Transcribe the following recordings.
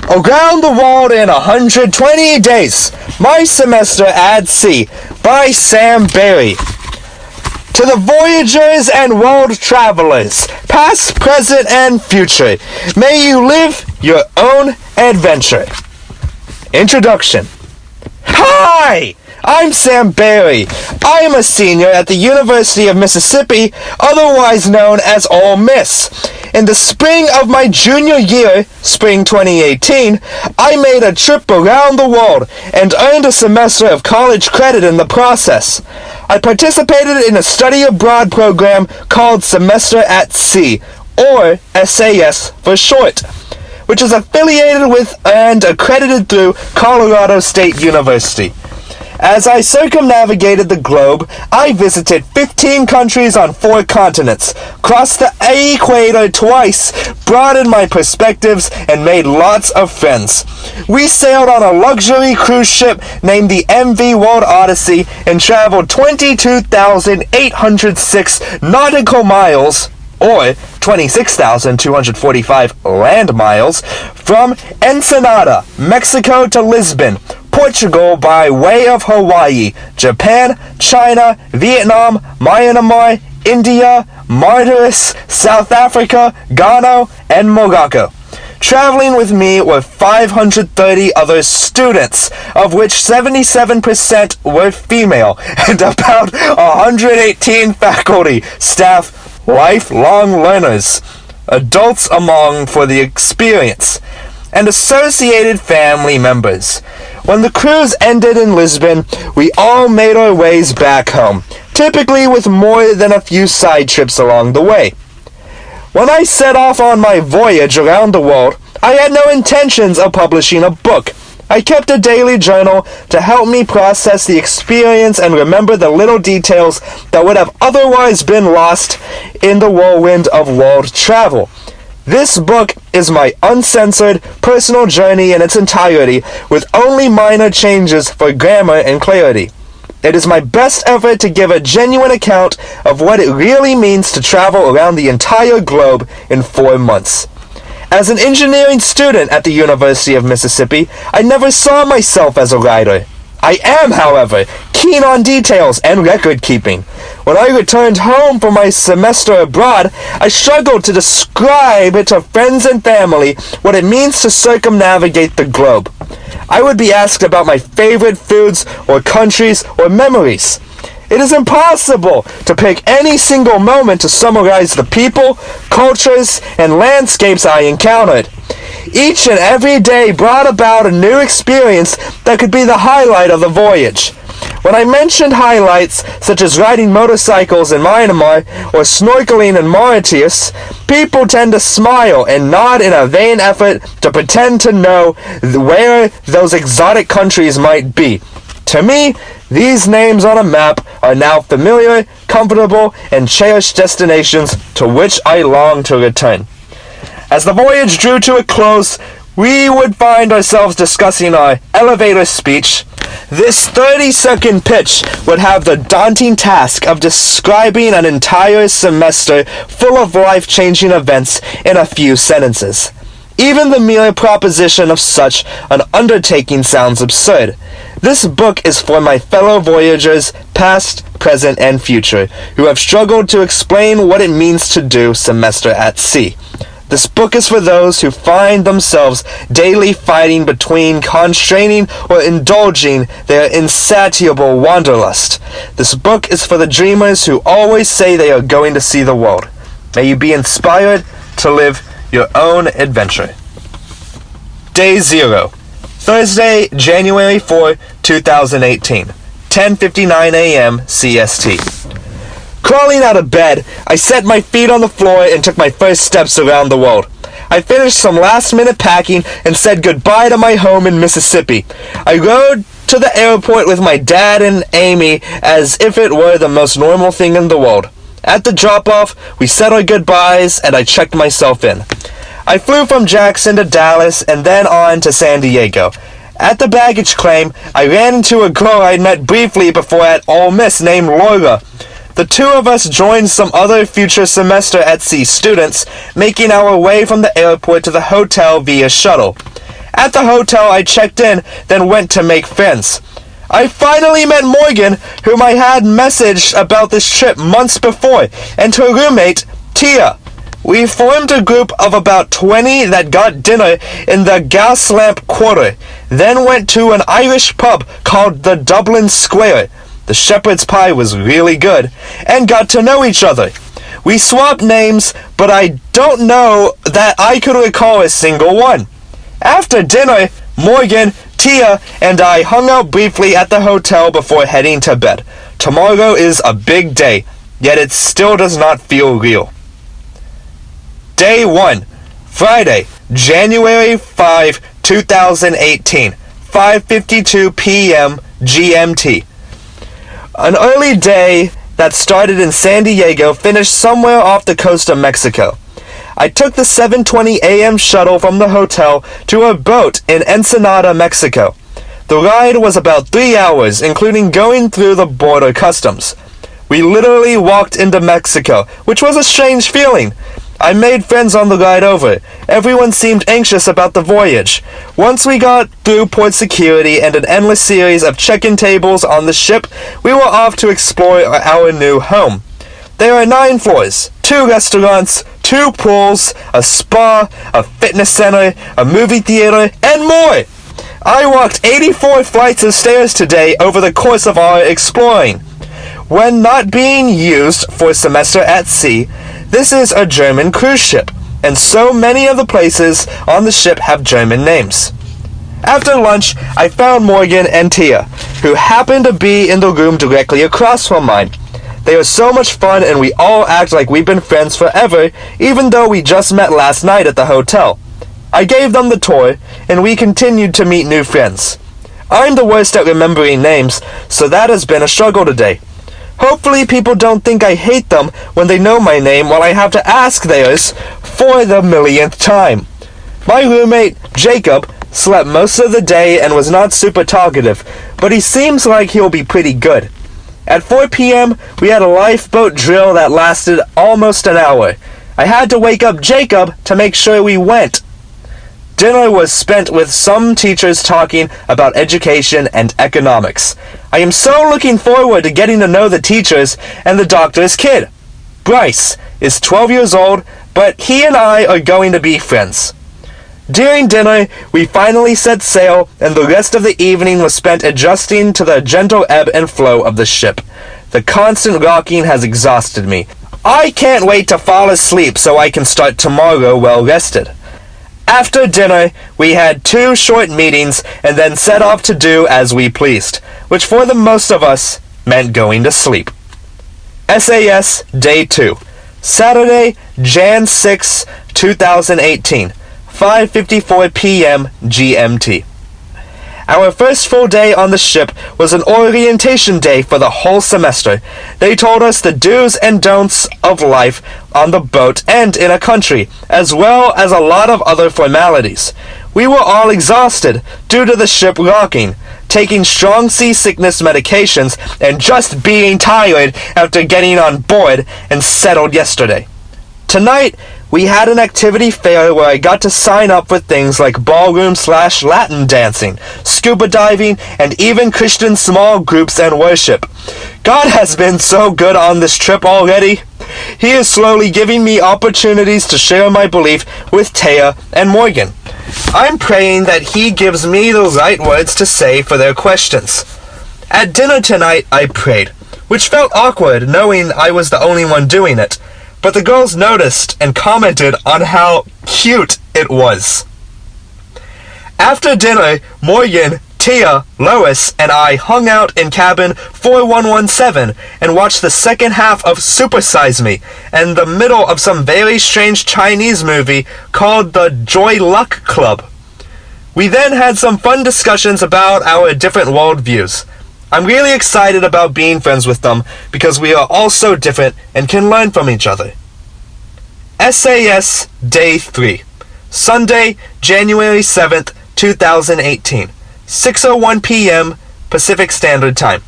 Around the World in 120 Days, My Semester at Sea by Sam Barry. To the voyagers and world travelers, past, present, and future, may you live your own adventure. Introduction. Hi! I'm Sam Barry. I am a senior at the University of Mississippi, otherwise known as Ole Miss. In the spring of my junior year, spring 2018, I made a trip around the world and earned a semester of college credit in the process. I participated in a study abroad program called Semester at Sea, or SAS for short, which is affiliated with and accredited through Colorado State University. As I circumnavigated the globe, I visited 15 countries on 4 continents, crossed the equator twice, broadened my perspectives, and made lots of friends. We sailed on a luxury cruise ship named the MV World Odyssey and traveled 22,806 nautical miles, or 26,245 land miles, from Ensenada, Mexico to Lisbon, Portugal by way of Hawaii, Japan, China, Vietnam, Myanmar, India, Mauritius, South Africa, Ghana, and Morocco. Traveling with me were 530 other students, of which 77% were female, and about 118 faculty, staff, lifelong learners, adults among for the experience, and associated family members. When the cruise ended in Lisbon, we all made our ways back home, typically with more than a few side trips along the way. When I set off on my voyage around the world, I had no intentions of publishing a book. I kept a daily journal to help me process the experience and remember the little details that would have otherwise been lost in the whirlwind of world travel. This book is my uncensored personal journey in its entirety, with only minor changes for grammar and clarity. It is my best effort to give a genuine account of what it really means to travel around the entire globe in 4 months. As an engineering student at the University of Mississippi, I never saw myself as a writer. I am, however, keen on details and record-keeping. When I returned home for my semester abroad, I struggled to describe it to friends and family what it means to circumnavigate the globe. I would be asked about my favorite foods or countries or memories. It is impossible to pick any single moment to summarize the people, cultures, and landscapes I encountered. Each and every day brought about a new experience that could be the highlight of the voyage. When I mentioned highlights, such as riding motorcycles in Myanmar or snorkeling in Mauritius, people tend to smile and nod in a vain effort to pretend to know where those exotic countries might be. To me, these names on a map are now familiar, comfortable, and cherished destinations to which I long to return. As the voyage drew to a close, we would find ourselves discussing our elevator speech. This 30-second pitch would have the daunting task of describing an entire semester full of life-changing events in a few sentences. Even the mere proposition of such an undertaking sounds absurd. This book is for my fellow voyagers, past, present, and future, who have struggled to explain what it means to do semester at sea. This book is for those who find themselves daily fighting between constraining or indulging their insatiable wanderlust. This book is for the dreamers who always say they are going to see the world. May you be inspired to live your own adventure. Day 0. Thursday, January 4, 2018. 10:59 a.m. CST. Crawling out of bed, I set my feet on the floor and took my first steps around the world. I finished some last-minute packing and said goodbye to my home in Mississippi. I rode to the airport with my dad and Amy as if it were the most normal thing in the world. At the drop-off, we said our goodbyes and I checked myself in. I flew from Jackson to Dallas and then on to San Diego. At the baggage claim, I ran into a girl I'd met briefly before at Ole Miss named Laura. The two of us joined some other future semester at sea students, making our way from the airport to the hotel via shuttle. At the hotel, I checked in, then went to make friends. I finally met Morgan, whom I had messaged about this trip months before, and her roommate, Tia. We formed a group of about 20 that got dinner in the Gaslamp Quarter, then went to an Irish pub called the Dublin Square. The shepherd's pie was really good, and got to know each other. We swapped names, but I don't know that I could recall a single one. After dinner, Morgan, Tia, and I hung out briefly at the hotel before heading to bed. Tomorrow is a big day, yet it still does not feel real. Day 1, Friday, January 5, 2018, 5:52 p.m. GMT. An early day that started in San Diego finished somewhere off the coast of Mexico. I took the 7:20 a.m. shuttle from the hotel to a boat in Ensenada, Mexico. The ride was about 3 hours, including going through the border customs. We literally walked into Mexico, which was a strange feeling. I made friends on the ride over. Everyone seemed anxious about the voyage. Once we got through port security and an endless series of check-in tables on the ship, we were off to explore our new home. There are 9 floors, 2 restaurants, 2 pools, a spa, a fitness center, a movie theater, and more! I walked 84 flights of stairs today over the course of our exploring. When not being used for a semester at sea, this is a German cruise ship, and so many of the places on the ship have German names. After lunch, I found Morgan and Tia, who happened to be in the room directly across from mine. They are so much fun, and we all act like we've been friends forever, even though we just met last night at the hotel. I gave them the tour, and we continued to meet new friends. I'm the worst at remembering names, so that has been a struggle today. Hopefully people don't think I hate them when they know my name while I have to ask theirs for the millionth time. My roommate, Jacob, slept most of the day and was not super talkative, but he seems like he'll be pretty good. At 4 p.m., we had a lifeboat drill that lasted almost an hour. I had to wake up Jacob to make sure we went. Dinner was spent with some teachers talking about education and economics. I am so looking forward to getting to know the teachers and the doctor's kid. Bryce is 12 years old, but he and I are going to be friends. During dinner, we finally set sail, and the rest of the evening was spent adjusting to the gentle ebb and flow of the ship. The constant rocking has exhausted me. I can't wait to fall asleep so I can start tomorrow well rested. After dinner, we had 2 short meetings and then set off to do as we pleased, which for the most of us meant going to sleep. SAS Day 2, Saturday, Jan 6, 2018, 5:54 p.m. GMT. Our first full day on the ship was an orientation day for the whole semester. They told us the do's and don'ts of life on the boat and in a country, as well as a lot of other formalities. We were all exhausted due to the ship rocking, taking strong seasickness medications, and just being tired after getting on board and settled yesterday. Tonight, we had an activity fair where I got to sign up for things like ballroom/Latin dancing, scuba diving, and even Christian small groups and worship. God has been so good on this trip already. He is slowly giving me opportunities to share my belief with Taya and Morgan. I'm praying that he gives me the right words to say for their questions. At dinner tonight, I prayed, which felt awkward knowing I was the only one doing it. But the girls noticed and commented on how cute it was. After dinner, Morgan, Tia, Lois, and I hung out in cabin 4117 and watched the second half of Super Size Me and the middle of some very strange Chinese movie called the Joy Luck Club. We then had some fun discussions about our different worldviews. I'm really excited about being friends with them because we are all so different and can learn from each other. SAS Day 3, Sunday, January 7th, 2018, 6:01 p.m. Pacific Standard Time.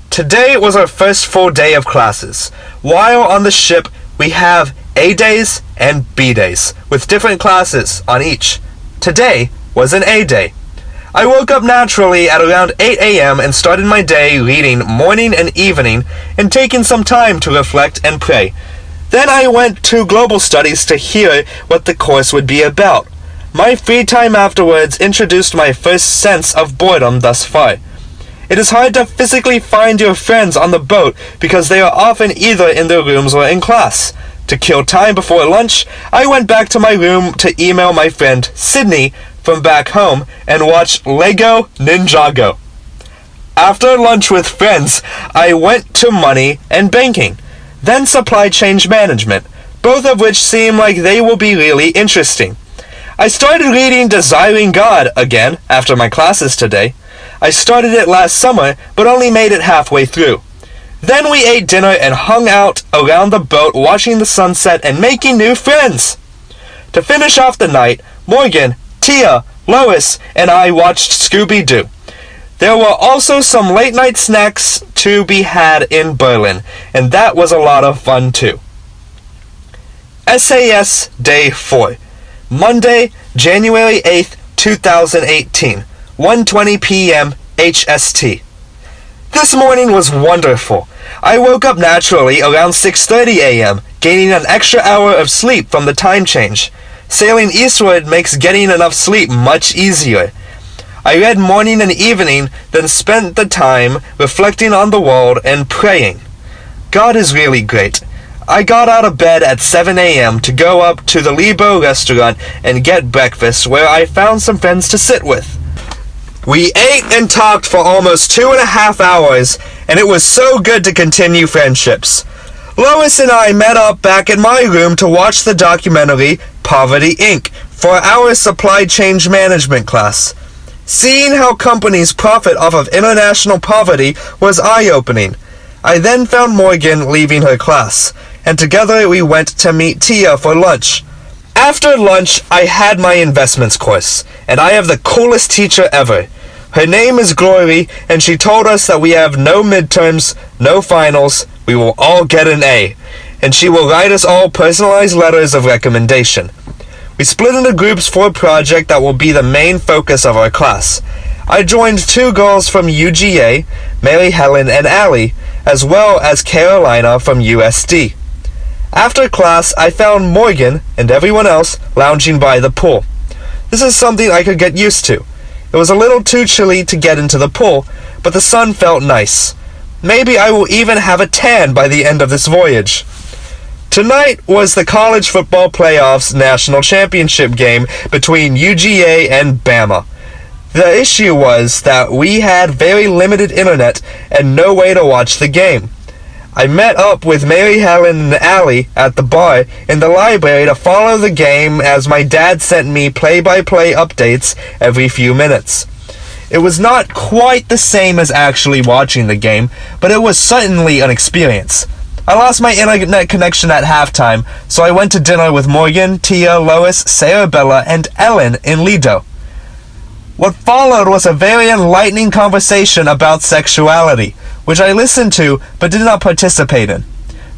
Today was our first full day of classes. While on the ship, we have A days and B days, with different classes on each. Today, was an A day. I woke up naturally at around 8 a.m. and started my day reading morning and evening and taking some time to reflect and pray. Then I went to Global Studies to hear what the course would be about. My free time afterwards introduced my first sense of boredom thus far. It is hard to physically find your friends on the boat because they are often either in their rooms or in class. To kill time before lunch, I went back to my room to email my friend Sydney from back home and watch Lego Ninjago. After lunch with friends, I went to money and banking, then supply chain management, both of which seem like they will be really interesting. I started reading Desiring God again after my classes today. I started it last summer, but only made it halfway through. Then we ate dinner and hung out around the boat watching the sunset and making new friends. To finish off the night, Morgan, Tia, Lois, and I watched Scooby-Doo. There were also some late-night snacks to be had in Berlin, and that was a lot of fun too. SAS Day 4, Monday, January 8th, 2018, 1:20 p.m. HST. This morning was wonderful. I woke up naturally around 6:30 a.m., gaining an extra hour of sleep from the time change. Sailing eastward makes getting enough sleep much easier. I read morning and evening, then spent the time reflecting on the world and praying. God is really great. I got out of bed at 7 a.m. to go up to the Libo restaurant and get breakfast, where I found some friends to sit with. We ate and talked for almost 2.5 hours, and it was so good to continue friendships. Lois and I met up back in my room to watch the documentary Poverty Inc. for our supply chain management class. Seeing how companies profit off of international poverty was eye-opening. I then found Morgan leaving her class, and together we went to meet Tia for lunch. After lunch, I had my investments course, and I have the coolest teacher ever. Her name is Glory, and she told us that we have no midterms, no finals, we will all get an A, and she will write us all personalized letters of recommendation. We split into groups for a project that will be the main focus of our class. I joined 2 girls from UGA, Mary Helen and Allie, as well as Carolina from USD. After class, I found Morgan and everyone else lounging by the pool. This is something I could get used to. It was a little too chilly to get into the pool, but the sun felt nice. Maybe I will even have a tan by the end of this voyage. Tonight was the college football playoffs national championship game between UGA and Bama. The issue was that we had very limited internet and no way to watch the game. I met up with Mary Helen and Allie at the bar in the library to follow the game as my dad sent me play-by-play updates every few minutes. It was not quite the same as actually watching the game, but it was certainly an experience. I lost my internet connection at halftime, so I went to dinner with Morgan, Tia, Lois, Sarabella, and Ellen in Lido. What followed was a very enlightening conversation about sexuality, which I listened to but did not participate in.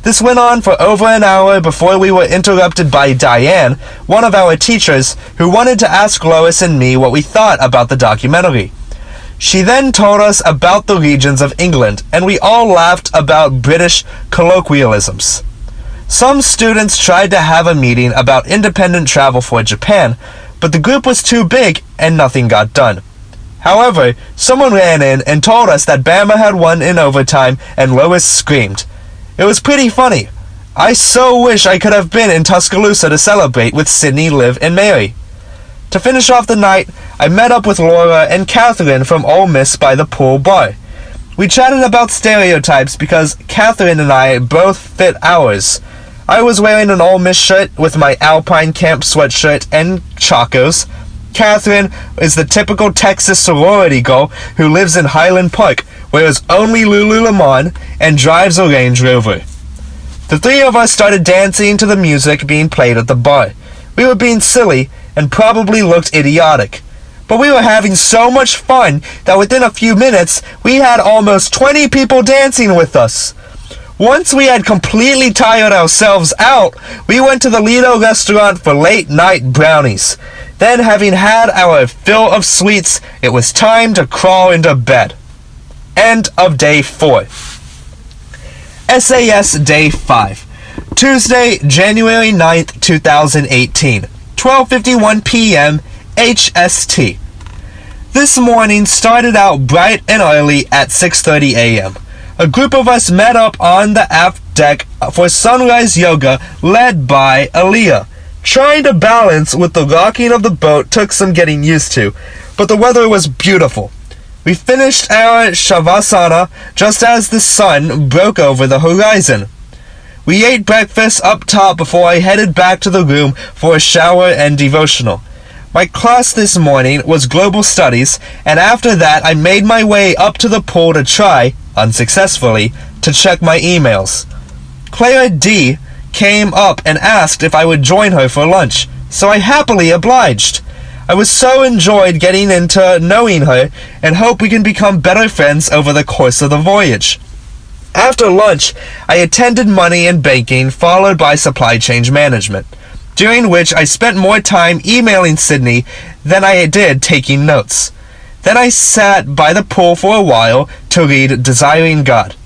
This went on for over an hour before we were interrupted by Diane, one of our teachers, who wanted to ask Lois and me what we thought about the documentary. She then told us about the regions of England, and we all laughed about British colloquialisms. Some students tried to have a meeting about independent travel for Japan, but the group was too big and nothing got done. However, someone ran in and told us that Bama had won in overtime, and Lois screamed. It was pretty funny. I so wish I could have been in Tuscaloosa to celebrate with Sydney, Liv, and Mary. To finish off the night, I met up with Laura and Catherine from Ole Miss by the pool bar. We chatted about stereotypes because Catherine and I both fit ours. I was wearing an Ole Miss shirt with my Alpine Camp sweatshirt and chacos. Catherine is the typical Texas sorority girl who lives in Highland Park, wears only Lululemon, and drives a Range Rover. The 3 of us started dancing to the music being played at the bar. We were being silly and probably looked idiotic, but we were having so much fun that within a few minutes we had almost 20 people dancing with us. Once we had completely tired ourselves out, we went to the Lido restaurant for late night brownies. Then, having had our fill of sweets, it was time to crawl into bed. End of day 4. SAS Day 5. Tuesday, January 9th, 2018. 12:51 p.m. HST. This morning started out bright and early at 6:30 a.m. A group of us met up on the aft deck for sunrise yoga led by Aliyah. Trying to balance with the rocking of the boat took some getting used to, but the weather was beautiful. We finished our Shavasana just as the sun broke over the horizon. We ate breakfast up top before I headed back to the room for a shower and devotional. My class this morning was Global Studies, and after that I made my way up to the pool to try, unsuccessfully, to check my emails. Claire D. came up and asked if I would join her for lunch, so I happily obliged. I was so enjoyed getting into knowing her and hope we can become better friends over the course of the voyage. After lunch, I attended money and banking, followed by supply chain management, during which I spent more time emailing Sydney than I did taking notes. Then I sat by the pool for a while to read Desiring God.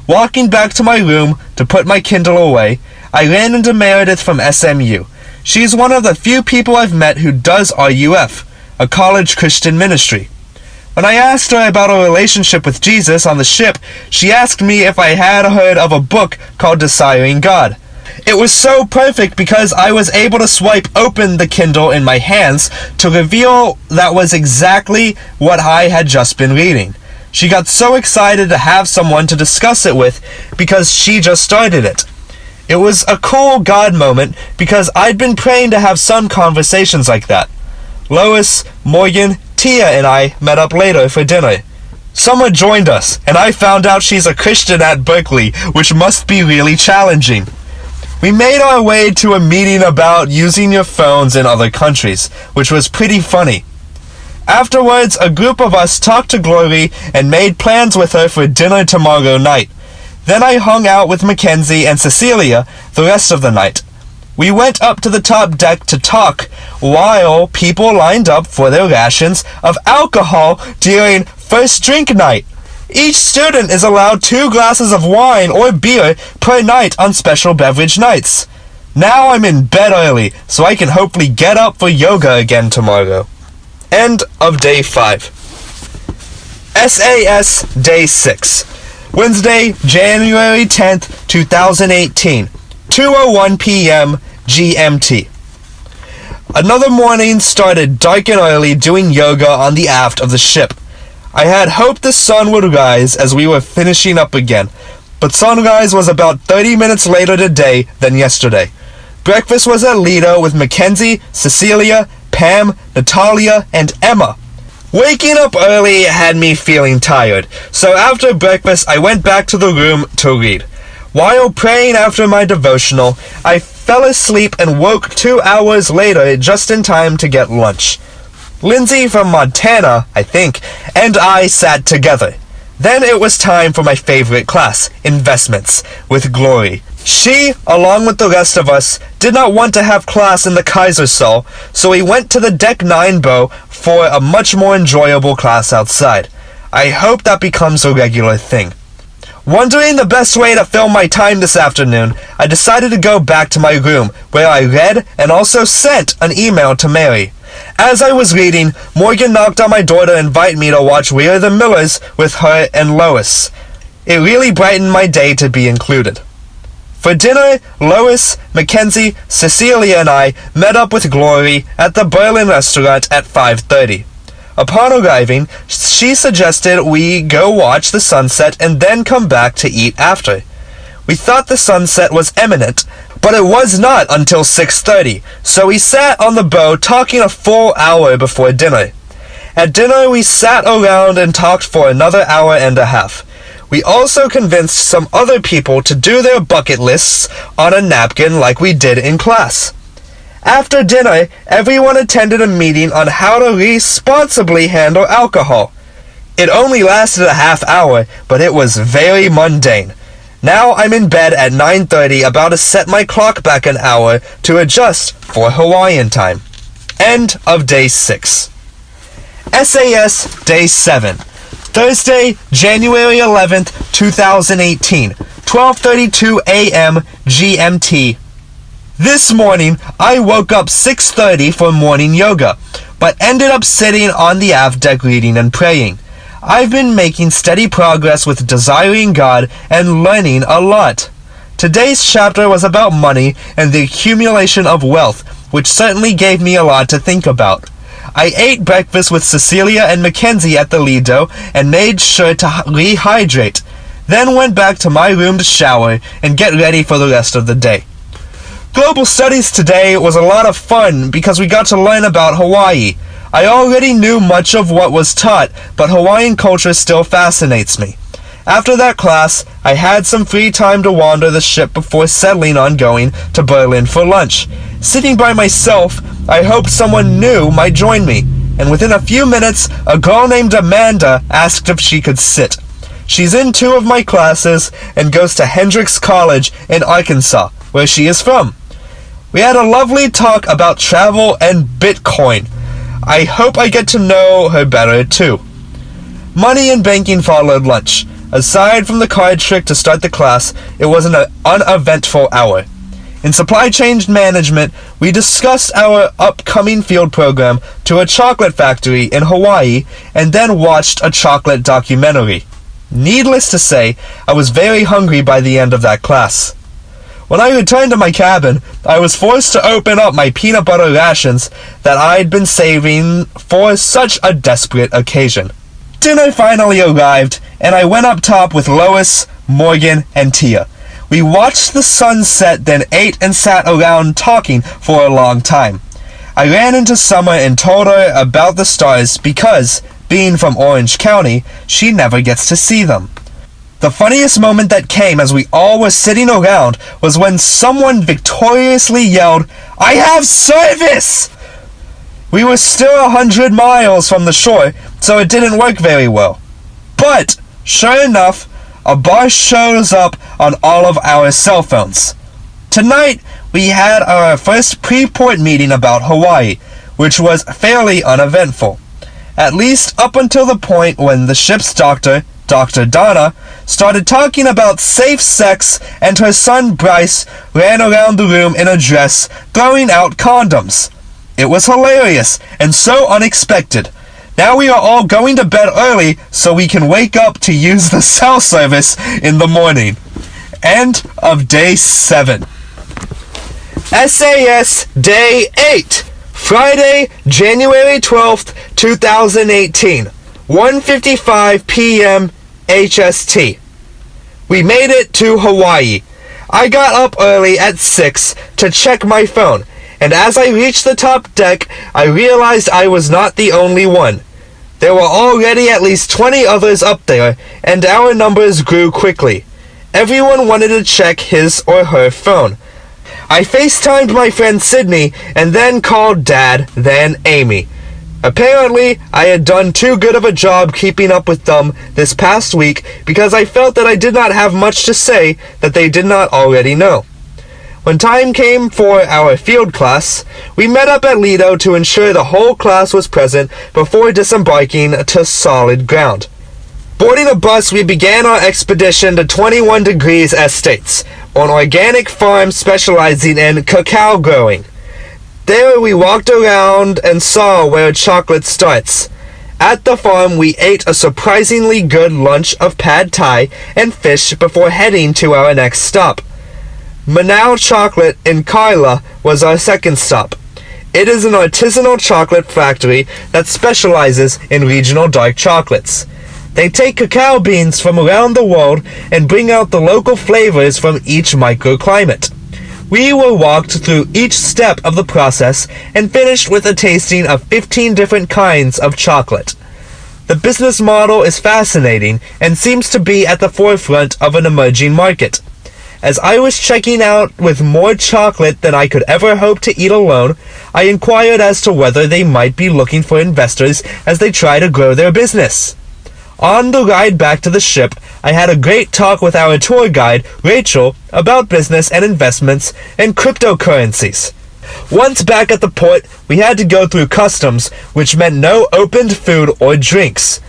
Walking back to my room to put my Kindle away, I ran into Meredith from SMU. She's one of the few people I've met who does RUF, a college Christian ministry. When I asked her about a relationship with Jesus on the ship, she asked me if I had heard of a book called Desiring God. It was so perfect because I was able to swipe open the Kindle in my hands to reveal that was exactly what I had just been reading. She got so excited to have someone to discuss it with because she just started it. It was a cool God moment because I'd been praying to have some conversations like that. Lois, Morgan, Tia, and I met up later for dinner. Summer joined us, and I found out she's a Christian at Berkeley, which must be really challenging. We made our way to a meeting about using your phones in other countries, which was pretty funny. Afterwards, a group of us talked to Glory and made plans with her for dinner tomorrow night. Then I hung out with Mackenzie and Cecilia the rest of the night. We went up to the top deck to talk while people lined up for their rations of alcohol during first drink night. Each student is allowed 2 glasses of wine or beer per night on special beverage nights. Now I'm in bed early, so I can hopefully get up for yoga again tomorrow. End of Day 5. SAS Day 6. Wednesday, January 10th, 2018. 2:01 p.m. GMT. Another morning started dark and early doing yoga on the aft of the ship. I had hoped the sun would rise as we were finishing up again, but sunrise was about 30 minutes later today than yesterday. Breakfast was at Lido with Mackenzie, Cecilia, Pam, Natalia, and Emma. Waking up early had me feeling tired, so after breakfast I went back to the room to read. While praying after my devotional, I fell asleep and woke 2 hours later just in time to get lunch. Lindsay from Montana, I think, and I sat together. Then it was time for my favorite class, Investments, with Glory. She, along with the rest of us, did not want to have class in the Kaisersaal, so we went to the Deck 9 bow for a much more enjoyable class outside. I hope that becomes a regular thing. Wondering the best way to fill my time this afternoon, I decided to go back to my room, where I read and also sent an email to Mary. As I was reading, Morgan knocked on my door to invite me to watch We Are the Millers with her and Lois. It really brightened my day to be included. For dinner, Lois, Mackenzie, Cecilia, and I met up with Glory at the Berlin restaurant at 5:30. Upon arriving, she suggested we go watch the sunset and then come back to eat after. We thought the sunset was imminent, but it was not until 6:30, so we sat on the bow talking a full hour before dinner. At dinner, we sat around and talked for another hour and a half. We also convinced some other people to do their bucket lists on a napkin like we did in class. After dinner, everyone attended a meeting on how to responsibly handle alcohol. It only lasted a half hour, but it was very mundane. Now I'm in bed at 9:30, about to set my clock back an hour to adjust for Hawaiian time. End of Day 6. SAS Day 7. Thursday, January 11th, 2018, 12:32 a.m. GMT. This morning, I woke up 6:30 for morning yoga, but ended up sitting on the aft deck reading and praying. I've been making steady progress with desiring God and learning a lot. Today's chapter was about money and the accumulation of wealth, which certainly gave me a lot to think about. I ate breakfast with Cecilia and Mackenzie at the Lido and made sure to rehydrate, then went back to my room to shower and get ready for the rest of the day. Global Studies today was a lot of fun because we got to learn about Hawaii. I already knew much of what was taught, but Hawaiian culture still fascinates me. After that class, I had some free time to wander the ship before settling on going to Berlin for lunch. Sitting by myself, I hoped someone new might join me, and within a few minutes, a girl named Amanda asked if she could sit. She's in 2 of my classes and goes to Hendrix College in Arkansas, where she is from. We had a lovely talk about travel and Bitcoin. I hope I get to know her better too. Money and banking followed lunch. Aside from the card trick to start the class, it was an uneventful hour. In supply chain management, we discussed our upcoming field program to a chocolate factory in Hawaii and then watched a chocolate documentary. Needless to say, I was very hungry by the end of that class. When I returned to my cabin, I was forced to open up my peanut butter rations that I'd been saving for such a desperate occasion. Dinner finally arrived, and I went up top with Lois, Morgan, and Tia. We watched the sunset, then ate and sat around talking for a long time. I ran into Summer and told her about the stars because, being from Orange County, she never gets to see them. The funniest moment that came as we all were sitting around was when someone victoriously yelled, "I have service!" We were still 100 miles from the shore, so it didn't work very well. But, sure enough, a bar shows up on all of our cell phones. Tonight, we had our first pre-port meeting about Hawaii, which was fairly uneventful. At least up until the point when the ship's doctor, Dr. Donna, started talking about safe sex and her son Bryce ran around the room in a dress, throwing out condoms. It was hilarious and so unexpected. Now we are all going to bed early so we can wake up to use the cell service in the morning. End of Day 7. SAS Day 8. Friday, January 12th, 2018. 1:55 p.m. HST. We made it to Hawaii. I got up early at 6 to check my phone, and as I reached the top deck, I realized I was not the only one. There were already at least 20 others up there, and our numbers grew quickly. Everyone wanted to check his or her phone. I FaceTimed my friend Sydney, and then called Dad, then Amy. Apparently, I had done too good of a job keeping up with them this past week because I felt that I did not have much to say that they did not already know. When time came for our field class, we met up at Lido to ensure the whole class was present before disembarking to solid ground. Boarding a bus, we began our expedition to 21 Degrees Estates, an organic farm specializing in cacao growing. There we walked around and saw where chocolate starts. At the farm, we ate a surprisingly good lunch of pad thai and fish before heading to our next stop. Manao Chocolate in Kaila was our second stop. It is an artisanal chocolate factory that specializes in regional dark chocolates. They take cacao beans from around the world and bring out the local flavors from each microclimate. We were walked through each step of the process and finished with a tasting of 15 different kinds of chocolate. The business model is fascinating and seems to be at the forefront of an emerging market. As I was checking out with more chocolate than I could ever hope to eat alone, I inquired as to whether they might be looking for investors as they try to grow their business. On the ride back to the ship, I had a great talk with our tour guide, Rachel, about business and investments and cryptocurrencies. Once back at the port, we had to go through customs, which meant no opened food or drinks.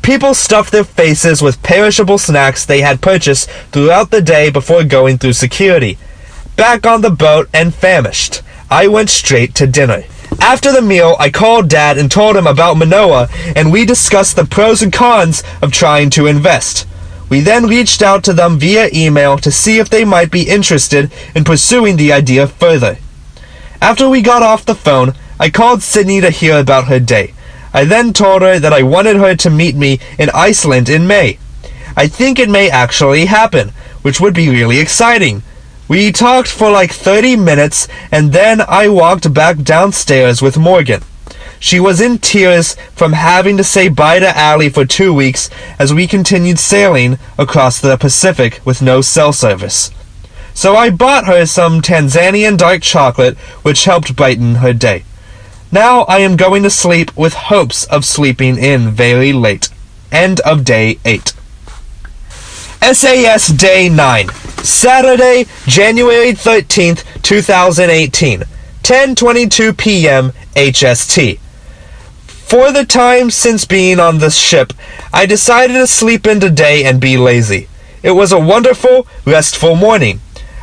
People stuffed their faces with perishable snacks they had purchased throughout the day before going through security. Back on the boat and famished, I went straight to dinner. After the meal, I called Dad and told him about Manoa, and we discussed the pros and cons of trying to invest. We then reached out to them via email to see if they might be interested in pursuing the idea further. After we got off the phone, I called Sydney to hear about her day. I then told her that I wanted her to meet me in Iceland in May. I think it may actually happen, which would be really exciting. We talked for like 30 minutes, and then I walked back downstairs with Morgan. She was in tears from having to say bye to Allie for 2 weeks as we continued sailing across the Pacific with no cell service. So I bought her some Tanzanian dark chocolate, which helped brighten her day. Now I am going to sleep with hopes of sleeping in very late. End of day 8. SAS Day 9. Saturday, January 13th, 2018. 10:22 p.m. HST. For the time since being on this ship, I decided to sleep in today and be lazy. It was a wonderful, restful morning.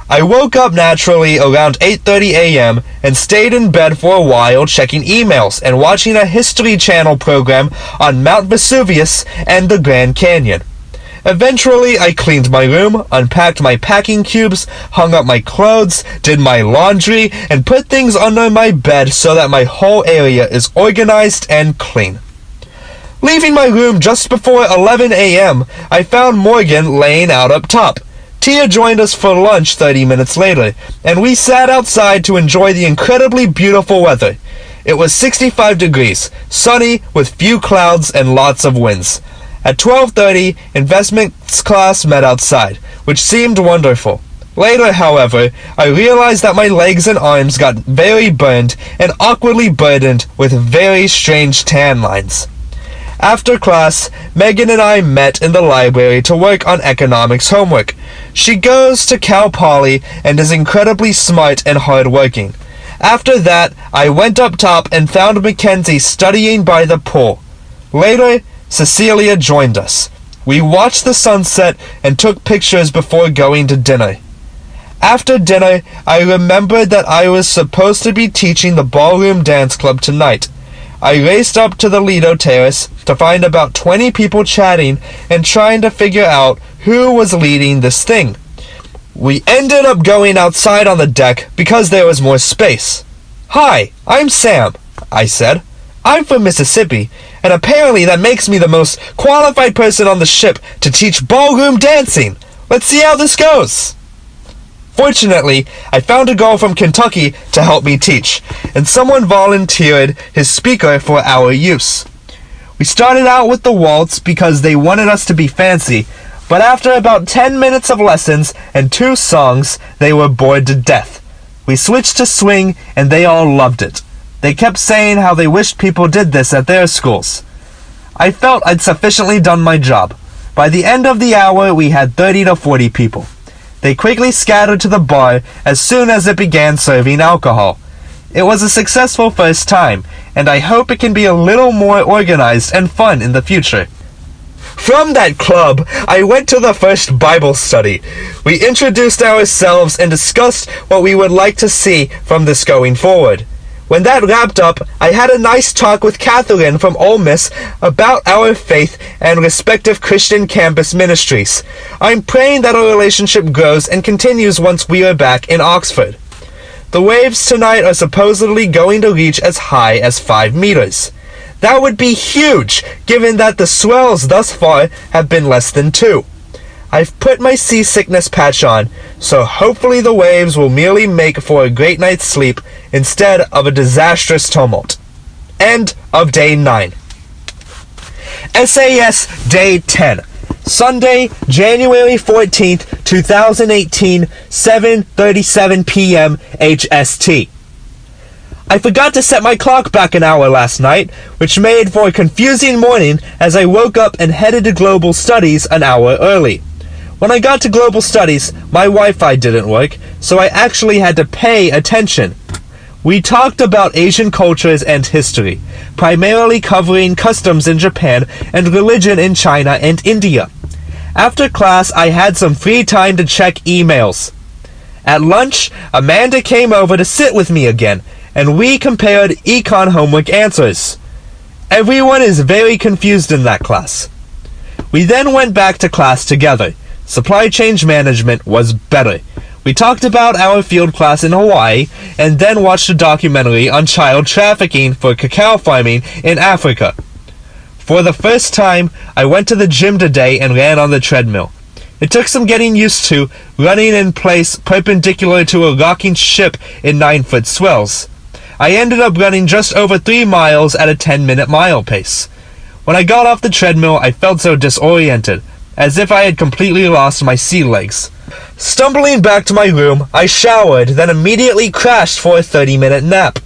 I woke up naturally around 8:30 a.m. and stayed in bed for a while checking emails and watching a History Channel program on Mount Vesuvius and the Grand Canyon. Eventually, I cleaned my room, unpacked my packing cubes, hung up my clothes, did my laundry, and put things under my bed so that my whole area is organized and clean. Leaving my room just before 11 a.m., I found Morgan laying out up top. Tia joined us for lunch 30 minutes later, and we sat outside to enjoy the incredibly beautiful weather. It was 65 degrees, sunny, with few clouds and lots of winds. At 12:30, investments class met outside, which seemed wonderful. Later, however, I realized that my legs and arms got very burned and awkwardly burdened with very strange tan lines. After class, Megan and I met in the library to work on economics homework. She goes to Cal Poly and is incredibly smart and hardworking. After that, I went up top and found Mackenzie studying by the pool. Later, Cecilia joined us. We watched the sunset and took pictures before going to dinner. After dinner, I remembered that I was supposed to be teaching the ballroom dance club tonight. I raced up to the Lido Terrace to find about 20 people chatting and trying to figure out who was leading this thing. We ended up going outside on the deck because there was more space. "Hi, I'm Sam," I said. "I'm from Mississippi, and apparently that makes me the most qualified person on the ship to teach ballroom dancing. Let's see how this goes." Fortunately, I found a girl from Kentucky to help me teach, and someone volunteered his speaker for our use. We started out with the waltz because they wanted us to be fancy, but after about 10 minutes of lessons and 2 songs, they were bored to death. We switched to swing, and they all loved it. They kept saying how they wished people did this at their schools. I felt I'd sufficiently done my job. By the end of the hour, we had 30 to 40 people. They quickly scattered to the bar as soon as it began serving alcohol. It was a successful first time, and I hope it can be a little more organized and fun in the future. From that club, I went to the first Bible study. We introduced ourselves and discussed what we would like to see from this going forward. When that wrapped up, I had a nice talk with Catherine from Ole Miss about our faith and respective Christian campus ministries. I'm praying that our relationship grows and continues once we are back in Oxford. The waves tonight are supposedly going to reach as high as 5 meters. That would be huge, given that the swells thus far have been less than 2. I've put my seasickness patch on, so hopefully the waves will merely make for a great night's sleep instead of a disastrous tumult. End of Day 9. SAS Day 10. Sunday, January 14th, 2018, 7:37 p.m. HST. I forgot to set my clock back an hour last night, which made for a confusing morning as I woke up and headed to Global Studies an hour early. When I got to Global Studies, my Wi-Fi didn't work, so I actually had to pay attention. We talked about Asian cultures and history, primarily covering customs in Japan and religion in China and India. After class, I had some free time to check emails. At lunch, Amanda came over to sit with me again, and we compared econ homework answers. Everyone is very confused in that class. We then went back to class together. Supply chain management was better. We talked about our field class in Hawaii, and then watched a documentary on child trafficking for cacao farming in Africa. For the first time, I went to the gym today and ran on the treadmill. It took some getting used to, running in place perpendicular to a rocking ship in 9-foot swells. I ended up running just over 3 miles at a 10-minute mile pace. When I got off the treadmill, I felt so disoriented, as if I had completely lost my sea legs. Stumbling back to my room, I showered, then immediately crashed for a 30-minute nap.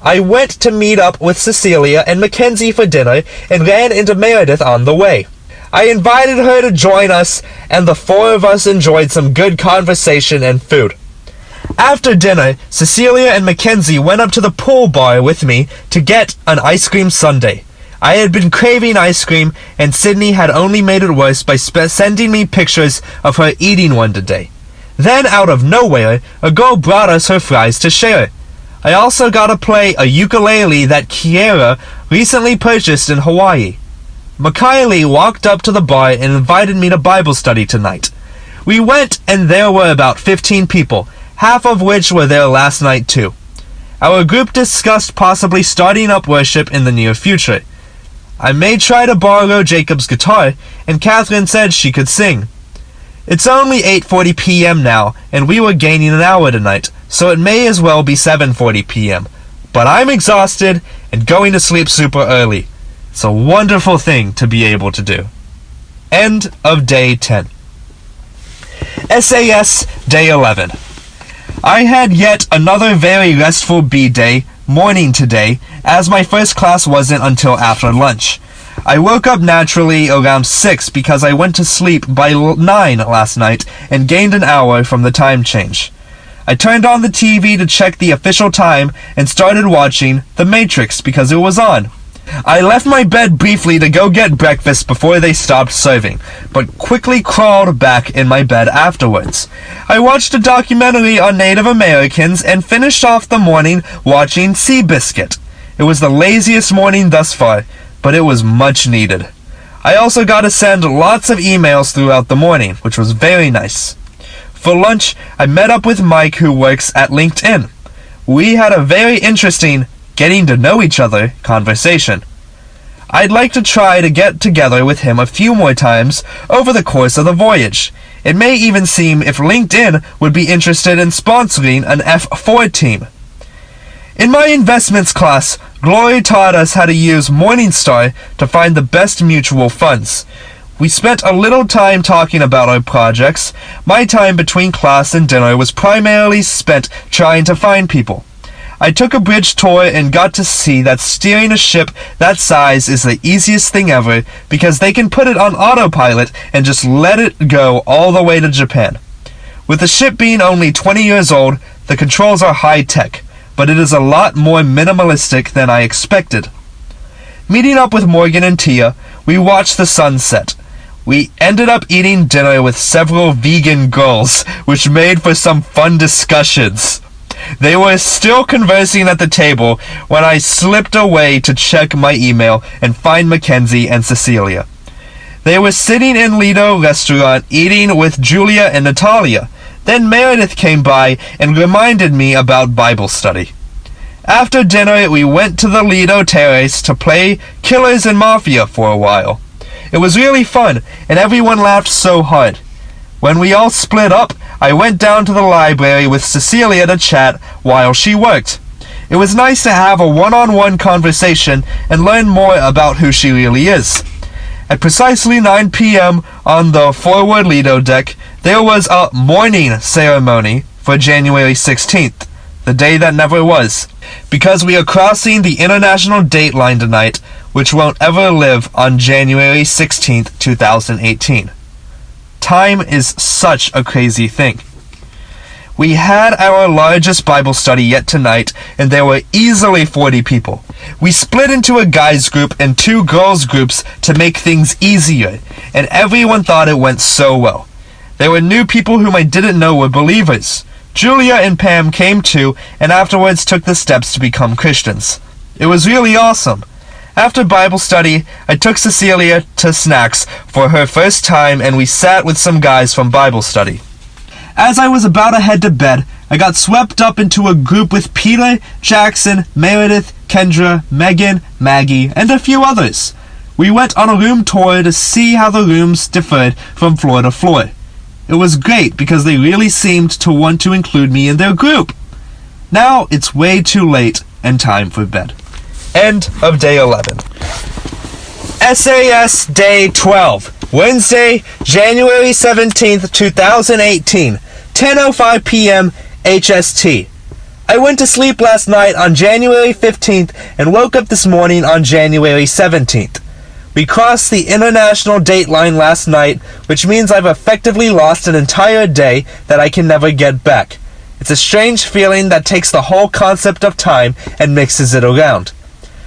I went to meet up with Cecilia and Mackenzie for dinner and ran into Meredith on the way. I invited her to join us, and the 4 of us enjoyed some good conversation and food. After dinner, Cecilia and Mackenzie went up to the pool bar with me to get an ice cream sundae. I had been craving ice cream, and Sydney had only made it worse by sending me pictures of her eating one today. Then, out of nowhere, a girl brought us her fries to share. I also got to play a ukulele that Kiera recently purchased in Hawaii. Mikhaili walked up to the bar and invited me to Bible study tonight. We went, and there were about 15 people, half of which were there last night too. Our group discussed possibly starting up worship in the near future. I may try to borrow Jacob's guitar, and Catherine said she could sing. It's only 8:40 p.m. now, and we were gaining an hour tonight, so it may as well be 7:40 p.m. But I'm exhausted and going to sleep super early. It's a wonderful thing to be able to do. End of Day 10. SAS Day 11. I had yet another very restful B-day morning today, as my first class wasn't until after lunch. I woke up naturally around 6 because I went to sleep by 9 last night and gained an hour from the time change. I turned on the TV to check the official time and started watching The Matrix because it was on. I left my bed briefly to go get breakfast before they stopped serving, but quickly crawled back in my bed afterwards. I watched a documentary on Native Americans and finished off the morning watching Seabiscuit. It was the laziest morning thus far, but it was much needed. I also got to send lots of emails throughout the morning, which was very nice. For lunch, I met up with Mike, who works at LinkedIn. We had a very interesting getting to know each other conversation. I'd like to try to get together with him a few more times over the course of the voyage. It may even seem if LinkedIn would be interested in sponsoring an F4 team. In my investments class, Glory taught us how to use Morningstar to find the best mutual funds. We spent a little time talking about our projects. My time between class and dinner was primarily spent trying to find people. I took a bridge tour and got to see that steering a ship that size is the easiest thing ever because they can put it on autopilot and just let it go all the way to Japan. With the ship being only 20 years old, the controls are high-tech, but it is a lot more minimalistic than I expected. Meeting up with Morgan and Tia, we watched the sunset. We ended up eating dinner with several vegan girls, which made for some fun discussions. They were still conversing at the table when I slipped away to check my email and find Mackenzie and Cecilia. They were sitting in Lido restaurant eating with Julia and Natalia. Then Meredith came by and reminded me about Bible study. After dinner, we went to the Lido Terrace to play Killers and Mafia for a while. It was really fun, and everyone laughed so hard. When we all split up, I went down to the library with Cecilia to chat while she worked. It was nice to have a one-on-one conversation and learn more about who she really is. At precisely 9 p.m. on the forward Lido deck, there was a morning ceremony for January 16th, the day that never was, because we are crossing the international date line tonight, which won't ever live on January 16th, 2018. Time is such a crazy thing. We had our largest Bible study yet tonight, and there were easily 40 people. We split into a guys group and 2 girls groups to make things easier, and everyone thought it went so well. There were new people whom I didn't know were believers. Julia and Pam came too, and afterwards took the steps to become Christians. It was really awesome. After Bible study, I took Cecilia to snacks for her first time, and we sat with some guys from Bible study. As I was about to head to bed, I got swept up into a group with Peter, Jackson, Meredith, Kendra, Megan, Maggie, and a few others. We went on a room tour to see how the rooms differed from floor to floor. It was great because they really seemed to want to include me in their group. Now it's way too late and time for bed. End of day 11. SAS Day 12, Wednesday, January 17th, 2018, 10:05 p.m. HST. I went to sleep last night on January 15th and woke up this morning on January 17th. We crossed the international date line last night, which means I've effectively lost an entire day that I can never get back. It's a strange feeling that takes the whole concept of time and mixes it around.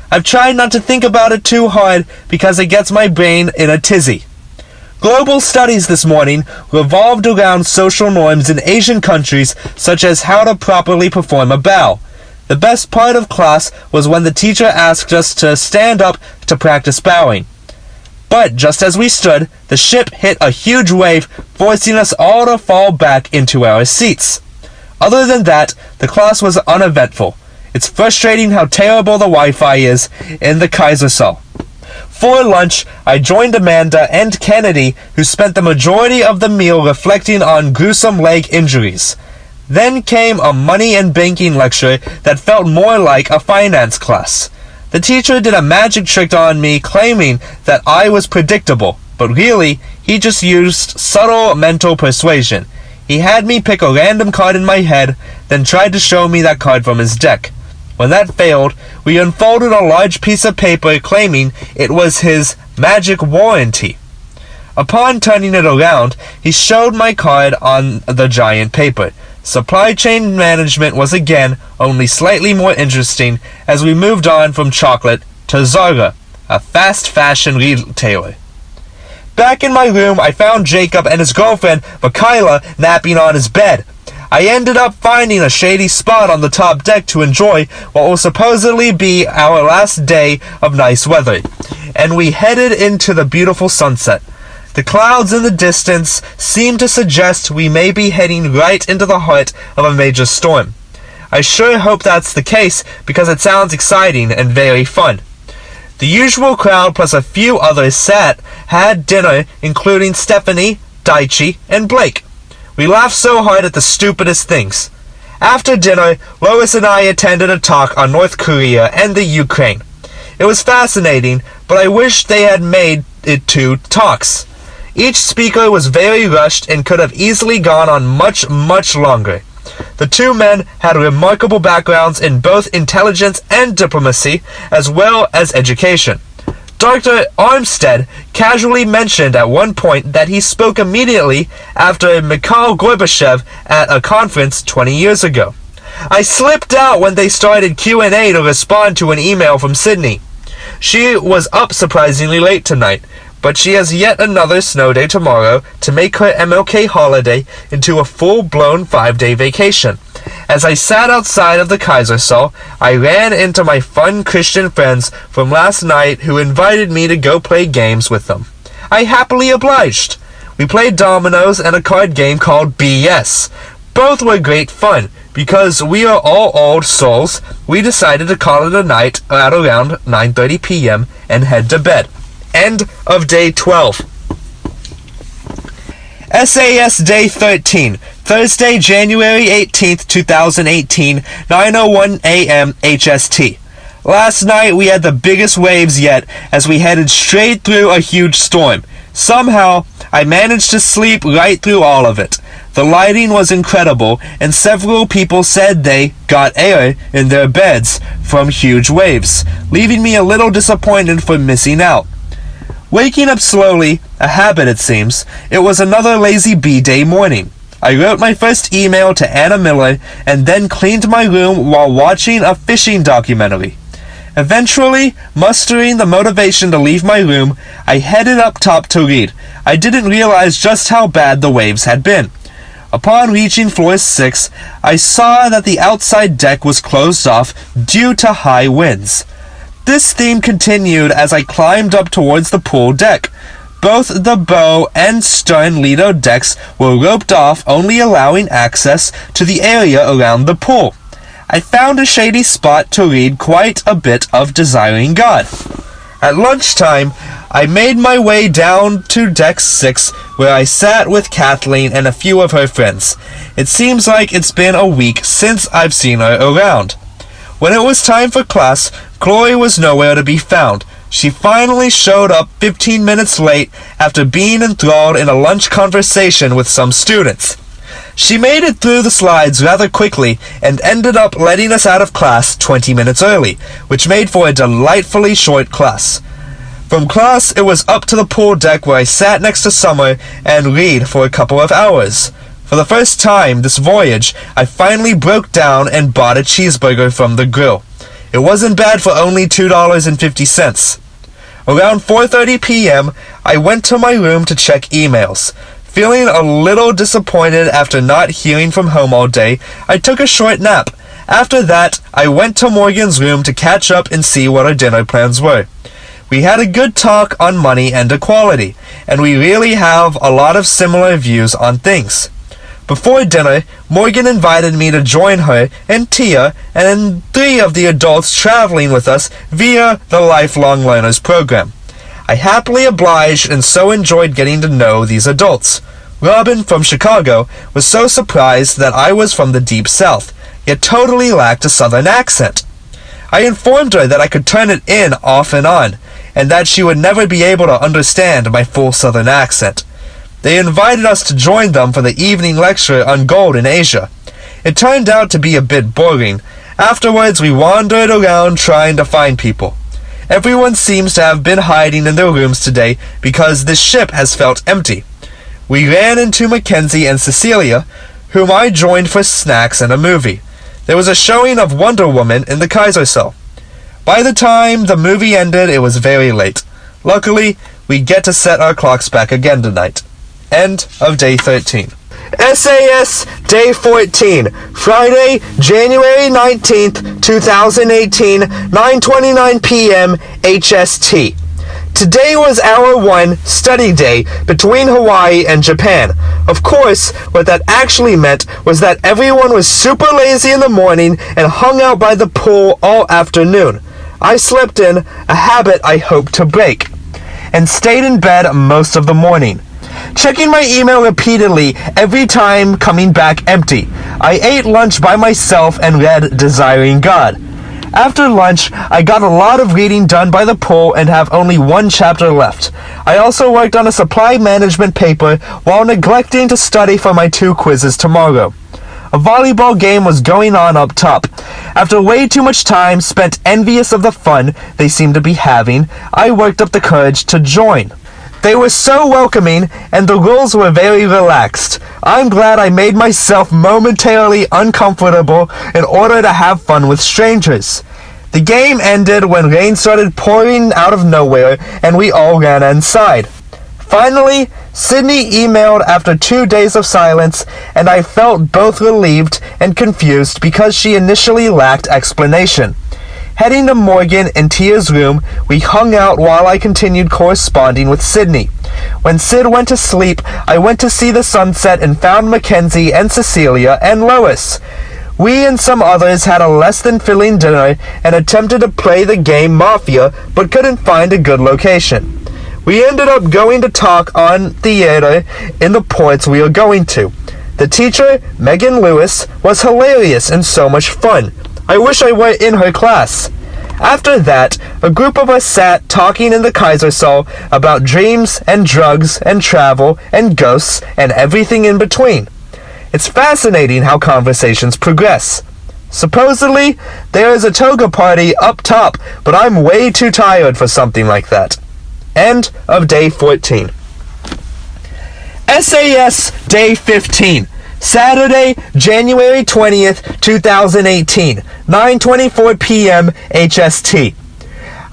I've tried not to think about it too hard because it gets my brain in a tizzy. Global studies this morning revolved around social norms in Asian countries, such as how to properly perform a bow. The best part of class was when the teacher asked us to stand up to practice bowing. But just as we stood, the ship hit a huge wave, forcing us all to fall back into our seats. Other than that, the class was uneventful. It's frustrating how terrible the Wi-Fi is in the Kaisersaal. For lunch, I joined Amanda and Kennedy, who spent the majority of the meal reflecting on gruesome leg injuries. Then came a money and banking lecture that felt more like a finance class. The teacher did a magic trick on me, claiming that I was predictable, but really, he just used subtle mental persuasion. He had me pick a random card in my head, then tried to show me that card from his deck. When that failed, we unfolded a large piece of paper claiming it was his magic warranty. Upon turning it around, he showed my card on the giant paper. Supply chain management was again only slightly more interesting as we moved on from chocolate to Zara, a fast fashion retailer. Back in my room, I found Jacob and his girlfriend, Michaela, napping on his bed. I ended up finding a shady spot on the top deck to enjoy what will supposedly be our last day of nice weather, and we headed into the beautiful sunset. The clouds in the distance seem to suggest we may be heading right into the heart of a major storm. I sure hope that's the case because it sounds exciting and very fun. The usual crowd plus a few others had dinner, including Stephanie, Daichi, and Blake. We laughed so hard at the stupidest things. After dinner, Lois and I attended a talk on North Korea and the Ukraine. It was fascinating, but I wish they had made it 2 talks. Each speaker was very rushed and could have easily gone on much, much longer. The 2 men had remarkable backgrounds in both intelligence and diplomacy, as well as education. Dr. Armstead casually mentioned at one point that he spoke immediately after Mikhail Gorbachev at a conference 20 years ago. I slipped out when they started Q&A to respond to an email from Sydney. She was up surprisingly late tonight, but she has yet another snow day tomorrow to make her MLK holiday into a full-blown 5-day vacation. As I sat outside of the Kaisersaal, I ran into my fun Christian friends from last night who invited me to go play games with them. I happily obliged. We played dominoes and a card game called BS. Both were great fun. Because we are all old souls, we decided to call it a night at around 9:30 p.m. and head to bed. End of day 12. SAS Day 13, Thursday, January 18th, 2018, 9:01 a.m. HST. Last night we had the biggest waves yet as we headed straight through a huge storm. Somehow, I managed to sleep right through all of it. The lighting was incredible, and several people said they got air in their beds from huge waves, leaving me a little disappointed for missing out. Waking up slowly, a habit it seems, it was another lazy bee day morning. I wrote my first email to Anna Miller and then cleaned my room while watching a fishing documentary. Eventually, mustering the motivation to leave my room, I headed up top to read. I didn't realize just how bad the waves had been. Upon reaching floor 6, I saw that the outside deck was closed off due to high winds. This theme continued as I climbed up towards the pool deck. Both the bow and stern Lido decks were roped off, only allowing access to the area around the pool. I found a shady spot to read quite a bit of Desiring God. At lunchtime, I made my way down to deck 6, where I sat with Kathleen and a few of her friends. It seems like it's been a week since I've seen her around. When it was time for class, Chloe was nowhere to be found. She finally showed up 15 minutes late after being enthralled in a lunch conversation with some students. She made it through the slides rather quickly and ended up letting us out of class 20 minutes early, which made for a delightfully short class. From class, it was up to the pool deck where I sat next to Summer and read for a couple of hours. For the first time this voyage, I finally broke down and bought a cheeseburger from the grill. It wasn't bad for only $2.50. Around 4:30 p.m., I went to my room to check emails. Feeling a little disappointed after not hearing from home all day, I took a short nap. After that, I went to Morgan's room to catch up and see what our dinner plans were. We had a good talk on money and equality, and we really have a lot of similar views on things. Before dinner, Morgan invited me to join her and Tia and 3 of the adults traveling with us via the Lifelong Learners program. I happily obliged and so enjoyed getting to know these adults. Robin from Chicago was so surprised that I was from the Deep South, yet totally lacked a Southern accent. I informed her that I could turn it in off and on, and that she would never be able to understand my full Southern accent. They invited us to join them for the evening lecture on gold in Asia. It turned out to be a bit boring. Afterwards, we wandered around trying to find people. Everyone seems to have been hiding in their rooms today because this ship has felt empty. We ran into Mackenzie and Cecilia, whom I joined for snacks and a movie. There was a showing of Wonder Woman in the Kaisersaal. By the time the movie ended, it was very late. Luckily, we get to set our clocks back again tonight. End of day 13. SAS Day 14, Friday, January 19th, 2018, 9:29 p.m. HST. Today was our 1 study day between Hawaii and Japan. Of course, what that actually meant was that everyone was super lazy in the morning and hung out by the pool all afternoon. I slept in, a habit I hope to break, and stayed in bed most of the morning, checking my email repeatedly, every time coming back empty. I ate lunch by myself and read Desiring God. After lunch, I got a lot of reading done by the pool and have only 1 chapter left. I also worked on a supply management paper while neglecting to study for my 2 quizzes tomorrow. A volleyball game was going on up top. After way too much time spent envious of the fun they seemed to be having, I worked up the courage to join. They were so welcoming, and the rules were very relaxed. I'm glad I made myself momentarily uncomfortable in order to have fun with strangers. The game ended when rain started pouring out of nowhere, and we all ran inside. Finally, Sydney emailed after 2 days of silence, and I felt both relieved and confused because she initially lacked explanation. Heading to Morgan and Tia's room, we hung out while I continued corresponding with Sydney. When Sid went to sleep, I went to see the sunset and found Mackenzie and Cecilia and Lois. We and some others had a less than filling dinner and attempted to play the game Mafia, but couldn't find a good location. We ended up going to talk on theater in the ports we were going to. The teacher, Megan Lewis, was hilarious and so much fun. I wish I were in her class. After that, a group of us sat talking in the Kaisersaal about dreams and drugs and travel and ghosts and everything in between. It's fascinating how conversations progress. Supposedly, there is a toga party up top, but I'm way too tired for something like that. End of day 14. SAS Day 15, Saturday, January 20th, 2018, 9:24 p.m. HST.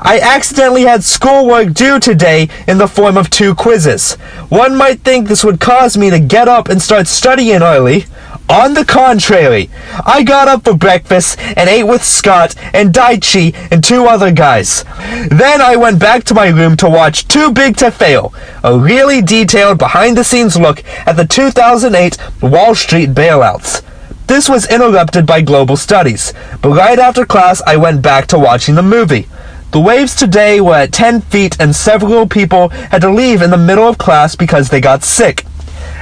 I accidentally had schoolwork due today in the form of 2 quizzes. One might think this would cause me to get up and start studying early. On the contrary, I got up for breakfast and ate with Scott and Daichi and 2 other guys. Then I went back to my room to watch Too Big to Fail, a really detailed behind-the-scenes look at the 2008 Wall Street bailouts. This was interrupted by global studies, but right after class I went back to watching the movie. The waves today were at 10 feet and several people had to leave in the middle of class because they got sick.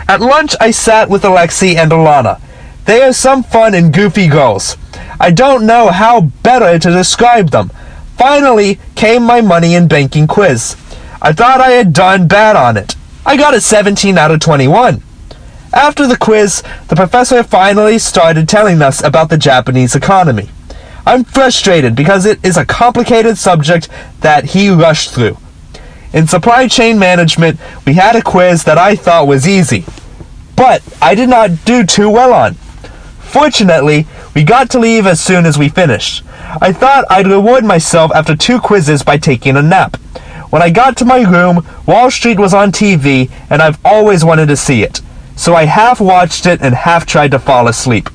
At lunch I sat with Alexi and Alana. They are some fun and goofy girls. I don't know how better to describe them. Finally came my money and banking quiz. I thought I had done bad on it. I got a 17 out of 21. After the quiz, the professor finally started telling us about the Japanese economy. I'm frustrated because it is a complicated subject that he rushed through. In supply chain management, we had a quiz that I thought was easy, but I did not do too well on. Fortunately, we got to leave as soon as we finished. I thought I'd reward myself after 2 quizzes by taking a nap. When I got to my room, Wall Street was on TV, and I've always wanted to see it. So I half watched it and half tried to fall asleep.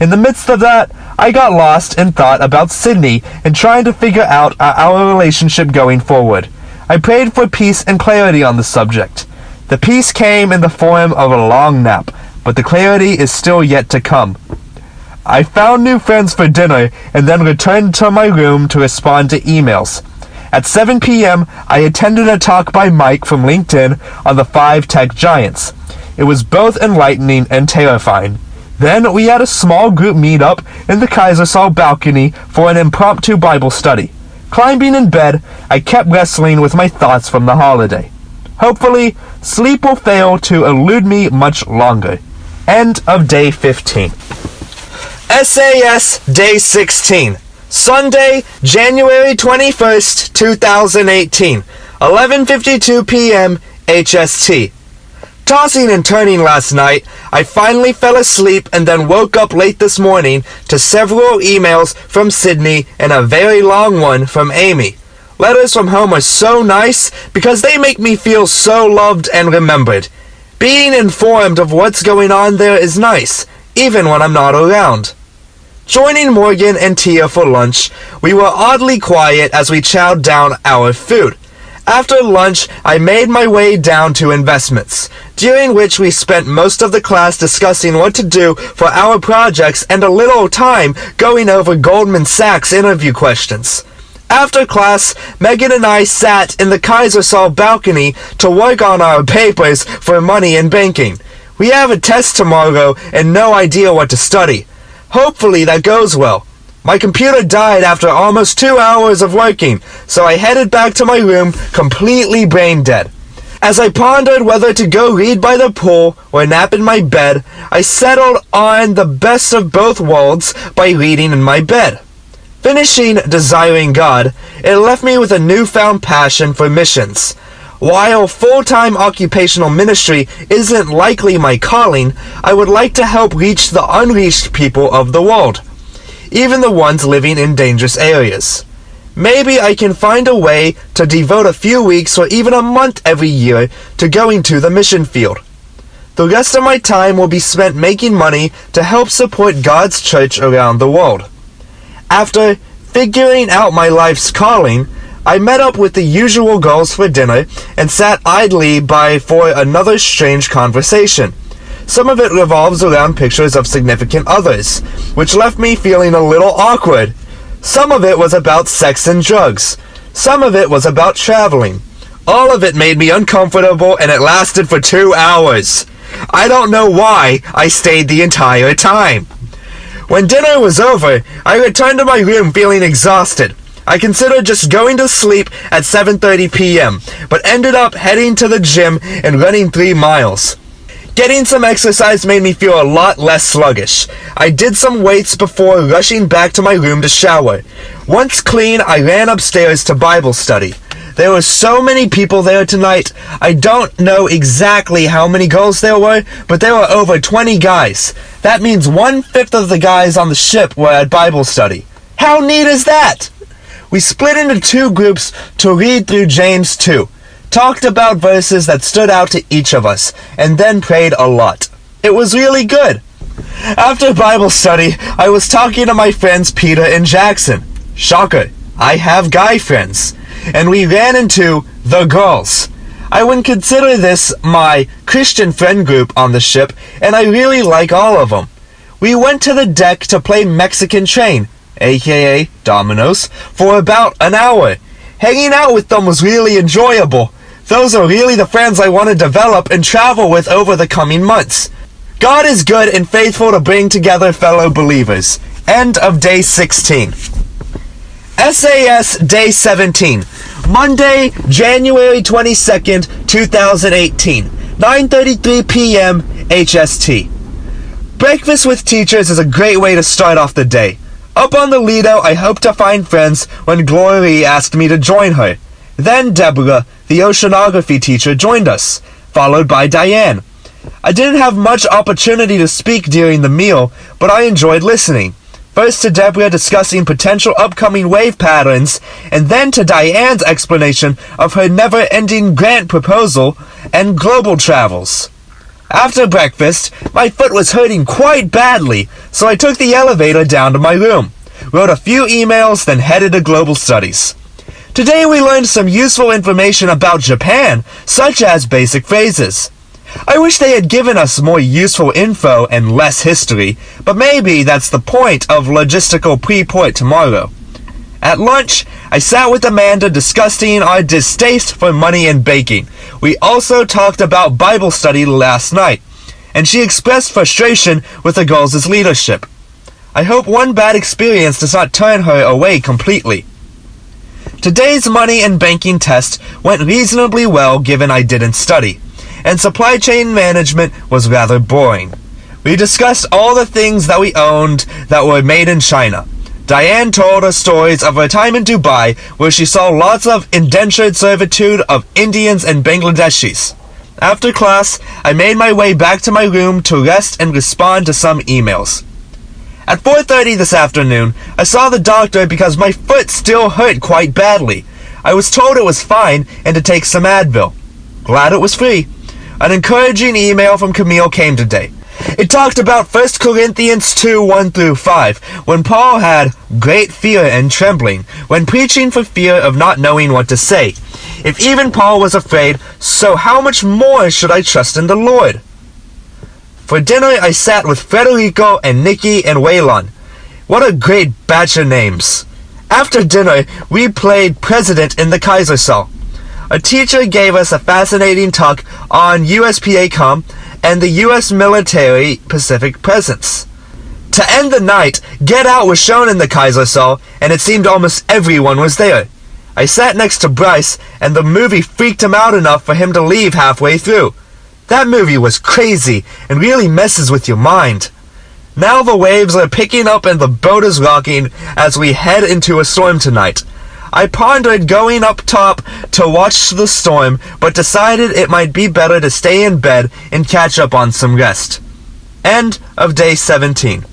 In the midst of that, I got lost and thought about Sydney and trying to figure out our relationship going forward. I prayed for peace and clarity on the subject. The peace came in the form of a long nap, but the clarity is still yet to come. I found new friends for dinner and then returned to my room to respond to emails. At 7 p.m., I attended a talk by Mike from LinkedIn on the 5 tech giants. It was both enlightening and terrifying. Then we had a small group meet-up in the Kaisersaal balcony for an impromptu Bible study. Climbing in bed, I kept wrestling with my thoughts from the holiday. Hopefully, sleep will fail to elude me much longer. End of day 15. SAS Day 16. Sunday, January 21st, 2018, 11:52 p.m. HST. Tossing and turning last night, I finally fell asleep and then woke up late this morning to several emails from Sydney and a very long one from Amy. Letters from home are so nice because they make me feel so loved and remembered. Being informed of what's going on there is nice, even when I'm not around. Joining Morgan and Tia for lunch, we were oddly quiet as we chowed down our food. After lunch, I made my way down to investments, during which we spent most of the class discussing what to do for our projects and a little time going over Goldman Sachs interview questions. After class, Megan and I sat in the Kaisersaal balcony to work on our papers for money and banking. We have a test tomorrow and no idea what to study. Hopefully that goes well. My computer died after almost 2 hours of working, so I headed back to my room completely brain dead. As I pondered whether to go read by the pool or nap in my bed, I settled on the best of both worlds by reading in my bed. Finishing Desiring God, it left me with a newfound passion for missions. While full-time occupational ministry isn't likely my calling, I would like to help reach the unreached people of the world, even the ones living in dangerous areas. Maybe I can find a way to devote a few weeks or even a month every year to going to the mission field. The rest of my time will be spent making money to help support God's church around the world. After figuring out my life's calling, I met up with the usual girls for dinner and sat idly by for another strange conversation. Some of it revolves around pictures of significant others, which left me feeling a little awkward. Some of it was about sex and drugs. Some of it was about traveling. All of it made me uncomfortable and it lasted for 2 hours. I don't know why I stayed the entire time. When dinner was over, I returned to my room feeling exhausted. I considered just going to sleep at 7:30 p.m., but ended up heading to the gym and running 3 miles. Getting some exercise made me feel a lot less sluggish. I did some weights before rushing back to my room to shower. Once clean, I ran upstairs to Bible study. There were so many people there tonight. I don't know exactly how many girls there were, but there were over 20 guys. That means 1/5 of the guys on the ship were at Bible study. How neat is that? We split into 2 groups to read through James 2, talked about verses that stood out to each of us, and then prayed a lot. It was really good. After Bible study, I was talking to my friends Peter and Jackson. Shocker, I have guy friends. And we ran into the girls. I would consider this my Christian friend group on the ship, and I really like all of them. We went to the deck to play Mexican Train, aka Dominoes, for about an hour. Hanging out with them was really enjoyable. Those are really the friends I want to develop and travel with over the coming months. God is good and faithful to bring together fellow believers. End of day 16. SAS Day 17. Monday, January 22nd, 2018. 9:33 p.m. HST. Breakfast with teachers is a great way to start off the day. Up on the Lido, I hoped to find friends when Glory asked me to join her. Then Deborah, the oceanography teacher, joined us, followed by Diane. I didn't have much opportunity to speak during the meal, but I enjoyed listening. First to Deborah discussing potential upcoming wave patterns, and then to Diane's explanation of her never-ending grant proposal and global travels. After breakfast, my foot was hurting quite badly, so I took the elevator down to my room, wrote a few emails, then headed to Global Studies. Today we learned some useful information about Japan, such as basic phrases. I wish they had given us more useful info and less history, but maybe that's the point of logistical pre-port tomorrow. At lunch, I sat with Amanda discussing our distaste for money and baking. We also talked about Bible study last night, and she expressed frustration with the girls' leadership. I hope one bad experience does not turn her away completely. Today's money and banking test went reasonably well given I didn't study, and supply chain management was rather boring. We discussed all the things that we owned that were made in China. Diane told us stories of her time in Dubai, where she saw lots of indentured servitude of Indians and Bangladeshis. After class, I made my way back to my room to rest and respond to some emails. At 4:30 this afternoon, I saw the doctor because my foot still hurt quite badly. I was told it was fine and to take some Advil. Glad it was free. An encouraging email from Camille came today. It talked about 1 Corinthians 2, 1-5, when Paul had great fear and trembling, when preaching for fear of not knowing what to say. If even Paul was afraid, so how much more should I trust in the Lord? For dinner, I sat with Federico and Nikki and Waylon. What a great batch of names. After dinner, we played President in the Kaisersaal. A teacher gave us a fascinating talk on USPACOM and the U.S. military Pacific presence. To end the night, Get Out was shown in the Kaisersaal, and it seemed almost everyone was there. I sat next to Bryce, and the movie freaked him out enough for him to leave halfway through. That movie was crazy and really messes with your mind. Now the waves are picking up and the boat is rocking as we head into a storm tonight. I pondered going up top to watch the storm, but decided it might be better to stay in bed and catch up on some rest. End of day 17.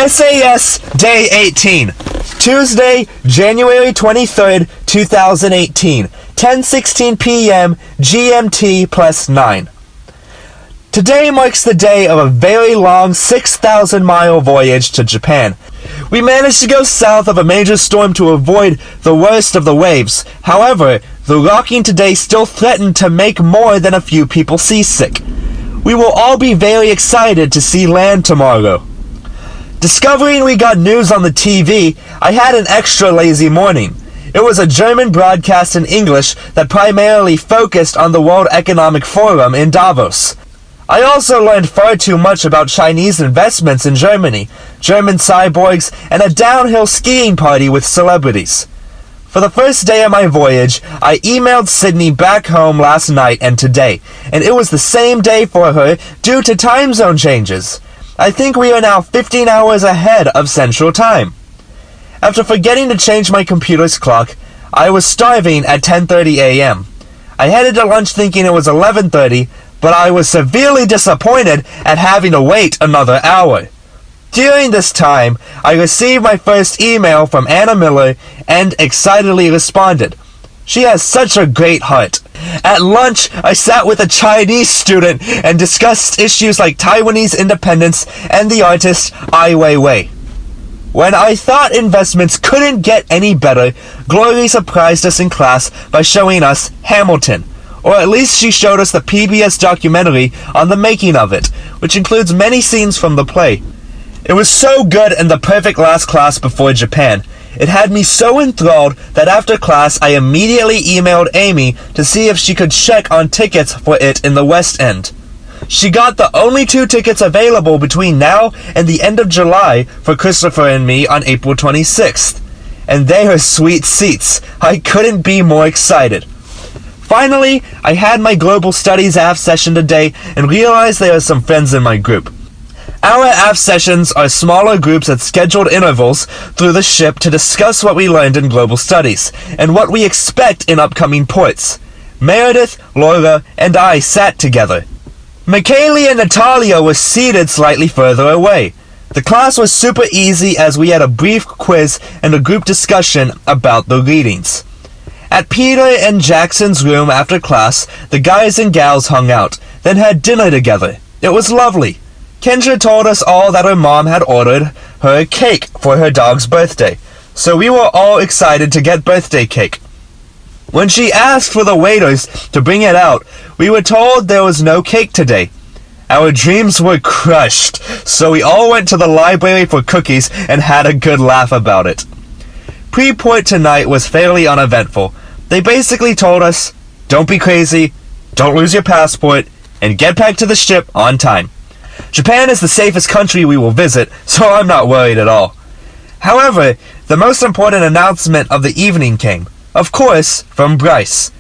SAS Day 18. Tuesday, January 23rd, 2018. 10:16 p.m. GMT +9. Today marks the day of a very long 6,000-mile voyage to Japan. We managed to go south of a major storm to avoid the worst of the waves. However, the rocking today still threatened to make more than a few people seasick. We will all be very excited to see land tomorrow. Discovering we got news on the TV, I had an extra lazy morning. It was a German broadcast in English that primarily focused on the World Economic Forum in Davos. I also learned far too much about Chinese investments in Germany, German cyborgs, and a downhill skiing party with celebrities. For the first day of my voyage, I emailed Sydney back home last night and today, and it was the same day for her due to time zone changes. I think we are now 15 hours ahead of Central Time. After forgetting to change my computer's clock, I was starving at 10:30 a.m. I headed to lunch thinking it was 11:30, but I was severely disappointed at having to wait another hour. During this time, I received my first email from Anna Miller and excitedly responded. She has such a great heart. At lunch, I sat with a Chinese student and discussed issues like Taiwanese independence and the artist Ai Weiwei. When I thought investments couldn't get any better, Glory surprised us in class by showing us Hamilton. Or at least she showed us the PBS documentary on the making of it, which includes many scenes from the play. It was so good and the perfect last class before Japan. It had me so enthralled that after class I immediately emailed Amy to see if she could check on tickets for it in the West End. She got the only 2 tickets available between now and the end of July for Christopher and me on April 26th. And they are sweet seats. I couldn't be more excited. Finally, I had my Global Studies AF session today and realized there are some friends in my group. Our AF sessions are smaller groups at scheduled intervals through the ship to discuss what we learned in Global Studies and what we expect in upcoming ports. Meredith, Laura, and I sat together. Michaeli and Natalia were seated slightly further away. The class was super easy as we had a brief quiz and a group discussion about the readings. At Peter and Jackson's room after class, the guys and gals hung out, then had dinner together. It was lovely. Kendra told us all that her mom had ordered her a cake for her dog's birthday, so we were all excited to get birthday cake. When she asked for the waiters to bring it out, we were told there was no cake today. Our dreams were crushed, so we all went to the library for cookies and had a good laugh about it. Pre-port tonight was fairly uneventful. They basically told us, don't be crazy, don't lose your passport, and get back to the ship on time. Japan is the safest country we will visit, so I'm not worried at all. However, the most important announcement of the evening came, of course, from Bryce.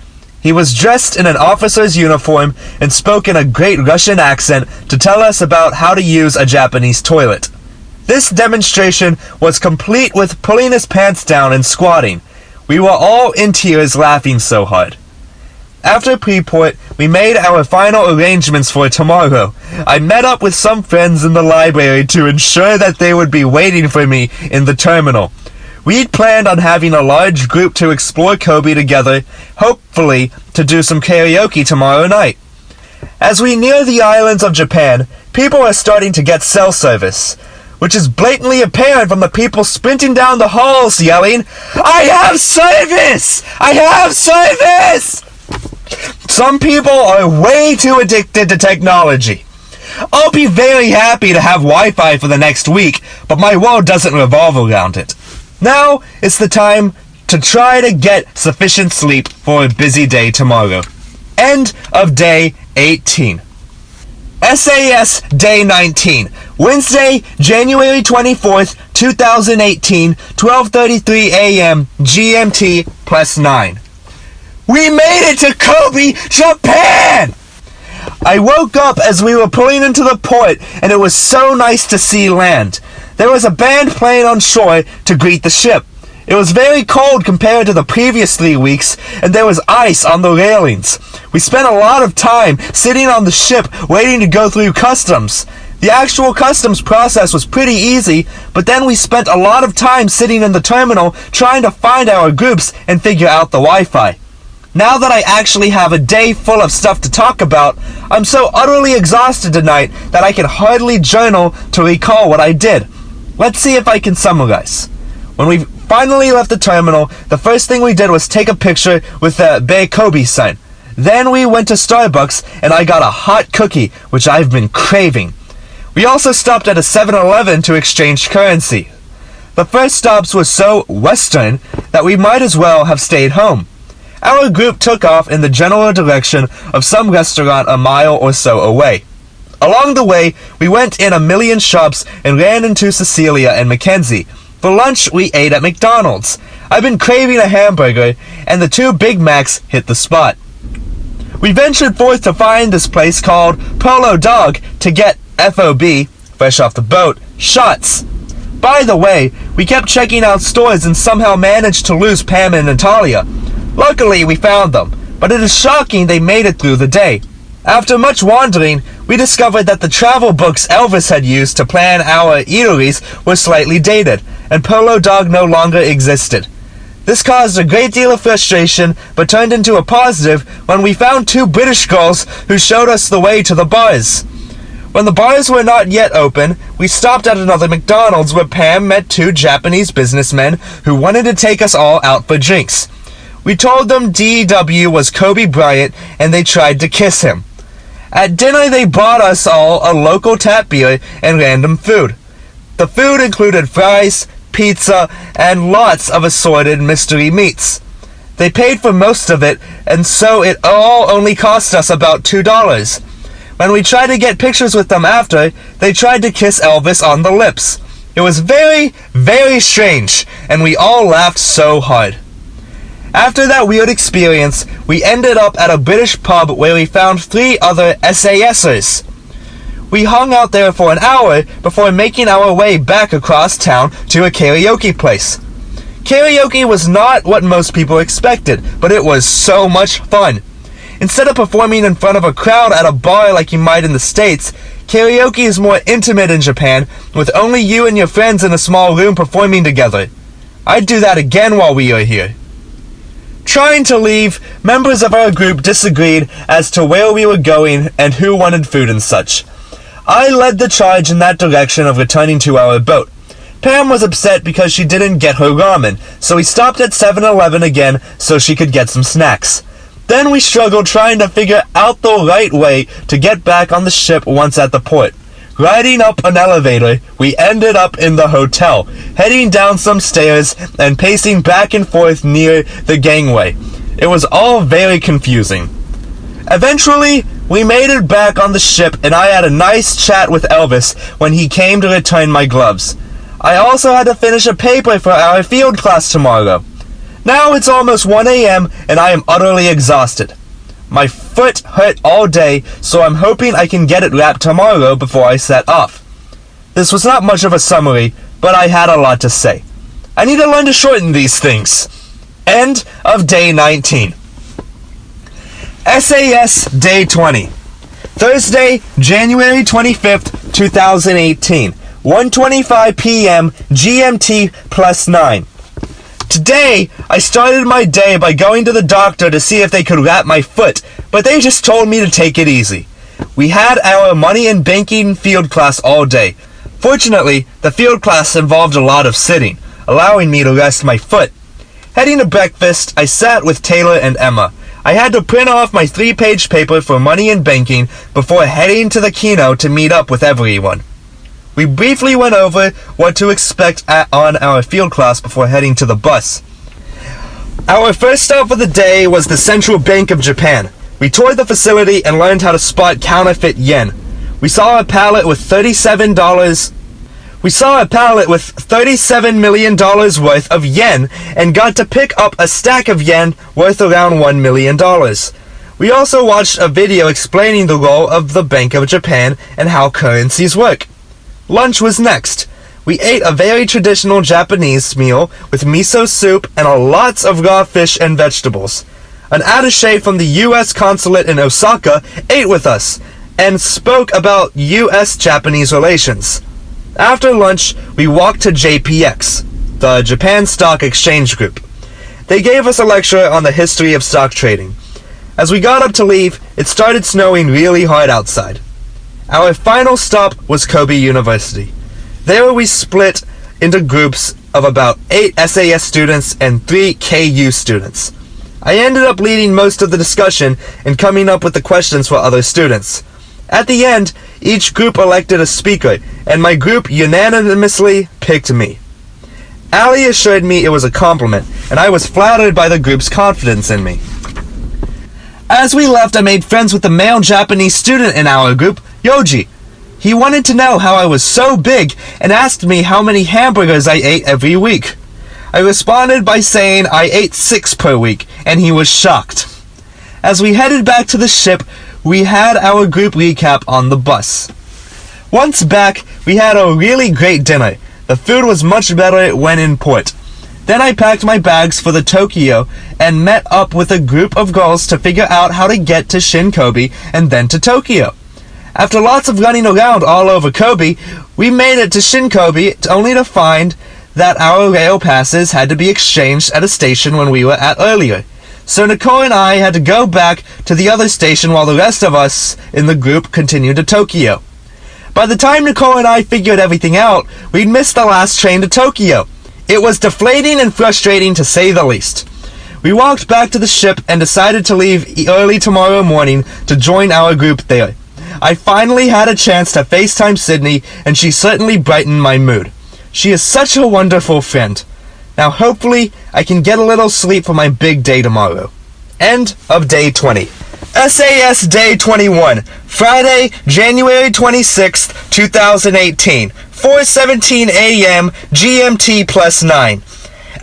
He was dressed in an officer's uniform and spoke in a great Russian accent to tell us about how to use a Japanese toilet. This demonstration was complete with pulling his pants down and squatting. We were all in tears laughing so hard. After pre-port, we made our final arrangements for tomorrow. I met up with some friends in the library to ensure that they would be waiting for me in the terminal. We'd planned on having a large group to explore Kobe together, hopefully to do some karaoke tomorrow night. As we near the islands of Japan, people are starting to get cell service, which is blatantly apparent from the people sprinting down the halls yelling, "I have service! I have service!" Some people are way too addicted to technology. I'll be very happy to have Wi-Fi for the next week, but my world doesn't revolve around it. Now it's the time to try to get sufficient sleep for a busy day tomorrow. End of day 18. SAS Day 19, Wednesday, January 24th, 2018, 12:33 a.m. GMT +9. We made it to Kobe, Japan! I woke up as we were pulling into the port, and it was so nice to see land. There was a band playing on shore to greet the ship. It was very cold compared to the previous 3 weeks, and there was ice on the railings. We spent a lot of time sitting on the ship waiting to go through customs. The actual customs process was pretty easy, but then we spent a lot of time sitting in the terminal trying to find our groups and figure out the Wi-Fi. Now that I actually have a day full of stuff to talk about, I'm so utterly exhausted tonight that I can hardly journal to recall what I did. Let's see if I can summarize. When we finally left the terminal, the first thing we did was take a picture with the Bay Kobe sign. Then we went to Starbucks and I got a hot cookie, which I've been craving. We also stopped at a 7-Eleven to exchange currency. The first stops were so Western that we might as well have stayed home. Our group took off in the general direction of some restaurant a mile or so away. Along the way, we went in a million shops and ran into Cecilia and Mackenzie. For lunch, we ate at McDonald's. I've been craving a hamburger, and the 2 Big Macs hit the spot. We ventured forth to find this place called Polo Dog to get FOB, fresh off the boat, shots. By the way, We kept checking out stores and somehow managed to lose Pam and Natalia. Luckily, we found them, but it is shocking they made it through the day. After much wandering, we discovered that the travel books Elvis had used to plan our eateries were slightly dated, and Polo Dog no longer existed. This caused a great deal of frustration, but turned into a positive when we found two British girls who showed us the way to the bars. When the bars were not yet open, we stopped at another McDonald's where Pam met two Japanese businessmen who wanted to take us all out for drinks. We told them D.W. was Kobe Bryant, and they tried to kiss him. At dinner, they bought us all a local tap beer and random food. The food included fries, pizza, and lots of assorted mystery meats. They paid for most of it, and so it all only cost us about $2. When we tried to get pictures with them after, they tried to kiss Elvis on the lips. It was very, very strange, and we all laughed so hard. After that weird experience, we ended up at a British pub where we found 3 other SASers. We hung out there for an hour before making our way back across town to a karaoke place. Karaoke was not what most people expected, but it was so much fun. Instead of performing in front of a crowd at a bar like you might in the States, karaoke is more intimate in Japan, with only you and your friends in a small room performing together. I'd do that again while we are here. Trying to leave, members of our group disagreed as to where we were going and who wanted food and such. I led the charge in that direction of returning to our boat. Pam was upset because she didn't get her ramen, so we stopped at 7-Eleven again so she could get some snacks. Then we struggled trying to figure out the right way to get back on the ship once at the port. Riding up an elevator, we ended up in the hotel, heading down some stairs and pacing back and forth near the gangway. It was all very confusing. Eventually, we made it back on the ship and I had a nice chat with Elvis when he came to return my gloves. I also had to finish a paper for our field class tomorrow. Now it's almost 1 a.m. and I am utterly exhausted. My foot hurt all day, so I'm hoping I can get it wrapped tomorrow before I set off. This was not much of a summary, but I had a lot to say. I need to learn to shorten these things. End of Day 19. SAS Day 20. Thursday, January 25th, 2018. 1:25 p.m. GMT +9. Today, I started my day by going to the doctor to see if they could wrap my foot, but they just told me to take it easy. We had our money and banking field class all day. Fortunately, the field class involved a lot of sitting, allowing me to rest my foot. Heading to breakfast, I sat with Taylor and Emma. I had to print off my 3-page paper for money and banking before heading to the keynote to meet up with everyone. We briefly went over what to expect on our field class before heading to the bus. Our first stop for the day was the Central Bank of Japan. We toured the facility and learned how to spot counterfeit yen. We saw a pallet with $37 million worth of yen and got to pick up a stack of yen worth around $1 million. We also watched a video explaining the role of the Bank of Japan and how currencies work. Lunch was next. We ate a very traditional Japanese meal with miso soup and lots of raw fish and vegetables. An attaché from the U.S. consulate in Osaka ate with us and spoke about U.S.-Japanese relations. After lunch, we walked to JPX, the Japan Stock Exchange Group. They gave us a lecture on the history of stock trading. As we got up to leave, it started snowing really hard outside. Our final stop was Kobe University. There we split into groups of about 8 SAS students and 3 KU students. I ended up leading most of the discussion and coming up with the questions for other students. At the end, each group elected a speaker, and my group unanimously picked me. Ali assured me it was a compliment, and I was flattered by the group's confidence in me. As we left, I made friends with the male Japanese student in our group, Yoji. He wanted to know how I was so big and asked me how many hamburgers I ate every week. I responded by saying I ate 6 per week, and he was shocked. As we headed back to the ship, we had our group recap on the bus. Once back, we had a really great dinner. The food was much better when in port. Then I packed my bags for the Tokyo and met up with a group of girls to figure out how to get to Shin-Kobe and then to Tokyo. After lots of running around all over Kobe, we made it to Shin-Kobe only to find that our rail passes had to be exchanged at a station when we were at earlier. So Nicole and I had to go back to the other station while the rest of us in the group continued to Tokyo. By the time Nicole and I figured everything out, we'd missed the last train to Tokyo. It was deflating and frustrating to say the least. We walked back to the ship and decided to leave early tomorrow morning to join our group there. I finally had a chance to FaceTime Sydney, and she certainly brightened my mood. She is such a wonderful friend. Now hopefully I can get a little sleep for my big day tomorrow. End of day 20. SAS Day 21, Friday, January 26th, 2018, 4:17 a.m. GMT +9.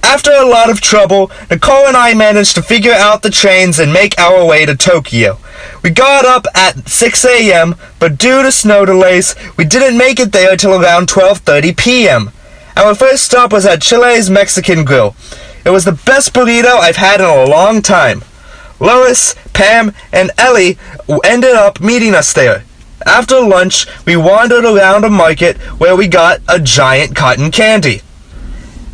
After a lot of trouble, Nicole and I managed to figure out the trains and make our way to Tokyo. We got up at 6 a.m., but due to snow delays, we didn't make it there till around 12:30 p.m. Our first stop was at Chile's Mexican Grill. It was the best burrito I've had in a long time. Lois, Pam, and Ellie ended up meeting us there. After lunch, we wandered around a market where we got a giant cotton candy.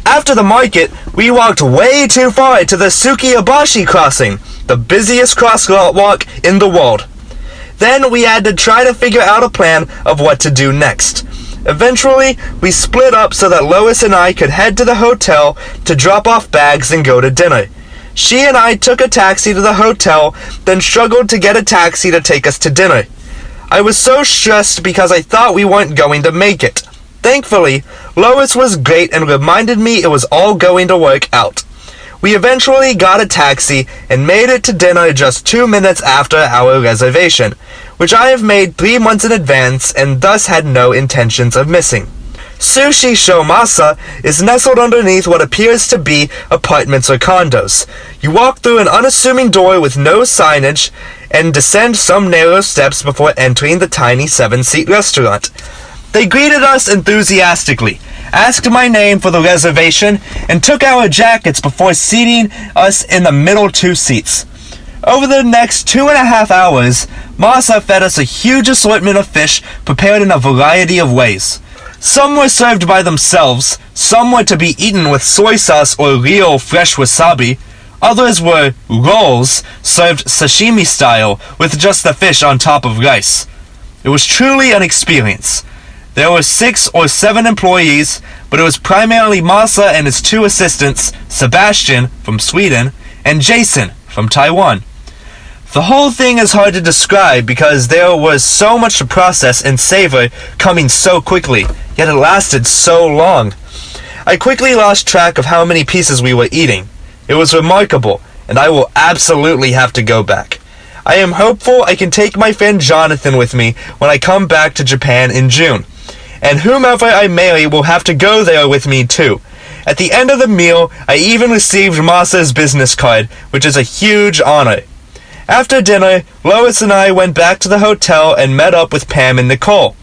After the market, we walked way too far to the Tsukiyobashi crossing, the busiest crosswalk in the world. Then we had to try to figure out a plan of what to do next. Eventually, we split up so that Lois and I could head to the hotel to drop off bags and go to dinner. She and I took a taxi to the hotel, then struggled to get a taxi to take us to dinner. I was so stressed because I thought we weren't going to make it. Thankfully, Lois was great and reminded me it was all going to work out. We eventually got a taxi and made it to dinner just 2 minutes after our reservation, which I have made 3 months in advance and thus had no intentions of missing. Sushi Shomasa is nestled underneath what appears to be apartments or condos. You walk through an unassuming door with no signage and descend some narrow steps before entering the tiny 7-seat restaurant. They greeted us enthusiastically, asked my name for the reservation, and took our jackets before seating us in the middle 2 seats. Over the next 2.5 hours, Masa fed us a huge assortment of fish prepared in a variety of ways. Some were served by themselves, some were to be eaten with soy sauce or real fresh wasabi, others were rolls served sashimi style with just the fish on top of rice. It was truly an experience. There were 6 or 7 employees, but it was primarily Masa and his 2 assistants, Sebastian from Sweden and Jason from Taiwan. The whole thing is hard to describe because there was so much to process and savor coming so quickly, yet it lasted so long. I quickly lost track of how many pieces we were eating. It was remarkable, and I will absolutely have to go back. I am hopeful I can take my friend Jonathan with me when I come back to Japan in June. And whomever I marry will have to go there with me too. At the end of the meal, I even received Masa's business card, which is a huge honor. After dinner, Lois and I went back to the hotel and met up with Pam and Nicole.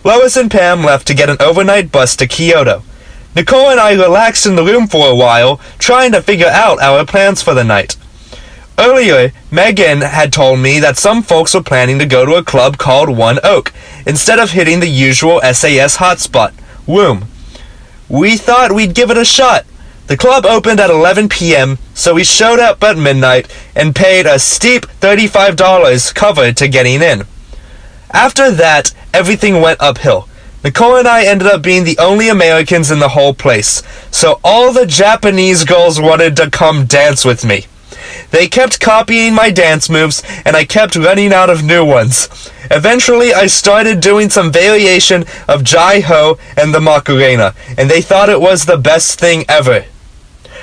Lois and Pam left to get an overnight bus to Kyoto. Nicole and I relaxed in the room for a while, trying to figure out our plans for the night. Earlier, Megan had told me that some folks were planning to go to a club called One Oak, instead of hitting the usual SAS hotspot, Woom. We thought we'd give it a shot. The club opened at 11 p.m., so we showed up at midnight and paid a steep $35 cover to getting in. After that, everything went uphill. Nicole and I ended up being the only Americans in the whole place, so all the Japanese girls wanted to come dance with me. They kept copying my dance moves, and I kept running out of new ones. Eventually, I started doing some variation of Jai-Ho and the Macarena, and they thought it was the best thing ever.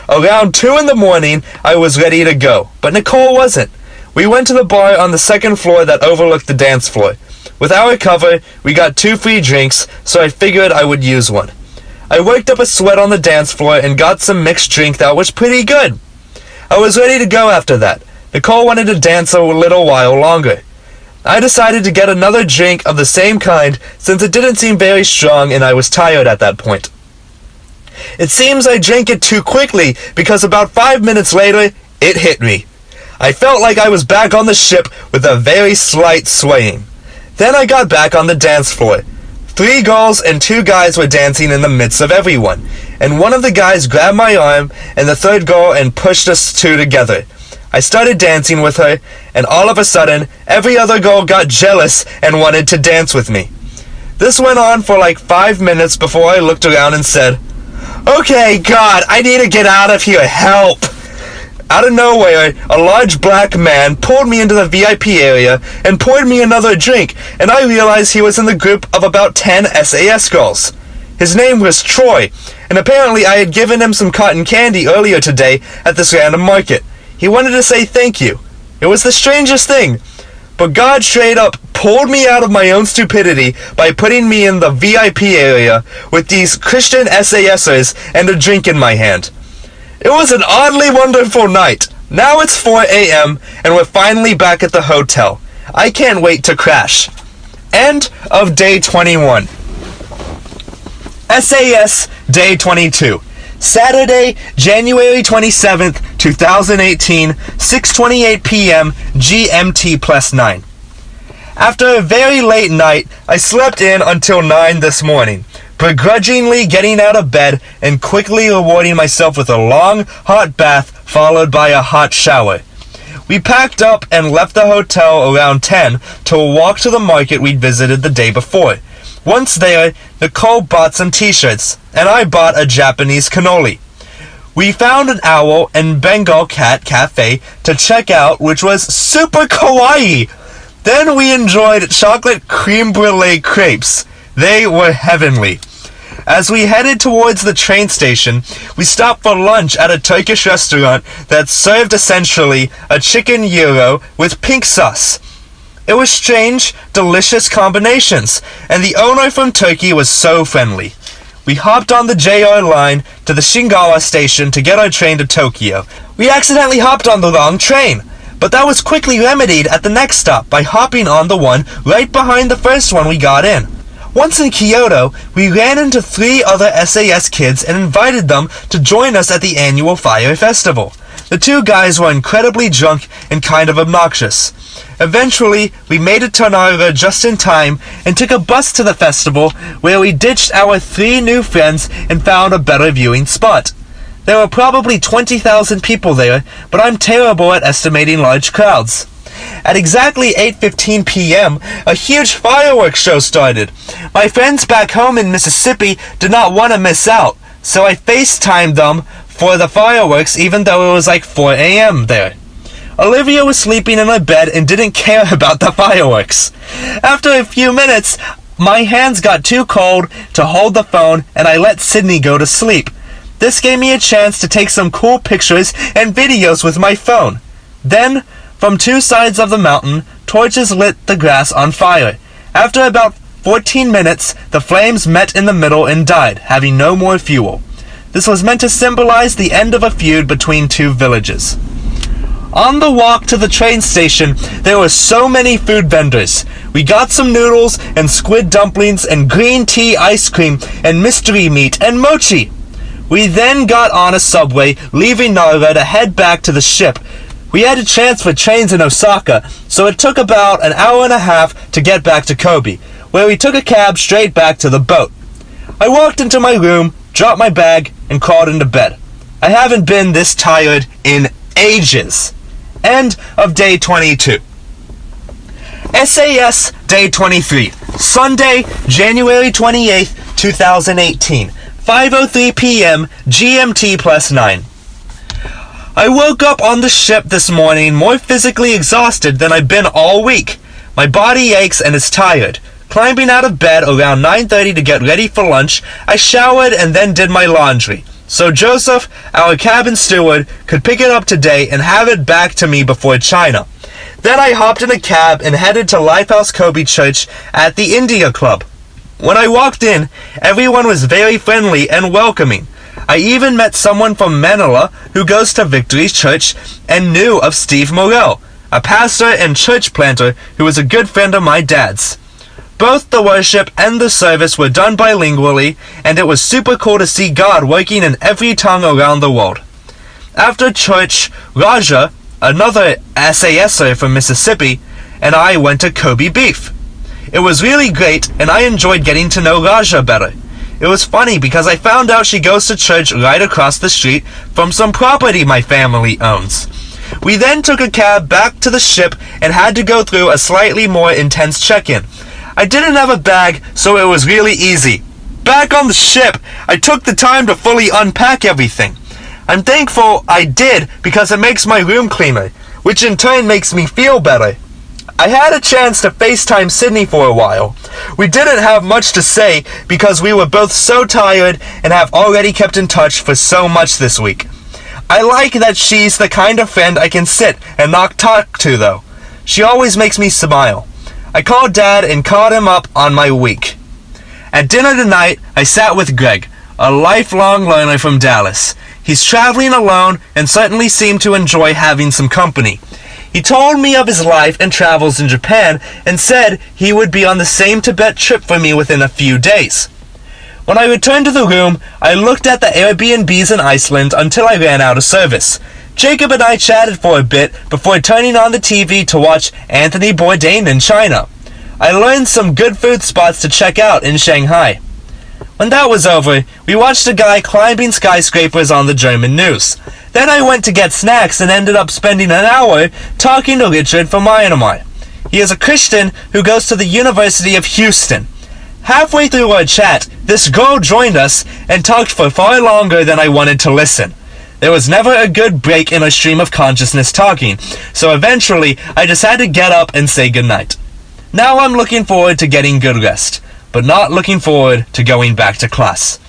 Around 2 in the morning, I was ready to go, but Nicole wasn't. We went to the bar on the second floor that overlooked the dance floor. With our cover, we got 2 free drinks, so I figured I would use one. I worked up a sweat on the dance floor and got some mixed drink that was pretty good. I was ready to go after that. Nicole wanted to dance a little while longer. I decided to get another drink of the same kind since it didn't seem very strong and I was tired at that point. It seems I drank it too quickly because about 5 minutes later, it hit me. I felt like I was back on the ship with a very slight swaying. Then I got back on the dance floor. 3 girls and 2 guys were dancing in the midst of everyone, and one of the guys grabbed my arm and the third girl and pushed us 2 together. I started dancing with her, and all of a sudden, every other girl got jealous and wanted to dance with me. This went on for like 5 minutes before I looked around and said, "Okay, God, I need to get out of here, help!" Out of nowhere, a large black man pulled me into the VIP area and poured me another drink, and I realized he was in the group of about 10 SAS girls. His name was Troy, and apparently I had given him some cotton candy earlier today at this random market. He wanted to say thank you. It was the strangest thing, but God straight up pulled me out of my own stupidity by putting me in the VIP area with these Christian SASers and a drink in my hand. It was an oddly wonderful night. Now it's 4 a.m. and we're finally back at the hotel. I can't wait to crash. End of day 21. SAS day 22. Saturday, January 27th, 2018, 6:28 p.m. GMT +9. After a very late night, I slept in until 9 this morning, begrudgingly getting out of bed and quickly rewarding myself with a long, hot bath followed by a hot shower. We packed up and left the hotel around 10 to walk to the market we'd visited the day before. Once there, Nicole bought some t-shirts, and I bought a Japanese cannoli. We found an owl and Bengal cat cafe to check out, which was super kawaii. Then we enjoyed chocolate creme brulee crepes. They were heavenly. As we headed towards the train station, we stopped for lunch at a Turkish restaurant that served essentially a chicken gyro with pink sauce. It was strange, delicious combinations, and the owner from Turkey was so friendly. We hopped on the JR line to the Shingawa station to get our train to Tokyo. We accidentally hopped on the wrong train, but that was quickly remedied at the next stop by hopping on the one right behind the first one we got in. Once in Kyoto, we ran into 3 other SAS kids and invited them to join us at the annual fire festival. The 2 guys were incredibly drunk and kind of obnoxious. Eventually, we made it to Nara just in time and took a bus to the festival where we ditched our 3 new friends and found a better viewing spot. There were probably 20,000 people there, but I'm terrible at estimating large crowds. At exactly 8:15 p.m., a huge fireworks show started. My friends back home in Mississippi did not want to miss out, so I FaceTimed them for the fireworks even though it was like 4 a.m. there. Olivia was sleeping in her bed and didn't care about the fireworks. After a few minutes, my hands got too cold to hold the phone and I let Sydney go to sleep. This gave me a chance to take some cool pictures and videos with my phone. Then, from 2 sides of the mountain, torches lit the grass on fire. After about 14 minutes, the flames met in the middle and died, having no more fuel. This was meant to symbolize the end of a feud between 2 villages. On the walk to the train station, there were so many food vendors. We got some noodles and squid dumplings and green tea ice cream and mystery meat and mochi. We then got on a subway, leaving Nara to head back to the ship. We had to transfer trains in Osaka, so it took about an hour and a half to get back to Kobe, where we took a cab straight back to the boat. I walked into my room, dropped my bag, and crawled into bed. I haven't been this tired in ages. End of day 22. SAS day 23. Sunday, January 28th, 2018. 5:03 p.m. GMT +9. I woke up on the ship this morning more physically exhausted than I've been all week. My body aches and is tired. Climbing out of bed around 9:30 to get ready for lunch, I showered and then did my laundry, so Joseph, our cabin steward, could pick it up today and have it back to me before China. Then I hopped in a cab and headed to Lifehouse Kobe Church at the India Club. When I walked in, everyone was very friendly and welcoming. I even met someone from Manila who goes to Victory's Church and knew of Steve Morell, a pastor and church planter who was a good friend of my dad's. Both the worship and the service were done bilingually, and it was super cool to see God working in every tongue around the world. After church, Raja, another SASer from Mississippi, and I went to Kobe Beef. It was really great, and I enjoyed getting to know Raja better. It was funny because I found out she goes to church right across the street from some property my family owns. We then took a cab back to the ship and had to go through a slightly more intense check-in. I didn't have a bag, so it was really easy. Back on the ship, I took the time to fully unpack everything. I'm thankful I did because it makes my room cleaner, which in turn makes me feel better. I had a chance to FaceTime Sydney for a while. We didn't have much to say because we were both so tired and have already kept in touch for so much this week. I like that she's the kind of friend I can sit and not talk to though. She always makes me smile. I called Dad and caught him up on my week. At dinner tonight, I sat with Greg, a lifelong learner from Dallas. He's traveling alone and certainly seemed to enjoy having some company. He told me of his life and travels in Japan and said he would be on the same Tibet trip for me within a few days. When I returned to the room, I looked at the Airbnbs in Iceland until I ran out of service. Jacob and I chatted for a bit before turning on the TV to watch Anthony Bourdain in China. I learned some good food spots to check out in Shanghai. When that was over, we watched a guy climbing skyscrapers on the German news. Then I went to get snacks and ended up spending an hour talking to Richard from Myanmar. He is a Christian who goes to the University of Houston. Halfway through our chat, this girl joined us and talked for far longer than I wanted to listen. There was never a good break in our stream of consciousness talking, so eventually I just had to get up and say goodnight. Now I'm looking forward to getting good rest, but not looking forward to going back to class.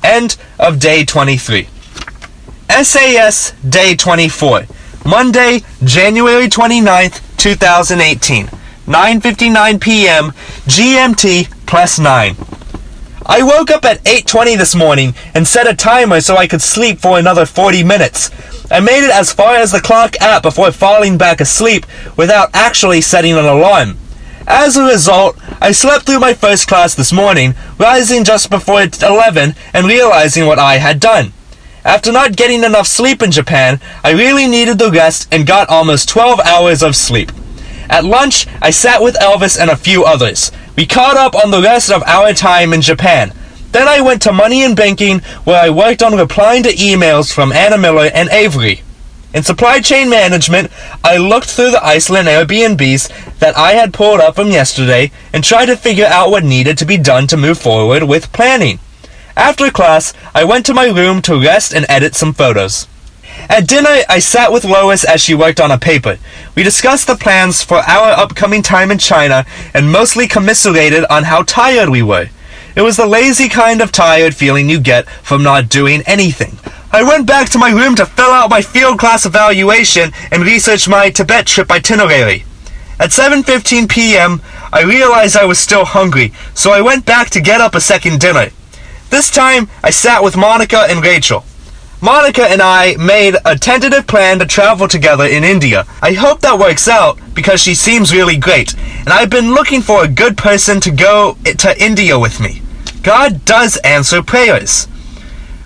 End of day 23. SAS Day 24, Monday, January 29th, 2018, 9:59 p.m. GMT +9. I woke up at 8:20 this morning and set a timer so I could sleep for another 40 minutes. I made it as far as the clock app before falling back asleep without actually setting an alarm. As a result, I slept through my first class this morning, rising just before 11 and realizing what I had done. After not getting enough sleep in Japan, I really needed the rest and got almost 12 hours of sleep. At lunch, I sat with Elvis and a few others. We caught up on the rest of our time in Japan. Then I went to Money and Banking, where I worked on replying to emails from Anna Miller and Avery. In supply chain management, I looked through the Iceland Airbnbs that I had pulled up from yesterday and tried to figure out what needed to be done to move forward with planning. After class, I went to my room to rest and edit some photos. At dinner, I sat with Lois as she worked on a paper. We discussed the plans for our upcoming time in China and mostly commiserated on how tired we were. It was the lazy kind of tired feeling you get from not doing anything. I went back to my room to fill out my field class evaluation and research my Tibet trip itinerary. At 7:15 p.m., I realized I was still hungry, so I went back to get up a second dinner. This time, I sat with Monica and Rachel. Monica and I made a tentative plan to travel together in India. I hope that works out because she seems really great, and I've been looking for a good person to go to India with me. God does answer prayers.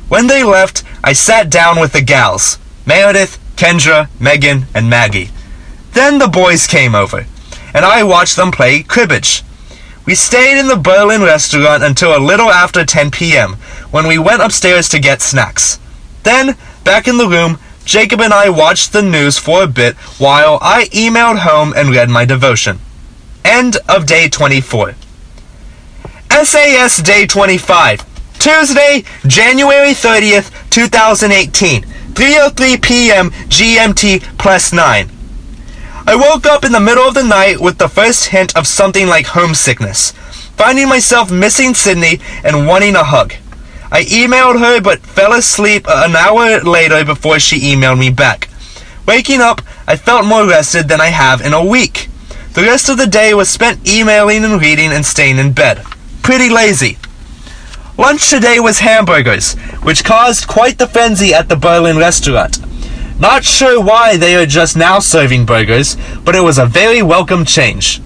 When they left, I sat down with the gals, Meredith, Kendra, Megan, and Maggie. Then the boys came over, and I watched them play cribbage. We stayed in the Berlin restaurant until a little after 10 p.m., when we went upstairs to get snacks. Then, back in the room, Jacob and I watched the news for a bit while I emailed home and read my devotion. End of day 24. SAS Day 25, Tuesday, January 30th, 2018, 3:03 p.m. GMT +9. I woke up in the middle of the night with the first hint of something like homesickness, finding myself missing Sydney and wanting a hug. I emailed her but fell asleep an hour later before she emailed me back. Waking up, I felt more rested than I have in a week. The rest of the day was spent emailing and reading and staying in bed. Pretty lazy. Lunch today was hamburgers, which caused quite the frenzy at the Berlin restaurant. Not sure why they are just now serving burgers, but it was a very welcome change.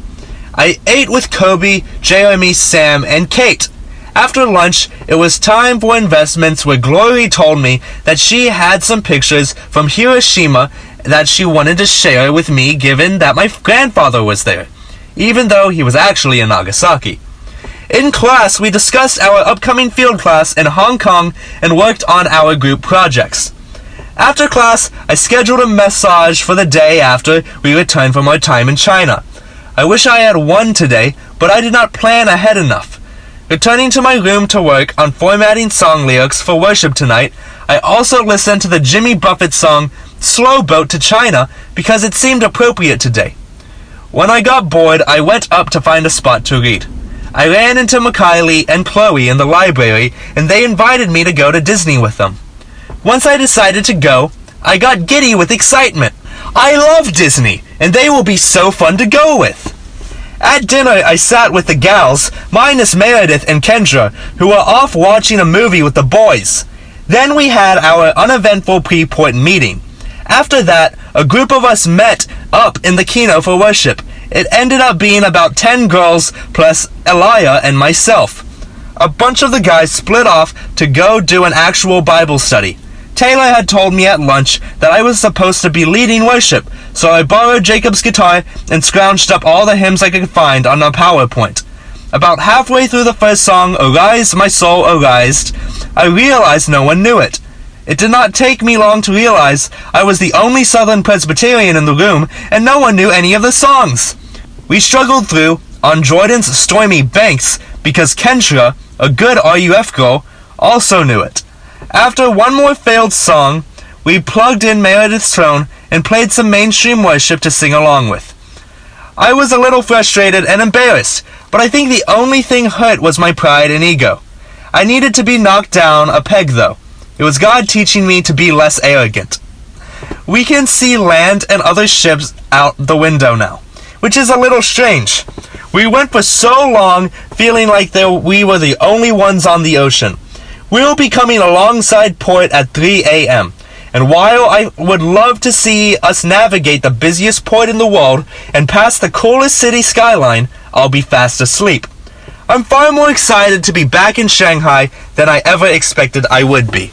I ate with Kobe, Jeremy, Sam, and Kate. After lunch, it was time for investments where Glory told me that she had some pictures from Hiroshima that she wanted to share with me given that my grandfather was there, even though he was actually in Nagasaki. In class, we discussed our upcoming field class in Hong Kong and worked on our group projects. After class, I scheduled a massage for the day after we returned from our time in China. I wish I had one today, but I did not plan ahead enough. Returning to my room to work on formatting song lyrics for worship tonight, I also listened to the Jimmy Buffett song Slow Boat to China because it seemed appropriate today. When I got bored, I went up to find a spot to read. I ran into Mikhaili and Chloe in the library, and they invited me to go to Disney with them. Once I decided to go, I got giddy with excitement. I love Disney, and they will be so fun to go with. At dinner, I sat with the gals, minus Meredith and Kendra, who were off watching a movie with the boys. Then we had our uneventful pre-port meeting. After that, a group of us met up in the Kino for worship. It ended up being about 10 girls plus Elia and myself. A bunch of the guys split off to go do an actual Bible study. Taylor had told me at lunch that I was supposed to be leading worship, so I borrowed Jacob's guitar and scrounged up all the hymns I could find on a PowerPoint. About halfway through the first song, Arise, My Soul, Arise, I realized no one knew it. It did not take me long to realize I was the only Southern Presbyterian in the room, and no one knew any of the songs. We struggled through on Jordan's Stormy Banks because Kendra, a good RUF girl, also knew it. After one more failed song, we plugged in Meredith's phone and played some mainstream worship to sing along with. I was a little frustrated and embarrassed, but I think the only thing hurt was my pride and ego. I needed to be knocked down a peg though. It was God teaching me to be less arrogant. We can see land and other ships out the window now, which is a little strange. We went for so long feeling like we were the only ones on the ocean. We'll be coming alongside port at 3 a.m. And while I would love to see us navigate the busiest port in the world and pass the coolest city skyline, I'll be fast asleep. I'm far more excited to be back in Shanghai than I ever expected I would be.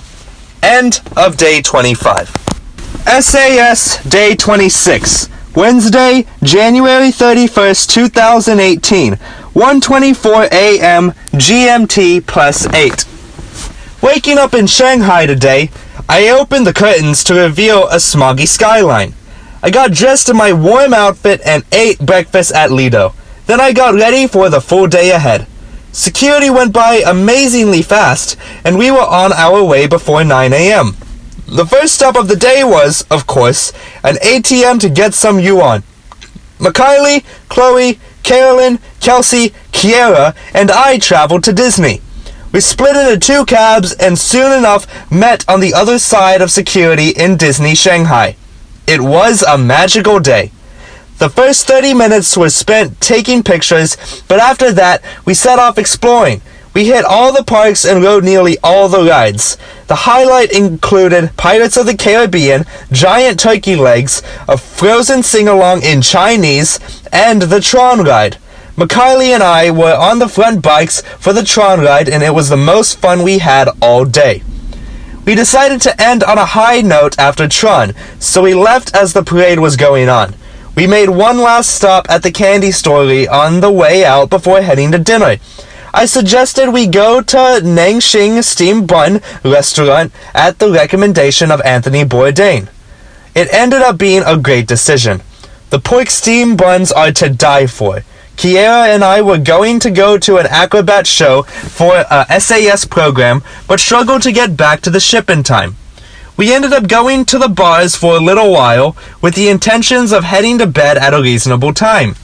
End of day 25. SAS day 26. Wednesday, January 31st, 2018, 1:24 a.m. GMT +8. Waking up in Shanghai today, I opened the curtains to reveal a smoggy skyline. I got dressed in my warm outfit and ate breakfast at Lido. Then I got ready for the full day ahead. Security went by amazingly fast, and we were on our way before 9 a.m. The first stop of the day was, of course, an ATM to get some yuan. Mikhaili, Chloe, Carolyn, Kelsey, Kiera, and I traveled to Disney. We split into 2 cabs and soon enough met on the other side of security in Disney Shanghai. It was a magical day. The first 30 minutes were spent taking pictures, but after that we set off exploring. We hit all the parks and rode nearly all the rides. The highlight included Pirates of the Caribbean, giant turkey legs, a Frozen sing-along in Chinese, and the Tron ride. Mikhaili and I were on the front bikes for the Tron ride, and it was the most fun we had all day. We decided to end on a high note after Tron, so we left as the parade was going on. We made one last stop at the candy store on the way out before heading to dinner. I suggested we go to Nangxing Steam Bun restaurant at the recommendation of Anthony Bourdain. It ended up being a great decision. The pork steam buns are to die for. Kiera and I were going to go to an acrobat show for a SAS program, but struggled to get back to the ship in time. We ended up going to the bars for a little while with the intentions of heading to bed at a reasonable time.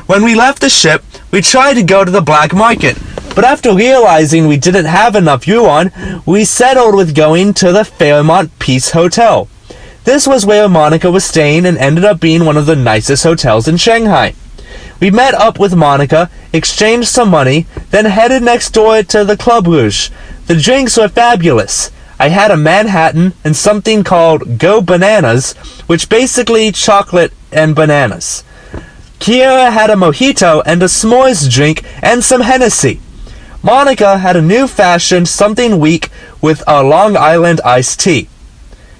When we left the ship, we tried to go to the black market, but after realizing we didn't have enough yuan, we settled with going to the Fairmont Peace Hotel. This was where Monica was staying and ended up being one of the nicest hotels in Shanghai. We met up with Monica, exchanged some money, then headed next door to the Club Rouge. The drinks were fabulous. I had a Manhattan and something called Go Bananas, which basically chocolate and bananas. Kiera had a mojito and a s'mores drink and some Hennessy. Monica had a new-fashioned something weak with a Long Island iced tea.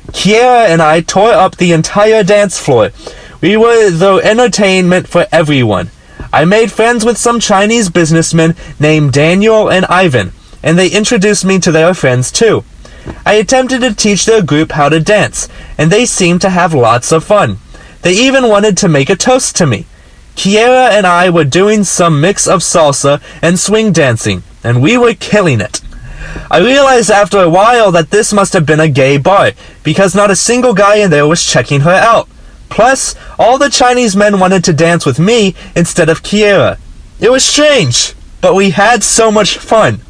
Kiera and I tore up the entire dance floor. We were the entertainment for everyone. I made friends with some Chinese businessmen named Daniel and Ivan, and they introduced me to their friends too. I attempted to teach their group how to dance, and they seemed to have lots of fun. They even wanted to make a toast to me. Kiera and I were doing some mix of salsa and swing dancing, and we were killing it. I realized after a while that this must have been a gay bar, because not a single guy in there was checking her out. Plus, all the Chinese men wanted to dance with me instead of Kiera. It was strange, but we had so much fun.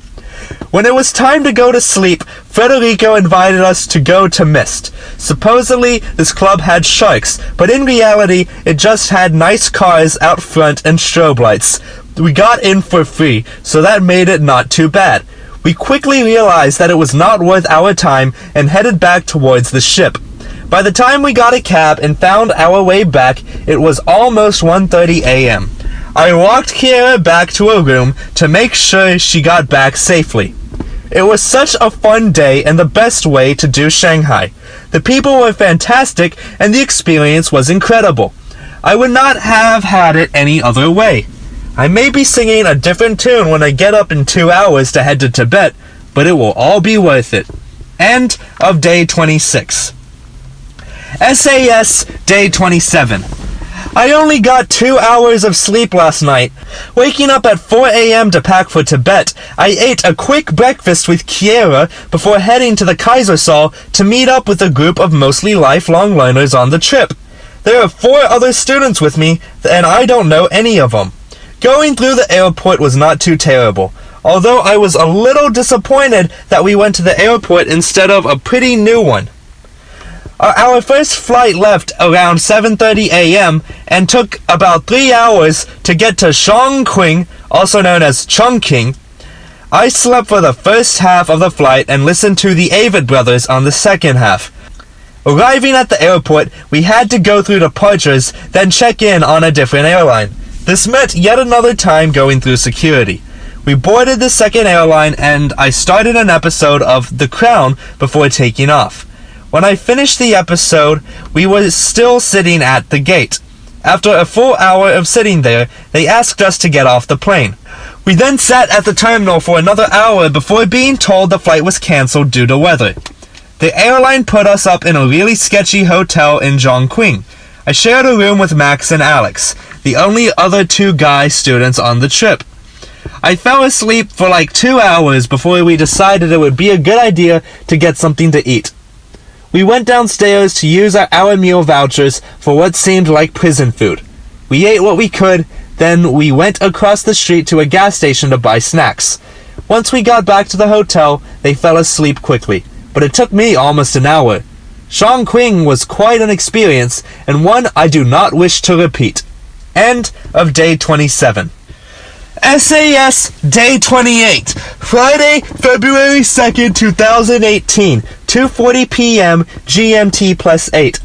When it was time to go to sleep, Federico invited us to go to Mist. Supposedly, this club had sharks, but in reality, it just had nice cars out front and strobe lights. We got in for free, so that made it not too bad. We quickly realized that it was not worth our time and headed back towards the ship. By the time we got a cab and found our way back, it was almost 1:30 a.m. I walked Kiera back to her room to make sure she got back safely. It was such a fun day and the best way to do Shanghai. The people were fantastic and the experience was incredible. I would not have had it any other way. I may be singing a different tune when I get up in 2 hours to head to Tibet, but it will all be worth it. End of day 26. SAS day 27. I only got 2 hours of sleep last night. Waking up at 4 a.m. to pack for Tibet, I ate a quick breakfast with Kiera before heading to the Kaisersaal to meet up with a group of mostly lifelong learners on the trip. There are 4 other students with me, and I don't know any of them. Going through the airport was not too terrible, although I was a little disappointed that we went to the airport instead of a pretty new one. Our first flight left around 7:30 a.m. and took about 3 hours to get to Chongqing, also known as Chongqing. I slept for the first half of the flight and listened to the Avid Brothers on the second half. Arriving at the airport, we had to go through departures, then check in on a different airline. This meant yet another time going through security. We boarded the second airline and I started an episode of The Crown before taking off. When I finished the episode, we were still sitting at the gate. After a full hour of sitting there, they asked us to get off the plane. We then sat at the terminal for another hour before being told the flight was canceled due to weather. The airline put us up in a really sketchy hotel in Chongqing. I shared a room with Max and Alex, the only other 2 guy students on the trip. I fell asleep for like 2 hours before we decided it would be a good idea to get something to eat. We went downstairs to use our meal vouchers for what seemed like prison food. We ate what we could, then we went across the street to a gas station to buy snacks. Once we got back to the hotel, they fell asleep quickly, but it took me almost an hour. Chongqing was quite an experience, and one I do not wish to repeat. End of day 27. SAS Day 28, Friday, February 2nd, 2018, 2:40 p.m. GMT plus 8.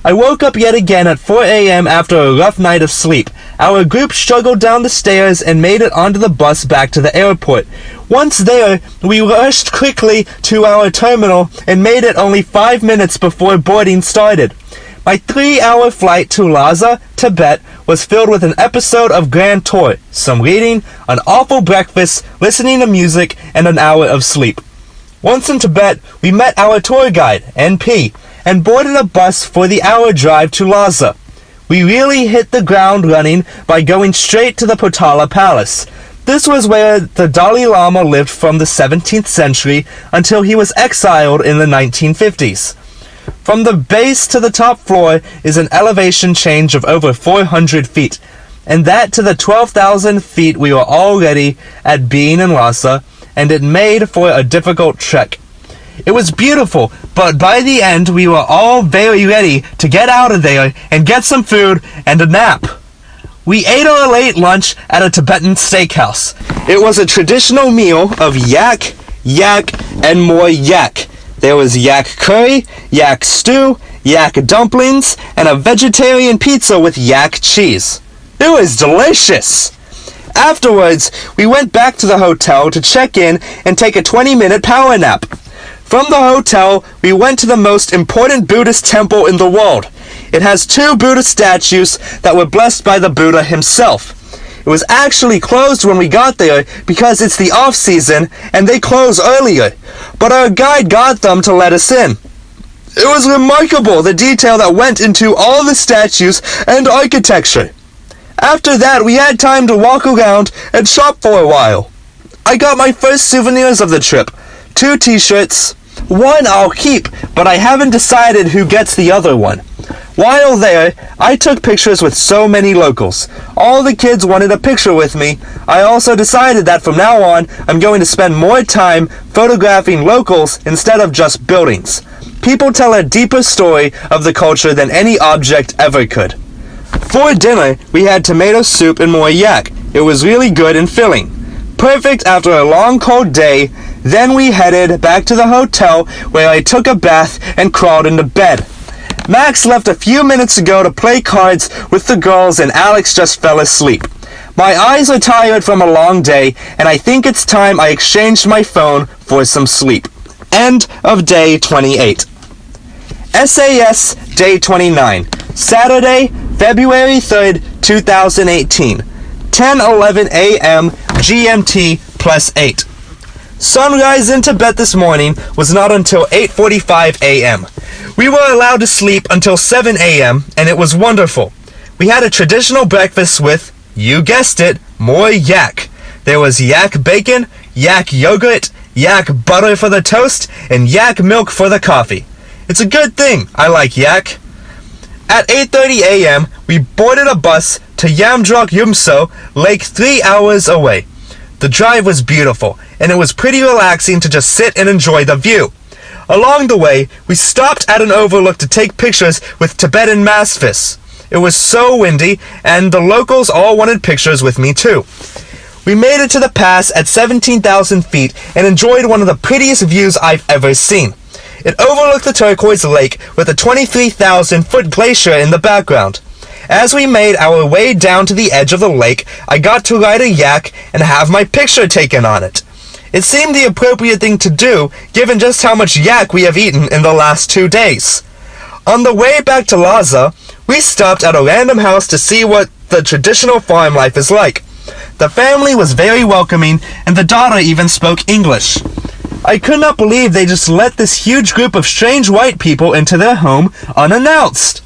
I woke up yet again at 4 a.m. after a rough night of sleep. Our group struggled down the stairs and made it onto the bus back to the airport. Once there, we rushed quickly to our terminal and made it only 5 minutes before boarding started. My 3-hour flight to Lhasa, Tibet, was filled with an episode of Grand Tour, some reading, an awful breakfast, listening to music, and an hour of sleep. Once in Tibet, we met our tour guide, NP, and boarded a bus for the hour drive to Lhasa. We really hit the ground running by going straight to the Potala Palace. This was where the Dalai Lama lived from the 17th century until he was exiled in the 1950s. From the base to the top floor is an elevation change of over 400 feet, and that to the 12,000 feet we were already at being in Lhasa, and it made for a difficult trek. It was beautiful, but by the end we were all very ready to get out of there and get some food and a nap. We ate our late lunch at a Tibetan steakhouse. It was a traditional meal of yak, and more yak. There was yak curry, yak stew, yak dumplings, and a vegetarian pizza with yak cheese. It was delicious! Afterwards, we went back to the hotel to check in and take a 20-minute power nap. From the hotel, we went to the most important Buddhist temple in the world. It has 2 Buddha statues that were blessed by the Buddha himself. It was actually closed when we got there because it's the off-season and they close earlier, but our guide got them to let us in. It was remarkable the detail that went into all the statues and architecture. After that, we had time to walk around and shop for a while. I got my first souvenirs of the trip, 2 t-shirts. One I'll keep, but I haven't decided who gets the other one. While there, I took pictures with so many locals. All the kids wanted a picture with me. I also decided that from now on, I'm going to spend more time photographing locals instead of just buildings. People tell a deeper story of the culture than any object ever could. For dinner, we had tomato soup and more yak. It was really good and filling. Perfect after a long cold day. Then we headed back to the hotel where I took a bath and crawled into bed. Max left a few minutes ago to play cards with the girls and Alex just fell asleep. My eyes are tired from a long day and I think it's time I exchanged my phone for some sleep. End of day 28. SAS Day 29. Saturday, February 3rd, 2018. 10:11 a.m. GMT +8. Sunrise in Tibet this morning was not until 8:45 a.m. We were allowed to sleep until 7 a.m. and it was wonderful. We had a traditional breakfast with, you guessed it, more yak. There was yak bacon, yak yogurt, yak butter for the toast, and yak milk for the coffee. It's a good thing I like yak. At 8:30 a.m., we boarded a bus to Yamdrok Yumso Lake 3 hours away. The drive was beautiful, and it was pretty relaxing to just sit and enjoy the view. Along the way, we stopped at an overlook to take pictures with Tibetan mastiffs. It was so windy, and the locals all wanted pictures with me too. We made it to the pass at 17,000 feet and enjoyed one of the prettiest views I've ever seen. It overlooked the turquoise lake with a 23,000-foot glacier in the background. As we made our way down to the edge of the lake, I got to ride a yak and have my picture taken on it. It seemed the appropriate thing to do, given just how much yak we have eaten in the last 2 days. On the way back to Lhasa, we stopped at a random house to see what the traditional farm life is like. The family was very welcoming, and the daughter even spoke English. I could not believe they just let this huge group of strange white people into their home unannounced.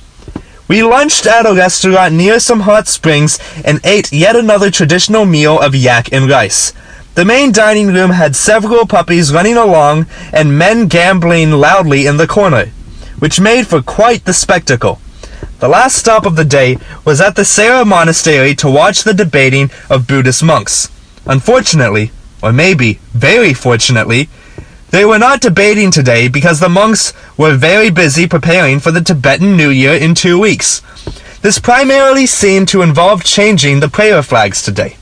We lunched at a restaurant near some hot springs and ate yet another traditional meal of yak and rice. The main dining room had several puppies running along and men gambling loudly in the corner, which made for quite the spectacle. The last stop of the day was at the Sera Monastery to watch the debating of Buddhist monks. Unfortunately, or maybe very fortunately, they were not debating today because the monks were very busy preparing for the Tibetan New Year in 2 weeks. This primarily seemed to involve changing the prayer flags today.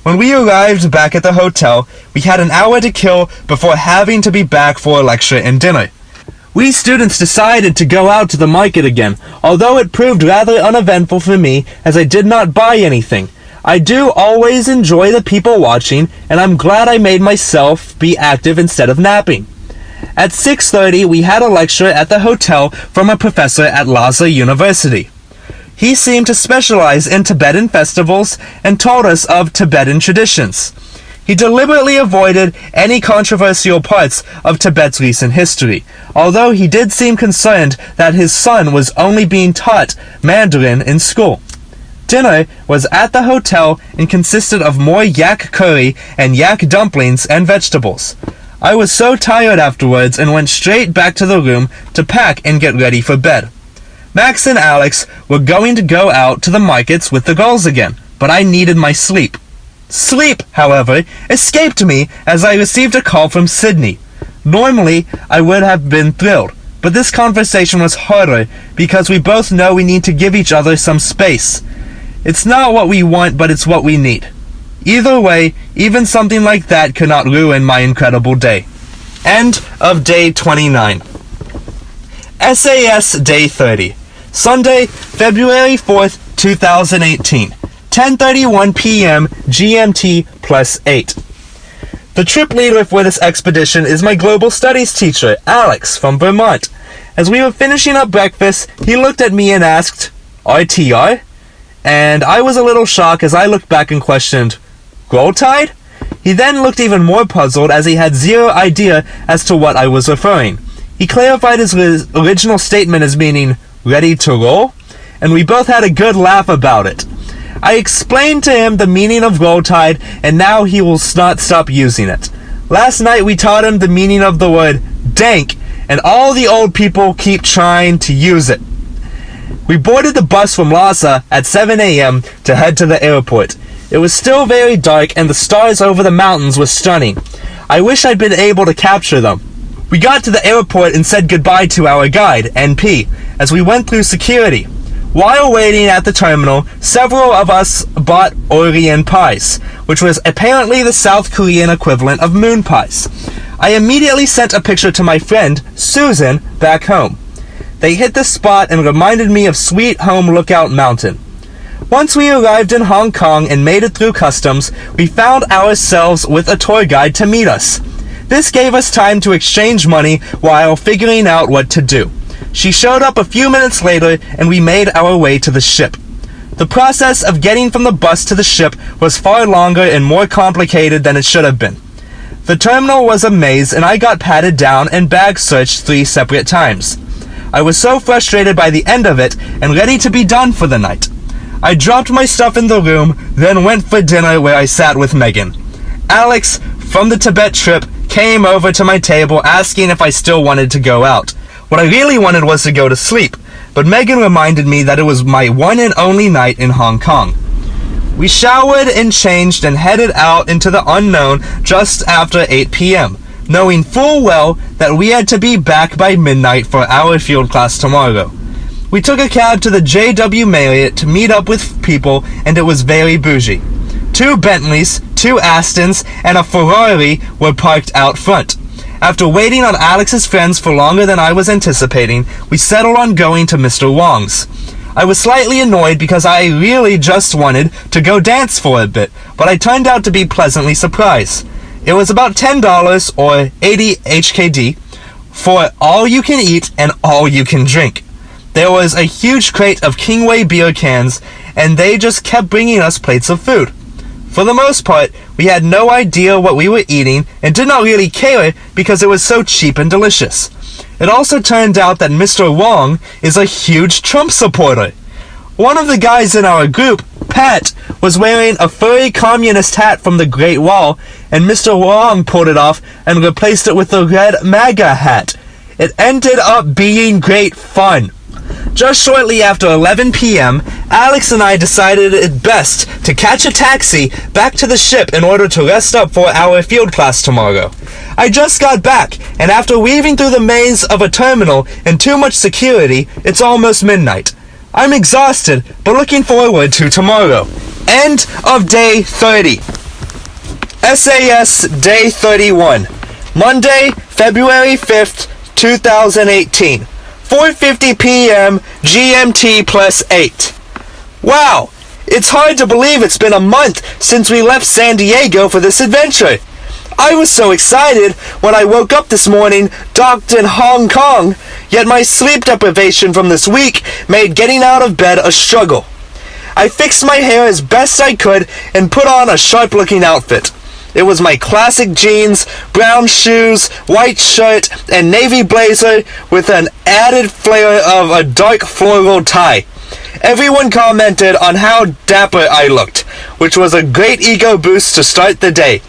When we arrived back at the hotel, we had an hour to kill before having to be back for a lecture and dinner. We students decided to go out to the market again, although it proved rather uneventful for me as I did not buy anything. I do always enjoy the people watching, and I'm glad I made myself be active instead of napping. At 6:30, we had a lecture at the hotel from a professor at Lhasa University. He seemed to specialize in Tibetan festivals and taught us of Tibetan traditions. He deliberately avoided any controversial parts of Tibet's recent history, although he did seem concerned that his son was only being taught Mandarin in school. Dinner was at the hotel and consisted of more yak curry and yak dumplings and vegetables. I was so tired afterwards and went straight back to the room to pack and get ready for bed. Max and Alex were going to go out to the markets with the girls again, but I needed my sleep. Sleep, however, escaped me as I received a call from Sydney. Normally, I would have been thrilled, but this conversation was harder because we both know we need to give each other some space. It's not what we want, but it's what we need. Either way, even something like that could not ruin my incredible day. End of day 29. SAS Day 30. Sunday, February 4th, 2018. 10:31 p.m. GMT plus 8. The trip leader for this expedition is my global studies teacher, Alex, from Vermont. As we were finishing up breakfast, he looked at me and asked, RTR? And I was a little shocked as I looked back and questioned, Roll Tide? He then looked even more puzzled as he had zero idea as to what I was referring. He clarified his original statement as meaning, ready to roll? And we both had a good laugh about it. I explained to him the meaning of Roll Tide, and now he will not stop using it. Last night we taught him the meaning of the word dank, and all the old people keep trying to use it. We boarded the bus from Lhasa at 7 a.m. to head to the airport. It was still very dark, and the stars over the mountains were stunning. I wish I'd been able to capture them. We got to the airport and said goodbye to our guide, NP, as we went through security. While waiting at the terminal, several of us bought Oreo pies, which was apparently the South Korean equivalent of moon pies. I immediately sent a picture to my friend, Susan, back home. They hit the spot and reminded me of Sweet Home Lookout Mountain. Once we arrived in Hong Kong and made it through customs, we found ourselves with a tour guide to meet us. This gave us time to exchange money while figuring out what to do. She showed up a few minutes later and we made our way to the ship. The process of getting from the bus to the ship was far longer and more complicated than it should have been. The terminal was a maze and I got patted down and bag searched 3 separate times. I was so frustrated by the end of it and ready to be done for the night. I dropped my stuff in the room, then went for dinner where I sat with Megan. Alex, from the Tibet trip, came over to my table asking if I still wanted to go out. What I really wanted was to go to sleep, but Megan reminded me that it was my one and only night in Hong Kong. We showered and changed and headed out into the unknown just after 8 p.m., knowing full well that we had to be back by midnight for our field class tomorrow. We took a cab to the JW Marriott to meet up with people, and it was very bougie. 2 Bentleys, 2 Astons, and a Ferrari were parked out front. After waiting on Alex's friends for longer than I was anticipating, we settled on going to Mr. Wong's. I was slightly annoyed because I really just wanted to go dance for a bit, but I turned out to be pleasantly surprised. It was about $10 or 80 HKD for all you can eat and all you can drink. There was a huge crate of Kingway beer cans, and they just kept bringing us plates of food. For the most part, we had no idea what we were eating and did not really care because it was so cheap and delicious. It also turned out that Mr. Wong is a huge Trump supporter. One of the guys in our group, Pat, was wearing a furry communist hat from the Great Wall, and Mr. Wong pulled it off and replaced it with a red MAGA hat. It ended up being great fun. Just shortly after 11 p.m., Alex and I decided it best to catch a taxi back to the ship in order to rest up for our field class tomorrow. I just got back, and after weaving through the maze of a terminal and too much security, it's almost midnight. I'm exhausted, but looking forward to tomorrow. End of day 30. SAS Day 31. Monday, February 5th, 2018. 4:50 p.m. GMT plus 8. Wow, it's hard to believe it's been a month since we left San Diego for this adventure. I was so excited when I woke up this morning, docked in Hong Kong, yet my sleep deprivation from this week made getting out of bed a struggle. I fixed my hair as best I could and put on a sharp-looking outfit. It was my classic jeans, brown shoes, white shirt, and navy blazer with an added flair of a dark floral tie. Everyone commented on how dapper I looked, which was a great ego boost to start the day.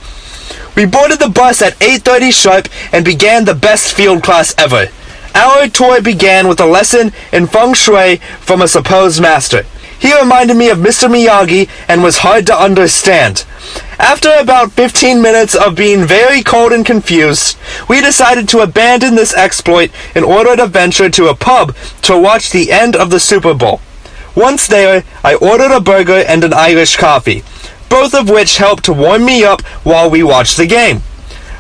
We boarded the bus at 8:30 sharp and began the best field class ever. Our tour began with a lesson in feng shui from a supposed master. He reminded me of Mr. Miyagi and was hard to understand. After about 15 minutes of being very cold and confused, we decided to abandon this exploit in order to venture to a pub to watch the end of the Super Bowl. Once there, I ordered a burger and an Irish coffee, both of which helped to warm me up while we watched the game.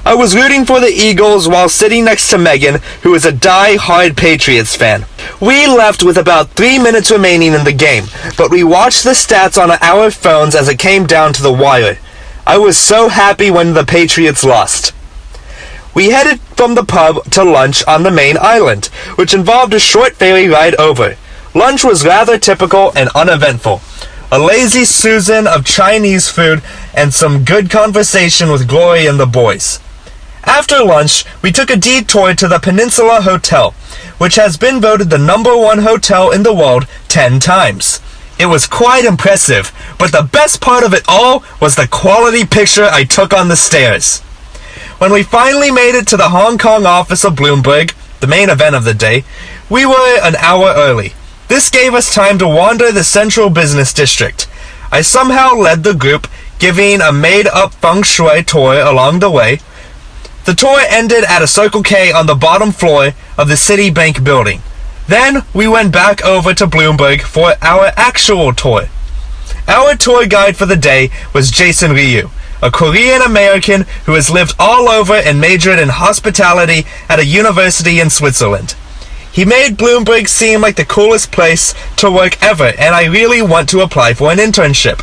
I was rooting for the Eagles while sitting next to Megan, who is a die-hard Patriots fan. We left with about 3 minutes remaining in the game, but we watched the stats on our phones as it came down to the wire. I was so happy when the Patriots lost. We headed from the pub to lunch on the main island, which involved a short ferry ride over. Lunch was rather typical and uneventful. A lazy Susan of Chinese food and some good conversation with Gloria and the boys. After lunch, we took a detour to the Peninsula Hotel, which has been voted the #1 hotel in the world 10 times. It was quite impressive, but the best part of it all was the quality picture I took on the stairs. When we finally made it to the Hong Kong office of Bloomberg, the main event of the day, we were an hour early. This gave us time to wander the central business district. I somehow led the group, giving a made-up feng shui tour along the way. The tour ended at a Circle K on the bottom floor of the Citibank building. Then we went back over to Bloomberg for our actual tour. Our tour guide for the day was Jason Ryu, a Korean-American who has lived all over and majored in hospitality at a university in Switzerland. He made Bloomberg seem like the coolest place to work ever, and I really want to apply for an internship.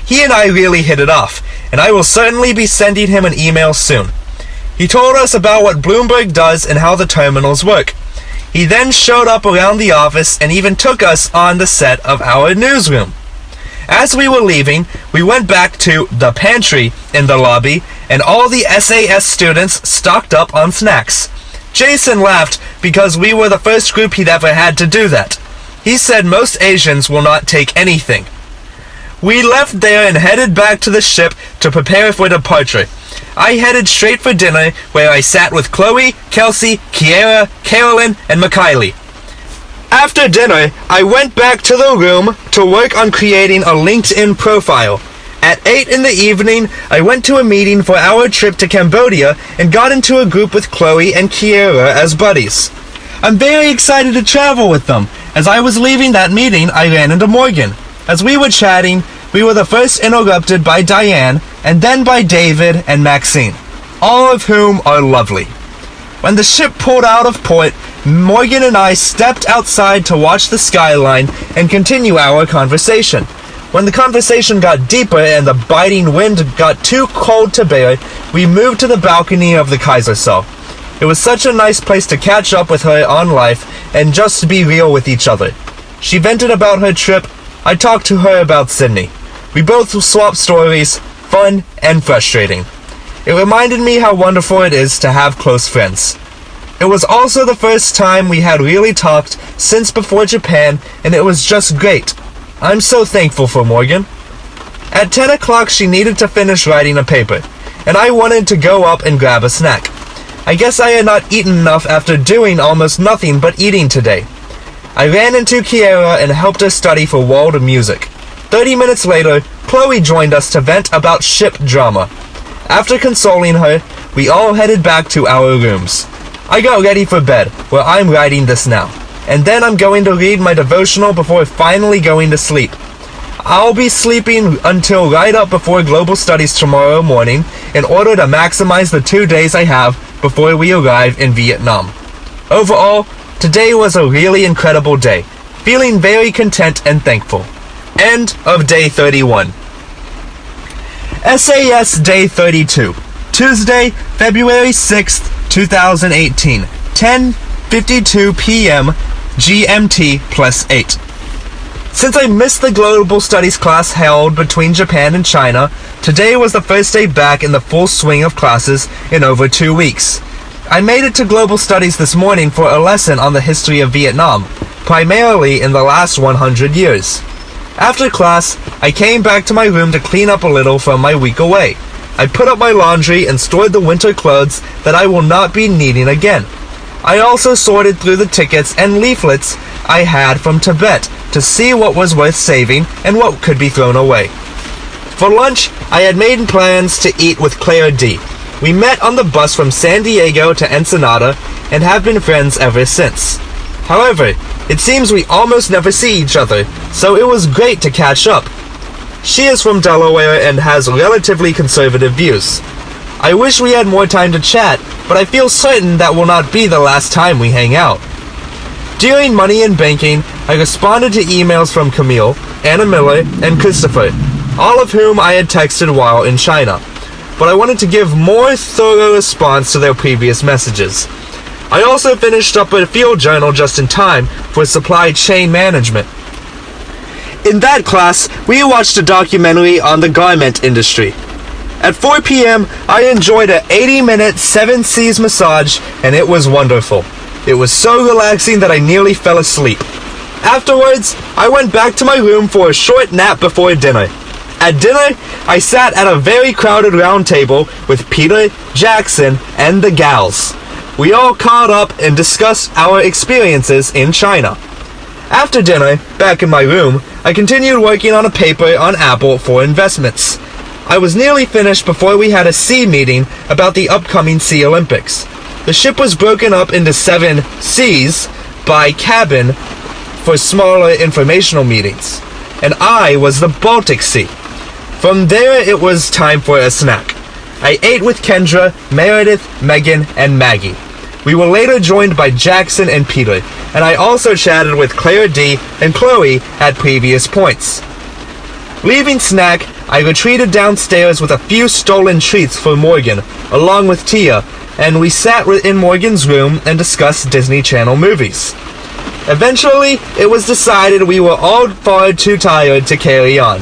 He and I really hit it off, and I will certainly be sending him an email soon. He told us about what Bloomberg does and how the terminals work. He then showed up around the office and even took us on the set of our newsroom. As we were leaving, we went back to the pantry in the lobby, and all the SAS students stocked up on snacks. Jason laughed because we were the first group he'd ever had to do that. He said most Asians will not take anything. We left there and headed back to the ship to prepare for departure. I headed straight for dinner, where I sat with Chloe, Kelsey, Kiera, Carolyn, and Mikhaili. After dinner, I went back to the room to work on creating a LinkedIn profile. At 8 in the evening, I went to a meeting for our trip to Cambodia and got into a group with Chloe and Kiera as buddies. I'm very excited to travel with them. As I was leaving that meeting, I ran into Morgan. As we were chatting, we were the first interrupted by Diane and then by David and Maxine, all of whom are lovely. When the ship pulled out of port, Morgan and I stepped outside to watch the skyline and continue our conversation. When the conversation got deeper and the biting wind got too cold to bear, we moved to the balcony of the Kaisersaal. It was such a nice place to catch up with her on life and just to be real with each other. She vented about her trip. I talked to her about Sydney. We both swapped stories, fun and frustrating. It reminded me how wonderful it is to have close friends. It was also the first time we had really talked since before Japan, and it was just great. I'm so thankful for Morgan. At 10 o'clock she needed to finish writing a paper, and I wanted to go up and grab a snack. I guess I had not eaten enough after doing almost nothing but eating today. I ran into Kiera and helped her study for world music. 30 minutes later, Chloe joined us to vent about ship drama. After consoling her, we all headed back to our rooms. I got ready for bed, where I'm writing this now, and then I'm going to read my devotional before finally going to sleep. I'll be sleeping until right up before Global Studies tomorrow morning in order to maximize the 2 days I have before we arrive in Vietnam. Overall, today was a really incredible day, feeling very content and thankful. End of Day 31. SAS Day 32. Tuesday, February 6th, 2018. 10:52 p.m. GMT +8. Since I missed the Global Studies class held between Japan and China, today was the first day back in the full swing of classes in over 2 weeks. I made it to Global Studies this morning for a lesson on the history of Vietnam, primarily in the last 100 years. After class, I came back to my room to clean up a little from my week away. I put up my laundry and stored the winter clothes that I will not be needing again. I also sorted through the tickets and leaflets I had from Tibet to see what was worth saving and what could be thrown away. For lunch, I had made plans to eat with Claire D. We met on the bus from San Diego to Ensenada and have been friends ever since. However, it seems we almost never see each other, so it was great to catch up. She is from Delaware and has relatively conservative views. I wish we had more time to chat, but I feel certain that will not be the last time we hang out. During Money and Banking, I responded to emails from Camille, Anna Miller, and Christopher, all of whom I had texted while in China, but I wanted to give more thorough response to their previous messages. I also finished up a field journal just in time for supply chain management. In that class, we watched a documentary on the garment industry. At 4 p.m., I enjoyed an 80-minute 7 C's massage, and it was wonderful. It was so relaxing that I nearly fell asleep. Afterwards, I went back to my room for a short nap before dinner. At dinner, I sat at a very crowded round table with Peter, Jackson, and the gals. We all caught up and discussed our experiences in China. After dinner, back in my room, I continued working on a paper on Apple for investments. I was nearly finished before we had a C meeting about the upcoming Sea Olympics. The ship was broken up into 7 C's by cabin for smaller informational meetings, and I was the Baltic Sea. From there, it was time for a snack. I ate with Kendra, Meredith, Megan, and Maggie. We were later joined by Jackson and Peter, and I also chatted with Claire D and Chloe at previous points. Leaving snack, I retreated downstairs with a few stolen treats for Morgan, along with Tia, and we sat in Morgan's room and discussed Disney Channel movies. Eventually, it was decided we were all far too tired to carry on,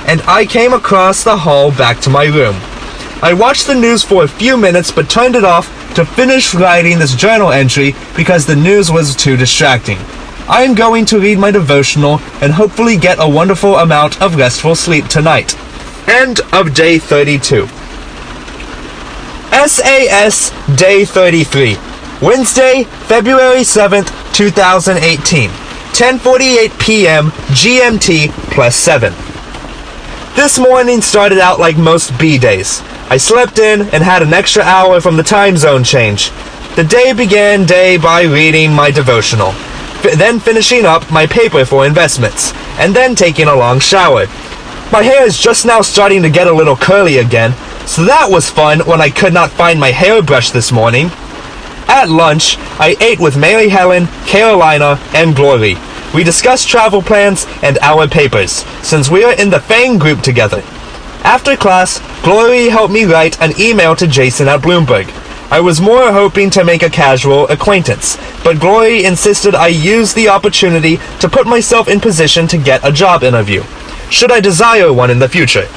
and I came across the hall back to my room. I watched the news for a few minutes but turned it off to finish writing this journal entry because the news was too distracting. I am going to read my devotional and hopefully get a wonderful amount of restful sleep tonight. End of day 32. SAS Day 33. Wednesday, February 7th, 2018. 10:48 p.m. GMT +7. This morning started out like most B days. I slept in and had an extra hour from the time zone change. The day began by reading my devotional, then finishing up my paper for investments, and then taking a long shower. My hair is just now starting to get a little curly again, so that was fun when I could not find my hairbrush this morning. At lunch, I ate with Mary Helen, Carolina, and Glory. We discussed travel plans and our papers, since we are in the FANG group together. After class, Glory helped me write an email to Jason at Bloomberg. I was more hoping to make a casual acquaintance, but Glory insisted I use the opportunity to put myself in position to get a job interview, should I desire one in the future.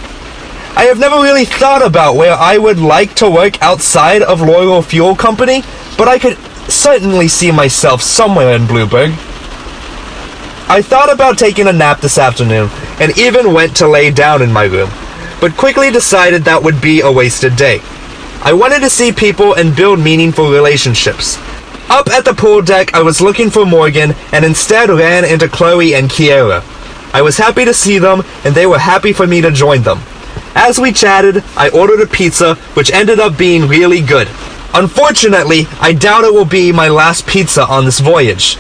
I have never really thought about where I would like to work outside of L'Oreal Fuel Company, but I could certainly see myself somewhere in Bloomberg. I thought about taking a nap this afternoon, and even went to lay down in my room, but quickly decided that would be a wasted day. I wanted to see people and build meaningful relationships. Up at the pool deck, I was looking for Morgan, and instead ran into Chloe and Kiera. I was happy to see them, and they were happy for me to join them. As we chatted, I ordered a pizza, which ended up being really good. Unfortunately, I doubt it will be my last pizza on this voyage.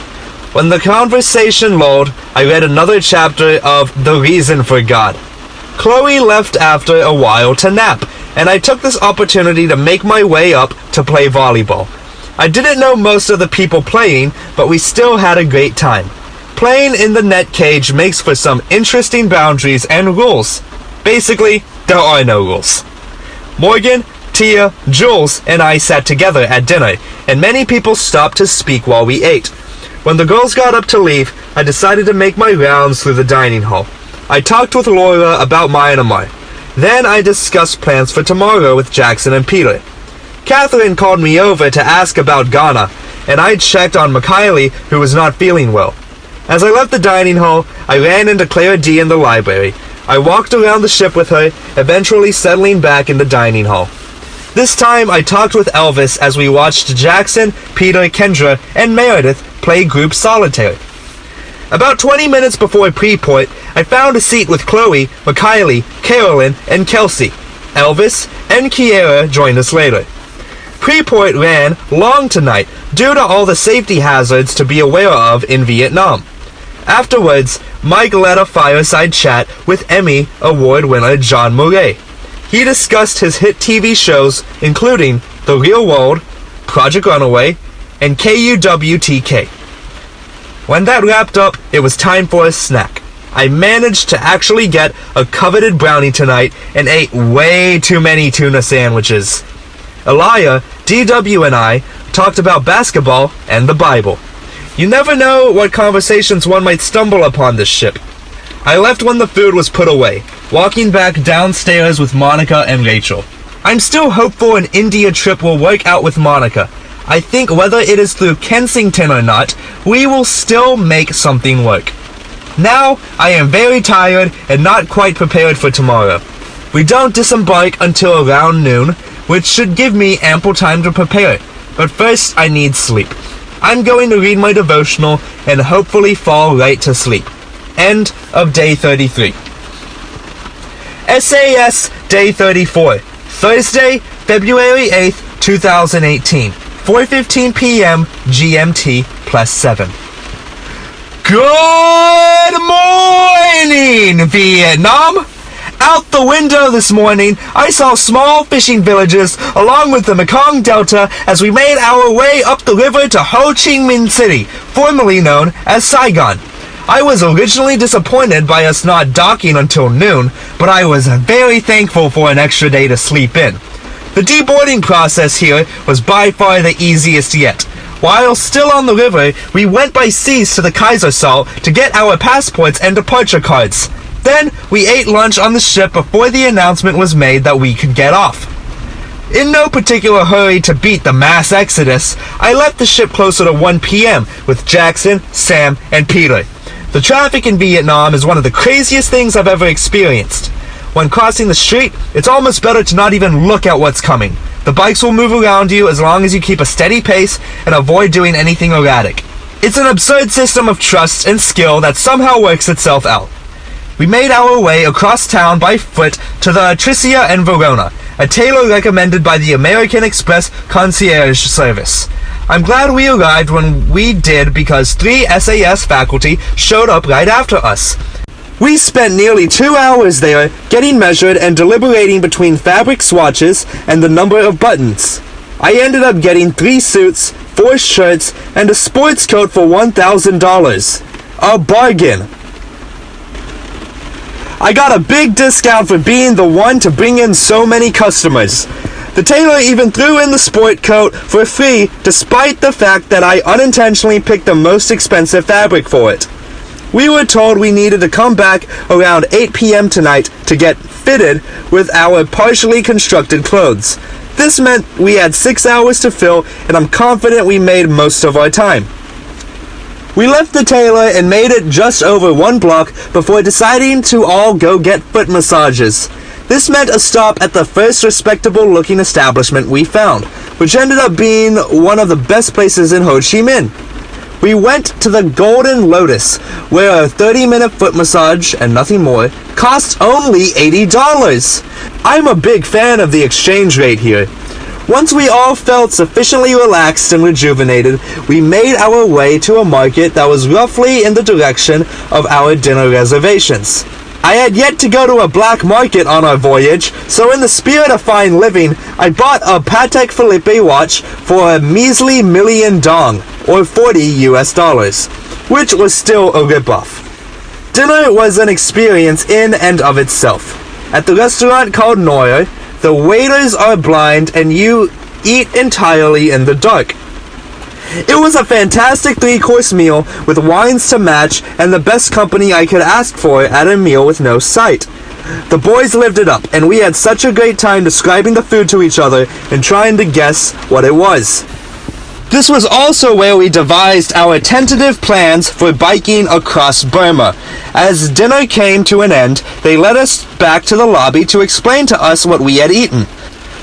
When the conversation lulled, I read another chapter of The Reason for God. Chloe left after a while to nap, and I took this opportunity to make my way up to play volleyball. I didn't know most of the people playing, but we still had a great time. Playing in the net cage makes for some interesting boundaries and rules. Basically, there are no rules. Morgan, Tia, Jules, and I sat together at dinner, and many people stopped to speak while we ate. When the girls got up to leave, I decided to make my rounds through the dining hall. I talked with Laura about Myanmar. Then I discussed plans for tomorrow with Jackson and Peter. Catherine called me over to ask about Ghana, and I checked on Mikhaili, who was not feeling well. As I left the dining hall, I ran into Claire D in the library. I walked around the ship with her, eventually settling back in the dining hall. This time, I talked with Elvis as we watched Jackson, Peter, Kendra, and Meredith play group solitaire. About 20 minutes before pre-port, I found a seat with Chloe, Mikhaili, Carolyn, and Kelsey. Elvis and Kiera joined us later. Pre-port ran long tonight due to all the safety hazards to be aware of in Vietnam. Afterwards, Mike led a fireside chat with Emmy Award winner John Murray. He discussed his hit TV shows, including The Real World, Project Runaway, and KUWTK. When that wrapped up, it was time for a snack. I managed to actually get a coveted brownie tonight and ate way too many tuna sandwiches. Elia, DW, and I talked about basketball and the Bible. You never know what conversations one might stumble upon this ship. I left when the food was put away, walking back downstairs with Monica and Rachel. I'm still hopeful an India trip will work out with Monica. I think whether it is through Kensington or not, we will still make something work. Now, I am very tired and not quite prepared for tomorrow. We don't disembark until around noon, which should give me ample time to prepare. But first, I need sleep. I'm going to read my devotional and hopefully fall right to sleep. End of day 33. SAS Day 34. Thursday, February 8th, 2018. 4:15 p.m. GMT +7. Good morning, Vietnam! Out the window this morning, I saw small fishing villages along with the Mekong Delta as we made our way up the river to Ho Chi Minh City, formerly known as Saigon. I was originally disappointed by us not docking until noon, but I was very thankful for an extra day to sleep in. The deboarding process here was by far the easiest yet. While still on the river, we went by seas to the Kaisersaal to get our passports and departure cards. Then, we ate lunch on the ship before the announcement was made that we could get off. In no particular hurry to beat the mass exodus, I left the ship closer to 1 p.m. with Jackson, Sam, and Peter. The traffic in Vietnam is one of the craziest things I've ever experienced. When crossing the street, it's almost better to not even look at what's coming. The bikes will move around you as long as you keep a steady pace and avoid doing anything erratic. It's an absurd system of trust and skill that somehow works itself out. We made our way across town by foot to the Tricia and Verona, a tailor recommended by the American Express concierge service. I'm glad we arrived when we did because 3 SAS faculty showed up right after us. We spent nearly 2 hours there getting measured and deliberating between fabric swatches and the number of buttons. I ended up getting 3 suits, 4 shirts, and a sports coat for $1,000. A bargain. I got a big discount for being the one to bring in so many customers. The tailor even threw in the sport coat for free despite the fact that I unintentionally picked the most expensive fabric for it. We were told we needed to come back around 8 p.m. tonight to get fitted with our partially constructed clothes. This meant we had 6 hours to fill, and I'm confident we made most of our time. We left the tailor and made it just over 1 block before deciding to all go get foot massages. This meant a stop at the first respectable-looking establishment we found, which ended up being one of the best places in Ho Chi Minh. We went to the Golden Lotus, where a 30-minute foot massage, and nothing more, costs only $80. I'm a big fan of the exchange rate here. Once we all felt sufficiently relaxed and rejuvenated, we made our way to a market that was roughly in the direction of our dinner reservations. I had yet to go to a black market on our voyage, so in the spirit of fine living, I bought a Patek Philippe watch for a measly million dong, or $40, which was still a ripoff. Dinner was an experience in and of itself. At the restaurant called Noir, the waiters are blind and you eat entirely in the dark. It was a fantastic 3-course meal with wines to match and the best company I could ask for at a meal with no sight. The boys lived it up, and we had such a great time describing the food to each other and trying to guess what it was. This was also where we devised our tentative plans for biking across Burma. As dinner came to an end, they led us back to the lobby to explain to us what we had eaten.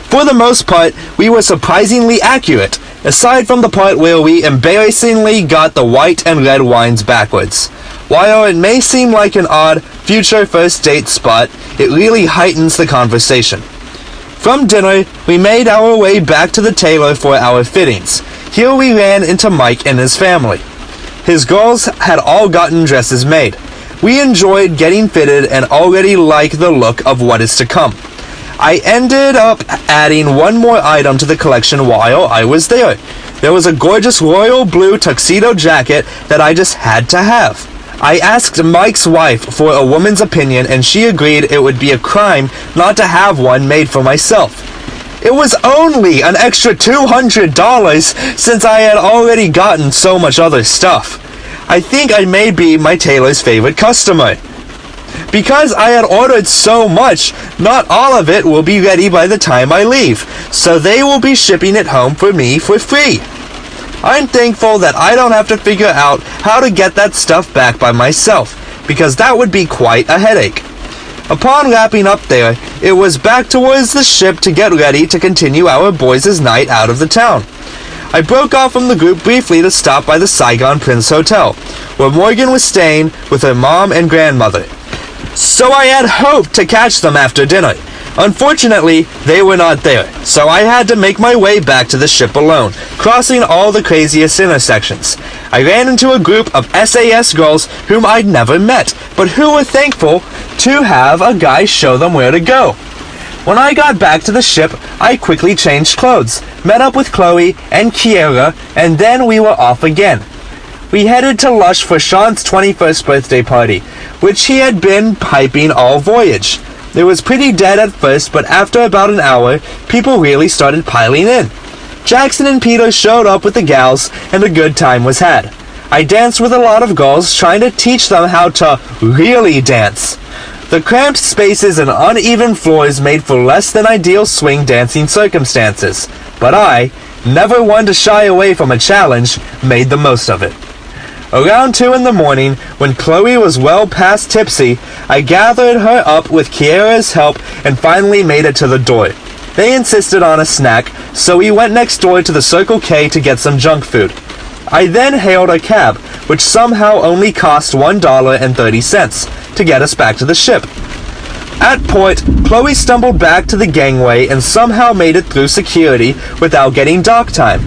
For the most part, we were surprisingly accurate, aside from the part where we embarrassingly got the white and red wines backwards. While it may seem like an odd future first date spot, it really heightens the conversation. From dinner, we made our way back to the tailor for our fittings. Here we ran into Mike and his family. His girls had all gotten dresses made. We enjoyed getting fitted and already like the look of what is to come. I ended up adding one more item to the collection while I was there. There was a gorgeous royal blue tuxedo jacket that I just had to have. I asked Mike's wife for a woman's opinion, and she agreed it would be a crime not to have one made for myself. It was only an extra $200 since I had already gotten so much other stuff. I think I may be my tailor's favorite customer. Because I had ordered so much, not all of it will be ready by the time I leave, so they will be shipping it home for me for free. I'm thankful that I don't have to figure out how to get that stuff back by myself, because that would be quite a headache. Upon wrapping up there, it was back towards the ship to get ready to continue our boys' night out of the town. I broke off from the group briefly to stop by the Saigon Prince Hotel, where Morgan was staying with her mom and grandmother. So I had hoped to catch them after dinner. Unfortunately, they were not there, so I had to make my way back to the ship alone, crossing all the craziest intersections. I ran into a group of SAS girls whom I'd never met, but who were thankful to have a guy show them where to go. When I got back to the ship, I quickly changed clothes, met up with Chloe and Kiera, and then we were off again. We headed to Lush for Sean's 21st birthday party, which he had been piping all voyage. It was pretty dead at first, but after about an hour, people really started piling in. Jackson and Peter showed up with the gals, and a good time was had. I danced with a lot of girls, trying to teach them how to really dance. The cramped spaces and uneven floors made for less than ideal swing dancing circumstances, but I, never one to shy away from a challenge, made the most of it. Around 2 in the morning, when Chloe was well past tipsy, I gathered her up with Kiera's help and finally made it to the door. They insisted on a snack, so we went next door to the Circle K to get some junk food. I then hailed a cab, which somehow only cost $1.30 to get us back to the ship. At port, Chloe stumbled back to the gangway and somehow made it through security without getting dock time.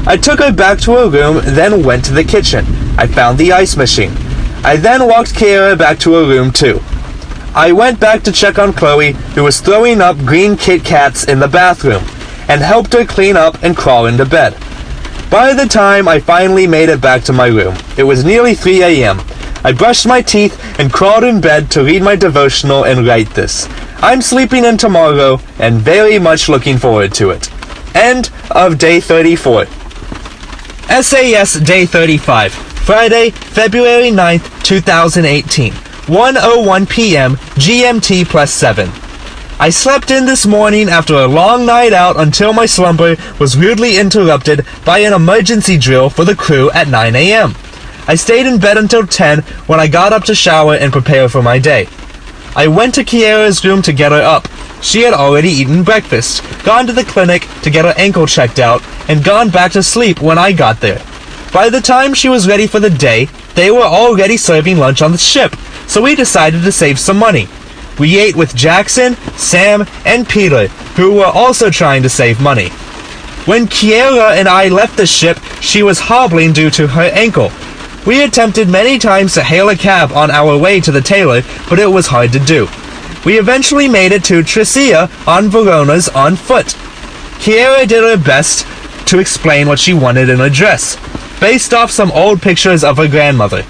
I took her back to her room, then went to the kitchen. I found the ice machine. I then walked Kiera back to her room too. I went back to check on Chloe, who was throwing up green Kit Kats in the bathroom, and helped her clean up and crawl into bed. By the time I finally made it back to my room, it was nearly 3 a.m. I brushed my teeth and crawled in bed to read my devotional and write this. I'm sleeping in tomorrow and very much looking forward to it. End of day 34. SAS Day 35, Friday, February 9th, 2018, 1:01 p.m. GMT +7. I slept in this morning after a long night out until my slumber was rudely interrupted by an emergency drill for the crew at 9 a.m. I stayed in bed until 10 when I got up to shower and prepare for my day. I went to Kiera's room to get her up. She had already eaten breakfast, gone to the clinic to get her ankle checked out, and gone back to sleep when I got there. By the time she was ready for the day, they were already serving lunch on the ship, so we decided to save some money. We ate with Jackson, Sam, and Peter, who were also trying to save money. When Kiera and I left the ship, she was hobbling due to her ankle. We attempted many times to hail a cab on our way to the tailor, but it was hard to do. We eventually made it to Tricia on Verona's on foot. Kiera did her best to explain what she wanted in a dress, based off some old pictures of her grandmother.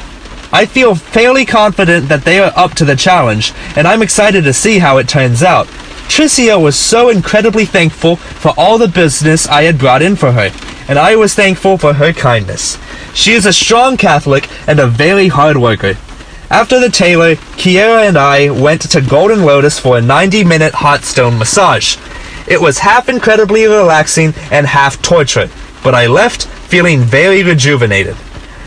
I feel fairly confident that they are up to the challenge, and I'm excited to see how it turns out. Tricia was so incredibly thankful for all the business I had brought in for her, and I was thankful for her kindness. She is a strong Catholic and a very hard worker. After the tailor, Kiera and I went to Golden Lotus for a 90-minute hot stone massage. It was half incredibly relaxing and half torture, but I left feeling very rejuvenated.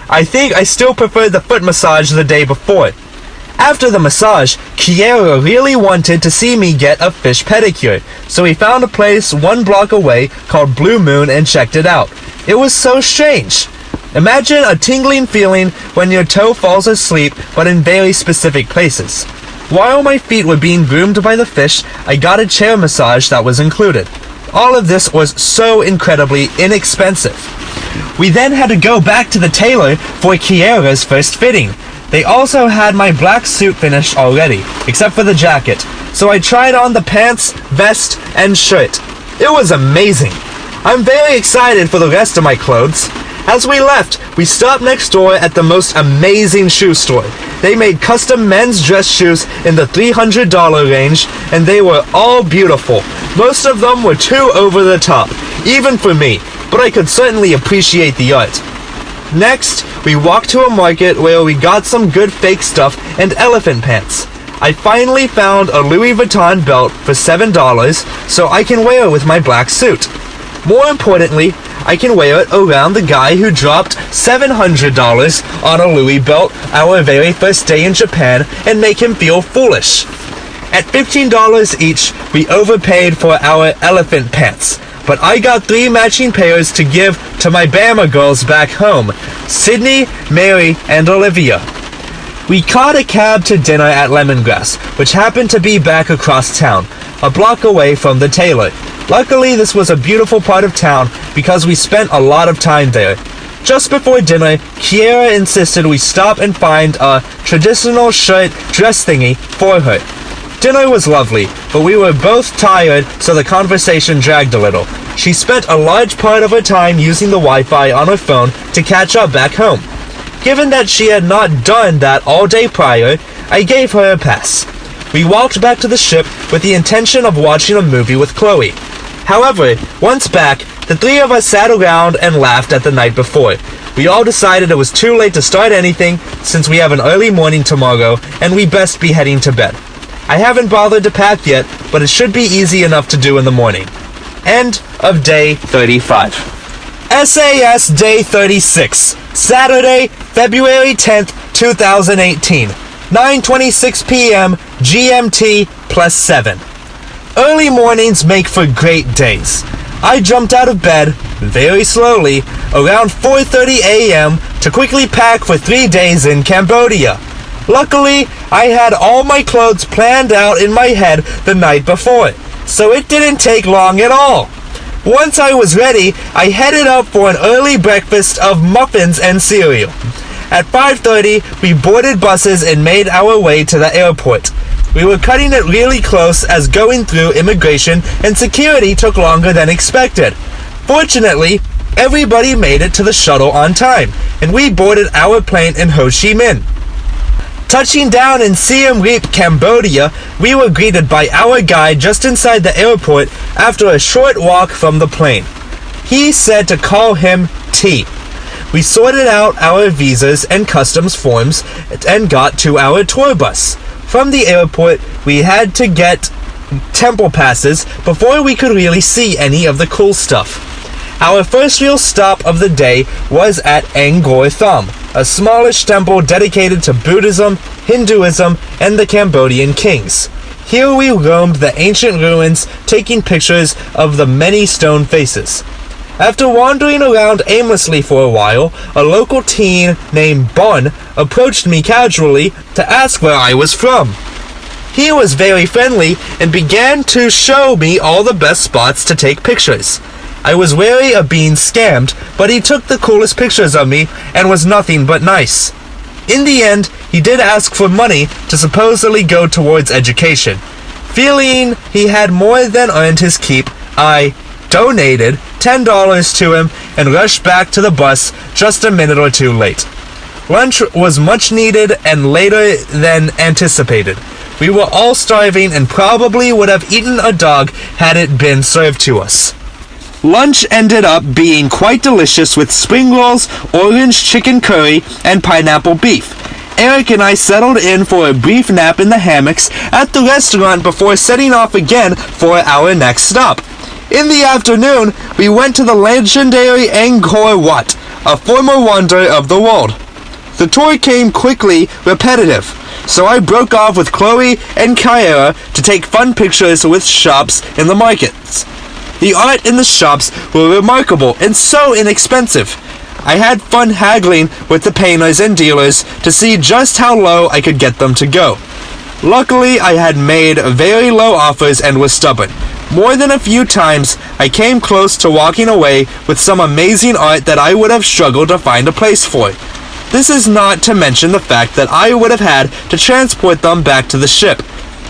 I think I still preferred the foot massage the day before. After the massage, Kiera really wanted to see me get a fish pedicure, so we found a place 1 block away called Blue Moon and checked it out. It was so strange. Imagine a tingling feeling when your toe falls asleep, but in very specific places. While my feet were being groomed by the fish, I got a chair massage that was included. All of this was so incredibly inexpensive. We then had to go back to the tailor for Kiera's first fitting. They also had my black suit finished already, except for the jacket, so I tried on the pants, vest, and shirt. It was amazing. I'm very excited for the rest of my clothes. As we left, we stopped next door at the most amazing shoe store. They made custom men's dress shoes in the $300 range, and they were all beautiful. Most of them were too over the top, even for me, but I could certainly appreciate the art. Next, we walked to a market where we got some good fake stuff and elephant pants. I finally found a Louis Vuitton belt for $7 so I can wear it with my black suit. More importantly, I can wear it around the guy who dropped $700 on a Louis belt our very first day in Japan and make him feel foolish. At $15 each, we overpaid for our elephant pants, but I got 3 matching pairs to give to my Bama girls back home, Sydney, Mary, and Olivia. We caught a cab to dinner at Lemongrass, which happened to be back across town, a block away from the tailor. Luckily, this was a beautiful part of town because we spent a lot of time there. Just before dinner, Kiera insisted we stop and find a traditional shirt dress thingy for her. Dinner was lovely, but we were both tired, so the conversation dragged a little. She spent a large part of her time using the Wi-Fi on her phone to catch up back home. Given that she had not done that all day prior, I gave her a pass. We walked back to the ship with the intention of watching a movie with Chloe. However, once back, the 3 of us sat around and laughed at the night before. We all decided it was too late to start anything since we have an early morning tomorrow and we best be heading to bed. I haven't bothered to pack yet, but it should be easy enough to do in the morning. End of day 35. SAS Day 36, Saturday, February 10th, 2018, 9:26 p.m. GMT +7. Early mornings make for great days. I jumped out of bed, very slowly, around 4:30 a.m. to quickly pack for 3 days in Cambodia. Luckily, I had all my clothes planned out in my head the night before, so it didn't take long at all. Once I was ready, I headed up for an early breakfast of muffins and cereal. At 5:30, we boarded buses and made our way to the airport. We were cutting it really close as going through immigration and security took longer than expected. Fortunately, everybody made it to the shuttle on time, and we boarded our plane in Ho Chi Minh. Touching down in Siem Reap, Cambodia, we were greeted by our guide just inside the airport after a short walk from the plane. He said to call him T. We sorted out our visas and customs forms and got to our tour bus. From the airport, we had to get temple passes before we could really see any of the cool stuff. Our first real stop of the day was at Angkor Thom, a smallish temple dedicated to Buddhism, Hinduism, and the Cambodian kings. Here we roamed the ancient ruins, taking pictures of the many stone faces. After wandering around aimlessly for a while, a local teen named Bon approached me casually to ask where I was from. He was very friendly and began to show me all the best spots to take pictures. I was wary of being scammed, but he took the coolest pictures of me and was nothing but nice. In the end, he did ask for money to supposedly go towards education. Feeling he had more than earned his keep, I donated $10 to him and rushed back to the bus just a minute or two late. Lunch was much needed and later than anticipated. We were all starving and probably would have eaten a dog had it been served to us. Lunch ended up being quite delicious with spring rolls, orange chicken curry, and pineapple beef. Eric and I settled in for a brief nap in the hammocks at the restaurant before setting off again for our next stop. In the afternoon, we went to the legendary Angkor Wat, a former wonder of the world. The tour came quickly repetitive, so I broke off with Chloe and Kiera to take fun pictures with shops in the markets. The art in the shops were remarkable and so inexpensive. I had fun haggling with the painters and dealers to see just how low I could get them to go. Luckily, I had made very low offers and was stubborn. More than a few times, I came close to walking away with some amazing art that I would have struggled to find a place for. This is not to mention the fact that I would have had to transport them back to the ship.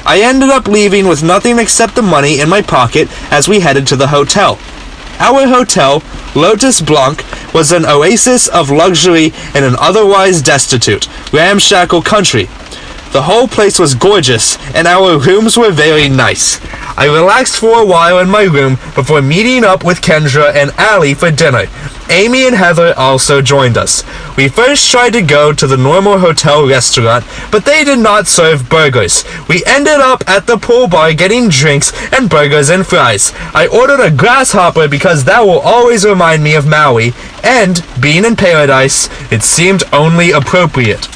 I ended up leaving with nothing except the money in my pocket as we headed to the hotel. Our hotel, Lotus Blanc, was an oasis of luxury in an otherwise destitute, ramshackle country. The whole place was gorgeous, and our rooms were very nice. I relaxed for a while in my room before meeting up with Kendra and Allie for dinner. Amy and Heather also joined us. We first tried to go to the normal hotel restaurant, but they did not serve burgers. We ended up at the pool bar getting drinks and burgers and fries. I ordered a grasshopper because that will always remind me of Maui, and, being in paradise, it seemed only appropriate.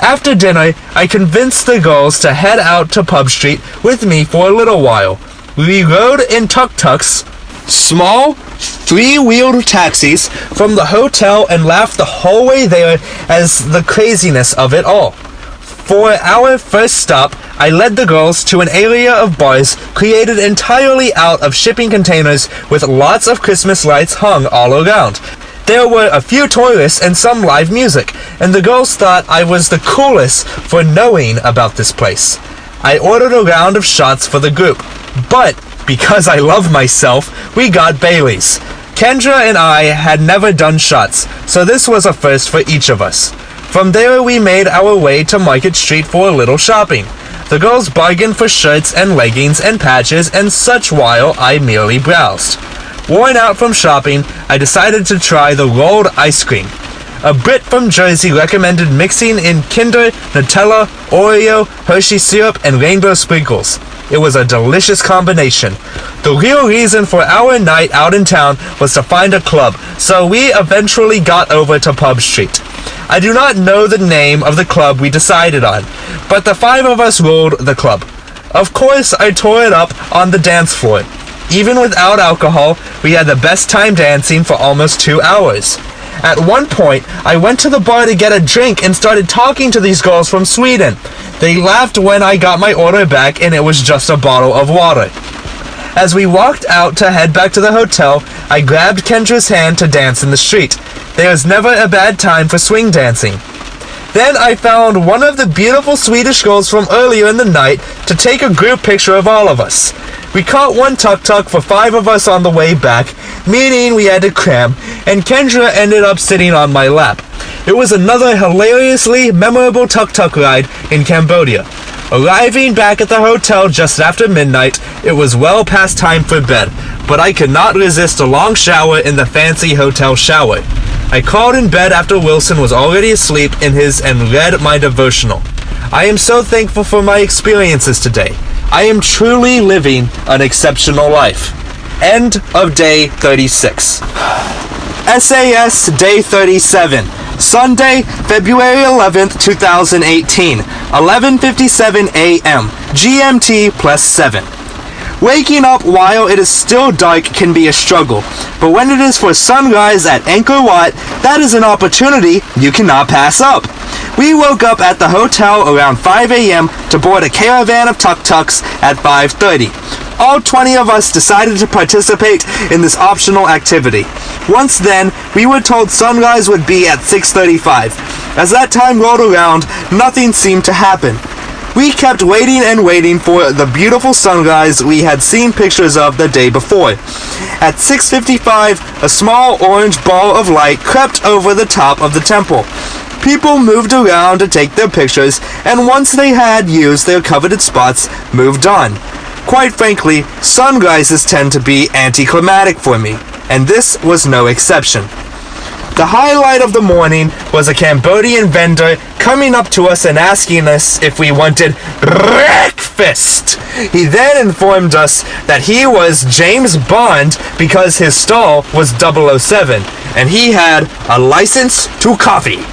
After dinner, I convinced the girls to head out to Pub Street with me for a little while. We rode in tuk-tuks, small, three-wheeled taxis, from the hotel and laughed the whole way there as the craziness of it all. For our first stop, I led the girls to an area of bars created entirely out of shipping containers with lots of Christmas lights hung all around. There were a few tourists and some live music, and the girls thought I was the coolest for knowing about this place. I ordered a round of shots for the group, but because I love myself, we got Baileys. Kendra and I had never done shots, so this was a first for each of us. From there, we made our way to Market Street for a little shopping. The girls bargained for shirts and leggings and patches and such while I merely browsed. Worn out from shopping, I decided to try the rolled ice cream. A Brit from Jersey recommended mixing in Kinder, Nutella, Oreo, Hershey syrup, and rainbow sprinkles. It was a delicious combination. The real reason for our night out in town was to find a club, so we eventually got over to Pub Street. I do not know the name of the club we decided on, but the five of us rolled the club. Of course, I tore it up on the dance floor. Even without alcohol, we had the best time dancing for almost 2 hours. At one point, I went to the bar to get a drink and started talking to these girls from Sweden. They laughed when I got my order back and it was just a bottle of water. As we walked out to head back to the hotel, I grabbed Kendra's hand to dance in the street. There is never a bad time for swing dancing. Then I found one of the beautiful Swedish girls from earlier in the night to take a group picture of all of us. We caught one tuk-tuk for 5 of us on the way back, meaning we had to cram, and Kendra ended up sitting on my lap. It was another hilariously memorable tuk-tuk ride in Cambodia. Arriving back at the hotel just after midnight, it was well past time for bed, but I could not resist a long shower in the fancy hotel shower. I crawled in bed after Wilson was already asleep in his and read my devotional. I am so thankful for my experiences today. I am truly living an exceptional life. End of day 36. SAS day 37. Sunday, February 11th, 2018, 11:57 a.m., GMT +7. Waking up while it is still dark can be a struggle, but when it is for sunrise at Angkor Wat, that is an opportunity you cannot pass up. We woke up at the hotel around 5 a.m. to board a caravan of tuk-tuks at 5:30. All 20 of us decided to participate in this optional activity. Once then, we were told sunrise would be at 6:35. As that time rolled around, nothing seemed to happen. We kept waiting and waiting for the beautiful sunrise we had seen pictures of the day before. At 6:55, a small orange ball of light crept over the top of the temple. People moved around to take their pictures, and once they had used their coveted spots, moved on. Quite frankly, sunrises tend to be anticlimactic for me, and this was no exception. The highlight of the morning was a Cambodian vendor coming up to us and asking us if we wanted breakfast. He then informed us that he was James Bond because his stall was 007, and he had a license to coffee.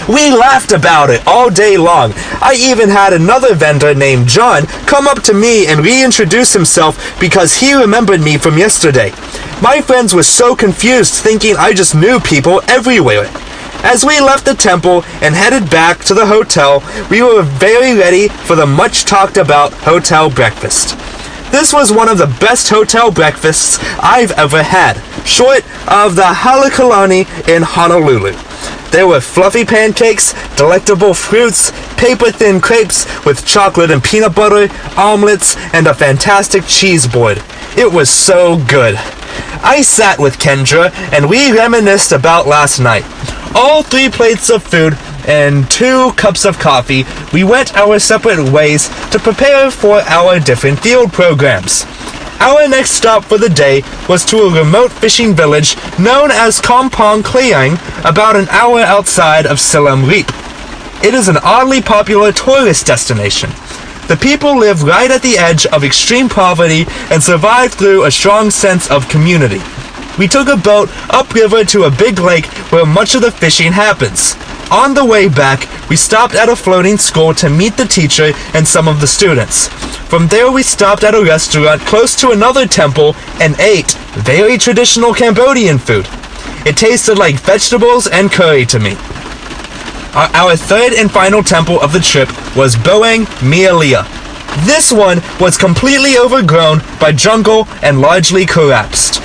We laughed about it all day long. I even had another vendor named John come up to me and reintroduce himself because he remembered me from yesterday. My friends were so confused, thinking I just knew people everywhere. As we left the temple and headed back to the hotel, we were very ready for the much talked about hotel breakfast. This was one of the best hotel breakfasts I've ever had, short of the halakalani in Honolulu. There were fluffy pancakes, delectable fruits, paper-thin crepes with chocolate and peanut butter, omelets, and a fantastic cheese board. It was so good. I sat with Kendra, and we reminisced about last night. All 3 plates of food and 2 cups of coffee, we went our separate ways to prepare for our different field programs. Our next stop for the day was to a remote fishing village known as Kampong Kliang, about an hour outside of Silam Reap. It is an oddly popular tourist destination. The people live right at the edge of extreme poverty and survive through a strong sense of community. We took a boat upriver to a big lake where much of the fishing happens. On the way back, we stopped at a floating school to meet the teacher and some of the students. From there, we stopped at a restaurant close to another temple and ate very traditional Cambodian food. It tasted like vegetables and curry to me. Our third and final temple of the trip was Boang Mialia. This one was completely overgrown by jungle and largely collapsed.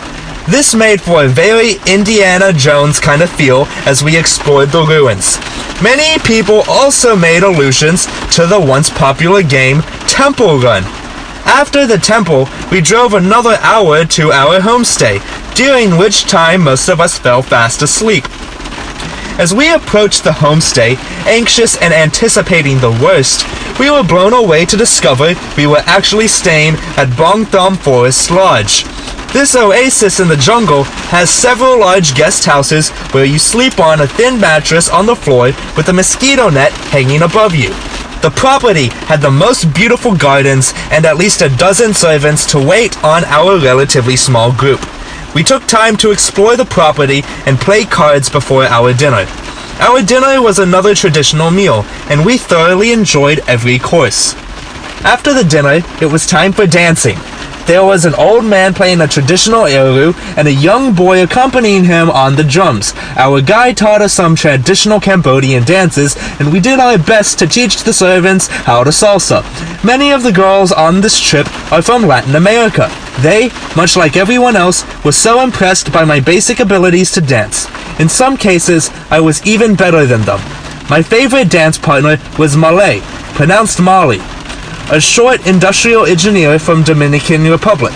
This made for a very Indiana Jones kind of feel as we explored the ruins. Many people also made allusions to the once popular game Temple Run. After the temple, we drove another hour to our homestay, during which time most of us fell fast asleep. As we approached the homestay, anxious and anticipating the worst, we were blown away to discover we were actually staying at Bong Thom Forest Lodge. This oasis in the jungle has several large guest houses where you sleep on a thin mattress on the floor with a mosquito net hanging above you. The property had the most beautiful gardens and at least a dozen servants to wait on our relatively small group. We took time to explore the property and play cards before our dinner. Our dinner was another traditional meal, and we thoroughly enjoyed every course. After the dinner, it was time for dancing. There was an old man playing a traditional eru and a young boy accompanying him on the drums. Our guide taught us some traditional Cambodian dances, and we did our best to teach the servants how to salsa. Many of the girls on this trip are from Latin America. They, much like everyone else, were so impressed by my basic abilities to dance. In some cases, I was even better than them. My favorite dance partner was Malay, pronounced Molly, a short industrial engineer from Dominican Republic.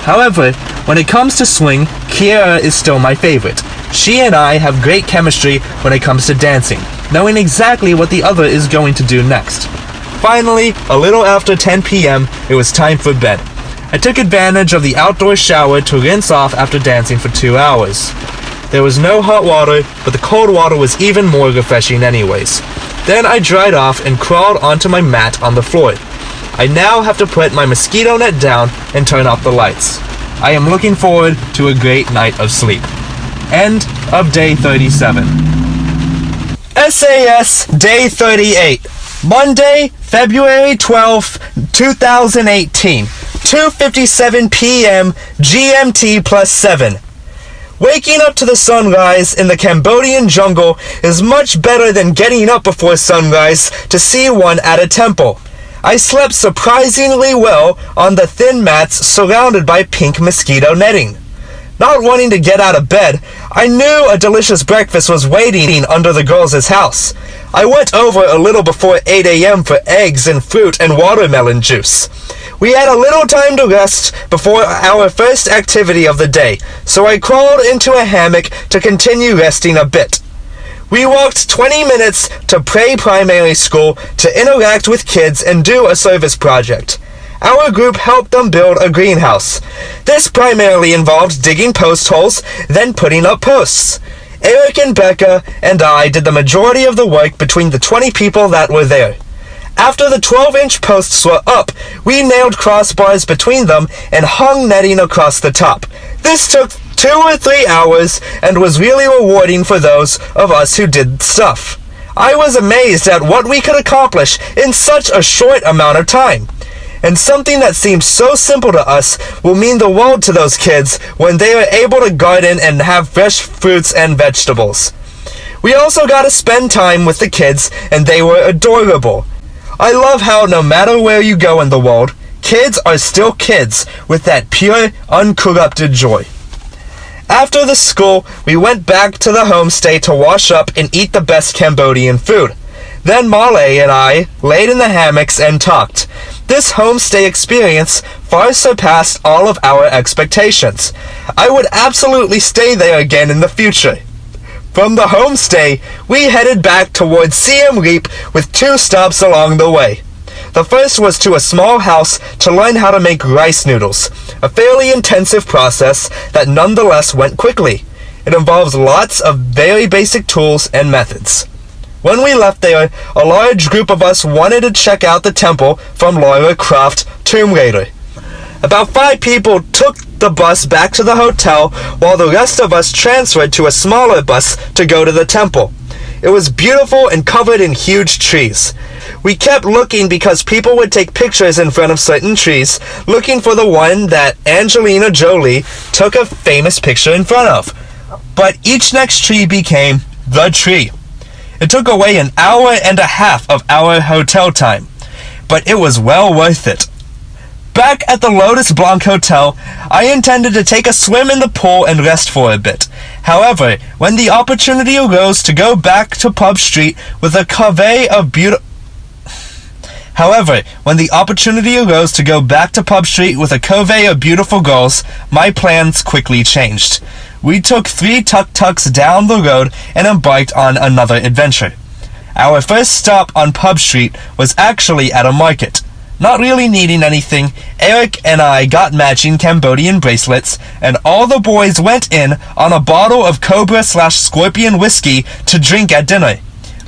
However, when it comes to swing, Kiera is still my favorite. She and I have great chemistry when it comes to dancing, knowing exactly what the other is going to do next. Finally, a little after 10 p.m., it was time for bed. I took advantage of the outdoor shower to rinse off after dancing for 2 hours. There was no hot water, but the cold water was even more refreshing anyways. Then I dried off and crawled onto my mat on the floor. I now have to put my mosquito net down and turn off the lights. I am looking forward to a great night of sleep. End of day 37. SAS Day 38. Monday, February 12th, 2018. 2:57 p.m. GMT +7. Waking up to the sunrise in the Cambodian jungle is much better than getting up before sunrise to see one at a temple. I slept surprisingly well on the thin mats surrounded by pink mosquito netting. Not wanting to get out of bed, I knew a delicious breakfast was waiting under the girls' house. I went over a little before 8 a.m. for eggs and fruit and watermelon juice. We had a little time to rest before our first activity of the day, so I crawled into a hammock to continue resting a bit. We walked 20 minutes to pre-primary school to interact with kids and do a service project. Our group helped them build a greenhouse. This primarily involved digging post holes, then putting up posts. Eric and Becca and I did the majority of the work between the 20 people that were there. After the 12-inch posts were up, we nailed crossbars between them and hung netting across the top. This took 2 or 3 hours and was really rewarding for those of us who did stuff. I was amazed at what we could accomplish in such a short amount of time. And something that seems so simple to us will mean the world to those kids when they are able to garden and have fresh fruits and vegetables. We also got to spend time with the kids, and they were adorable. I love how no matter where you go in the world, kids are still kids with that pure, uncorrupted joy. After the school, we went back to the homestay to wash up and eat the best Cambodian food. Then Malay and I laid in the hammocks and talked. This homestay experience far surpassed all of our expectations. I would absolutely stay there again in the future. From the homestay, we headed back towards Siem Reap with 2 stops along the way. The first was to a small house to learn how to make rice noodles, a fairly intensive process that nonetheless went quickly. It involves lots of very basic tools and methods. When we left there, a large group of us wanted to check out the temple from Lara Croft Tomb Raider. About 5 people took the bus back to the hotel, while the rest of us transferred to a smaller bus to go to the temple. It was beautiful and covered in huge trees. We kept looking because people would take pictures in front of certain trees, looking for the one that Angelina Jolie took a famous picture in front of. But each next tree became the tree. It took away an hour and a half of our hotel time, but it was well worth it. Back at the Lotus Blanc Hotel, I intended to take a swim in the pool and rest for a bit. However, when the opportunity arose to go back to Pub Street with a cuvee of beautiful girls, my plans quickly changed. We took 3 tuk-tuks down the road and embarked on another adventure. Our first stop on Pub Street was actually at a market. Not really needing anything, Eric and I got matching Cambodian bracelets, and all the boys went in on a bottle of Cobra/Scorpion whiskey to drink at dinner.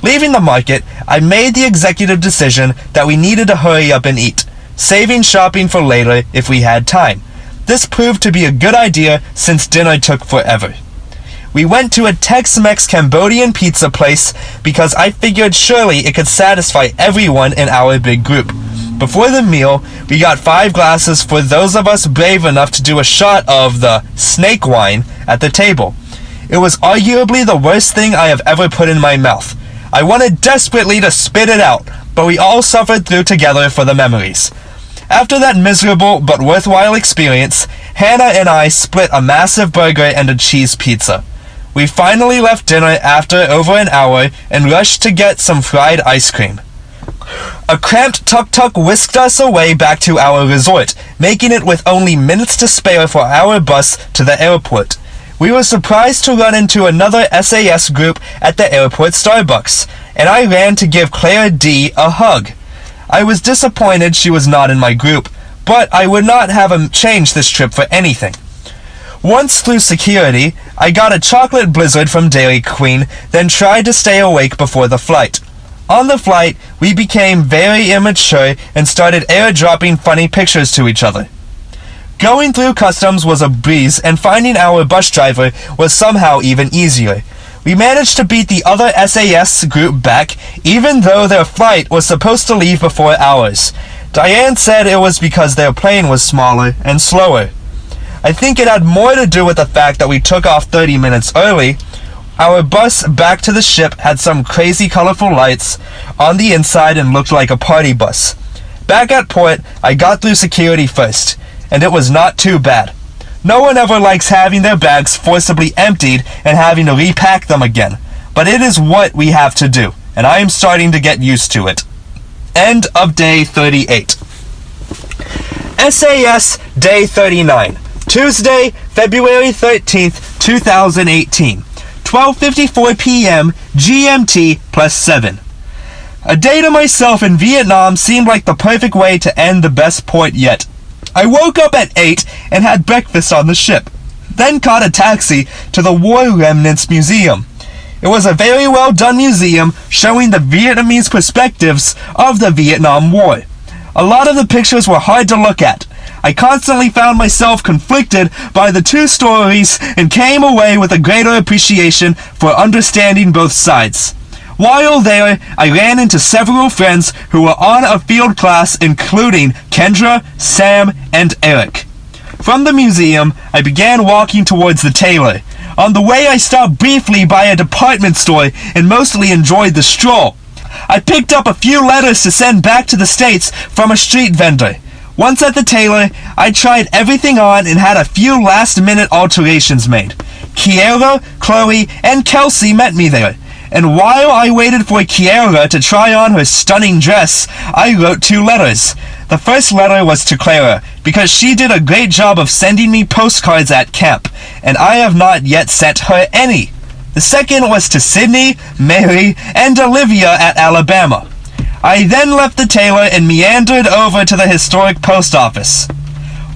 Leaving the market, I made the executive decision that we needed to hurry up and eat, saving shopping for later if we had time. This proved to be a good idea since dinner took forever. We went to a Tex-Mex Cambodian pizza place because I figured surely it could satisfy everyone in our big group. Before the meal, we got 5 glasses for those of us brave enough to do a shot of the snake wine at the table. It was arguably the worst thing I have ever put in my mouth. I wanted desperately to spit it out, but we all suffered through together for the memories. After that miserable but worthwhile experience, Hannah and I split a massive burger and a cheese pizza. We finally left dinner after over an hour and rushed to get some fried ice cream. A cramped tuk-tuk whisked us away back to our resort, making it with only minutes to spare for our bus to the airport. We were surprised to run into another SAS group at the airport Starbucks, and I ran to give Claire D a hug. I was disappointed she was not in my group, but I would not have changed this trip for anything. Once through security, I got a chocolate blizzard from Dairy Queen, then tried to stay awake before the flight. On the flight, we became very immature and started airdropping funny pictures to each other. Going through customs was a breeze, and finding our bus driver was somehow even easier. We managed to beat the other SAS group back, even though their flight was supposed to leave before ours. Diane said it was because their plane was smaller and slower. I think it had more to do with the fact that we took off 30 minutes early. Our bus back to the ship had some crazy colorful lights on the inside and looked like a party bus. Back at port, I got through security first, and it was not too bad. No one ever likes having their bags forcibly emptied and having to repack them again, but it is what we have to do, and I am starting to get used to it. End of Day 38. SAS Day 39. Tuesday, February 13th, 2018. 12:54 p.m. GMT +7. A day to myself in Vietnam seemed like the perfect way to end the best port yet. I woke up at 8 and had breakfast on the ship, then caught a taxi to the War Remnants Museum. It was a very well done museum showing the Vietnamese perspectives of the Vietnam War. A lot of the pictures were hard to look at. I constantly found myself conflicted by the two stories and came away with a greater appreciation for understanding both sides. While there, I ran into several friends who were on a field class, including Kendra, Sam, and Eric. From the museum, I began walking towards the tailor. On the way, I stopped briefly by a department store and mostly enjoyed the stroll. I picked up a few letters to send back to the States from a street vendor. Once at the tailor, I tried everything on and had a few last-minute alterations made. Kiera, Chloe, and Kelsey met me there. And while I waited for Kiera to try on her stunning dress, I wrote 2 letters. The first letter was to Clara, because she did a great job of sending me postcards at camp, and I have not yet sent her any. The second was to Sydney, Mary, and Olivia at Alabama. I then left the tailor and meandered over to the historic post office.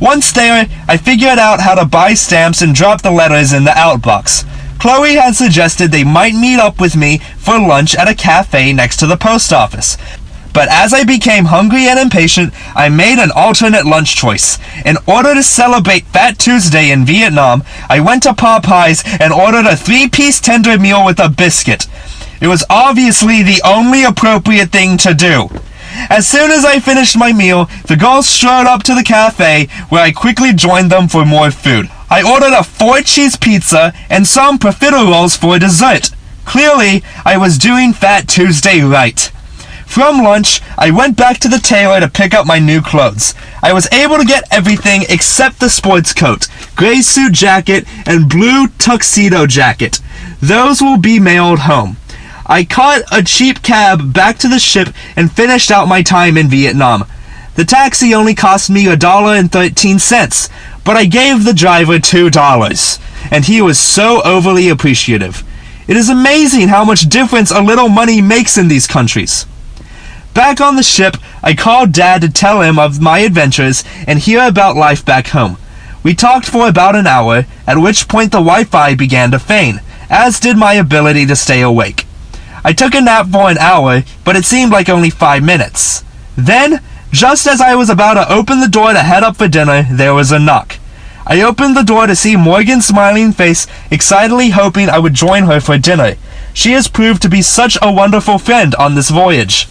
Once there, I figured out how to buy stamps and drop the letters in the outbox. Chloe had suggested they might meet up with me for lunch at a cafe next to the post office. But as I became hungry and impatient, I made an alternate lunch choice. In order to celebrate Fat Tuesday in Vietnam, I went to Popeyes and ordered a 3-piece tender meal with a biscuit. It was obviously the only appropriate thing to do. As soon as I finished my meal, the girls strode up to the cafe, where I quickly joined them for more food. I ordered a 4-cheese pizza and some profiteroles for dessert. Clearly, I was doing Fat Tuesday right. From lunch, I went back to the tailor to pick up my new clothes. I was able to get everything except the sports coat, gray suit jacket, and blue tuxedo jacket. Those will be mailed home. I caught a cheap cab back to the ship and finished out my time in Vietnam. The taxi only cost me $1.13, but I gave the driver $2, and he was so overly appreciative. It is amazing how much difference a little money makes in these countries. Back on the ship, I called Dad to tell him of my adventures and hear about life back home. We talked for about an hour, at which point the Wi-Fi began to fade, as did my ability to stay awake. I took a nap for an hour, but it seemed like only 5 minutes. Then, just as I was about to open the door to head up for dinner, there was a knock. I opened the door to see Morgan's smiling face, excitedly hoping I would join her for dinner. She has proved to be such a wonderful friend on this voyage.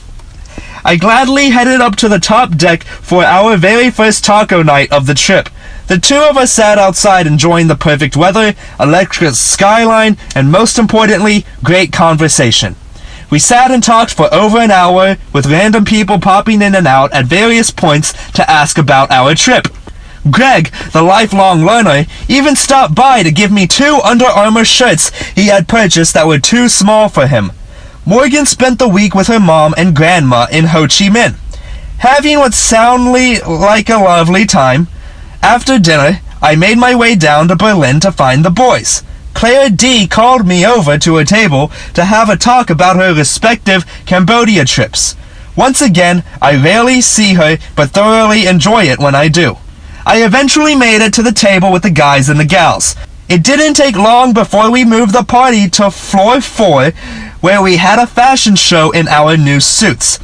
I gladly headed up to the top deck for our very first taco night of the trip. The 2 of us sat outside enjoying the perfect weather, electric skyline, and most importantly, great conversation. We sat and talked for over an hour, with random people popping in and out at various points to ask about our trip. Greg, the lifelong learner, even stopped by to give me 2 Under Armour shirts he had purchased that were too small for him. Morgan spent the week with her mom and grandma in Ho Chi Minh, having what sounded like a lovely time. After dinner, I made my way down to Berlin to find the boys. Claire D called me over to her table to have a talk about her respective Cambodia trips. Once again, I rarely see her, but thoroughly enjoy it when I do. I eventually made it to the table with the guys and the gals. It didn't take long before we moved the party to floor 4, where we had a fashion show in our new suits.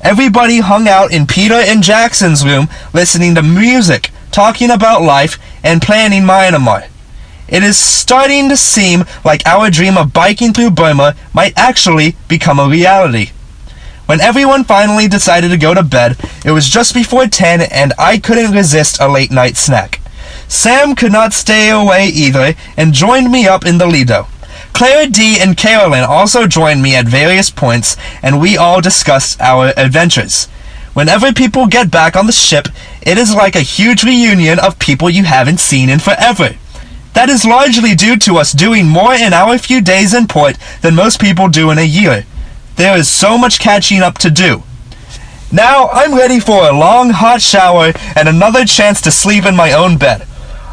Everybody hung out in Peter and Jackson's room, listening to music, talking about life, and planning Myanmar. It is starting to seem like our dream of biking through Burma might actually become a reality. When everyone finally decided to go to bed, it was just before 10 and I couldn't resist a late night snack. Sam could not stay away either and joined me up in the Lido. Claire D and Carolyn also joined me at various points, and we all discussed our adventures. Whenever people get back on the ship, it is like a huge reunion of people you haven't seen in forever. That is largely due to us doing more in our few days in port than most people do in a year. There is so much catching up to do. Now I'm ready for a long hot shower and another chance to sleep in my own bed.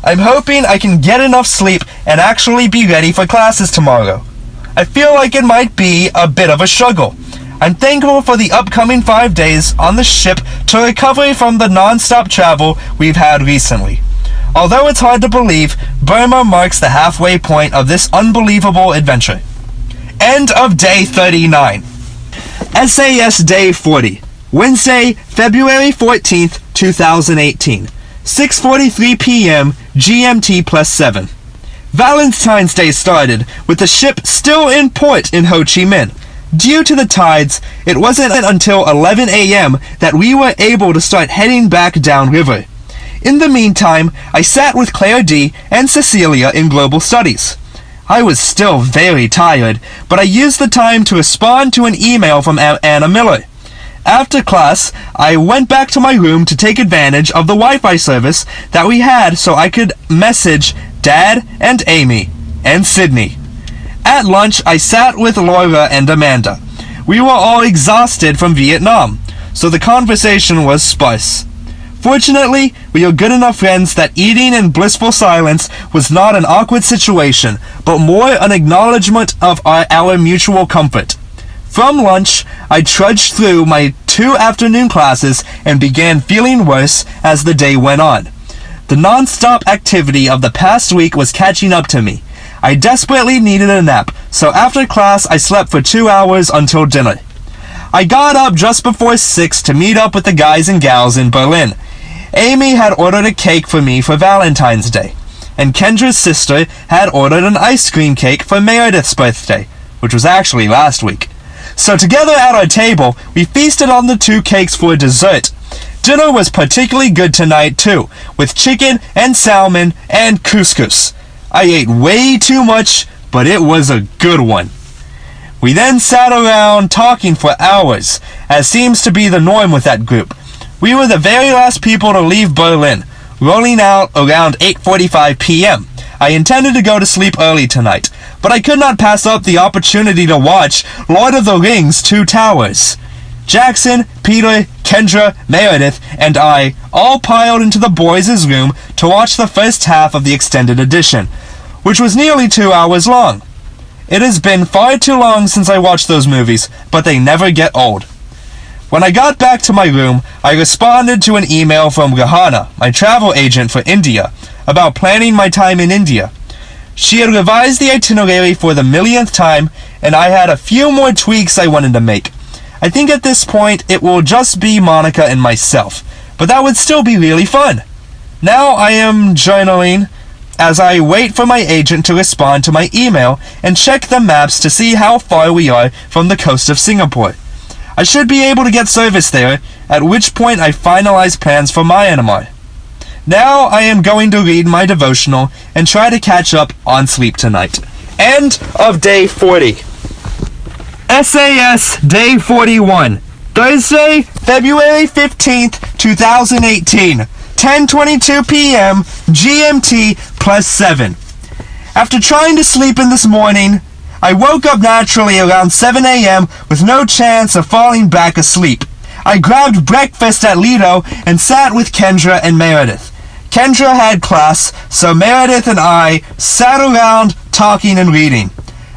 I'm hoping I can get enough sleep and actually be ready for classes tomorrow. I feel like it might be a bit of a struggle. I'm thankful for the upcoming 5 days on the ship to recover from the non-stop travel we've had recently. Although it's hard to believe, Burma marks the halfway point of this unbelievable adventure. End of Day 39. SAS Day 40. Wednesday, February 14th, 2018. 6:43 p.m. GMT +7. Valentine's Day started with the ship still in port in Ho Chi Minh. Due to the tides, it wasn't until 11 a.m. that we were able to start heading back downriver. In the meantime, I sat with Claire D and Cecilia in Global Studies. I was still very tired, but I used the time to respond to an email from Anna Miller. After class, I went back to my room to take advantage of the Wi-Fi service that we had so I could message Dad and Amy. and Sydney. At lunch, I sat with Laura and Amanda. We were all exhausted from Vietnam, so the conversation was sparse. Fortunately, we are good enough friends that eating in blissful silence was not an awkward situation, but more an acknowledgement of our mutual comfort. From lunch, I trudged through my 2 afternoon classes and began feeling worse as the day went on. The non-stop activity of the past week was catching up to me. I desperately needed a nap, so after class I slept for 2 hours until dinner. I got up just before 6 to meet up with the guys and gals in Berlin. Amy had ordered a cake for me for Valentine's Day, and Kendra's sister had ordered an ice cream cake for Meredith's birthday, which was actually last week. So together at our table, we feasted on the 2 cakes for dessert. Dinner was particularly good tonight too, with chicken and salmon and couscous. I ate way too much, but it was a good one. We then sat around talking for hours, as seems to be the norm with that group. We were the very last people to leave Berlin, rolling out around 8:45 p.m. I intended to go to sleep early tonight, but I could not pass up the opportunity to watch Lord of the Rings: Two Towers. Jackson, Peter, Kendra, Meredith, and I all piled into the boys' room to watch the first half of the extended edition, which was nearly 2 hours long. It has been far too long since I watched those movies, but they never get old. When I got back to my room, I responded to an email from Gahana, my travel agent for India, about planning my time in India. She had revised the itinerary for the millionth time, and I had a few more tweaks I wanted to make. I think at this point it will just be Monica and myself, but that would still be really fun. Now I am journaling as I wait for my agent to respond to my email and check the maps to see how far we are from the coast of Singapore. I should be able to get service there, at which point I finalize plans for Myanmar. Now I am going to read my devotional and try to catch up on sleep tonight. End of day 40. SAS Day 41, Thursday, February 15th, 2018, 10:22 p.m. GMT +7. After trying to sleep in this morning, I woke up naturally around 7 a.m. with no chance of falling back asleep. I grabbed breakfast at Lido and sat with Kendra and Meredith. Kendra had class, so Meredith and I sat around talking and reading.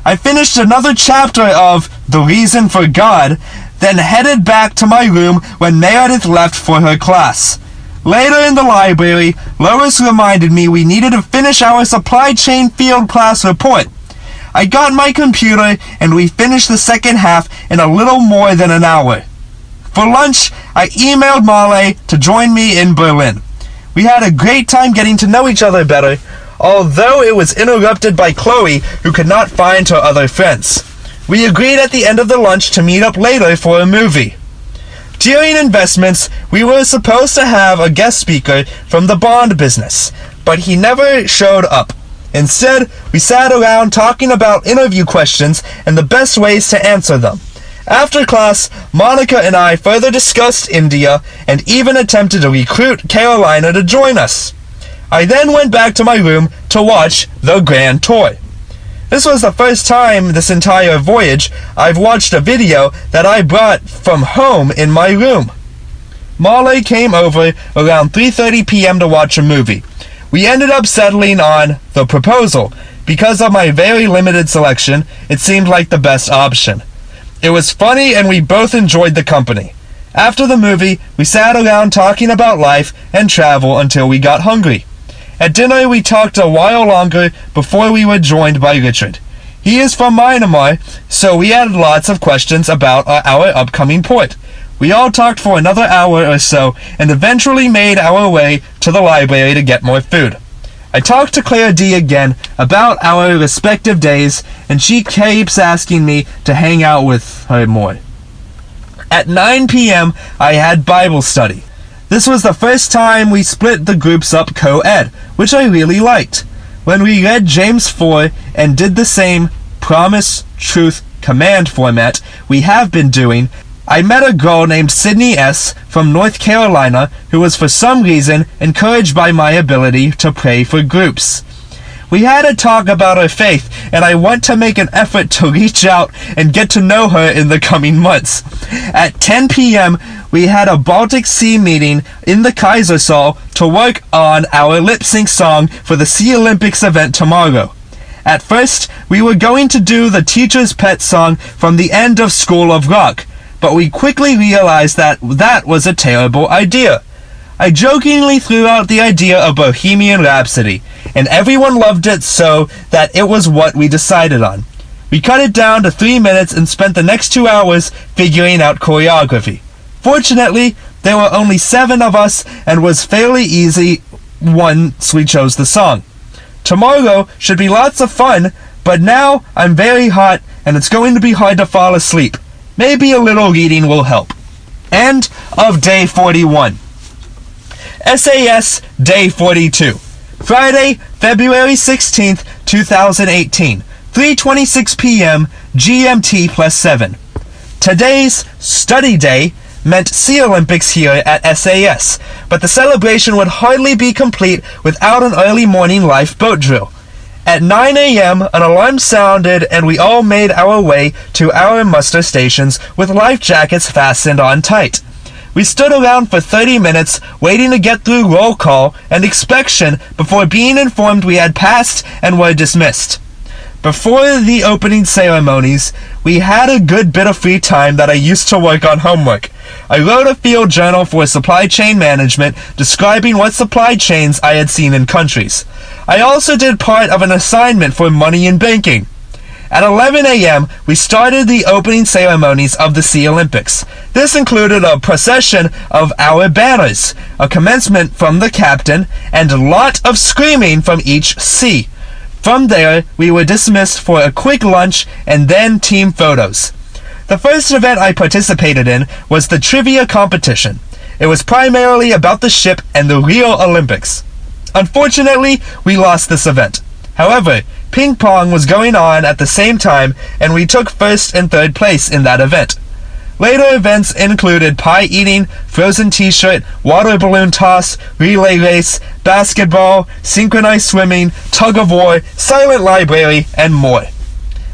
I finished another chapter of The Reason for God, then headed back to my room when Meredith left for her class. Later in the library, Lois reminded me we needed to finish our supply chain field class report. I got my computer and we finished the second half in a little more than an hour. For lunch, I emailed Male to join me in Berlin. We had a great time getting to know each other better, although it was interrupted by Chloe, who could not find her other friends. We agreed at the end of the lunch to meet up later for a movie. During investments, we were supposed to have a guest speaker from the bond business, but he never showed up. Instead, we sat around talking about interview questions and the best ways to answer them. After class, Monica and I further discussed India and even attempted to recruit Carolina to join us. I then went back to my room to watch The Grand Tour. This was the first time this entire voyage I've watched a video that I brought from home in my room. Molly came over around 3:30 p.m. to watch a movie. We ended up settling on The Proposal. Because of my very limited selection, it seemed like the best option. It was funny and we both enjoyed the company. After the movie, we sat around talking about life and travel until we got hungry. At dinner, we talked a while longer before we were joined by Richard. He is from Myanmar, so we had lots of questions about our upcoming port. We all talked for another hour or so and eventually made our way to the library to get more food. I talked to Claire D again about our respective days, and she keeps asking me to hang out with her more. At 9 p.m., I had Bible study. This was the first time we split the groups up co-ed, which I really liked. When we read James 4 and did the same promise, truth, command format we have been doing, I met a girl named Sydney S. from North Carolina who was for some reason encouraged by my ability to pray for groups. We had a talk about her faith, and I want to make an effort to reach out and get to know her in the coming months. At 10 p.m., we had a Baltic Sea meeting in the Kaisersaal to work on our lip sync song for the Sea Olympics event tomorrow. At first, we were going to do the teacher's pet song from the end of School of Rock, but we quickly realized that was a terrible idea. I jokingly threw out the idea of Bohemian Rhapsody, and everyone loved it so that it was what we decided on. We cut it down to 3 minutes and spent the next 2 hours figuring out choreography. Fortunately, there were only 7 of us and was fairly easy once we chose the song. Tomorrow should be lots of fun, but now I'm very hot and it's going to be hard to fall asleep. Maybe a little reading will help. End of Day 41. SAS Day 42. Friday, February 16th, 2018. 3:26 p.m. GMT +7. Today's study day meant Sea Olympics here at SAS, but the celebration would hardly be complete without an early morning life boat drill. At 9 a.m., an alarm sounded and we all made our way to our muster stations with life jackets fastened on tight. We stood around for 30 minutes waiting to get through roll call and inspection before being informed we had passed and were dismissed. Before the opening ceremonies, we had a good bit of free time that I used to work on homework. I wrote a field journal for supply chain management describing what supply chains I had seen in countries. I also did part of an assignment for money in banking. At 11 a.m., we started the opening ceremonies of the Sea Olympics. This included a procession of our banners, a commencement from the captain, and a lot of screaming from each sea. From there, we were dismissed for a quick lunch and then team photos. The first event I participated in was the trivia competition. It was primarily about the ship and the Rio Olympics. Unfortunately, we lost this event. However, ping pong was going on at the same time and we took first and third place in that event. Later events included pie eating, frozen t-shirt, water balloon toss, relay race, basketball, synchronized swimming, tug of war, silent library, and more.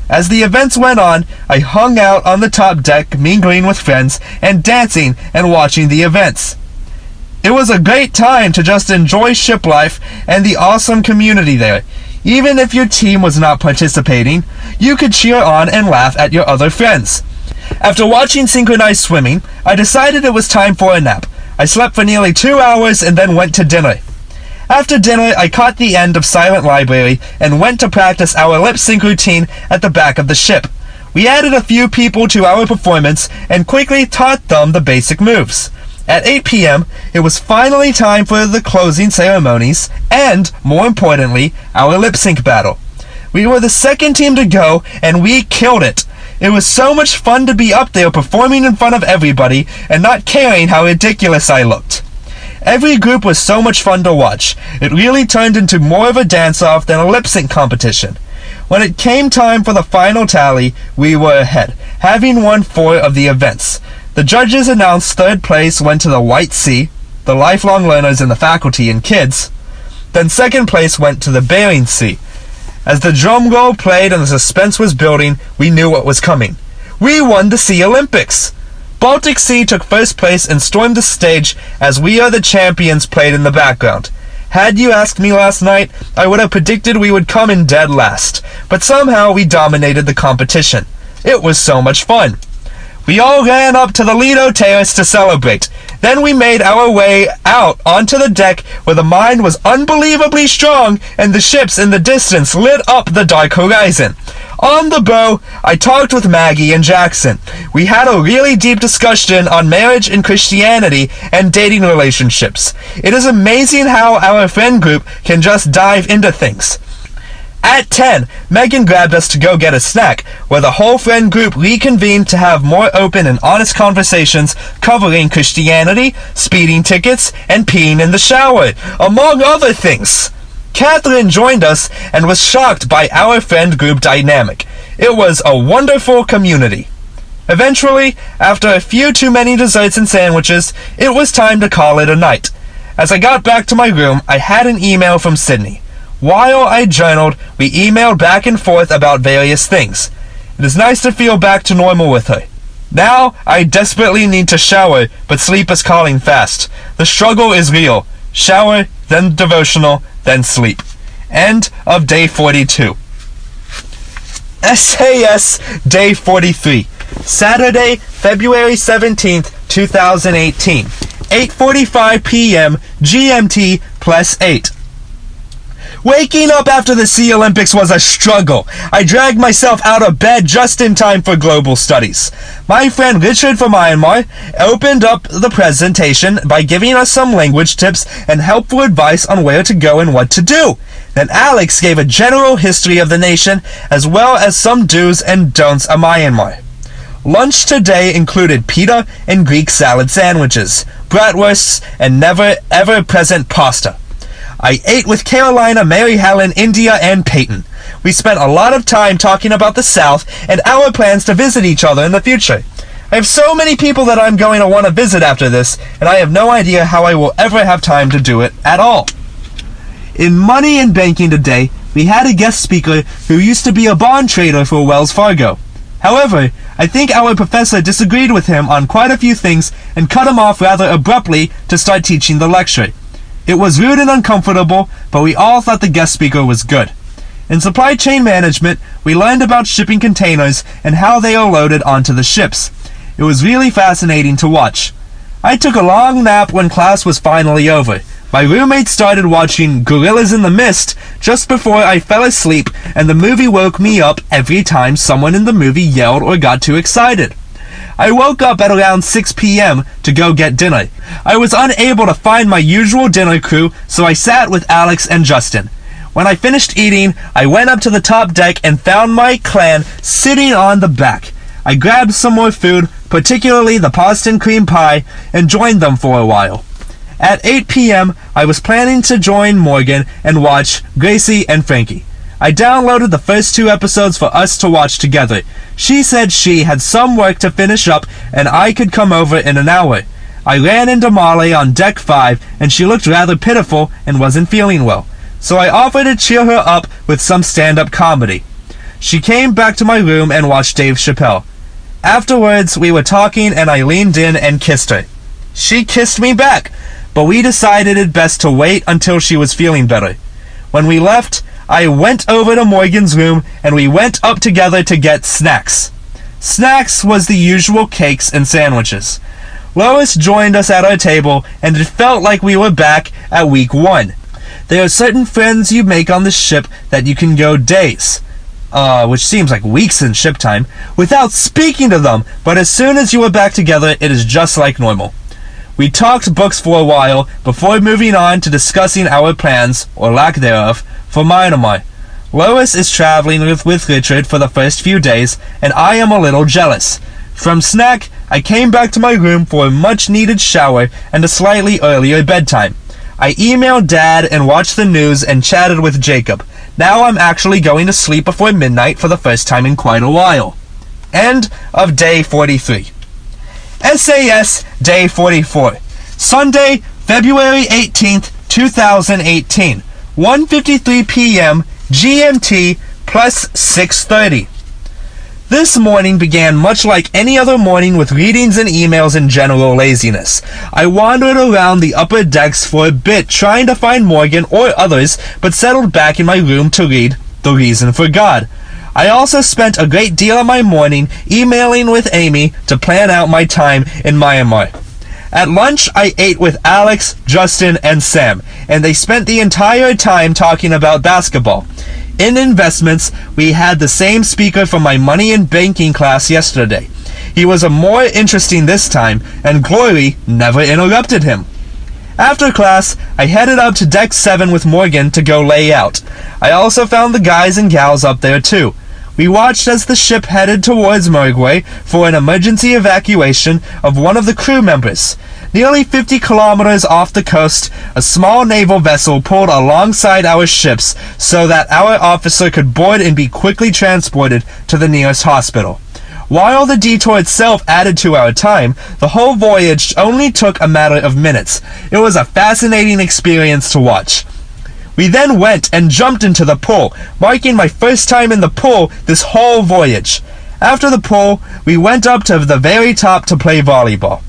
As the events went on, I hung out on the top deck mingling with friends and dancing and watching the events. It was a great time to just enjoy ship life and the awesome community there. Even if your team was not participating, you could cheer on and laugh at your other friends. After watching synchronized swimming, I decided it was time for a nap. I slept for nearly 2 hours and then went to dinner. After dinner, I caught the end of Silent Library and went to practice our lip sync routine at the back of the ship. We added a few people to our performance and quickly taught them the basic moves. At 8 p.m., it was finally time for the closing ceremonies and, more importantly, our lip sync battle. We were the second team to go and we killed it. It was so much fun to be up there performing in front of everybody and not caring how ridiculous I looked. Every group was so much fun to watch. It really turned into more of a dance-off than a lip-sync competition. When it came time for the final tally, we were ahead, having won 4 of the events. The judges announced third place went to the White Sea, the lifelong learners in the faculty and kids. Then second place went to the Bering Sea. As the drum roll played and the suspense was building, we knew what was coming. We won the Sea Olympics! Baltic Sea took first place and stormed the stage as We Are the Champions played in the background. Had you asked me last night, I would have predicted we would come in dead last, but somehow we dominated the competition. It was so much fun. We all ran up to the Lido Terrace to celebrate. Then we made our way out onto the deck where the mine was unbelievably strong and the ships in the distance lit up the dark horizon. On the bow, I talked with Maggie and Jackson. We had a really deep discussion on marriage and Christianity and dating relationships. It is amazing how our friend group can just dive into things. At 10, Megan grabbed us to go get a snack, where the whole friend group reconvened to have more open and honest conversations covering Christianity, speeding tickets, and peeing in the shower, among other things. Catherine joined us and was shocked by our friend group dynamic. It was a wonderful community. Eventually, after a few too many desserts and sandwiches, it was time to call it a night. As I got back to my room, I had an email from Sydney. While I journaled, we emailed back and forth about various things. It is nice to feel back to normal with her. Now, I desperately need to shower, but sleep is calling fast. The struggle is real. Shower, then devotional, then sleep. End of day 42. SAS Day 43. Saturday, February 17th, 2018. 8:45 p.m. GMT +8. Waking up after the Sea Olympics was a struggle. I dragged myself out of bed just in time for global studies. My friend Richard from Myanmar opened up the presentation by giving us some language tips and helpful advice on where to go and what to do. Then Alex gave a general history of the nation as well as some do's and don'ts of Myanmar. Lunch today included pita and Greek salad sandwiches, bratwursts, and never-ever-present pasta. I ate with Carolina, Mary Helen, India, and Peyton. We spent a lot of time talking about the South and our plans to visit each other in the future. I have so many people that I'm going to want to visit after this, and I have no idea how I will ever have time to do it at all. In Money and Banking today, we had a guest speaker who used to be a bond trader for Wells Fargo. However, I think our professor disagreed with him on quite a few things and cut him off rather abruptly to start teaching the lecture. It was rude and uncomfortable, but we all thought the guest speaker was good. In supply chain management, we learned about shipping containers and how they are loaded onto the ships. It was really fascinating to watch. I took a long nap when class was finally over. My roommate started watching Gorillas in the Mist just before I fell asleep, and the movie woke me up every time someone in the movie yelled or got too excited. I woke up at around 6 p.m. to go get dinner. I was unable to find my usual dinner crew, so I sat with Alex and Justin. When I finished eating, I went up to the top deck and found my clan sitting on the back. I grabbed some more food, particularly the pasta and cream pie, and joined them for a while. At 8 p.m., I was planning to join Morgan and watch Gracie and Frankie. I downloaded the first 2 episodes for us to watch together. She said she had some work to finish up and I could come over in an hour. I ran into Molly on deck 5 and she looked rather pitiful and wasn't feeling well. So I offered to cheer her up with some stand-up comedy. She came back to my room and watched Dave Chappelle. Afterwards, we were talking and I leaned in and kissed her. She kissed me back, but we decided it best to wait until she was feeling better. When we left, I went over to Morgan's room and we went up together to get snacks. Snacks was the usual cakes and sandwiches. Lois joined us at our table and it felt like we were back at week 1. There are certain friends you make on the ship that you can go days, which seems like weeks in ship time, without speaking to them, but as soon as you are back together, it is just like normal. We talked books for a while before moving on to discussing our plans, or lack thereof, for Myanmar. Lois is traveling with Richard for the first few days, and I am a little jealous. From snack, I came back to my room for a much-needed shower and a slightly earlier bedtime. I emailed Dad and watched the news and chatted with Jacob. Now I'm actually going to sleep before midnight for the first time in quite a while. End of Day 43. SAS Day 44. Sunday, February 18th, 2018. 1:53 p.m. GMT +6:30. This morning began much like any other morning with readings and emails and general laziness. I wandered around the upper decks for a bit trying to find Morgan or others, but settled back in my room to read The Reason for God. I also spent a great deal of my morning emailing with Amy to plan out my time in Myanmar. At lunch, I ate with Alex, Justin, and Sam, and they spent the entire time talking about basketball. In investments, we had the same speaker from my money and banking class yesterday. He was more interesting this time, and Glory never interrupted him. After class, I headed up to Deck 7 with Morgan to go lay out. I also found the guys and gals up there too. We watched as the ship headed towards Mergway for an emergency evacuation of one of the crew members. Nearly 50 kilometers off the coast, a small naval vessel pulled alongside our ships so that our officer could board and be quickly transported to the nearest hospital. While the detour itself added to our time, the whole voyage only took a matter of minutes. It was a fascinating experience to watch. We then went and jumped into the pool, marking my first time in the pool this whole voyage. After the pool, we went up to the very top to play volleyball.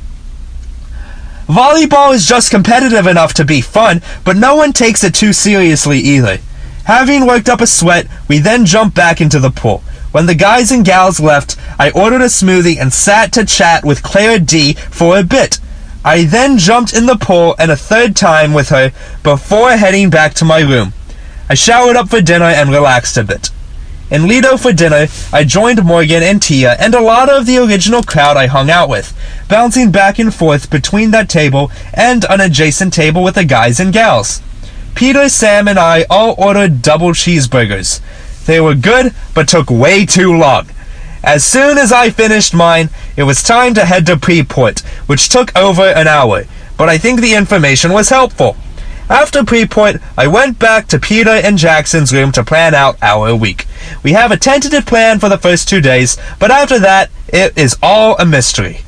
Volleyball is just competitive enough to be fun, but no one takes it too seriously either. Having worked up a sweat, we then jumped back into the pool. When the guys and gals left, I ordered a smoothie and sat to chat with Clara D for a bit. I then jumped in the pool and a third time with her before heading back to my room. I showered up for dinner and relaxed a bit. In Lido for dinner, I joined Morgan and Tia and a lot of the original crowd I hung out with, bouncing back and forth between that table and an adjacent table with the guys and gals. Peter, Sam, and I all ordered double cheeseburgers. They were good, but took way too long. As soon as I finished mine, it was time to head to Preport, which took over an hour, but I think the information was helpful. After Preport, I went back to Peter and Jackson's room to plan out our week. We have a tentative plan for the first 2 days, but after that, it is all a mystery.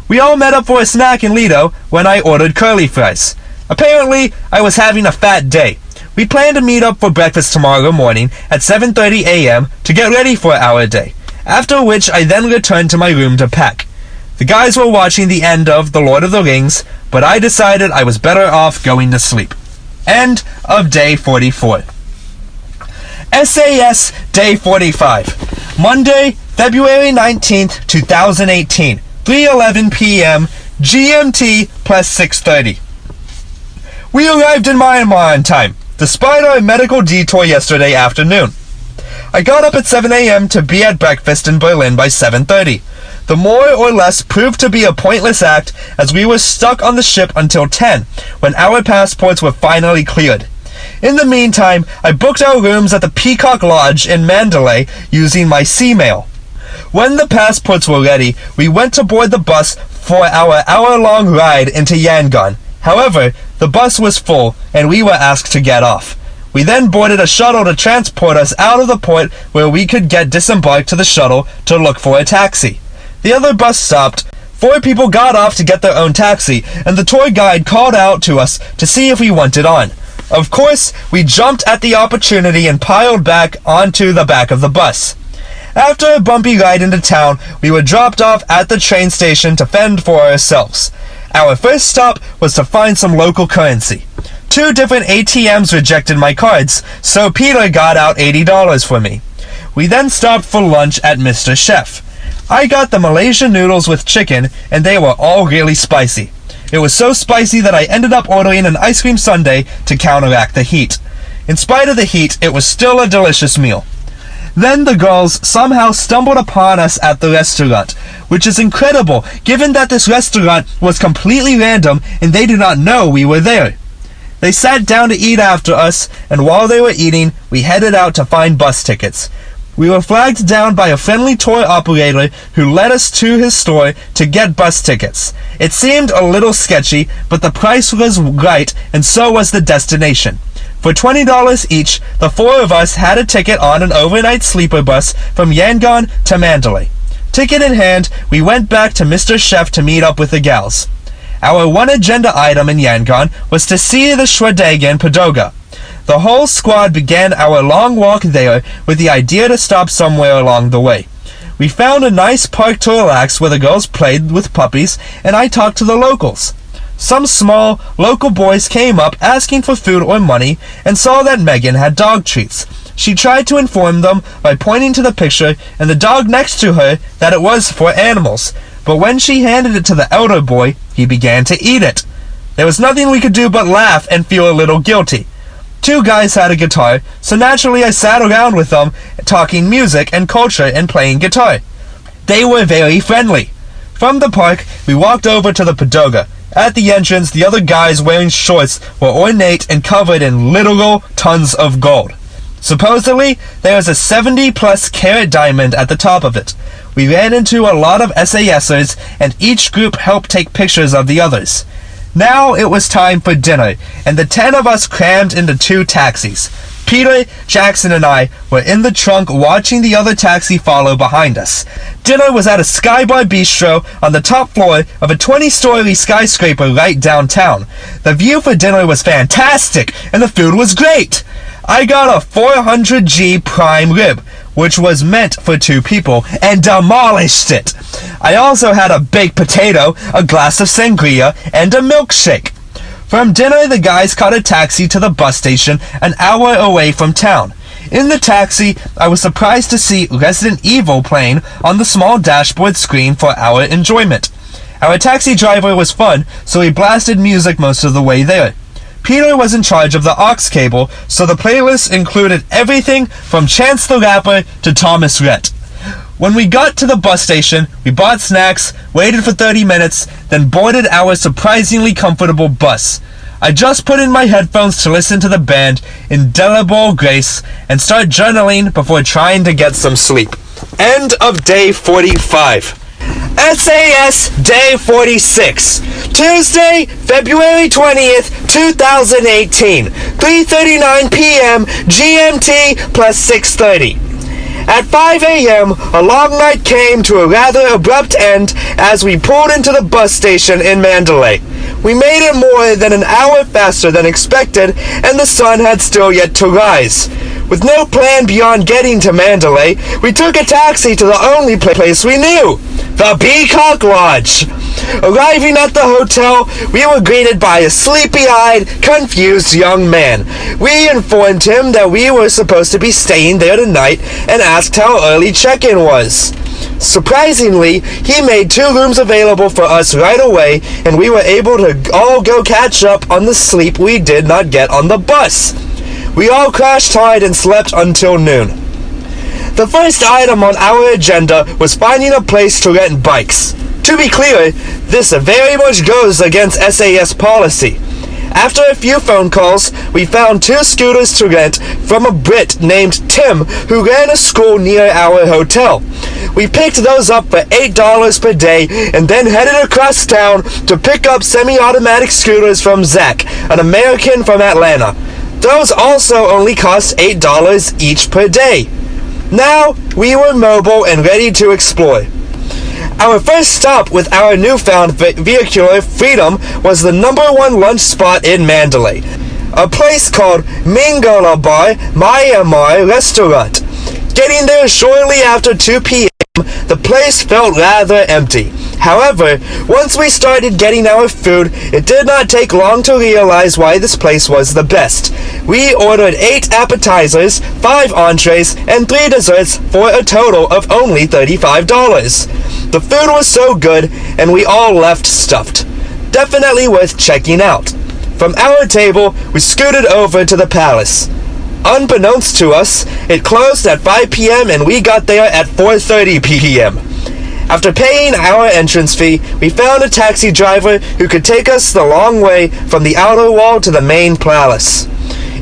We all met up for a snack in Lido when I ordered curly fries. Apparently, I was having a fat day. We plan to meet up for breakfast tomorrow morning at 7:30 a.m. to get ready for our day, after which I then returned to my room to pack. The guys were watching the end of The Lord of the Rings, but I decided I was better off going to sleep. End of day 44. SAS Day 45. Monday, February 19th, 2018. 3:11 p.m. GMT plus 6:30. We arrived in Myanmar on time, despite our medical detour yesterday afternoon. I got up at 7 a.m. to be at breakfast in Berlin by 7:30. The more or less proved to be a pointless act, as we were stuck on the ship until 10, when our passports were finally cleared. In the meantime, I booked our rooms at the Peacock Lodge in Mandalay using my C-mail. When the passports were ready, we went to board the bus for our hour-long ride into Yangon. However, the bus was full, and we were asked to get off. We then boarded a shuttle to transport us out of the port where we could get disembarked to the shuttle to look for a taxi. The other bus stopped. 4 people got off to get their own taxi, and the tour guide called out to us to see if we wanted on. Of course, we jumped at the opportunity and piled back onto the back of the bus. After a bumpy ride into town, we were dropped off at the train station to fend for ourselves. Our first stop was to find some local currency. 2 different ATMs rejected my cards, so Peter got out $80 for me. We then stopped for lunch at Mr. Chef. I got the Malaysian noodles with chicken, and they were all really spicy. It was so spicy that I ended up ordering an ice cream sundae to counteract the heat. In spite of the heat, it was still a delicious meal. Then the girls somehow stumbled upon us at the restaurant, which is incredible given that this restaurant was completely random and they did not know we were there. They sat down to eat after us, and while they were eating, we headed out to find bus tickets. We were flagged down by a friendly tour operator who led us to his store to get bus tickets. It seemed a little sketchy, but the price was right, and so was the destination. For $20 each, the 4 of us had a ticket on an overnight sleeper bus from Yangon to Mandalay. Ticket in hand, we went back to Mr. Chef to meet up with the gals. Our one agenda item in Yangon was to see the Shwedagon Pagoda. The whole squad began our long walk there with the idea to stop somewhere along the way. We found a nice park to relax where the girls played with puppies, and I talked to the locals. Some small, local boys came up asking for food or money and saw that Megan had dog treats. She tried to inform them by pointing to the picture and the dog next to her that it was for animals, but when she handed it to the elder boy, he began to eat it. There was nothing we could do but laugh and feel a little guilty. 2 guys had a guitar, so naturally I sat around with them, talking music and culture and playing guitar. They were very friendly. From the park, we walked over to the pagoda. At the entrance, the other guys wearing shorts were ornate and covered in literal tons of gold. Supposedly, there is a 70-plus carat diamond at the top of it. We ran into a lot of SASers, and each group helped take pictures of the others. Now it was time for dinner, and the 10 of us crammed into 2 taxis. Peter, Jackson, and I were in the trunk watching the other taxi follow behind us. Dinner was at a Skybar Bistro on the top floor of a 20-story skyscraper right downtown. The view for dinner was fantastic, and the food was great. I got a 400G prime rib, which was meant for 2 people, and demolished it. I also had a baked potato, a glass of sangria, and a milkshake. From dinner, the guys caught a taxi to the bus station an hour away from town. In the taxi, I was surprised to see Resident Evil playing on the small dashboard screen for our enjoyment. Our taxi driver was fun, so he blasted music most of the way there. Peter was in charge of the aux cable, so the playlist included everything from Chance the Rapper to Thomas Rhett. When we got to the bus station, we bought snacks, waited for 30 minutes, then boarded our surprisingly comfortable bus. I just put in my headphones to listen to the band Indelible Grace and start journaling before trying to get some sleep. End of day 45. SAS Day 46, Tuesday, February 20th, 2018, 3:39 p.m. GMT plus 6:30. At 5 a.m., a long night came to a rather abrupt end as we pulled into the bus station in Mandalay. We made it more than an hour faster than expected, and the sun had still yet to rise. With no plan beyond getting to Mandalay, we took a taxi to the only place we knew, the Peacock Lodge. Arriving at the hotel, we were greeted by a sleepy-eyed, confused young man. We informed him that we were supposed to be staying there tonight and asked how early check-in was. Surprisingly, he made 2 rooms available for us right away, and we were able to all go catch up on the sleep we did not get on the bus. We all crashed hard and slept until noon. The first item on our agenda was finding a place to rent bikes. To be clear, this very much goes against SAS policy. After a few phone calls, we found 2 scooters to rent from a Brit named Tim who ran a school near our hotel. We picked those up for $8 per day and then headed across town to pick up semi-automatic scooters from Zach, an American from Atlanta. Those also only cost $8 each per day. Now, we were mobile and ready to explore. Our first stop with our newfound vehicular freedom was the #1 lunch spot in Mandalay, a place called Mingala Bar Myanmar Restaurant. Getting there shortly after 2 p.m., the place felt rather empty. However, once we started getting our food, it did not take long to realize why this place was the best. We ordered 8 appetizers, 5 entrees, and 3 desserts for a total of only $35. The food was so good, and we all left stuffed. Definitely worth checking out. From our table, we scooted over to the palace. Unbeknownst to us, it closed at 5 p.m. and we got there at 4:30 p.m. After paying our entrance fee, we found a taxi driver who could take us the long way from the outer wall to the main palace.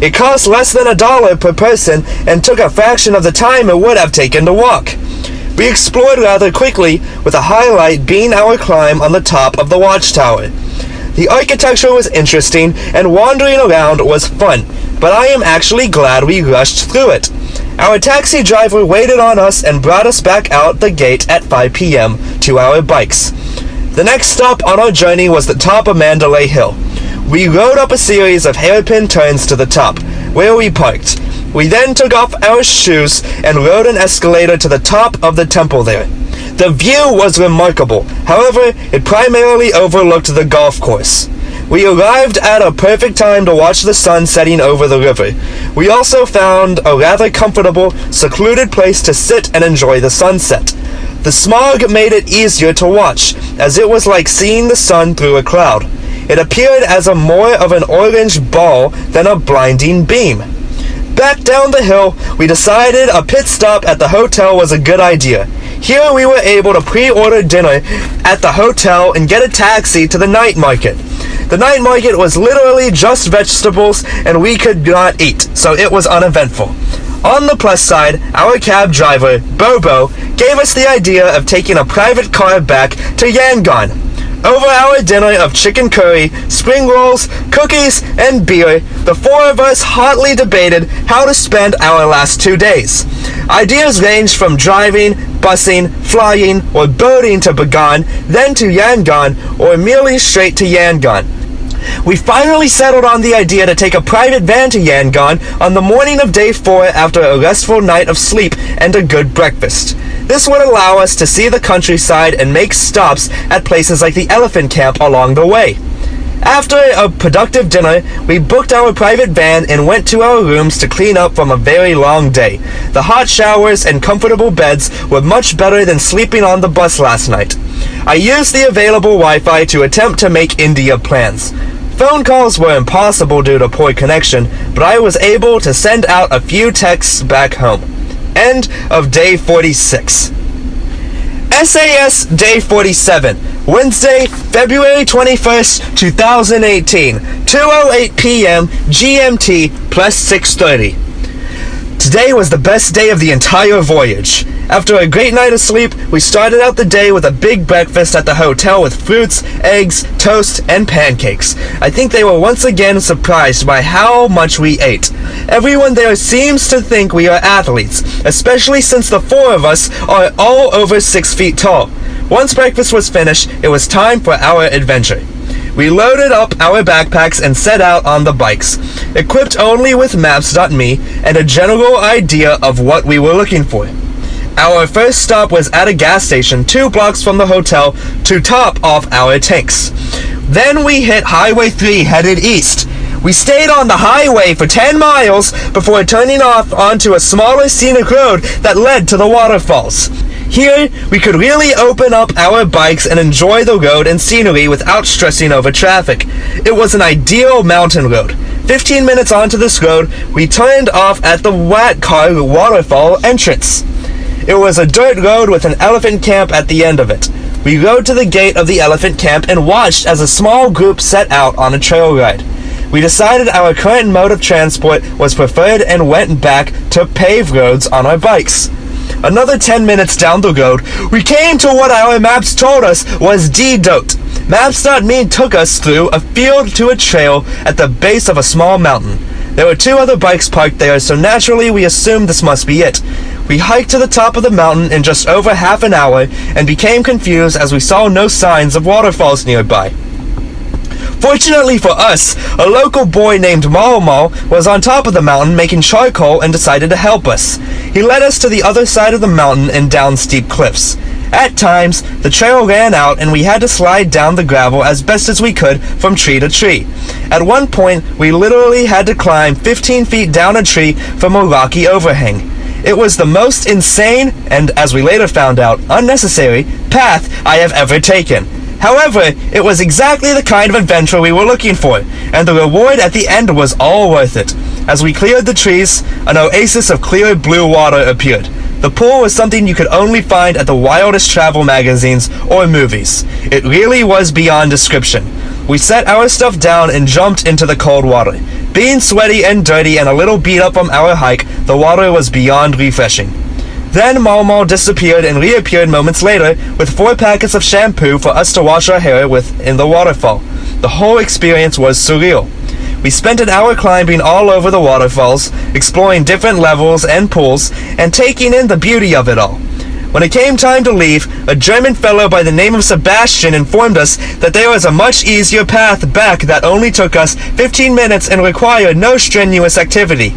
It cost less than $1 per person and took a fraction of the time it would have taken to walk. We explored rather quickly, with a highlight being our climb on the top of the watchtower. The architecture was interesting and wandering around was fun, but I am actually glad we rushed through it. Our taxi driver waited on us and brought us back out the gate at 5 p.m. to our bikes. The next stop on our journey was the top of Mandalay Hill. We rode up a series of hairpin turns to the top, where we parked. We then took off our shoes and rode an escalator to the top of the temple there. The view was remarkable, however, it primarily overlooked the golf course. We arrived at a perfect time to watch the sun setting over the river. We also found a rather comfortable, secluded place to sit and enjoy the sunset. The smog made it easier to watch, as it was like seeing the sun through a cloud. It appeared as a more of an orange ball than a blinding beam. Back down the hill, we decided a pit stop at the hotel was a good idea. Here we were able to pre-order dinner at the hotel and get a taxi to the night market. The night market was literally just vegetables and we could not eat, so it was uneventful. On the plus side, our cab driver, Bobo, gave us the idea of taking a private car back to Yangon. Over our dinner of chicken curry, spring rolls, cookies, and beer, the four of us hotly debated how to spend our last 2 days. Ideas ranged from driving, busing, flying, or boating to Bagan, then to Yangon, or merely straight to Yangon. We finally settled on the idea to take a private van to Yangon on the morning of day 4 after a restful night of sleep and a good breakfast. This would allow us to see the countryside and make stops at places like the elephant camp along the way. After a productive dinner, we booked our private van and went to our rooms to clean up from a very long day. The hot showers and comfortable beds were much better than sleeping on the bus last night. I used the available Wi-Fi to attempt to make India plans. Phone calls were impossible due to poor connection, but I was able to send out a few texts back home. End of day 46. SAS Day 47, Wednesday, February 21st, 2018, 2:08 p.m. GMT plus 6:30. Today was the best day of the entire voyage. After a great night of sleep, we started out the day with a big breakfast at the hotel with fruits, eggs, toast, and pancakes. I think they were once again surprised by how much we ate. Everyone there seems to think we are athletes, especially since the four of us are all over 6 feet tall. Once breakfast was finished, it was time for our adventure. We loaded up our backpacks and set out on the bikes, equipped only with Maps.me and a general idea of what we were looking for. Our first stop was at a gas station 2 blocks from the hotel to top off our tanks. Then we hit Highway 3 headed east. We stayed on the highway for 10 miles before turning off onto a smaller scenic road that led to the waterfalls. Here, we could really open up our bikes and enjoy the road and scenery without stressing over traffic. It was an ideal mountain road. 15 minutes onto this road, we turned off at the Watkar waterfall entrance. It was a dirt road with an elephant camp at the end of it. We rode to the gate of the elephant camp and watched as a small group set out on a trail ride. We decided our current mode of transport was preferred and went back to paved roads on our bikes. Another 10 minutes down the road, we came to what our maps told us was D-Dote. Maps.me took us through a field to a trail at the base of a small mountain. There were 2 other bikes parked there, so naturally we assumed this must be it. We hiked to the top of the mountain in just over half an hour and became confused as we saw no signs of waterfalls nearby. Fortunately for us, a local boy named Mal was on top of the mountain making charcoal and decided to help us. He led us to the other side of the mountain and down steep cliffs. At times, the trail ran out and we had to slide down the gravel as best as we could from tree to tree. At one point, we literally had to climb 15 feet down a tree from a rocky overhang. It was the most insane, and as we later found out, unnecessary, path I have ever taken. However, it was exactly the kind of adventure we were looking for, and the reward at the end was all worth it. As we cleared the trees, an oasis of clear blue water appeared. The pool was something you could only find at the wildest travel magazines or movies. It really was beyond description. We set our stuff down and jumped into the cold water. Being sweaty and dirty and a little beat up from our hike, the water was beyond refreshing. Then Mal disappeared and reappeared moments later with 4 packets of shampoo for us to wash our hair with in the waterfall. The whole experience was surreal. We spent an hour climbing all over the waterfalls, exploring different levels and pools, and taking in the beauty of it all. When it came time to leave, a German fellow by the name of Sebastian informed us that there was a much easier path back that only took us 15 minutes and required no strenuous activity.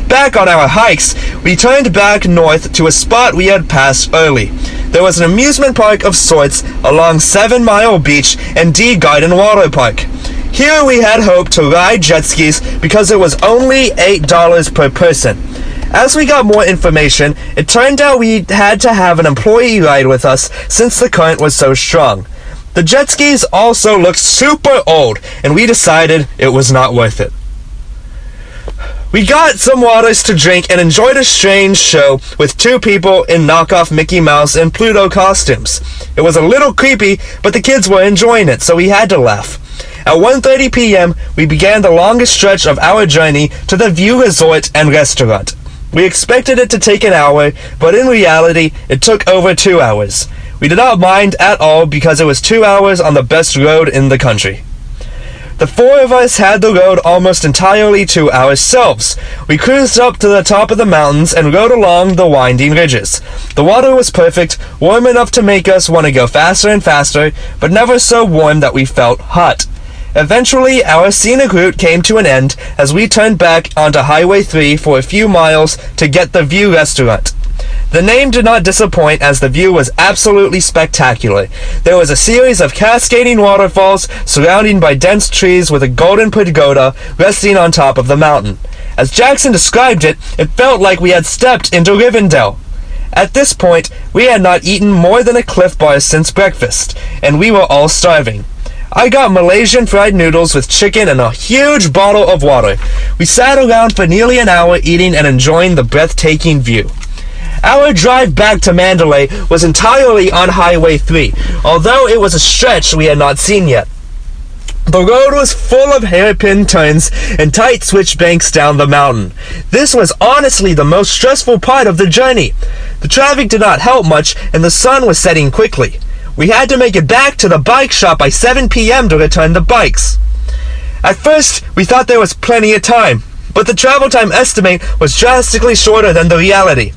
Back on our hikes, we turned back north to a spot we had passed early. There was an amusement park of sorts along 7 Mile Beach and D Garden Water Park. Here we had hoped to ride jet skis because it was only $8 per person. As we got more information, it turned out we had to have an employee ride with us since the current was so strong. The jet skis also looked super old, and we decided it was not worth it. We got some waters to drink and enjoyed a strange show with 2 people in knockoff Mickey Mouse and Pluto costumes. It was a little creepy, but the kids were enjoying it, so we had to laugh. At 1:30 p.m., we began the longest stretch of our journey to the View Resort and Restaurant. We expected it to take an hour, but in reality, it took over 2 hours. We did not mind at all because it was 2 hours on the best road in the country. The four of us had the road almost entirely to ourselves. We cruised up to the top of the mountains and rode along the winding ridges. The water was perfect, warm enough to make us want to go faster and faster, but never so warm that we felt hot. Eventually, our scenic route came to an end as we turned back onto Highway 3 for a few miles to get the View restaurant. The name did not disappoint as the view was absolutely spectacular. There was a series of cascading waterfalls surrounded by dense trees with a golden pagoda resting on top of the mountain. As Jackson described it, it felt like we had stepped into Rivendell. At this point, we had not eaten more than a Cliff Bar since breakfast, and we were all starving. I got Malaysian fried noodles with chicken and a huge bottle of water. We sat around for nearly an hour eating and enjoying the breathtaking view. Our drive back to Mandalay was entirely on Highway 3, although it was a stretch we had not seen yet. The road was full of hairpin turns and tight switchbacks down the mountain. This was honestly the most stressful part of the journey. The traffic did not help much, and the sun was setting quickly. We had to make it back to the bike shop by 7 p.m. to return the bikes. At first, we thought there was plenty of time, but the travel time estimate was drastically shorter than the reality.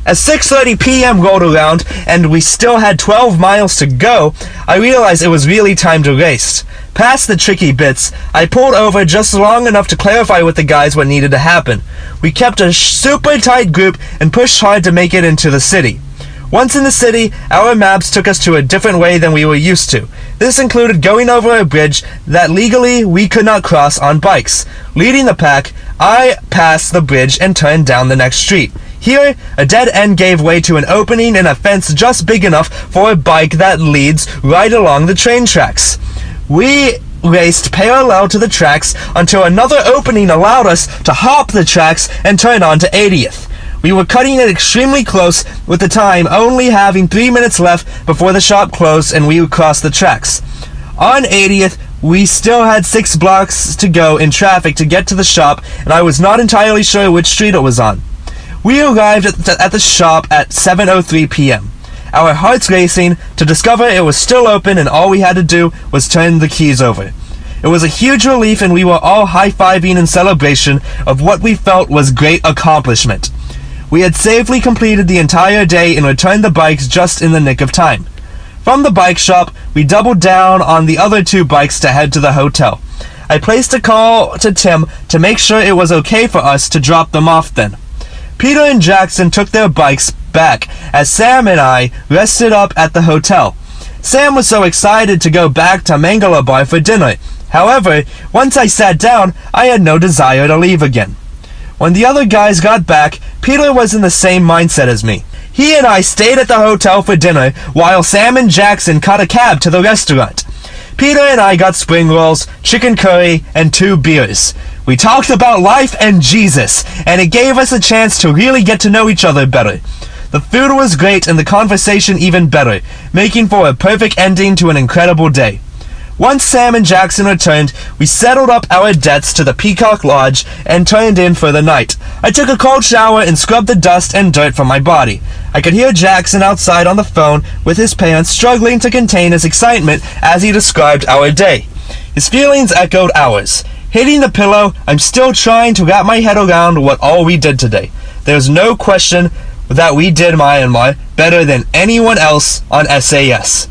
As 6:30 p.m. rolled around and we still had 12 miles to go, I realized it was really time to race. Past the tricky bits, I pulled over just long enough to clarify with the guys what needed to happen. We kept a super tight group and pushed hard to make it into the city. Once in the city, our maps took us to a different way than we were used to. This included going over a bridge that legally we could not cross on bikes. Leading the pack, I passed the bridge and turned down the next street. Here, a dead end gave way to an opening in a fence just big enough for a bike that leads right along the train tracks. We raced parallel to the tracks until another opening allowed us to hop the tracks and turn onto 80th. We were cutting it extremely close, with the time only having 3 minutes left before the shop closed and we would cross the tracks. On 80th, we still had 6 blocks to go in traffic to get to the shop, and I was not entirely sure which street it was on. We arrived at the shop at 7:03 p.m., our hearts racing to discover it was still open and all we had to do was turn the keys over. It was a huge relief and we were all high-fiving in celebration of what we felt was great accomplishment. We had safely completed the entire day and returned the bikes just in the nick of time. From the bike shop, we doubled down on the other 2 bikes to head to the hotel. I placed a call to Tim to make sure it was okay for us to drop them off then. Peter and Jackson took their bikes back as Sam and I rested up at the hotel. Sam was so excited to go back to Mangalabar for dinner. However, once I sat down, I had no desire to leave again. When the other guys got back, Peter was in the same mindset as me. He and I stayed at the hotel for dinner while Sam and Jackson caught a cab to the restaurant. Peter and I got spring rolls, chicken curry, and 2 beers. We talked about life and Jesus, and it gave us a chance to really get to know each other better. The food was great and the conversation even better, making for a perfect ending to an incredible day. Once Sam and Jackson returned, we settled up our debts to the Peacock Lodge and turned in for the night. I took a cold shower and scrubbed the dust and dirt from my body. I could hear Jackson outside on the phone with his parents struggling to contain his excitement as he described our day. His feelings echoed ours. Hitting the pillow, I'm still trying to wrap my head around what all we did today. There's no question that we did Myanmar better than anyone else on SAS.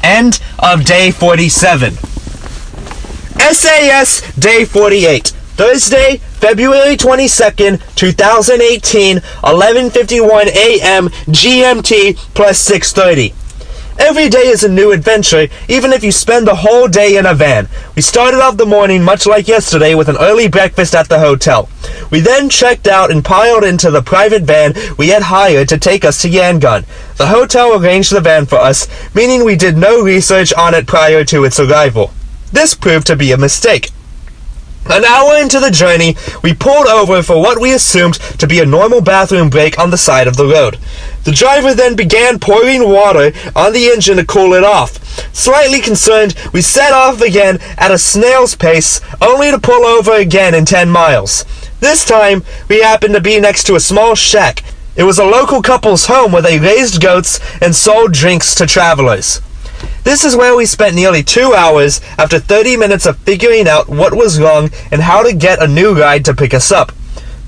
End of day 47. SAS day 48. Thursday, February 22nd, 2018, 11:51 a.m. GMT plus 6:30. Every day is a new adventure, even if you spend the whole day in a van. We started off the morning much like yesterday with an early breakfast at the hotel. We then checked out and piled into the private van we had hired to take us to Yangon. The hotel arranged the van for us, meaning we did no research on it prior to its arrival. This proved to be a mistake. An hour into the journey, we pulled over for what we assumed to be a normal bathroom break on the side of the road. The driver then began pouring water on the engine to cool it off. Slightly concerned, we set off again at a snail's pace, only to pull over again in 10 miles. This time, we happened to be next to a small shack. It was a local couple's home where they raised goats and sold drinks to travelers. This is where we spent nearly 2 hours after 30 minutes of figuring out what was wrong and how to get a new ride to pick us up.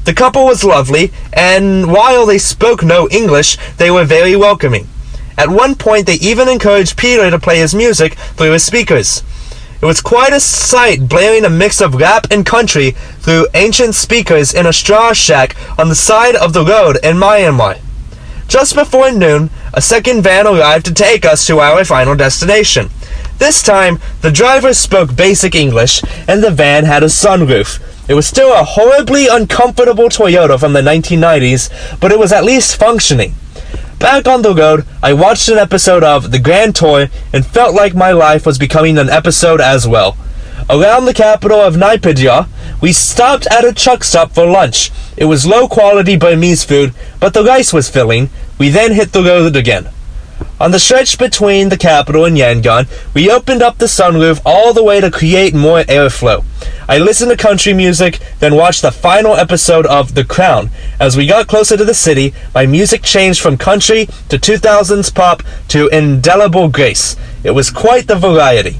The couple was lovely, and while they spoke no English, they were very welcoming. At one point, they even encouraged Peter to play his music through his speakers. It was quite a sight, blaring a mix of rap and country through ancient speakers in a straw shack on the side of the road in Myanmar. Just before noon, a second van arrived to take us to our final destination. This time, the driver spoke basic English, and the van had a sunroof. It was still a horribly uncomfortable Toyota from the 1990s, but it was at least functioning. Back on the road, I watched an episode of The Grand Tour and felt like my life was becoming an episode as well. Around the capital of Naypyidaw, we stopped at a truck stop for lunch. It was low-quality Burmese food, but the rice was filling. We then hit the road again. On the stretch between the capital and Yangon, we opened up the sunroof all the way to create more airflow. I listened to country music, then watched the final episode of The Crown. As we got closer to the city, my music changed from country to 2000s pop to indelible grace. It was quite the variety.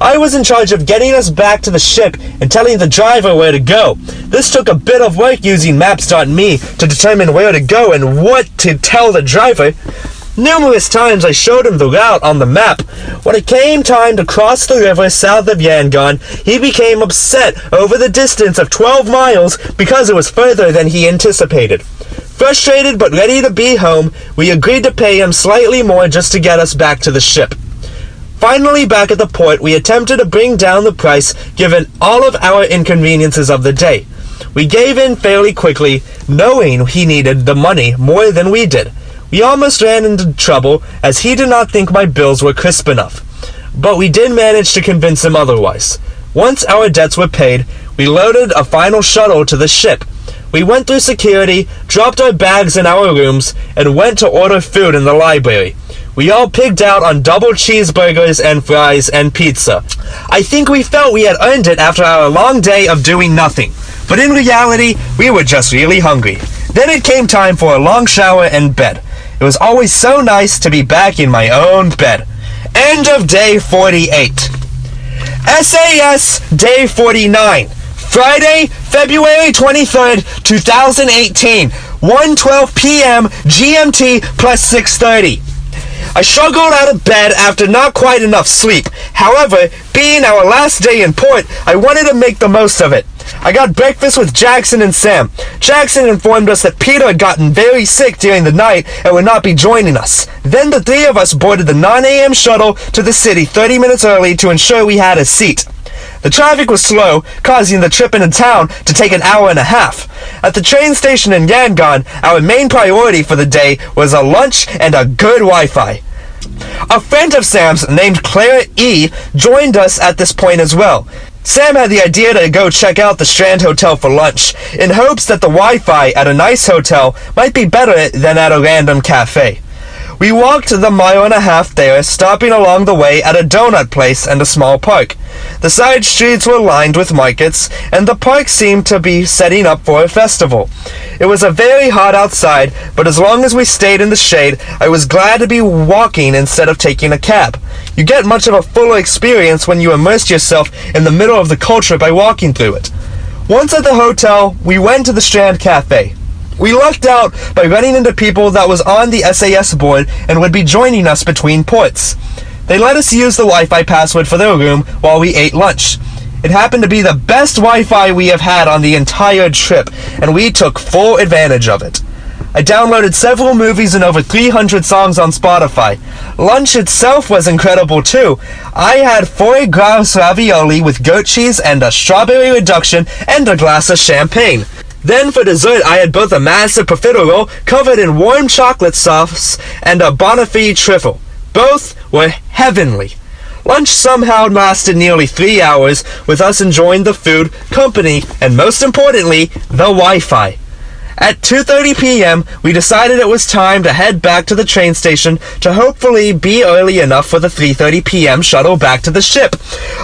I was in charge of getting us back to the ship and telling the driver where to go. This took a bit of work using Maps.me to determine where to go and what to tell the driver. Numerous times I showed him the route on the map. When it came time to cross the river south of Yangon, he became upset over the distance of 12 miles because it was further than he anticipated. Frustrated but ready to be home, we agreed to pay him slightly more just to get us back to the ship. Finally back at the port, we attempted to bring down the price given all of our inconveniences of the day. We gave in fairly quickly, knowing he needed the money more than we did. We almost ran into trouble as he did not think my bills were crisp enough. But we did manage to convince him otherwise. Once our debts were paid, we loaded a final shuttle to the ship. We went through security, dropped our bags in our rooms, and went to order food in the library. We all pigged out on double cheeseburgers and fries and pizza. I think we felt we had earned it after our long day of doing nothing. But in reality, we were just really hungry. Then it came time for a long shower and bed. It was always so nice to be back in my own bed. End of day 48. SAS Day 49. Friday, February 23rd, 2018. 1:12 p.m. GMT plus 6:30. I struggled out of bed after not quite enough sleep. However, being our last day in port, I wanted to make the most of it. I got breakfast with Jackson and Sam. Jackson informed us that Peter had gotten very sick during the night and would not be joining us. Then the three of us boarded the 9 a.m. shuttle to the city 30 minutes early to ensure we had a seat. The traffic was slow, causing the trip into town to take an hour and a half. At the train station in Yangon, our main priority for the day was a lunch and a good Wi-Fi. A friend of Sam's named Claire E. joined us at this point as well. Sam had the idea to go check out the Strand Hotel for lunch, in hopes that the Wi-Fi at a nice hotel might be better than at a random cafe. We walked the mile and a half there, stopping along the way at a donut place and a small park. The side streets were lined with markets, and the park seemed to be setting up for a festival. It was very hot outside, but as long as we stayed in the shade, I was glad to be walking instead of taking a cab. You get much of a fuller experience when you immerse yourself in the middle of the culture by walking through it. Once at the hotel, we went to the Strand Cafe. We lucked out by running into people that was on the SAS board and would be joining us between ports. They let us use the Wi-Fi password for their room while we ate lunch. It happened to be the best Wi-Fi we have had on the entire trip, and we took full advantage of it. I downloaded several movies and over 300 songs on Spotify. Lunch itself was incredible too. I had 4 grouse ravioli with goat cheese and a strawberry reduction and a glass of champagne. Then for dessert, I had both a massive profiterole covered in warm chocolate sauce and a bonafide trifle. Both were heavenly. Lunch somehow lasted nearly 3 hours, with us enjoying the food, company, and most importantly, the Wi-Fi. At 2:30 p.m., we decided it was time to head back to the train station to hopefully be early enough for the 3:30 p.m. shuttle back to the ship.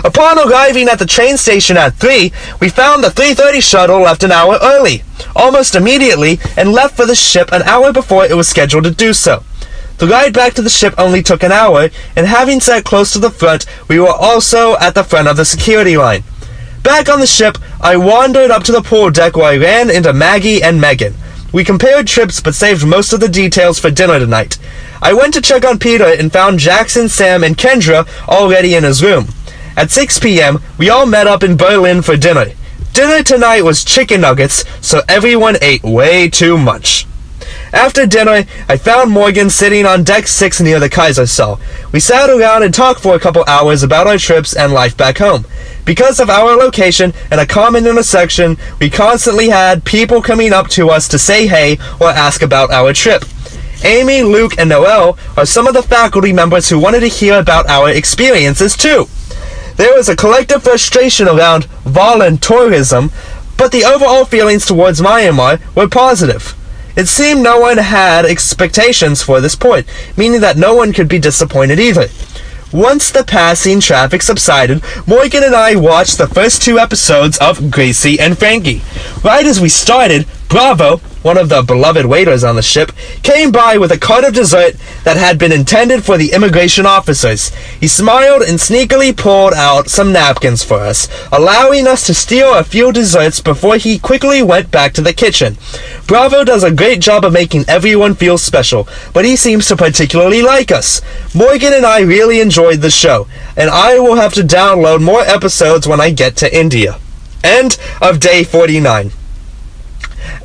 Upon arriving at the train station at 3, we found the 3:30 shuttle left an hour early, almost immediately, and left for the ship an hour before it was scheduled to do so. The ride back to the ship only took an hour, and having sat close to the front, we were also at the front of the security line. Back on the ship, I wandered up to the pool deck where I ran into Maggie and Megan. We compared trips but saved most of the details for dinner tonight. I went to check on Peter and found Jackson, Sam, and Kendra already in his room. At 6 p.m., we all met up in Berlin for dinner. Dinner tonight was chicken nuggets, so everyone ate way too much. After dinner, I found Morgan sitting on deck 6 near the Kaisersaal. We sat around and talked for a couple hours about our trips and life back home. Because of our location and a common intersection, we constantly had people coming up to us to say hey or ask about our trip. Amy, Luke, and Noel are some of the faculty members who wanted to hear about our experiences too. There was a collective frustration around volunteerism, but the overall feelings towards Myanmar were positive. It seemed no one had expectations for this point, meaning that no one could be disappointed either. Once the passing traffic subsided, Morgan and I watched the first 2 episodes of Gracie and Frankie. Right as we started, Bravo, one of the beloved waiters on the ship, came by with a cart of dessert that had been intended for the immigration officers. He smiled and sneakily pulled out some napkins for us, allowing us to steal a few desserts before he quickly went back to the kitchen. Bravo does a great job of making everyone feel special, but he seems to particularly like us. Morgan and I really enjoyed the show, and I will have to download more episodes when I get to India. End of day 49.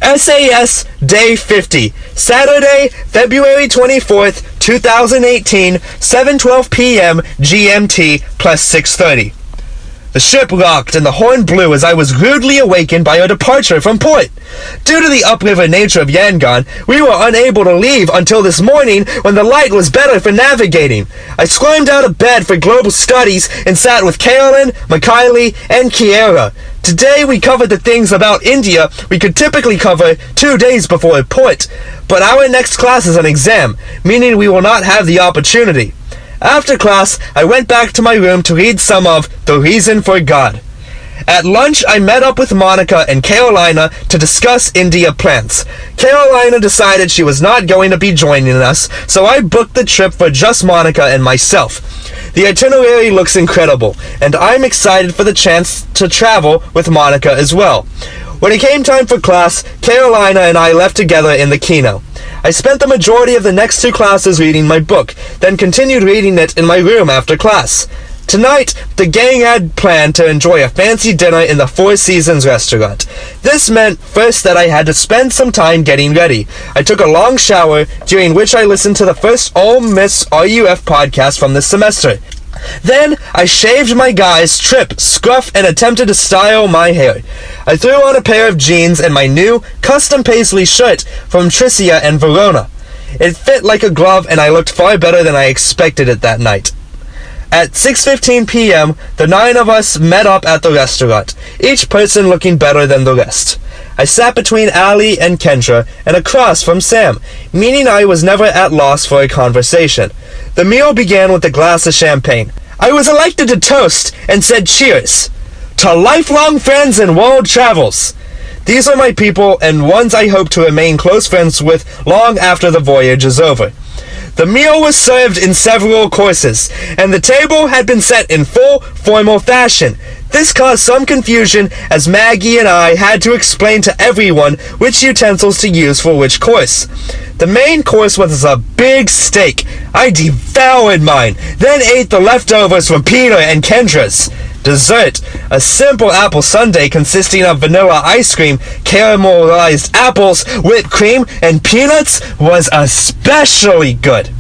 SAS Day 50, Saturday, February 24th, 2018, 7:12 p.m. GMT plus 6:30. The ship rocked and the horn blew as I was rudely awakened by our departure from port. Due to the upriver nature of Yangon, we were unable to leave until this morning when the light was better for navigating. I climbed out of bed for global studies and sat with Carolyn, Mikhaili, and Kiera. Today we covered the things about India we could typically cover 2 days before port, but our next class is an exam, meaning we will not have the opportunity. After class, I went back to my room to read some of The Reason for God. At lunch, I met up with Monica and Carolina to discuss India plans. Carolina decided she was not going to be joining us, so I booked the trip for just Monica and myself. The itinerary looks incredible, and I'm excited for the chance to travel with Monica as well. When it came time for class, Carolina and I left together in the Kino. I spent the majority of the next 2 classes reading my book, then continued reading it in my room after class. Tonight, the gang had planned to enjoy a fancy dinner in the Four Seasons restaurant. This meant first that I had to spend some time getting ready. I took a long shower, during which I listened to the first Ole Miss RUF podcast from this semester. Then, I shaved my guy's trip, scruff, and attempted to style my hair. I threw on a pair of jeans and my new, custom paisley shirt from Tricia and Verona. It fit like a glove and I looked far better than I expected it that night. At 6:15 p.m., the 9 of us met up at the restaurant, each person looking better than the rest. I sat between Ali and Kendra and across from Sam, meaning I was never at loss for a conversation. The meal began with a glass of champagne. I was elected to toast and said cheers to lifelong friends and world travels. These are my people and ones I hope to remain close friends with long after the voyage is over. The meal was served in several courses, and the table had been set in full formal fashion. This caused some confusion as Maggie and I had to explain to everyone which utensils to use for which course. The main course was a big steak. I devoured mine, then ate the leftovers from Peter and Kendra's. Dessert, a simple apple sundae consisting of vanilla ice cream, caramelized apples, whipped cream, and peanuts, was especially good.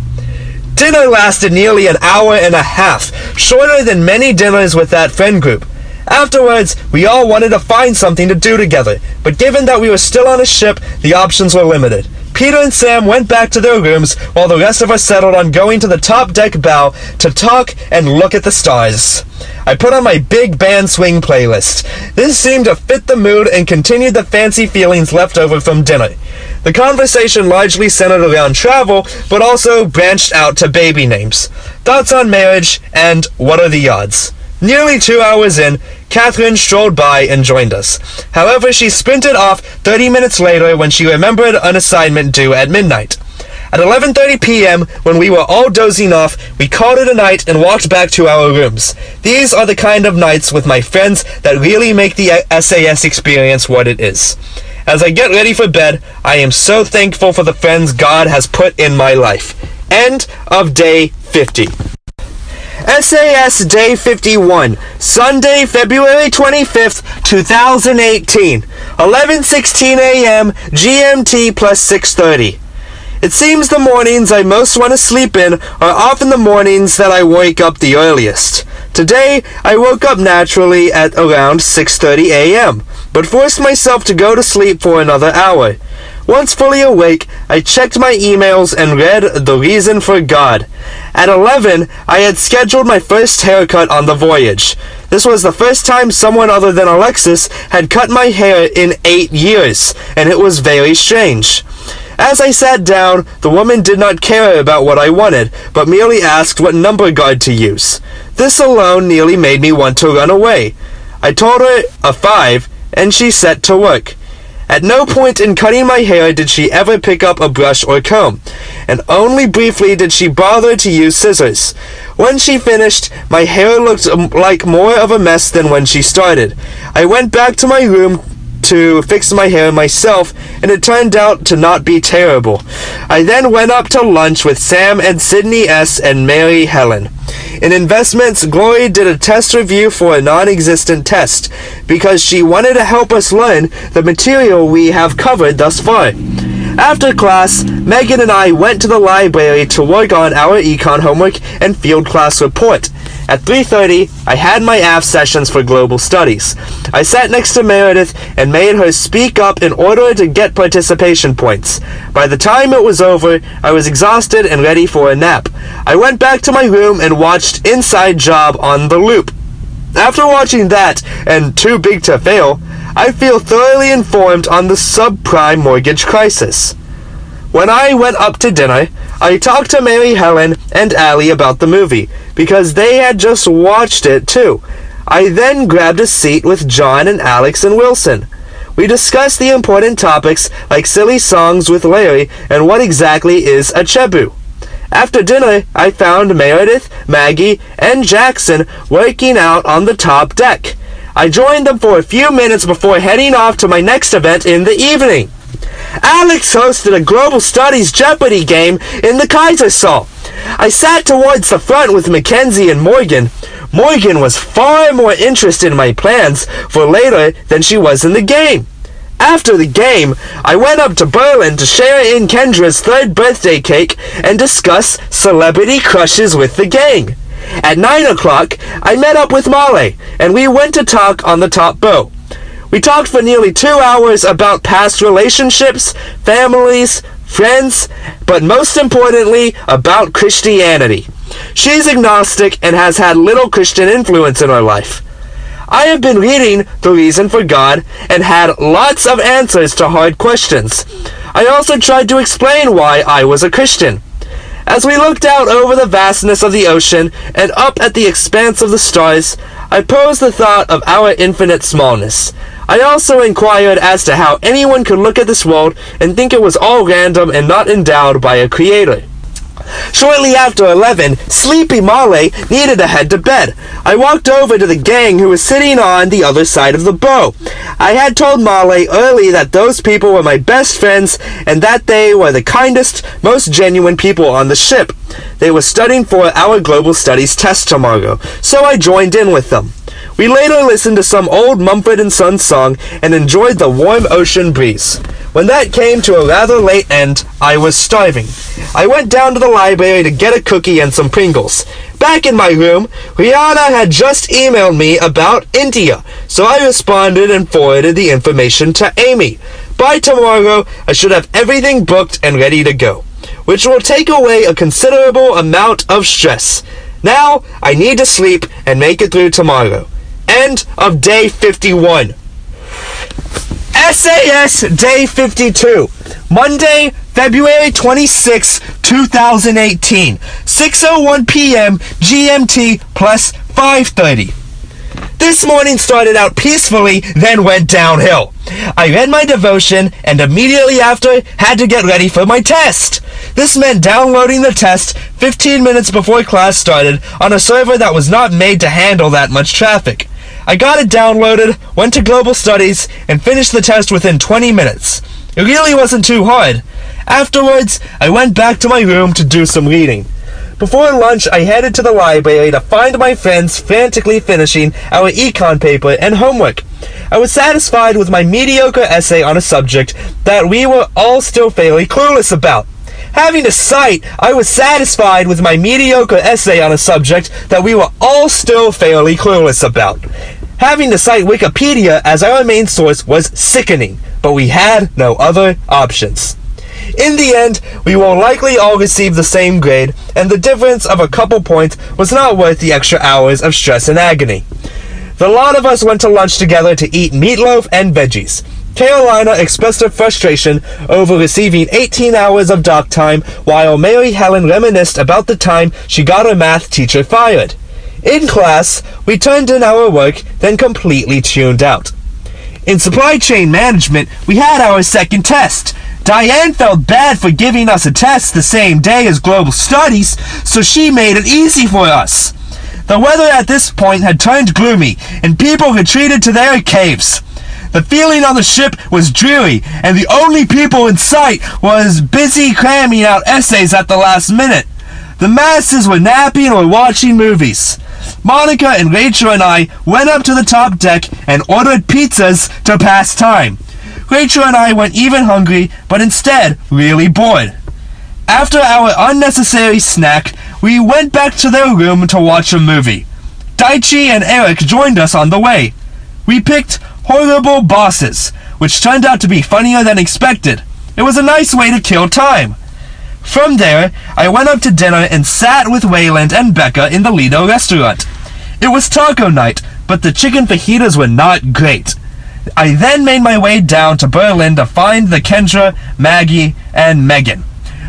Dinner lasted nearly an hour and a half, shorter than many dinners with that friend group. Afterwards, we all wanted to find something to do together, but given that we were still on a ship, the options were limited. Peter and Sam went back to their rooms, while the rest of us settled on going to the top deck bow to talk and look at the stars. I put on my big band swing playlist. This seemed to fit the mood and continued the fancy feelings left over from dinner. The conversation largely centered around travel, but also branched out to baby names, thoughts on marriage, and what are the odds. Nearly 2 hours in, Catherine strolled by and joined us. However, she sprinted off 30 minutes later when she remembered an assignment due at midnight. At 11:30 p.m., when we were all dozing off, we called it a night and walked back to our rooms. These are the kind of nights with my friends that really make the SAS experience what it is. As I get ready for bed, I am so thankful for the friends God has put in my life. End of day 50. SAS Day 51, Sunday, February 25th, 2018, 11:16 a.m. GMT plus 6:30. It seems the mornings I most want to sleep in are often the mornings that I wake up the earliest. Today, I woke up naturally at around 6:30 a.m., but forced myself to go to sleep for another hour. Once fully awake, I checked my emails and read The Reason for God. At 11, I had scheduled my first haircut on the voyage. This was the first time someone other than Alexis had cut my hair in 8 years, and it was very strange. As I sat down, the woman did not care about what I wanted, but merely asked what number guard to use. This alone nearly made me want to run away. I told her a 5, and she set to work. At no point in cutting my hair did she ever pick up a brush or comb, and only briefly did she bother to use scissors. When she finished, my hair looked like more of a mess than when she started. I went back to my room to fix my hair myself, and it turned out to not be terrible. I then went up to lunch with Sam and Sydney S. and Mary Helen. In investments, Glory did a test review for a non-existent test, because she wanted to help us learn the material we have covered thus far. After class, Megan and I went to the library to work on our econ homework and field class report. At 3:30, I had my AF sessions for global studies. I sat next to Meredith and made her speak up in order to get participation points. By the time it was over, I was exhausted and ready for a nap. I went back to my room and watched Inside Job on the loop. After watching that, and Too Big to Fail, I feel thoroughly informed on the subprime mortgage crisis. When I went up to dinner, I talked to Mary Helen and Allie about the movie, because they had just watched it too. I then grabbed a seat with John and Alex and Wilson. We discussed the important topics like silly songs with Larry and what exactly is a chebu. After dinner, I found Meredith, Maggie, and Jackson working out on the top deck. I joined them for a few minutes before heading off to my next event in the evening. Alex hosted a Global Studies Jeopardy game in the Kaisersaal. I sat towards the front with Mackenzie and Morgan. Morgan was far more interested in my plans for later than she was in the game. After the game, I went up to Berlin to share in Kendra's 3rd birthday cake and discuss celebrity crushes with the gang. At 9 o'clock, I met up with Molly, and we went to talk on the top bow. We talked for nearly 2 hours about past relationships, families, friends, but most importantly, about Christianity. She's agnostic and has had little Christian influence in her life. I have been reading The Reason for God and had lots of answers to hard questions. I also tried to explain why I was a Christian. As we looked out over the vastness of the ocean and up at the expanse of the stars, I posed the thought of our infinite smallness. I also inquired as to how anyone could look at this world and think it was all random and not endowed by a creator. Shortly after 11, sleepy Molly needed to head to bed. I walked over to the gang who was sitting on the other side of the bow. I had told Molly early that those people were my best friends and that they were the kindest, most genuine people on the ship. They were studying for our global studies test tomorrow, so I joined in with them. We later listened to some old Mumford & Sons song and enjoyed the warm ocean breeze. When that came to a rather late end, I was starving. I went down to the library to get a cookie and some Pringles. Back in my room, Rihanna had just emailed me about India, so I responded and forwarded the information to Amy. By tomorrow, I should have everything booked and ready to go, which will take away a considerable amount of stress. Now, I need to sleep and make it through tomorrow. End of day 51. SAS Day 52. Monday, February 26, 2018. 6:01 p.m. GMT plus 5:30. This morning started out peacefully, then went downhill. I read my devotion and immediately after had to get ready for my test. This meant downloading the test 15 minutes before class started on a server that was not made to handle that much traffic. I got it downloaded, went to Global Studies, and finished the test within 20 minutes. It really wasn't too hard. Afterwards, I went back to my room to do some reading. Before lunch, I headed to the library to find my friends frantically finishing our econ paper and homework. I was satisfied with my mediocre essay on a subject that we were all still fairly clueless about. Having to cite, I was satisfied with my mediocre essay on a subject that we were all still fairly clueless about. Having to cite Wikipedia as our main source was sickening, but we had no other options. In the end, we will likely all receive the same grade, and the difference of a couple points was not worth the extra hours of stress and agony. The lot of us went to lunch together to eat meatloaf and veggies. Carolina expressed her frustration over receiving 18 hours of dock time, while Mary Helen reminisced about the time she got her math teacher fired. In class, we turned in our work, then completely tuned out. In supply chain management, we had our second test. Diane felt bad for giving us a test the same day as Global Studies, so she made it easy for us. The weather at this point had turned gloomy, and people retreated to their caves. The feeling on the ship was dreary, and the only people in sight was busy cramming out essays at the last minute. The masses were napping or watching movies. Monica and Rachel and I went up to the top deck and ordered pizzas to pass time. Rachel and I weren't even hungry, but instead really bored. After our unnecessary snack, we went back to their room to watch a movie. Daichi and Eric joined us on the way. We picked Horrible Bosses, which turned out to be funnier than expected. It was a nice way to kill time. From there, I went up to dinner and sat with Wayland and Becca in the Lido restaurant. It was taco night, but the chicken fajitas were not great. I then made my way down to Berlin to find the Kendra, Maggie, and Megan.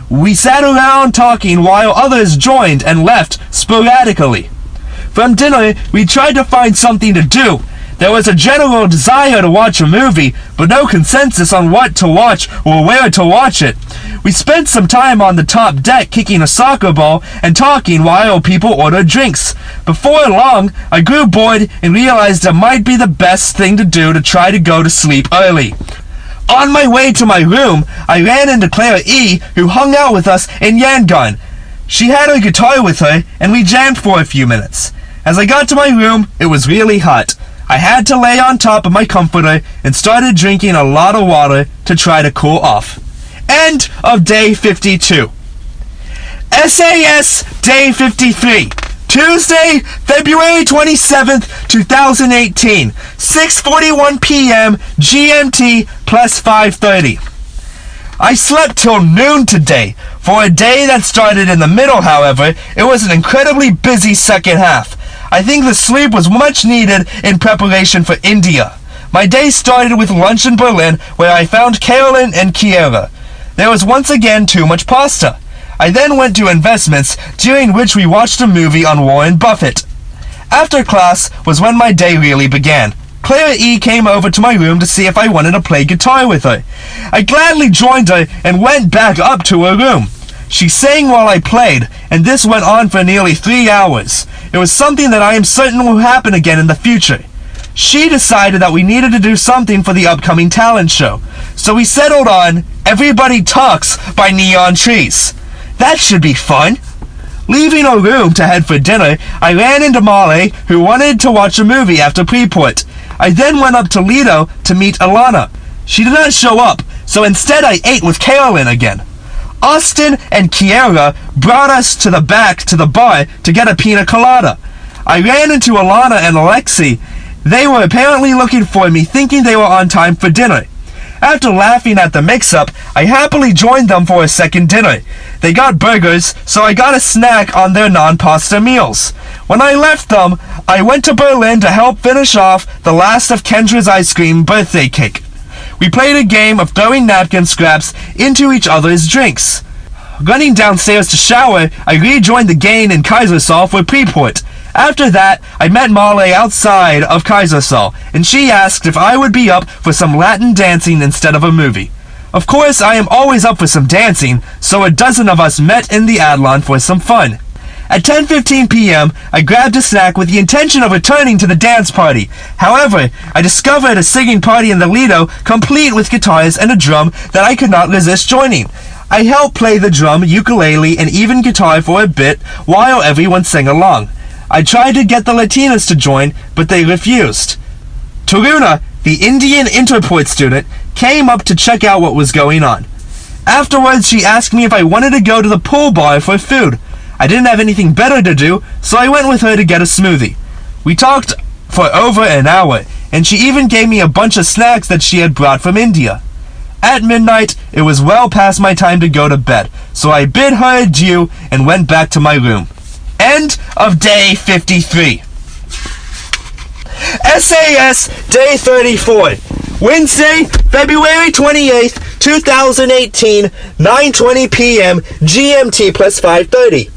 We sat around talking while others joined and left sporadically. From dinner, we tried to find something to do. There was a general desire to watch a movie, but no consensus on what to watch or where to watch it. We spent some time on the top deck kicking a soccer ball and talking while people ordered drinks. Before long, I grew bored and realized it might be the best thing to do to try to go to sleep early. On my way to my room, I ran into Clara E., who hung out with us in Yangon. She had her guitar with her, and we jammed for a few minutes. As I got to my room, it was really hot. I had to lay on top of my comforter and started drinking a lot of water to try to cool off. End of day 52. SAS Day 53. Tuesday, February 27th, 2018. 6:41 p.m. GMT plus 5:30. I slept till noon today. For a day that started in the middle, however, it was an incredibly busy second half. I think the sleep was much needed in preparation for India. My day started with lunch in Berlin, where I found Carolyn and Kiera. There was once again too much pasta. I then went to investments, during which we watched a movie on Warren Buffett. After class was when my day really began. Clara E. came over to my room to see if I wanted to play guitar with her. I gladly joined her and went back up to her room. She sang while I played, and this went on for nearly 3 hours. It was something that I am certain will happen again in the future. She decided that we needed to do something for the upcoming talent show, so we settled on Everybody Talks by Neon Trees. That should be fun. Leaving our room to head for dinner, I ran into Molly, who wanted to watch a movie after Preport. I then went up to Lido to meet Alana. She did not show up, so instead I ate with Carolyn again. Austin and Kiera brought us to the back to the bar to get a pina colada. I ran into Alana and Alexi. They were apparently looking for me, thinking they were on time for dinner. After laughing at the mix-up, I happily joined them for a second dinner. They got burgers, so I got a snack on their non-pasta meals. When I left them, I went to Berlin to help finish off the last of Kendra's ice cream birthday cake. We played a game of throwing napkin scraps into each other's drinks. Running downstairs to shower, I rejoined the gang in Kaisersaal for Preport. After that, I met Molly outside of Kaisersaal, and she asked if I would be up for some Latin dancing instead of a movie. Of course, I am always up for some dancing, so a dozen of us met in the Adlon for some fun. At 10:15 p.m., I grabbed a snack with the intention of returning to the dance party. However, I discovered a singing party in the Lido, complete with guitars and a drum that I could not resist joining. I helped play the drum, ukulele, and even guitar for a bit while everyone sang along. I tried to get the Latinas to join, but they refused. Taruna, the Indian Interport student, came up to check out what was going on. Afterwards, she asked me if I wanted to go to the pool bar for food. I didn't have anything better to do, so I went with her to get a smoothie. We talked for over an hour, and she even gave me a bunch of snacks that she had brought from India. At midnight, it was well past my time to go to bed, so I bid her adieu and went back to my room. End of day 53. SAS Day 34. Wednesday, February 28th, 2018, 9:20 p.m. GMT plus 5:30.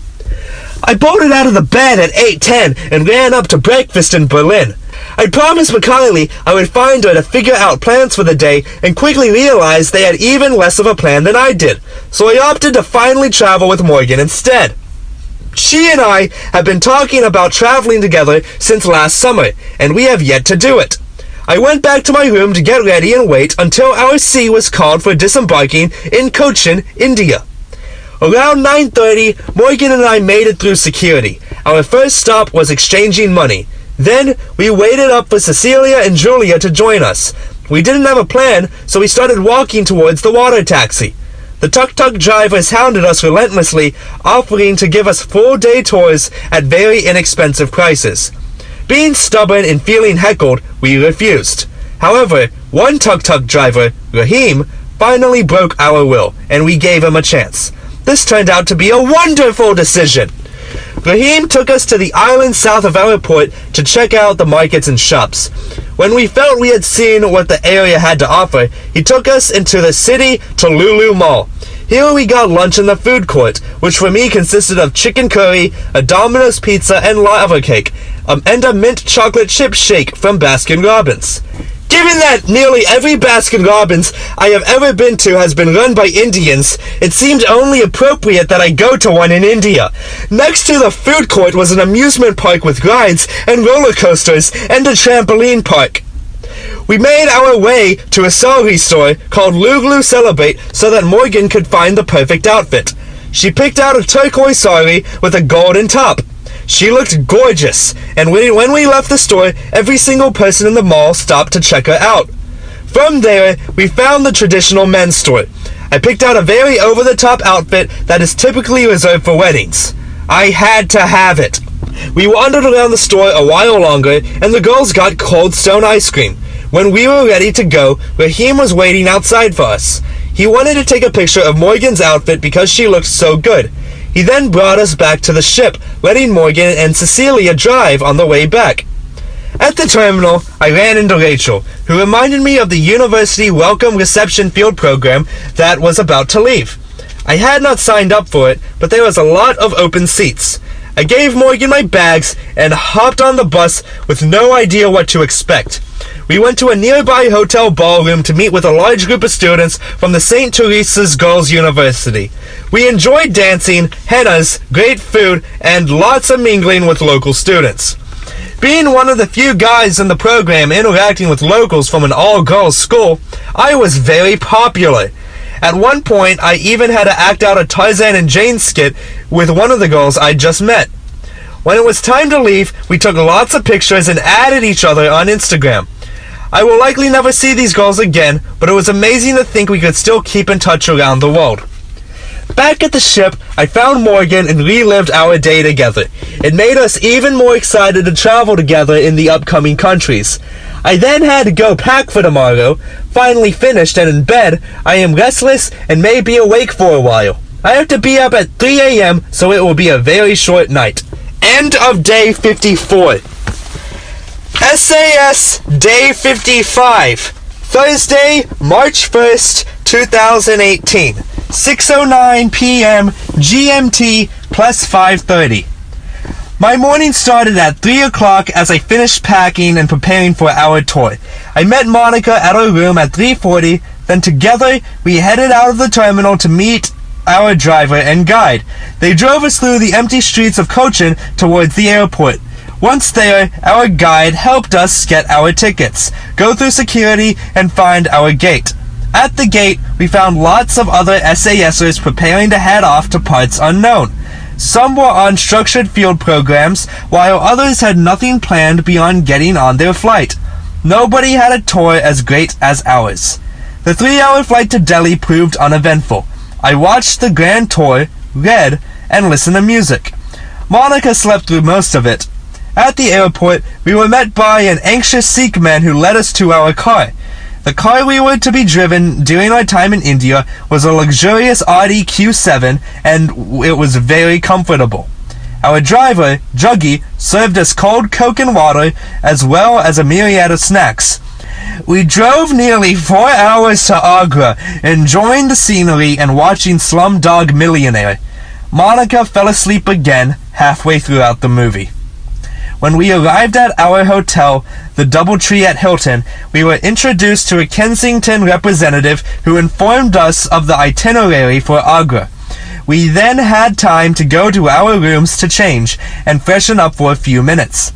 I bolted out of the bed at 8:10 and ran up to breakfast in Berlin. I promised Mikhaili I would find her to figure out plans for the day and quickly realized they had even less of a plan than I did, so I opted to finally travel with Morgan instead. She and I have been talking about traveling together since last summer, and we have yet to do it. I went back to my room to get ready and wait until our sea was called for disembarking in Cochin, India. Around 9:30, Morgan and I made it through security. Our first stop was exchanging money. Then, we waited up for Cecilia and Julia to join us. We didn't have a plan, so we started walking towards the water taxi. The tuk-tuk drivers hounded us relentlessly, offering to give us full-day tours at very inexpensive prices. Being stubborn and feeling heckled, we refused. However, one tuk-tuk driver, Rahim, finally broke our will, and we gave him a chance. This turned out to be a wonderful decision. Rahim took us to the island south of our port to check out the markets and shops. When we felt we had seen what the area had to offer, he took us into the city to Lulu Mall. Here we got lunch in the food court, which for me consisted of chicken curry, a Domino's pizza and lava cake, and a mint chocolate chip shake from Baskin-Robbins. Given that nearly every Baskin-Robbins I have ever been to has been run by Indians, it seemed only appropriate that I go to one in India. Next to the food court was an amusement park with rides and roller coasters and a trampoline park. We made our way to a sari store called Luglu Celebrate so that Morgan could find the perfect outfit. She picked out a turquoise sari with a golden top. She looked gorgeous, and when we left the store, every single person in the mall stopped to check her out. From there, we found the traditional men's store. I picked out a very over-the-top outfit that is typically reserved for weddings. I had to have it. We wandered around the store a while longer, and the girls got Cold Stone ice cream. When we were ready to go, Rahim was waiting outside for us. He wanted to take a picture of Morgan's outfit because she looked so good. He then brought us back to the ship, letting Morgan and Cecilia drive on the way back. At the terminal, I ran into Rachel, who reminded me of the university welcome reception field program that was about to leave. I had not signed up for it, but there was a lot of open seats. I gave Morgan my bags and hopped on the bus with no idea what to expect. We went to a nearby hotel ballroom to meet with a large group of students from the St. Teresa's Girls University. We enjoyed dancing, hennas, great food, and lots of mingling with local students. Being one of the few guys in the program interacting with locals from an all-girls school, I was very popular. At one point, I even had to act out a Tarzan and Jane skit with one of the girls I just met. When it was time to leave, we took lots of pictures and added each other on Instagram. I will likely never see these girls again, but it was amazing to think we could still keep in touch around the world. Back at the ship, I found Morgan and relived our day together. It made us even more excited to travel together in the upcoming countries. I then had to go pack for tomorrow. Finally finished and in bed, I am restless and may be awake for a while. I have to be up at 3 a.m., so it will be a very short night. End of day 54. SAS Day 55. Thursday, March 1st, 2018. 6:09 p.m. GMT plus 5:30. My morning started at 3 o'clock as I finished packing and preparing for our tour. I met Monica at her room at 3:40, then together we headed out of the terminal to meet our driver and guide. They drove us through the empty streets of Cochin towards the airport. Once there, our guide helped us get our tickets, go through security, and find our gate. At the gate, we found lots of other SASers preparing to head off to parts unknown. Some were on structured field programs, while others had nothing planned beyond getting on their flight. Nobody had a tour as great as ours. The 3-hour flight to Delhi proved uneventful. I watched the grand tour, read, and listened to music. Monica slept through most of it. At the airport, we were met by an anxious Sikh man who led us to our car. The car we were to be driven during our time in India was a luxurious Audi Q7, and it was very comfortable. Our driver, Juggy, served us cold Coke and water, as well as a myriad of snacks. We drove nearly 4 hours to Agra, enjoying the scenery and watching Slumdog Millionaire. Monica fell asleep again halfway throughout the movie. When we arrived at our hotel, the Doubletree at Hilton, we were introduced to a Kensington representative who informed us of the itinerary for Agra. We then had time to go to our rooms to change and freshen up for a few minutes.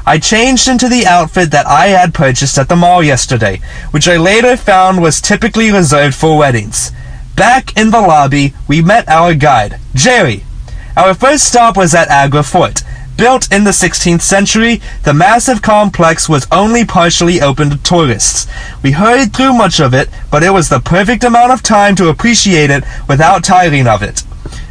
I changed into the outfit that I had purchased at the mall yesterday, which I later found was typically reserved for weddings. Back in the lobby, we met our guide, Jerry. Our first stop was at Agra Fort. Built in the 16th century, the massive complex was only partially open to tourists. We hurried through much of it, but it was the perfect amount of time to appreciate it without tiring of it.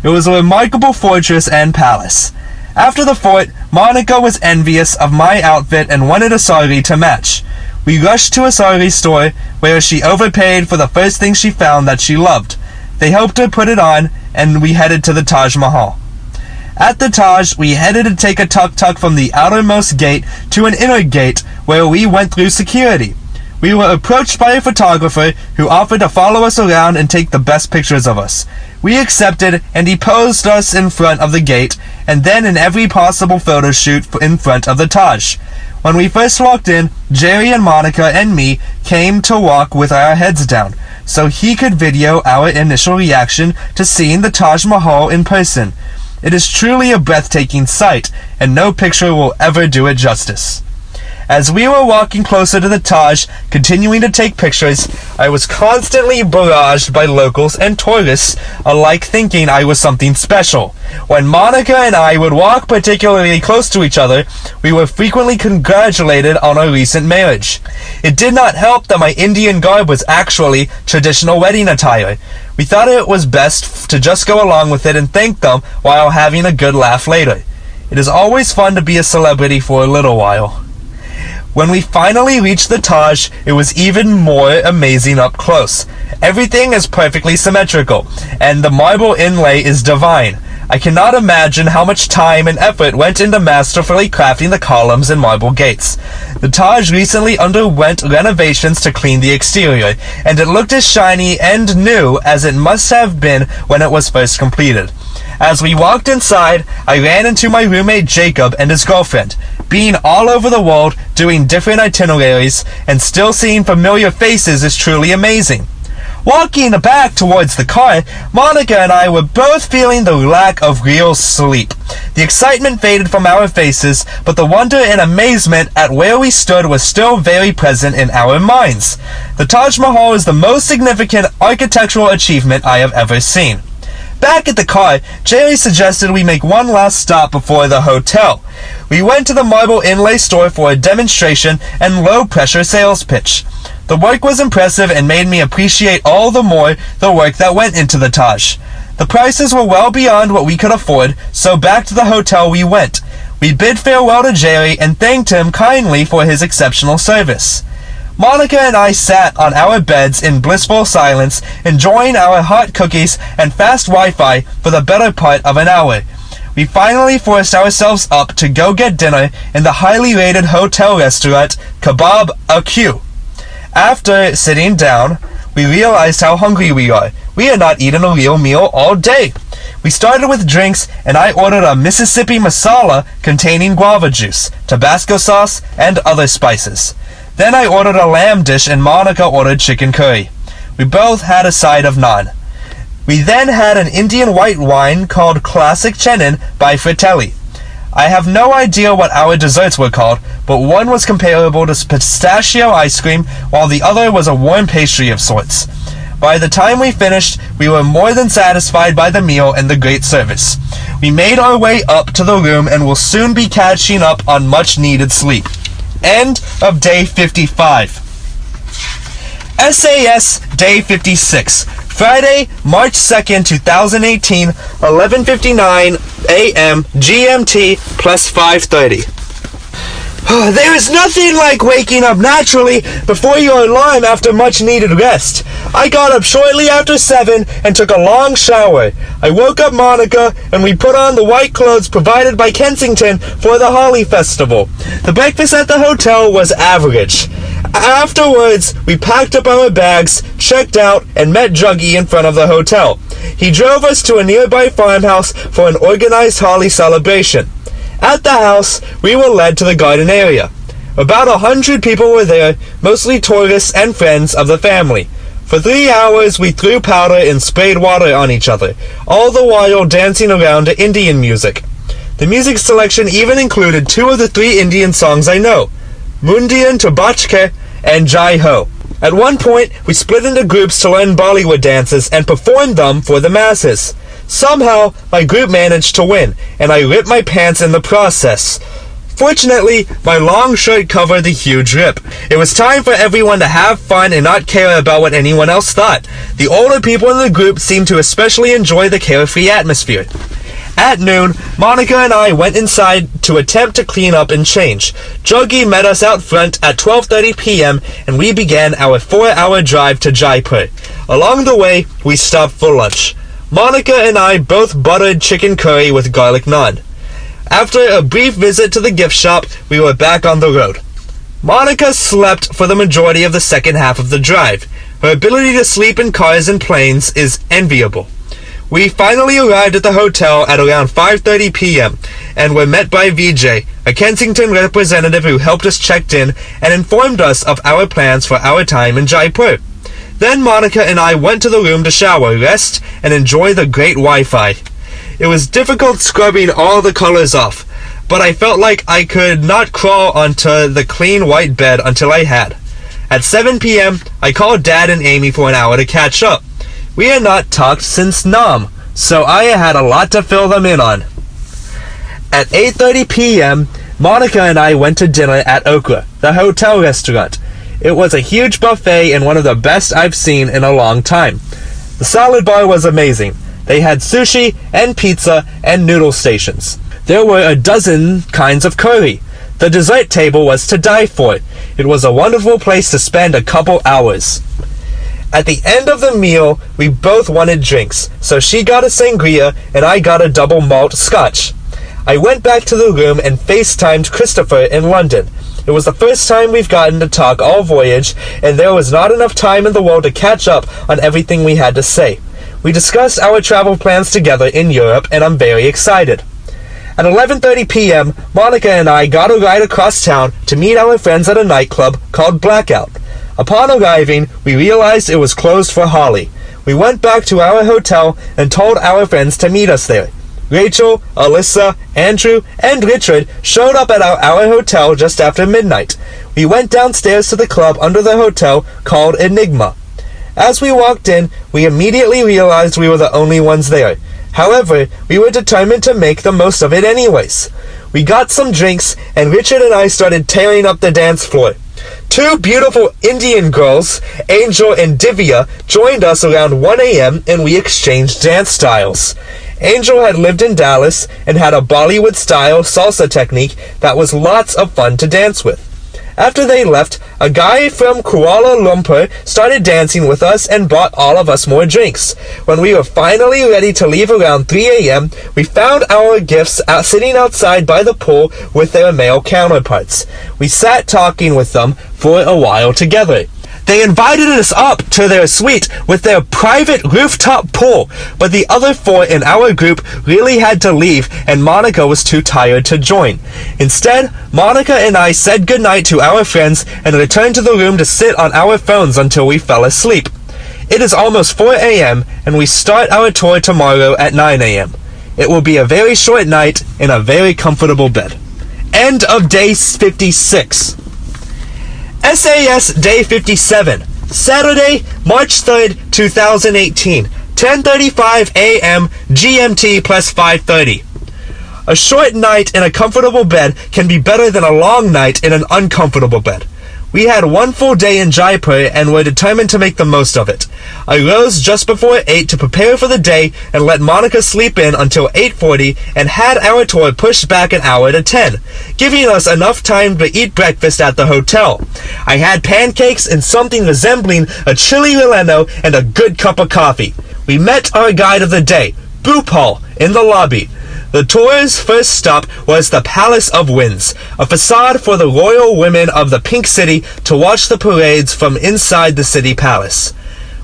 It was a remarkable fortress and palace. After the fort, Monica was envious of my outfit and wanted a sari to match. We rushed to a sari store, where she overpaid for the first thing she found that she loved. They helped her put it on, and we headed to the Taj Mahal. At the Taj, we headed to take a tuk-tuk from the outermost gate to an inner gate where we went through security. We were approached by a photographer who offered to follow us around and take the best pictures of us. We accepted, and he posed us in front of the gate and then in every possible photo shoot in front of the Taj. When we first walked in, Jerry and Monica and me came to walk with our heads down, so he could video our initial reaction to seeing the Taj Mahal in person. It is truly a breathtaking sight, and no picture will ever do it justice. As we were walking closer to the Taj, continuing to take pictures, I was constantly barraged by locals and tourists alike thinking I was something special. When Monica and I would walk particularly close to each other, we were frequently congratulated on our recent marriage. It did not help that my Indian garb was actually traditional wedding attire. We thought it was best to just go along with it and thank them while having a good laugh later. It is always fun to be a celebrity for a little while. When we finally reached the Taj, it was even more amazing up close. Everything is perfectly symmetrical, and the marble inlay is divine. I cannot imagine how much time and effort went into masterfully crafting the columns and marble gates. The Taj recently underwent renovations to clean the exterior, and it looked as shiny and new as it must have been when it was first completed. As we walked inside, I ran into my roommate Jacob and his girlfriend. Being all over the world, doing different itineraries, and still seeing familiar faces is truly amazing. Walking back towards the car, Monica and I were both feeling the lack of real sleep. The excitement faded from our faces, but the wonder and amazement at where we stood was still very present in our minds. The Taj Mahal is the most significant architectural achievement I have ever seen. Back at the car, Jerry suggested we make one last stop before the hotel. We went to the marble inlay store for a demonstration and low-pressure sales pitch. The work was impressive and made me appreciate all the more the work that went into the Taj. The prices were well beyond what we could afford, so back to the hotel we went. We bid farewell to Jerry and thanked him kindly for his exceptional service. Monica and I sat on our beds in blissful silence, enjoying our hot cookies and fast Wi-Fi for the better part of an hour. We finally forced ourselves up to go get dinner in the highly rated hotel restaurant Kebab AQ. After sitting down, we realized how hungry we are. We had not eaten a real meal all day. We started with drinks, and I ordered a Mississippi masala containing guava juice, Tabasco sauce, and other spices. Then I ordered a lamb dish, and Monica ordered chicken curry. We both had a side of naan. We then had an Indian white wine called Classic Chenin by Fratelli. I have no idea what our desserts were called, but one was comparable to pistachio ice cream, while the other was a warm pastry of sorts. By the time we finished, we were more than satisfied by the meal and the great service. We made our way up to the room and will soon be catching up on much-needed sleep. End of Day 55. SAS Day 56. Friday, March 2nd, 2018, 11:59 a.m. GMT plus 5:30. There is nothing like waking up naturally before your alarm after much-needed rest. I got up shortly after 7 and took a long shower. I woke up Monica and we put on the white clothes provided by Kensington for the Holly Festival. The breakfast at the hotel was average. Afterwards, we packed up our bags, checked out, and met Juggy in front of the hotel. He drove us to a nearby farmhouse for an organized Holly celebration. At the house, we were led to the garden area. About 100 people were there, mostly tourists and friends of the family. For 3 hours, we threw powder and sprayed water on each other, all the while dancing around to Indian music. The music selection even included 2 of the 3 Indian songs I know, Mundian to Bachke and Jai Ho. At one point, we split into groups to learn Bollywood dances and perform them for the masses. Somehow, my group managed to win, and I ripped my pants in the process. Fortunately, my long shirt covered the huge rip. It was time for everyone to have fun and not care about what anyone else thought. The older people in the group seemed to especially enjoy the carefree atmosphere. At noon, Monica and I went inside to attempt to clean up and change. Juggy met us out front at 12:30 p.m. and we began our 4-hour drive to Jaipur. Along the way, we stopped for lunch. Monica and I both buttered chicken curry with garlic naan. After a brief visit to the gift shop, we were back on the road. Monica slept for the majority of the second half of the drive. Her ability to sleep in cars and planes is enviable. We finally arrived at the hotel at around 5:30 p.m. and were met by VJ, a Kensington representative who helped us check in and informed us of our plans for our time in Jaipur. Then Monica and I went to the room to shower, rest, and enjoy the great Wi-Fi. It was difficult scrubbing all the colors off, but I felt like I could not crawl onto the clean white bed until I had. At 7 p.m., I called Dad and Amy for an hour to catch up. We had not talked since Nam, so I had a lot to fill them in on. At 8:30 p.m., Monica and I went to dinner at Okra, the hotel restaurant. It was a huge buffet and one of the best I've seen in a long time. The salad bar was amazing. They had sushi and pizza and noodle stations. There were a dozen kinds of curry. The dessert table was to die for. It was a wonderful place to spend a couple hours. At the end of the meal, we both wanted drinks, so she got a sangria and I got a double malt scotch. I went back to the room and FaceTimed Christopher in London. It was the first time we've gotten to talk all voyage, and there was not enough time in the world to catch up on everything we had to say. We discussed our travel plans together in Europe, and I'm very excited. At 11:30 p.m., Monica and I got a ride across town to meet our friends at a nightclub called Blackout. Upon arriving, we realized it was closed for Holly. We went back to our hotel and told our friends to meet us there. Rachel, Alyssa, Andrew, and Richard showed up at our hotel just after midnight. We went downstairs to the club under the hotel called Enigma. As we walked in, we immediately realized we were the only ones there. However, we were determined to make the most of it anyways. We got some drinks, and Richard and I started tearing up the dance floor. Two beautiful Indian girls, Angel and Divya, joined us around 1 a.m. and we exchanged dance styles. Angel had lived in Dallas and had a Bollywood-style salsa technique that was lots of fun to dance with. After they left, a guy from Kuala Lumpur started dancing with us and bought all of us more drinks. When we were finally ready to leave around 3 a.m., we found our gifts sitting outside by the pool with their male counterparts. We sat talking with them for a while together. They invited us up to their suite with their private rooftop pool, but the other four in our group really had to leave and Monica was too tired to join. Instead, Monica and I said goodnight to our friends and returned to the room to sit on our phones until we fell asleep. It is almost 4 a.m. and we start our tour tomorrow at 9 a.m. It will be a very short night in a very comfortable bed. End of day 56. SAS Day 57, Saturday, March 3rd, 2018, 10:35 a.m. GMT plus 5:30. A short night in a comfortable bed can be better than a long night in an uncomfortable bed. We had one full day in Jaipur and were determined to make the most of it. I rose just before 8 to prepare for the day and let Monica sleep in until 8:40 and had our tour pushed back an hour to 10, giving us enough time to eat breakfast at the hotel. I had pancakes and something resembling a chili relleno and a good cup of coffee. We met our guide of the day, Bhupal, in the lobby. The tour's first stop was the Palace of Winds, a facade for the royal women of the Pink City to watch the parades from inside the city palace.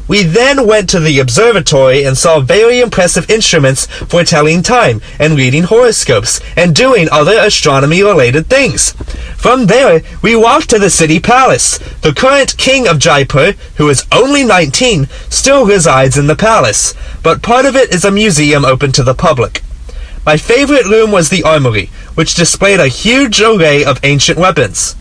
We then went to the observatory and saw very impressive instruments for telling time and reading horoscopes and doing other astronomy-related things. From there, we walked to the city palace. The current king of Jaipur, who is only 19, still resides in the palace, but part of it is a museum open to the public. My favorite room was the armory, which displayed a huge array of ancient weapons.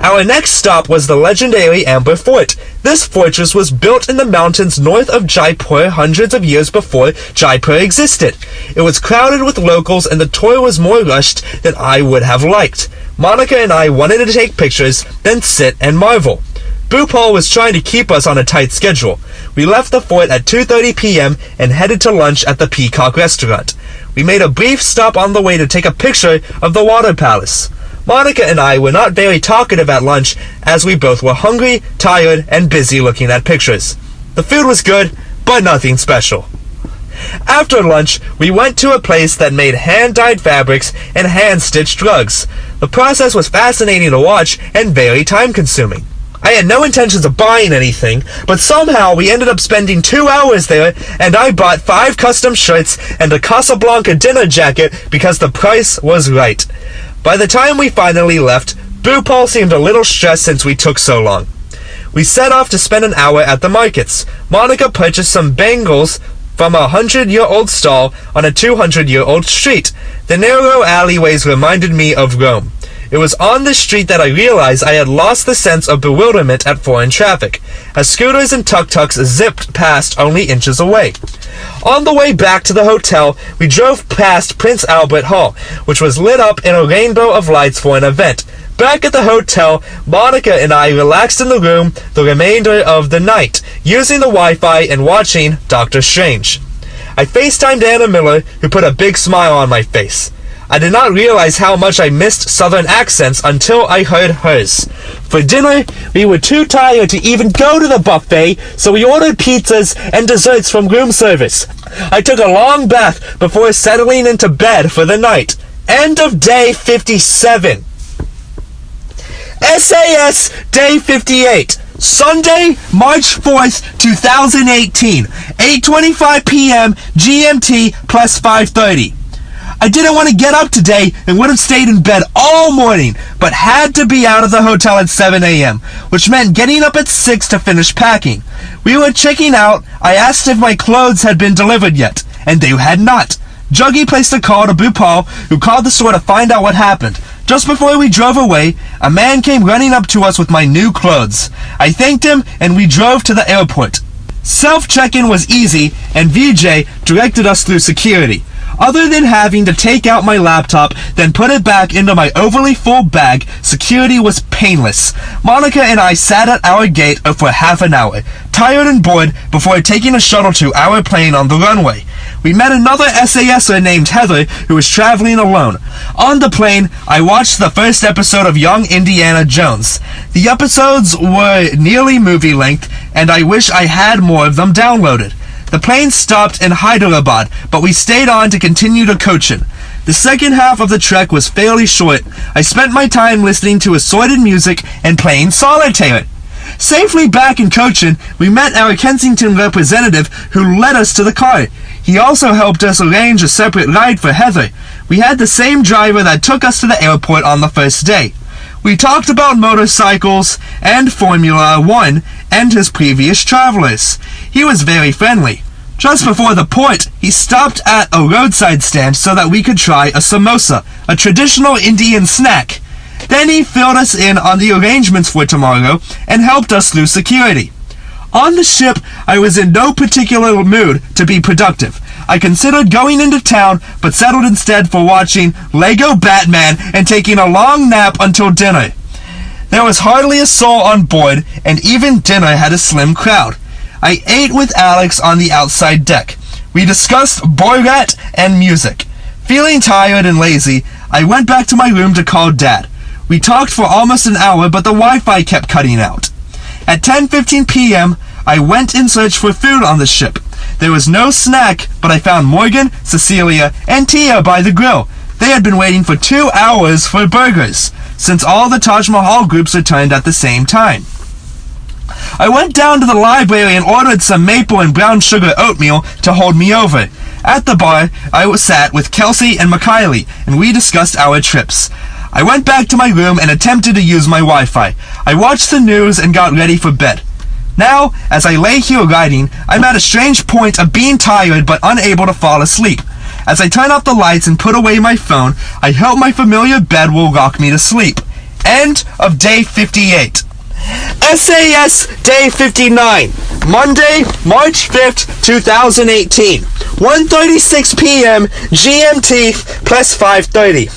Our next stop was the legendary Amber Fort. This fortress was built in the mountains north of Jaipur hundreds of years before Jaipur existed. It was crowded with locals and the tour was more rushed than I would have liked. Monica and I wanted to take pictures, then sit and marvel. Bhupal was trying to keep us on a tight schedule. We left the fort at 2:30 p.m. and headed to lunch at the Peacock restaurant. We made a brief stop on the way to take a picture of the Water Palace. Monica and I were not very talkative at lunch as we both were hungry, tired, and busy looking at pictures. The food was good, but nothing special. After lunch, we went to a place that made hand-dyed fabrics and hand-stitched rugs. The process was fascinating to watch and very time-consuming. I had no intentions of buying anything, but somehow we ended up spending 2 hours there, and I bought 5 custom shirts and a Casablanca dinner jacket because the price was right. By the time we finally left, Bhupal seemed a little stressed since we took so long. We set off to spend an hour at the markets. Monica purchased some bangles from a 100-year-old stall on a 200-year-old street. The narrow alleyways reminded me of Rome. It was on this street that I realized I had lost the sense of bewilderment at foreign traffic, as scooters and tuk-tuks zipped past only inches away. On the way back to the hotel, we drove past Prince Albert Hall, which was lit up in a rainbow of lights for an event. Back at the hotel, Monica and I relaxed in the room the remainder of the night, using the Wi-Fi and watching Doctor Strange. I FaceTimed Anna Miller, who put a big smile on my face. I did not realize how much I missed Southern accents until I heard hers. For dinner, we were too tired to even go to the buffet, so we ordered pizzas and desserts from room service. I took a long bath before settling into bed for the night. End of day 57. SAS Day 58. Sunday, March 4th, 2018, 8:25 p.m. GMT plus 5:30. I didn't want to get up today and would have stayed in bed all morning, but had to be out of the hotel at 7 a.m., which meant getting up at 6 to finish packing. We were checking out. I asked if my clothes had been delivered yet, and they had not. Juggy placed a call to Bhupal, who called the store to find out what happened. Just before we drove away, a man came running up to us with my new clothes. I thanked him, and we drove to the airport. Self-check-in was easy, and VJ directed us through security. Other than having to take out my laptop, then put it back into my overly full bag, security was painless. Monica and I sat at our gate for half an hour, tired and bored, before taking a shuttle to our plane on the runway. We met another SASer named Heather who was traveling alone. On the plane, I watched the first episode of Young Indiana Jones. The episodes were nearly movie length, and I wish I had more of them downloaded. The plane stopped in Hyderabad, but we stayed on to continue to Cochin. The second half of the trek was fairly short. I spent my time listening to assorted music and playing solitaire. Safely back in Cochin, we met our Kensington representative who led us to the car. He also helped us arrange a separate ride for Heather. We had the same driver that took us to the airport on the first day. We talked about motorcycles and Formula 1 and his previous travelers. He was very friendly. Just before the port, he stopped at a roadside stand so that we could try a samosa, a traditional Indian snack. Then he filled us in on the arrangements for tomorrow and helped us through security. On the ship, I was in no particular mood to be productive. I considered going into town, but settled instead for watching Lego Batman and taking a long nap until dinner. There was hardly a soul on board, and even dinner had a slim crowd. I ate with Alex on the outside deck. We discussed Borat and music. Feeling tired and lazy, I went back to my room to call Dad. We talked for almost an hour, but the Wi-Fi kept cutting out. At 10:15 p.m., I went in search for food on the ship. There was no snack, but I found Morgan, Cecilia, and Tia by the grill. They had been waiting for 2 hours for burgers, since all the Taj Mahal groups returned at the same time. I went down to the library and ordered some maple and brown sugar oatmeal to hold me over. At the bar, I sat with Kelsey and Mikhaili, and we discussed our trips. I went back to my room and attempted to use my Wi-Fi. I watched the news and got ready for bed. Now, as I lay here writing, I'm at a strange point of being tired but unable to fall asleep. As I turn off the lights and put away my phone, I hope my familiar bed will rock me to sleep. End of day 58. SAS Day 59, Monday, March 5th, 2018, 1:36 p.m. GMT plus 5:30.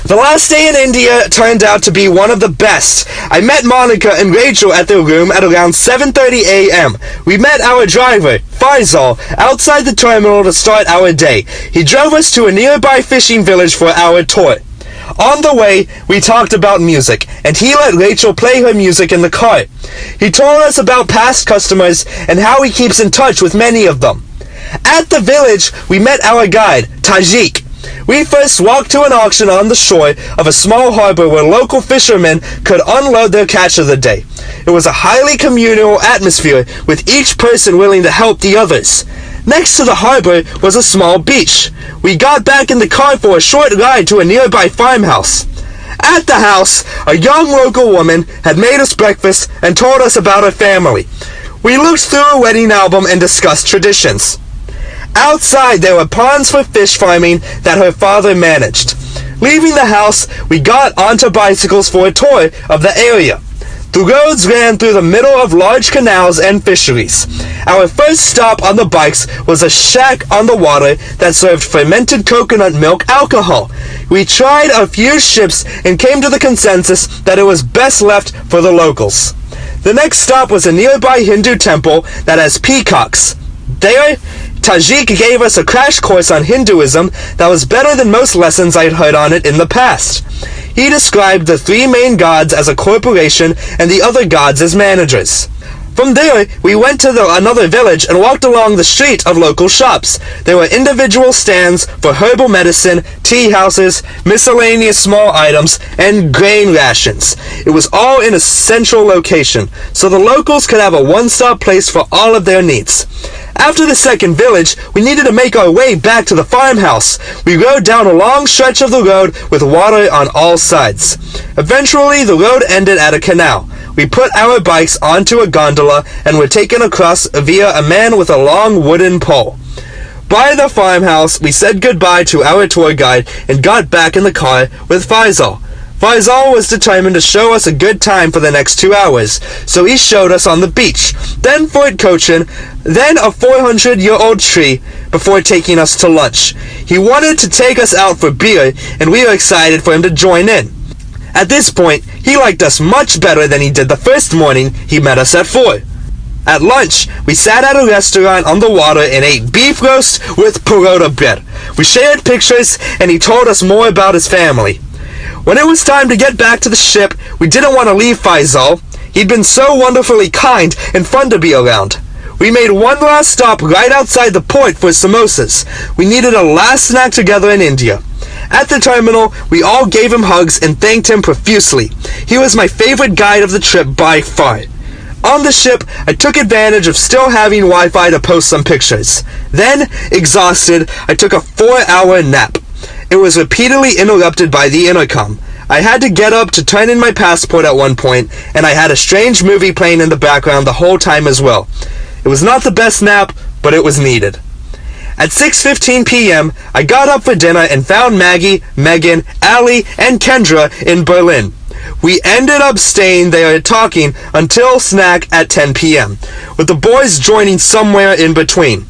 The last day in India turned out to be one of the best. I met Monica and Rachel at their room at around 7:30 a.m. We met our driver, Faisal, outside the terminal to start our day. He drove us to a nearby fishing village for our tour. On the way, we talked about music, and he let Rachel play her music in the car. He told us about past customers and how he keeps in touch with many of them. At the village, we met our guide, Tajik. We first walked to an auction on the shore of a small harbor where local fishermen could unload their catch of the day. It was a highly communal atmosphere, with each person willing to help the others. Next to the harbor was a small beach. We got back in the car for a short ride to a nearby farmhouse. At the house, a young local woman had made us breakfast and told us about her family. We looked through her wedding album and discussed traditions. Outside, there were ponds for fish farming that her father managed. Leaving the house, we got onto bicycles for a tour of the area. The roads ran through the middle of large canals and fisheries. Our first stop on the bikes was a shack on the water that served fermented coconut milk alcohol. We tried a few ships and came to the consensus that it was best left for the locals. The next stop was a nearby Hindu temple that has peacocks. There, Tajik gave us a crash course on Hinduism that was better than most lessons I'd heard on it in the past. He described the three main gods as a corporation and the other gods as managers. From there, we went to another village and walked along the street of local shops. There were individual stands for herbal medicine, tea houses, miscellaneous small items, and grain rations. It was all in a central location, so the locals could have a one-stop place for all of their needs. After the second village, we needed to make our way back to the farmhouse. We rode down a long stretch of the road with water on all sides. Eventually, the road ended at a canal. We put our bikes onto a gondola and were taken across via a man with a long wooden pole. By the farmhouse, we said goodbye to our tour guide and got back in the car with Faisal. Faisal was determined to show us a good time for the next 2 hours, so he showed us on the beach, then Fort Cochin, then a 400-year-old tree, before taking us to lunch. He wanted to take us out for beer, and we were excited for him to join in. At this point, he liked us much better than he did the first morning he met us at 4. At lunch, we sat at a restaurant on the water and ate beef roast with parota bread. We shared pictures, and he told us more about his family. When it was time to get back to the ship, we didn't want to leave Faisal. He'd been so wonderfully kind and fun to be around. We made one last stop right outside the port for samosas. We needed a last snack together in India. At the terminal, we all gave him hugs and thanked him profusely. He was my favorite guide of the trip by far. On the ship, I took advantage of still having Wi-Fi to post some pictures. Then, exhausted, I took a 4-hour nap. It was repeatedly interrupted by the intercom. I had to get up to turn in my passport at one point, and I had a strange movie playing in the background the whole time as well. It was not the best nap, but it was needed. At 6:15 p.m., I got up for dinner and found Maggie, Megan, Ali, and Kendra in Berlin. We ended up staying there talking until snack at 10 p.m., with the boys joining somewhere in between.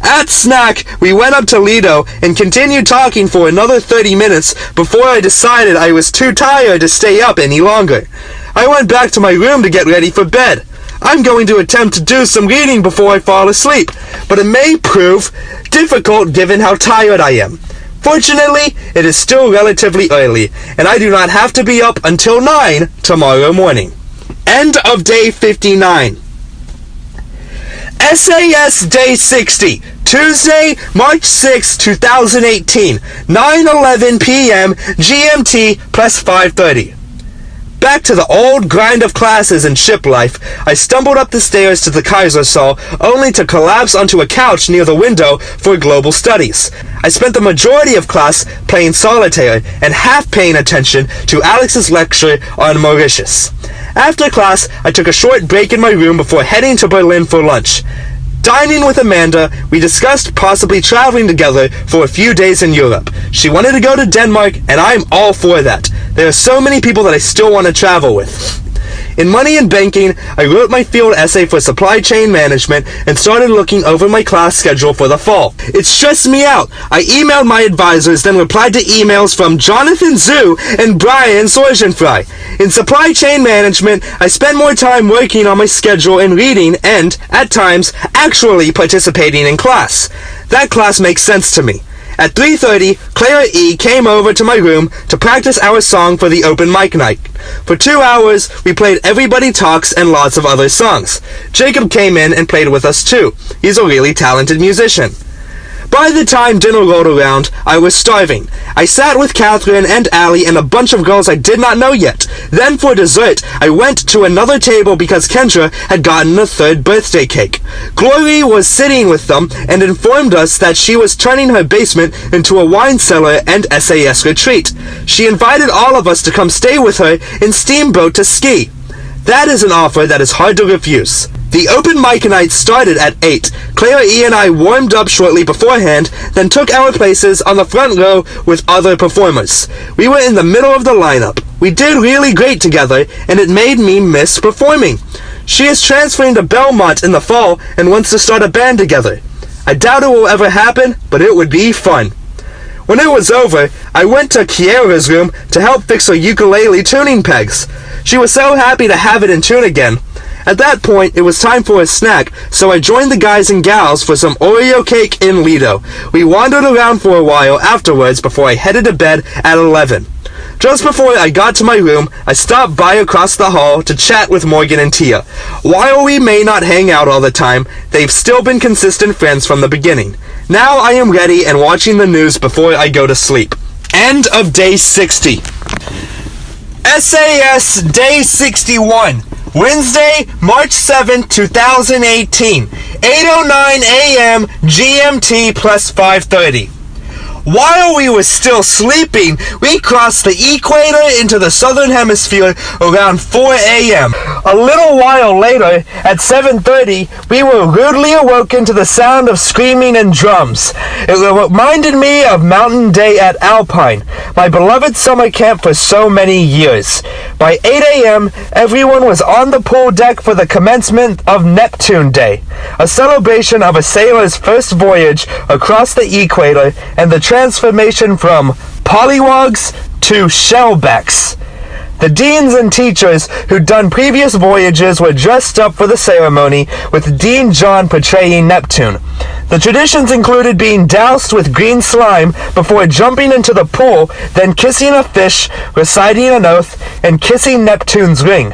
At snack, we went up to Lido and continued talking for another 30 minutes before I decided I was too tired to stay up any longer. I went back to my room to get ready for bed. I'm going to attempt to do some reading before I fall asleep, but it may prove difficult given how tired I am. Fortunately, it is still relatively early, and I do not have to be up until 9 tomorrow morning. End of day 59. SAS Day 60, Tuesday, March 6, 2018, 9:11 p.m. GMT plus 5:30. Back to the old grind of classes and ship life, I stumbled up the stairs to the Kaisersaal, only to collapse onto a couch near the window for global studies. I spent the majority of class playing solitaire and half paying attention to Alex's lecture on Mauritius. After class, I took a short break in my room before heading to Berlin for lunch. Dining with Amanda, we discussed possibly traveling together for a few days in Europe. She wanted to go to Denmark, and I'm all for that. There are so many people that I still want to travel with. In Money and Banking, I wrote my field essay for supply chain management and started looking over my class schedule for the fall. It stressed me out. I emailed my advisors, then replied to emails from Jonathan Zhu and Brian Sorgenfrey. In supply chain management, I spent more time working on my schedule and reading and, at times, actually participating in class. That class makes sense to me. At 3:30, Clara E. came over to my room to practice our song for the open mic night. For 2 hours, we played Everybody Talks and lots of other songs. Jacob came in and played with us too. He's a really talented musician. By the time dinner rolled around, I was starving. I sat with Catherine and Allie and a bunch of girls I did not know yet. Then for dessert, I went to another table because Kendra had gotten a third birthday cake. Glory was sitting with them and informed us that she was turning her basement into a wine cellar and SAS retreat. She invited all of us to come stay with her in Steamboat to ski. That is an offer that is hard to refuse. The open mic night started at 8. Clara E. and I warmed up shortly beforehand, then took our places on the front row with other performers. We were in the middle of the lineup. We did really great together, and it made me miss performing. She is transferring to Belmont in the fall and wants to start a band together. I doubt it will ever happen, but it would be fun. When it was over, I went to Kiera's room to help fix her ukulele tuning pegs. She was so happy to have it in tune again. At that point, it was time for a snack, so I joined the guys and gals for some Oreo cake in Lido. We wandered around for a while afterwards before I headed to bed at 11. Just before I got to my room, I stopped by across the hall to chat with Morgan and Tia. While we may not hang out all the time, they've still been consistent friends from the beginning. Now I am ready and watching the news before I go to sleep. End of day 60. SAS Day 61. Wednesday, March 7, 2018, 8:09 a.m. GMT plus 5:30. While we were still sleeping, we crossed the equator into the southern hemisphere around 4 a.m. A little while later, at 7:30, we were rudely awoken to the sound of screaming and drums. It reminded me of Mountain Day at Alpine, my beloved summer camp for so many years. By 8 a.m., everyone was on the pool deck for the commencement of Neptune Day, a celebration of a sailor's first voyage across the equator and the transformation from pollywogs to shellbacks. The deans and teachers who'd done previous voyages were dressed up for the ceremony, with Dean John portraying Neptune. The traditions included being doused with green slime before jumping into the pool, then kissing a fish, reciting an oath, and kissing Neptune's ring.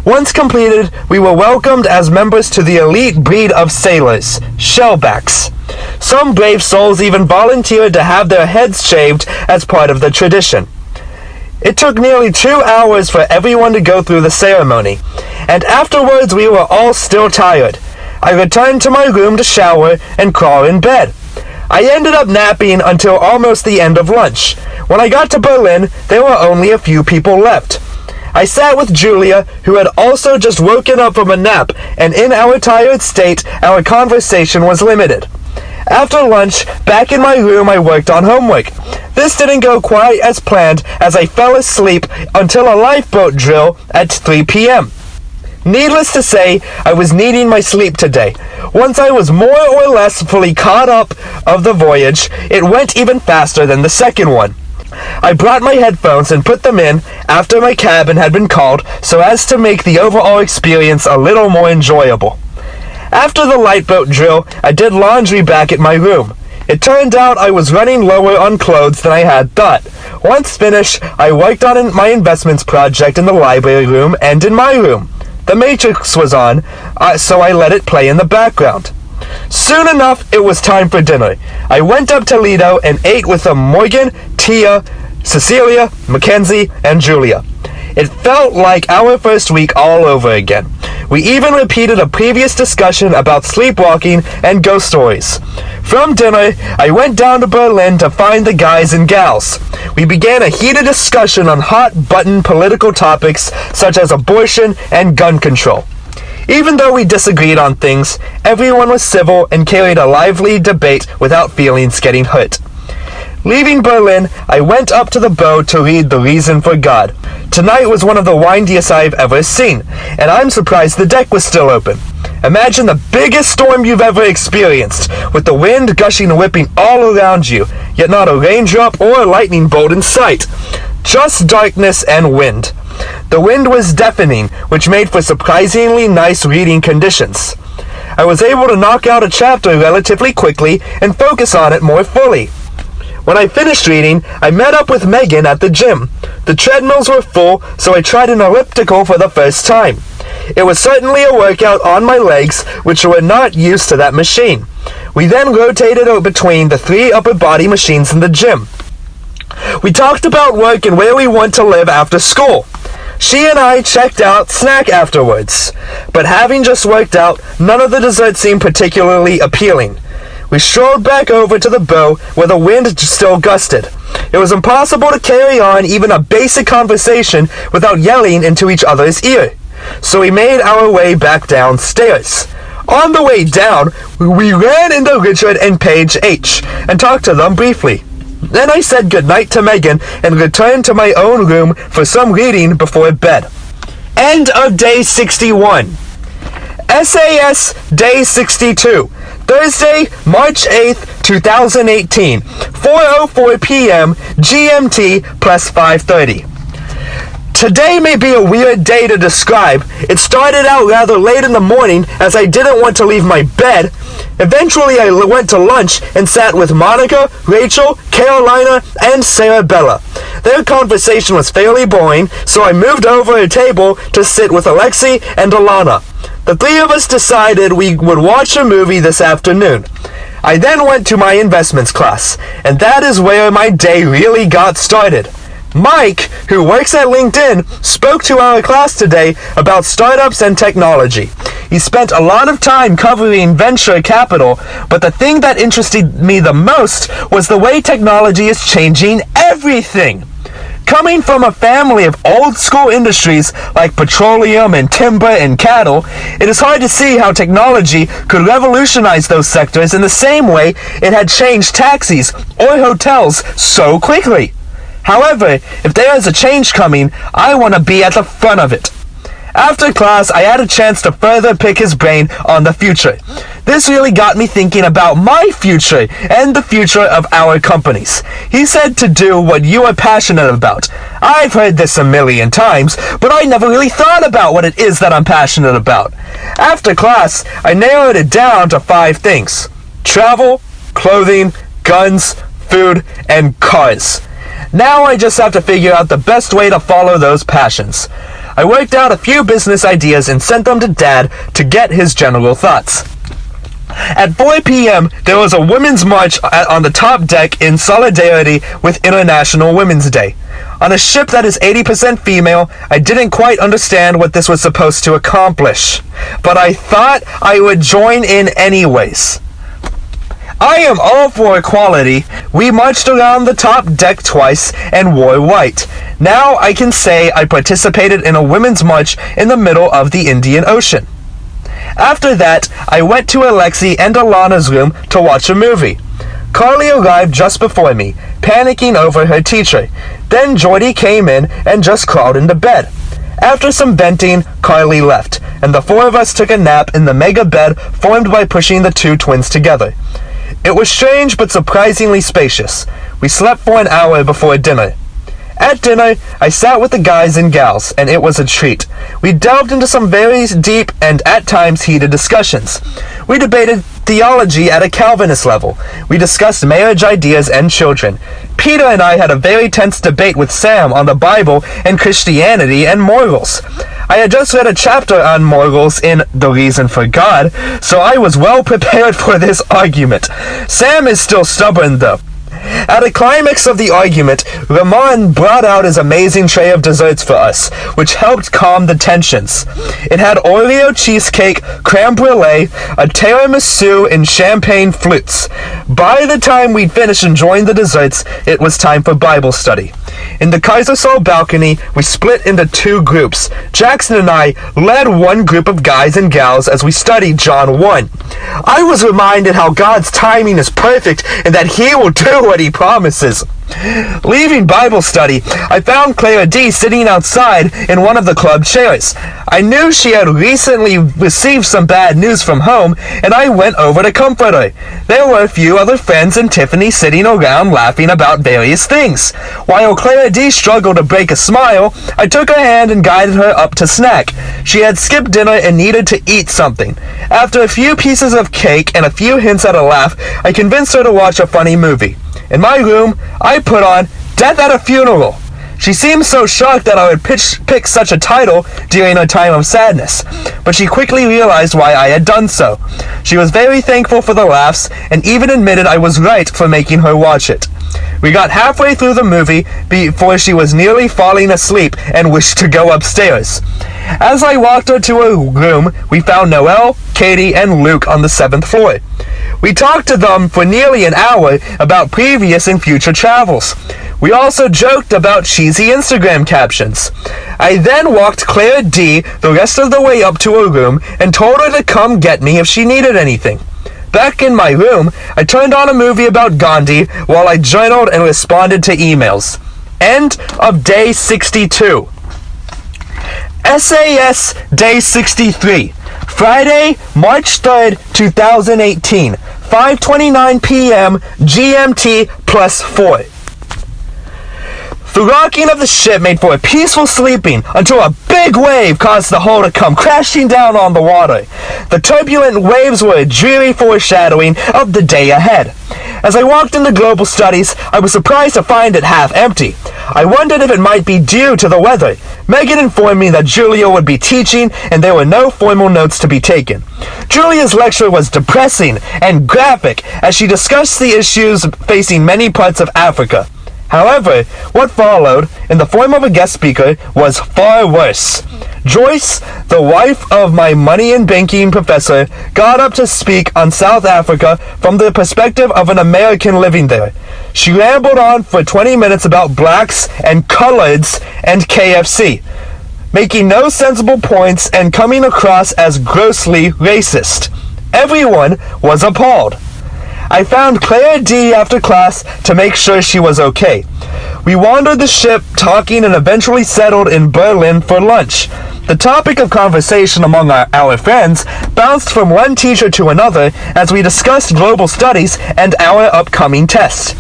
Once completed, we were welcomed as members to the elite breed of sailors, shellbacks. Some brave souls even volunteered to have their heads shaved as part of the tradition. It took nearly 2 hours for everyone to go through the ceremony, and afterwards we were all still tired. I returned to my room to shower and crawl in bed. I ended up napping until almost the end of lunch. When I got to Berlin, there were only a few people left. I sat with Julia, who had also just woken up from a nap, and in our tired state, our conversation was limited. After lunch, back in my room, I worked on homework. This didn't go quite as planned, as I fell asleep until a lifeboat drill at 3 p.m. Needless to say, I was needing my sleep today. Once I was more or less fully caught up of the voyage, it went even faster than the second one. I brought my headphones and put them in after my cabin had been called so as to make the overall experience a little more enjoyable. After the lifeboat drill, I did laundry back at my room. It turned out I was running lower on clothes than I had thought. Once finished, I worked on my investments project in the library room and in my room. The Matrix was on, so I let it play in the background. Soon enough, it was time for dinner. I went up to Lido and ate with Morgan, Tia, Cecilia, Mackenzie, and Julia. It felt like our first week all over again. We even repeated a previous discussion about sleepwalking and ghost stories. From dinner, I went down to Berlin to find the guys and gals. We began a heated discussion on hot-button political topics such as abortion and gun control. Even though we disagreed on things, everyone was civil and carried a lively debate without feelings getting hurt. Leaving Berlin, I went up to the bow to read The Reason for God. Tonight was one of the windiest I've ever seen, and I'm surprised the deck was still open. Imagine the biggest storm you've ever experienced, with the wind gushing and whipping all around you, yet not a raindrop or a lightning bolt in sight. Just darkness and wind. The wind was deafening, which made for surprisingly nice reading conditions. I was able to knock out a chapter relatively quickly and focus on it more fully. When I finished reading, I met up with Megan at the gym. The treadmills were full, so I tried an elliptical for the first time. It was certainly a workout on my legs, which were not used to that machine. We then rotated between the 3 upper body machines in the gym. We talked about work and where we want to live after school. She and I checked out snack afterwards, but having just worked out, none of the desserts seemed particularly appealing. We strolled back over to the bow where the wind still gusted. It was impossible to carry on even a basic conversation without yelling into each other's ear, so we made our way back downstairs. On the way down, we ran into Richard and Paige H. and talked to them briefly. Then I said goodnight to Megan and returned to my own room for some reading before bed. End of Day 61. SAS Day 62. Thursday, March 8th, 2018. 4:04 p.m. GMT plus 5:30. Today may be a weird day to describe. It started out rather late in the morning as I didn't want to leave my bed. Eventually I went to lunch and sat with Monica, Rachel, Carolina, and Sarabella. Their conversation was fairly boring, so I moved over a table to sit with Alexi and Alana. The 3 of us decided we would watch a movie this afternoon. I then went to my investments class, and that is where my day really got started. Mike, who works at LinkedIn, spoke to our class today about startups and technology. He spent a lot of time covering venture capital, but the thing that interested me the most was the way technology is changing everything. Coming from a family of old-school industries like petroleum and timber and cattle, it is hard to see how technology could revolutionize those sectors in the same way it had changed taxis or hotels so quickly. However, if there is a change coming, I want to be at the front of it. After class, I had a chance to further pick his brain on the future. This really got me thinking about my future and the future of our companies. He said to do what you are passionate about. I've heard this a million times, but I never really thought about what it is that I'm passionate about. After class, I narrowed it down to 5 things: travel, clothing, guns, food, and cars. Now I just have to figure out the best way to follow those passions. I worked out a few business ideas and sent them to Dad to get his general thoughts. At 4 p.m., there was a women's march on the top deck in solidarity with International Women's Day. On a ship that is 80% female, I didn't quite understand what this was supposed to accomplish, but I thought I would join in anyways. I am all for equality. We marched around the top deck twice and wore white. Now I can say I participated in a women's march in the middle of the Indian Ocean. After that, I went to Alexi and Alana's room to watch a movie. Carly arrived just before me, panicking over her teacher. Then Jordy came in and just crawled into bed. After some venting, Carly left, and the 4 of us took a nap in the mega bed formed by pushing the 2 twins together. It was strange but surprisingly spacious. We slept for an hour before dinner. At dinner, I sat with the guys and gals, and it was a treat. We delved into some very deep and at times heated discussions. We debated theology at a Calvinist level. We discussed marriage ideas and children. Peter and I had a very tense debate with Sam on the Bible and Christianity and morals. I had just read a chapter on morals in The Reason for God, so I was well prepared for this argument. Sam is still stubborn, though. At a climax of the argument, Ramon brought out his amazing tray of desserts for us, which helped calm the tensions. It had Oreo cheesecake, creme brulee, a tiramisu, and champagne flutes. By the time we'd finished enjoying the desserts, it was time for Bible study. In the Kaisersol balcony, we split into 2 groups. Jackson and I led one group of guys and gals as we studied John 1. I was reminded how God's timing is perfect and that He will do what He promises. Leaving Bible study, I found Clara D sitting outside in one of the club chairs. I knew she had recently received some bad news from home, and I went over to comfort her. There were a few other friends and Tiffany sitting around laughing about various things. While Clara D struggled to break a smile, I took her hand and guided her up to snack. She had skipped dinner and needed to eat something. After a few pieces of cake and a few hints at a laugh, I convinced her to watch a funny movie. In my room, I put on Death at a Funeral. She seemed so shocked that I would pick such a title during a time of sadness, but she quickly realized why I had done so. She was very thankful for the laughs, and even admitted I was right for making her watch it. We got halfway through the movie before she was nearly falling asleep and wished to go upstairs. As I walked her to her room, we found Noelle, Katie, and Luke on the 7th floor. We talked to them for nearly an hour about previous and future travels. We also joked about cheesy Instagram captions. I then walked Claire D the rest of the way up to her room and told her to come get me if she needed anything. Back in my room, I turned on a movie about Gandhi while I journaled and responded to emails. End of day 62. SAS Day 63. Friday, March 3rd, 2018. 5:29 p.m. GMT +4. The rocking of the ship made for a peaceful sleeping until a big wave caused the hull to come crashing down on the water. The turbulent waves were a dreary foreshadowing of the day ahead. As I walked into Global Studies, I was surprised to find it half empty. I wondered if it might be due to the weather. Megan informed me that Julia would be teaching and there were no formal notes to be taken. Julia's lecture was depressing and graphic as she discussed the issues facing many parts of Africa. However, what followed, in the form of a guest speaker, was far worse. Joyce, the wife of my money and banking professor, got up to speak on South Africa from the perspective of an American living there. She rambled on for 20 minutes about blacks and coloreds and KFC, making no sensible points and coming across as grossly racist. Everyone was appalled. I found Claire D after class to make sure she was okay. We wandered the ship, talking, and eventually settled in Berlin for lunch. The topic of conversation among our friends bounced from one teacher to another as we discussed global studies and our upcoming test.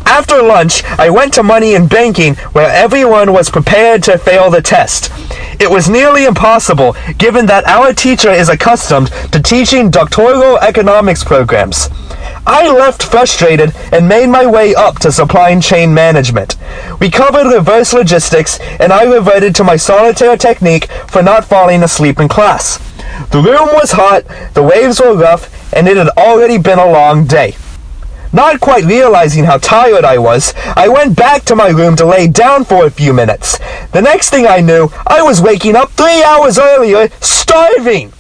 After lunch, I went to Money and Banking, where everyone was prepared to fail the test. It was nearly impossible, given that our teacher is accustomed to teaching doctoral economics programs. I left frustrated and made my way up to supply chain management. We covered reverse logistics, and I reverted to my solitaire technique for not falling asleep in class. The room was hot, the waves were rough, and it had already been a long day. Not quite realizing how tired I was, I went back to my room to lay down for a few minutes. The next thing I knew, I was waking up 3 hours earlier, starving.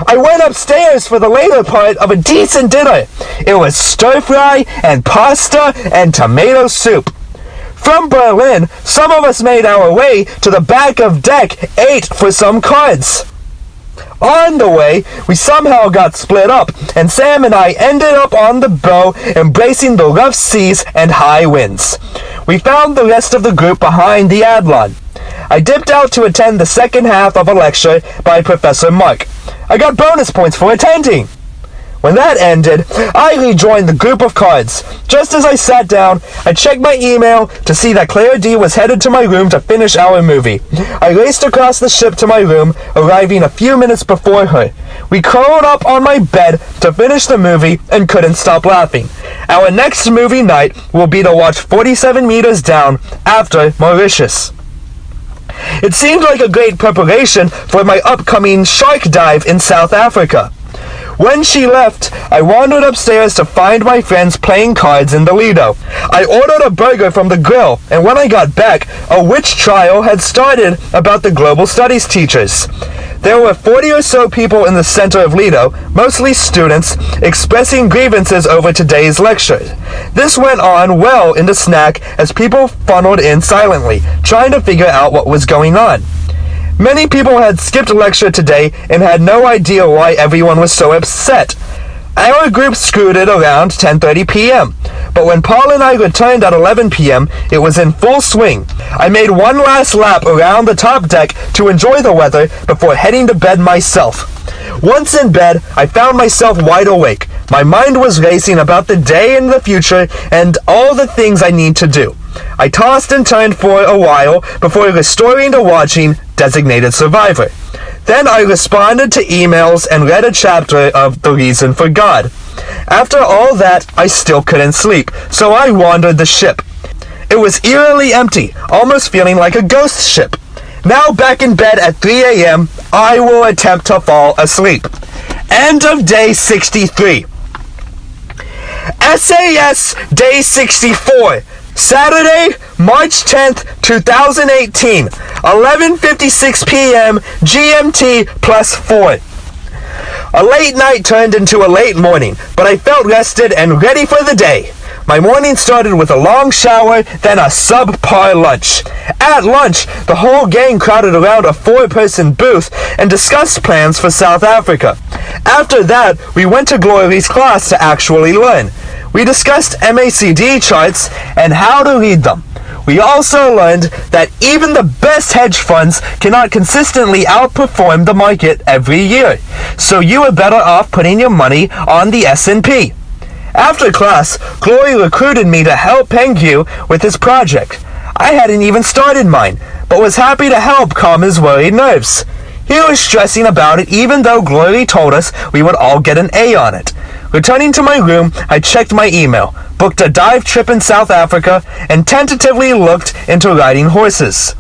I went upstairs for the later part of a decent dinner. It was stir-fry and pasta and tomato soup. From Berlin, some of us made our way to the back of deck 8 for some cards. On the way, we somehow got split up, and Sam and I ended up on the bow, embracing the rough seas and high winds. We found the rest of the group behind the Adlon. I dipped out to attend the second half of a lecture by Professor Mark. I got bonus points for attending. When that ended, I rejoined the group of cards. Just as I sat down, I checked my email to see that Claire D was headed to my room to finish our movie. I raced across the ship to my room, arriving a few minutes before her. We curled up on my bed to finish the movie and couldn't stop laughing. Our next movie night will be to watch 47 Meters Down after Mauritius. It seemed like a great preparation for my upcoming shark dive in South Africa. When she left, I wandered upstairs to find my friends playing cards in the Lido. I ordered a burger from the grill, and when I got back, a witch trial had started about the global studies teachers. There were 40 or so people in the center of Lido, mostly students, expressing grievances over today's lecture. This went on well into snack as people funneled in silently, trying to figure out what was going on. Many people had skipped lecture today and had no idea why everyone was so upset. Our group scooted around 10:30 p.m., but when Paul and I returned at 11 p.m., it was in full swing. I made one last lap around the top deck to enjoy the weather before heading to bed myself. Once in bed, I found myself wide awake. My mind was racing about the day and the future and all the things I need to do. I tossed and turned for a while before restoring to watching Designated Survivor. Then I responded to emails and read a chapter of The Reason for God. After all that, I still couldn't sleep, so I wandered the ship. It was eerily empty, almost feeling like a ghost ship. Now back in bed at 3 a.m., I will attempt to fall asleep. End of day 63. SAS Day 64. Saturday, March 10th, 2018, 11:56 p.m. GMT +4. A late night turned into a late morning, but I felt rested and ready for the day. My morning started with a long shower, then a subpar lunch. At lunch, the whole gang crowded around a 4-person booth and discussed plans for South Africa. After that, we went to Glory's class to actually learn. We discussed MACD charts and how to read them. We also learned that even the best hedge funds cannot consistently outperform the market every year, so you are better off putting your money on the S&P. After class, Glory recruited me to help Pengyu with his project. I hadn't even started mine, but was happy to help calm his worried nerves. He was stressing about it even though Glory told us we would all get an A on it. Returning to my room, I checked my email, booked a dive trip in South Africa, and tentatively looked into riding horses.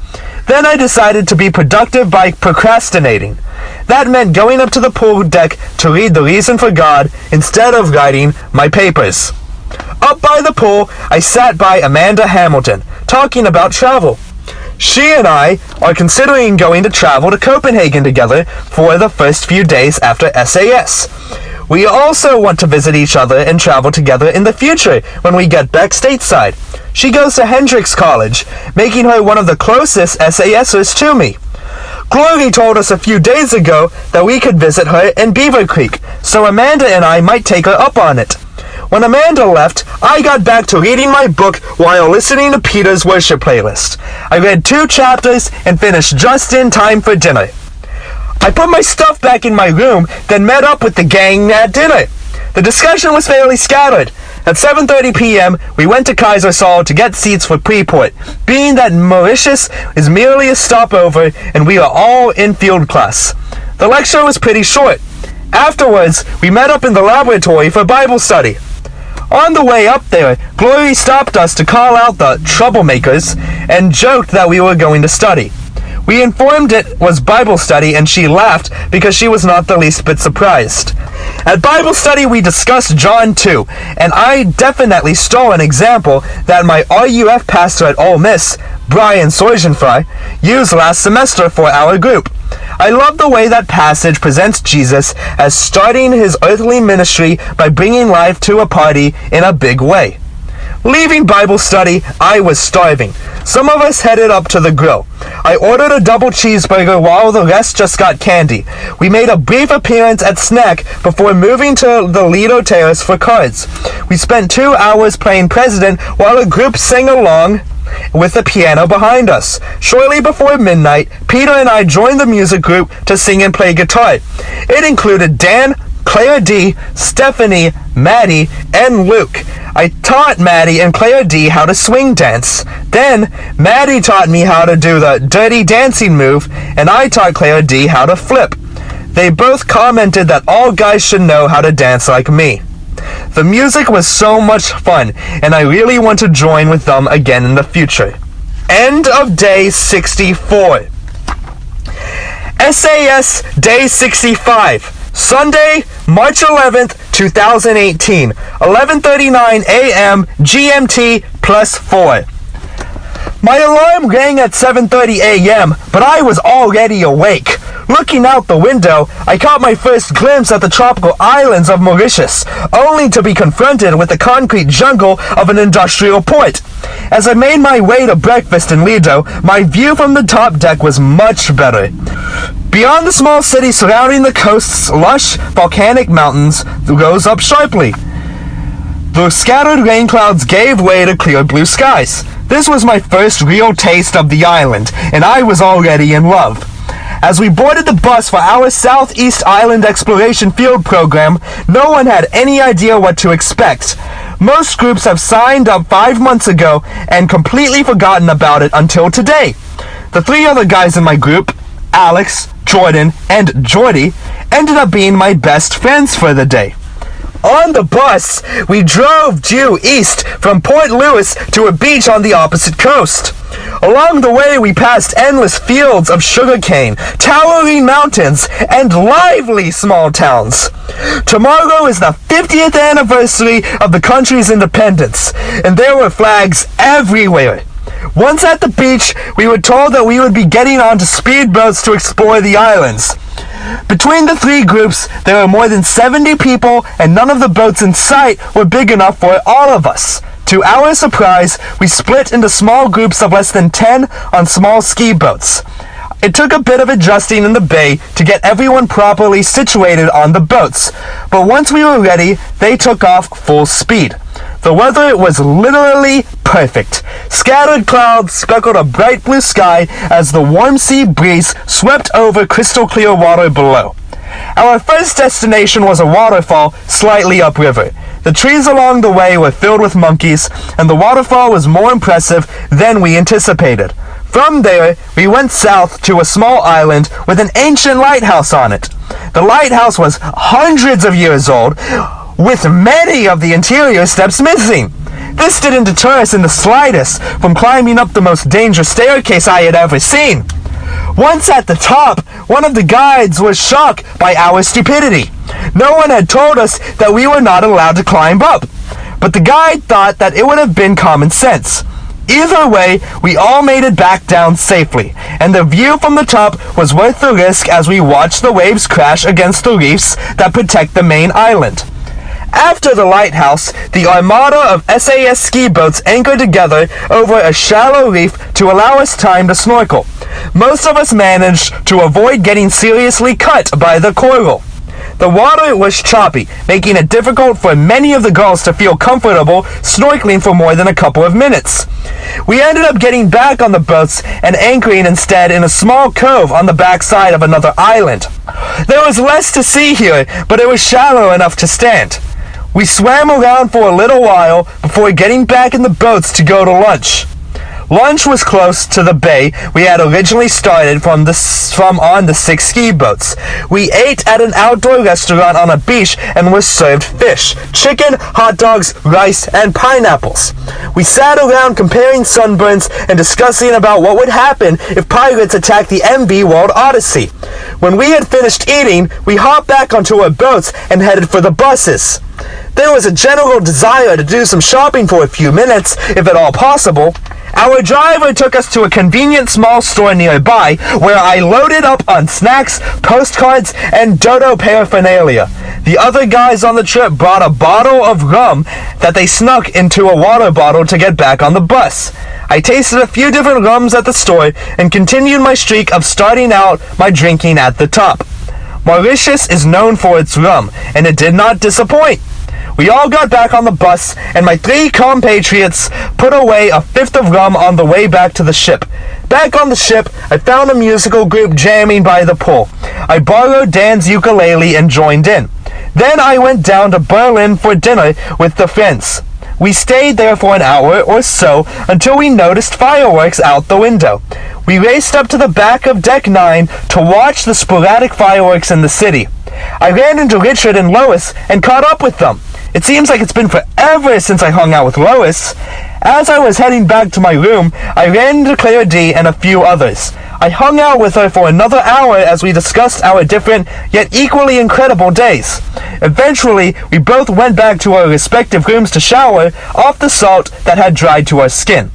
Then I decided to be productive by procrastinating. That meant going up to the pool deck to read The Reason for God instead of writing my papers. Up by the pool, I sat by Amanda Hamilton, talking about travel. She and I are considering going to travel to Copenhagen together for the first few days after SAS. We also want to visit each other and travel together in the future when we get back stateside. She goes to Hendrix College, making her one of the closest SASers to me. Glory told us a few days ago that we could visit her in Beaver Creek, so Amanda and I might take her up on it. When Amanda left, I got back to reading my book while listening to Peter's worship playlist. I read 2 chapters and finished just in time for dinner. I put my stuff back in my room, then met up with the gang at dinner. The discussion was fairly scattered. At 7:30 p.m., we went to Kaisersol to get seats for Preport, being that Mauritius is merely a stopover and we are all in field class. The lecture was pretty short. Afterwards, we met up in the laboratory for Bible study. On the way up there, Glory stopped us to call out the troublemakers and joked that we were going to study. We informed it was Bible study and she laughed because she was not the least bit surprised. At Bible study we discussed John 2, and I definitely stole an example that my RUF pastor at Ole Miss, Brian Sorgenfry, used last semester for our group. I love the way that passage presents Jesus as starting his earthly ministry by bringing life to a party in a big way. Leaving Bible study, I was starving. Some of us headed up to the grill. I ordered a double cheeseburger while the rest just got candy. We made a brief appearance at Snack before moving to the Lido Terrace for cards. We spent 2 hours playing President while a group sang along with the piano behind us. Shortly before midnight, Peter and I joined the music group to sing and play guitar. It included Dan, Claire D, Stephanie, Maddie, and Luke. I taught Maddie and Claire D how to swing dance. Then, Maddie taught me how to do the dirty dancing move, and I taught Claire D how to flip. They both commented that all guys should know how to dance like me. The music was so much fun, and I really want to join with them again in the future. End of day 64. SAS Day 65. Sunday, March 11th, 2018, 11:39 a.m. GMT +4. My alarm rang at 7:30 a.m., but I was already awake. Looking out the window, I caught my first glimpse at the tropical islands of Mauritius, only to be confronted with the concrete jungle of an industrial port. As I made my way to breakfast in Lido, my view from the top deck was much better. Beyond the small city surrounding the coast's lush volcanic mountains rose up sharply. The scattered rain clouds gave way to clear blue skies. This was my first real taste of the island, and I was already in love. As we boarded the bus for our Southeast Island Exploration Field program, no one had any idea what to expect. Most groups have signed up 5 months ago and completely forgotten about it until today. The 3 other guys in my group, Alex, Jordan, and Jordy, ended up being my best friends for the day. On the bus, we drove due east from Port Louis to a beach on the opposite coast. Along the way, we passed endless fields of sugarcane, towering mountains, and lively small towns. Tomorrow is the 50th anniversary of the country's independence, and there were flags everywhere. Once at the beach, we were told that we would be getting onto speedboats to explore the islands. Between the 3 groups, there were more than 70 people, and none of the boats in sight were big enough for all of us. To our surprise, we split into small groups of less than 10 on small ski boats. It took a bit of adjusting in the bay to get everyone properly situated on the boats, but once we were ready, they took off full speed. The weather was literally perfect. Scattered clouds speckled a bright blue sky as the warm sea breeze swept over crystal clear water below. Our first destination was a waterfall slightly upriver. The trees along the way were filled with monkeys, and the waterfall was more impressive than we anticipated. From there, we went south to a small island with an ancient lighthouse on it. The lighthouse was hundreds of years old, with many of the interior steps missing. This didn't deter us in the slightest from climbing up the most dangerous staircase I had ever seen. Once at the top, one of the guides was shocked by our stupidity. No one had told us that we were not allowed to climb up. but the guide thought that it would have been common sense. Either way, we all made it back down safely, and the view from the top was worth the risk as we watched the waves crash against the reefs that protect the main island. After the lighthouse, the armada of SAS ski boats anchored together over a shallow reef to allow us time to snorkel. Most of us managed to avoid getting seriously cut by the coral. The water was choppy, making it difficult for many of the girls to feel comfortable snorkeling for more than a couple of minutes. We ended up getting back on the boats and anchoring instead in a small cove on the backside of another island. There was less to see here, but it was shallow enough to stand. We swam around for a little while before getting back in the boats to go to lunch. Lunch was close to the bay we had originally started from on the 6 ski boats. We ate at an outdoor restaurant on a beach and were served fish, chicken, hot dogs, rice, and pineapples. We sat around comparing sunburns and discussing about what would happen if pirates attacked the MV World Odyssey. When we had finished eating, we hopped back onto our boats and headed for the buses. There was a general desire to do some shopping for a few minutes, if at all possible. Our driver took us to a convenient small store nearby where I loaded up on snacks, postcards, and dodo paraphernalia. The other guys on the trip brought a bottle of rum that they snuck into a water bottle to get back on the bus. I tasted a few different rums at the store and continued my streak of starting out my drinking at the top. Mauritius is known for its rum, and it did not disappoint. We all got back on the bus, and my 3 compatriots put away a fifth of rum on the way back to the ship. Back on the ship, I found a musical group jamming by the pool. I borrowed Dan's ukulele and joined in. Then I went down to Berlin for dinner with the friends. We stayed there for an hour or so until we noticed fireworks out the window. We raced up to the back of Deck 9 to watch the sporadic fireworks in the city. I ran into Richard and Lois and caught up with them. It seems like it's been forever since I hung out with Lois. As I was heading back to my room, I ran into Claire D and a few others. I hung out with her for another hour as we discussed our different, yet equally incredible days. Eventually, we both went back to our respective rooms to shower off the salt that had dried to our skin.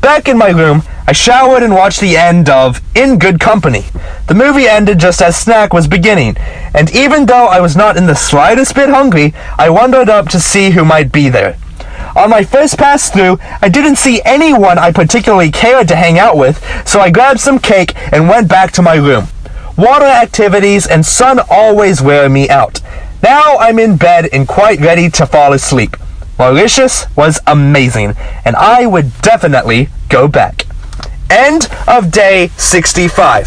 Back in my room, I showered and watched the end of In Good Company. The movie ended just as snack was beginning, and even though I was not in the slightest bit hungry, I wandered up to see who might be there. On my first pass through, I didn't see anyone I particularly cared to hang out with, so I grabbed some cake and went back to my room. Water activities and sun always wear me out. Now I'm in bed and quite ready to fall asleep. Mauritius was amazing, and I would definitely go back. End of day 65.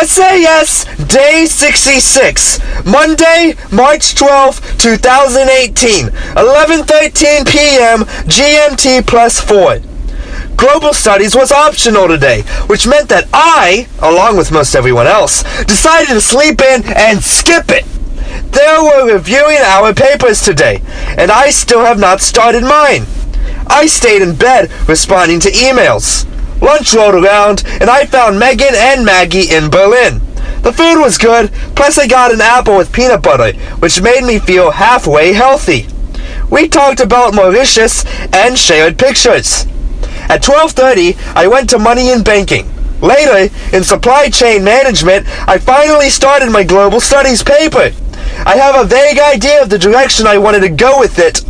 SAS Day 66, Monday, March 12, 2018, 11:13 p.m. GMT +4. Global Studies was optional today, which meant that I, along with most everyone else, decided to sleep in and skip it. They were reviewing our papers today, and I still have not started mine. I stayed in bed responding to emails. Lunch rolled around, and I found Megan and Maggie in Berlin. The food was good, plus I got an apple with peanut butter, which made me feel halfway healthy. We talked about Mauritius and shared pictures. At 12:30, I went to Money in Banking. Later, in Supply Chain Management, I finally started my Global Studies paper. I have a vague idea of the direction I wanted to go with it.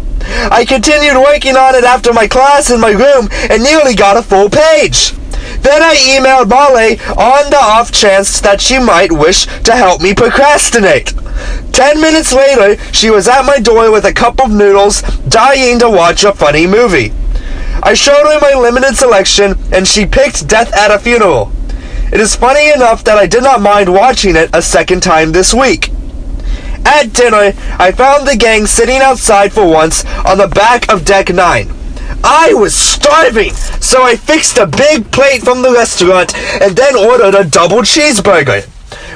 I continued working on it after my class in my room and nearly got a full page. Then I emailed Molly on the off chance that she might wish to help me procrastinate. 10 minutes later, she was at my door with a cup of noodles, dying to watch a funny movie. I showed her my limited selection, and she picked Death at a Funeral. It is funny enough that I did not mind watching it a second time this week. At dinner, I found the gang sitting outside for once on the back of Deck 9. I was starving, so I fixed a big plate from the restaurant and then ordered a double cheeseburger.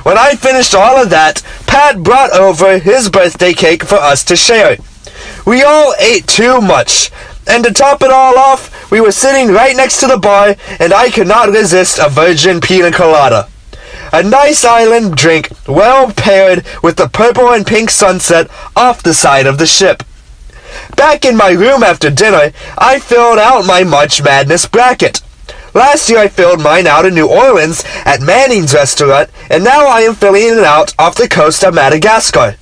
When I finished all of that, Pat brought over his birthday cake for us to share. We all ate too much, and to top it all off, we were sitting right next to the bar, and I could not resist a virgin pina colada. A nice island drink, well paired with the purple and pink sunset off the side of the ship. Back in my room after dinner, I filled out my March Madness bracket. Last year I filled mine out in New Orleans at Manning's restaurant, and now I am filling it out off the coast of Madagascar.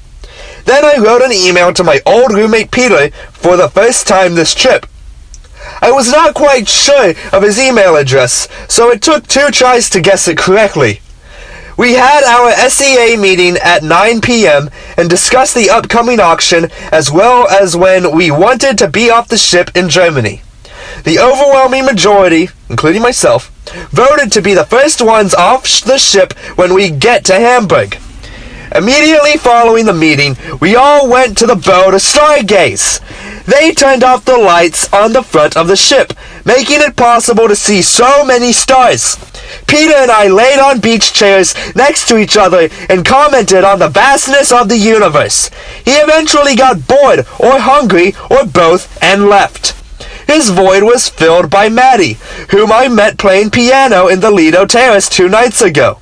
Then I wrote an email to my old roommate Peter for the first time this trip. I was not quite sure of his email address, so it took 2 tries to guess it correctly. We had our SEA meeting at 9 p.m. and discussed the upcoming auction as well as when we wanted to be off the ship in Germany. The overwhelming majority, including myself, voted to be the first ones off the ship when we get to Hamburg. Immediately following the meeting, we all went to the bow to stargaze. They turned off the lights on the front of the ship, making it possible to see so many stars. Peter and I laid on beach chairs next to each other and commented on the vastness of the universe. He eventually got bored or hungry or both and left. His void was filled by Maddie, whom I met playing piano in the Lido Terrace 2 nights ago.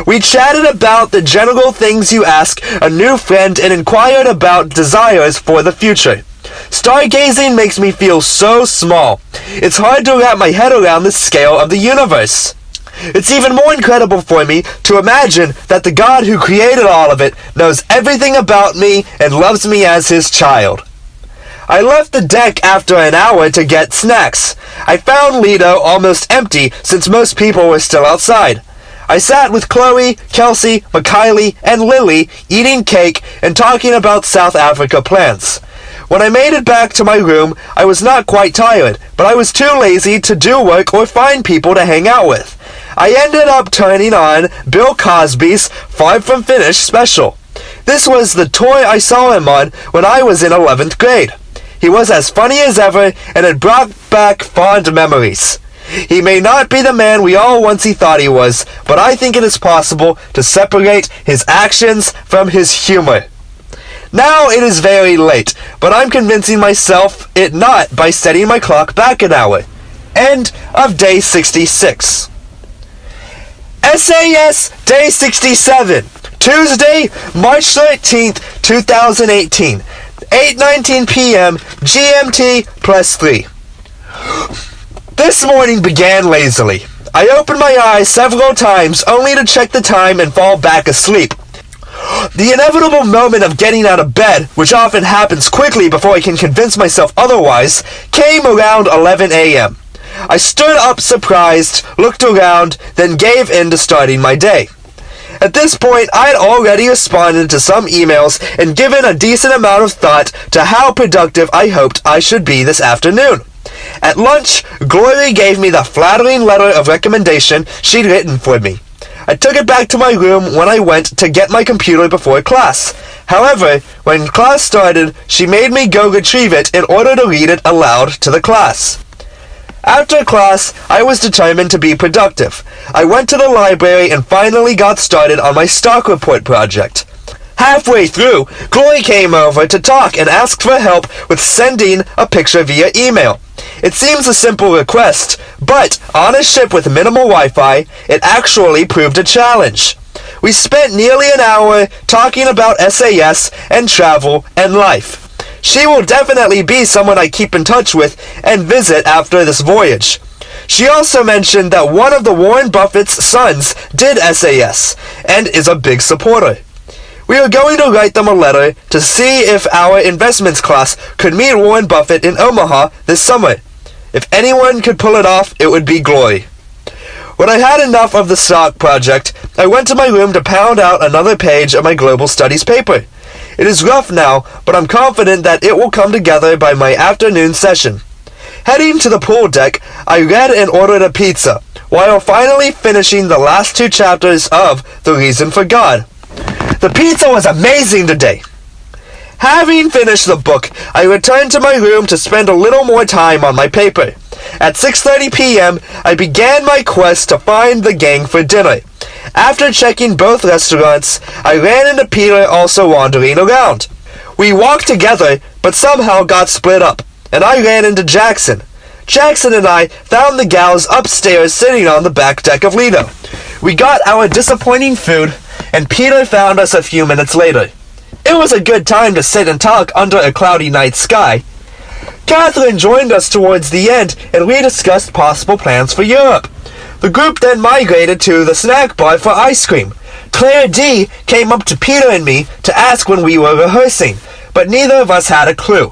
We chatted about the general things you ask a new friend and inquired about desires for the future. Stargazing makes me feel so small. It's hard to wrap my head around the scale of the universe. It's even more incredible for me to imagine that the God who created all of it knows everything about me and loves me as his child. I left the deck after an hour to get snacks. I found Lido almost empty since most people were still outside. I sat with Chloe, Kelsey, Mikhaili, and Lily eating cake and talking about South Africa plans. When I made it back to my room, I was not quite tired, but I was too lazy to do work or find people to hang out with. I ended up turning on Bill Cosby's Far From Finished special. This was the toy I saw him on when I was in 11th grade. He was as funny as ever, and it brought back fond memories. He may not be the man we all once thought he was, but I think it is possible to separate his actions from his humor. Now it is very late, but I'm convincing myself it not by setting my clock back an hour. End of day 66. SAS Day 67, Tuesday, March 13th, 2018, 8:19 p.m. GMT +3. This morning began lazily. I opened my eyes several times only to check the time and fall back asleep. The inevitable moment of getting out of bed, which often happens quickly before I can convince myself otherwise, came around 11 a.m. I stood up surprised, looked around, then gave in to starting my day. At this point, I had already responded to some emails and given a decent amount of thought to how productive I hoped I should be this afternoon. At lunch, Glory gave me the flattering letter of recommendation she'd written for me. I took it back to my room when I went to get my computer before class. However, when class started, she made me go retrieve it in order to read it aloud to the class. After class, I was determined to be productive. I went to the library and finally got started on my stock report project. Halfway through, Chloe came over to talk and ask for help with sending a picture via email. It seems a simple request, but on a ship with minimal Wi-Fi, it actually proved a challenge. We spent nearly an hour talking about SAS and travel and life. She will definitely be someone I keep in touch with and visit after this voyage. She also mentioned that one of the Warren Buffett's sons did SAS and is a big supporter. We are going to write them a letter to see if our investments class could meet Warren Buffett in Omaha this summer. If anyone could pull it off, it would be Glory. When I had enough of the stock project, I went to my room to pound out another page of my global studies paper. It is rough now, but I'm confident that it will come together by my afternoon session. Heading to the pool deck, I read and ordered a pizza, while finally finishing the last 2 chapters of The Reason for God. The pizza was amazing today. Having finished the book, I returned to my room to spend a little more time on my paper. At 6:30 p.m., I began my quest to find the gang for dinner. After checking both restaurants, I ran into Peter also wandering around. We walked together, but somehow got split up, and I ran into Jackson. Jackson and I found the gals upstairs sitting on the back deck of Lido. We got our disappointing food, and Peter found us a few minutes later. It was a good time to sit and talk under a cloudy night sky. Catherine joined us towards the end, and we discussed possible plans for Europe. The group then migrated to the snack bar for ice cream. Claire D came up to Peter and me to ask when we were rehearsing, but neither of us had a clue.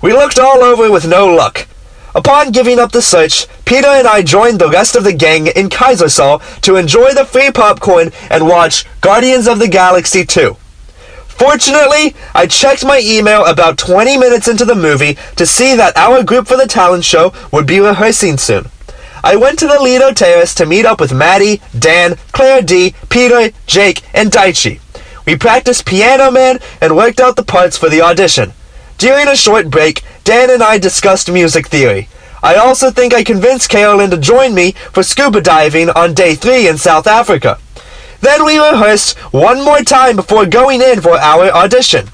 We looked all over with no luck. Upon giving up the search, Peter and I joined the rest of the gang in Kaisersaal to enjoy the free popcorn and watch Guardians of the Galaxy 2. Fortunately, I checked my email about 20 minutes into the movie to see that our group for the talent show would be rehearsing soon. I went to the Lido Terrace to meet up with Maddie, Dan, Claire D, Peter, Jake, and Daichi. We practiced Piano Man and worked out the parts for the audition. During a short break, Dan and I discussed music theory. I also think I convinced Carolyn to join me for scuba diving on day 3 in South Africa. Then we rehearsed one more time before going in for our audition.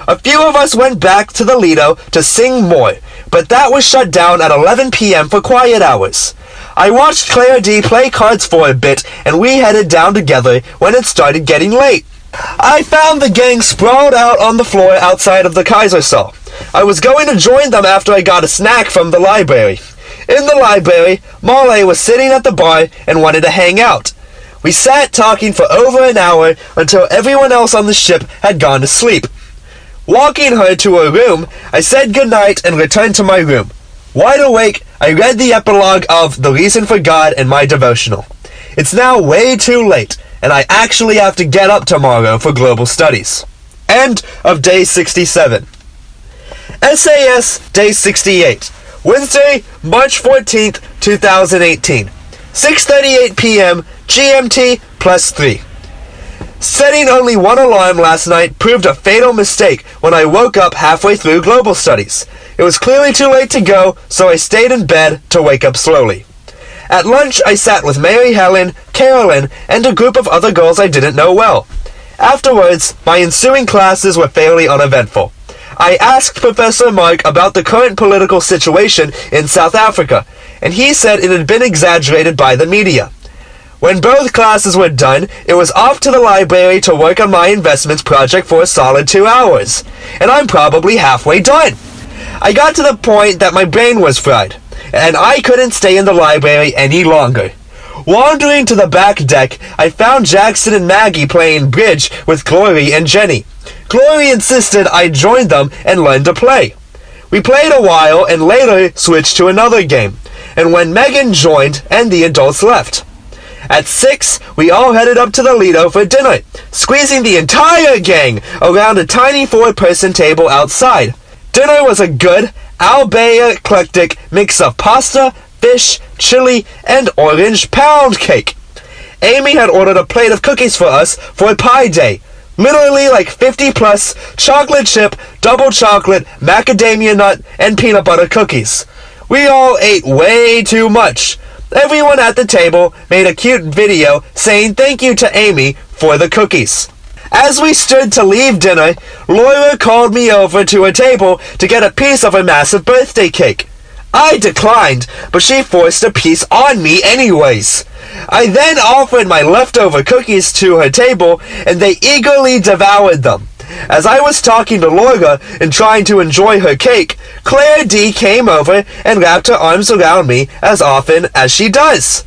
A few of us went back to the Lido to sing more, but that was shut down at 11 p.m. for quiet hours. I watched Claire D play cards for a bit, and we headed down together when it started getting late. I found the gang sprawled out on the floor outside of the Kaisersaal. I was going to join them after I got a snack from the library. In the library, Molly was sitting at the bar and wanted to hang out. We sat talking for over an hour until everyone else on the ship had gone to sleep. Walking her to her room, I said goodnight and returned to my room. Wide awake, I read the epilogue of The Reason for God in my devotional. It's now way too late, and I actually have to get up tomorrow for global studies. End of day 67. SAS day 68. Wednesday, March 14th, 2018. 6:38 p.m. GMT +3. Setting only one alarm last night proved a fatal mistake when I woke up halfway through global studies. It was clearly too late to go, so I stayed in bed to wake up slowly. At lunch, I sat with Mary Helen, Carolyn, and a group of other girls I didn't know well. Afterwards, my ensuing classes were fairly uneventful. I asked Professor Mark about the current political situation in South Africa, and he said it had been exaggerated by the media. When both classes were done, it was off to the library to work on my investments project for a solid 2 hours, and I'm probably halfway done. I got to the point that my brain was fried, and I couldn't stay in the library any longer. Wandering to the back deck, I found Jackson and Maggie playing bridge with Glory and Jenny. Glory insisted I join them and learn to play. We played a while and later switched to another game, and when Megan joined and the adults left. At 6, we all headed up to the Lido for dinner, squeezing the entire gang around a tiny 4-person table outside. Dinner was a good, albeit eclectic mix of pasta, fish, chili, and orange pound cake. Amy had ordered a plate of cookies for us for a pie day. Literally like 50 plus chocolate chip, double chocolate, macadamia nut, and peanut butter cookies. We all ate way too much. Everyone at the table made a cute video saying thank you to Amy for the cookies. As we stood to leave dinner, Laura called me over to her table to get a piece of her massive birthday cake. I declined, but she forced a piece on me anyways. I then offered my leftover cookies to her table, and they eagerly devoured them. As I was talking to Laura and trying to enjoy her cake, Claire D came over and wrapped her arms around me as often as she does.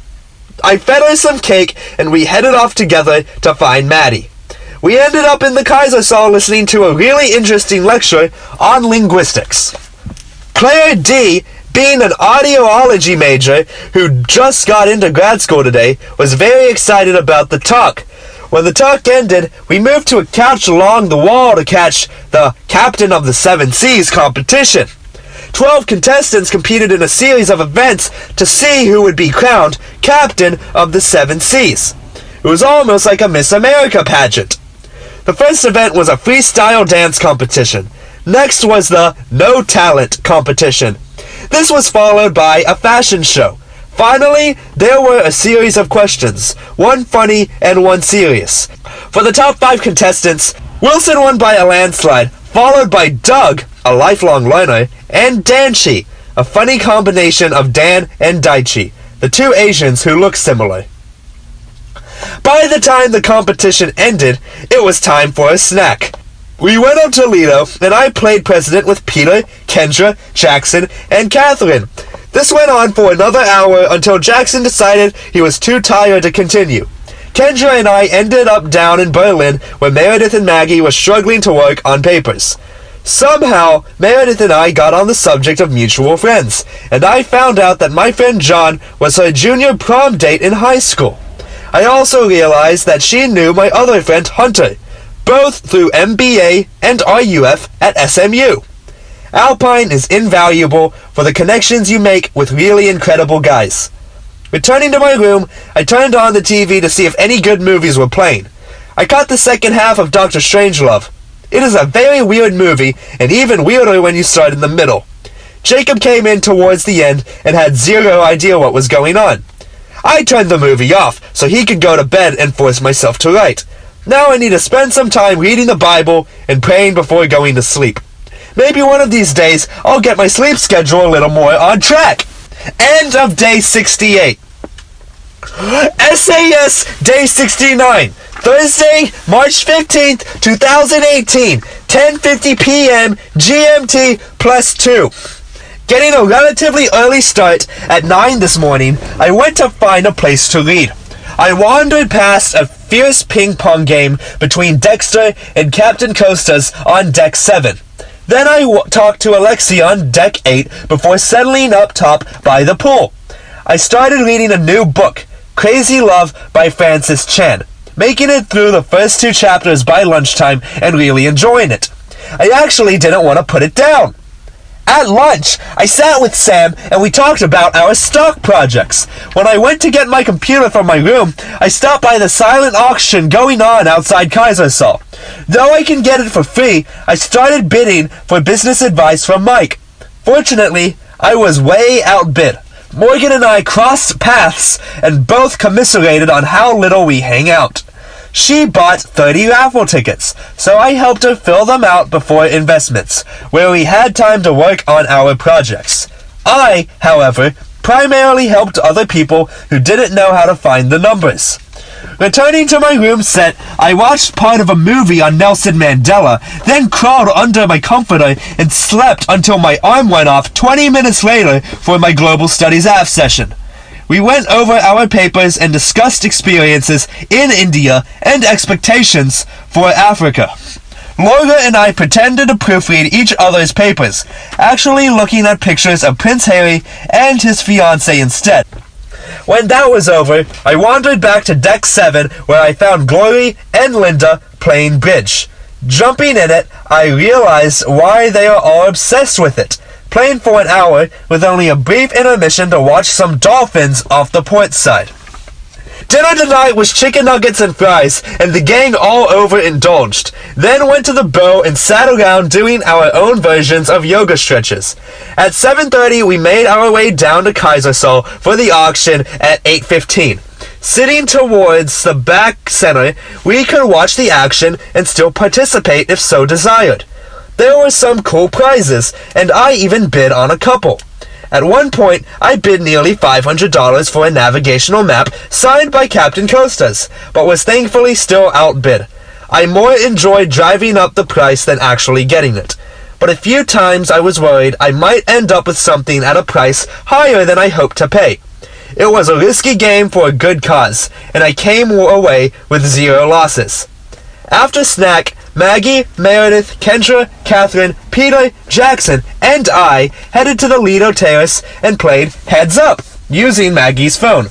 I fed her some cake, and we headed off together to find Maddie. We ended up in the Kaisersaal listening to a really interesting lecture on linguistics. Claire D, being an audiology major who just got into grad school today, was very excited about the talk. When the talk ended, we moved to a couch along the wall to catch the Captain of the Seven Seas competition. 12 contestants competed in a series of events to see who would be crowned Captain of the Seven Seas. It was almost like a Miss America pageant. The first event was a freestyle dance competition. Next was the No Talent competition. This was followed by a fashion show. Finally, there were a series of questions, one funny and one serious. For the top 5 contestants, Wilson won by a landslide, followed by Doug, a lifelong learner, and Danchi, a funny combination of Dan and Daichi, the 2 Asians who look similar. By the time the competition ended, it was time for a snack. We went up to Lido, and I played president with Peter, Kendra, Jackson, and Catherine. This went on for another hour until Jackson decided he was too tired to continue. Kendra and I ended up down in Berlin, where Meredith and Maggie were struggling to work on papers. Somehow, Meredith and I got on the subject of mutual friends, and I found out that my friend John was her junior prom date in high school. I also realized that she knew my other friend Hunter, both through MBA and RUF at SMU. Alpine is invaluable for the connections you make with really incredible guys. Returning to my room, I turned on the TV to see if any good movies were playing. I caught the second half of Dr. Strangelove. It is a very weird movie, and even weirder when you start in the middle. Jacob came in towards the end and had zero idea what was going on. I turned the movie off so he could go to bed and force myself to write. Now I need to spend some time reading the Bible and praying before going to sleep. Maybe one of these days I'll get my sleep schedule a little more on track. End of day 68. SAS day 69. Thursday, March 15th, 2018, 10:50 p.m. GMT +2. Getting a relatively early start at 9 this morning, I went to find a place to read. I wandered past a fierce ping-pong game between Dexter and Captain Costas on Deck 7. Then I talked to Alexia on Deck 8 before settling up top by the pool. I started reading a new book, Crazy Love by Francis Chan, making it through the first 2 chapters by lunchtime and really enjoying it. I actually didn't want to put it down. At lunch, I sat with Sam and we talked about our stock projects. When I went to get my computer from my room, I stopped by the silent auction going on outside Kaisersaal. Though I can get it for free, I started bidding for business advice from Mike. Fortunately, I was way outbid. Morgan and I crossed paths and both commiserated on how little we hang out. She bought 30 raffle tickets, so I helped her fill them out before investments, where we had time to work on our projects. I, however, primarily helped other people who didn't know how to find the numbers. Returning to my room set, I watched part of a movie on Nelson Mandela, then crawled under my comforter and slept until my arm went off 20 minutes later for my Global Studies app session. We went over our papers and discussed experiences in India and expectations for Africa. Laura and I pretended to proofread each other's papers, actually looking at pictures of Prince Harry and his fiancée instead. When that was over, I wandered back to Deck 7 where I found Glory and Linda playing bridge. Jumping in it, I realized why they are all obsessed with it. Playing for an hour with only a brief intermission to watch some dolphins off the port side. Dinner tonight was chicken nuggets and fries, and the gang all overindulged. Then went to the bow and sat around doing our own versions of yoga stretches. At 7:30, we made our way down to Kaisersaal for the auction at 8:15. Sitting towards the back center, we could watch the action and still participate if so desired. There were some cool prizes, and I even bid on a couple. At one point, I bid nearly $500 for a navigational map signed by Captain Costas, but was thankfully still outbid. I more enjoyed driving up the price than actually getting it. But a few times I was worried I might end up with something at a price higher than I hoped to pay. It was a risky game for a good cause, and I came away with 0 losses. After snack, Maggie, Meredith, Kendra, Catherine, Peter, Jackson, and I headed to the Lido Terrace and played Heads Up, using Maggie's phone.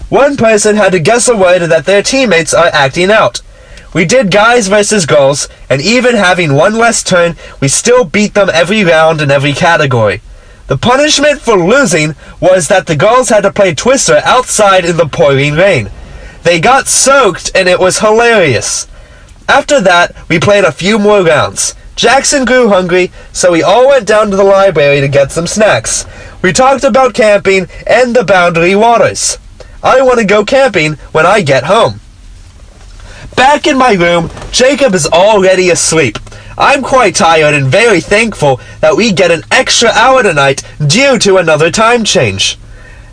One person had to guess a word that their teammates are acting out. We did guys versus girls, and even having one less turn, we still beat them every round in every category. The punishment for losing was that the girls had to play Twister outside in the pouring rain. They got soaked, and it was hilarious. After that, we played a few more rounds. Jackson grew hungry, so we all went down to the library to get some snacks. We talked about camping and the Boundary Waters. I want to go camping when I get home. Back in my room, Jacob is already asleep. I'm quite tired and very thankful that we get an extra hour tonight due to another time change.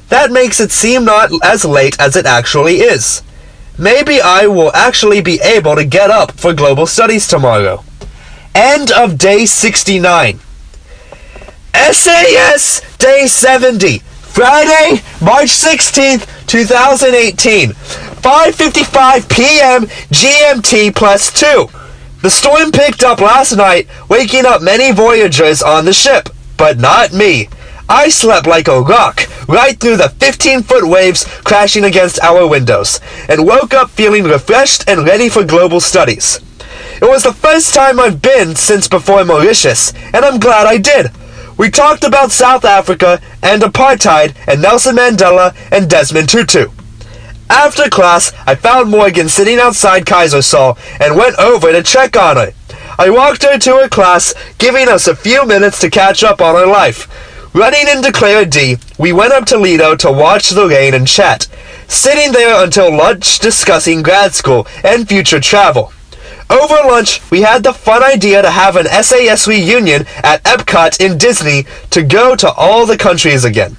That makes it seem not as late as it actually is. Maybe I will actually be able to get up for Global Studies tomorrow. End of day 69. SAS Day 70. Friday, March 16th, 2018. 5:55 p.m. GMT plus 2. The storm picked up last night, waking up many voyagers on the ship, but not me. I slept like a rock, right through the 15-foot waves crashing against our windows, and woke up feeling refreshed and ready for global studies. It was the first time I've been since before Mauritius, and I'm glad I did. We talked about South Africa and apartheid and Nelson Mandela and Desmond Tutu. After class, I found Morgan sitting outside Kaisersol and went over to check on her. I walked her to her class, giving us a few minutes to catch up on her life. Running into Clara D, we went up to Lido to watch the rain and chat, sitting there until lunch discussing grad school and future travel. Over lunch, we had the fun idea to have an SAS reunion at Epcot in Disney to go to all the countries again.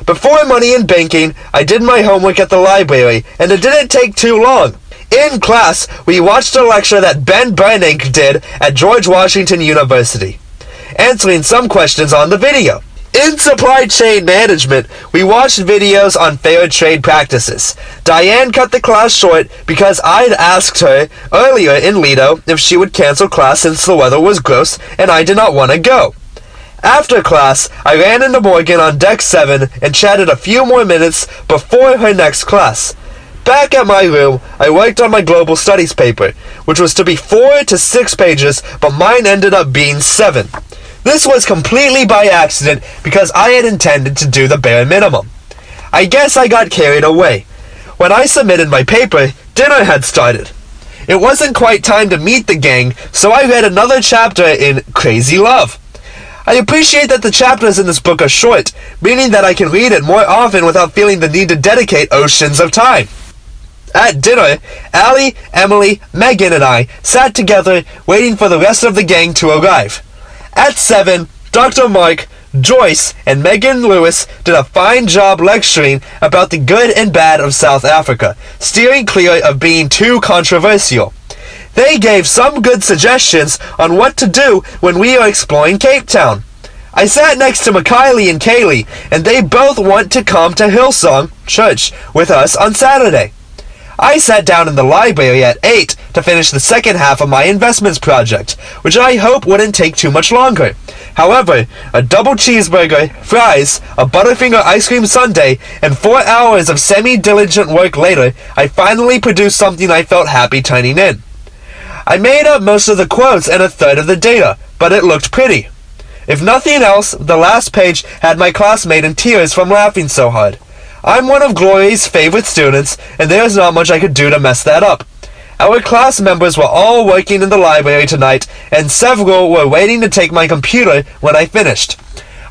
Before money and banking, I did my homework at the library, and it didn't take too long. In class, we watched a lecture that Ben Bernanke did at George Washington University, answering some questions on the video. In supply chain management, we watched videos on fair trade practices. Diane cut the class short because I'd asked her earlier in Lido if she would cancel class since the weather was gross and I did not want to go. After class, I ran into Morgan on deck 7 and chatted a few more minutes before her next class. Back at my room, I worked on my global studies paper, which was to be 4 to 6 pages, but mine ended up being 7. This was completely by accident because I had intended to do the bare minimum. I guess I got carried away. When I submitted my paper, dinner had started. It wasn't quite time to meet the gang, so I read another chapter in Crazy Love. I appreciate that the chapters in this book are short, meaning that I can read it more often without feeling the need to dedicate oceans of time. At dinner, Allie, Emily, Megan, and I sat together waiting for the rest of the gang to arrive. At 7, Dr. Mark, Joyce, and Megan Lewis did a fine job lecturing about the good and bad of South Africa, steering clear of being too controversial. They gave some good suggestions on what to do when we are exploring Cape Town. I sat next to Mikhaili and Kaylee, and they both want to come to Hillsong Church with us on Saturday. I sat down in the library at 8 to finish the second half of my investments project, which I hope wouldn't take too much longer. However, a double cheeseburger, fries, a Butterfinger ice cream sundae, and 4 hours of semi-diligent work later, I finally produced something I felt happy turning in. I made up most of the quotes and a third of the data, but it looked pretty. If nothing else, the last page had my classmate in tears from laughing so hard. I'm one of Glory's favorite students, and there's not much I could do to mess that up. Our class members were all working in the library tonight, and several were waiting to take my computer when I finished.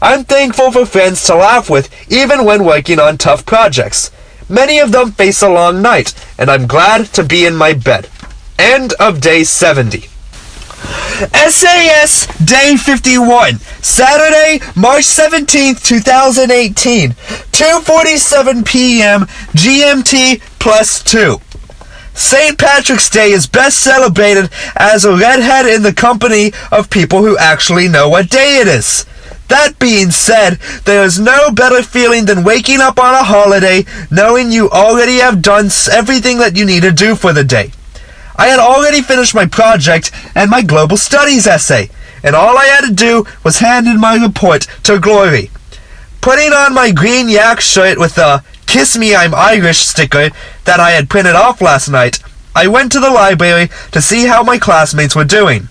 I'm thankful for friends to laugh with even when working on tough projects. Many of them face a long night, and I'm glad to be in my bed. End of day 70. SAS Day 51, Saturday, March 17th, 2018, 2:47 p.m. GMT plus 2. St. Patrick's Day is best celebrated as a redhead in the company of people who actually know what day it is. That being said, there is no better feeling than waking up on a holiday knowing you already have done everything that you need to do for the day. I had already finished my project and my global studies essay, and all I had to do was hand in my report to Glory. Putting on my green yak shirt with the "Kiss Me I'm Irish" sticker that I had printed off last night, I went to the library to see how my classmates were doing.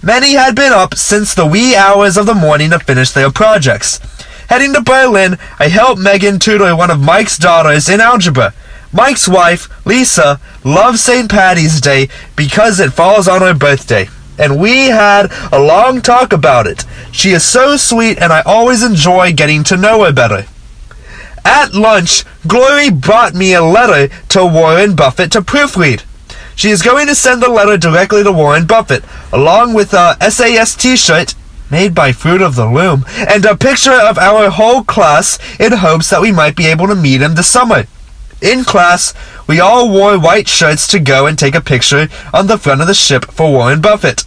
Many had been up since the wee hours of the morning to finish their projects. Heading to Berlin, I helped Megan tutor one of Mike's daughters in algebra. Mike's wife, Lisa, loves St. Patty's Day because it falls on her birthday, and we had a long talk about it. She is so sweet, and I always enjoy getting to know her better. At lunch, Glory brought me a letter to Warren Buffett to proofread. She is going to send the letter directly to Warren Buffett, along with a SAS t-shirt, made by Fruit of the Loom, and a picture of our whole class in hopes that we might be able to meet him this summer. In class, we all wore white shirts to go and take a picture on the front of the ship for Warren Buffett.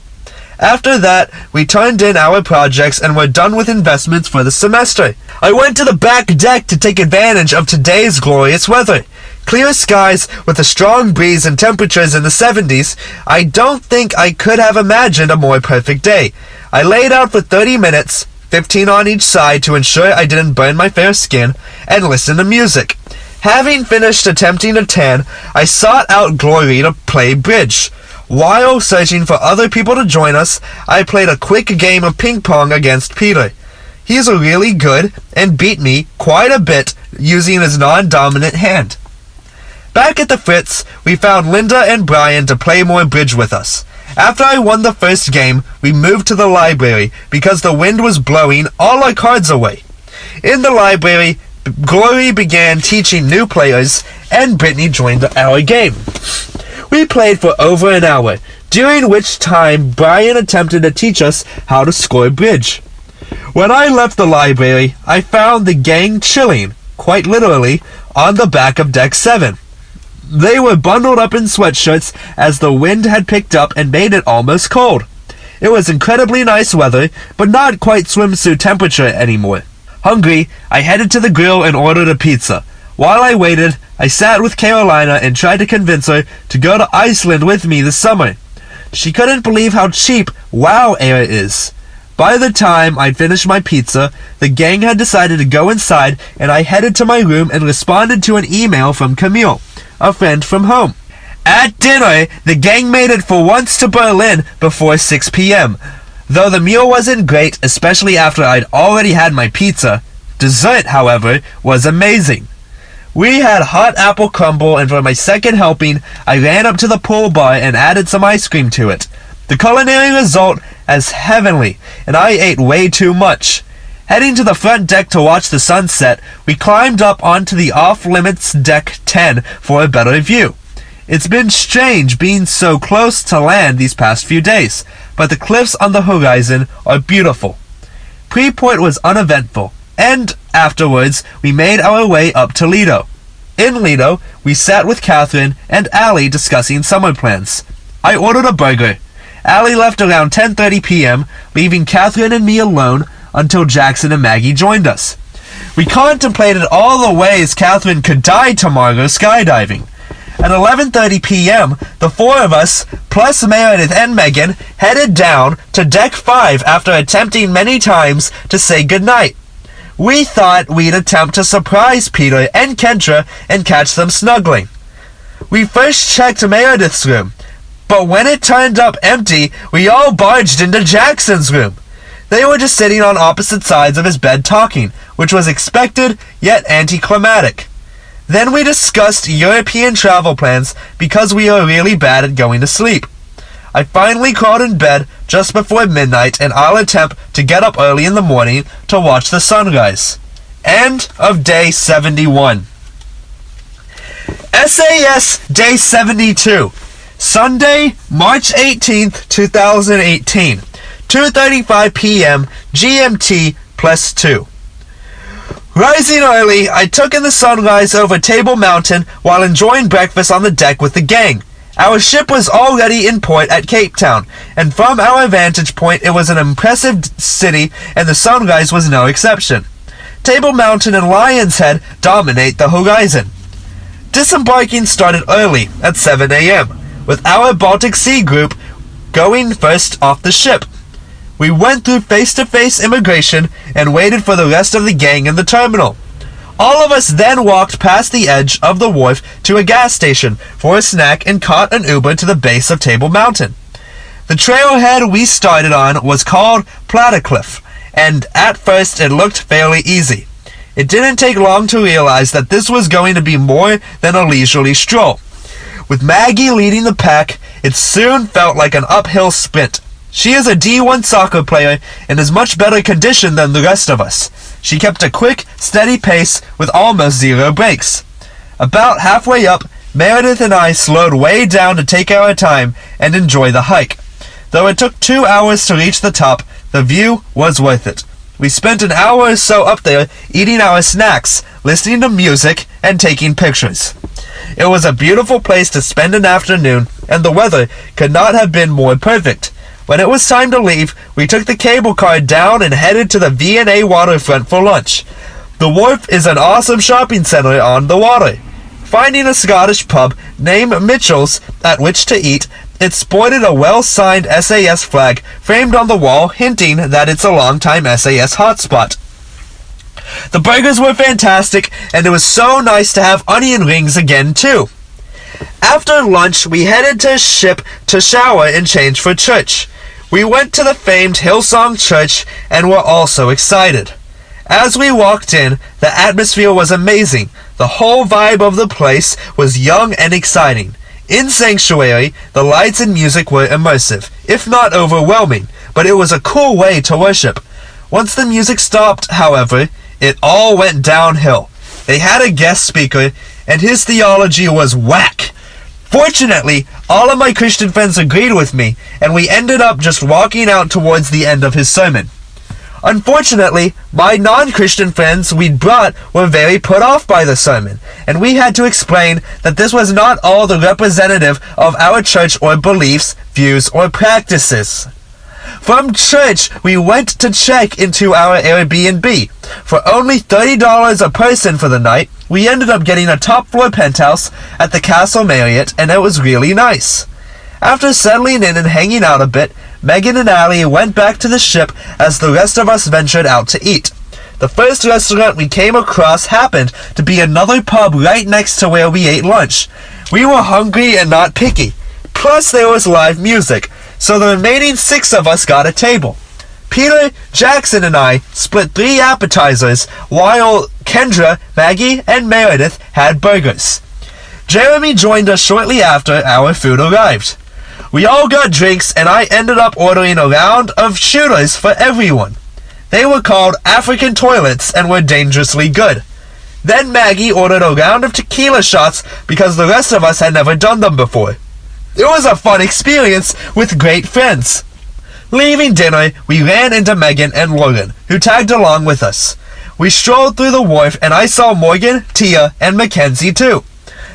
After that, we turned in our projects and were done with investments for the semester. I went to the back deck to take advantage of today's glorious weather. Clear skies with a strong breeze and temperatures in the 70s. I don't think I could have imagined a more perfect day. I laid out for 30 minutes, 15 on each side to ensure I didn't burn my fair skin, and listened to music. Having finished attempting to tan, I sought out Glory to play bridge. While searching for other people to join us, I played a quick game of ping pong against Peter. He's really good and beat me quite a bit using his non-dominant hand. Back at the Fritz, we found Linda and Brian to play more bridge with us. After I won the first game, we moved to the library because the wind was blowing all our cards away. In the library, Glory began teaching new players, and Brittany joined our game. We played for over an hour, during which time Brian attempted to teach us how to score bridge. When I left the library, I found the gang chilling, quite literally, on the back of Deck 7. They were bundled up in sweatshirts as the wind had picked up and made it almost cold. It was incredibly nice weather, but not quite swimsuit temperature anymore. Hungry, I headed to the grill and ordered a pizza. While I waited, I sat with Carolina and tried to convince her to go to Iceland with me this summer. She couldn't believe how cheap WoW Air is. By the time I'd finished my pizza, the gang had decided to go inside, and I headed to my room and responded to an email from Camille, a friend from home. At dinner, the gang made it for once to Berlin before 6 p.m. Though the meal wasn't great, especially after I'd already had my pizza, dessert, however, was amazing. We had hot apple crumble, and for my second helping, I ran up to the pool bar and added some ice cream to it. The culinary result was heavenly, and I ate way too much. Heading to the front deck to watch the sunset, we climbed up onto the off-limits Deck 10 for a better view. It's been strange being so close to land these past few days, but the cliffs on the horizon are beautiful. Pre-port was uneventful, and afterwards, we made our way up to Lido. In Lido, we sat with Catherine and Allie discussing summer plans. I ordered a burger. Allie left around 10:30 p.m., leaving Catherine and me alone until Jackson and Maggie joined us. We contemplated all the ways Catherine could die tomorrow skydiving. At 11:30 p.m., the four of us, plus Meredith and Megan, headed down to Deck 5 after attempting many times to say goodnight. We thought we'd attempt to surprise Peter and Kendra and catch them snuggling. We first checked Meredith's room, but when it turned up empty, we all barged into Jackson's room. They were just sitting on opposite sides of his bed talking, which was expected yet anticlimactic. Then we discussed European travel plans because we are really bad at going to sleep. I finally crawled in bed just before midnight, and I'll attempt to get up early in the morning to watch the sunrise. End of Day 71. SAS Day 72. Sunday, March 18th, 2018. 2:35 p.m. GMT +2. Rising early, I took in the sunrise over Table Mountain while enjoying breakfast on the deck with the gang. Our ship was already in port at Cape Town, and from our vantage point it was an impressive city, and the sunrise was no exception. Table Mountain and Lion's Head dominate the horizon. Disembarking started early at 7 a.m., with our Baltic Sea group going first off the ship. We went through face-to-face immigration and waited for the rest of the gang in the terminal. All of us then walked past the edge of the wharf to a gas station for a snack and caught an Uber to the base of Table Mountain. The trailhead we started on was called Platacliff, and at first it looked fairly easy. It didn't take long to realize that this was going to be more than a leisurely stroll. With Maggie leading the pack, it soon felt like an uphill sprint. She is a D1 soccer player and is much better conditioned than the rest of us. She kept a quick, steady pace with almost zero breaks. About halfway up, Meredith and I slowed way down to take our time and enjoy the hike. Though it took 2 hours to reach the top, the view was worth it. We spent an hour or so up there eating our snacks, listening to music, and taking pictures. It was a beautiful place to spend an afternoon, and the weather could not have been more perfect. When it was time to leave, we took the cable car down and headed to the V&A waterfront for lunch. The Wharf is an awesome shopping center on the water. Finding a Scottish pub named Mitchell's at which to eat, it sported a well-signed SAS flag framed on the wall, hinting that it's a long-time SAS hotspot. The burgers were fantastic, and it was so nice to have onion rings again, too. After lunch, we headed to Ship to shower and change for church. We went to the famed Hillsong Church and were also excited. As we walked in, the atmosphere was amazing. The whole vibe of the place was young and exciting. In Sanctuary, the lights and music were immersive, if not overwhelming, but it was a cool way to worship. Once the music stopped, however, it all went downhill. They had a guest speaker, and his theology was whack. Fortunately, all of my Christian friends agreed with me, and we ended up just walking out towards the end of his sermon. Unfortunately, my non-Christian friends we'd brought were very put off by the sermon, and we had to explain that this was not all the representative of our church or beliefs, views, or practices. From church, we went to check into our Airbnb. For only $30 a person for the night, we ended up getting a top-floor penthouse at the Castle Marriott, and it was really nice. After settling in and hanging out a bit, Megan and Allie went back to the ship as the rest of us ventured out to eat. The first restaurant we came across happened to be another pub right next to where we ate lunch. We were hungry and not picky. Plus there was live music, so the remaining 6 of us got a table. Peter, Jackson, and I split 3 appetizers, while Kendra, Maggie, and Meredith had burgers. Jeremy joined us shortly after our food arrived. We all got drinks, and I ended up ordering a round of shooters for everyone. They were called African toilets and were dangerously good. Then Maggie ordered a round of tequila shots because the rest of us had never done them before. It was a fun experience with great friends. Leaving dinner, we ran into Megan and Logan, who tagged along with us. We strolled through the wharf, and I saw Morgan, Tia, and Mackenzie too.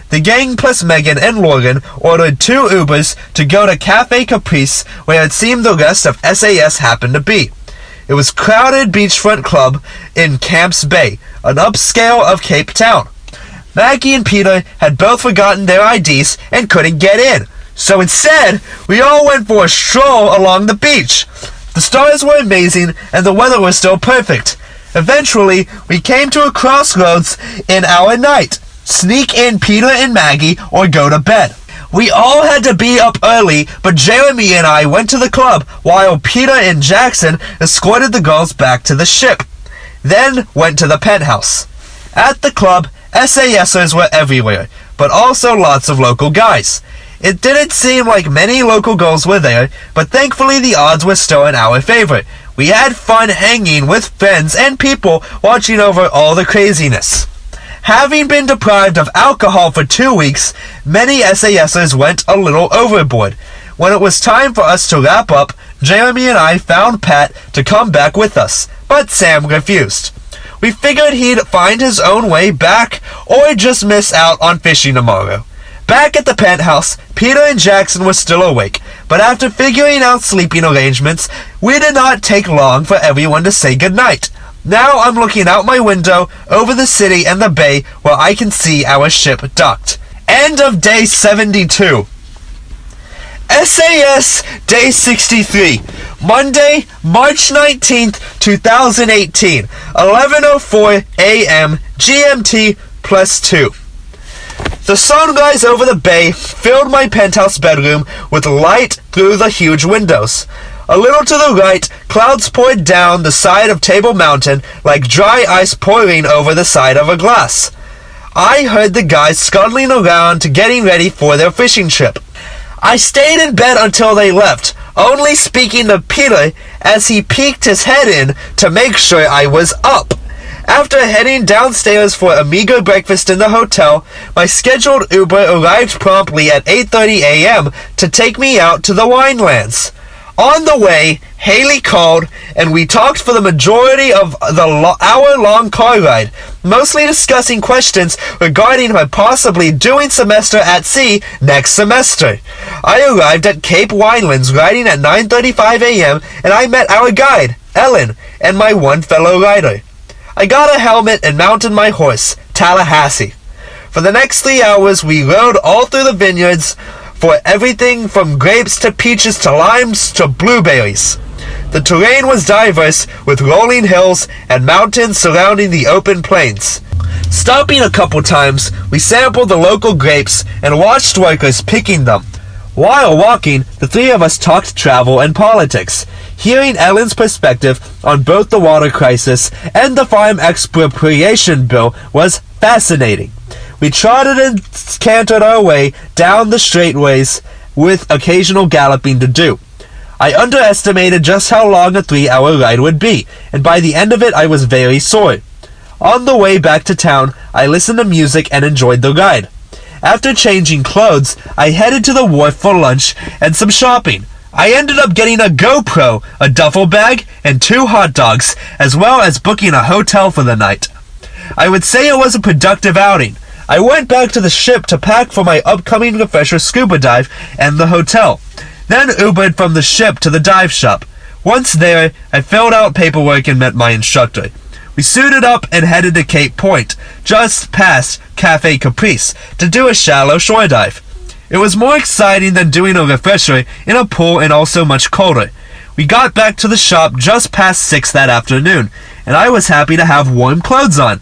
The gang plus Megan and Logan ordered 2 Ubers to go to Cafe Caprice, where it seemed the rest of SAS happened to be. It was crowded beachfront club in Camps Bay, an upscale of Cape Town. Maggie and Peter had both forgotten their IDs and couldn't get in, so instead, we all went for a stroll along the beach. The stars were amazing, and the weather was still perfect. Eventually, we came to a crossroads in our night. Sneak in Peter and Maggie or go to bed. We all had to be up early, but Jeremy and I went to the club while Peter and Jackson escorted the girls back to the ship. Then went to the penthouse. At the club, SASers were everywhere, but also lots of local guys. It didn't seem like many local girls were there, but thankfully the odds were still in our favor. We had fun hanging with friends and people watching over all the craziness. Having been deprived of alcohol for 2 weeks, many SASers went a little overboard. When it was time for us to wrap up, Jeremy and I found Pat to come back with us, but Sam refused. We figured he'd find his own way back or just miss out on fishing tomorrow. Back at the penthouse, Peter and Jackson were still awake, but after figuring out sleeping arrangements, we did not take long for everyone to say goodnight. Now I'm looking out my window over the city and the bay where I can see our ship docked. End of day 72. SAS Day 63. Monday, March 19th, 2018. 11:04 a.m. GMT +2. The sunrise over the bay filled my penthouse bedroom with light through the huge windows. A little to the right, clouds poured down the side of Table Mountain like dry ice pouring over the side of a glass. I heard the guys scuttling around to getting ready for their fishing trip. I stayed in bed until they left, only speaking to Peter as he peeked his head in to make sure I was up. After heading downstairs for a meager breakfast in the hotel, my scheduled Uber arrived promptly at 8:30 a.m. to take me out to the Winelands. On the way, Haley called, and we talked for the majority of the hour-long car ride. mostly discussing questions regarding my possibly doing semester at sea next semester. I arrived at Cape Winelands riding at 9:35 a.m. and I met our guide, Ellen, and my one fellow rider. I got a helmet and mounted my horse, Tallahassee. For the next 3 hours, we rode all through the vineyards for everything from grapes to peaches to limes to blueberries. The terrain was diverse, with rolling hills and mountains surrounding the open plains. Stopping a couple times, we sampled the local grapes and watched workers picking them. While walking, the three of us talked travel and politics. Hearing Ellen's perspective on both the water crisis and the farm expropriation bill was fascinating. We trotted and cantered our way down the straightways with occasional galloping to do. I underestimated just how long a 3-hour ride would be, and by the end of it I was very sore. On the way back to town, I listened to music and enjoyed the ride. After changing clothes, I headed to the wharf for lunch and some shopping. I ended up getting a GoPro, a duffel bag, and 2 hot dogs, as well as booking a hotel for the night. I would say it was a productive outing. I went back to the ship to pack for my upcoming refresher scuba dive and the hotel, then Ubered from the ship to the dive shop. Once there, I filled out paperwork and met my instructor. We suited up and headed to Cape Point, just past Cafe Caprice, to do a shallow shore dive. It was more exciting than doing a refresher in a pool and also much colder. We got back to the shop just past 6 that afternoon, and I was happy to have warm clothes on.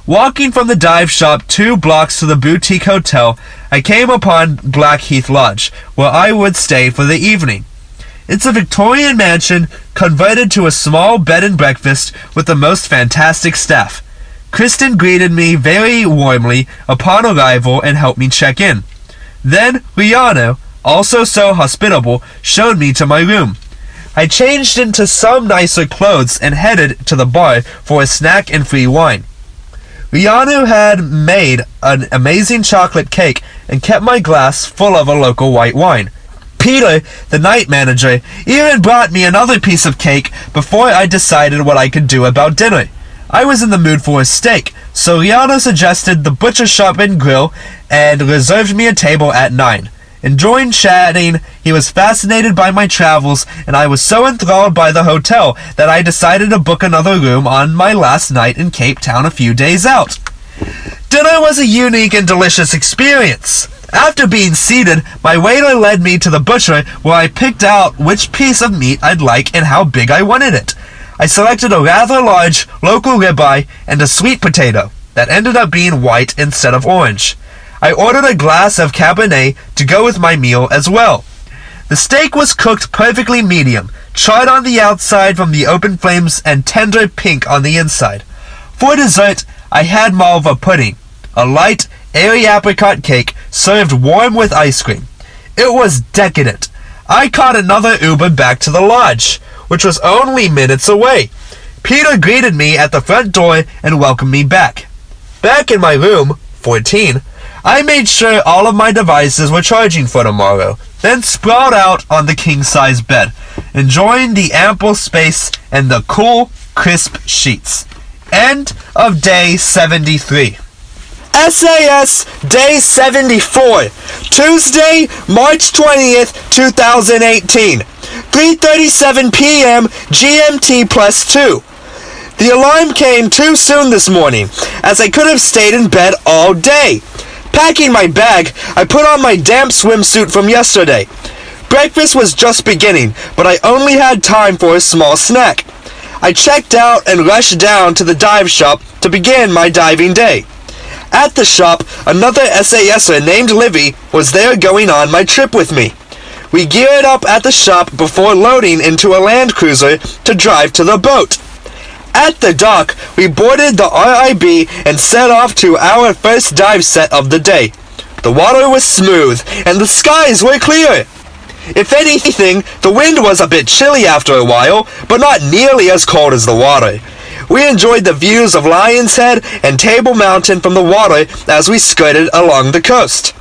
Walking from the dive shop 2 blocks to the boutique hotel, I came upon Blackheath Lodge, where I would stay for the evening. It's a Victorian mansion converted to a small bed and breakfast with the most fantastic staff. Kristen greeted me very warmly upon arrival and helped me check in. Then Rihanna, also so hospitable, showed me to my room. I changed into some nicer clothes and headed to the bar for a snack and free wine. Rihanna had made an amazing chocolate cake and kept my glass full of a local white wine. Peter, the night manager, even brought me another piece of cake before I decided what I could do about dinner. I was in the mood for a steak, so Rihanna suggested the butcher shop and grill and reserved me a table at 9. Enjoying chatting, he was fascinated by my travels, and I was so enthralled by the hotel that I decided to book another room on my last night in Cape Town a few days out. Dinner was a unique and delicious experience. After being seated, my waiter led me to the butcher where I picked out which piece of meat I'd like and how big I wanted it. I selected a rather large local ribeye and a sweet potato that ended up being white instead of orange. I ordered a glass of Cabernet to go with my meal as well. The steak was cooked perfectly medium, charred on the outside from the open flames and tender pink on the inside. For dessert, I had malva pudding, a light, airy apricot cake served warm with ice cream. It was decadent. I caught another Uber back to the lodge, which was only minutes away. Peter greeted me at the front door and welcomed me back. Back in my room, 14, I made sure all of my devices were charging for tomorrow, then sprawled out on the king-size bed, enjoying the ample space and the cool, crisp sheets. End of day 73. SAS Day 74, Tuesday, March 20th, 2018, 3:37 p.m. GMT +2. The alarm came too soon this morning, as I could have stayed in bed all day. Packing my bag, I put on my damp swimsuit from yesterday. Breakfast was just beginning, but I only had time for a small snack. I checked out and rushed down to the dive shop to begin my diving day. At the shop, another SASer named Livy was there going on my trip with me. We geared up at the shop before loading into a Land Cruiser to drive to the boat. At the dock, we boarded the RIB and set off to our first dive set of the day. The water was smooth and the skies were clear. If anything, the wind was a bit chilly after a while, but not nearly as cold as the water. We enjoyed the views of Lion's Head and Table Mountain from the water as we skirted along the coast.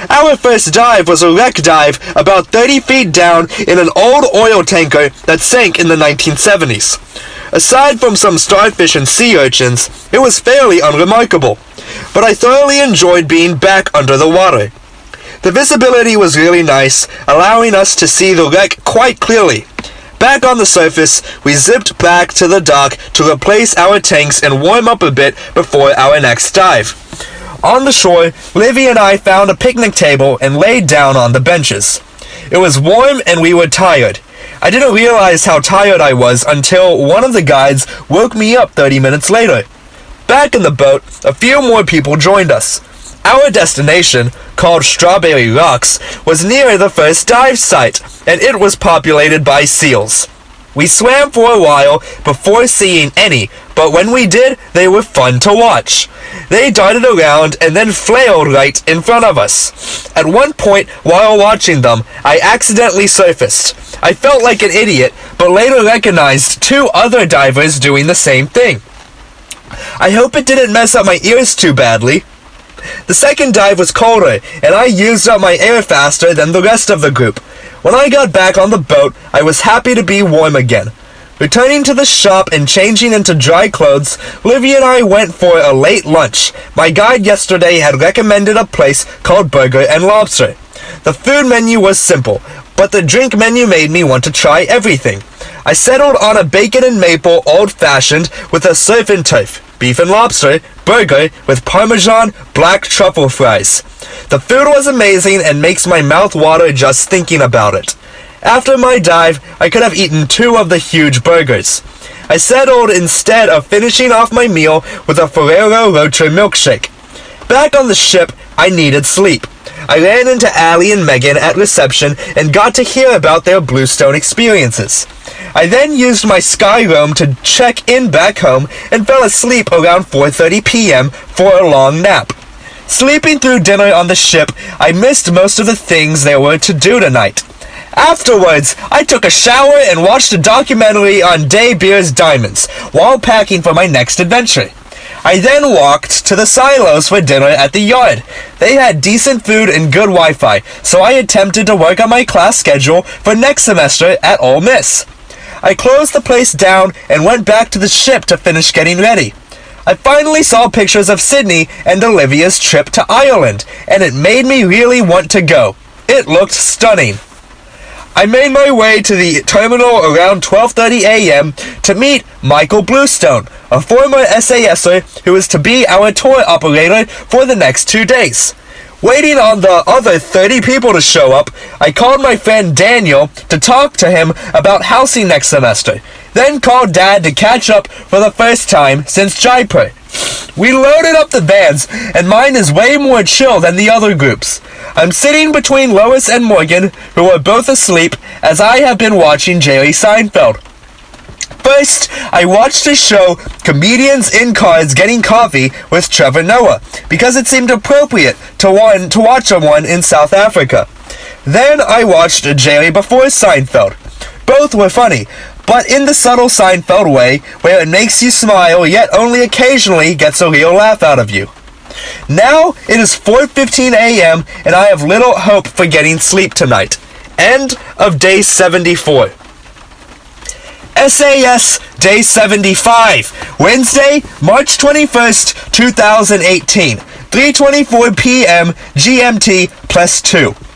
Our first dive was a wreck dive about 30 feet down in an old oil tanker that sank in the 1970s. Aside from some starfish and sea urchins, it was fairly unremarkable, but I thoroughly enjoyed being back under the water. The visibility was really nice, allowing us to see the wreck quite clearly. Back on the surface, we zipped back to the dock to replace our tanks and warm up a bit before our next dive. On the shore, Livy and I found a picnic table and laid down on the benches. It was warm and we were tired. I didn't realize how tired I was until one of the guides woke me up 30 minutes later. Back in the boat, a few more people joined us. Our destination, called Strawberry Rocks, was near the first dive site, and it was populated by seals. We swam for a while before seeing any, but when we did, they were fun to watch. They darted around and then flailed right in front of us. At one point, while watching them, I accidentally surfaced. I felt like an idiot, but later recognized two other divers doing the same thing. I hope it didn't mess up my ears too badly. The second dive was colder, and I used up my air faster than the rest of the group. When I got back on the boat, I was happy to be warm again. Returning to the shop and changing into dry clothes, Livy and I went for a late lunch. My guide yesterday had recommended a place called Burger and Lobster. The food menu was simple, but the drink menu made me want to try everything. I settled on a bacon and maple old-fashioned with a surf and turf, beef and lobster, burger with Parmesan black truffle fries. The food was amazing and makes my mouth water just thinking about it. After my dive, I could have eaten 2 of the huge burgers. I settled instead of finishing off my meal with a Ferrero Rocher milkshake. Back on the ship, I needed sleep. I ran into Allie and Megan at reception and got to hear about their Bluestone experiences. I then used my Sky Roam to check in back home and fell asleep around 4:30 p.m. for a long nap. Sleeping through dinner on the ship, I missed most of the things there were to do tonight. Afterwards, I took a shower and watched a documentary on De Beers Diamonds while packing for my next adventure. I then walked to the silos for dinner at the yard. They had decent food and good Wi-Fi, so I attempted to work on my class schedule for next semester at Ole Miss. I closed the place down and went back to the ship to finish getting ready. I finally saw pictures of Sydney and Olivia's trip to Ireland, and it made me really want to go. It looked stunning. I made my way to the terminal around 12:30 a.m. to meet Michael Bluestone, a former SASer who is to be our tour operator for the next 2 days. Waiting on the other 30 people to show up, I called my friend Daniel to talk to him about housing next semester, then called Dad to catch up for the first time since Jaipur. We loaded up the vans, and mine is way more chill than the other groups. I'm sitting between Lois and Morgan, who are both asleep, as I have been watching Jerry Seinfeld. First, I watched his show, Comedians in Cars Getting Coffee with Trevor Noah, because it seemed appropriate to watch one in South Africa. Then I watched Jerry Before Seinfeld. Both were funny, but in the subtle Seinfeld way, where it makes you smile yet only occasionally gets a real laugh out of you. Now it is 4:15 a.m. and I have little hope for getting sleep tonight. End of day 74. SAS Day 75, Wednesday, March 21st, 2018, 3:24 p.m. GMT +2.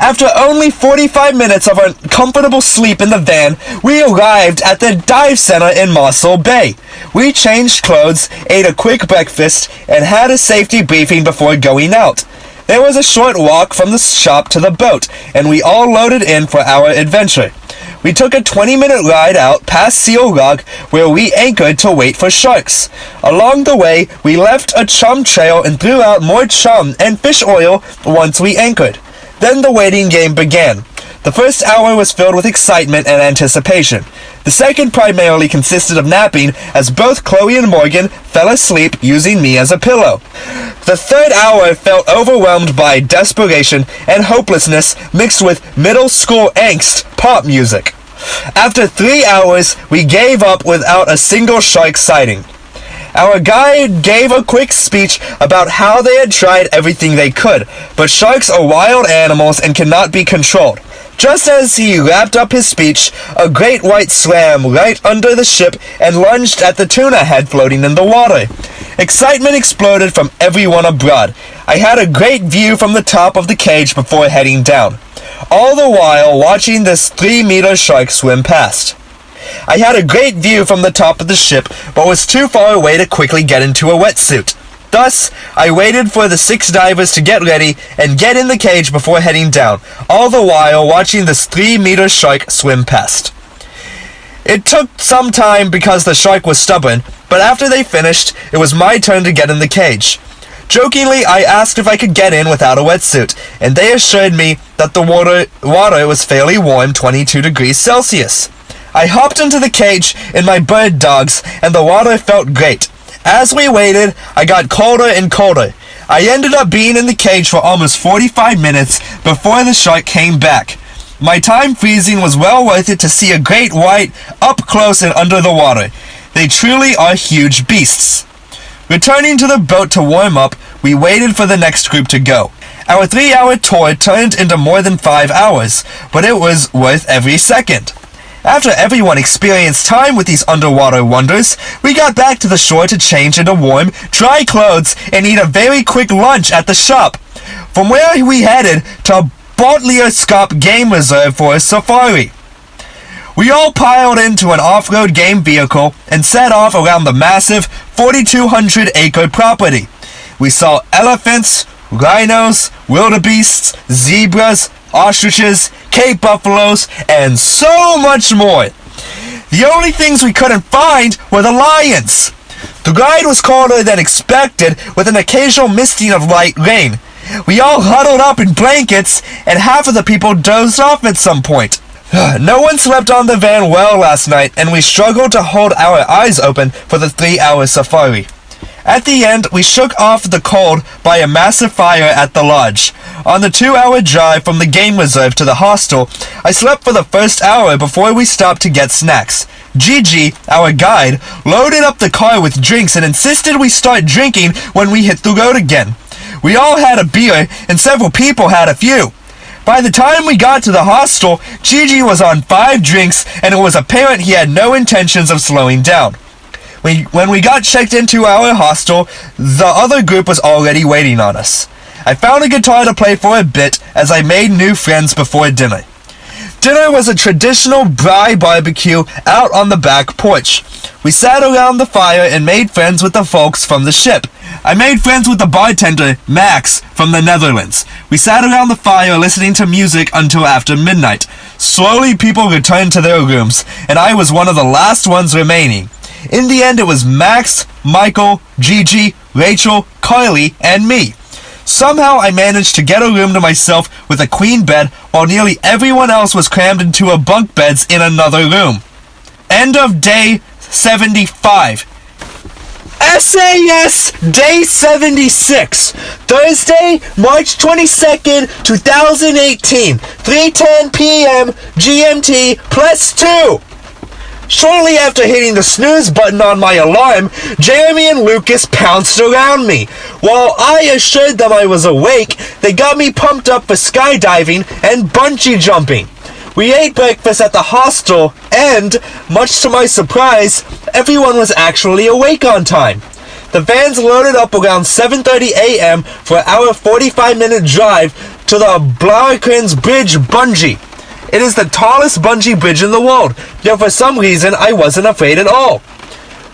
After only 45 minutes of uncomfortable sleep in the van, we arrived at the dive center in Mossel Bay. We changed clothes, ate a quick breakfast, and had a safety briefing before going out. There was a short walk from the shop to the boat, and we all loaded in for our adventure. We took a 20-minute ride out past Seal Rock, where we anchored to wait for sharks. Along the way, we left a chum trail and threw out more chum and fish oil once we anchored. Then the waiting game began. The first hour was filled with excitement and anticipation. The second primarily consisted of napping, as both Chloe and Morgan fell asleep using me as a pillow. The third hour felt overwhelmed by desperation and hopelessness mixed with middle school angst pop music. After 3 hours, we gave up without a single shark sighting. Our guide gave a quick speech about how they had tried everything they could, but sharks are wild animals and cannot be controlled. Just as he wrapped up his speech, a great white swam right under the ship and lunged at the tuna head floating in the water. Excitement exploded from everyone aboard. I had a great view from the top of the cage before heading down, all the while watching this 3-meter shark swim past. I had a great view from the top of the ship, but was too far away to quickly get into a wetsuit. Thus, I waited for the 6 divers to get ready and get in the cage before heading down, all the while watching this 3-meter shark swim past. It took some time because the shark was stubborn, but after they finished, it was my turn to get in the cage. Jokingly, I asked if I could get in without a wetsuit, and they assured me that the water was fairly warm, 22 degrees Celsius. I hopped into the cage in my bird dogs, and the water felt great. As we waited, I got colder and colder. I ended up being in the cage for almost 45 minutes before the shark came back. My time freezing was well worth it to see a great white up close and under the water. They truly are huge beasts. Returning to the boat to warm up, we waited for the next group to go. Our 3-hour tour turned into more than 5 hours, but it was worth every second. After everyone experienced time with these underwater wonders, we got back to the shore to change into warm, dry clothes and eat a very quick lunch at the shop. From where we headed to Botlierskop Game Reserve for a safari. We all piled into an off-road game vehicle and set off around the massive 4,200-acre property. We saw elephants, rhinos, wildebeests, zebras, ostriches, Cape buffaloes, and so much more. The only things we couldn't find were the lions. The ride was colder than expected, with an occasional misting of light rain. We all huddled up in blankets, and half of the people dozed off at some point. No one slept on the van well last night, and we struggled to hold our eyes open for the 3-hour safari. At the end, we shook off the cold by a massive fire at the lodge. On the 2-hour drive from the game reserve to the hostel, I slept for the first hour before we stopped to get snacks. Gigi, our guide, loaded up the car with drinks and insisted we start drinking when we hit the road again. We all had a beer, and several people had a few. By the time we got to the hostel, Gigi was on 5 drinks, and it was apparent he had no intentions of slowing down. When we got checked into our hostel, the other group was already waiting on us. I found a guitar to play for a bit as I made new friends before dinner. Dinner was a traditional braai barbecue out on the back porch. We sat around the fire and made friends with the folks from the ship. I made friends with the bartender, Max, from the Netherlands. We sat around the fire listening to music until after midnight. Slowly people returned to their rooms, and I was one of the last ones remaining. In the end, it was Max, Michael, Gigi, Rachel, Carly, and me. Somehow I managed to get a room to myself with a queen bed while nearly everyone else was crammed into a bunk beds in another room. End of day 75. SAS Day 76, Thursday, March 22nd, 2018, 3:10 p.m. GMT +2. Shortly after hitting the snooze button on my alarm, Jeremy and Lucas pounced around me. While I assured them I was awake, they got me pumped up for skydiving and bungee jumping. We ate breakfast at the hostel, and, much to my surprise, everyone was actually awake on time. The vans loaded up around 7:30 a.m. for our 45-minute drive to the Blauwkrans Bridge bungee. It is the tallest bungee bridge in the world, yet for some reason I wasn't afraid at all.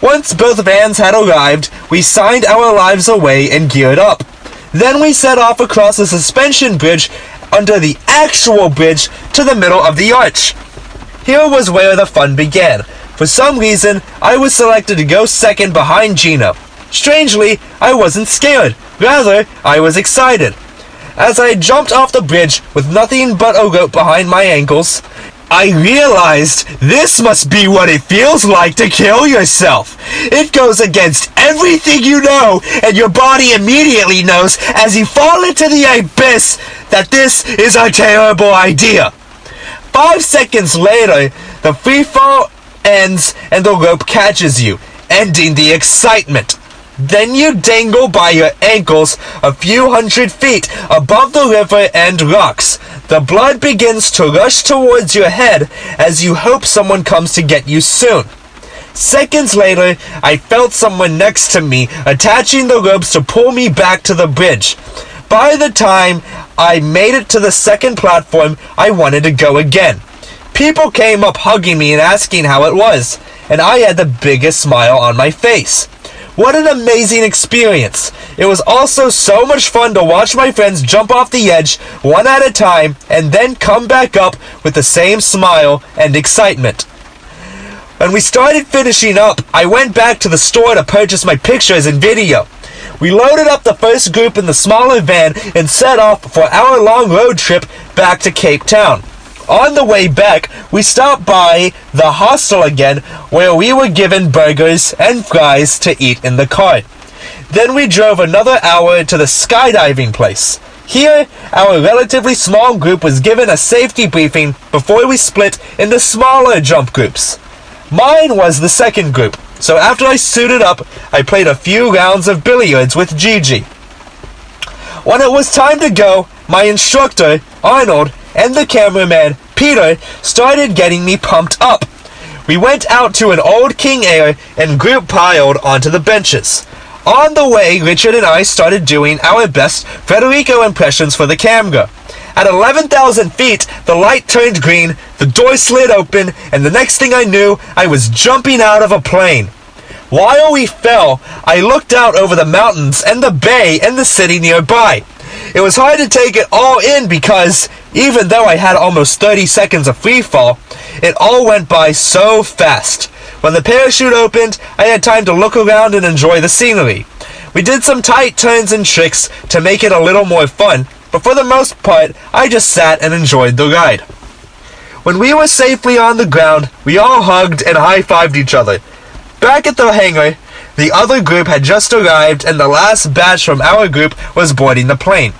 Once both vans had arrived, we signed our lives away and geared up. Then we set off across the suspension bridge under the actual bridge to the middle of the arch. Here was where the fun began. For some reason, I was selected to go second behind Gino. Strangely, I wasn't scared. Rather, I was excited. As I jumped off the bridge with nothing but a rope behind my ankles, I realized this must be what it feels like to kill yourself. It goes against everything you know, and your body immediately knows as you fall into the abyss that this is a terrible idea. 5 seconds later, the free fall ends and the rope catches you, ending the excitement. Then you dangle by your ankles a few hundred feet above the river and rocks. The blood begins to rush towards your head as you hope someone comes to get you soon. Seconds later, I felt someone next to me attaching the ropes to pull me back to the bridge. By the time I made it to the second platform, I wanted to go again. People came up hugging me and asking how it was, and I had the biggest smile on my face. What an amazing experience. It was also so much fun to watch my friends jump off the edge one at a time and then come back up with the same smile and excitement. When we started finishing up, I went back to the store to purchase my pictures and video. We loaded up the first group in the smaller van and set off for our long road trip back to Cape Town. On the way back, we stopped by the hostel again, where we were given burgers and fries to eat in the car. Then we drove another hour to the skydiving place. Here, our relatively small group was given a safety briefing before we split into smaller jump groups. Mine was the second group, so after I suited up, I played a few rounds of billiards with Gigi. When it was time to go, my instructor, Arnold, and the cameraman, Peter, started getting me pumped up. We went out to an old King Air and group piled onto the benches. On the way, Richard and I started doing our best Federico impressions for the camera. At 11,000 feet, the light turned green, the door slid open, and the next thing I knew, I was jumping out of a plane. While we fell, I looked out over the mountains and the bay and the city nearby. It was hard to take it all in because, even though I had almost 30 seconds of free fall, it all went by so fast. When the parachute opened, I had time to look around and enjoy the scenery. We did some tight turns and tricks to make it a little more fun, but for the most part, I just sat and enjoyed the ride. When we were safely on the ground, we all hugged and high-fived each other. Back at the hangar, the other group had just arrived and the last batch from our group was boarding the plane.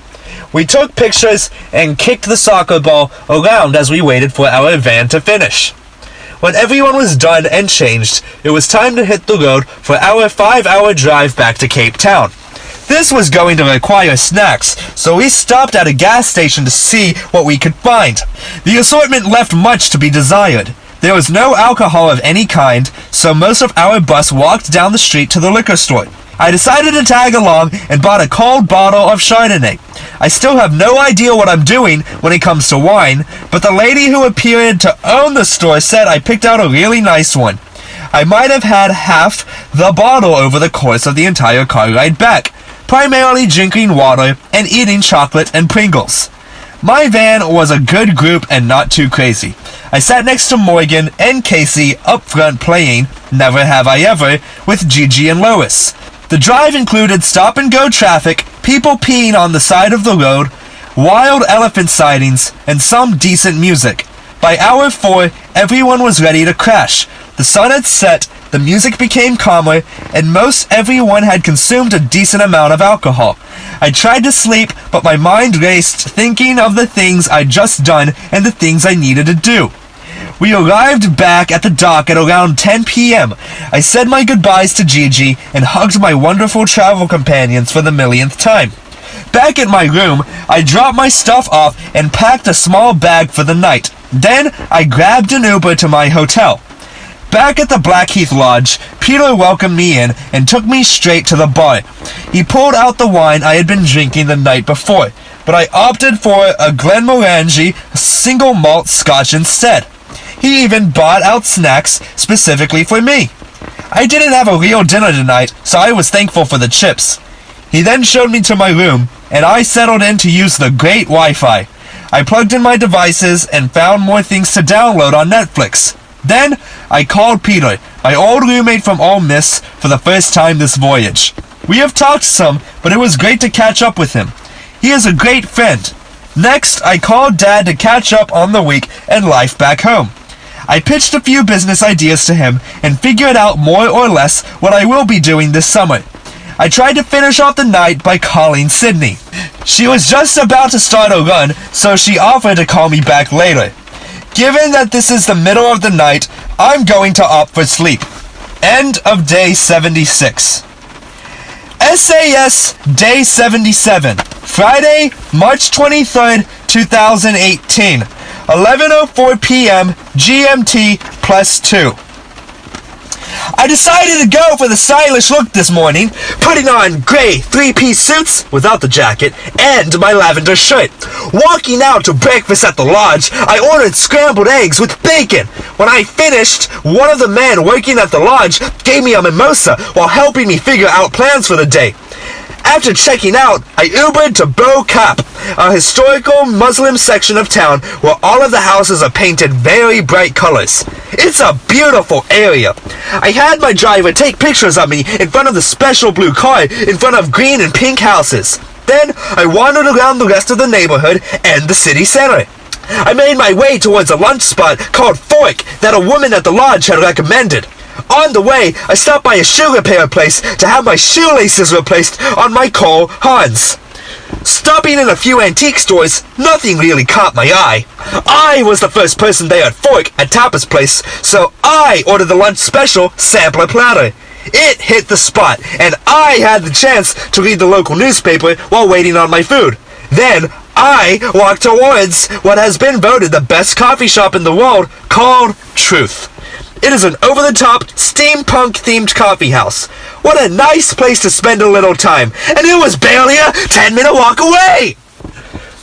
We took pictures and kicked the soccer ball around as we waited for our van to finish. When everyone was done and changed, it was time to hit the road for our 5-hour drive back to Cape Town. This was going to require snacks, so we stopped at a gas station to see what we could find. The assortment left much to be desired. There was no alcohol of any kind, so most of our bus walked down the street to the liquor store. I decided to tag along and bought a cold bottle of Chardonnay. I still have no idea what I'm doing when it comes to wine, but the lady who appeared to own the store said I picked out a really nice one. I might have had half the bottle over the course of the entire car ride back, primarily drinking water and eating chocolate and Pringles. My van was a good group and not too crazy. I sat next to Morgan and Casey up front playing Never Have I Ever with Gigi and Lois. The drive included stop-and-go traffic, people peeing on the side of the road, wild elephant sightings, and some decent music. By hour 4, everyone was ready to crash. The sun had set, the music became calmer, and most everyone had consumed a decent amount of alcohol. I tried to sleep, but my mind raced, thinking of the things I'd just done and the things I needed to do. We arrived back at the dock at around 10 p.m. I said my goodbyes to Gigi and hugged my wonderful travel companions for the millionth time. Back at my room, I dropped my stuff off and packed a small bag for the night. Then, I grabbed an Uber to my hotel. Back at the Blackheath Lodge, Peter welcomed me in and took me straight to the bar. He pulled out the wine I had been drinking the night before, but I opted for a Glenmorangie single malt scotch instead. He even bought out snacks specifically for me. I didn't have a real dinner tonight, so I was thankful for the chips. He then showed me to my room, and I settled in to use the great Wi-Fi. I plugged in my devices and found more things to download on Netflix. Then, I called Peter, my old roommate from Ole Miss, for the first time this voyage. We have talked some, but it was great to catch up with him. He is a great friend. Next, I called Dad to catch up on the week and life back home. I pitched a few business ideas to him and figured out more or less what I will be doing this summer. I tried to finish off the night by calling Sydney. She was just about to start a run, so she offered to call me back later. Given that this is the middle of the night, I'm going to opt for sleep. End of day 76. SAS Day 77, Friday, March 23rd, 2018, 11:04 p.m. GMT plus 2. I decided to go for the stylish look this morning, putting on gray three-piece suits without the jacket and my lavender shirt. Walking out to breakfast at the lodge, I ordered scrambled eggs with bacon. When I finished, one of the men working at the lodge gave me a mimosa while helping me figure out plans for the day. After checking out, I Ubered to Bo Cap, a historical Muslim section of town where all of the houses are painted very bright colors. It's a beautiful area. I had my driver take pictures of me in front of the special blue car in front of green and pink houses. Then I wandered around the rest of the neighborhood and the city center. I made my way towards a lunch spot called Fork that a woman at the lodge had recommended. On the way, I stopped by a shoe repair place to have my shoelaces replaced on my Cole Hans. Stopping in a few antique stores, nothing really caught my eye. I was the first person there at Fork at Tapa's place, so I ordered the lunch special sampler platter. It hit the spot, and I had the chance to read the local newspaper while waiting on my food. Then I walked towards what has been voted the best coffee shop in the world, called Truth. It is an over-the-top, steampunk-themed coffee house. What a nice place to spend a little time, and it was barely a 10-minute walk away!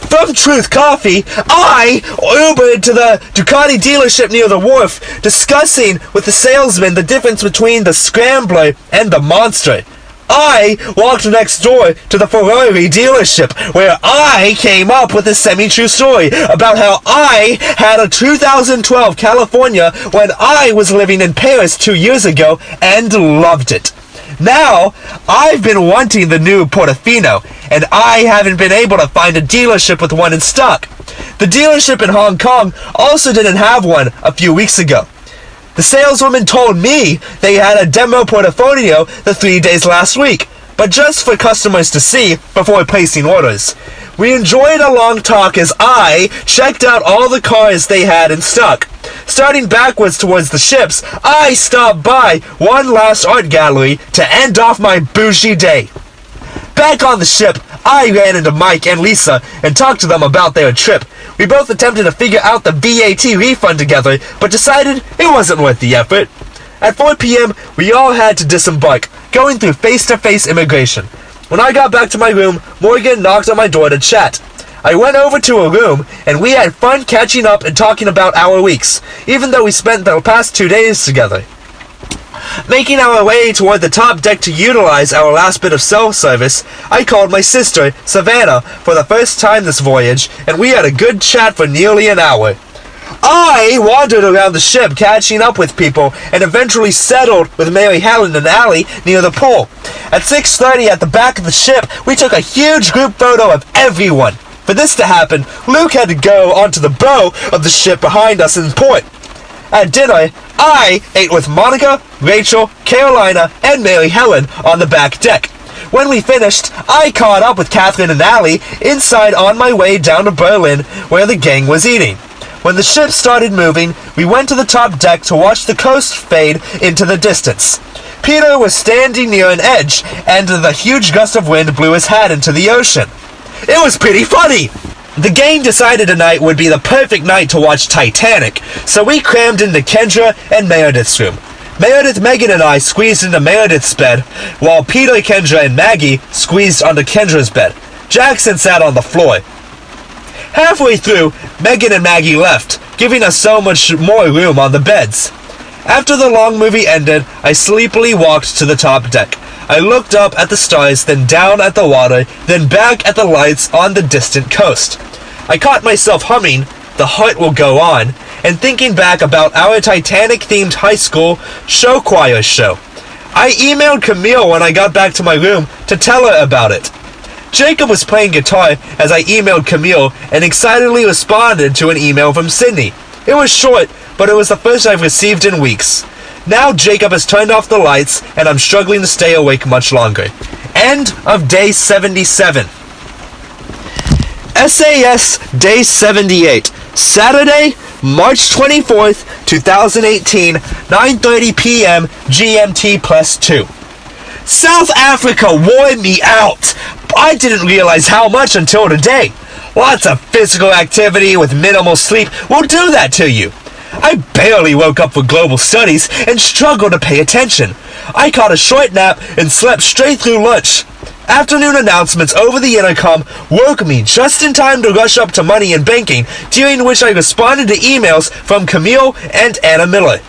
From Truth Coffee, I Ubered to the Ducati dealership near the wharf, discussing with the salesman the difference between the Scrambler and the Monster. I walked next door to the Ferrari dealership, where I came up with a semi-true story about how I had a 2012 California when I was living in Paris 2 years ago and loved it. Now, I've been wanting the new Portofino, and I haven't been able to find a dealership with one in stock. The dealership in Hong Kong also didn't have one a few weeks ago. The saleswoman told me they had a demo portfolio the 3 days last week, but just for customers to see before placing orders. We enjoyed a long talk as I checked out all the cars they had in stock. Starting backwards towards the ships, I stopped by one last art gallery to end off my bougie day. Back on the ship, I ran into Mike and Lisa and talked to them about their trip. We both attempted to figure out the VAT refund together, but decided it wasn't worth the effort. At 4 p.m., we all had to disembark, going through face-to-face immigration. When I got back to my room, Morgan knocked on my door to chat. I went over to her room, and we had fun catching up and talking about our weeks, even though we spent the past 2 days together. Making our way toward the top deck to utilize our last bit of cell service, I called my sister, Savannah, for the first time this voyage, and we had a good chat for nearly an hour. I wandered around the ship catching up with people and eventually settled with Mary Helen and Allie near the pool. At 6:30 at the back of the ship, we took a huge group photo of everyone. For this to happen, Luke had to go onto the bow of the ship behind us in port. At dinner, I ate with Monica, Rachel, Carolina, and Mary Helen on the back deck. When we finished, I caught up with Catherine and Allie inside on my way down to Berlin, where the gang was eating. When the ship started moving, we went to the top deck to watch the coast fade into the distance. Peter was standing near an edge, and the huge gust of wind blew his hat into the ocean. It was pretty funny! The gang decided tonight would be the perfect night to watch Titanic, so we crammed into Kendra and Meredith's room. Meredith, Megan, and I squeezed into Meredith's bed, while Peter, Kendra, and Maggie squeezed onto Kendra's bed. Jackson sat on the floor. Halfway through, Megan and Maggie left, giving us so much more room on the beds. After the long movie ended, I sleepily walked to the top deck. I looked up at the stars, then down at the water, then back at the lights on the distant coast. I caught myself humming, "The Heart Will Go On," and thinking back about our Titanic-themed high school show choir show. I emailed Camille when I got back to my room to tell her about it. Jacob was playing guitar as I emailed Camille and excitedly responded to an email from Sydney. It was short, but it was the first I've received in weeks. Now Jacob has turned off the lights, and I'm struggling to stay awake much longer. End of Day 77. SAS Day 78. Saturday, March 24th, 2018, 9:30 p.m. GMT plus 2. South Africa wore me out. I didn't realize how much until today. Lots of physical activity with minimal sleep will do that to you. I barely woke up for global studies and struggled to pay attention. I caught a short nap and slept straight through lunch. Afternoon announcements over the intercom woke me just in time to rush up to money and banking, during which I responded to emails from Camille and Anna Miller.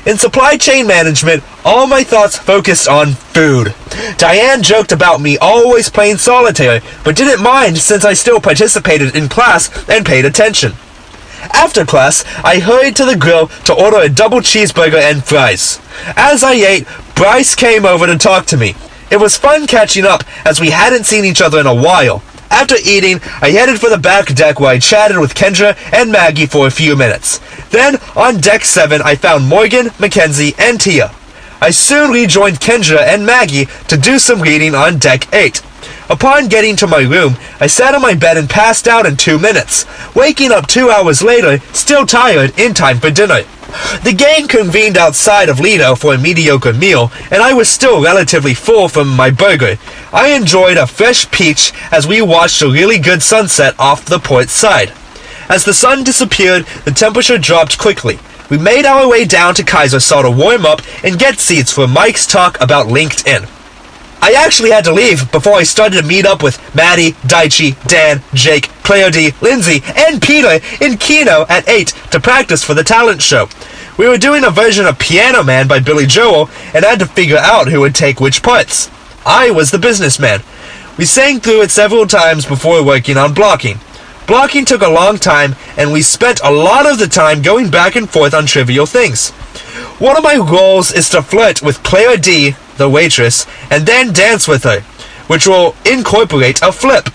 In supply chain management, all my thoughts focused on food. Diane joked about me always playing solitaire, but didn't mind since I still participated in class and paid attention. After class, I hurried to the grill to order a double cheeseburger and fries. As I ate, Bryce came over to talk to me. It was fun catching up as we hadn't seen each other in a while. After eating, I headed for the back deck where I chatted with Kendra and Maggie for a few minutes. Then, on deck 7, I found Morgan, Mackenzie, and Tia. I soon rejoined Kendra and Maggie to do some reading on deck 8. Upon getting to my room, I sat on my bed and passed out in 2 minutes, waking up 2 hours later, still tired, in time for dinner. The gang convened outside of Lido for a mediocre meal, and I was still relatively full from my burger. I enjoyed a fresh peach as we watched a really good sunset off the port side. As the sun disappeared, the temperature dropped quickly. We made our way down to Kaisersau to warm up and get seats for Mike's talk about LinkedIn. I actually had to leave before I started to meet up with Maddie, Daichi, Dan, Jake, Claire D, Lindsay, and Peter in Kino at 8 to practice for the talent show. We were doing a version of Piano Man by Billy Joel and had to figure out who would take which parts. I was the businessman. We sang through it several times before working on blocking. Blocking took a long time, and we spent a lot of the time going back and forth on trivial things. One of my roles is to flirt with Claire D, the waitress, and then dance with her, which will incorporate a flip.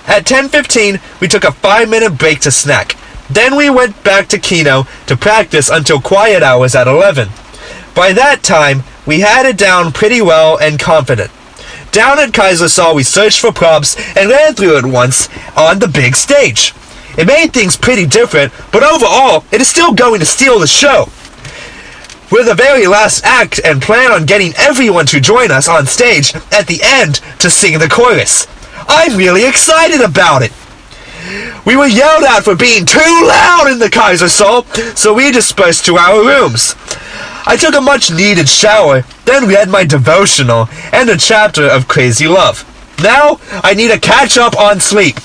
At 10:15, we took a 5-minute break to snack. Then we went back to Kino to practice until quiet hours at 11. By that time, we had it down pretty well and confident. Down at Kaisersau, we searched for props and ran through it once on the big stage. It made things pretty different, but overall, it is still going to steal the show. We're the very last act and plan on getting everyone to join us on stage at the end to sing the chorus. I'm really excited about it. We were yelled at for being too loud in the Kaisersau, so we dispersed to our rooms. I took a much-needed shower, then read my devotional and a chapter of Crazy Love. Now, I need to catch up on sleep.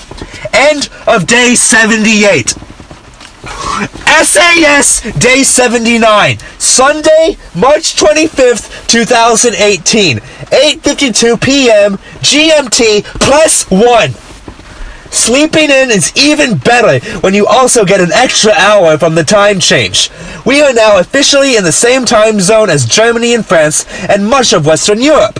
End of day 78. SAS Day 79, Sunday, March 25th, 2018, 8:52 p.m. GMT +1. Sleeping in is even better when you also get an extra hour from the time change. We are now officially in the same time zone as Germany and France and much of Western Europe.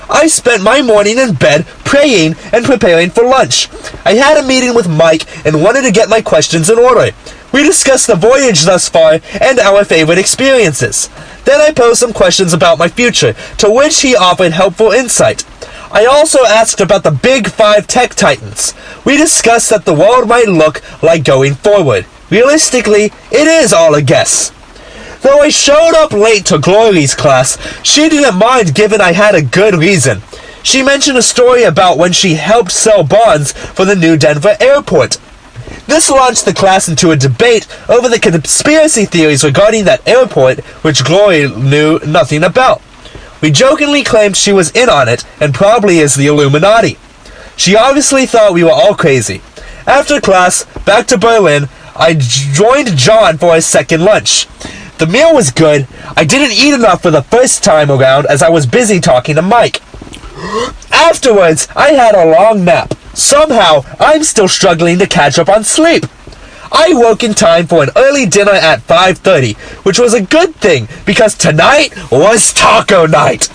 I spent my morning in bed praying and preparing for lunch. I had a meeting with Mike and wanted to get my questions in order. We discussed the voyage thus far and our favorite experiences. Then I posed some questions about my future, to which he offered helpful insight. I also asked about the big 5 tech titans. We discussed that the world might look like going forward. Realistically, it is all a guess. Though I showed up late to Glory's class, she didn't mind given I had a good reason. She mentioned a story about when she helped sell bonds for the new Denver airport. This launched the class into a debate over the conspiracy theories regarding that airport, which Glory knew nothing about. We jokingly claimed she was in on it and probably is the Illuminati. She obviously thought we were all crazy. After class, back to Berlin, I joined John for his second lunch. The meal was good. I didn't eat enough for the first time around as I was busy talking to Mike. Afterwards, I had a long nap. Somehow, I'm still struggling to catch up on sleep. I woke in time for an early dinner at 5:30, which was a good thing because tonight was taco night.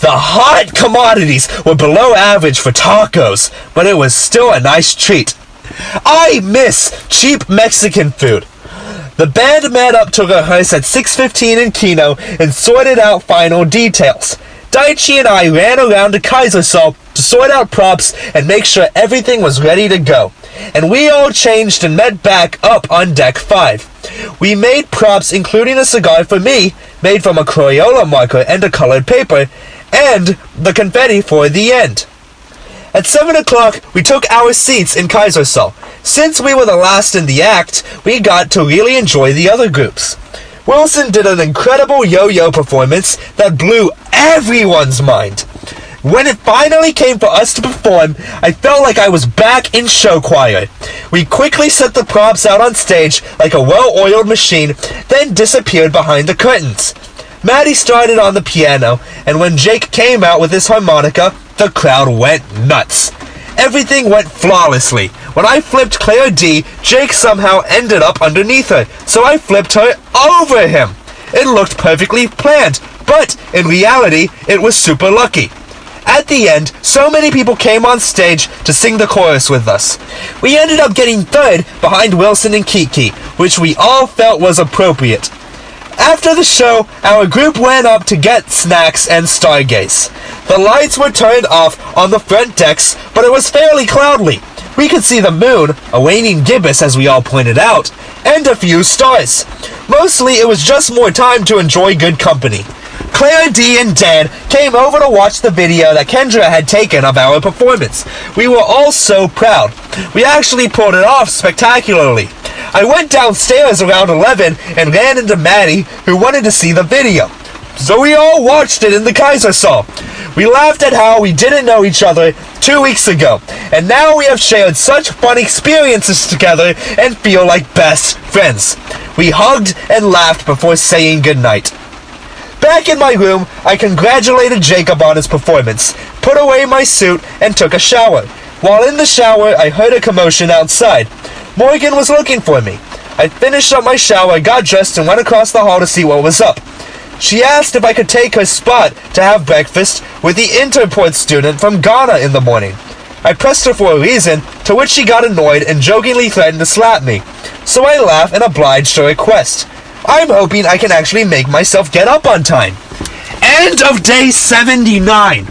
The hot commodities were below average for tacos, but it was still a nice treat. I miss cheap Mexican food. The band met up to rehearse at 6:15 in Kino and sorted out final details. Daichi and I ran around to Kaisersau to sort out props and make sure everything was ready to go. And we all changed and met back up on deck 5. We made props including a cigar for me, made from a Crayola marker and a colored paper, and the confetti for the end. At 7 o'clock, we took our seats in Kaisersaal. Since we were the last in the act, we got to really enjoy the other groups. Wilson did an incredible yo-yo performance that blew everyone's mind. When it finally came for us to perform, I felt like I was back in show choir. We quickly set the props out on stage like a well-oiled machine, then disappeared behind the curtains. Maddie started on the piano, and when Jake came out with his harmonica, the crowd went nuts. Everything went flawlessly. When I flipped Claire D, Jake somehow ended up underneath her, so I flipped her over him. It looked perfectly planned, but in reality, it was super lucky. At the end, so many people came on stage to sing the chorus with us. We ended up getting third behind Wilson and Kiki, which we all felt was appropriate. After the show, our group went up to get snacks and stargaze. The lights were turned off on the front decks, but it was fairly cloudy. We could see the moon, a waning gibbous as we all pointed out, and a few stars. Mostly it was just more time to enjoy good company. Claire D and Dan came over to watch the video that Kendra had taken of our performance. We were all so proud. We actually pulled it off spectacularly. I went downstairs around 11 and ran into Maddie, who wanted to see the video. So we all watched it in the Kaisersaal. We laughed at how we didn't know each other 2 weeks ago, and now we have shared such fun experiences together and feel like best friends. We hugged and laughed before saying goodnight. Back in my room, I congratulated Jacob on his performance, put away my suit, and took a shower. While in the shower, I heard a commotion outside. Morgan was looking for me. I finished up my shower, got dressed, and went across the hall to see what was up. She asked if I could take her spot to have breakfast with the Interport student from Ghana in the morning. I pressed her for a reason, to which she got annoyed and jokingly threatened to slap me. So I laughed and obliged her request. I'm hoping I can actually make myself get up on time. End of day 79.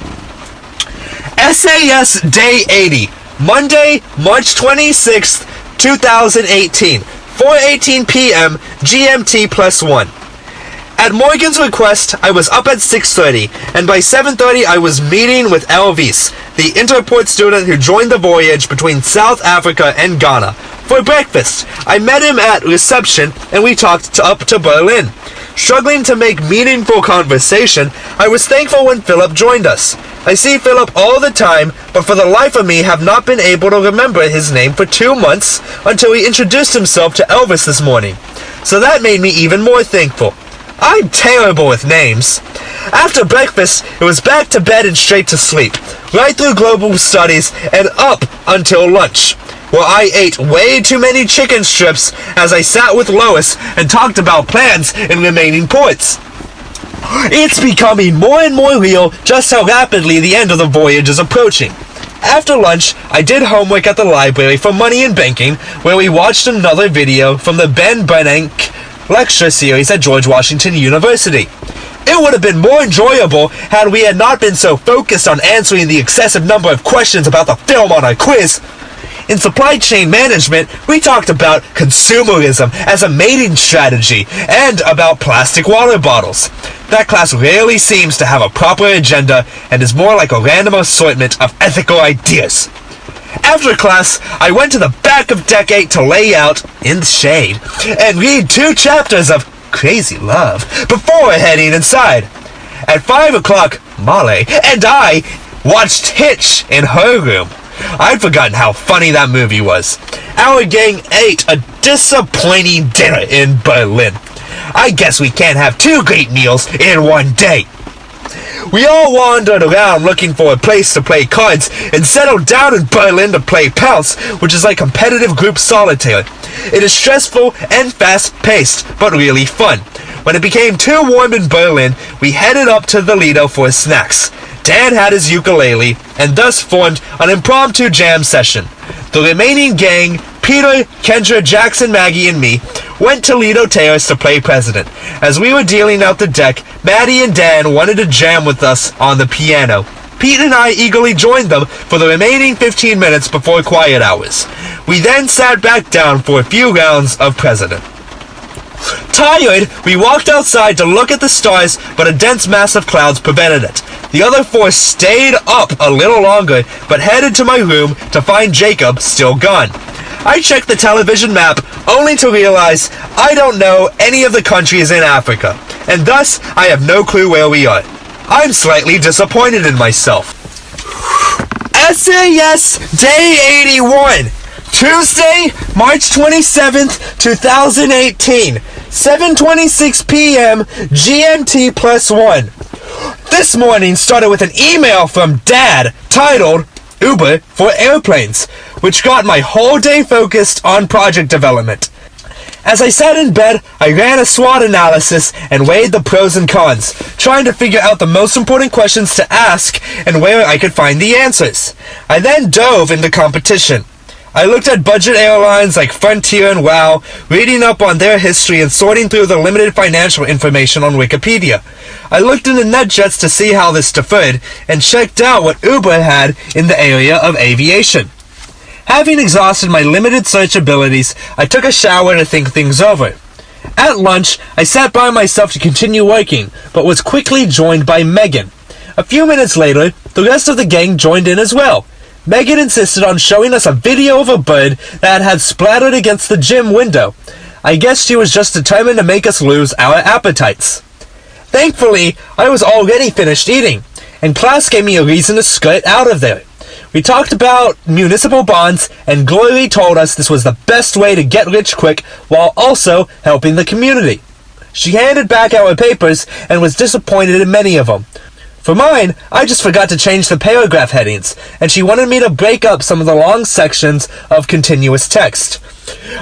SAS day 80. Monday, March 26th, 2018. 4:18 p.m. GMT +1. At Morgan's request, I was up at 6:30, and by 7:30 I was meeting with Elvis, the Interport student who joined the voyage between South Africa and Ghana. For breakfast, I met him at reception, and we talked up to Berlin. Struggling to make meaningful conversation, I was thankful when Philip joined us. I see Philip all the time, but for the life of me have not been able to remember his name for 2 months until he introduced himself to Elvis this morning. So that made me even more thankful. I'm terrible with names. After breakfast, it was back to bed and straight to sleep, right through global studies and up until lunch, where I ate way too many chicken strips as I sat with Lois and talked about plans in remaining ports. It's becoming more and more real just how rapidly the end of the voyage is approaching. After lunch, I did homework at the library for Money and Banking, where we watched another video from the Ben Bernanke lecture series at George Washington University. It would have been more enjoyable had we had not been so focused on answering the excessive number of questions about the film on our quiz. In supply chain management, we talked about consumerism as a mating strategy and about plastic water bottles. That class rarely seems to have a proper agenda and is more like a random assortment of ethical ideas. After class, I went to the back of Deck 8 to lay out, in the shade, and read 2 chapters of Crazy Love before heading inside. At 5 o'clock, Molly and I watched Hitch in her room. I'd forgotten how funny that movie was. Our gang ate a disappointing dinner in Berlin. I guess we can't have 2 great meals in one day. We all wandered around looking for a place to play cards and settled down in Berlin to play Pounce, which is like competitive group solitaire. It is stressful and fast-paced, but really fun. When it became too warm in Berlin, we headed up to the Lido for snacks. Dan had his ukulele, and thus formed an impromptu jam session. The remaining gang, Peter, Kendra, Jackson, Maggie, and me, went to Lido Terrace to play president. As we were dealing out the deck, Maddie and Dan wanted to jam with us on the piano. Pete and I eagerly joined them for the remaining 15 minutes before quiet hours. We then sat back down for a few rounds of president. Tired, we walked outside to look at the stars, but a dense mass of clouds prevented it. The other four stayed up a little longer, but headed to my room to find Jacob still gone. I checked the television map, only to realize I don't know any of the countries in Africa, and thus I have no clue where we are. I'm slightly disappointed in myself. SAS Day 81, Tuesday, March 27th, 2018, 7:26 p.m. GMT +1. This morning started with an email from Dad titled Uber for Airplanes, which got my whole day focused on project development. As I sat in bed, I ran a SWOT analysis and weighed the pros and cons, trying to figure out the most important questions to ask and where I could find the answers. I then dove into competition. I looked at budget airlines like Frontier and WOW, reading up on their history and sorting through the limited financial information on Wikipedia. I looked into NetJets to see how this differed, and checked out what Uber had in the area of aviation. Having exhausted my limited search abilities, I took a shower to think things over. At lunch, I sat by myself to continue working, but was quickly joined by Megan. A few minutes later, the rest of the gang joined in as well. Megan insisted on showing us a video of a bird that had splattered against the gym window. I guess she was just determined to make us lose our appetites. Thankfully, I was already finished eating, and class gave me a reason to skirt out of there. We talked about municipal bonds, and Glory told us this was the best way to get rich quick while also helping the community. She handed back our papers and was disappointed in many of them. For mine, I just forgot to change the paragraph headings, and she wanted me to break up some of the long sections of continuous text.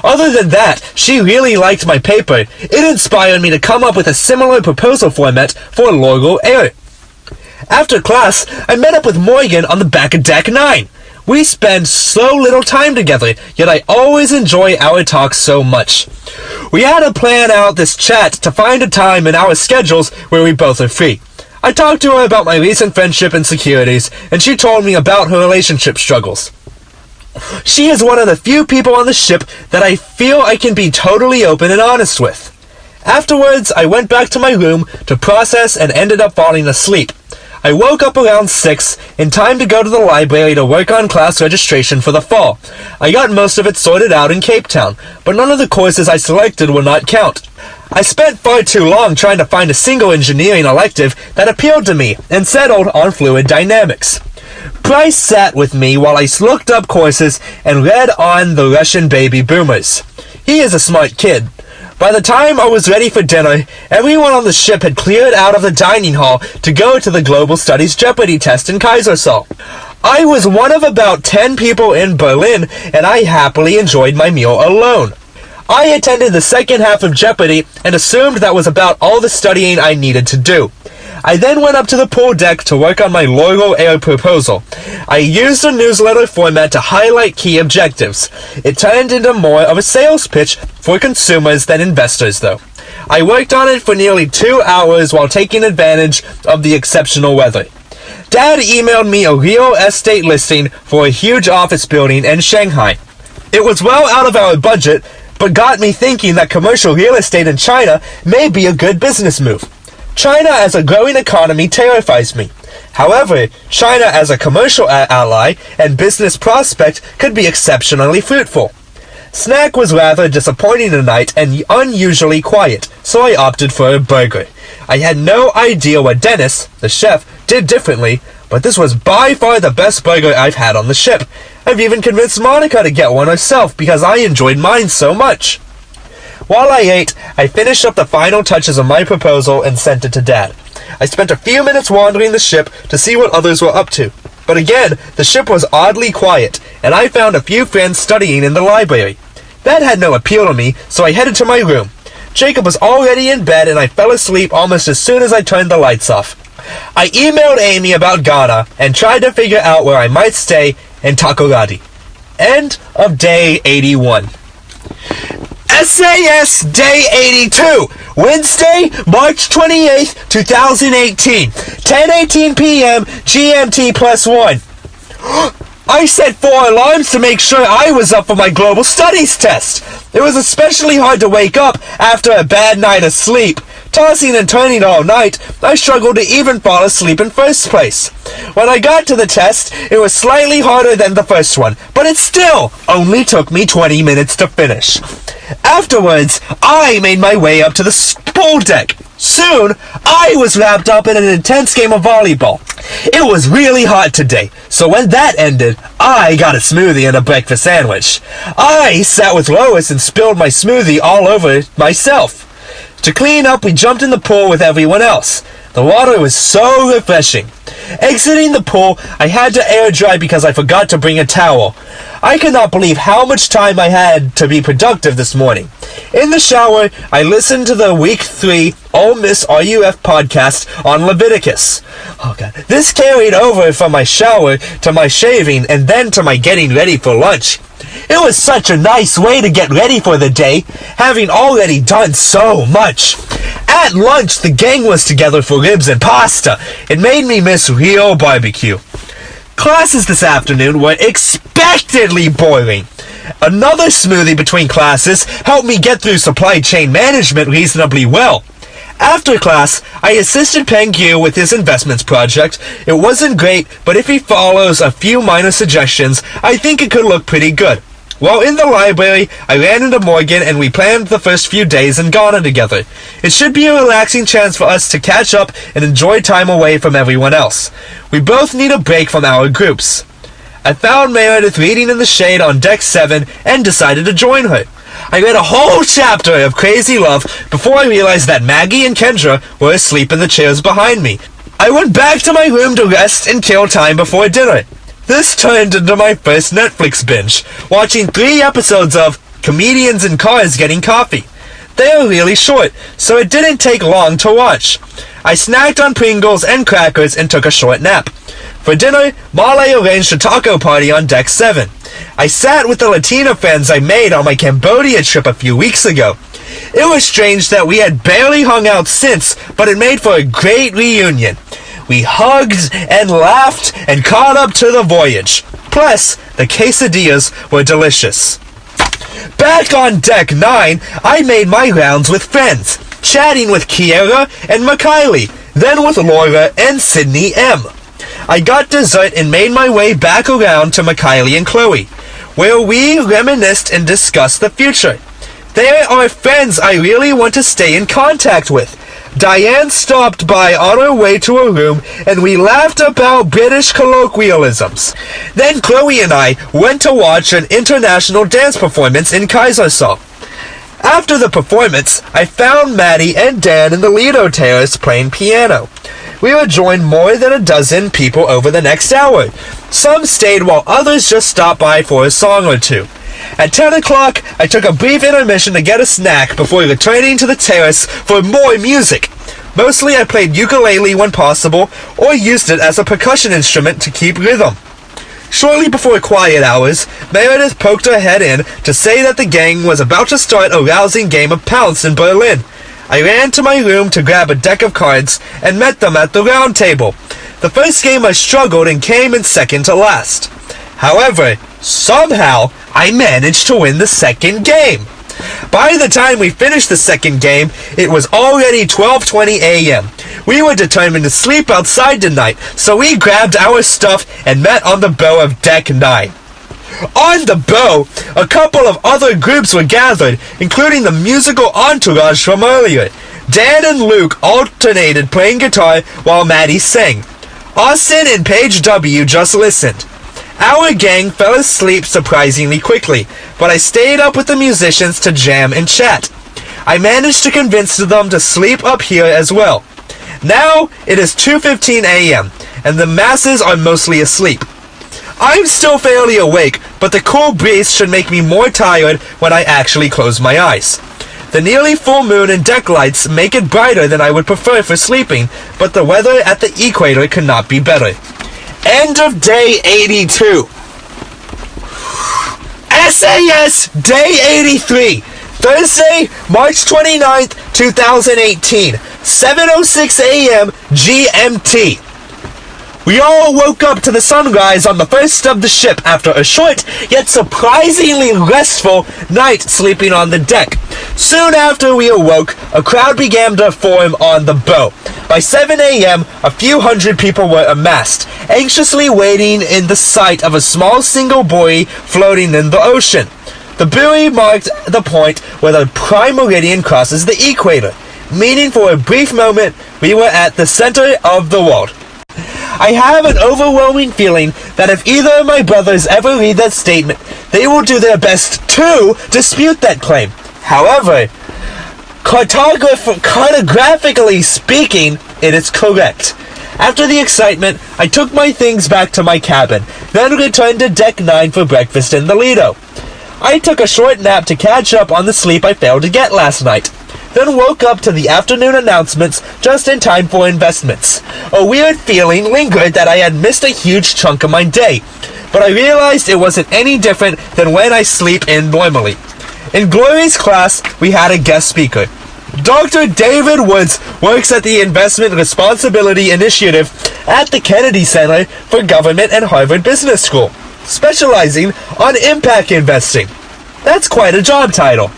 Other than that, she really liked my paper. It inspired me to come up with a similar proposal format for Laurel Air. After class, I met up with Morgan on the back of Deck 9. We spend so little time together, yet I always enjoy our talks so much. We had to plan out this chat to find a time in our schedules where we both are free. I talked to her about my recent friendship insecurities, and she told me about her relationship struggles. She is one of the few people on the ship that I feel I can be totally open and honest with. Afterwards, I went back to my room to process and ended up falling asleep. I woke up around 6, in time to go to the library to work on class registration for the fall. I got most of it sorted out in Cape Town, but none of the courses I selected will not count. I spent far too long trying to find a single engineering elective that appealed to me, and settled on fluid dynamics. Price sat with me while I looked up courses and read on the Russian baby boomers. He is a smart kid. By the time I was ready for dinner, everyone on the ship had cleared out of the dining hall to go to the Global Studies Jeopardy test in Kaisersaal. I was one of about 10 people in Berlin, and I happily enjoyed my meal alone. I attended the second half of Jeopardy and assumed that was about all the studying I needed to do. I then went up to the pool deck to work on my Laurel Air proposal. I used a newsletter format to highlight key objectives. It turned into more of a sales pitch for consumers than investors, though. I worked on it for nearly 2 hours while taking advantage of the exceptional weather. Dad emailed me a real estate listing for a huge office building in Shanghai. It was well out of our budget, but got me thinking that commercial real estate in China may be a good business move. China as a growing economy terrifies me. However, China as a commercial ally and business prospect could be exceptionally fruitful. Snack was rather disappointing tonight and unusually quiet, so I opted for a burger. I had no idea what Dennis, the chef, did differently, but this was by far the best burger I've had on the ship. I've even convinced Monica to get one herself because I enjoyed mine so much. While I ate, I finished up the final touches of my proposal and sent it to Dad. I spent a few minutes wandering the ship to see what others were up to. But again, the ship was oddly quiet, and I found a few friends studying in the library. That had no appeal to me, so I headed to my room. Jacob was already in bed, and I fell asleep almost as soon as I turned the lights off. I emailed Amy about Ghana and tried to figure out where I might stay in Takoradi. End of Day 81. SAS Day 82, Wednesday, March 28th, 2018, 10:18 p.m. GMT +1. I set 4 alarms to make sure I was up for my global studies test. It was especially hard to wake up after a bad night of sleep. Tossing and turning all night, I struggled to even fall asleep in first place. When I got to the test, it was slightly harder than the first one, but it still only took me 20 minutes to finish. Afterwards, I made my way up to the pool deck. Soon, I was wrapped up in an intense game of volleyball. It was really hot today, so when that ended, I got a smoothie and a breakfast sandwich. I sat with Lois and spilled my smoothie all over myself. To clean up, we jumped in the pool with everyone else. The water was so refreshing. Exiting the pool, I had to air dry because I forgot to bring a towel. I could not believe how much time I had to be productive this morning. In the shower, I listened to the Week 3 Ole Miss RUF podcast on Leviticus. Oh God. This carried over from my shower to my shaving and then to my getting ready for lunch. It was such a nice way to get ready for the day, having already done so much. At lunch, the gang was together for ribs and pasta. It made me miss real barbecue. Classes this afternoon were expectedly boring. Another smoothie between classes helped me get through supply chain management reasonably well. After class, I assisted Pangu with his investments project. It wasn't great, but if he follows a few minor suggestions, I think it could look pretty good. While in the library, I ran into Morgan and we planned the first few days in Ghana together. It should be a relaxing chance for us to catch up and enjoy time away from everyone else. We both need a break from our groups. I found Meredith reading in the shade on deck 7 and decided to join her. I read a whole chapter of Crazy Love before I realized that Maggie and Kendra were asleep in the chairs behind me. I went back to my room to rest and kill time before dinner. This turned into my first Netflix binge, watching 3 episodes of Comedians in Cars Getting Coffee. They are really short, so it didn't take long to watch. I snacked on Pringles and crackers and took a short nap. For dinner, Male arranged a taco party on deck 7. I sat with the Latina friends I made on my Cambodia trip a few weeks ago. It was strange that we had barely hung out since, but it made for a great reunion. We hugged and laughed and caught up to the voyage. Plus, the quesadillas were delicious. Back on deck 9, I made my rounds with friends, chatting with Kiera and Makaylee, then with Laura and Sydney M. I got dessert and made my way back around to Makaylee and Chloe, where we reminisced and discussed the future. They are friends I really want to stay in contact with. Diane stopped by on her way to her room, and we laughed about British colloquialisms. Then Chloe and I went to watch an international dance performance in Kaiserslautern. After the performance, I found Maddie and Dan in the Lido Terrace playing piano. We were joined more than a dozen people over the next hour. Some stayed while others just stopped by for a song or two. At 10 o'clock, I took a brief intermission to get a snack before returning to the terrace for more music. Mostly I played ukulele when possible, or used it as a percussion instrument to keep rhythm. Shortly before quiet hours, Meredith poked her head in to say that the gang was about to start a rousing game of Pounce in Berlin. I ran to my room to grab a deck of cards and met them at the round table. The first game I struggled and came in second to last. However, somehow, I managed to win the second game. By the time we finished the second game, it was already 12:20 a.m. We were determined to sleep outside tonight, so we grabbed our stuff and met on the bow of deck 9. On the bow, a couple of other groups were gathered, including the musical entourage from earlier. Dan and Luke alternated playing guitar while Maddie sang. Austin and Paige W. just listened. Our gang fell asleep surprisingly quickly, but I stayed up with the musicians to jam and chat. I managed to convince them to sleep up here as well. Now it is 2:15 a.m., and the masses are mostly asleep. I'm still fairly awake, but the cool breeze should make me more tired when I actually close my eyes. The nearly full moon and deck lights make it brighter than I would prefer for sleeping, but the weather at the equator could not be better. End of day 82. SAS Day 83. Thursday, March 29th, 2018. 7:06 a.m. GMT. We all woke up to the sunrise on the first of the ship after a short, yet surprisingly restful, night sleeping on the deck. Soon after we awoke, a crowd began to form on the boat. By 7 a.m., a few hundred people were amassed, anxiously waiting in the sight of a small single buoy floating in the ocean. The buoy marked the point where the prime meridian crosses the equator, meaning for a brief moment we were at the center of the world. I have an overwhelming feeling that if either of my brothers ever read that statement, they will do their best to dispute that claim. However, cartographically speaking, it is correct. After the excitement, I took my things back to my cabin, then returned to Deck 9 for breakfast in the Lido. I took a short nap to catch up on the sleep I failed to get last night, then woke up to the afternoon announcements just in time for investments. A weird feeling lingered that I had missed a huge chunk of my day, but I realized it wasn't any different than when I sleep in normally. In Glory's class, we had a guest speaker. Dr. David Woods works at the Investment Responsibility Initiative at the Kennedy Center for Government and Harvard Business School, specializing on impact investing. That's quite a job title.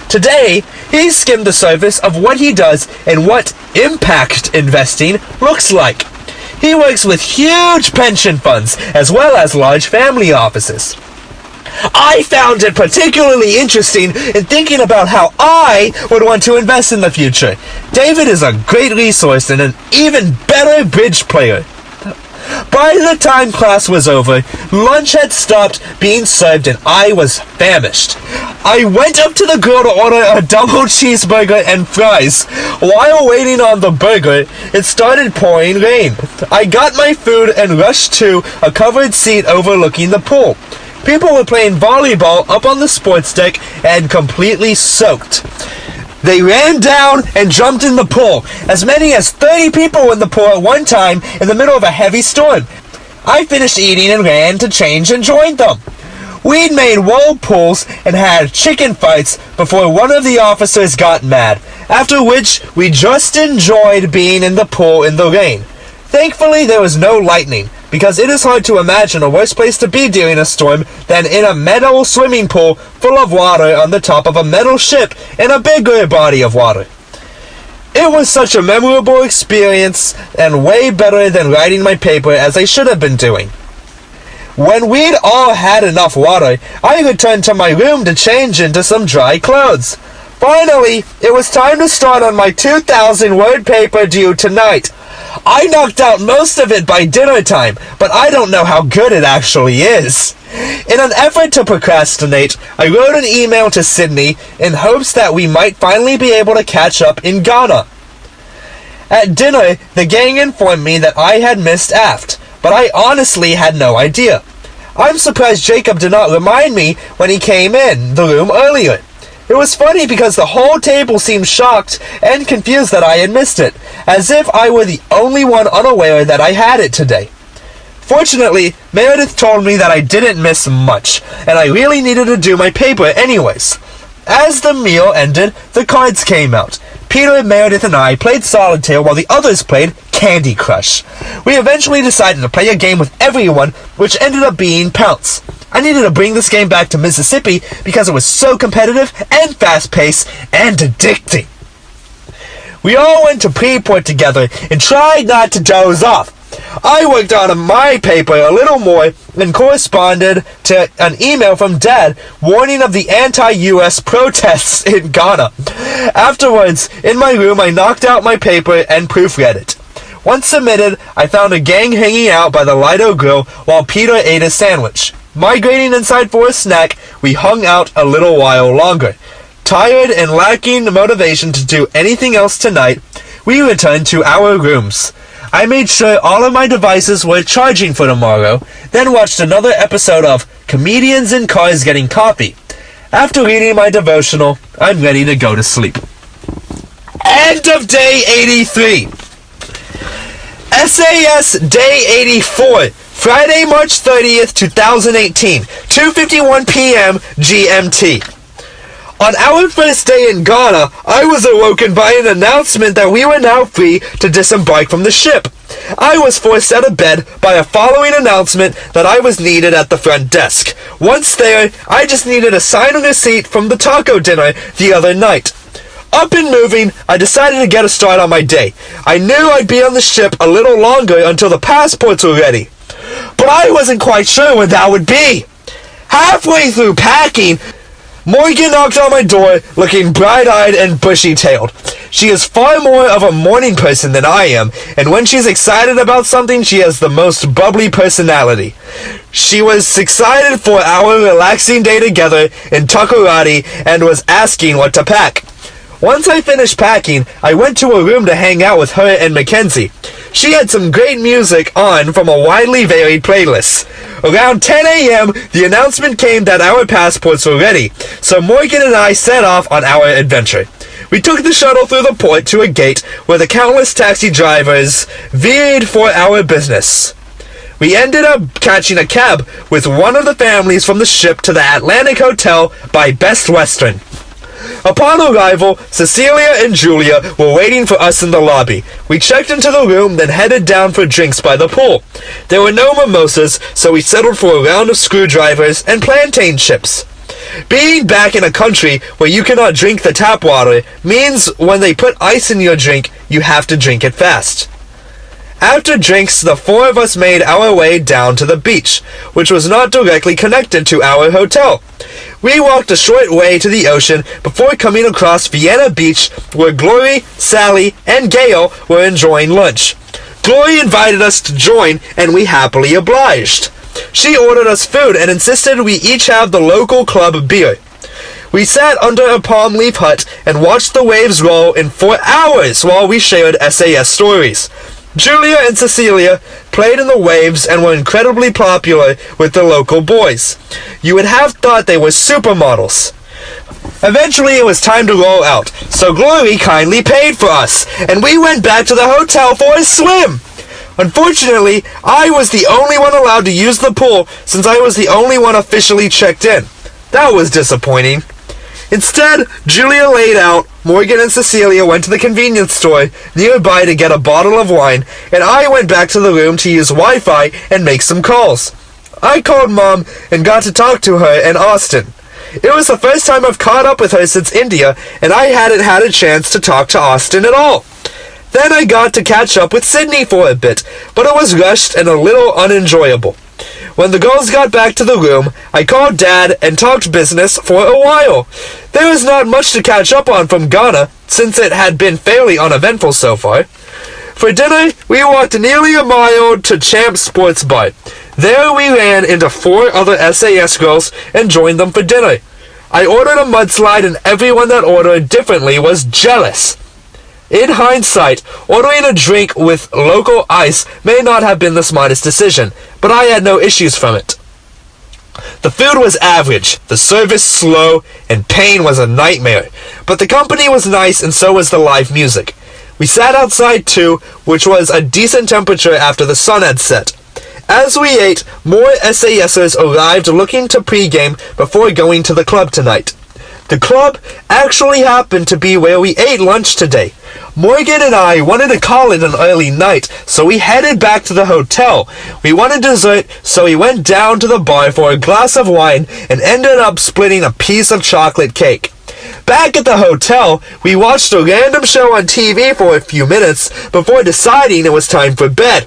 Today, he skimmed the surface of what he does and what impact investing looks like. He works with huge pension funds as well as large family offices. I found it particularly interesting in thinking about how I would want to invest in the future. David is a great resource and an even better bridge player. By the time class was over, lunch had stopped being served and I was famished. I went up to the grill to order a double cheeseburger and fries. While waiting on the burger, it started pouring rain. I got my food and rushed to a covered seat overlooking the pool. People were playing volleyball up on the sports deck and completely soaked. They ran down and jumped in the pool. As many as 30 people in the pool at one time in the middle of a heavy storm. I finished eating and ran to change and joined them. We'd made whirlpools and had chicken fights before one of the officers got mad, after which we just enjoyed being in the pool in the rain. Thankfully, there was no lightning, because it is hard to imagine a worse place to be during a storm than in a metal swimming pool full of water on the top of a metal ship in a bigger body of water. It was such a memorable experience and way better than writing my paper as I should have been doing. When we'd all had enough water, I returned to my room to change into some dry clothes. Finally, it was time to start on my 2,000-word paper due tonight. I knocked out most of it by dinner time, but I don't know how good it actually is. In an effort to procrastinate, I wrote an email to Sydney in hopes that we might finally be able to catch up in Ghana. At dinner, the gang informed me that I had missed aft, but I honestly had no idea. I'm surprised Jacob did not remind me when he came in the room earlier. It was funny because the whole table seemed shocked and confused that I had missed it, as if I were the only one unaware that I had it today. Fortunately, Meredith told me that I didn't miss much, and I really needed to do my paper anyways. As the meal ended, the cards came out. Peter, Meredith, and I played solitaire while the others played Candy Crush. We eventually decided to play a game with everyone, which ended up being Pounce. I needed to bring this game back to Mississippi because it was so competitive and fast-paced and addicting. We all went to Preport together and tried not to doze off. I worked on my paper a little more and corresponded to an email from Dad warning of the anti-U.S. protests in Ghana. Afterwards, in my room, I knocked out my paper and proofread it. Once submitted, I found a gang hanging out by the Lido grill while Peter ate a sandwich. Migrating inside for a snack, we hung out a little while longer. Tired and lacking the motivation to do anything else tonight, we returned to our rooms. I made sure all of my devices were charging for tomorrow, then watched another episode of Comedians in Cars Getting Coffee. After reading my devotional, I'm ready to go to sleep. End of Day 83. SAS Day 84. Friday, March 30th, 2018, 2:51 p.m. GMT. On our first day in Ghana, I was awoken by an announcement that we were now free to disembark from the ship. I was forced out of bed by a following announcement that I was needed at the front desk. Once there, I just needed a sign on a receipt from the taco dinner the other night. Up and moving, I decided to get a start on my day. I knew I'd be on the ship a little longer until the passports were ready, but I wasn't quite sure when that would be. Halfway through packing, Morgan knocked on my door, looking bright-eyed and bushy-tailed. She is far more of a morning person than I am, and when she's excited about something, she has the most bubbly personality. She was excited for our relaxing day together in Takoradi and was asking what to pack. Once I finished packing, I went to a room to hang out with her and Mackenzie. She had some great music on from a widely varied playlist. Around 10 a.m., the announcement came that our passports were ready, so Morgan and I set off on our adventure. We took the shuttle through the port to a gate where the countless taxi drivers vied for our business. We ended up catching a cab with one of the families from the ship to the Atlantic Hotel by Best Western. Upon arrival, Cecilia and Julia were waiting for us in the lobby. We checked into the room, then headed down for drinks by the pool. There were no mimosas, so we settled for a round of screwdrivers and plantain chips. Being back in a country where you cannot drink the tap water means when they put ice in your drink, you have to drink it fast. After drinks, the four of us made our way down to the beach, which was not directly connected to our hotel. We walked a short way to the ocean before coming across Vienna Beach, where Glory, Sally, and Gail were enjoying lunch. Glory invited us to join, and we happily obliged. She ordered us food and insisted we each have the local club beer. We sat under a palm leaf hut and watched the waves roll in for hours while we shared SAS stories. Julia and Cecilia played in the waves and were incredibly popular with the local boys. You would have thought they were supermodels. Eventually it was time to roll out, so Glory kindly paid for us, and we went back to the hotel for a swim. Unfortunately, I was the only one allowed to use the pool since I was the only one officially checked in. That was disappointing. Instead, Julia laid out, Morgan and Cecilia went to the convenience store nearby to get a bottle of wine, and I went back to the room to use Wi-Fi and make some calls. I called Mom and got to talk to her and Austin. It was the first time I've caught up with her since India, and I hadn't had a chance to talk to Austin at all. Then I got to catch up with Sydney for a bit, but it was rushed and a little unenjoyable. When the girls got back to the room, I called Dad and talked business for a while. There was not much to catch up on from Ghana, since it had been fairly uneventful so far. For dinner, we walked nearly a mile to Champ Sports Bar. There we ran into 4 other SAS girls and joined them for dinner. I ordered a mudslide, and everyone that ordered differently was jealous. In hindsight, ordering a drink with local ice may not have been the smartest decision, but I had no issues from it. The food was average, the service slow, and pain was a nightmare, but the company was nice and so was the live music. We sat outside too, which was a decent temperature after the sun had set. As we ate, more SASers arrived looking to pregame before going to the club tonight. The club actually happened to be where we ate lunch today. Morgan and I wanted to call it an early night, so we headed back to the hotel. We wanted dessert, so we went down to the bar for a glass of wine and ended up splitting a piece of chocolate cake. Back at the hotel, we watched a random show on TV for a few minutes before deciding it was time for bed.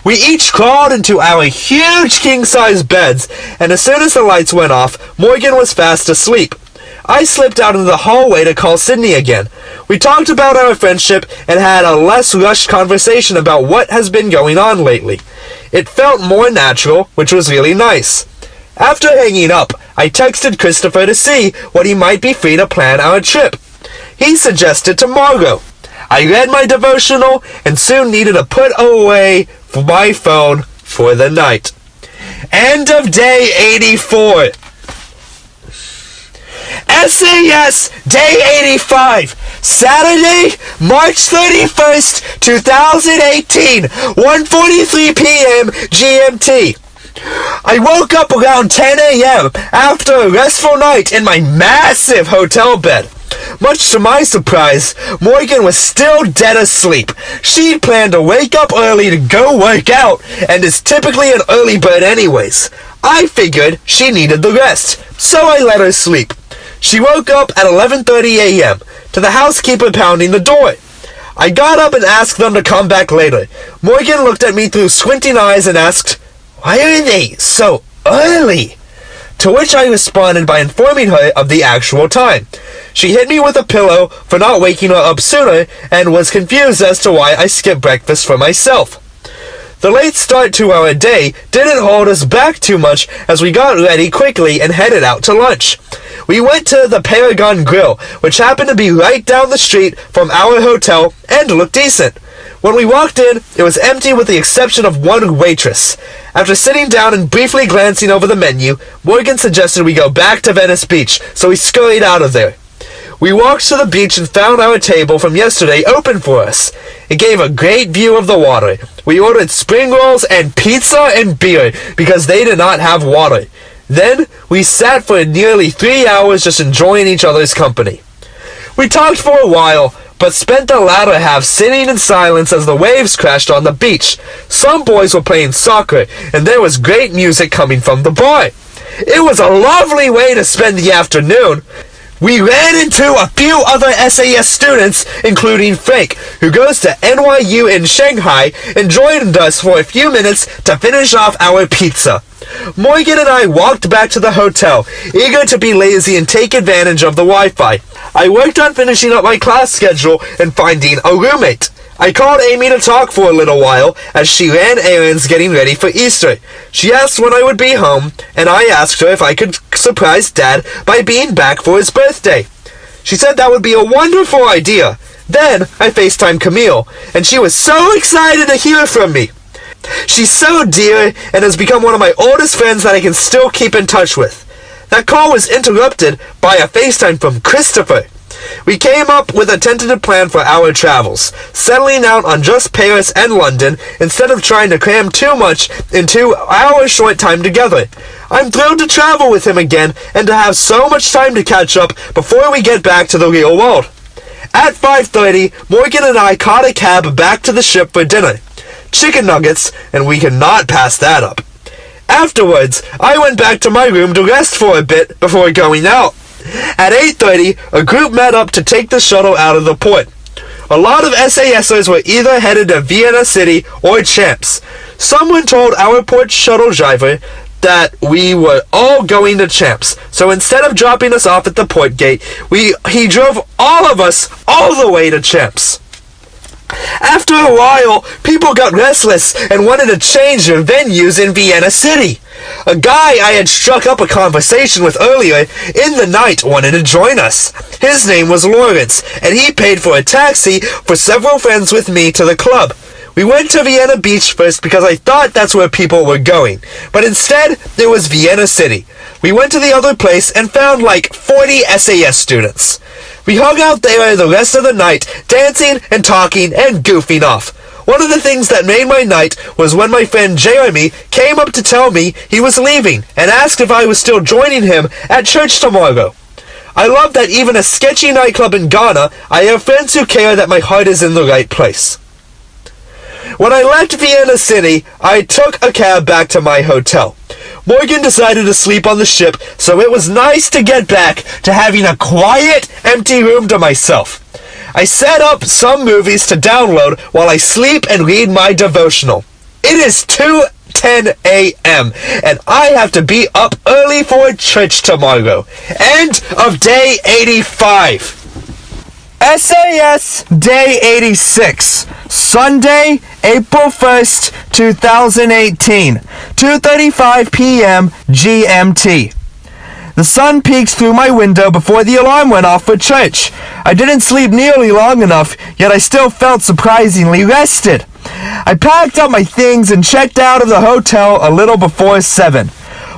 We each crawled into our huge king-size beds, and as soon as the lights went off, Morgan was fast asleep. I slipped out into the hallway to call Sydney again. We talked about our friendship and had a less rushed conversation about what has been going on lately. It felt more natural, which was really nice. After hanging up, I texted Christopher to see what he might be free to plan our trip. He suggested tomorrow. I read my devotional and soon needed to put away my phone for the night. End of day 84. SAS Day 85, Saturday, March 31st, 2018, 1:43 p.m. GMT. I woke up around 10 a.m. after a restful night in my massive hotel bed. Much to my surprise, Morgan was still dead asleep. She'd planned to wake up early to go work out, and is typically an early bird anyways. I figured she needed the rest, so I let her sleep. She woke up at 11:30 a.m. to the housekeeper pounding the door. I got up and asked them to come back later. Morgan looked at me through squinting eyes and asked, "Why are they so early?" To which I responded by informing her of the actual time. She hit me with a pillow for not waking her up sooner and was confused as to why I skipped breakfast for myself. The late start to our day didn't hold us back too much as we got ready quickly and headed out to lunch. We went to the Paragon Grill, which happened to be right down the street from our hotel and looked decent. When we walked in, it was empty with the exception of one waitress. After sitting down and briefly glancing over the menu, Morgan suggested we go back to Venice Beach, so we scurried out of there. We walked to the beach and found our table from yesterday open for us. It gave a great view of the water. We ordered spring rolls and pizza and beer because they did not have water. Then we sat for nearly 3 hours just enjoying each other's company. We talked for a while, but spent the latter half sitting in silence as the waves crashed on the beach. Some boys were playing soccer, and there was great music coming from the bar. It was a lovely way to spend the afternoon. We ran into a few other SAS students, including Frank, who goes to NYU in Shanghai, and joined us for a few minutes to finish off our pizza. Morgan and I walked back to the hotel, eager to be lazy and take advantage of the Wi-Fi. I worked on finishing up my class schedule and finding a roommate. I called Amy to talk for a little while as she ran errands getting ready for Easter. She asked when I would be home, and I asked her if I could surprise Dad by being back for his birthday. She said that would be a wonderful idea. Then I FaceTimed Camille, and she was so excited to hear from me. She's so dear and has become one of my oldest friends that I can still keep in touch with. That call was interrupted by a FaceTime from Christopher. We came up with a tentative plan for our travels, settling out on just Paris and London instead of trying to cram too much into our short time together. I'm thrilled to travel with him again and to have so much time to catch up before we get back to the real world. At 5:30, Morgan and I caught a cab back to the ship for dinner. Chicken nuggets, and we cannot pass that up. Afterwards, I went back to my room to rest for a bit before going out. At 8:30, a group met up to take the shuttle out of the port. A lot of SASers were either headed to Vienna City or Champs. Someone told our port shuttle driver that we were all going to Champs, so instead of dropping us off at the port gate, he drove all of us all the way to Champs. After a while, people got restless and wanted to change their venues in Vienna City. A guy I had struck up a conversation with earlier in the night wanted to join us. His name was Lawrence, and he paid for a taxi for several friends with me to the club. We went to Vienna Beach first because I thought that's where people were going, but instead it was Vienna City. We went to the other place and found like 40 SAS students. We hung out there the rest of the night, dancing and talking and goofing off. One of the things that made my night was when my friend Jeremy came up to tell me he was leaving and asked if I was still joining him at church tomorrow. I love that even a sketchy nightclub in Ghana, I have friends who care that my heart is in the right place. When I left Vienna City, I took a cab back to my hotel. Morgan decided to sleep on the ship, so it was nice to get back to having a quiet, empty room to myself. I set up some movies to download while I sleep and read my devotional. It is 2:10 a.m., and I have to be up early for church tomorrow. End of day 85. SAS Day 86, Sunday, April 1st, 2018, 2:35 p.m. GMT. The sun peeks through my window before the alarm went off for church. I didn't sleep nearly long enough, yet I still felt surprisingly rested. I packed up my things and checked out of the hotel a little before 7.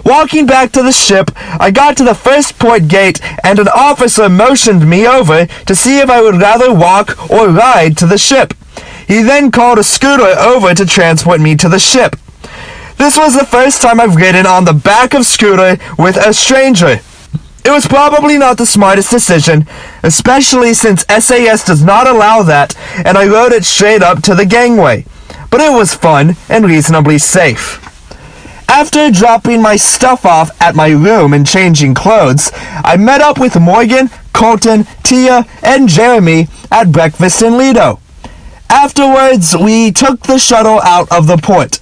Walking back to the ship, I got to the first port gate and an officer motioned me over to see if I would rather walk or ride to the ship. He then called a scooter over to transport me to the ship. This was the first time I've ridden on the back of scooter with a stranger. It was probably not the smartest decision, especially since SAS does not allow that, and I rode it straight up to the gangway. But it was fun and reasonably safe. After dropping my stuff off at my room and changing clothes, I met up with Morgan, Colton, Tia, and Jeremy at breakfast in Lido. Afterwards, we took the shuttle out of the port.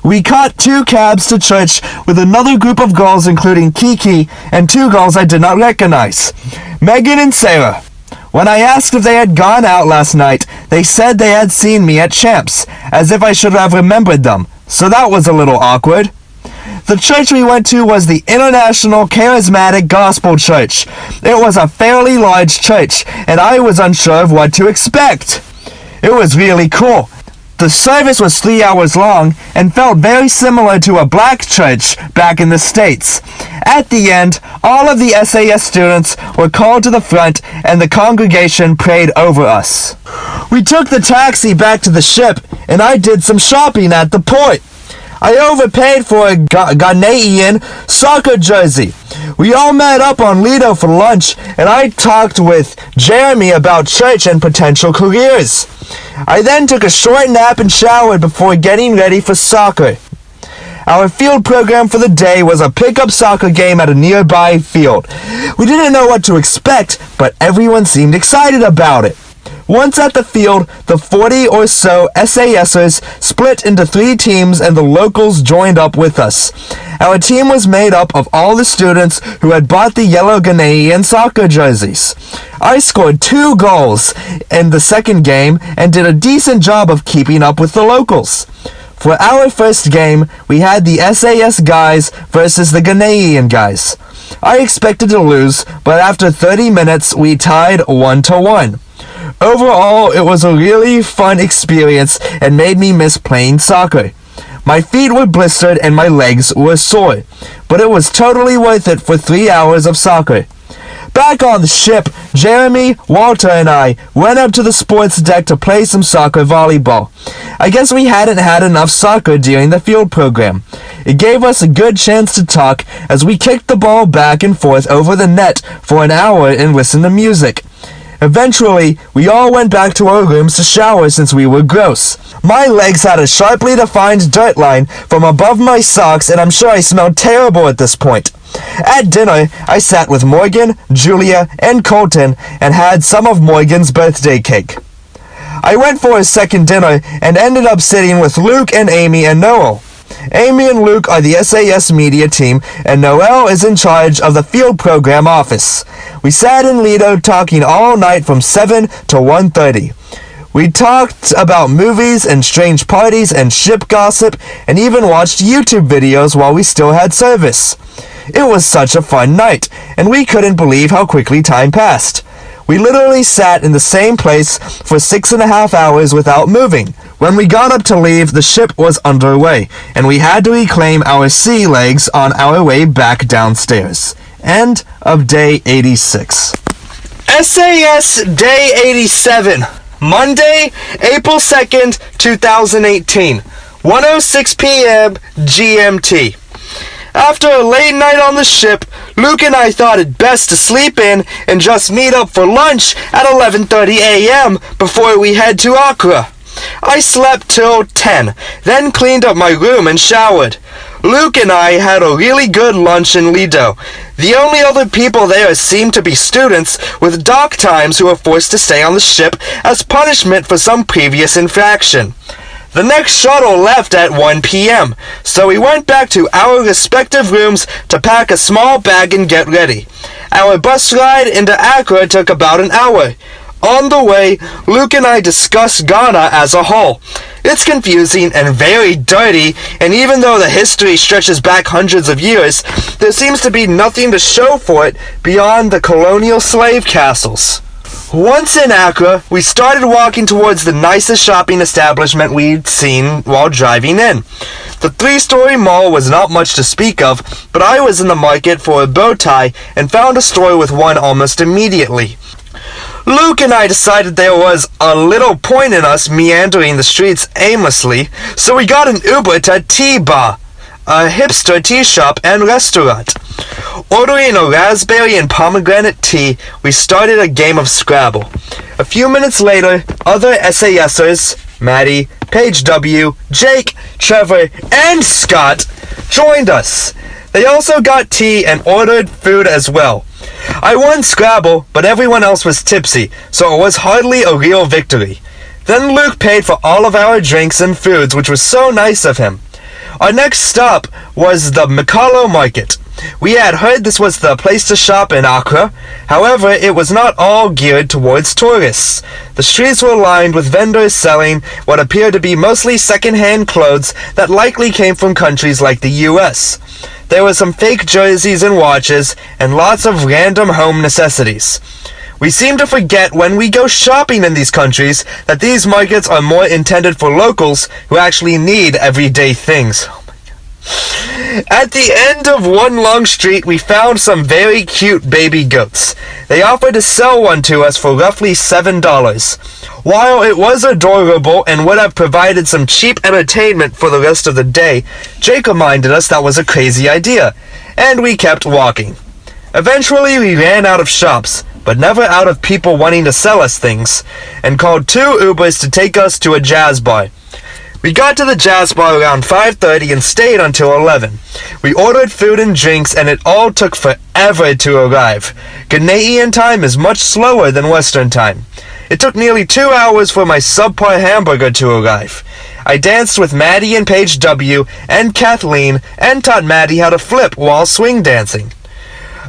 We caught 2 cabs to church with another group of girls, including Kiki and 2 girls I did not recognize, Megan and Sarah. When I asked if they had gone out last night, they said they had seen me at Champs, as if I should have remembered them, so that was a little awkward. The church we went to was the International Charismatic Gospel Church. It was a fairly large church, and I was unsure of what to expect. It was really cool. The service was 3 hours long and felt very similar to a black church back in the States. At the end, all of the SAS students were called to the front and the congregation prayed over us. We took the taxi back to the ship and I did some shopping at the port. I overpaid for a Ghanaian soccer jersey. We all met up on Lido for lunch, and I talked with Jeremy about church and potential careers. I then took a short nap and showered before getting ready for soccer. Our field program for the day was a pickup soccer game at a nearby field. We didn't know what to expect, but everyone seemed excited about it. Once at the field, the 40 or so SASers split into 3 teams and the locals joined up with us. Our team was made up of all the students who had bought the yellow Ghanaian soccer jerseys. I scored 2 goals in the second game and did a decent job of keeping up with the locals. For our first game, we had the SAS guys versus the Ghanaian guys. I expected to lose, but after 30 minutes, we tied 1-1. Overall, it was a really fun experience and made me miss playing soccer. My feet were blistered and my legs were sore, but it was totally worth it for 3 hours of soccer. Back on the ship, Jeremy, Walter, and I went up to the sports deck to play some soccer volleyball. I guess we hadn't had enough soccer during the field program. It gave us a good chance to talk as we kicked the ball back and forth over the net for an hour and listened to music. Eventually, we all went back to our rooms to shower since we were gross. My legs had a sharply defined dirt line from above my socks, and I'm sure I smelled terrible at this point. At dinner, I sat with Morgan, Julia, and Colton and had some of Morgan's birthday cake. I went for a second dinner and ended up sitting with Luke and Amy and Noel. Amy and Luke are the SAS media team, and Noel is in charge of the field program office. We sat in Lido talking all night from 7 to 1:30. We talked about movies and strange parties and ship gossip, and even watched YouTube videos while we still had service. It was such a fun night, and we couldn't believe how quickly time passed. We literally sat in the same place for 6.5 hours without moving. When we got up to leave, the ship was underway, and we had to reclaim our sea legs on our way back downstairs. End of Day 86. SAS Day 87, Monday, April 2nd, 2018, 1:06 p.m. GMT. After a late night on the ship, Luke and I thought it best to sleep in and just meet up for lunch at 11:30 a.m. before we head to Accra. I slept till 10, then cleaned up my room and showered. Luke and I had a really good lunch in Lido. The only other people there seemed to be students with dock times who were forced to stay on the ship as punishment for some previous infraction. The next shuttle left at 1 p.m., so we went back to our respective rooms to pack a small bag and get ready. Our bus ride into Accra took about an hour. On the way, Luke and I discussed Ghana as a whole. It's confusing and very dirty, and even though the history stretches back hundreds of years, there seems to be nothing to show for it beyond the colonial slave castles. Once in Accra, we started walking towards the nicest shopping establishment we'd seen while driving in. The 3-story mall was not much to speak of, but I was in the market for a bow tie and found a store with one almost immediately. Luke and I decided there was a little point in us meandering the streets aimlessly, so we got an Uber to T-Bar. a hipster tea shop and restaurant. Ordering a raspberry and pomegranate tea, we started a game of Scrabble. A few minutes later, other SASers, Maddie, Paige W., Jake, Trevor, and Scott, joined us. They also got tea and ordered food as well. I won Scrabble, but everyone else was tipsy, so it was hardly a real victory. Then Luke paid for all of our drinks and foods, which was so nice of him. Our next stop was the Mikalo Market. We had heard this was the place to shop in Accra. However, it was not all geared towards tourists. The streets were lined with vendors selling what appeared to be mostly second-hand clothes that likely came from countries like the US. There were some fake jerseys and watches, and lots of random home necessities. We seem to forget when we go shopping in these countries that these markets are more intended for locals who actually need everyday things. At the end of one long street, we found some very cute baby goats. They offered to sell one to us for roughly $7. While it was adorable and would have provided some cheap entertainment for the rest of the day, Jake reminded us that was a crazy idea, and we kept walking. Eventually, we ran out of shops, but never out of people wanting to sell us things, and called 2 Ubers to take us to a jazz bar. We got to the jazz bar around 5:30 and stayed until 11. We ordered food and drinks, and it all took forever to arrive. Ghanaian time is much slower than Western time. It took nearly 2 hours for my subpar hamburger to arrive. I danced with Maddie and Paige W. and Kathleen, and taught Maddie how to flip while swing dancing.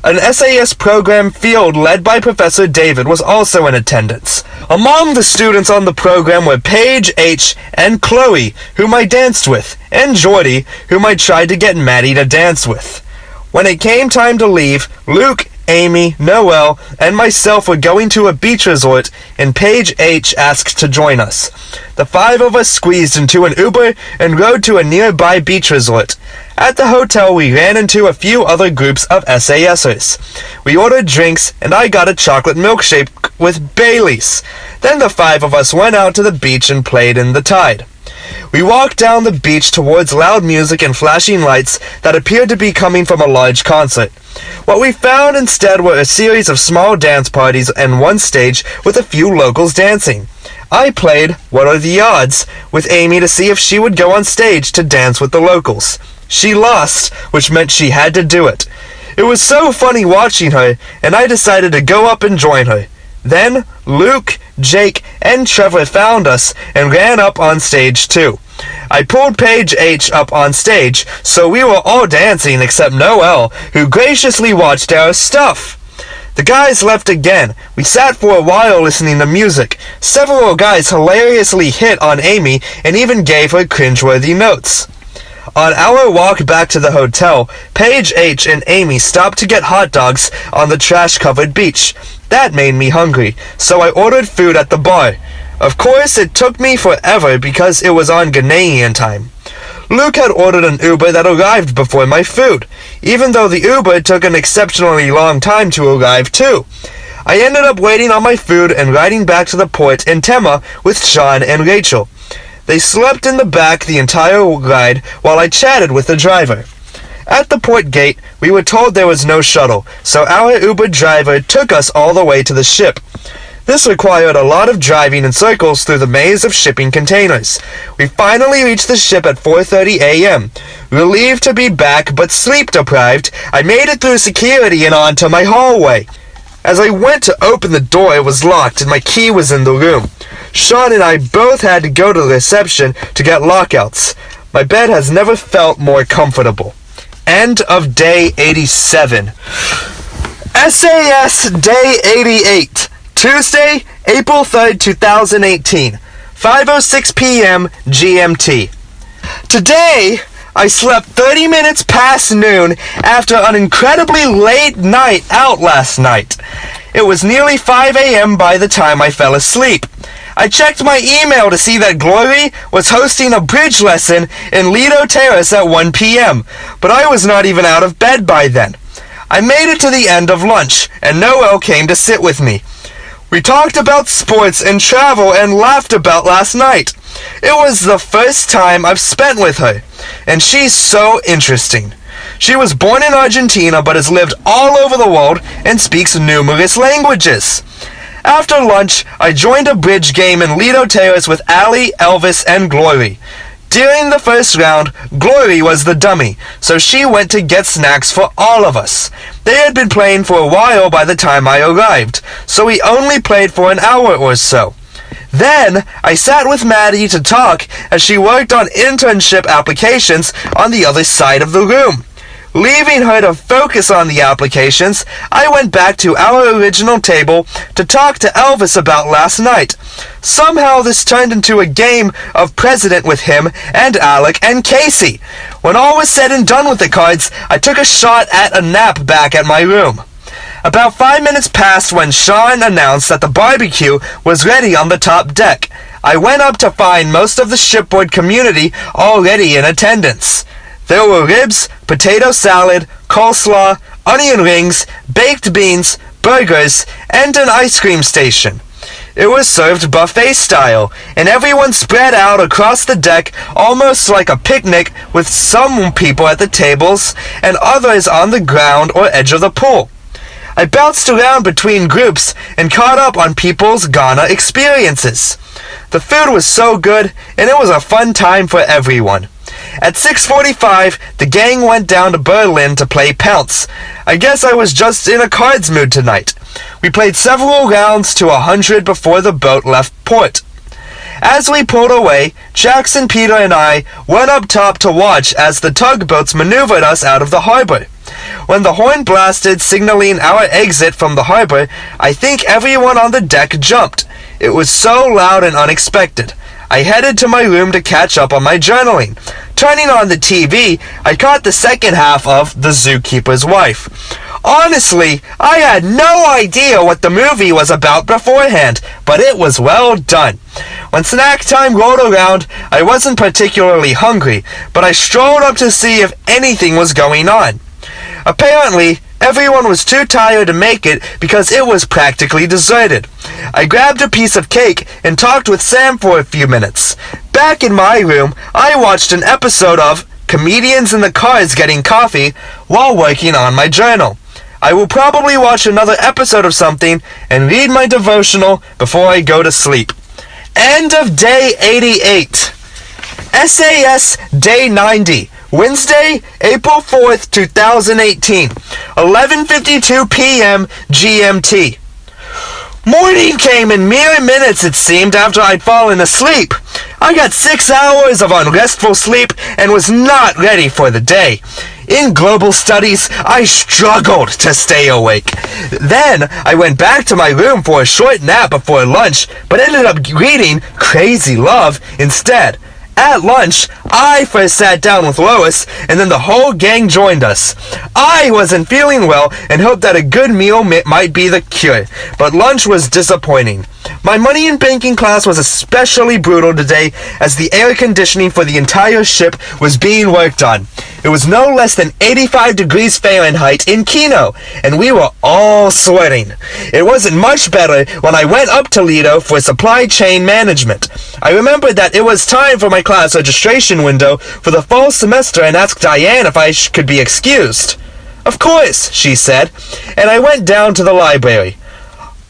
An SAS program field led by Professor David was also in attendance. Among the students on the program were Paige H. and Chloe, whom I danced with, and Jordy, whom I tried to get Maddie to dance with. When it came time to leave, Luke, Amy, Noel, and myself were going to a beach resort, and Paige H. asked to join us. The 5 of us squeezed into an Uber and rode to a nearby beach resort. At the hotel, we ran into a few other groups of SASers. We ordered drinks, and I got a chocolate milkshake with Baileys. Then the 5 of us went out to the beach and played in the tide. We walked down the beach towards loud music and flashing lights that appeared to be coming from a large concert. What we found instead were a series of small dance parties and one stage with a few locals dancing. I played What Are the Odds with Amy to see if she would go on stage to dance with the locals. She lost, which meant she had to do it. It was so funny watching her, and I decided to go up and join her. Then Luke, Jake, and Trevor found us and ran up on stage too. I pulled Paige H. up on stage, so we were all dancing except Noel, who graciously watched our stuff. The guys left again. We sat for a while listening to music. Several guys hilariously hit on Amy and even gave her cringeworthy notes. On our walk back to the hotel, Paige H. and Amy stopped to get hot dogs on the trash-covered beach. That made me hungry, so I ordered food at the bar. Of course, it took me forever because it was on Ghanaian time. Luke had ordered an Uber that arrived before my food, even though the Uber took an exceptionally long time to arrive too. I ended up waiting on my food and riding back to the port in Tema with Sean and Rachel. They slept in the back the entire ride while I chatted with the driver. At the port gate, we were told there was no shuttle, so our Uber driver took us all the way to the ship. This required a lot of driving in circles through the maze of shipping containers. We finally reached the ship at 4:30 a.m. Relieved to be back, but sleep-deprived, I made it through security and onto my hallway. As I went to open the door, it was locked and my key was in the room. Sean and I both had to go to the reception to get lockouts. My bed has never felt more comfortable. End of day 87. SAS day 88. Tuesday, April 3rd, 2018. 5:06 p.m. GMT. Today, I slept 30 minutes past noon after an incredibly late night out last night. It was nearly 5 a.m. by the time I fell asleep. I checked my email to see that Glory was hosting a bridge lesson in Lido Terrace at 1 p.m., but I was not even out of bed by then. I made it to the end of lunch, and Noel came to sit with me. We talked about sports and travel and laughed about last night. It was the first time I've spent with her. and she's so interesting. She was born in Argentina but has lived all over the world and speaks numerous languages. After lunch, I joined a bridge game in Lido Terrace with Allie, Elvis, and Glory. During the first round, Glory was the dummy, so she went to get snacks for all of us. They had been playing for a while by the time I arrived, so we only played for an hour or so. Then, I sat with Maddie to talk as she worked on internship applications on the other side of the room. Leaving her to focus on the applications, I went back to our original table to talk to Elvis about last night. Somehow this turned into a game of president with him and Alec and Casey. When all was said and done with the cards, I took a shot at a nap back at my room. About 5 minutes passed when Sean announced that the barbecue was ready on the top deck. I went up to find most of the shipboard community already in attendance. There were ribs, potato salad, coleslaw, onion rings, baked beans, burgers, and an ice cream station. It was served buffet style, and everyone spread out across the deck almost like a picnic, with some people at the tables and others on the ground or edge of the pool. I bounced around between groups and caught up on people's Ghana experiences. The food was so good, and it was a fun time for everyone. At 6:45, the gang went down to Berlin to play Pounce. I guess I was just in a cards mood tonight. We played several rounds to 100 before the boat left port. As we pulled away, Jackson, Peter, and I went up top to watch as the tugboats maneuvered us out of the harbor. When the horn blasted, signaling our exit from the harbor, I think everyone on the deck jumped. It was so loud and unexpected. I headed to my room to catch up on my journaling. Turning on the TV, I caught the second half of The Zookeeper's Wife. Honestly, I had no idea what the movie was about beforehand, but it was well done. When snack time rolled around, I wasn't particularly hungry, but I strolled up to see if anything was going on. Apparently, everyone was too tired to make it because it was practically deserted. I grabbed a piece of cake and talked with Sam for a few minutes. Back in my room, I watched an episode of Comedians in the Cars Getting Coffee while working on my journal. I will probably watch another episode of something and read my devotional before I go to sleep. End of day 88. SAS Day 90. Wednesday, April 4th, 2018, 11:52 p.m. GMT. Morning came in mere minutes, it seemed, after I'd fallen asleep. I got 6 hours of unrestful sleep and was not ready for the day. In global studies, I struggled to stay awake. Then, I went back to my room for a short nap before lunch, but ended up reading Crazy Love instead. At lunch, I first sat down with Lois, and then the whole gang joined us. I wasn't feeling well and hoped that a good meal might be the cure, but lunch was disappointing. My money and banking class was especially brutal today as the air conditioning for the entire ship was being worked on. It was no less than 85 degrees Fahrenheit in Kino, and we were all sweating. It wasn't much better when I went up to Lido for supply chain management. I remembered that it was time for my class registration window for the fall semester and asked Diane if I could be excused. "Of course," she said, and I went down to the library.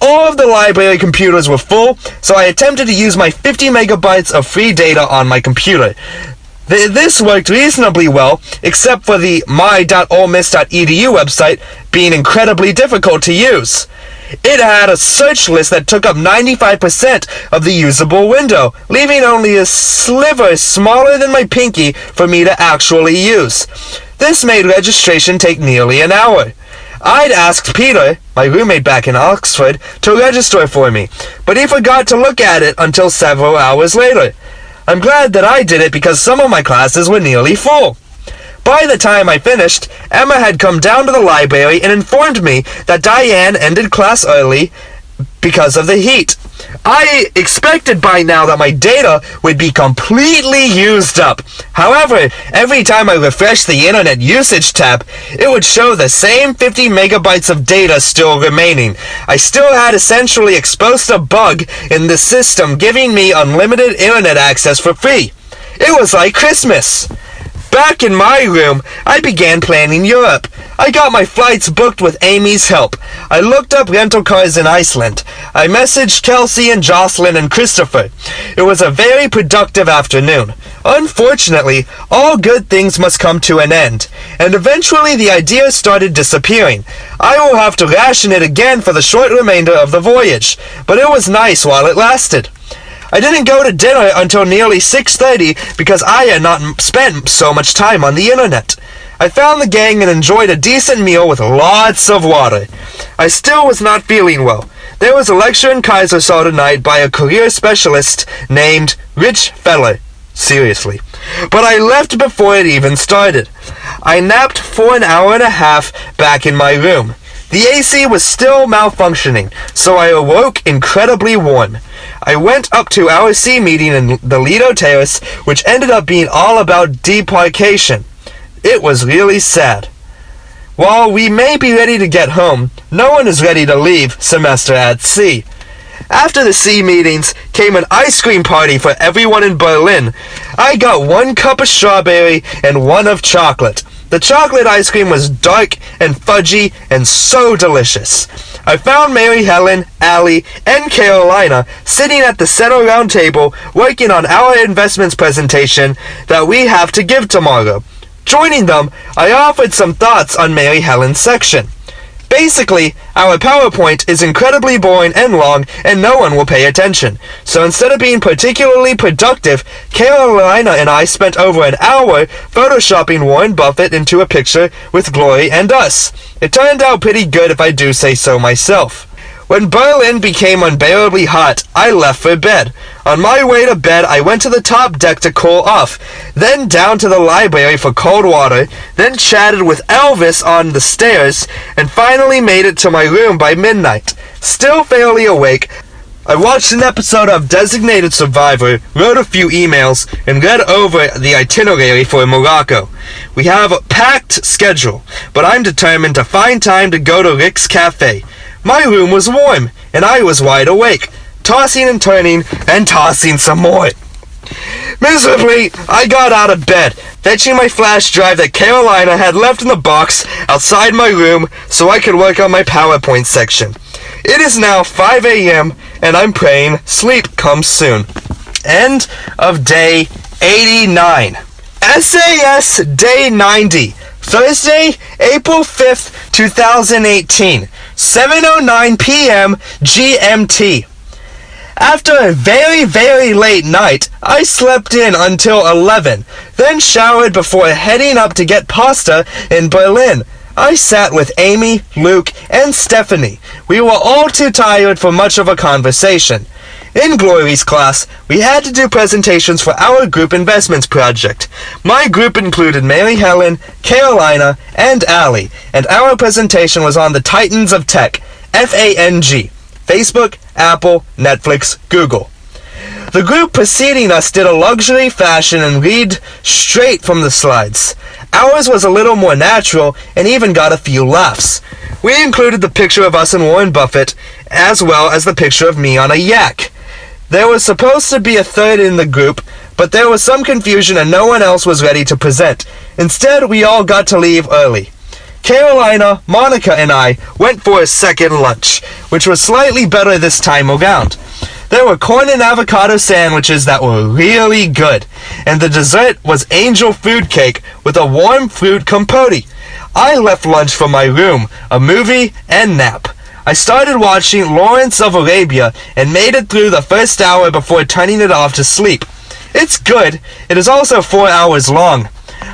All of the library computers were full, so I attempted to use my 50 megabytes of free data on my computer. This worked reasonably well, except for the my.olemiss.edu website being incredibly difficult to use. It had a search list that took up 95% of the usable window, leaving only a sliver smaller than my pinky for me to actually use. This made registration take nearly an hour. I'd asked Peter, my roommate back in Oxford, to register for me, but he forgot to look at it until several hours later. I'm glad that I did it because some of my classes were nearly full. By the time I finished, Emma had come down to the library and informed me that Diane ended class early because of the heat. I expected by now that my data would be completely used up. However, every time I refreshed the Internet Usage tab, it would show the same 50 megabytes of data still remaining. I still had essentially exposed a bug in the system giving me unlimited Internet access for free. It was like Christmas. Back in my room, I began planning Europe. I got my flights booked with Amy's help. I looked up rental cars in Iceland. I messaged Kelsey and Jocelyn and Christopher. It was a very productive afternoon. Unfortunately, all good things must come to an end, and eventually the idea started disappearing. I will have to ration it again for the short remainder of the voyage, but it was nice while it lasted. I didn't go to dinner until nearly 6:30 because I had not spent so much time on the internet. I found the gang and enjoyed a decent meal with lots of water. I still was not feeling well. There was a lecture in Kaiserslautern tonight by a career specialist named Rich Feller. Seriously. But I left before it even started. I napped for an hour and a half back in my room. The AC was still malfunctioning, so I awoke incredibly warm. I went up to our C meeting in the Lido Terrace, which ended up being all about deparcation. It was really sad. While we may be ready to get home, no one is ready to leave semester at sea. After the C meetings came an ice cream party for everyone in Berlin. I got 1 cup of strawberry and 1 of chocolate. The chocolate ice cream was dark and fudgy and so delicious. I found Mary Helen, Allie, and Carolina sitting at the center round table working on our investments presentation that we have to give tomorrow. Joining them, I offered some thoughts on Mary Helen's section. Basically, our PowerPoint is incredibly boring and long, and no one will pay attention. So instead of being particularly productive, Carolina and I spent over an hour photoshopping Warren Buffett into a picture with Glory and us. It turned out pretty good if I do say so myself. When Berlin became unbearably hot, I left for bed. On my way to bed, I went to the top deck to cool off, then down to the library for cold water, then chatted with Elvis on the stairs, and finally made it to my room by midnight. Still fairly awake, I watched an episode of Designated Survivor, wrote a few emails, and read over the itinerary for Morocco. We have a packed schedule, but I'm determined to find time to go to Rick's Cafe. My room was warm, and I was wide awake, tossing and turning, and tossing some more. Miserably, I got out of bed, fetching my flash drive that Carolina had left in the box outside my room so I could work on my PowerPoint section. It is now 5 a.m., and I'm praying sleep comes soon. End of day 89. SAS Day 90. Thursday, April 5th, 2018, 7:09 p.m. GMT. After a very, very late night, I slept in until 11, then showered before heading up to get pasta in Berlin. I sat with Amy, Luke, and Stephanie. We were all too tired for much of a conversation. In Glory's class, we had to do presentations for our group investments project. My group included Mary Helen, Carolina, and Allie, and our presentation was on the Titans of Tech, FANG, Facebook, Apple, Netflix, Google. The group preceding us did a luxury fashion and read straight from the slides. Ours was a little more natural and even got a few laughs. We included the picture of us and Warren Buffett, as well as the picture of me on a yak. There was supposed to be a third in the group, but there was some confusion and no one else was ready to present. Instead, we all got to leave early. Carolina, Monica, and I went for a second lunch, which was slightly better this time around. There were corn and avocado sandwiches that were really good, and the dessert was angel food cake with a warm fruit compote. I left lunch for my room, a movie, and nap. I started watching Lawrence of Arabia and made it through the first hour before turning it off to sleep. It's good. It is also 4 hours long.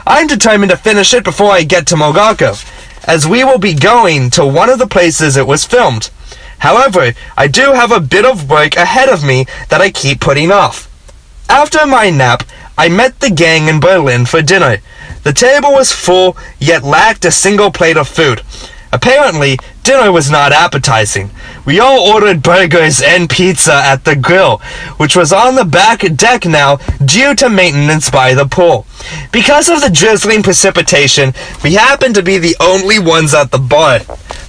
I'm determined to finish it before I get to Morocco, as we will be going to one of the places it was filmed. However, I do have a bit of work ahead of me that I keep putting off. After my nap, I met the gang in Berlin for dinner. The table was full, yet lacked a single plate of food. Apparently, dinner was not appetizing. We all ordered burgers and pizza at the grill, which was on the back deck now due to maintenance by the pool. Because of the drizzling precipitation, we happened to be the only ones at the bar.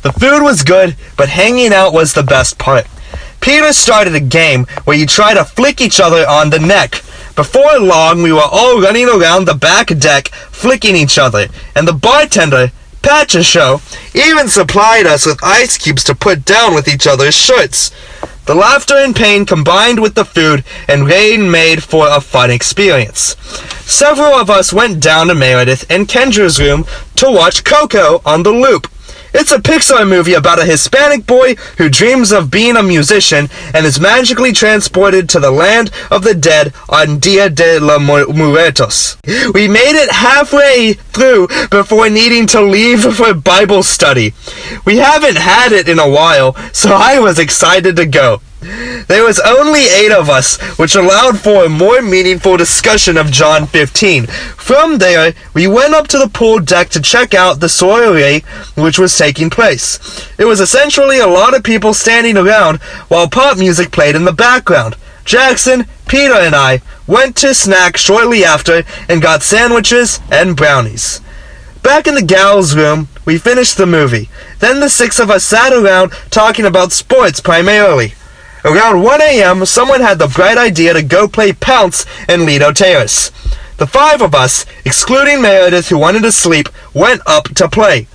The food was good, but hanging out was the best part. Peter started a game where you try to flick each other on the neck. Before long, we were all running around the back deck, flicking each other, and the bartender, Patcha Show, even supplied us with ice cubes to put down with each other's shirts. The laughter and pain combined with the food and rain made for a fun experience. Several of us went down to Meredith and Kendra's room to watch Coco on the loop. It's a Pixar movie about a Hispanic boy who dreams of being a musician and is magically transported to the land of the dead on Dia de los Muertos. We made it halfway through before needing to leave for Bible study. We haven't had it in a while, so I was excited to go. There was only 8 of us, which allowed for a more meaningful discussion of John 15. From there, we went up to the pool deck to check out the soiree which was taking place. It was essentially a lot of people standing around while pop music played in the background. Jackson, Peter, and I went to snack shortly after and got sandwiches and brownies. Back in the gals' room, we finished the movie. Then the 6 of us sat around talking about sports primarily. Around 1 a.m., someone had the bright idea to go play Pounce in Lido Terrace. The 5 of us, excluding Meredith who wanted to sleep, went up to play.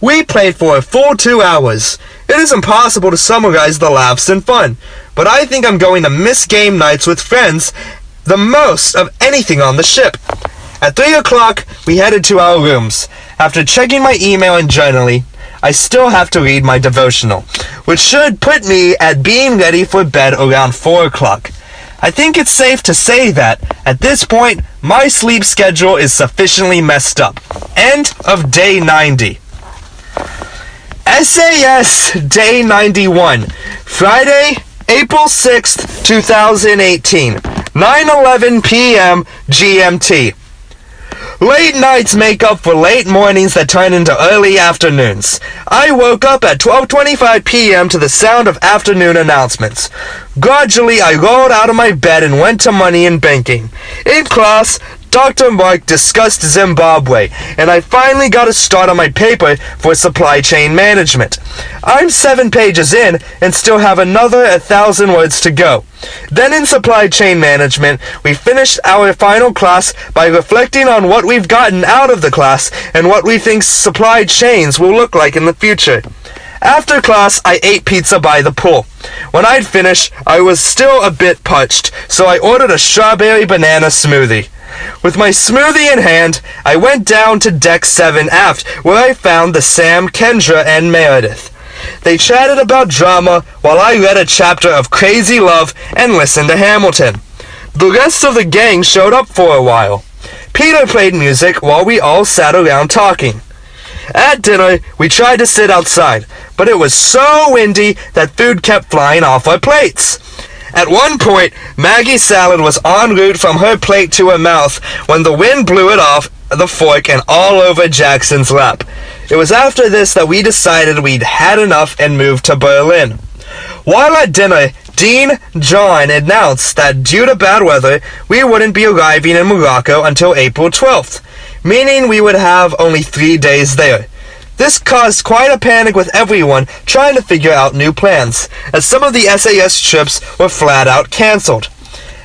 We played for a full 2 hours. It is impossible to summarize the laughs and fun, but I think I'm going to miss game nights with friends the most of anything on the ship. At 3 o'clock, we headed to our rooms. After checking my email and journaling, I still have to read my devotional, which should put me at being ready for bed around 4 o'clock. I think it's safe to say that, at this point, my sleep schedule is sufficiently messed up. End of day 90. SAS Day 91, Friday, April 6th, 2018, 9:11 p.m. GMT. Late nights make up for late mornings that turn into early afternoons. I woke up at 12:25 p.m. to the sound of afternoon announcements. Gradually, I rolled out of my bed and went to money and banking. In class, Dr. Mark discussed Zimbabwe, and I finally got a start on my paper for supply chain management. I'm 7 pages in and still have another 1,000 words to go. Then in supply chain management, we finished our final class by reflecting on what we've gotten out of the class and what we think supply chains will look like in the future. After class, I ate pizza by the pool. When I'd finished, I was still a bit parched, so I ordered a strawberry banana smoothie. With my smoothie in hand, I went down to deck 7 aft, where I found the Sam, Kendra, and Meredith. They chatted about drama while I read a chapter of Crazy Love and listened to Hamilton. The rest of the gang showed up for a while. Peter played music while we all sat around talking. At dinner, we tried to sit outside, but it was so windy that food kept flying off our plates. At one point, Maggie's salad was en route from her plate to her mouth when the wind blew it off the fork and all over Jackson's lap. It was after this that we decided we'd had enough and moved to Berlin. While at dinner, Dean John announced that due to bad weather, we wouldn't be arriving in Morocco until April 12th, meaning we would have only 3 days there. This caused quite a panic with everyone trying to figure out new plans, as some of the SAS trips were flat out cancelled.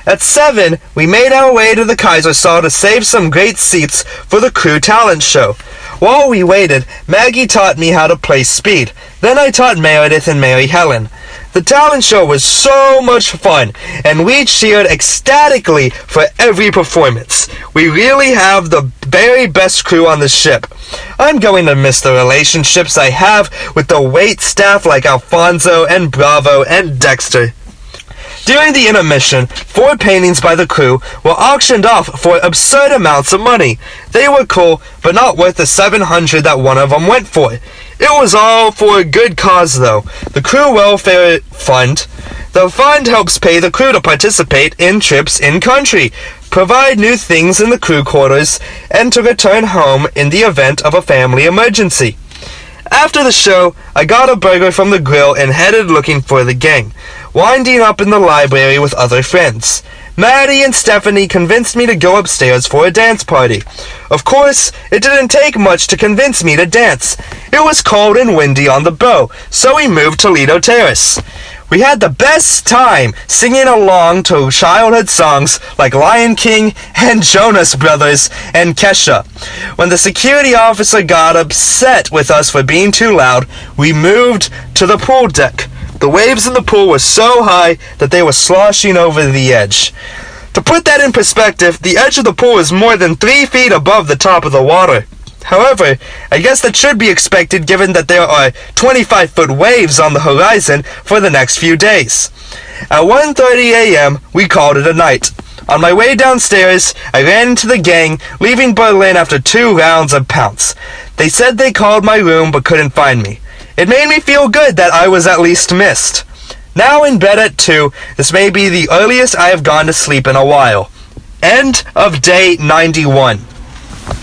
At 7, we made our way to the Kaisersaal to save some great seats for the crew talent show. While we waited, Maggie taught me how to play speed. Then I taught Meredith and Mary Helen. The talent show was so much fun, and we cheered ecstatically for every performance. We really have the very best crew on the ship. I'm going to miss the relationships I have with the wait staff like Alfonso and Bravo and Dexter. During the intermission, 4 paintings by the crew were auctioned off for absurd amounts of money. They were cool, but not worth the $700 that one of them went for. It was all for a good cause, though. The Crew Welfare Fund. The fund helps pay the crew to participate in trips in-country, provide new things in the crew quarters, and to return home in the event of a family emergency. After the show, I got a burger from the grill and headed looking for the gang, winding up in the library with other friends. Maddie and Stephanie convinced me to go upstairs for a dance party. Of course, it didn't take much to convince me to dance. It was cold and windy on the bow, so we moved to Lido Terrace. We had the best time singing along to childhood songs like Lion King and Jonas Brothers and Kesha. When the security officer got upset with us for being too loud, we moved to the pool deck. The waves in the pool were so high that they were sloshing over the edge. To put that in perspective, the edge of the pool is more than 3 feet above the top of the water. However, I guess that should be expected given that there are 25-foot waves on the horizon for the next few days. At 1:30 a.m., we called it a night. On my way downstairs, I ran into the gang, leaving Berlin after 2 rounds of pounce. They said they called my room but couldn't find me. It made me feel good that I was at least missed. Now in bed at 2, this may be the earliest I have gone to sleep in a while. End of day 91.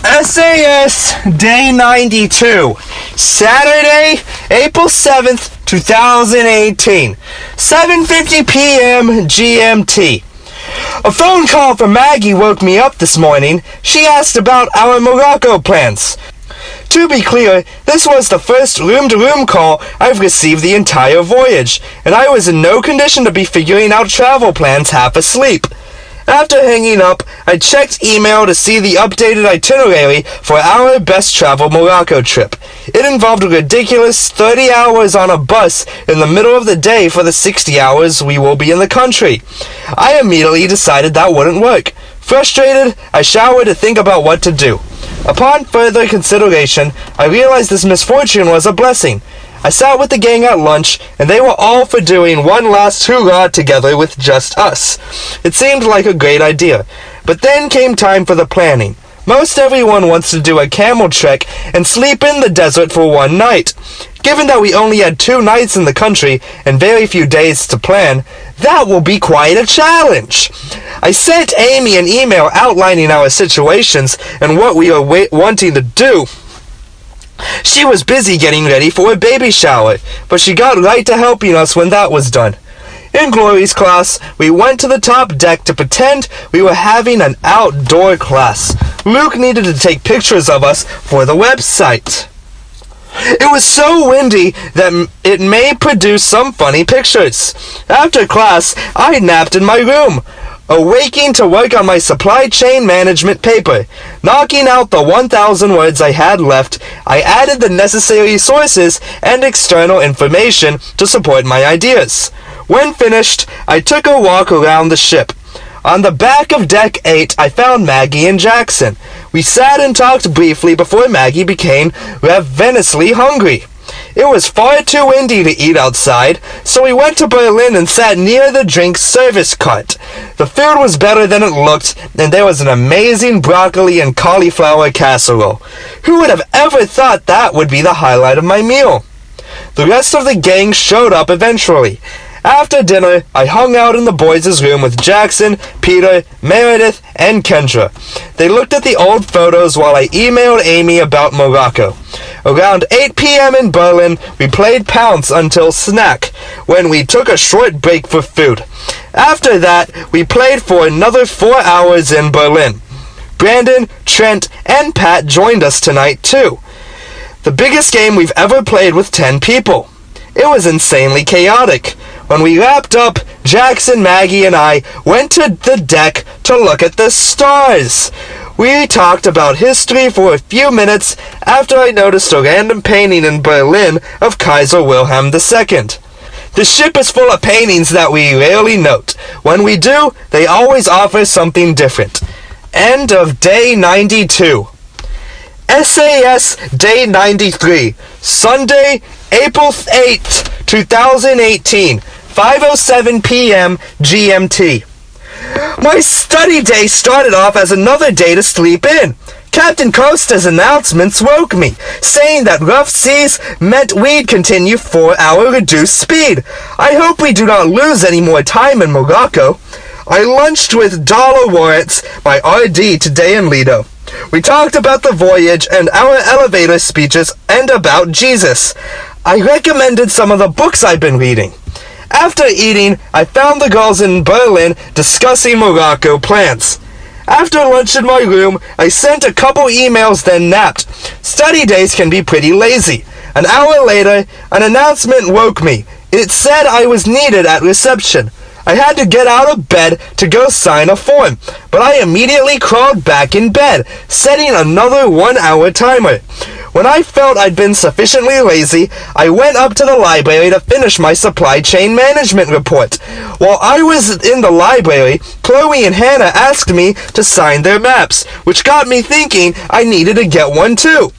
SAS Day 92, Saturday, April 7th, 2018, 7:50 p.m. GMT. A phone call from Maggie woke me up this morning. She asked about our Morocco plans. To be clear, this was the first room-to-room call I've received the entire voyage, and I was in no condition to be figuring out travel plans half asleep. After hanging up, I checked email to see the updated itinerary for our best travel Morocco trip. It involved a ridiculous 30 hours on a bus in the middle of the day for the 60 hours we will be in the country. I immediately decided that wouldn't work. Frustrated, I showered to think about what to do. Upon further consideration, I realized this misfortune was a blessing. I sat with the gang at lunch, and they were all for doing one last hurrah together with just us. It seemed like a great idea. But then came time for the planning. Most everyone wants to do a camel trek and sleep in the desert for one night. Given that we only had 2 nights in the country and very few days to plan, that will be quite a challenge. I sent Amy an email outlining our situations and what we are wanting to do. She was busy getting ready for a baby shower, but she got right to helping us when that was done. In Glory's class, we went to the top deck to pretend we were having an outdoor class. Luke needed to take pictures of us for the website. It was so windy that it may produce some funny pictures. After class, I napped in my room, awaking to work on my supply chain management paper. Knocking out the 1,000 words I had left, I added the necessary sources and external information to support my ideas. When finished, I took a walk around the ship. On the back of Deck 8, I found Maggie and Jackson. We sat and talked briefly before Maggie became ravenously hungry. It was far too windy to eat outside, so we went to Berlin and sat near the drink service cart. The food was better than it looked, and there was an amazing broccoli and cauliflower casserole. Who would have ever thought that would be the highlight of my meal? The rest of the gang showed up eventually. After dinner, I hung out in the boys' room with Jackson, Peter, Meredith, and Kendra. They looked at the old photos while I emailed Amy about Morocco. Around 8 p.m. in Berlin, we played Pounce until snack, when we took a short break for food. After that, we played for another 4 hours in Berlin. Brandon, Trent, and Pat joined us tonight, too. The biggest game we've ever played with 10 people. It was insanely chaotic. When we wrapped up, Jackson, Maggie, and I went to the deck to look at the stars. We talked about history for a few minutes after I noticed a random painting in Berlin of Kaiser Wilhelm II. The ship is full of paintings that we rarely note. When we do, they always offer something different. End of Day 92. SAS Day 93, Sunday, April 8th, 2018, 5:07 p.m. GMT. My study day started off as another day to sleep in. Captain Costa's announcements woke me, saying that rough seas meant we'd continue for our reduced speed. I hope we do not lose any more time in Morocco. I lunched with Dollar Warrants, my RD, today in Lido. We talked about the voyage and our elevator speeches and about Jesus. I recommended some of the books I've been reading. After eating, I found the girls in Berlin discussing Morocco plans. After lunch in my room, I sent a couple emails, then napped. Study days can be pretty lazy. An hour later, an announcement woke me. It said I was needed at reception. I had to get out of bed to go sign a form, but I immediately crawled back in bed, setting another 1-hour timer. When I felt I'd been sufficiently lazy, I went up to the library to finish my supply chain management report. While I was in the library, Chloe and Hannah asked me to sign their maps, which got me thinking I needed to get one too.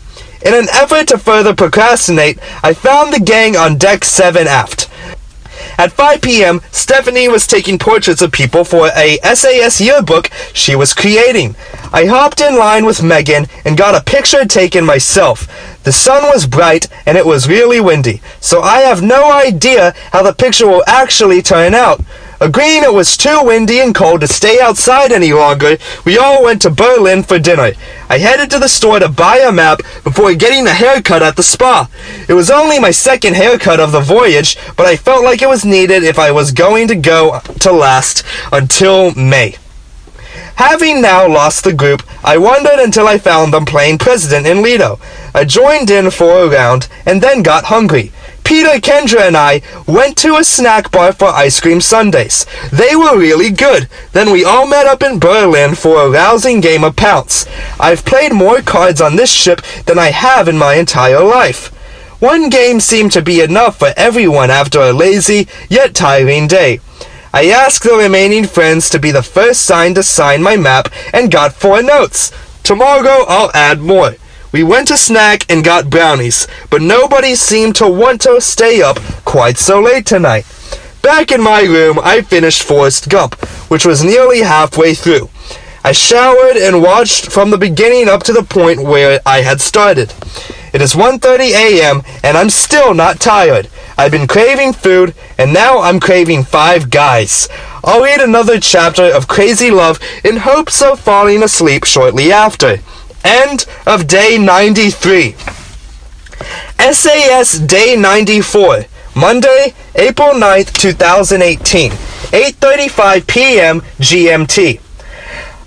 In an effort to further procrastinate, I found the gang on deck 7 aft. At 5 p.m., Stephanie was taking portraits of people for a SAS yearbook she was creating. I hopped in line with Megan and got a picture taken myself. The sun was bright and it was really windy, so I have no idea how the picture will actually turn out. Agreeing it was too windy and cold to stay outside any longer, we all went to Berlin for dinner. I headed to the store to buy a map before getting a haircut at the spa. It was only my second haircut of the voyage, but I felt like it was needed if I was going to go to last until May. Having now lost the group, I wandered until I found them playing President in Lido. I joined in for a round and then got hungry. Peter, Kendra, and I went to a snack bar for ice cream sundaes. They were really good. Then we all met up in Berlin for a rousing game of Pounce. I've played more cards on this ship than I have in my entire life. One game seemed to be enough for everyone after a lazy yet tiring day. I asked the remaining friends to be the first to sign my map and got 4 notes. Tomorrow I'll add more. We went to snack and got brownies, but nobody seemed to want to stay up quite so late tonight. Back in my room, I finished Forrest Gump, which was nearly halfway through. I showered and watched from the beginning up to the point where I had started. It is 1:30 a.m. and I'm still not tired. I've been craving food, and now I'm craving Five Guys. I'll read another chapter of Crazy Love in hopes of falling asleep shortly after. End of Day 93. SAS Day 94. Monday, April 9th, 2018. 8:35 p.m. GMT.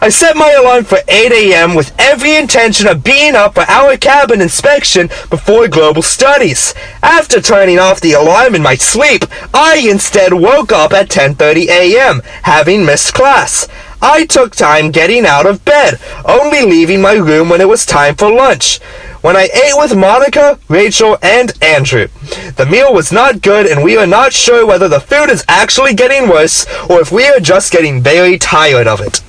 I set my alarm for 8 a.m. with every intention of being up for our cabin inspection before global studies. After turning off the alarm in my sleep, I instead woke up at 10:30 a.m., having missed class. I took time getting out of bed, only leaving my room when it was time for lunch. When I ate with Monica, Rachel, and Andrew. The meal was not good, and we are not sure whether the food is actually getting worse or if we are just getting very tired of it.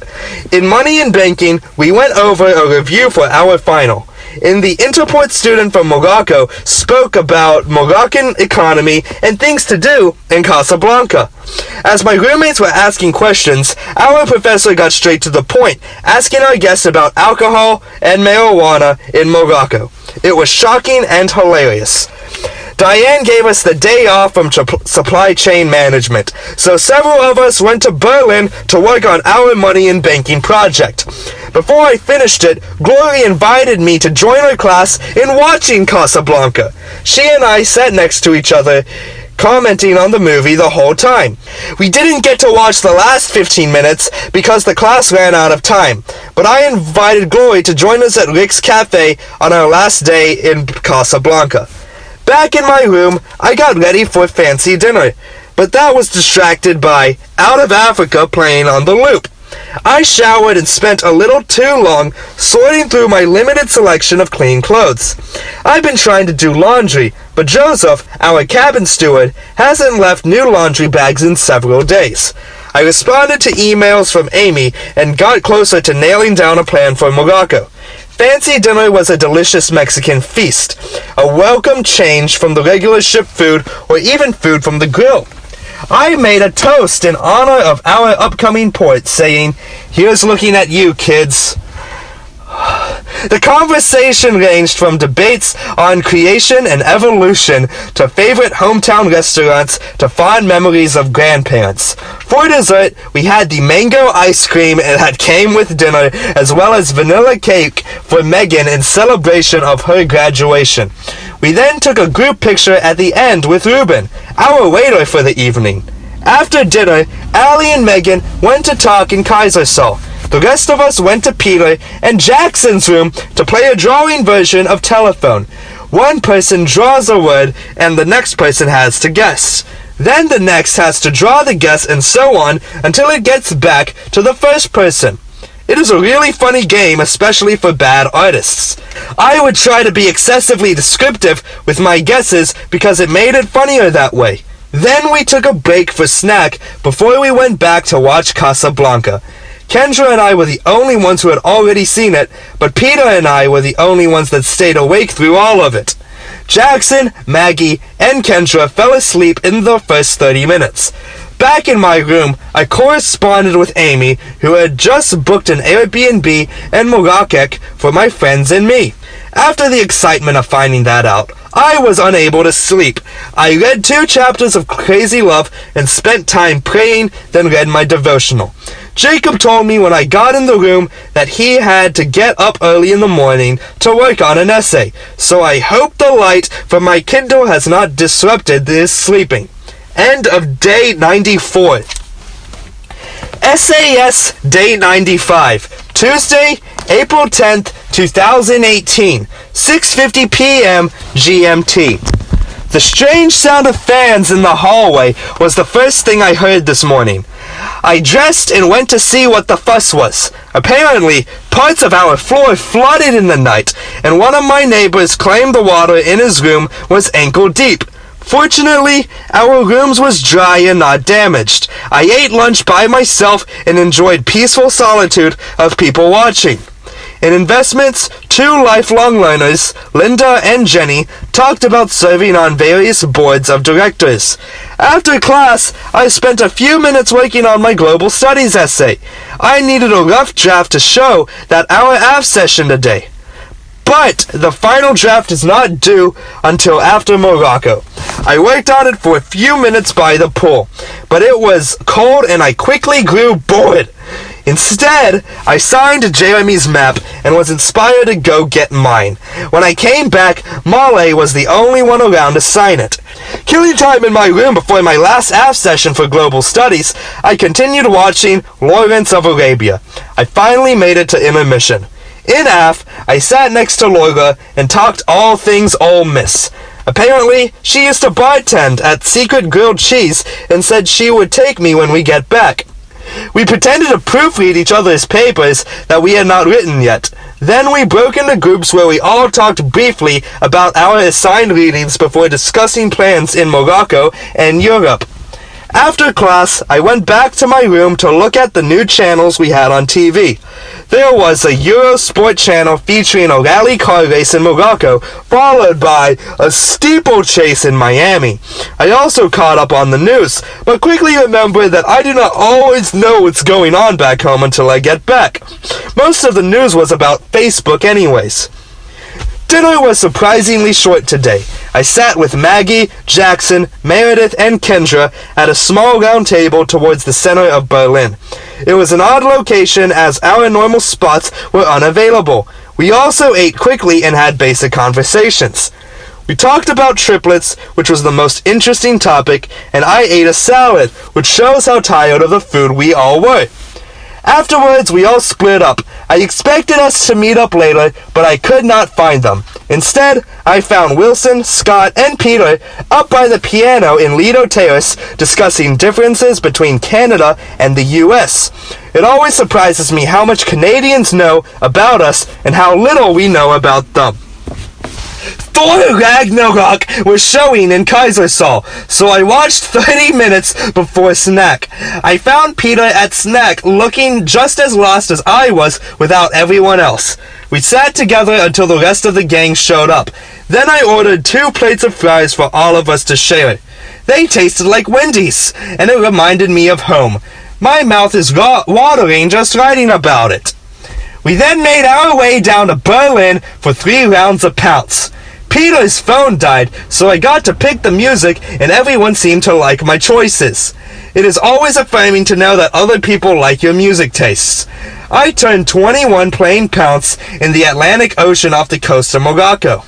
In Money and Banking, we went over a review for our final. The Interport student from Morocco spoke about Moroccan economy and things to do in Casablanca. As my roommates were asking questions, our professor got straight to the point, asking our guests about alcohol and marijuana in Morocco. It was shocking and hilarious. Diane gave us the day off from supply chain management, so several of us went to Berlin to work on our money and banking project. Before I finished it, Glory invited me to join her class in watching Casablanca. She and I sat next to each other, commenting on the movie the whole time. We didn't get to watch the last 15 minutes because the class ran out of time, but I invited Glory to join us at Rick's Cafe on our last day in Casablanca. Back in my room, I got ready for fancy dinner, but that was distracted by Out of Africa playing on the loop. I showered and spent a little too long sorting through my limited selection of clean clothes. I've been trying to do laundry, but Joseph, our cabin steward, hasn't left new laundry bags in several days. I responded to emails from Amy and got closer to nailing down a plan for Morocco. Fancy dinner was a delicious Mexican feast, a welcome change from the regular ship food or even food from the grill. I made a toast in honor of our upcoming port, saying, "Here's looking at you, kids." The conversation ranged from debates on creation and evolution to favorite hometown restaurants to fond memories of grandparents. For dessert, we had the mango ice cream that came with dinner, as well as vanilla cake for Megan in celebration of her graduation. We then took a group picture at the end with Ruben, our waiter for the evening. After dinner, Allie and Megan went to talk in Kaisersaal. The rest of us went to Peter and Jackson's room to play a drawing version of telephone. One person draws a word and the next person has to guess. Then the next has to draw the guess and so on until it gets back to the first person. It is a really funny game, especially for bad artists. I would try to be excessively descriptive with my guesses because it made it funnier that way. Then we took a break for snack before we went back to watch Casablanca. Kendra and I were the only ones who had already seen it, but Peter and I were the only ones that stayed awake through all of it. Jackson, Maggie, and Kendra fell asleep in the first 30 minutes. Back in my room, I corresponded with Amy, who had just booked an Airbnb in Morakek for my friends and me. After the excitement of finding that out, I was unable to sleep. I read 2 chapters of Crazy Love and spent time praying, then read my devotional. Jacob told me when I got in the room that he had to get up early in the morning to work on an essay, so I hope the light from my Kindle has not disrupted his sleeping. End of day 94. SAS Day 95, Tuesday, April 10th, 2018, 6:50 p.m. GMT. The strange sound of fans in the hallway was the first thing I heard this morning. I dressed and went to see what the fuss was. Apparently, parts of our floor flooded in the night, and one of my neighbors claimed the water in his room was ankle deep. Fortunately, our rooms was dry and not damaged. I ate lunch by myself and enjoyed peaceful solitude of people watching. In investments, 2 lifelong learners, Linda and Jenny, talked about serving on various boards of directors. After class, I spent a few minutes working on my global studies essay. I needed a rough draft to show that our AF session today. But the final draft is not due until after Morocco. I worked on it for a few minutes by the pool, but it was cold and I quickly grew bored. Instead, I signed Jeremy's map and was inspired to go get mine. When I came back, Molly was the only one around to sign it. Killing time in my room before my last AF session for Global Studies, I continued watching Lawrence of Arabia. I finally made it to intermission. In AF, I sat next to Laura and talked all things Ole Miss. Apparently, she used to bartend at Secret Grilled Cheese and said she would take me when we get back. We pretended to proofread each other's papers that we had not written yet. Then we broke into groups where we all talked briefly about our assigned readings before discussing plans in Morocco and Europe. After class, I went back to my room to look at the new channels we had on TV. There was a Eurosport channel featuring a rally car race in Morocco, followed by a steeplechase in Miami. I also caught up on the news, but quickly remembered that I do not always know what's going on back home until I get back. Most of the news was about Facebook anyways. Dinner was surprisingly short today. I sat with Maggie, Jackson, Meredith, and Kendra at a small round table towards the center of Berlin. It was an odd location as our normal spots were unavailable. We also ate quickly and had basic conversations. We talked about triplets, which was the most interesting topic, and I ate a salad, which shows how tired of the food we all were. Afterwards, we all split up. I expected us to meet up later, but I could not find them. Instead, I found Wilson, Scott, and Peter up by the piano in Lido Terrace discussing differences between Canada and the US. It always surprises me how much Canadians know about us and how little we know about them. Thor Ragnarok was showing in Kaisersaal, so I watched 30 minutes before snack. I found Peter at snack looking just as lost as I was without everyone else. We sat together until the rest of the gang showed up. Then I ordered 2 plates of fries for all of us to share. They tasted like Wendy's, and it reminded me of home. My mouth is watering just writing about it. We then made our way down to Berlin for 3 rounds of Pounce. Peter's phone died, so I got to pick the music, and everyone seemed to like my choices. It is always affirming to know that other people like your music tastes. I turned 21 playing Pounce in the Atlantic Ocean off the coast of Morocco.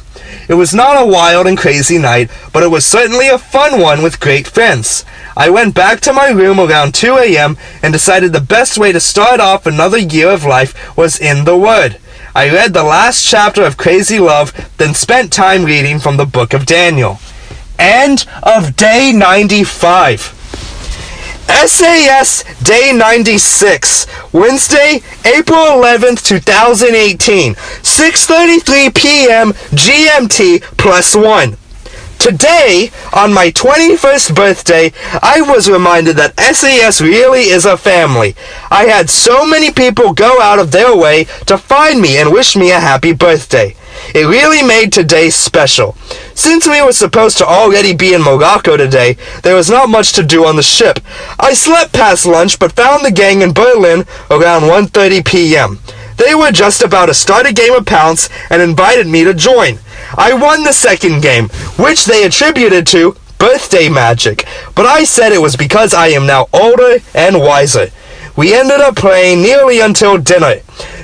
It was not a wild and crazy night, but it was certainly a fun one with great friends. I went back to my room around 2 a.m. and decided the best way to start off another year of life was in the Word. I read the last chapter of Crazy Love, then spent time reading from the book of Daniel. End of day 95. SAS Day 96, Wednesday, April 11th, 2018, 6:33 p.m. GMT +1. Today, on my 21st birthday, I was reminded that SAS really is a family. I had so many people go out of their way to find me and wish me a happy birthday. It really made today special. Since we were supposed to already be in Morocco today, there was not much to do on the ship. I slept past lunch but found the gang in Berlin around 1:30 p.m. They were just about to start a game of Pounce and invited me to join. I won the second game, which they attributed to birthday magic, but I said it was because I am now older and wiser. We ended up playing nearly until dinner.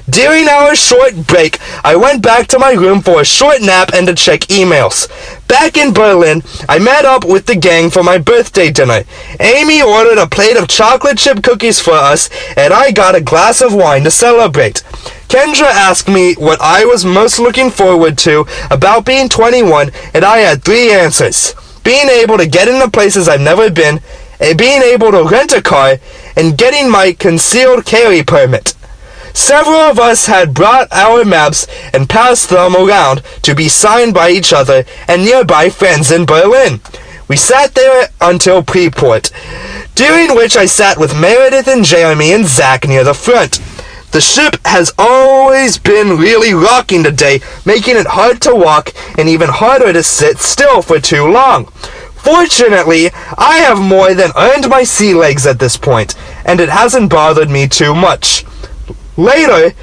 During our short break, I went back to my room for a short nap and to check emails. Back in Berlin, I met up with the gang for my birthday dinner. Amy ordered a plate of chocolate chip cookies for us, and I got a glass of wine to celebrate. Kendra asked me what I was most looking forward to about being 21, and I had 3 answers. Being able to get into places I've never been, and being able to rent a car, and getting my concealed carry permit. Several of us had brought our maps and passed them around to be signed by each other and nearby friends in Berlin. We sat there until pre-port, during which I sat with Meredith and Jeremy and Zach near the front. The ship has always been really rocking today, making it hard to walk and even harder to sit still for too long. Fortunately, I have more than earned my sea legs at this point, and it hasn't bothered me too much. Later,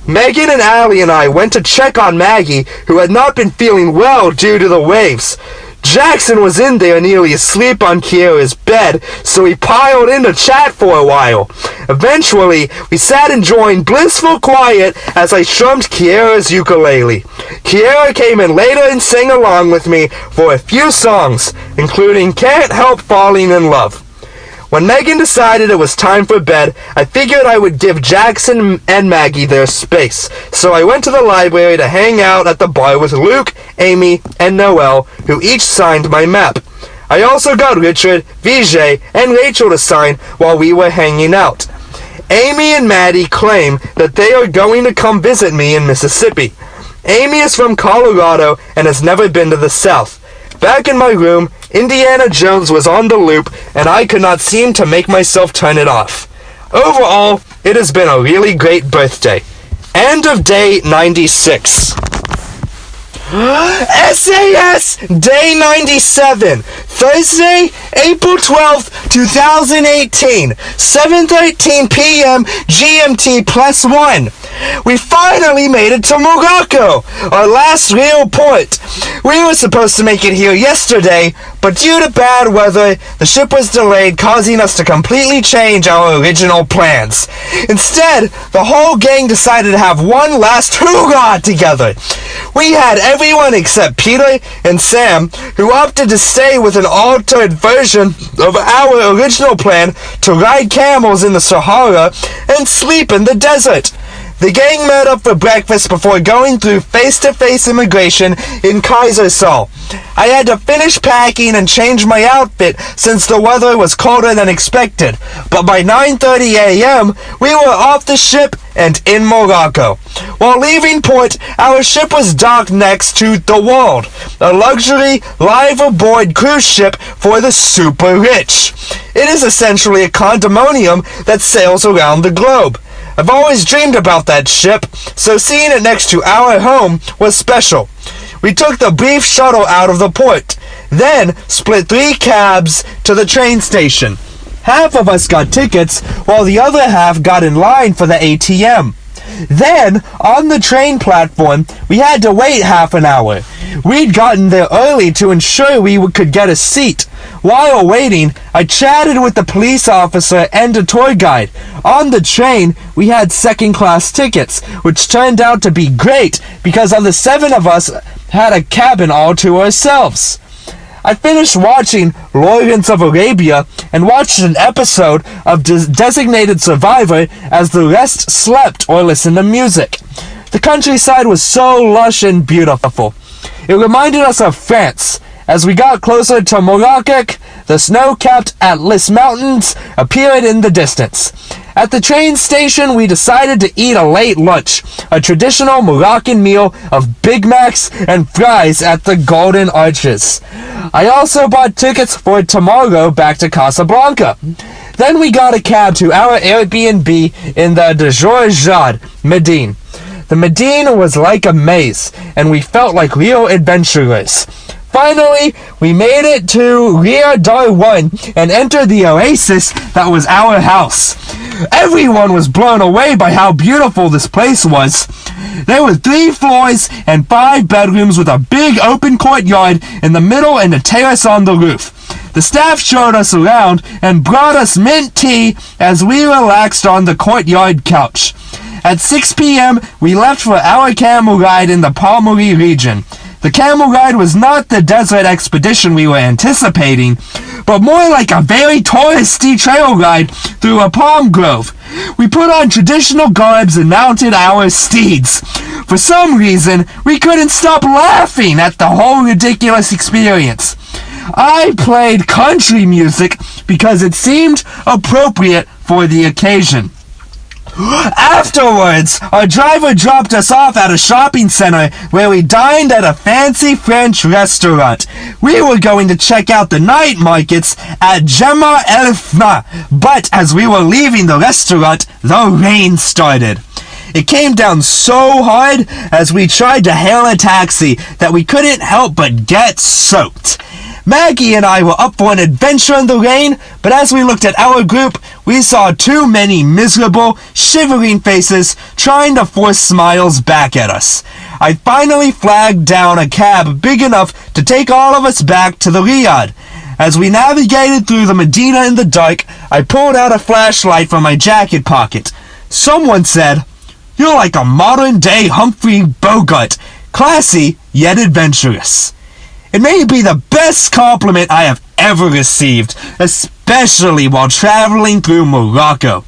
Megan and Allie and I went to check on Maggie, who had not been feeling well due to the waves. Jackson was in there nearly asleep on Kiera's bed, so we piled in to chat for a while. Eventually, we sat enjoying blissful quiet as I strummed Kiera's ukulele. Kiera came in later and sang along with me for a few songs, including Can't Help Falling in Love. When Megan decided it was time for bed, I figured I would give Jackson and Maggie their space, so I went to the library to hang out at the bar with Luke, Amy, and Noelle, who each signed my map. I also got Richard, Vijay, and Rachel to sign while we were hanging out. Amy and Maddie claim that they are going to come visit me in Mississippi. Amy is from Colorado and has never been to the South. Back in my room, Indiana Jones was on the loop, and I could not seem to make myself turn it off. Overall, it has been a really great birthday. End of day 96. SAS Day 97, Thursday, April 12th, 2018, 7:13 p.m. GMT +1. We finally made it to Morocco, our last real port. We were supposed to make it here yesterday, but due to bad weather, the ship was delayed, causing us to completely change our original plans. Instead, the whole gang decided to have one last hoorah together. We had everyone except Peter and Sam, who opted to stay with an altered version of our original plan to ride camels in the Sahara and sleep in the desert. The gang met up for breakfast before going through face-to-face immigration in Kaisersal. I had to finish packing and change my outfit since the weather was colder than expected, but by 9:30 a.m., we were off the ship and in Morocco. While leaving port, our ship was docked next to The World, a luxury live-aboard cruise ship for the super rich. It is essentially a condominium that sails around the globe. I've always dreamed about that ship, so seeing it next to our home was special. We took the brief shuttle out of the port, then split 3 cabs to the train station. Half of us got tickets, while the other half got in line for the ATM. Then, on the train platform, we had to wait half an hour. We'd gotten there early to ensure we could get a seat. While waiting, I chatted with the police officer and a tour guide. On the train, we had second-class tickets, which turned out to be great because of the 7 of us had a cabin all to ourselves. I finished watching Lawrence of Arabia and watched an episode of Designated Survivor as the rest slept or listened to music. The countryside was so lush and beautiful. It reminded us of France, As we got closer to Morakek, the snow-capped Atlas Mountains appeared in the distance. At the train station, we decided to eat a late lunch, a traditional Moroccan meal of Big Macs and fries at the Golden Arches. I also bought tickets for tomorrow back to Casablanca. Then we got a cab to our Airbnb in the Djordjad, Medine. The Medine was like a maze, and we felt like real adventurers. Finally, we made it to Ria Darwan and entered the oasis that was our house. Everyone was blown away by how beautiful this place was. There were 3 floors and 5 bedrooms with a big open courtyard in the middle and a terrace on the roof. The staff showed us around and brought us mint tea as we relaxed on the courtyard couch. At 6 p.m., we left for our camel ride in the Palmyra region. The camel ride was not the desert expedition we were anticipating, but more like a very touristy trail ride through a palm grove. We put on traditional garbs and mounted our steeds. For some reason, we couldn't stop laughing at the whole ridiculous experience. I played country music because it seemed appropriate for the occasion. Afterwards, our driver dropped us off at a shopping center where we dined at a fancy French restaurant. We were going to check out the night markets at Gemma El Fna, but as we were leaving the restaurant, the rain started. It came down so hard as we tried to hail a taxi that we couldn't help but get soaked. Maggie and I were up for an adventure in the rain, but as we looked at our group, we saw too many miserable, shivering faces trying to force smiles back at us. I finally flagged down a cab big enough to take all of us back to the Riyadh. As we navigated through the Medina in the dark, I pulled out a flashlight from my jacket pocket. Someone said, "You're like a modern-day Humphrey Bogart, classy yet adventurous." It may be the best compliment I have ever received, especially while traveling through Morocco.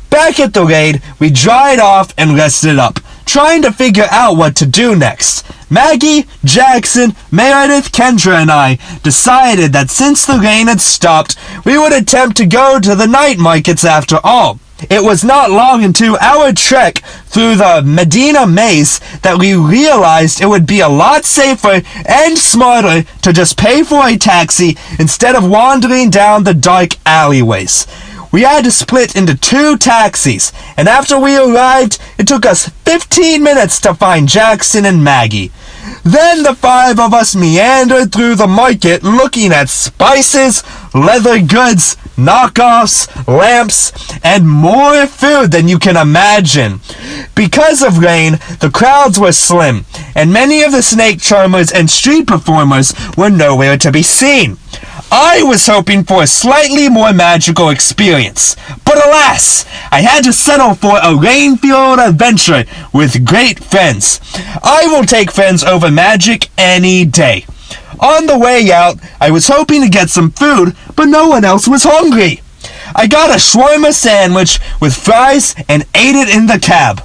Back at the raid, we dried off and rested up, trying to figure out what to do next. Maggie, Jackson, Meredith, Kendra, and I decided that since the rain had stopped, we would attempt to go to the night markets after all. It was not long into our trek through the Medina maze that we realized it would be a lot safer and smarter to just pay for a taxi instead of wandering down the dark alleyways. We had to split into 2 taxis, and after we arrived, it took us 15 minutes to find Jackson and Maggie. Then the 5 of us meandered through the market looking at spices, leather goods, knockoffs, lamps, and more food than you can imagine. Because of rain, the crowds were slim, and many of the snake charmers and street performers were nowhere to be seen. I was hoping for a slightly more magical experience, but alas, I had to settle for a rain-filled adventure with great friends. I will take friends over magic any day. On the way out, I was hoping to get some food, but no one else was hungry. I got a shawarma sandwich with fries and ate it in the cab.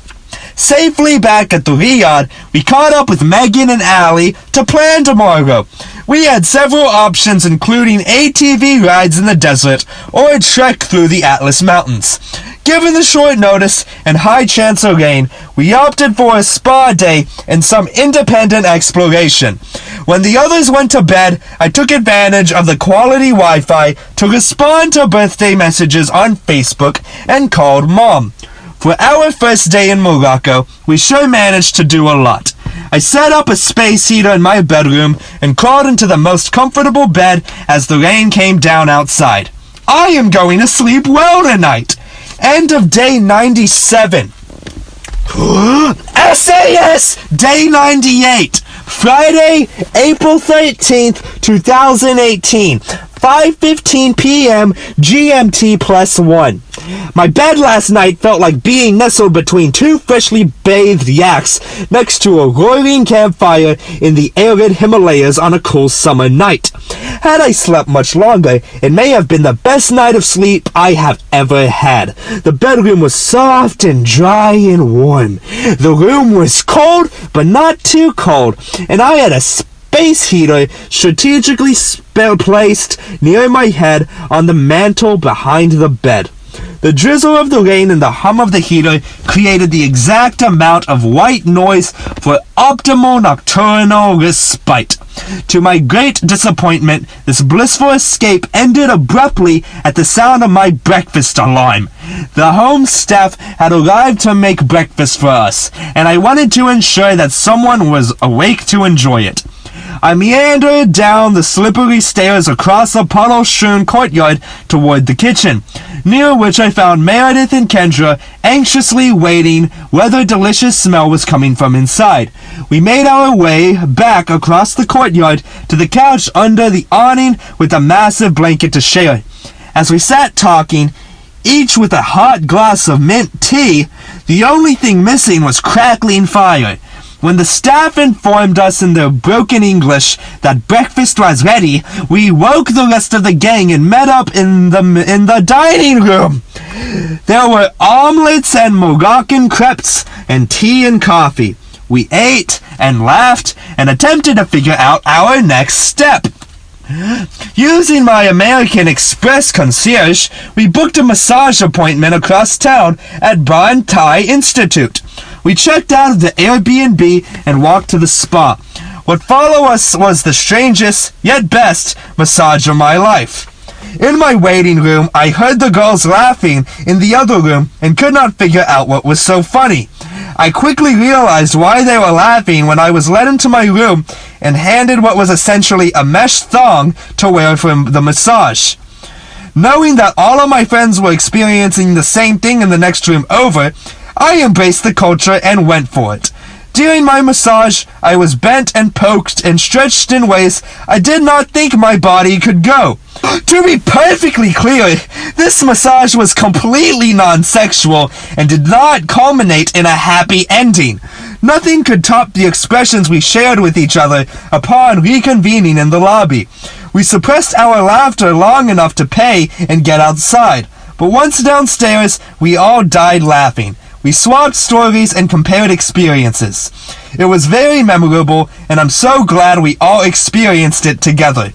Safely back at the Riyadh, we caught up with Megan and Allie to plan tomorrow. We had several options, including ATV rides in the desert or a trek through the Atlas Mountains. Given the short notice and high chance of rain, we opted for a spa day and some independent exploration. When the others went to bed, I took advantage of the quality Wi-Fi to respond to birthday messages on Facebook and called Mom. For our first day in Morocco, we sure managed to do a lot. I set up a space heater in my bedroom and crawled into the most comfortable bed as the rain came down outside. I am going to sleep well tonight. End of day 97. SAS! Day 98. Friday, April 13th, 2018. 5:15 p.m. GMT +1. My bed last night felt like being nestled between 2 freshly bathed yaks next to a roaring campfire in the arid Himalayas on a cool summer night. Had I slept much longer, it may have been the best night of sleep I have ever had. The bedroom was soft and dry and warm. The room was cold, but not too cold, and I had a space heater strategically placed near my head on the mantel behind the bed. The drizzle of the rain and the hum of the heater created the exact amount of white noise for optimal nocturnal respite. To my great disappointment, this blissful escape ended abruptly at the sound of my breakfast alarm. The home staff had arrived to make breakfast for us, and I wanted to ensure that someone was awake to enjoy it. I meandered down the slippery stairs across the puddle-strewn courtyard toward the kitchen, near which I found Meredith and Kendra anxiously waiting where the delicious smell was coming from inside. We made our way back across the courtyard to the couch under the awning with a massive blanket to share. As we sat talking, each with a hot glass of mint tea, the only thing missing was crackling fire. When the staff informed us in their broken English that breakfast was ready, we woke the rest of the gang and met up in the dining room. There were omelets and Moroccan crepes and tea and coffee. We ate and laughed and attempted to figure out our next step. Using my American Express concierge, we booked a massage appointment across town at Bon Thai Institute. We checked out of the Airbnb and walked to the spa. What followed us was the strangest, yet best, massage of my life. In my waiting room, I heard the girls laughing in the other room and could not figure out what was so funny. I quickly realized why they were laughing when I was led into my room and handed what was essentially a mesh thong to wear for the massage. Knowing that all of my friends were experiencing the same thing in the next room over, I embraced the culture and went for it. During my massage, I was bent and poked and stretched in ways I did not think my body could go. To be perfectly clear, this massage was completely non-sexual and did not culminate in a happy ending. Nothing could top the expressions we shared with each other upon reconvening in the lobby. We suppressed our laughter long enough to pay and get outside, but once downstairs, we all died laughing. We swapped stories and compared experiences. It was very memorable, and I'm so glad we all experienced it together.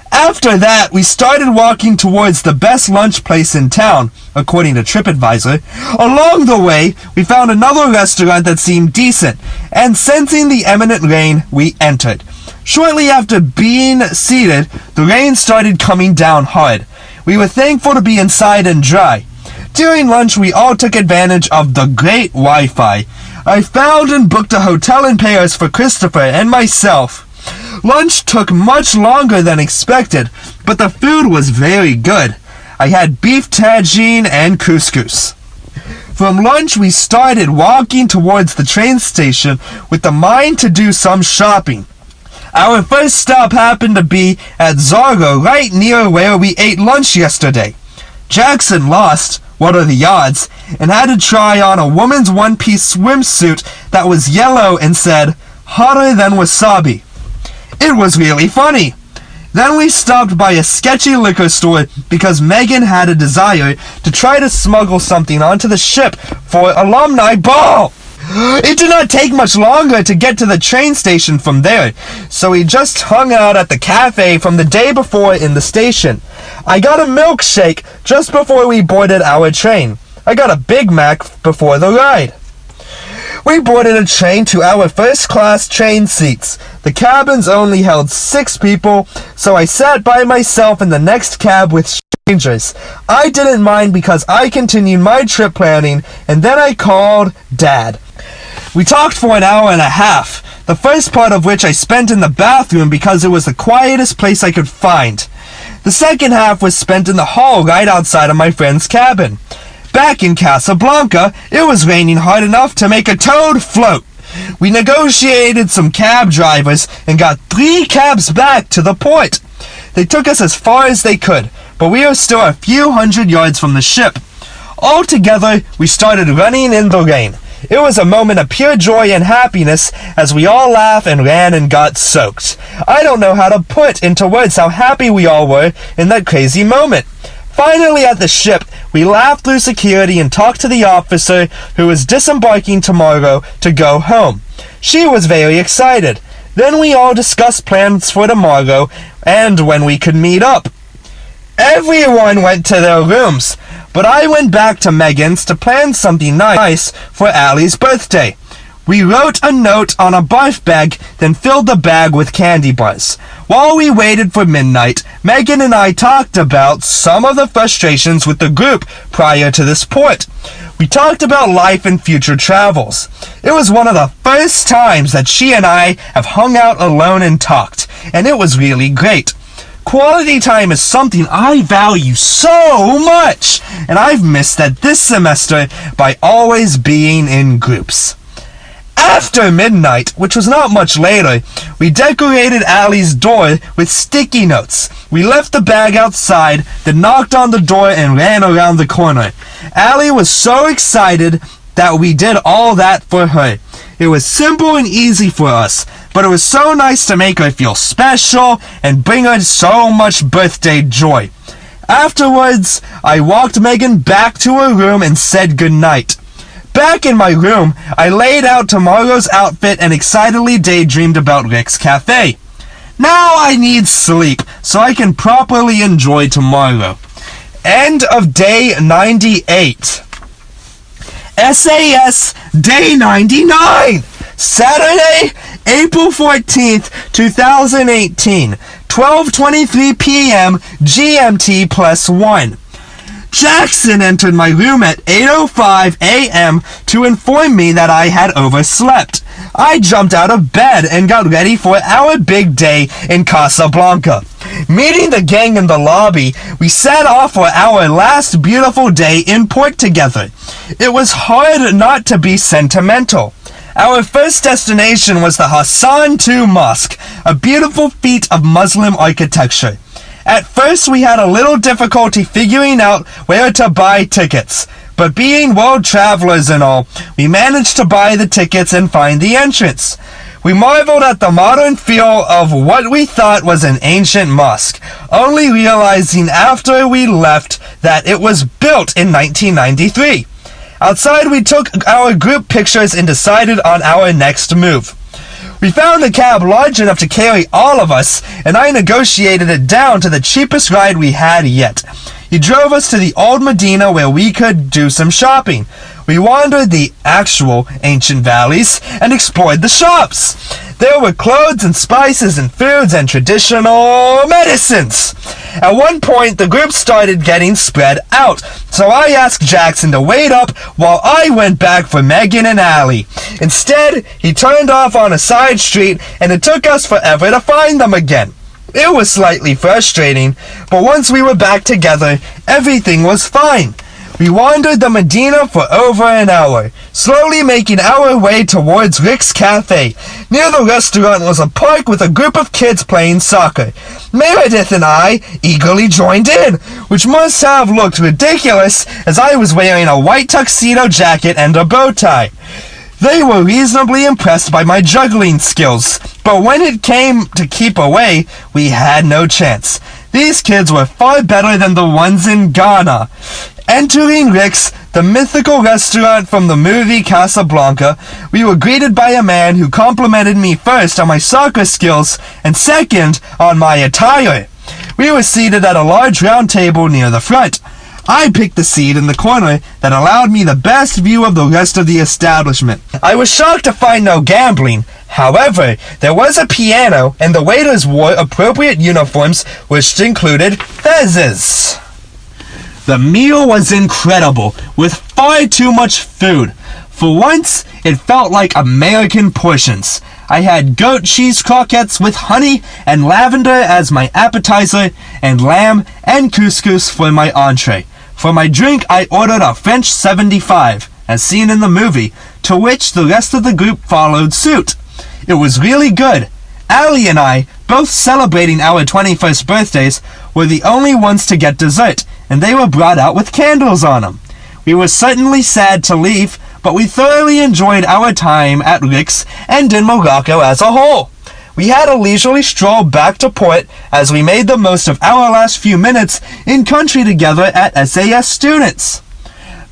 After that, we started walking towards the best lunch place in town, according to TripAdvisor. Along the way, we found another restaurant that seemed decent, and sensing the imminent rain, we entered. Shortly after being seated, the rain started coming down hard. We were thankful to be inside and dry. During lunch, we all took advantage of the great Wi-Fi. I found and booked a hotel in Paris for Christopher and myself. Lunch took much longer than expected, but the food was very good. I had beef tagine and couscous. From lunch, we started walking towards the train station with the mind to do some shopping. Our first stop happened to be at Zargo, right near where we ate lunch yesterday. Jackson lost, what are the odds, and had to try on a woman's one-piece swimsuit that was yellow and said, "Hotter than wasabi." It was really funny. Then we stopped by a sketchy liquor store because Megan had a desire to try to smuggle something onto the ship for alumni ball. It did not take much longer to get to the train station from there, so we just hung out at the cafe from the day before in the station. I got a milkshake just before we boarded our train. I got a Big Mac before the ride. We boarded a train to our first-class train seats. The cabins only held 6 people, so I sat by myself in the next cab with strangers. I didn't mind because I continued my trip planning, and then I called Dad. We talked for an hour and a half, the first part of which I spent in the bathroom because it was the quietest place I could find. The second half was spent in the hall right outside of my friend's cabin. Back in Casablanca, it was raining hard enough to make a toad float. We negotiated some cab drivers and got 3 cabs back to the port. They took us as far as they could, but we were still a few hundred yards from the ship. Altogether, we started running in the rain. It was a moment of pure joy and happiness as we all laughed and ran and got soaked. I don't know how to put into words how happy we all were in that crazy moment. Finally at the ship, we laughed through security and talked to the officer who was disembarking tomorrow to go home. She was very excited. Then we all discussed plans for tomorrow and when we could meet up. Everyone went to their rooms, but I went back to Megan's to plan something nice for Allie's birthday. We wrote a note on a barf bag, then filled the bag with candy bars. While we waited for midnight, Megan and I talked about some of the frustrations with the group prior to this port. We talked about life and future travels. It was one of the first times that she and I have hung out alone and talked, and it was really great. Quality time is something I value so much, and I've missed that this semester by always being in groups. After midnight, which was not much later, we decorated Allie's door with sticky notes. We left the bag outside, then knocked on the door and ran around the corner. Allie was so excited that we did all that for her. It was simple and easy for us, but it was so nice to make her feel special and bring her so much birthday joy. Afterwards, I walked Megan back to her room and said goodnight. Back in my room, I laid out tomorrow's outfit and excitedly daydreamed about Rick's Cafe. Now I need sleep so I can properly enjoy tomorrow. End of day 98. SAS Day 99! Saturday, April 14th, 2018, 12:23 p.m. GMT +1. Jackson entered my room at 8:05 a.m. to inform me that I had overslept. I jumped out of bed and got ready for our big day in Casablanca. Meeting the gang in the lobby, we set off for our last beautiful day in port together. It was hard not to be sentimental. Our first destination was the Hassan II Mosque, a beautiful feat of Muslim architecture. At first, we had a little difficulty figuring out where to buy tickets, but being world travelers and all, we managed to buy the tickets and find the entrance. We marveled at the modern feel of what we thought was an ancient mosque, only realizing after we left that it was built in 1993. Outside, we took our group pictures and decided on our next move. We found a cab large enough to carry all of us, and I negotiated it down to the cheapest ride we had yet. He drove us to the old Medina where we could do some shopping. We wandered the actual ancient valleys and explored the shops. There were clothes and spices and foods and traditional medicines. At one point, the group started getting spread out, so I asked Jackson to wait up while I went back for Megan and Allie. Instead, he turned off on a side street, and it took us forever to find them again. It was slightly frustrating, but once we were back together, everything was fine. We wandered the Medina for over an hour, slowly making our way towards Rick's Cafe. Near the restaurant was a park with a group of kids playing soccer. Meredith and I eagerly joined in, which must have looked ridiculous as I was wearing a white tuxedo jacket and a bow tie. They were reasonably impressed by my juggling skills, but when it came to keep away, we had no chance. These kids were far better than the ones in Ghana. Entering Rick's, the mythical restaurant from the movie Casablanca, we were greeted by a man who complimented me first on my soccer skills and second on my attire. We were seated at a large round table near the front. I picked the seat in the corner that allowed me the best view of the rest of the establishment. I was shocked to find no gambling. However, there was a piano, and the waiters wore appropriate uniforms, which included fezzes. The meal was incredible, with far too much food. For once, it felt like American portions. I had goat cheese croquettes with honey and lavender as my appetizer, and lamb and couscous for my entree. For my drink, I ordered a French 75, as seen in the movie, to which the rest of the group followed suit. It was really good. Allie and I, both celebrating our 21st birthdays, were the only ones to get dessert, and they were brought out with candles on them. We were certainly sad to leave, but we thoroughly enjoyed our time at Rick's and in Morocco as a whole. We had a leisurely stroll back to port as we made the most of our last few minutes in country together at SAS Students.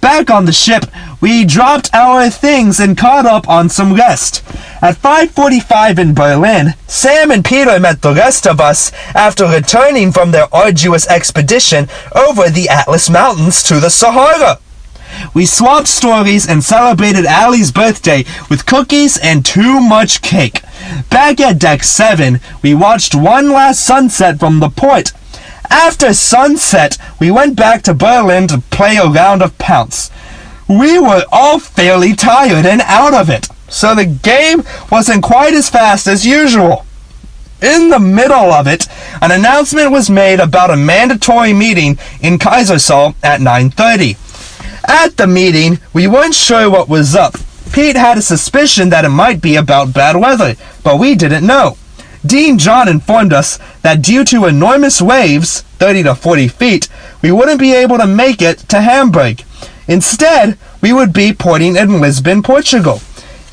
Back on the ship, we dropped our things and caught up on some rest. At 5:45 in Berlin, Sam and Peter met the rest of us after returning from their arduous expedition over the Atlas Mountains to the Sahara. We swapped stories and celebrated Allie's birthday with cookies and too much cake. Back at Deck 7, we watched one last sunset from the port. After sunset, we went back to Berlin to play a round of Pounce. We were all fairly tired and out of it, so the game wasn't quite as fast as usual. In the middle of it, an announcement was made about a mandatory meeting in Kaisersaal at 9:30. At the meeting, we weren't sure what was up. Pete had a suspicion that it might be about bad weather, but we didn't know. Dean John informed us that due to enormous waves, 30 to 40 feet, we wouldn't be able to make it to Hamburg. Instead, we would be porting in Lisbon, Portugal.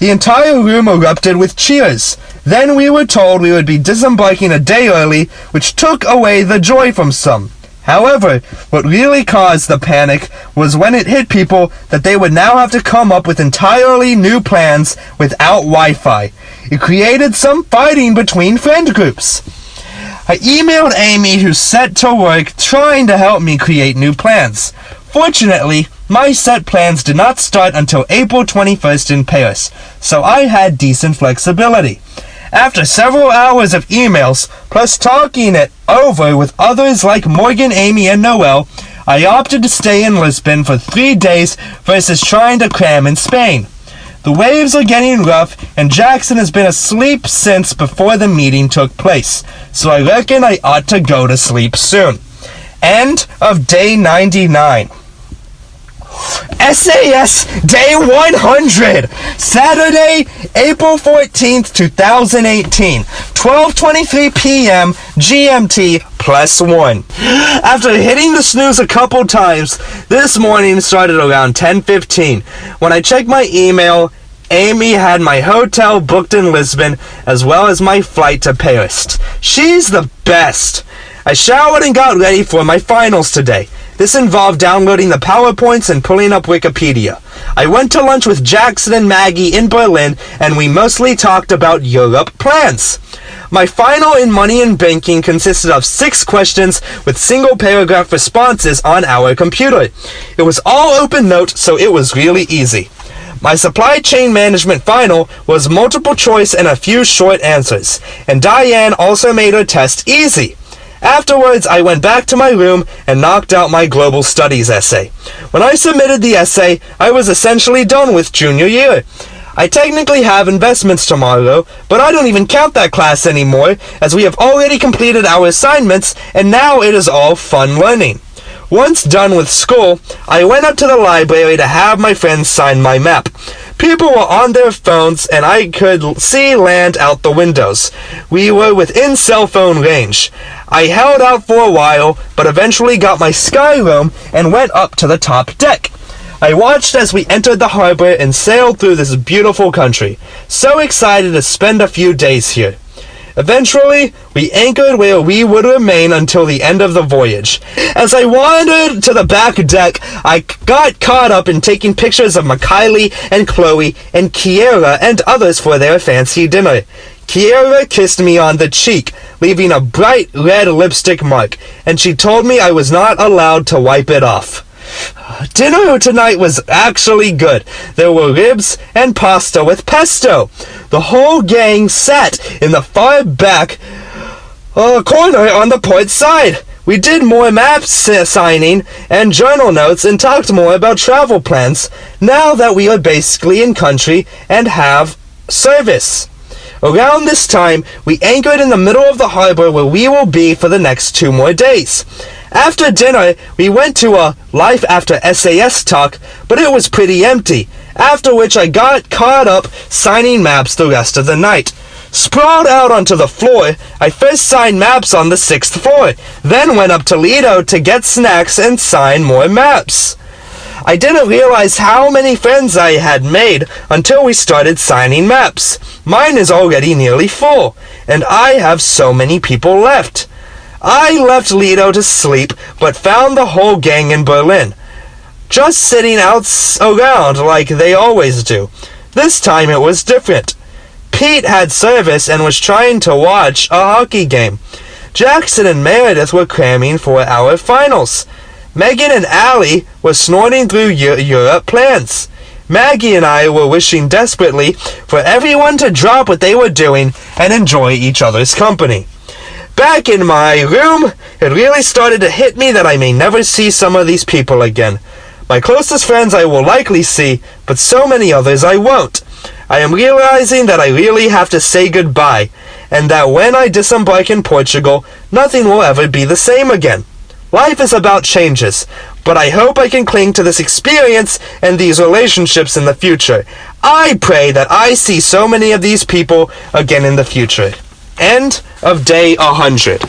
The entire room erupted with cheers. Then we were told we would be disembarking a day early, which took away the joy from some. However, what really caused the panic was when it hit people that they would now have to come up with entirely new plans without Wi-Fi. It created some fighting between friend groups. I emailed Amy, who set to work trying to help me create new plans. Fortunately, my set plans did not start until April 21st in Paris, so I had decent flexibility. After several hours of emails, plus talking it over with others like Morgan, Amy, and Noel, I opted to stay in Lisbon for 3 days versus trying to cram in Spain. The waves are getting rough, and Jackson has been asleep since before the meeting took place, so I reckon I ought to go to sleep soon. End of day 99. SAS Day 100! Saturday, April 14th, 2018, 12:23 p.m. GMT +1. After hitting the snooze a couple times, this morning started around 10:15. When I checked my email, Amy had my hotel booked in Lisbon as well as my flight to Paris. She's the best. I showered and got ready for my finals today. This involved downloading the PowerPoints and pulling up Wikipedia. I went to lunch with Jackson and Maggie in Berlin, and we mostly talked about Europe plans. My final in Money and Banking consisted of 6 questions with single paragraph responses on our computer. It was all open note, so it was really easy. My supply chain management final was multiple choice and a few short answers, and Diane also made her test easy. Afterwards, I went back to my room and knocked out my global studies essay. When I submitted the essay, I was essentially done with junior year. I technically have investments tomorrow, but I don't even count that class anymore, as we have already completed our assignments, and now it is all fun learning. Once done with school, I went up to the library to have my friends sign my map. People were on their phones, and I could see land out the windows. We were within cell phone range. I held out for a while, but eventually got my sky room and went up to the top deck. I watched as we entered the harbor and sailed through this beautiful country. So excited to spend a few days here. Eventually, we anchored where we would remain until the end of the voyage. As I wandered to the back deck, I got caught up in taking pictures of Kylie and Chloe and Kiera and others for their fancy dinner. Kiera kissed me on the cheek, leaving a bright red lipstick mark, and she told me I was not allowed to wipe it off. Dinner tonight was actually good. There were ribs and pasta with pesto. The whole gang sat in the far back corner on the port side. We did more map signing and journal notes and talked more about travel plans now that we are basically in country and have service. Around this time, we anchored in the middle of the harbor where we will be for the next 2 more days. After dinner, we went to a Life After SAS talk, but it was pretty empty, after which I got caught up signing maps the rest of the night. Sprawled out onto the floor, I first signed maps on the 6th floor, then went up to Lido to get snacks and sign more maps. I didn't realize how many friends I had made until we started signing maps. Mine is already nearly full, and I have so many people left. I left Lido to sleep, but found the whole gang in Berlin. just sitting out around like they always do. This time it was different. Pete had service and was trying to watch a hockey game. Jackson and Meredith were cramming for our finals. Megan and Allie were snorting through Europe plans. Maggie and I were wishing desperately for everyone to drop what they were doing and enjoy each other's company. Back in my room, it really started to hit me that I may never see some of these people again. My closest friends I will likely see, but so many others I won't. I am realizing that I really have to say goodbye, and that when I disembark in Portugal, nothing will ever be the same again. Life is about changes, but I hope I can cling to this experience and these relationships in the future. I pray that I see so many of these people again in the future. End of day 100.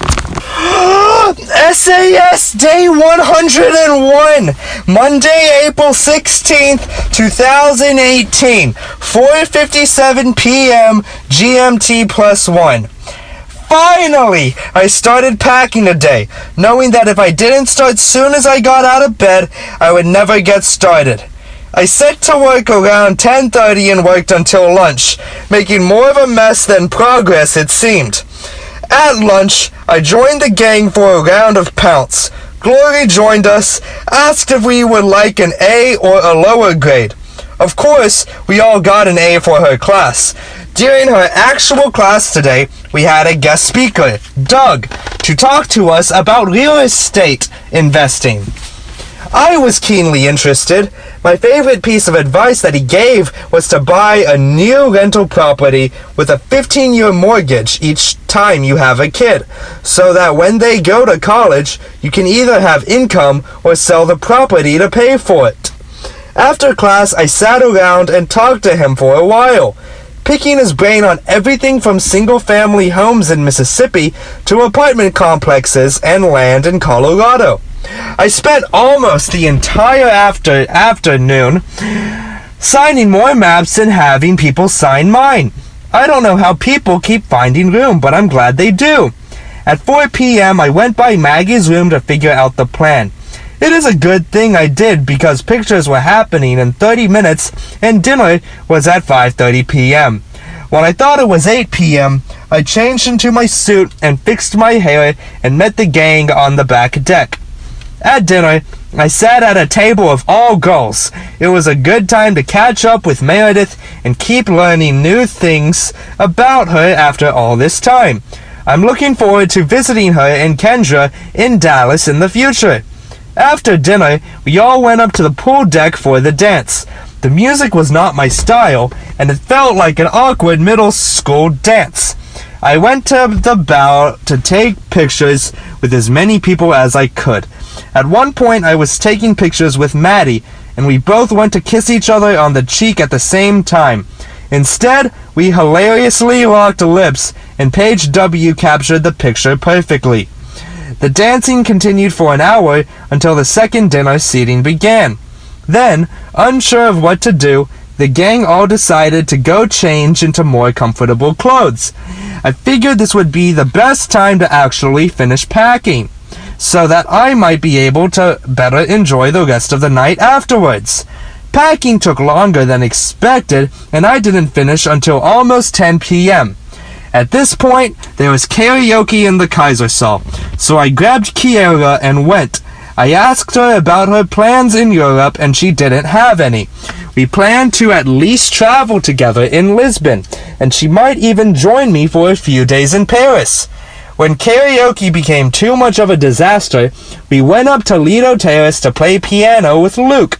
SAS Day 101, Monday, April 16th, 2018, 4:57 p.m. GMT +1. Finally, I started packing today, knowing that if I didn't start soon as I got out of bed, I would never get started. I set to work around 10:30 and worked until lunch, making more of a mess than progress it seemed. At lunch, I joined the gang for a round of pounce. Glory joined us, asked if we would like an A or a lower grade. Of course, we all got an A for her class. During her actual class today, we had a guest speaker, Doug, to talk to us about real estate investing. I was keenly interested. My favorite piece of advice that he gave was to buy a new rental property with a 15-year mortgage each time you have a kid, so that when they go to college, you can either have income or sell the property to pay for it. After class, I sat around and talked to him for a while, picking his brain on everything from single-family homes in Mississippi to apartment complexes and land in Colorado. I spent almost the entire afternoon signing more maps and having people sign mine. I don't know how people keep finding room, but I'm glad they do. At 4 p.m., I went by Maggie's room to figure out the plan. It is a good thing I did because pictures were happening in 30 minutes and dinner was at 5:30 p.m. When I thought it was 8 p.m., I changed into my suit and fixed my hair and met the gang on the back deck. At dinner, I sat at a table of all girls. It was a good time to catch up with Meredith and keep learning new things about her after all this time. I'm looking forward to visiting her and Kendra in Dallas in the future. After dinner, we all went up to the pool deck for the dance. The music was not my style, and it felt like an awkward middle school dance. I went to the bow to take pictures with as many people as I could. At one point, I was taking pictures with Maddie, and we both went to kiss each other on the cheek at the same time. Instead, we hilariously locked lips, and Paige W. captured the picture perfectly. The dancing continued for an hour until the second dinner seating began. Then, unsure of what to do, the gang all decided to go change into more comfortable clothes. I figured this would be the best time to actually finish packing, so that I might be able to better enjoy the rest of the night afterwards. Packing took longer than expected, and I didn't finish until almost 10 p.m. At this point, there was karaoke in the Kaiserssaal, so I grabbed Kiera and went. I asked her about her plans in Europe, and she didn't have any. We planned to at least travel together in Lisbon, and she might even join me for a few days in Paris. When karaoke became too much of a disaster, we went up to Lido Terrace to play piano with Luke.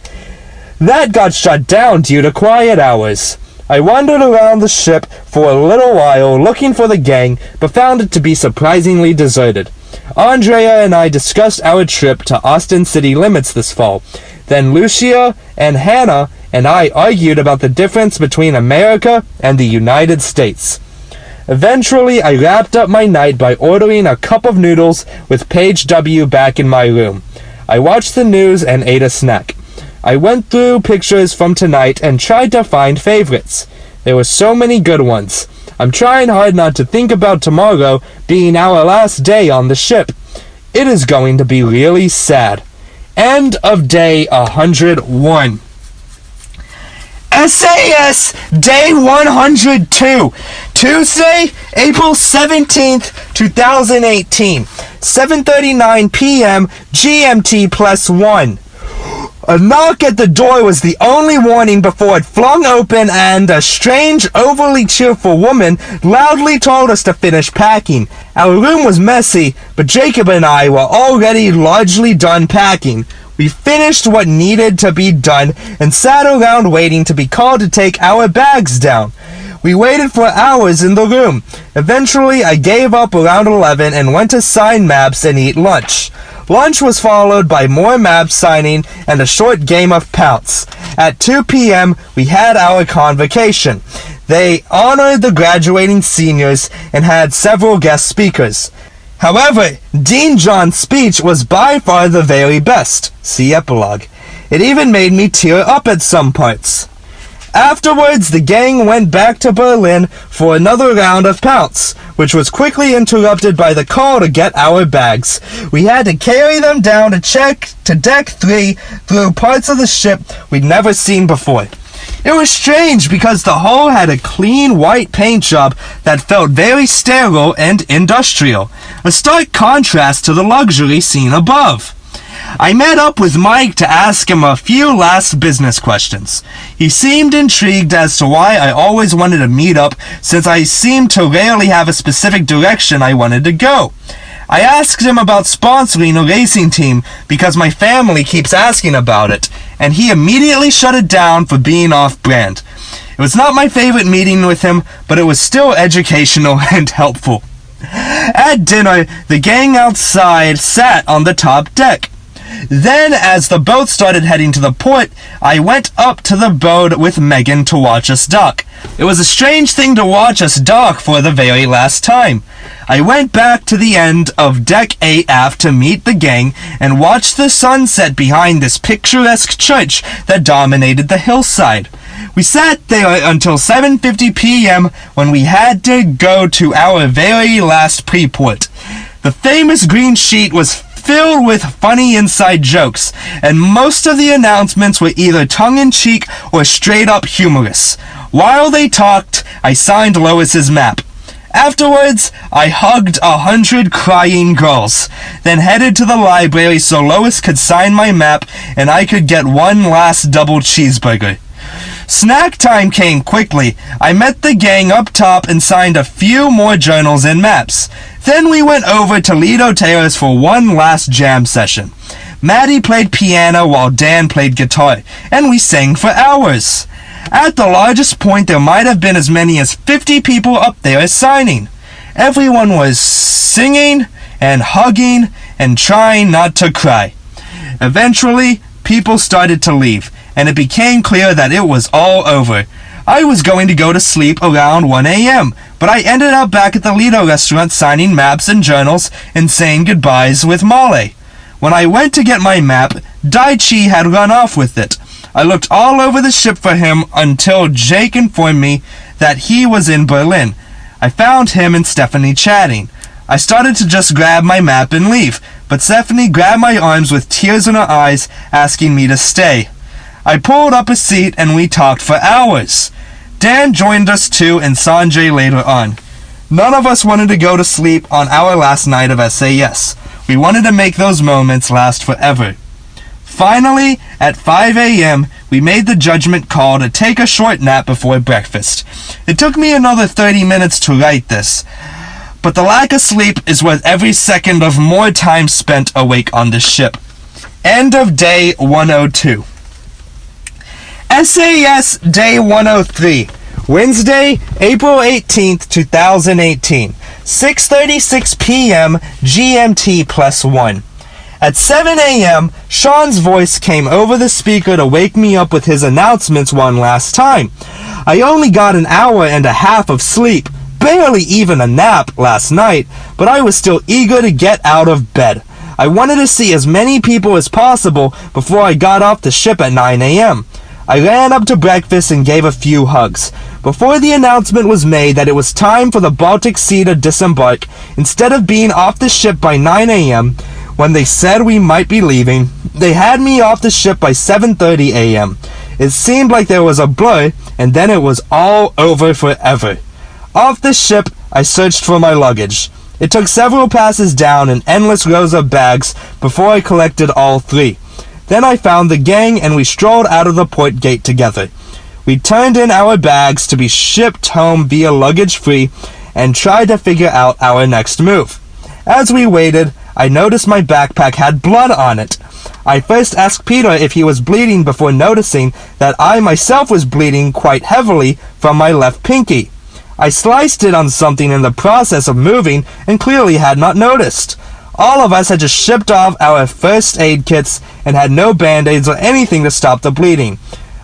That got shut down due to quiet hours. I wandered around the ship for a little while looking for the gang, but found it to be surprisingly deserted. Andrea and I discussed our trip to Austin city limits this fall. Then Lucia and Hannah and I argued about the difference between America and the United States. Eventually, I wrapped up my night by ordering a cup of noodles with Paige W. back in my room. I watched the news and ate a snack. I went through pictures from tonight and tried to find favorites. There were so many good ones. I'm trying hard not to think about tomorrow being our last day on the ship. It is going to be really sad. End of day 101. SAS Day 102, Tuesday, April 17th, 2018, 7:39 p.m. GMT +1. A knock at the door was the only warning before it flung open, and a strange, overly cheerful woman loudly told us to finish packing. Our room was messy, but Jacob and I were already largely done packing. We finished what needed to be done and sat around waiting to be called to take our bags down. We waited for hours in the room. Eventually, I gave up around 11 and went to sign maps and eat lunch. Lunch was followed by more map signing and a short game of Pounce. At 2 p.m., we had our convocation. They honored the graduating seniors and had several guest speakers. However, Dean John's speech was by far the very best. See epilogue. It even made me tear up at some parts. Afterwards, the gang went back to Berlin for another round of Pounce, which was quickly interrupted by the call to get our bags. We had to carry them down to Deck 3 through parts of the ship we'd never seen before. It was strange because the hull had a clean white paint job that felt very sterile and industrial, a stark contrast to the luxury seen above. I met up with Mike to ask him a few last business questions. He seemed intrigued as to why I always wanted to meet up, since I seemed to rarely have a specific direction I wanted to go. I asked him about sponsoring a racing team because my family keeps asking about it, and he immediately shut it down for being off-brand. It was not my favorite meeting with him, but it was still educational and helpful. At dinner, the gang outside sat on the top deck. Then, as the boat started heading to the port, I went up to the boat with Megan to watch us dock. It was a strange thing to watch us dock for the very last time. I went back to the end of Deck 8 aft to meet the gang and watch the sunset behind this picturesque church that dominated the hillside. We sat there until 7:50 p.m. when we had to go to our very last pre-port. The famous green sheet was filled with funny inside jokes, and most of the announcements were either tongue-in-cheek or straight-up humorous. While they talked, I signed Lois's map. Afterwards, I hugged 100 crying girls, then headed to the library so Lois could sign my map and I could get one last double cheeseburger. Snack time came quickly. I met the gang up top and signed a few more journals and maps. Then we went over to Lido Taylor's for one last jam session. Maddie played piano while Dan played guitar, and we sang for hours. At the largest point, there might have been as many as 50 people up there signing. Everyone was singing and hugging and trying not to cry. Eventually, people started to leave, and it became clear that it was all over. I was going to go to sleep around 1 a.m., but I ended up back at the Lido restaurant signing maps and journals and saying goodbyes with Molly. When I went to get my map, Daichi had run off with it. I looked all over the ship for him until Jake informed me that he was in Berlin. I found him and Stephanie chatting. I started to just grab my map and leave, but Stephanie grabbed my arms with tears in her eyes, asking me to stay. I pulled up a seat and we talked for hours. Dan joined us too, and Sanjay later on. None of us wanted to go to sleep on our last night of SAS. We wanted to make those moments last forever. Finally, at 5 a.m., we made the judgment call to take a short nap before breakfast. It took me another 30 minutes to write this, but the lack of sleep is worth every second of more time spent awake on the ship. End of day 102. SAS Day 103, Wednesday, April 18th, 2018, 6:36 p.m. GMT +1. At 7 a.m., Sean's voice came over the speaker to wake me up with his announcements one last time. I only got an hour and a half of sleep, barely even a nap last night, but I was still eager to get out of bed. I wanted to see as many people as possible before I got off the ship at 9 a.m. I ran up to breakfast and gave a few hugs. Before the announcement was made that it was time for the Baltic Sea to disembark, instead of being off the ship by 9 a.m., When they said we might be leaving, they had me off the ship by 7:30 a.m. It seemed like there was a blur, and then it was all over forever. Off the ship, I searched for my luggage. It took several passes down and endless rows of bags before I collected all 3. Then I found the gang and we strolled out of the port gate together. We turned in our bags to be shipped home via luggage free and tried to figure out our next move. As we waited, I noticed my backpack had blood on it. I first asked Peter if he was bleeding before noticing that I myself was bleeding quite heavily from my left pinky. I sliced it on something in the process of moving and clearly had not noticed. All of us had just shipped off our first aid kits and had no band-aids or anything to stop the bleeding.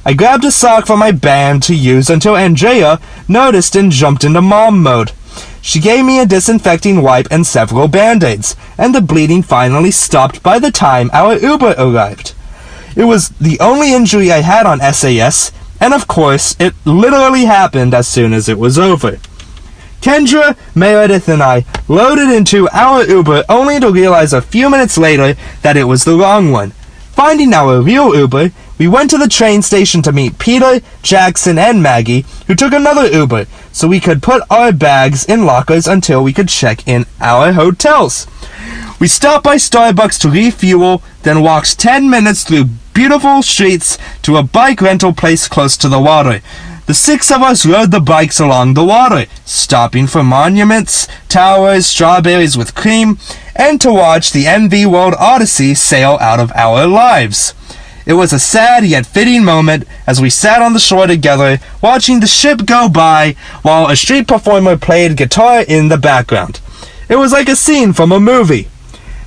I grabbed a sock from my band to use until Andrea noticed and jumped into mom mode. She gave me a disinfecting wipe and several band-aids, and the bleeding finally stopped by the time our Uber arrived. It was the only injury I had on SAS, and of course, it literally happened as soon as it was over. Kendra, Meredith, and I loaded into our Uber only to realize a few minutes later that it was the wrong one. Finding our real Uber, we went to the train station to meet Peter, Jackson, and Maggie, who took another Uber, so we could put our bags in lockers until we could check in our hotels. We stopped by Starbucks to refuel, then walked 10 minutes through beautiful streets to a bike rental place close to the water. The 6 of us rode the bikes along the water, stopping for monuments, towers, strawberries with cream, and to watch the MV World Odyssey sail out of our lives. It was a sad yet fitting moment as we sat on the shore together, watching the ship go by while a street performer played guitar in the background. It was like a scene from a movie.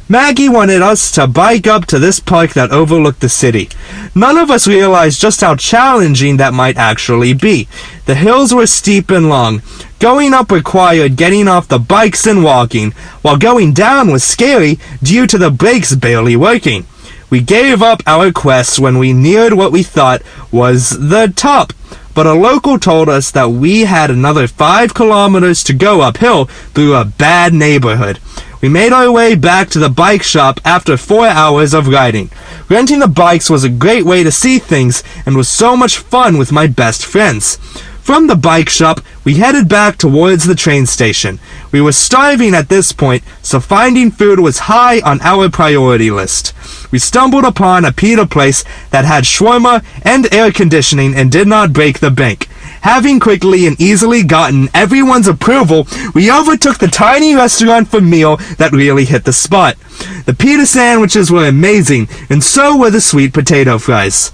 Maggie wanted us to bike up to this park that overlooked the city. None of us realized just how challenging that might actually be. The hills were steep and long. Going up required getting off the bikes and walking, while going down was scary due to the brakes barely working. We gave up our quest when we neared what we thought was the top, but a local told us that we had another 5 kilometers to go uphill through a bad neighborhood. We made our way back to the bike shop after 4 hours of riding. Renting the bikes was a great way to see things and was so much fun with my best friends. From the bike shop, we headed back towards the train station. We were starving at this point, so finding food was high on our priority list. We stumbled upon a pita place that had shawarma and air conditioning and did not break the bank. Having quickly and easily gotten everyone's approval, we overtook the tiny restaurant for meal that really hit the spot. The pita sandwiches were amazing, and so were the sweet potato fries.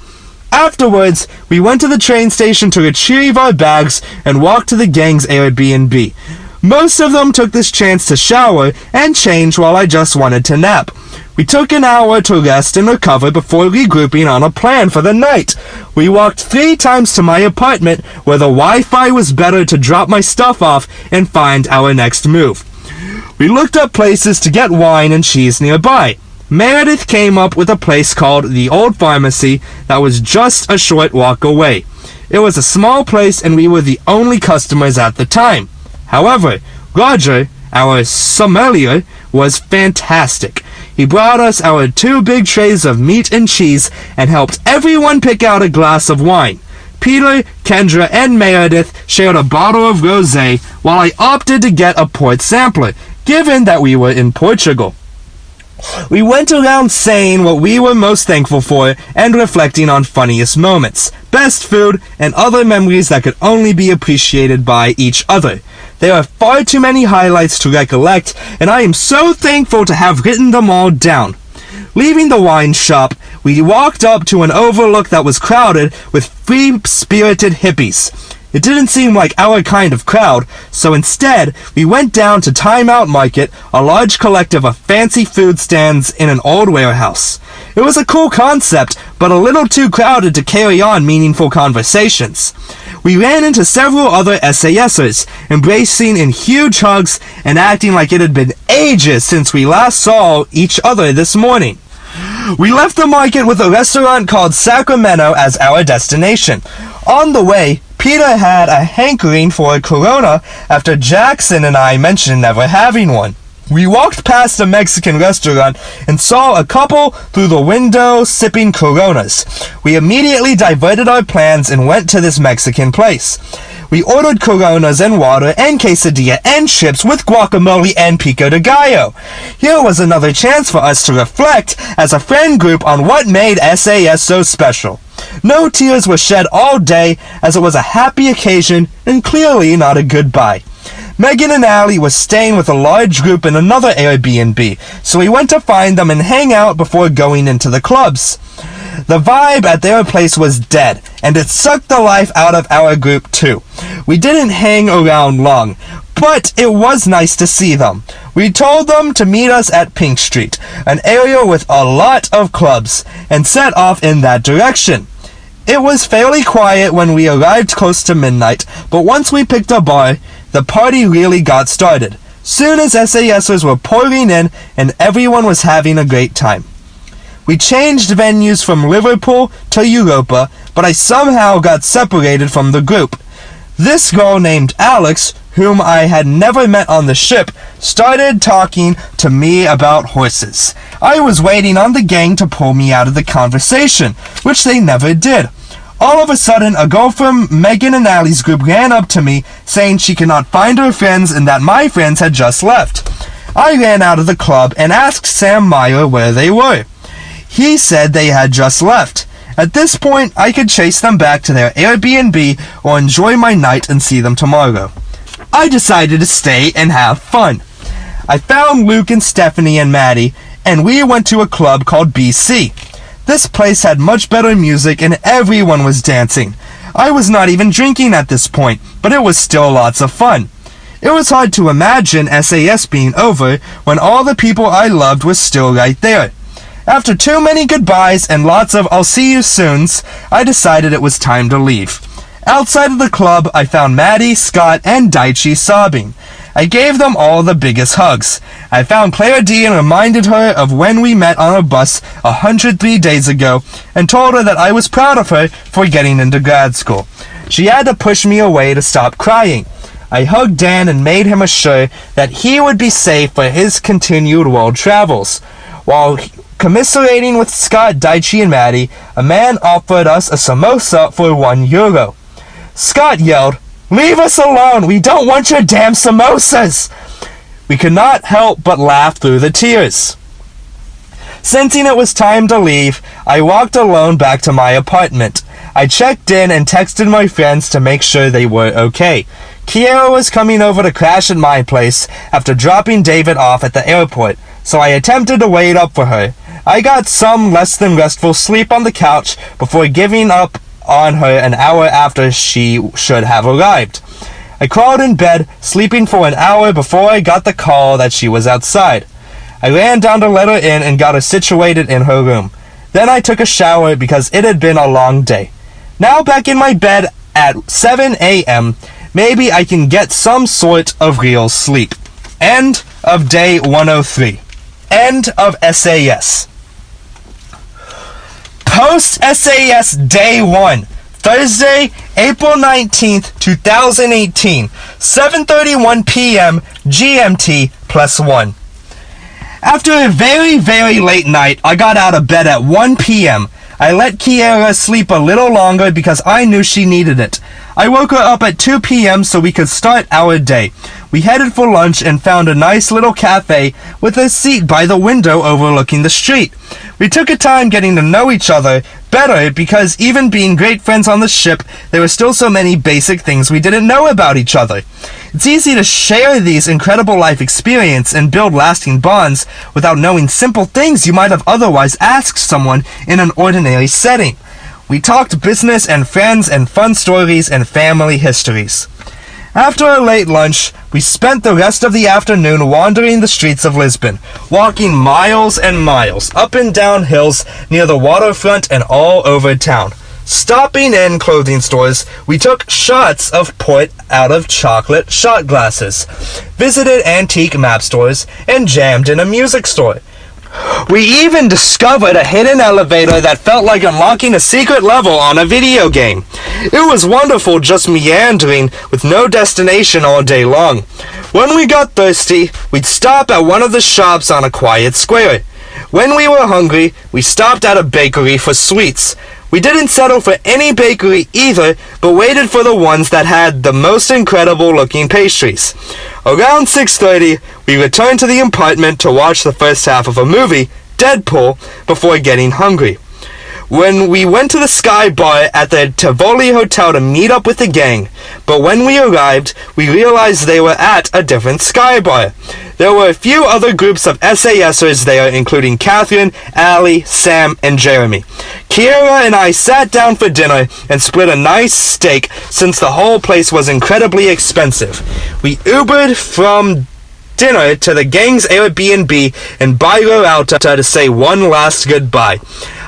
Afterwards, we went to the train station to retrieve our bags and walk to the gang's Airbnb. Most of them took this chance to shower and change while I just wanted to nap. We took an hour to rest and recover before regrouping on a plan for the night. We walked 3 times to my apartment where the Wi-Fi was better to drop my stuff off and find our next move. We looked up places to get wine and cheese nearby. Meredith came up with a place called the Old Pharmacy that was just a short walk away. It was a small place and we were the only customers at the time. However, Roger, our sommelier, was fantastic. He brought us our 2 big trays of meat and cheese and helped everyone pick out a glass of wine. Peter, Kendra, and Meredith shared a bottle of rosé while I opted to get a port sampler, given that we were in Portugal. We went around saying what we were most thankful for and reflecting on funniest moments, best food, and other memories that could only be appreciated by each other. There are far too many highlights to recollect, and I am so thankful to have written them all down. Leaving the wine shop, we walked up to an overlook that was crowded with free-spirited hippies. It didn't seem like our kind of crowd, so instead, we went down to Time Out Market, a large collective of fancy food stands in an old warehouse. It was a cool concept, but a little too crowded to carry on meaningful conversations. We ran into several other SASers, embracing in huge hugs and acting like it had been ages since we last saw each other this morning. We left the market with a restaurant called Sacramento as our destination. On the way, Peter had a hankering for a Corona after Jackson and I mentioned never having one. We walked past a Mexican restaurant and saw a couple through the window sipping Coronas. We immediately diverted our plans and went to this Mexican place. We ordered Coronas and water and quesadilla and chips with guacamole and pico de gallo. Here was another chance for us to reflect as a friend group on what made SAS so special. No tears were shed all day as it was a happy occasion and clearly not a goodbye. Megan and Allie were staying with a large group in another Airbnb, so we went to find them and hang out before going into the clubs. The vibe at their place was dead, and it sucked the life out of our group too. We didn't hang around long, but it was nice to see them. We told them to meet us at Pink Street, an area with a lot of clubs, and set off in that direction. It was fairly quiet when we arrived close to midnight, but once we picked a bar, the party really got started. Soon as SASers were pouring in and everyone was having a great time. We changed venues from Liverpool to Europa, but I somehow got separated from the group. This girl named Alex, whom I had never met on the ship, started talking to me about horses. I was waiting on the gang to pull me out of the conversation, which they never did. All of a sudden, a girl from Megan and Allie's group ran up to me, saying she could not find her friends and that my friends had just left. I ran out of the club and asked Sam Meyer where they were. He said they had just left. At this point, I could chase them back to their Airbnb or enjoy my night and see them tomorrow. I decided to stay and have fun. I found Luke and Stephanie and Maddie, and we went to a club called BC. This place had much better music and everyone was dancing. I was not even drinking at this point, but it was still lots of fun. It was hard to imagine SAS being over when all the people I loved were still right there. After too many goodbyes and lots of "I'll see you soons," I decided it was time to leave. Outside of the club, I found Maddie, Scott, and Daichi sobbing. I gave them all the biggest hugs. I found Claire D and reminded her of when we met on a bus 103 days ago and told her that I was proud of her for getting into grad school. She had to push me away to stop crying. I hugged Dan and made him assure that he would be safe for his continued world travels. While commiserating with Scott, Daichi, and Maddie, a man offered us a samosa for €1. Scott yelled, "Leave us alone! We don't want your damn samosas!" We could not help but laugh through the tears. Sensing it was time to leave, I walked alone back to my apartment. I checked in and texted my friends to make sure they were okay. Kiera was coming over to crash at my place after dropping David off at the airport, so I attempted to wait up for her. I got some less than restful sleep on the couch before giving up on her an hour after she should have arrived. I crawled in bed, sleeping for an hour before I got the call that she was outside. I ran down to let her in and got her situated in her room. Then I took a shower because it had been a long day. Now back in my bed at 7 a.m., maybe I can get some sort of real sleep. End of day 103. End of SAS. Post-SAS Day 1, Thursday, April 19th, 2018, 7:31 p.m. GMT +1. After a very, very late night, I got out of bed at 1 p.m. I let Kiera sleep a little longer because I knew she needed it. I woke her up at 2 p.m. so we could start our day. We headed for lunch and found a nice little cafe with a seat by the window overlooking the street. We took a time getting to know each other better because even being great friends on the ship, there were still so many basic things we didn't know about each other. It's easy to share these incredible life experiences and build lasting bonds without knowing simple things you might have otherwise asked someone in an ordinary setting. We talked business and friends and fun stories and family histories. After a late lunch, we spent the rest of the afternoon wandering the streets of Lisbon, walking miles and miles, up and down hills near the waterfront and all over town. Stopping in clothing stores, we took shots of port out of chocolate shot glasses, visited antique map stores, and jammed in a music store. We even discovered a hidden elevator that felt like unlocking a secret level on a video game. It was wonderful just meandering with no destination all day long. When we got thirsty, we'd stop at one of the shops on a quiet square. When we were hungry, we stopped at a bakery for sweets. We didn't settle for any bakery either, but waited for the ones that had the most incredible looking pastries. Around 6:30, we returned to the apartment to watch the first half of a movie, Deadpool, before getting hungry. When we went to the Sky Bar at the Tivoli Hotel to meet up with the gang, but when we arrived, we realized they were at a different Sky Bar. There were a few other groups of SASers there, including Catherine, Allie, Sam, and Jeremy. Kiera and I sat down for dinner and split a nice steak since the whole place was incredibly expensive. We Ubered from dinner to the gang's Airbnb in Bairro Alta to say one last goodbye.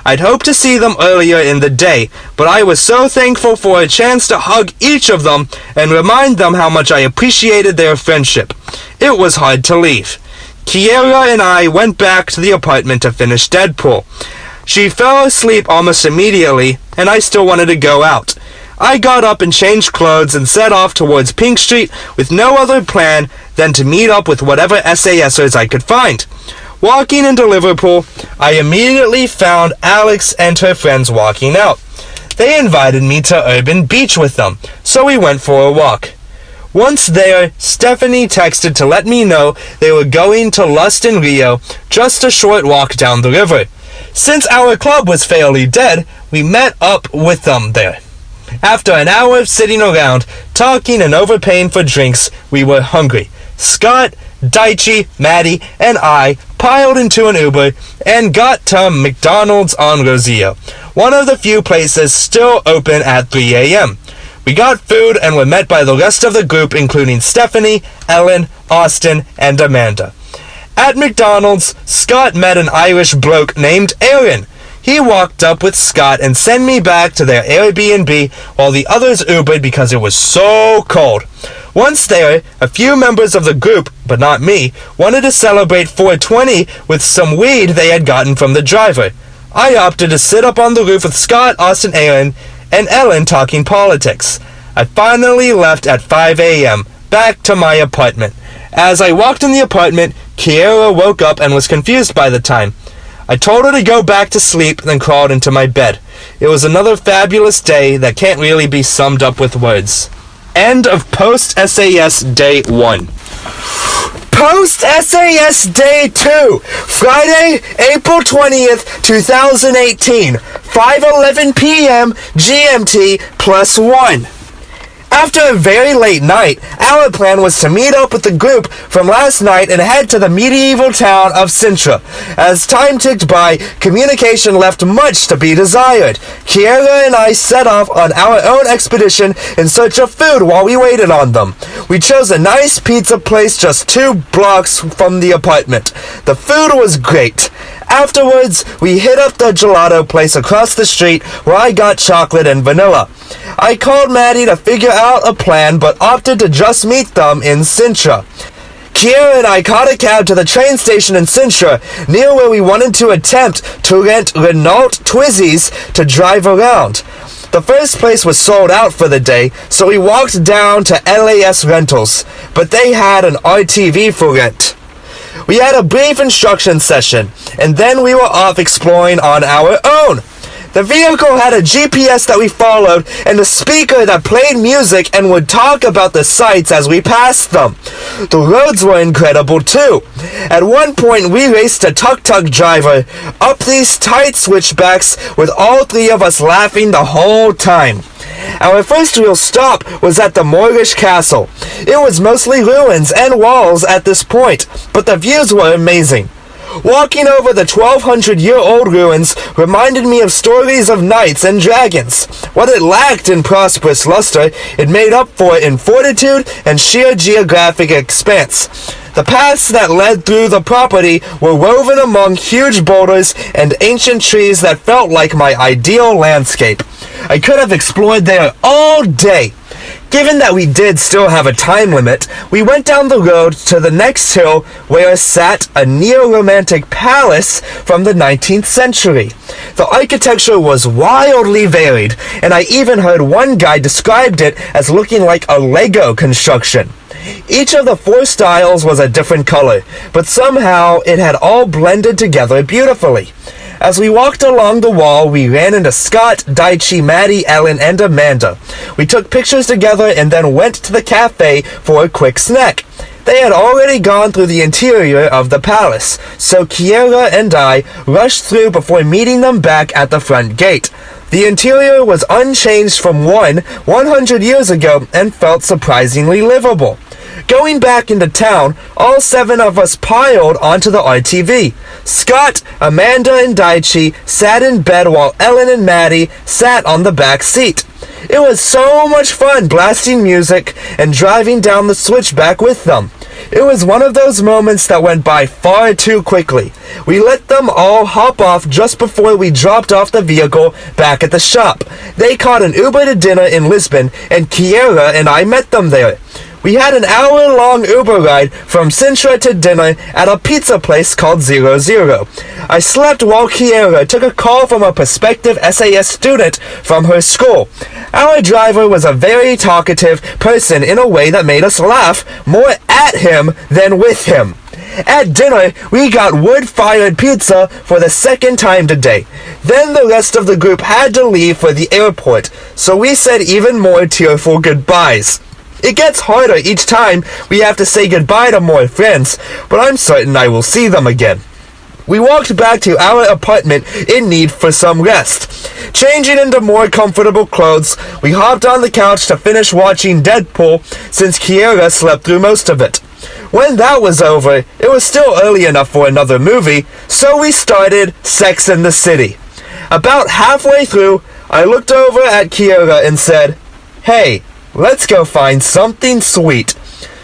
I'd hoped to see them earlier in the day, but I was so thankful for a chance to hug each of them and remind them how much I appreciated their friendship. It was hard to leave. Kiera and I went back to the apartment to finish Deadpool. She fell asleep almost immediately, and I still wanted to go out. I got up and changed clothes and set off towards Pink Street with no other plan than to meet up with whatever SASers I could find. Walking into Liverpool, I immediately found Alex and her friends walking out. They invited me to Urban Beach with them, so we went for a walk. Once there, Stephanie texted to let me know they were going to Lust in Rio, just a short walk down the river. Since our club was fairly dead, we met up with them there. After an hour of sitting around, talking and overpaying for drinks, we were hungry. Scott, Daichi, Maddie, and I piled into an Uber and got to McDonald's on Rosillo, one of the few places still open at 3 a.m. We got food and were met by the rest of the group, including Stephanie, Ellen, Austin, and Amanda. At McDonald's, Scott met an Irish bloke named Aaron. He walked up with Scott and sent me back to their Airbnb while the others Ubered because it was so cold. Once there, a few members of the group, but not me, wanted to celebrate 420 with some weed they had gotten from the driver. I opted to sit up on the roof with Scott, Austin, Aaron, and Ellen talking politics. I finally left at 5 a.m., back to my apartment. As I walked in the apartment, Kiera woke up and was confused by the time. I told her to go back to sleep, then crawled into my bed. It was another fabulous day that can't really be summed up with words. End of Post-SAS Day 1. Post-SAS Day 2, Friday, April 20th, 2018, 5:11 p.m. GMT +1. After a very late night, our plan was to meet up with the group from last night and head to the medieval town of Sintra. As time ticked by, communication left much to be desired. Kiera and I set off on our own expedition in search of food while we waited on them. We chose a nice pizza place just 2 blocks from the apartment. The food was great. Afterwards, we hit up the gelato place across the street where I got chocolate and vanilla. I called Maddie to figure out a plan but opted to just meet them in Sintra. Kiera and I caught a cab to the train station in Sintra, near where we wanted to attempt to rent Renault Twizzys to drive around. The first place was sold out for the day, so we walked down to LAS Rentals, but they had an RTV for rent. We had a brief instruction session, and then we were off exploring on our own. The vehicle had a GPS that we followed and a speaker that played music and would talk about the sights as we passed them. The roads were incredible too. At one point we raced a tuk-tuk driver up these tight switchbacks with all 3 of us laughing the whole time. Our first real stop was at the Moorish Castle. It was mostly ruins and walls at this point, but the views were amazing. Walking over the 1,200-year-old ruins reminded me of stories of knights and dragons. What it lacked in prosperous luster, it made up for it in fortitude and sheer geographic expanse. The paths that led through the property were woven among huge boulders and ancient trees that felt like my ideal landscape. I could have explored there all day. Given that we did still have a time limit, we went down the road to the next hill where sat a neo-romantic palace from the 19th century. The architecture was wildly varied, and I even heard one guy described it as looking like a Lego construction. Each of the 4 styles was a different color, but somehow it had all blended together beautifully. As we walked along the wall, we ran into Scott, Daichi, Maddie, Ellen, and Amanda. We took pictures together and then went to the cafe for a quick snack. They had already gone through the interior of the palace, so Kiera and I rushed through before meeting them back at the front gate. The interior was unchanged from 100 years ago and felt surprisingly livable. Going back into town, all 7 of us piled onto the RTV. Scott, Amanda, and Daichi sat in bed while Ellen and Maddie sat on the back seat. It was so much fun blasting music and driving down the switchback with them. It was one of those moments that went by far too quickly. We let them all hop off just before we dropped off the vehicle back at the shop. They caught an Uber to dinner in Lisbon, and Kiera and I met them there. We had an hour-long Uber ride from Sintra to dinner at a pizza place called 00. I slept while Kiera took a call from a prospective SAS student from her school. Our driver was a very talkative person in a way that made us laugh more at him than with him. At dinner, we got wood-fired pizza for the second time today. Then the rest of the group had to leave for the airport, so we said even more tearful goodbyes. It gets harder each time we have to say goodbye to more friends, but I'm certain I will see them again. We walked back to our apartment in need for some rest. Changing into more comfortable clothes, we hopped on the couch to finish watching Deadpool since Kiera slept through most of it. When that was over, it was still early enough for another movie, so we started Sex and the City. About halfway through, I looked over at Kiera and said, "Hey, let's go find something sweet."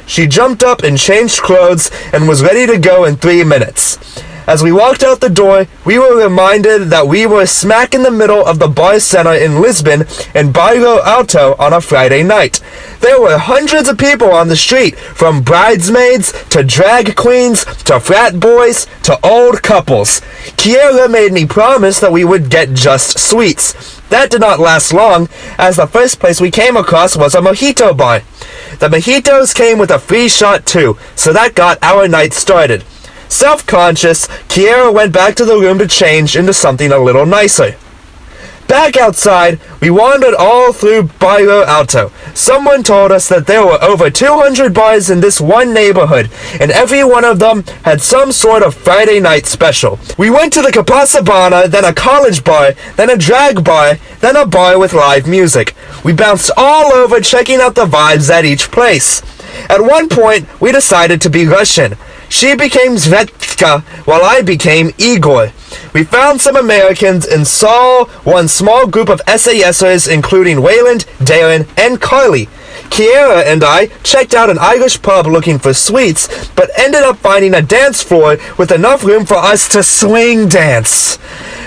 She jumped up and changed clothes and was ready to go in 3 minutes. As we walked out the door, we were reminded that we were smack in the middle of the bar center in Lisbon and Bairro Alto on a Friday night. There were hundreds of people on the street, from bridesmaids to drag queens to frat boys to old couples. Kiera made me promise that we would get just sweets. That did not last long, as the first place we came across was a mojito bar. The mojitos came with a free shot too, so that got our night started. Self-conscious, Kiera went back to the room to change into something a little nicer. Back outside, we wandered all through Bairro Alto. Someone told us that there were over 200 bars in this one neighborhood, and every one of them had some sort of Friday night special. We went to the Capacabana, then a college bar, then a drag bar, then a bar with live music. We bounced all over checking out the vibes at each place. At one point, we decided to be Russian. She became Svetka, while I became Igor. We found some Americans and saw one small group of SASers, including Wayland, Darren, and Carly. Kiera and I checked out an Irish pub looking for sweets, but ended up finding a dance floor with enough room for us to swing dance.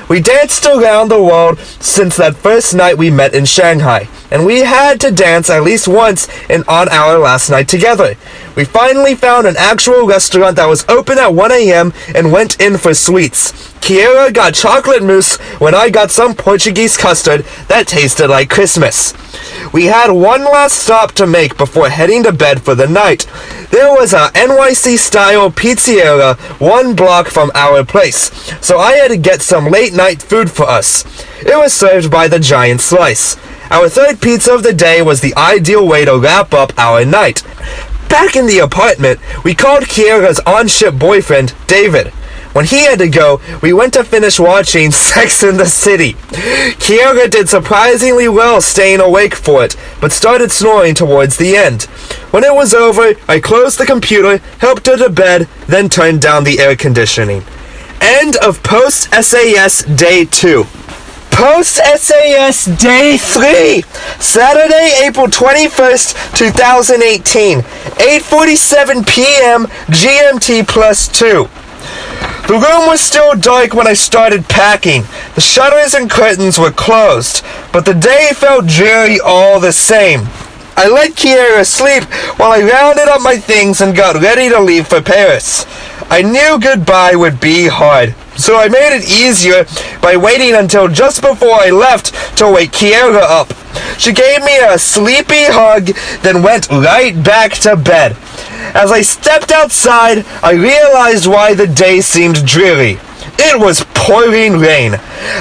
We danced around the world since that first night we met in Shanghai, and we had to dance at least once on our last night together. We finally found an actual restaurant that was open at 1 a.m. and went in for sweets. Kiera got chocolate mousse when I got some Portuguese custard that tasted like Christmas. We had one last stop to make before heading to bed for the night. There was a NYC-style pizzeria 1 block from our place, so I had to get some late-night food for us. It was served by the Giant Slice. Our third pizza of the day was the ideal way to wrap up our night. Back in the apartment, we called Kiera's on-ship boyfriend, David. When he had to go, we went to finish watching Sex and the City. Kiera did surprisingly well staying awake for it, but started snoring towards the end. When it was over, I closed the computer, helped her to bed, then turned down the air conditioning. End of Post-SAS Day 2. Post-SAS Day 3, Saturday, April 21st, 2018, 8:47 p.m. GMT +2. The room was still dark when I started packing. The shutters and curtains were closed, but the day felt dreary all the same. I let Kiera sleep while I rounded up my things and got ready to leave for Paris. I knew goodbye would be hard, so I made it easier by waiting until just before I left to wake Kiera up. She gave me a sleepy hug, then went right back to bed. As I stepped outside, I realized why the day seemed dreary. It was pouring rain.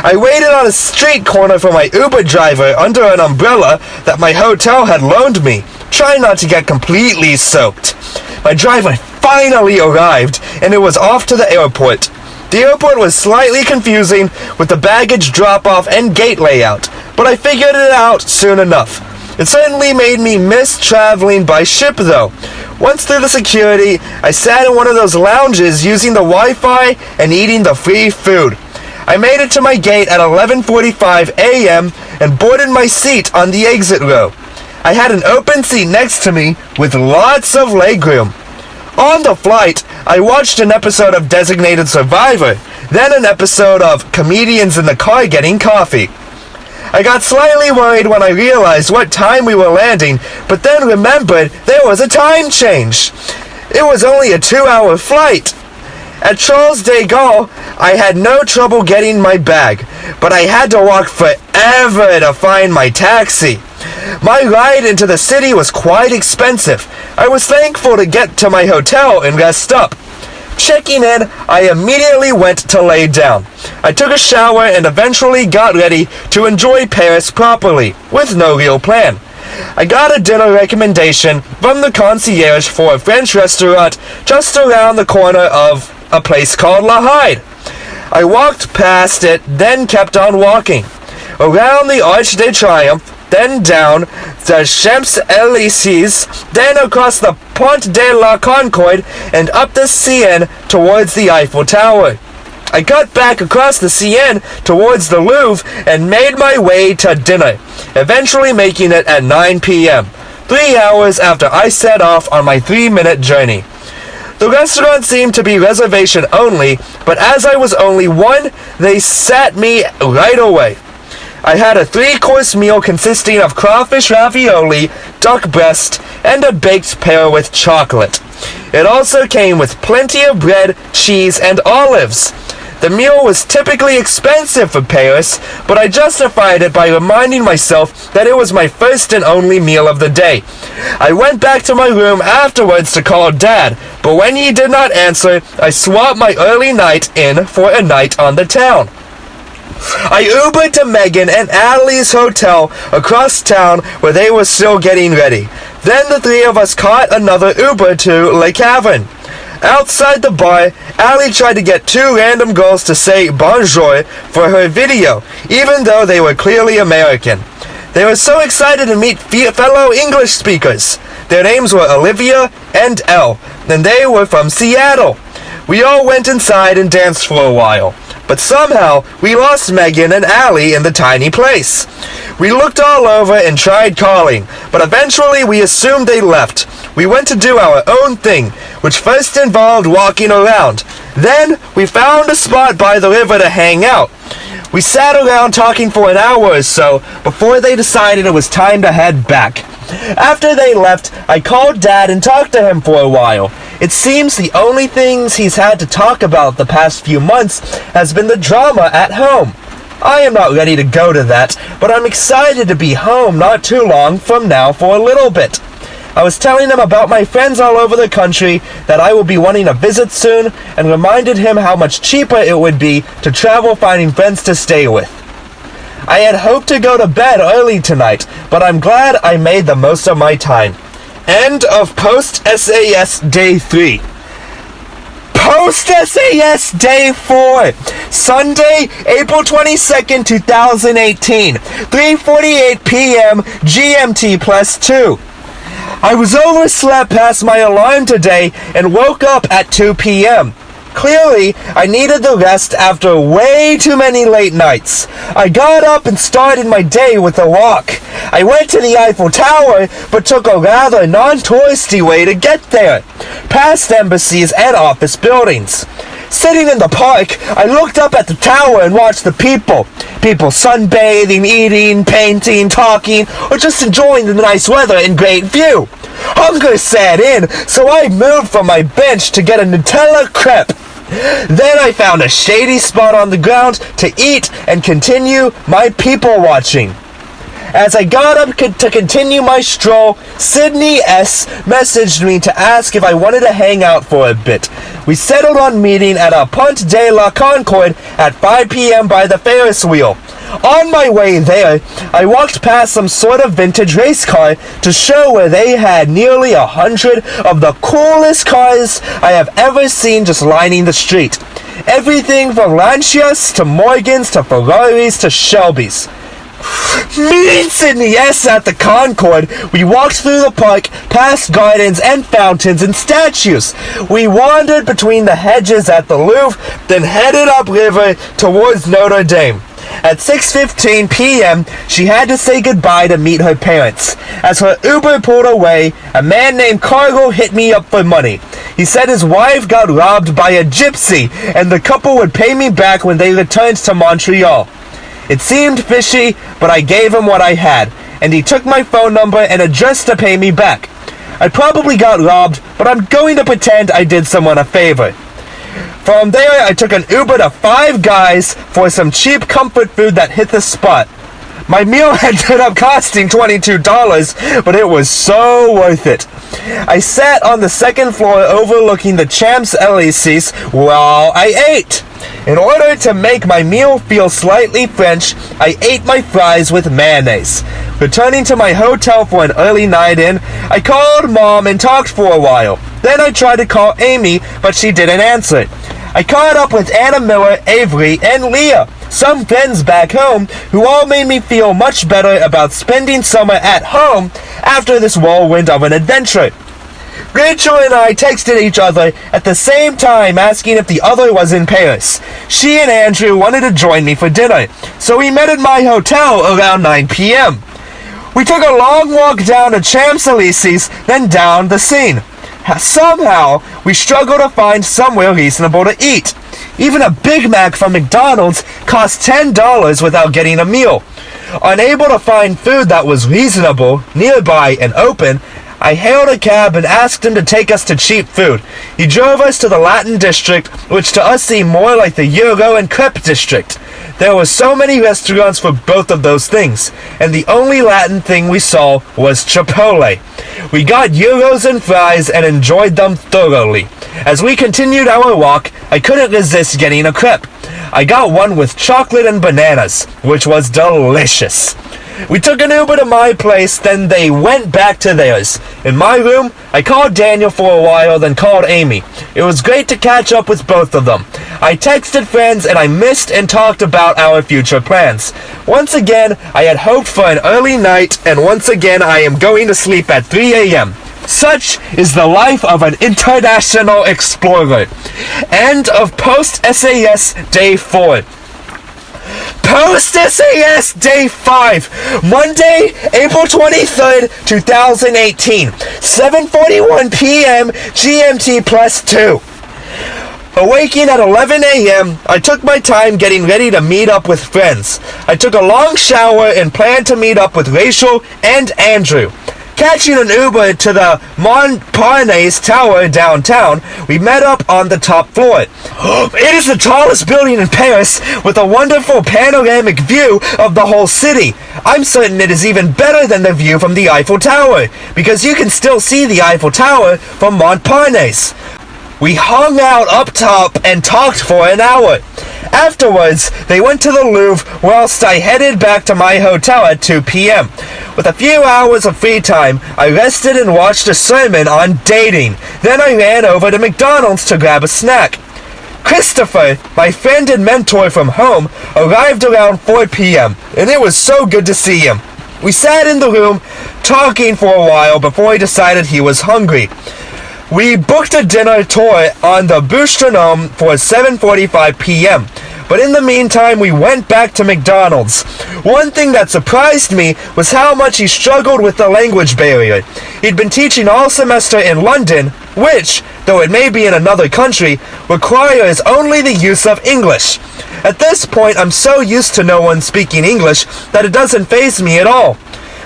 I waited on a street corner for my Uber driver under an umbrella that my hotel had loaned me, trying not to get completely soaked. My driver finally arrived, and it was off to the airport. The airport was slightly confusing with the baggage drop-off and gate layout, but I figured it out soon enough. It certainly made me miss traveling by ship, though. Once through the security, I sat in one of those lounges using the Wi-Fi and eating the free food. I made it to my gate at 11:45 a.m. and boarded my seat on the exit row. I had an open seat next to me with lots of legroom. On the flight, I watched an episode of Designated Survivor, then an episode of Comedians in the Car Getting Coffee. I got slightly worried when I realized what time we were landing, but then remembered there was a time change. It was only a 2-hour flight. At Charles de Gaulle, I had no trouble getting my bag, but I had to walk forever to find my taxi. My ride into the city was quite expensive. I was thankful to get to my hotel and rest up. Checking in, I immediately went to lay down. I took a shower and eventually got ready to enjoy Paris properly, with no real plan. I got a dinner recommendation from the concierge for a French restaurant just around the corner of a place called La Hyde. I walked past it, then kept on walking. Around the Arch de Triomphe, then down the Champs-Élysées, then across the Pont de la Concorde, and up the Seine towards the Eiffel Tower. I got back across the Seine towards the Louvre and made my way to dinner, eventually making it at 9 p.m., 3 hours after I set off on my 3-minute journey. The restaurant seemed to be reservation only, but as I was only one, they sat me right away. I had a 3-course meal consisting of crawfish ravioli, duck breast, and a baked pear with chocolate. It also came with plenty of bread, cheese, and olives. The meal was typically expensive for Paris, but I justified it by reminding myself that it was my first and only meal of the day. I went back to my room afterwards to call Dad, but when he did not answer, I swapped my early night in for a night on the town. I Ubered to Megan and Allie's hotel across town where they were still getting ready. Then the three of us caught another Uber to Le Cavern. Outside the bar, Allie tried to get 2 random girls to say bonjour for her video, even though they were clearly American. They were so excited to meet fellow English speakers. Their names were Olivia and Elle, and they were from Seattle. We all went inside and danced for a while, but somehow we lost Megan and Allie in the tiny place. We looked all over and tried calling, but eventually we assumed they left. We went to do our own thing, which first involved walking around. Then we found a spot by the river to hang out. We sat around talking for an hour or so before they decided it was time to head back. After they left, I called Dad and talked to him for a while. It seems the only things he's had to talk about the past few months has been the drama at home. I am not ready to go to that, but I'm excited to be home not too long from now for a little bit. I was telling him about my friends all over the country, that I will be wanting to visit soon, and reminded him how much cheaper it would be to travel finding friends to stay with. I had hoped to go to bed early tonight, but I'm glad I made the most of my time. End of Post-SAS Day 3. Post-SAS Day 4. Sunday, April 22nd, 2018. 3:48 p.m. GMT +2. I was overslept past my alarm today and woke up at 2 p.m. Clearly, I needed the rest after way too many late nights. I got up and started my day with a walk. I went to the Eiffel Tower, but took a rather non-touristy way to get there, past embassies and office buildings. Sitting in the park, I looked up at the tower and watched the people. People sunbathing, eating, painting, talking, or just enjoying the nice weather and great view. Hunger set in, so I moved from my bench to get a Nutella crepe. Then I found a shady spot on the ground to eat and continue my people watching. As I got up to continue my stroll, Sydney S. messaged me to ask if I wanted to hang out for a bit. We settled on meeting at a Ponte de la Concorde at 5 p.m. by the Ferris wheel. On my way there, I walked past some sort of vintage race car to show where they had nearly 100 of the coolest cars I have ever seen just lining the street. Everything from Lancias to Morgans to Ferraris to Shelbys. Meeting Sydney S. at the Concorde, we walked through the park, past gardens and fountains and statues. We wandered between the hedges at the Louvre, then headed upriver towards Notre Dame. At 6:15 p.m., she had to say goodbye to meet her parents. As her Uber pulled away, a man named Carlo hit me up for money. He said his wife got robbed by a gypsy, and the couple would pay me back when they returned to Montreal. It seemed fishy, but I gave him what I had, and he took my phone number and address to pay me back. I probably got robbed, but I'm going to pretend I did someone a favor. From there, I took an Uber to Five Guys for some cheap comfort food that hit the spot. My meal ended up costing $22, but it was so worth it. I sat on the second floor overlooking the Champs-Élysées while I ate. In order to make my meal feel slightly French, I ate my fries with mayonnaise. Returning to my hotel for an early night in, I called Mom and talked for a while. Then I tried to call Amy, but she didn't answer. I caught up with Anna Miller, Avery, and Leah, some friends back home, who all made me feel much better about spending summer at home after this whirlwind of an adventure. Rachel and I texted each other at the same time asking if the other was in Paris. She and Andrew wanted to join me for dinner, so we met at my hotel around 9 p.m. We took a long walk down the Champs-Élysées, then down the Seine. Somehow, we struggled to find somewhere reasonable to eat. Even a Big Mac from McDonald's cost $10 without getting a meal. Unable to find food that was reasonable, nearby, and open, I hailed a cab and asked him to take us to cheap food. He drove us to the Latin district, which to us seemed more like the Euro and Crepe district. There were so many restaurants for both of those things, and the only Latin thing we saw was Chipotle. We got gyros and fries and enjoyed them thoroughly. As we continued our walk, I couldn't resist getting a crepe. I got one with chocolate and bananas, which was delicious. We took an Uber to my place, then they went back to theirs. In my room, I called Daniel for a while, then called Amy. It was great to catch up with both of them. I texted friends and I missed and talked about our future plans. Once again, I had hoped for an early night, and once again I am going to sleep at 3 a.m. Such is the life of an international explorer. End of Post-SAS Day 4. Post-SAS Day 5, Monday, April 23rd, 2018, 7:41 p.m. GMT plus 2. Awaking at 11 a.m., I took my time getting ready to meet up with friends. I took a long shower and planned to meet up with Rachel and Andrew. Catching an Uber to the Montparnasse Tower downtown, we met up on the top floor. It is the tallest building in Paris, with a wonderful panoramic view of the whole city. I'm certain it is even better than the view from the Eiffel Tower, because you can still see the Eiffel Tower from Montparnasse. We hung out up top and talked for an hour. Afterwards, they went to the Louvre whilst I headed back to my hotel at 2 p.m. With a few hours of free time, I rested and watched a sermon on dating. Then I ran over to McDonald's to grab a snack. Christopher, my friend and mentor from home, arrived around 4 p.m., and it was so good to see him. We sat in the room talking for a while before he decided he was hungry. We booked a dinner tour on the Bouche-Tronome for 7:45 p.m. but in the meantime we went back to McDonald's. One thing that surprised me was how much he struggled with the language barrier. He'd been teaching all semester in London, which, though it may be in another country, requires only the use of English. At this point, I'm so used to no one speaking English that it doesn't faze me at all.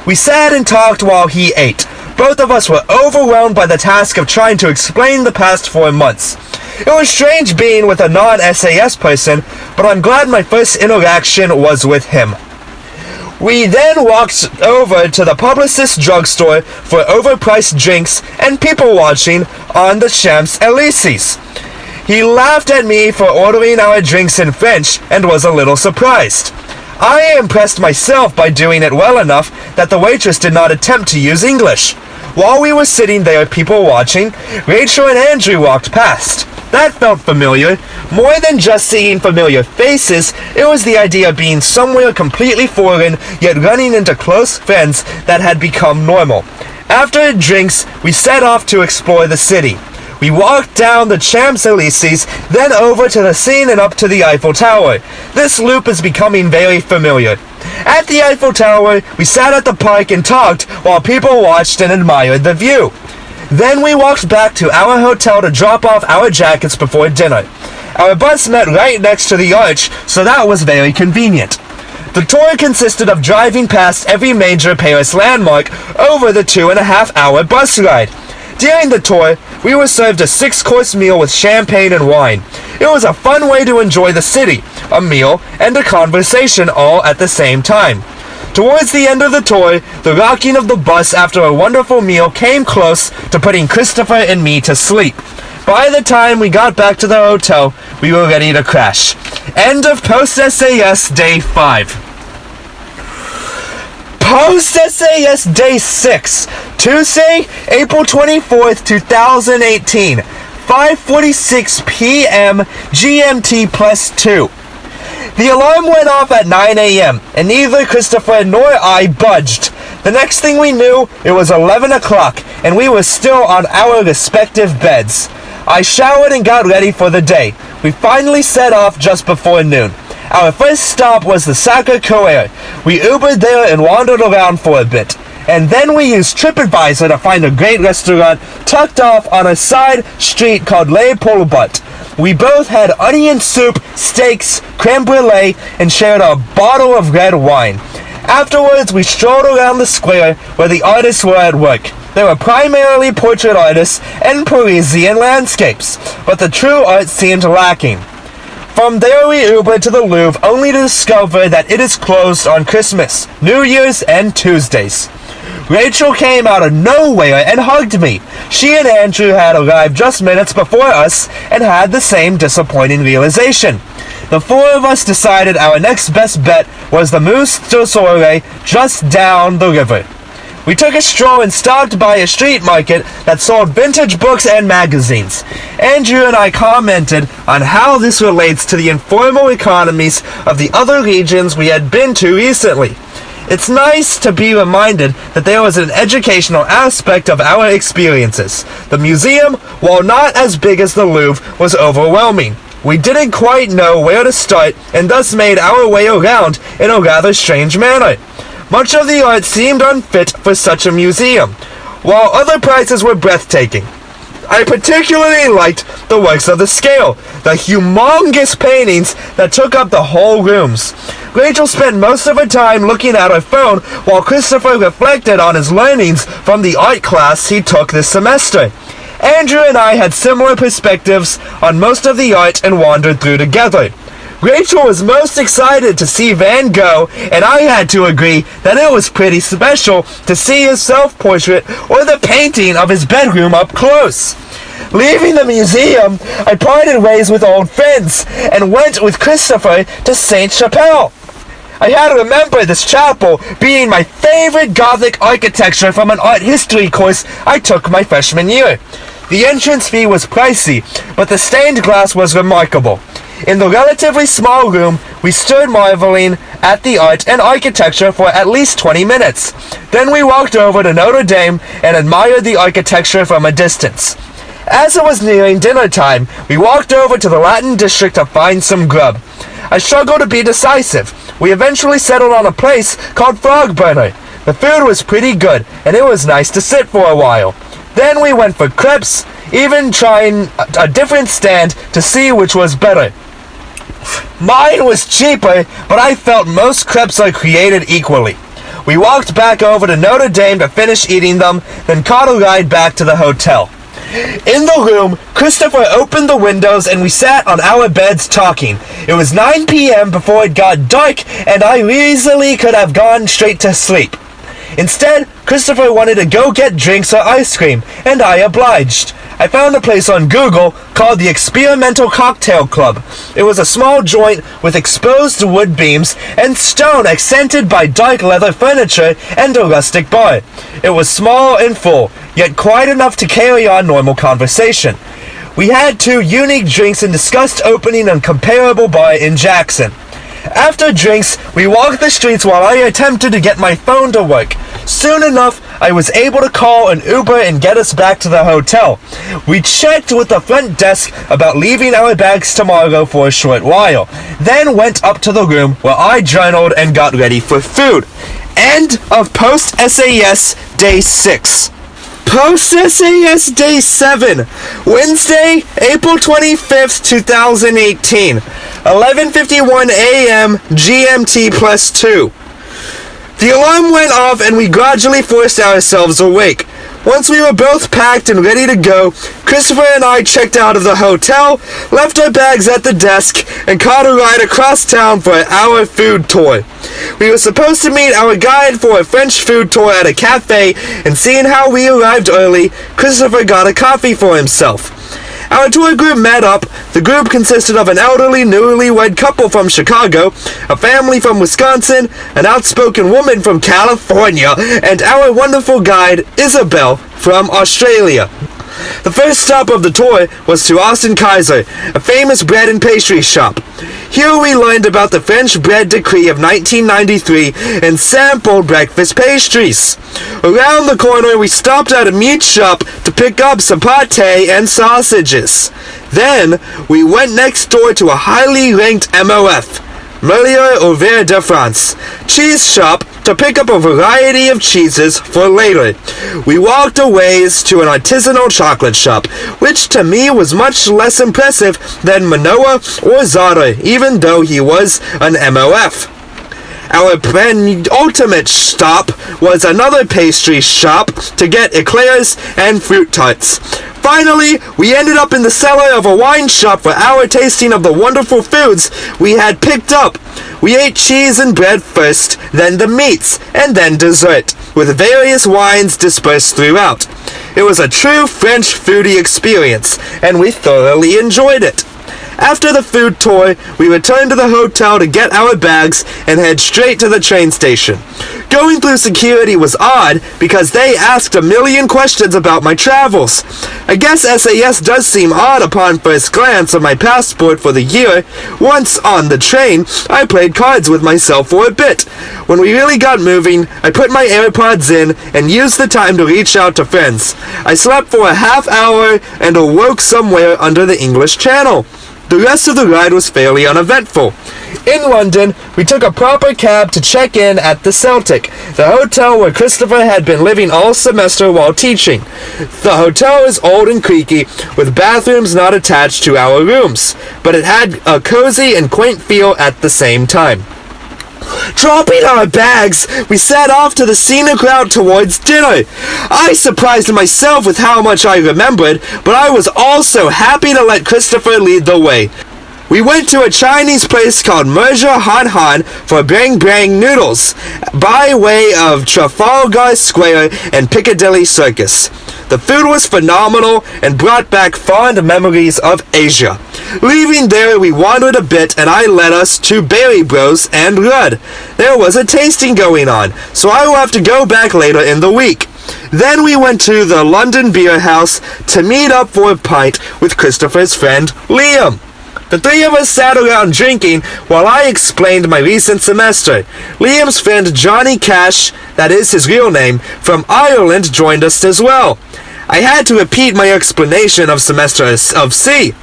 We sat and talked while he ate. Both of us were overwhelmed by the task of trying to explain the past 4 months. It was strange being with a non-SAS person, but I'm glad my first interaction was with him. We then walked over to the Publicist's drugstore for overpriced drinks and people watching on the Champs-Élysées. He laughed at me for ordering our drinks in French and was a little surprised. I impressed myself by doing it well enough that the waitress did not attempt to use English. While we were sitting there, people watching, Rachel and Andrew walked past. That felt familiar. More than just seeing familiar faces, it was the idea of being somewhere completely foreign, yet running into close friends that had become normal. After drinks, we set off to explore the city. We walked down the Champs-Élysées, then over to the Seine and up to the Eiffel Tower. This loop is becoming very familiar. At the Eiffel Tower, we sat at the park and talked while people watched and admired the view. Then we walked back to our hotel to drop off our jackets before dinner. Our bus met right next to the arch, so that was very convenient. The tour consisted of driving past every major Paris landmark over the 2.5-hour bus ride. During the tour, we were served a 6-course meal with champagne and wine. It was a fun way to enjoy the city, a meal, and a conversation all at the same time. Towards the end of the tour, the rocking of the bus after a wonderful meal came close to putting Christopher and me to sleep. By the time we got back to the hotel, we were ready to crash. End of Post-SAS Day 5. Post-SAS Day 6, Tuesday, April 24th, 2018, 5:46 p.m. GMT +2. The alarm went off at 9 a.m., and neither Christopher nor I budged. The next thing we knew, it was 11 o'clock, and we were still on our respective beds. I showered and got ready for the day. We finally set off just before noon. Our first stop was the Sacré-Cœur. We Ubered there and wandered around for a bit. And then we used TripAdvisor to find a great restaurant tucked off on a side street called Les Poulbut. We both had onion soup, steaks, creme brulee, and shared a bottle of red wine. Afterwards, we strolled around the square where the artists were at work. They were primarily portrait artists and Parisian landscapes, but the true art seemed lacking. From there we Ubered to the Louvre only to discover that it is closed on Christmas, New Year's, and Tuesdays. Rachel came out of nowhere and hugged me. She and Andrew had arrived just minutes before us and had the same disappointing realization. The 4 of us decided our next best bet was the Mousse du Soleil just down the river. We took a stroll and stopped by a street market that sold vintage books and magazines. Andrew and I commented on how this relates to the informal economies of the other regions we had been to recently. It's nice to be reminded that there was an educational aspect of our experiences. The museum, while not as big as the Louvre, was overwhelming. We didn't quite know where to start and thus made our way around in a rather strange manner. Much of the art seemed unfit for such a museum, while other pieces were breathtaking. I particularly liked the works of the scale, the humongous paintings that took up the whole rooms. Rachel spent most of her time looking at her phone while Christopher reflected on his learnings from the art class he took this semester. Andrew and I had similar perspectives on most of the art and wandered through together. Rachel was most excited to see Van Gogh, and I had to agree that it was pretty special to see his self-portrait or the painting of his bedroom up close. Leaving the museum, I parted ways with old friends and went with Christopher to Sainte-Chapelle. I had to remember this chapel being my favorite Gothic architecture from an art history course I took my freshman year. The entrance fee was pricey, but the stained glass was remarkable. In the relatively small room, we stood marveling at the art and architecture for at least 20 minutes. Then we walked over to Notre Dame and admired the architecture from a distance. As it was nearing dinner time, we walked over to the Latin district to find some grub. I struggled to be decisive. We eventually settled on a place called Frog Burner. The food was pretty good, and it was nice to sit for a while. Then we went for crepes, even trying a different stand to see which was better. Mine was cheaper, but I felt most crepes are created equally. We walked back over to Notre Dame to finish eating them, then caught a ride back to the hotel. In the room, Christopher opened the windows and we sat on our beds talking. It was 9 p.m. before it got dark, and I easily could have gone straight to sleep. Instead, Christopher wanted to go get drinks or ice cream, and I obliged. I found a place on Google called the Experimental Cocktail Club. It was a small joint with exposed wood beams and stone accented by dark leather furniture and a rustic bar. It was small and full, yet quite enough to carry on normal conversation. We had 2 unique drinks and discussed opening a comparable bar in Jackson. After drinks, we walked the streets while I attempted to get my phone to work. Soon enough, I was able to call an Uber and get us back to the hotel. We checked with the front desk about leaving our bags tomorrow for a short while, then went up to the room where I journaled and got ready for food. End of Post-SAS Day 6. Post-SAS Day 7, Wednesday, April 25th, 2018, 11:51 a.m. GMT plus 2. The alarm went off and we gradually forced ourselves awake. Once we were both packed and ready to go, Christopher and I checked out of the hotel, left our bags at the desk, and caught a ride across town for our food tour. We were supposed to meet our guide for a French food tour at a cafe, and seeing how we arrived early, Christopher got a coffee for himself. Our tour group met up. The group consisted of an elderly, newlywed couple from Chicago, a family from Wisconsin, an outspoken woman from California, and our wonderful guide, Isabel, from Australia. The first stop of the tour was to Austin Kaiser, a famous bread and pastry shop. Here we learned about the French bread decree of 1993 and sampled breakfast pastries. Around the corner, we stopped at a meat shop to pick up some pâté and sausages. Then, we went next door to a highly ranked MOF, Merlier au Vert de France, cheese shop to pick up a variety of cheeses for later. We walked a ways to an artisanal chocolate shop, which to me was much less impressive than Manoa or Zara, even though he was an MOF. Our penultimate stop was another pastry shop to get eclairs and fruit tarts. Finally, we ended up in the cellar of a wine shop for our tasting of the wonderful foods we had picked up. We ate cheese and bread first, then the meats, and then dessert, with various wines dispersed throughout. It was a true French foodie experience, and we thoroughly enjoyed it. After the food tour, we returned to the hotel to get our bags and head straight to the train station. Going through security was odd because they asked a million questions about my travels. I guess SAS does seem odd upon first glance of my passport for the year. Once on the train, I played cards with myself for a bit. When we really got moving, I put my AirPods in and used the time to reach out to friends. I slept for a half hour and awoke somewhere under the English Channel. The rest of the ride was fairly uneventful. In London, we took a proper cab to check in at the Celtic, the hotel where Christopher had been living all semester while teaching. The hotel is old and creaky, with bathrooms not attached to our rooms, but it had a cozy and quaint feel at the same time. Dropping our bags, we set off to the scenic route towards dinner. I surprised myself with how much I remembered, but I was also happy to let Christopher lead the way. We went to a Chinese place called Merja Han Han for Bang Bang noodles, by way of Trafalgar Square and Piccadilly Circus. The food was phenomenal and brought back fond memories of Asia. Leaving there, we wandered a bit and I led us to Berry Bros and Rudd. There was a tasting going on, so I will have to go back later in the week. Then we went to the London Beer House to meet up for a pint with Christopher's friend Liam. The three of us sat around drinking while I explained my recent semester. Liam's friend Johnny Cash, that is his real name, from Ireland joined us as well. I had to repeat my explanation of semester of C.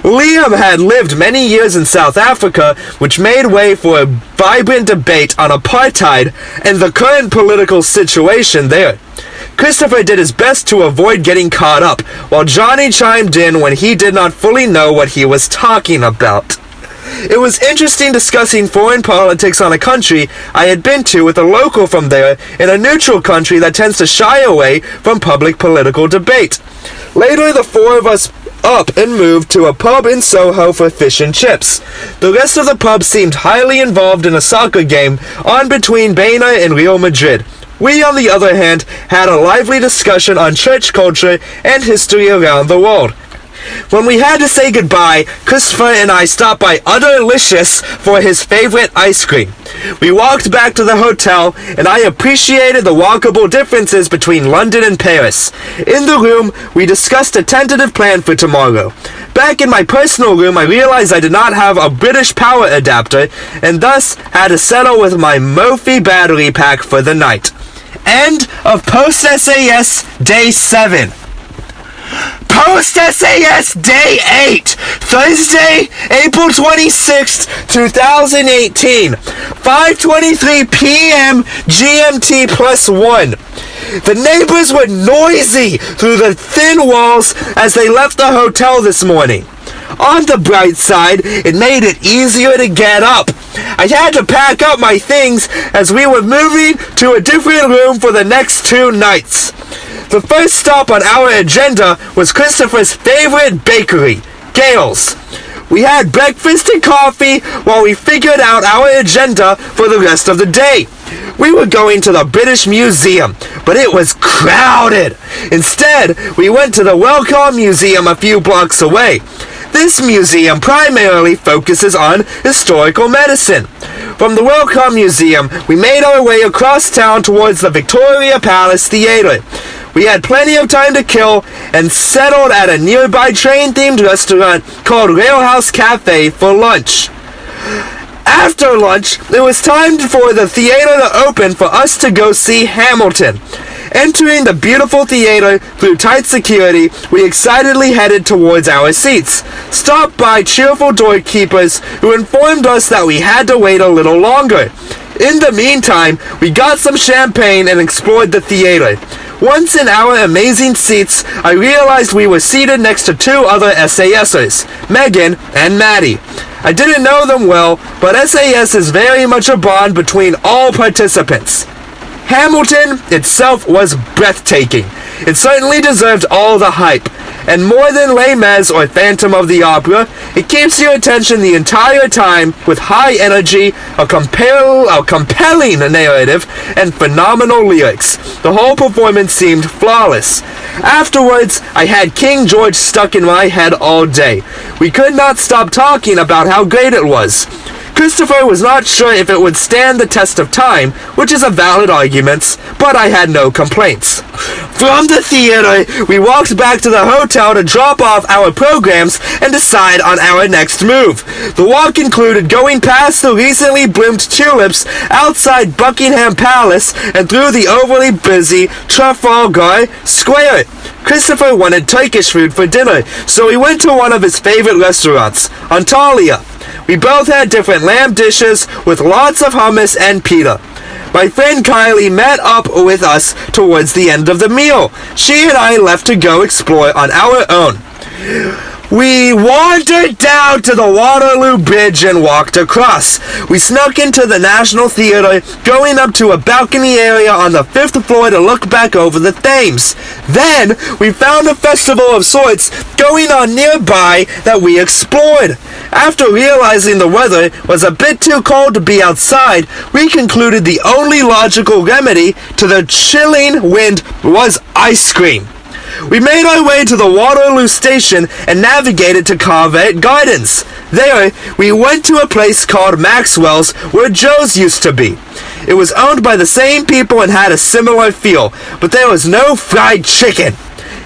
Liam had lived many years in South Africa, which made way for a vibrant debate on apartheid and the current political situation there. Christopher did his best to avoid getting caught up, while Johnny chimed in when he did not fully know what he was talking about. It was interesting discussing foreign politics on a country I had been to with a local from there in a neutral country that tends to shy away from public political debate. Later, the four of us up and moved to a pub in Soho for fish and chips. The rest of the pub seemed highly involved in a soccer game on between Baena and Real Madrid. We, on the other hand, had a lively discussion on church culture and history around the world. When we had to say goodbye, Christopher and I stopped by Utterlicious for his favorite ice cream. We walked back to the hotel, and I appreciated the walkable differences between London and Paris. In the room, we discussed a tentative plan for tomorrow. Back in my personal room, I realized I did not have a British power adapter, and thus had to settle with my Mophie battery pack for the night. End of Post-SAS Day 7. Post-SAS Day 8, Thursday, April 26th, 2018, 5:23 p.m. GMT +1. The neighbors were noisy through the thin walls as they left the hotel this morning. On the bright side, it made it easier to get up. I had to pack up my things as we were moving to a different room for the next 2 nights. The first stop on our agenda was Christopher's favorite bakery, Gale's. We had breakfast and coffee while we figured out our agenda for the rest of the day. We were going to the British Museum, but it was crowded. Instead, we went to the Wellcome Museum a few blocks away. This museum primarily focuses on historical medicine. From the Wellcome Museum, we made our way across town towards the Victoria Palace Theatre. We had plenty of time to kill and settled at a nearby train-themed restaurant called Railhouse Cafe for lunch. After lunch, it was time for the theater to open for us to go see Hamilton. Entering the beautiful theater through tight security, we excitedly headed towards our seats, stopped by cheerful doorkeepers who informed us that we had to wait a little longer. In the meantime, we got some champagne and explored the theater. Once in our amazing seats, I realized we were seated next to 2 other SASers, Megan and Maddie. I didn't know them well, but SAS is very much a bond between all participants. Hamilton itself was breathtaking. It certainly deserved all the hype. And more than Les Mis or Phantom of the Opera, it keeps your attention the entire time with high energy, a compelling narrative, and phenomenal lyrics. The whole performance seemed flawless. Afterwards, I had King George stuck in my head all day. We could not stop talking about how great it was. Christopher was not sure if it would stand the test of time, which is a valid argument, but I had no complaints. From the theater, we walked back to the hotel to drop off our programs and decide on our next move. The walk included going past the recently bloomed tulips outside Buckingham Palace and through the overly busy Trafalgar Square. Christopher wanted Turkish food for dinner, so we went to one of his favorite restaurants, Antalya. We both had different lamb dishes with lots of hummus and pita. My friend Kylie met up with us towards the end of the meal. She and I left to go explore on our own. We wandered down to the Waterloo Bridge and walked across. We snuck into the National Theatre, going up to a balcony area on the 5th floor to look back over the Thames. Then, we found a festival of sorts going on nearby that we explored. After realizing the weather was a bit too cold to be outside, we concluded the only logical remedy to the chilling wind was ice cream. We made our way to the Waterloo station and navigated to Covent Gardens. There, we went to a place called Maxwell's where Joe's used to be. It was owned by the same people and had a similar feel, but there was no fried chicken.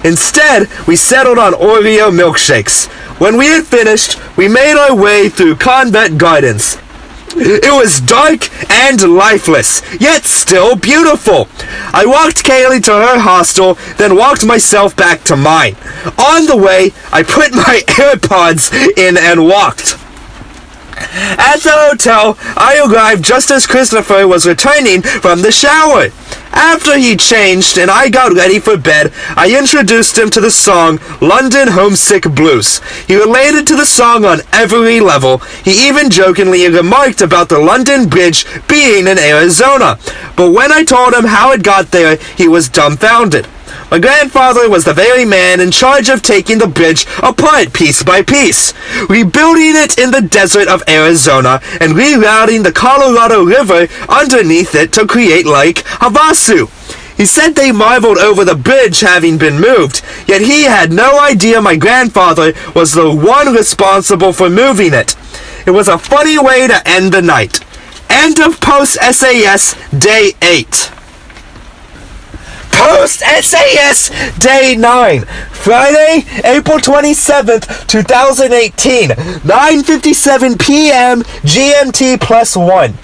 Instead, we settled on Oreo milkshakes. When we had finished, we made our way through Covent Gardens. It was dark and lifeless, yet still beautiful. I walked Kaylee to her hostel, then walked myself back to mine. On the way, I put my AirPods in and walked. At the hotel, I arrived just as Christopher was returning from the shower. After he changed and I got ready for bed, I introduced him to the song London Homesick Blues. He related to the song on every level. He even jokingly remarked about the London Bridge being in Arizona. But when I told him how it got there, he was dumbfounded. My grandfather was the very man in charge of taking the bridge apart piece by piece, rebuilding it in the desert of Arizona and rerouting the Colorado River underneath it to create Lake Havasu. He said they marveled over the bridge having been moved, yet he had no idea my grandfather was the one responsible for moving it. It was a funny way to end the night. End of Post-SAS Day 8. Post-SAS Day 9, Friday, April 27th, 2018, 9:57 p.m. GMT +1.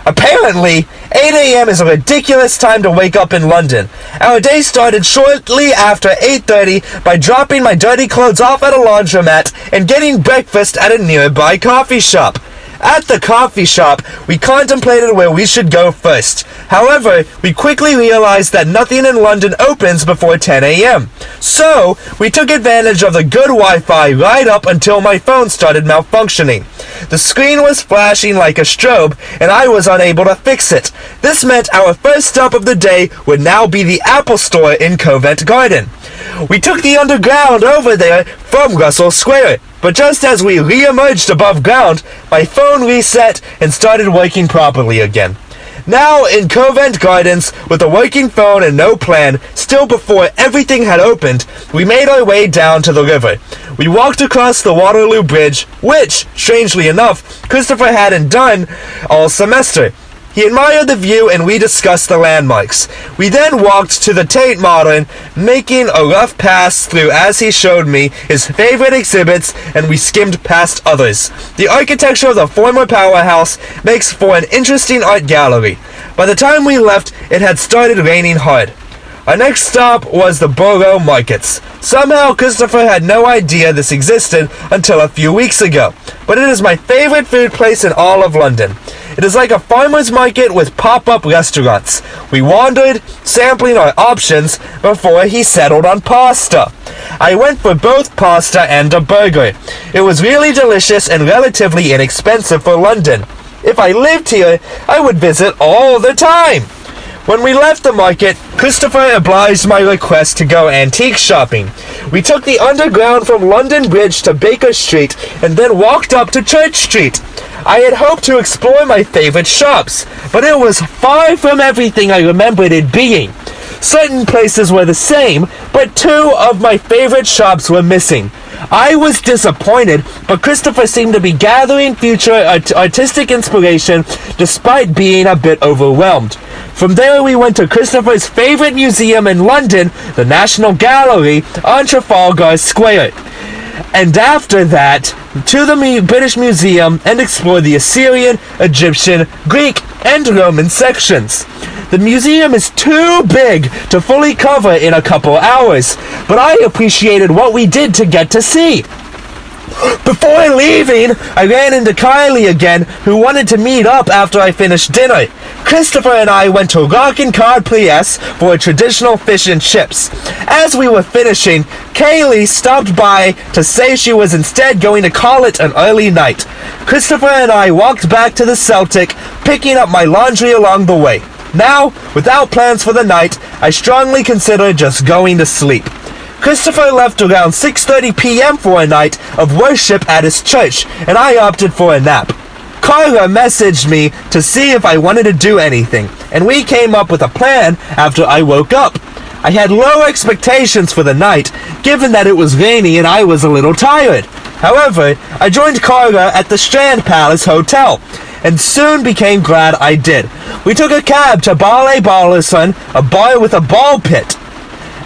Apparently, 8 a.m. is a ridiculous time to wake up in London. Our day started shortly after 8:30 by dropping my dirty clothes off at a laundromat and getting breakfast at a nearby coffee shop. At the coffee shop, we contemplated where we should go first. However, we quickly realized that nothing in London opens before 10 a.m. So, we took advantage of the good Wi-Fi right up until my phone started malfunctioning. The screen was flashing like a strobe, and I was unable to fix it. This meant our first stop of the day would now be the Apple Store in Covent Garden. We took the underground over there from Russell Square, but just as we re-emerged above ground, my phone reset and started working properly again. Now in Covent Gardens, with a working phone and no plan, still before everything had opened, we made our way down to the river. We walked across the Waterloo Bridge, which, strangely enough, Christopher hadn't done all semester. He admired the view and we discussed the landmarks. We then walked to the Tate Modern, making a rough pass through as he showed me his favorite exhibits, and we skimmed past others. The architecture of the former powerhouse makes for an interesting art gallery. By the time we left, it had started raining hard. Our next stop was the Borough Markets. Somehow Christopher had no idea this existed until a few weeks ago, but it is my favorite food place in all of London. It is like a farmer's market with pop-up restaurants. We wandered, sampling our options, before he settled on pasta. I went for both pasta and a burger. It was really delicious and relatively inexpensive for London. If I lived here, I would visit all the time. When we left the market, Christopher obliged my request to go antique shopping. We took the underground from London Bridge to Baker Street and then walked up to Church Street. I had hoped to explore my favorite shops, but it was far from everything I remembered it being. Certain places were the same, but two of my favorite shops were missing. I was disappointed, but Christopher seemed to be gathering future artistic inspiration despite being a bit overwhelmed. From there we went to Christopher's favorite museum in London, the National Gallery on Trafalgar Square. And after that, to the British Museum and explored the Assyrian, Egyptian, Greek, and Roman sections. The museum is too big to fully cover in a couple hours, but I appreciated what we did to get to see. Before leaving, I ran into Kylie again, who wanted to meet up after I finished dinner. Christopher and I went to Rock and Cod Plies for a traditional fish and chips. As we were finishing, Kaylee stopped by to say she was instead going to call it an early night. Christopher and I walked back to the Celtic, picking up my laundry along the way. Now, without plans for the night, I strongly consider just going to sleep. Christopher left around 6:30 p.m. for a night of worship at his church, and I opted for a nap. Carla messaged me to see if I wanted to do anything, and we came up with a plan after I woke up. I had low expectations for the night, given that it was rainy and I was a little tired. However, I joined Carla at the Strand Palace Hotel, and soon became glad I did. We took a cab to Ballet Ballerson, a bar with a ball pit.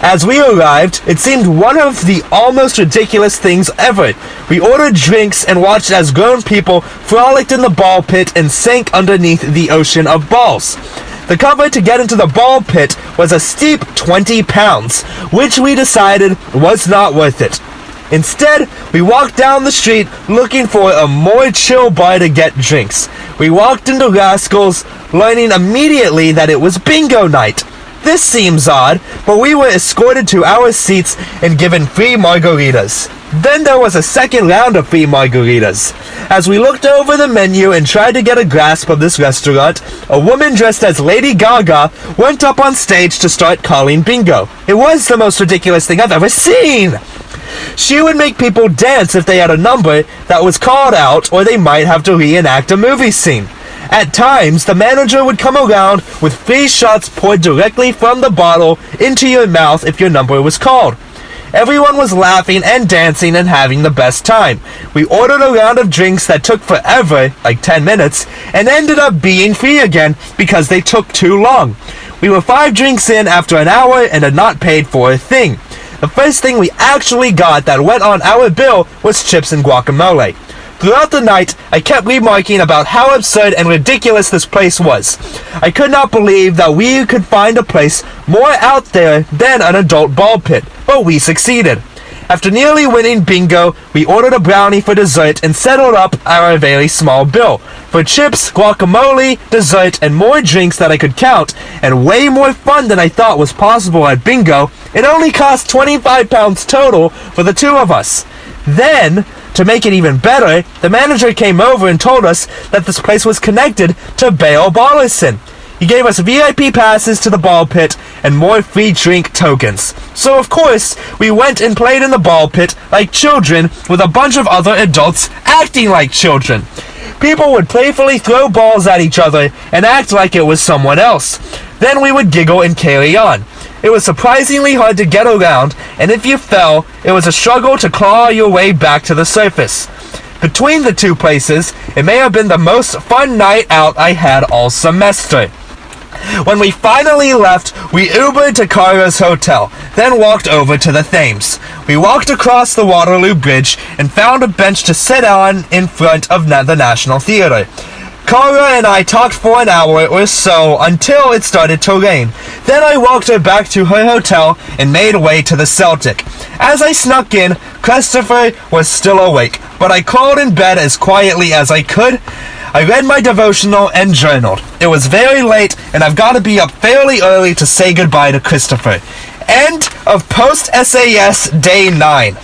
As we arrived, it seemed one of the almost ridiculous things ever. We ordered drinks and watched as grown people frolicked in the ball pit and sank underneath the ocean of balls. The cover to get into the ball pit was a steep 20 pounds, which we decided was not worth it. Instead, we walked down the street looking for a more chill bar to get drinks. We walked into Rascals, learning immediately that it was bingo night. This seems odd, but we were escorted to our seats and given free margaritas. Then there was a second round of free margaritas. As we looked over the menu and tried to get a grasp of this restaurant, a woman dressed as Lady Gaga went up on stage to start calling bingo. It was the most ridiculous thing I've ever seen. She would make people dance if they had a number that was called out, or they might have to reenact a movie scene. At times, the manager would come around with free shots poured directly from the bottle into your mouth if your number was called. Everyone was laughing and dancing and having the best time. We ordered a round of drinks that took forever, like 10 minutes, and ended up being free again because they took too long. We were 5 drinks in after an hour and had not paid for a thing. The first thing we actually got that went on our bill was chips and guacamole. Throughout the night, I kept remarking about how absurd and ridiculous this place was. I could not believe that we could find a place more out there than an adult ball pit, but we succeeded. After nearly winning bingo, we ordered a brownie for dessert and settled up our very small bill. For chips, guacamole, dessert, and more drinks that I could count, and way more fun than I thought was possible at bingo, it only cost 25 pounds total for the 2 of us. Then, to make it even better, the manager came over and told us that this place was connected to Bale Ballerson. He gave us VIP passes to the ball pit and more free drink tokens. So of course, we went and played in the ball pit like children with a bunch of other adults acting like children. People would playfully throw balls at each other and act like it was someone else. Then we would giggle and carry on. It was surprisingly hard to get around, and if you fell, it was a struggle to claw your way back to the surface. Between the 2 places, it may have been the most fun night out I had all semester. When we finally left, we Ubered to Cara's hotel, then walked over to the Thames. We walked across the Waterloo Bridge and found a bench to sit on in front of the National Theatre. Cara and I talked for an hour or so until it started to rain. Then I walked her back to her hotel and made way to the Celtic. As I snuck in, Christopher was still awake, but I crawled in bed as quietly as I could. I read my devotional and journaled. It was very late, and I've got to be up fairly early to say goodbye to Christopher. End of Post-SAS Day 9.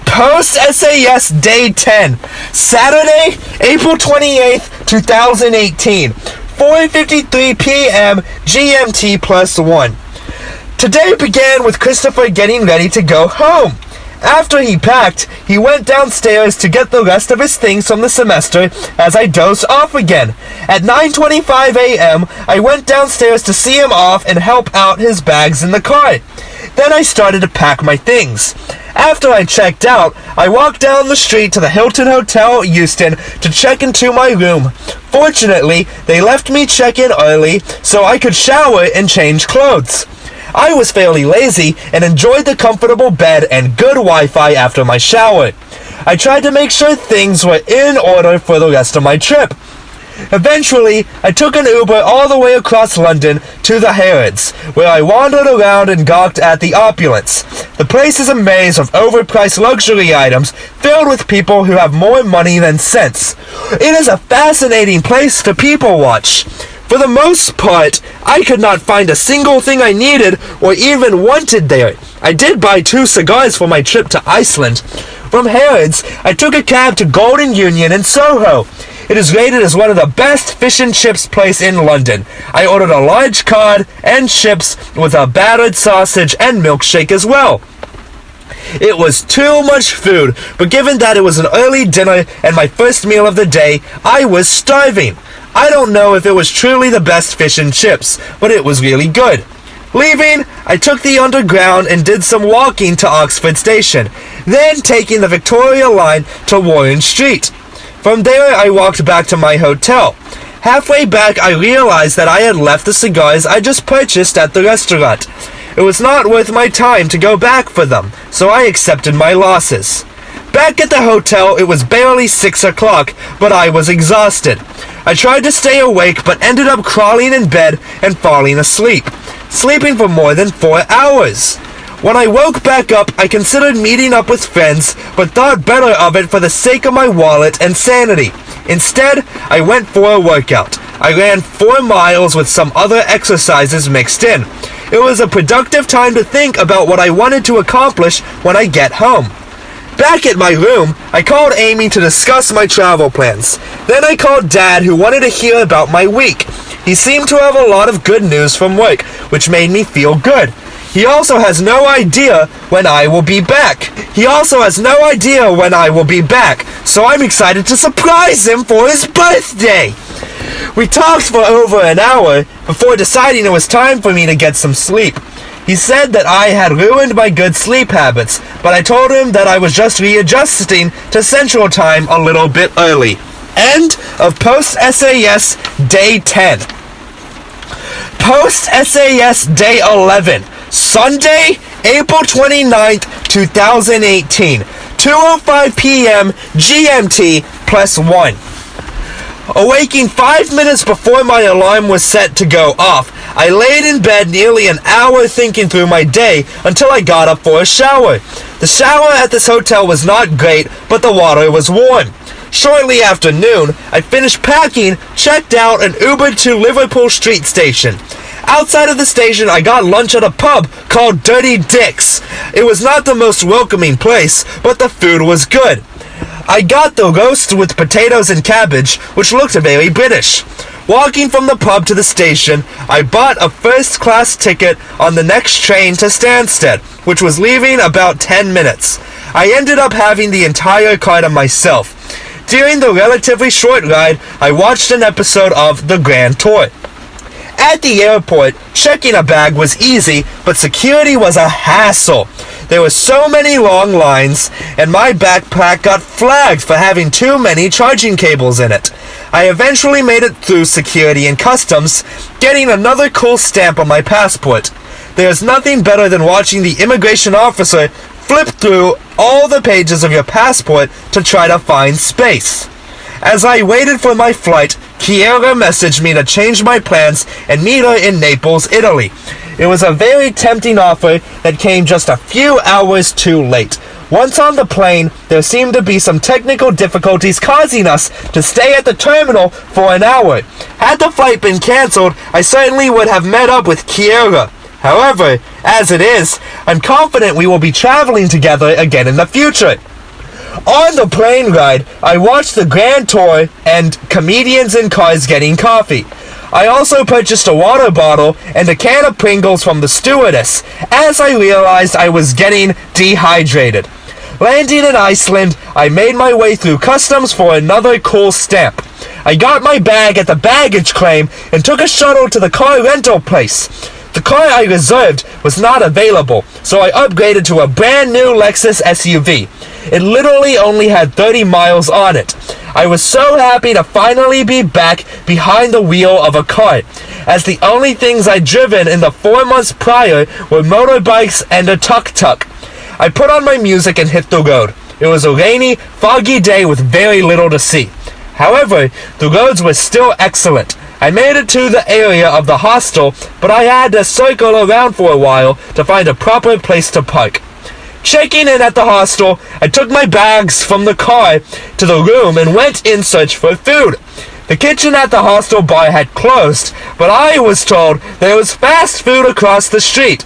Post-SAS Day 10. Saturday, April 28th, 2018. 4:53 p.m. GMT +1. Today began with Christopher getting ready to go home. After he packed, he went downstairs to get the rest of his things from the semester as I dozed off again. At 9:25 a.m., I went downstairs to see him off and help out his bags in the car. Then I started to pack my things. After I checked out, I walked down the street to the Hilton Hotel, Euston, to check into my room. Fortunately, they left me check in early so I could shower and change clothes. I was fairly lazy and enjoyed the comfortable bed and good Wi-Fi after my shower. I tried to make sure things were in order for the rest of my trip. Eventually, I took an Uber all the way across London to the Harrods, where I wandered around and gawked at the opulence. The place is a maze of overpriced luxury items filled with people who have more money than sense. It is a fascinating place to people watch. For the most part, I could not find a single thing I needed or even wanted there. I did buy 2 cigars for my trip to Iceland. From Harrods, I took a cab to Golden Union in Soho. It is rated as one of the best fish and chips place in London. I ordered a large cod and chips with a battered sausage and milkshake as well. It was too much food, but given that it was an early dinner and my first meal of the day, I was starving. I don't know if it was truly the best fish and chips, but it was really good. Leaving, I took the Underground and did some walking to Oxford Station, then taking the Victoria line to Warren Street. From there, I walked back to my hotel. Halfway back, I realized that I had left the cigars I just purchased at the restaurant. It was not worth my time to go back for them, so I accepted my losses. Back at the hotel, it was barely 6 o'clock, but I was exhausted. I tried to stay awake, but ended up crawling in bed and falling asleep, sleeping for more than 4 hours. When I woke back up, I considered meeting up with friends, but thought better of it for the sake of my wallet and sanity. Instead, I went for a workout. I ran 4 miles with some other exercises mixed in. It was a productive time to think about what I wanted to accomplish when I get home. Back at my room, I called Amy to discuss my travel plans. Then I called Dad, who wanted to hear about my week. He seemed to have a lot of good news from work, which made me feel good. He also has no idea when I will be back. So I'm excited to surprise him for his birthday. We talked for over an hour before deciding it was time for me to get some sleep. He said that I had ruined my good sleep habits, but I told him that I was just readjusting to Central Time a little bit early. End of Post-SAS Day 10. Post-SAS Day 11. Sunday, April 29th, 2018. 2:05 p.m. GMT +1. Awaking 5 minutes before my alarm was set to go off, I laid in bed nearly an hour thinking through my day until I got up for a shower. The shower at this hotel was not great, but the water was warm. Shortly after noon, I finished packing, checked out, and Ubered to Liverpool Street Station. Outside of the station, I got lunch at a pub called Dirty Dick's. It was not the most welcoming place, but the food was good. I got the roast with potatoes and cabbage, which looked very British. Walking from the pub to the station, I bought a first-class ticket on the next train to Stansted, which was leaving about 10 minutes. I ended up having the entire car to myself. During the relatively short ride, I watched an episode of The Grand Tour. At the airport, checking a bag was easy, but security was a hassle. There were so many long lines, and my backpack got flagged for having too many charging cables in it. I eventually made it through security and customs, getting another cool stamp on my passport. There's nothing better than watching the immigration officer flip through all the pages of your passport to try to find space. As I waited for my flight, Kiera messaged me to change my plans and meet her in Naples, Italy. It was a very tempting offer that came just a few hours too late. Once on the plane, there seemed to be some technical difficulties causing us to stay at the terminal for an hour. Had the flight been cancelled, I certainly would have met up with Kiera. However, as it is, I'm confident we will be traveling together again in the future. On the plane ride, I watched the Grand Tour and comedians in cars getting coffee. I also purchased a water bottle and a can of Pringles from the stewardess, as I realized I was getting dehydrated. Landing in Iceland, I made my way through customs for another cool stamp. I got my bag at the baggage claim and took a shuttle to the car rental place. The car I reserved was not available, so I upgraded to a brand new Lexus SUV. It literally only had 30 miles on it. I was so happy to finally be back behind the wheel of a car, as the only things I'd driven in the 4 months prior were motorbikes and a tuk-tuk. I put on my music and hit the road. It was a rainy, foggy day with very little to see. However, the roads were still excellent. I made it to the area of the hostel, but I had to circle around for a while to find a proper place to park. Checking in at the hostel, I took my bags from the car to the room and went in search for food. The kitchen at the hostel bar had closed, but I was told there was fast food across the street.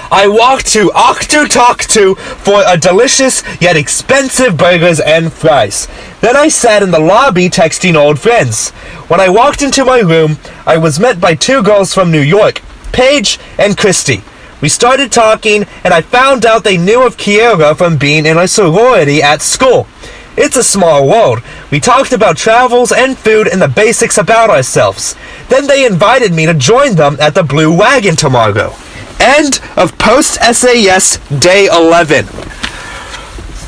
I walked to Oktu for a delicious yet expensive burgers and fries. Then I sat in the lobby texting old friends. When I walked into my room, I was met by 2 girls from New York, Paige and Christy. We started talking, and I found out they knew of Kiera from being in a sorority at school. It's a small world. We talked about travels and food and the basics about ourselves. Then they invited me to join them at the Blue Wagon tomorrow. End of Post-SAS Day 11.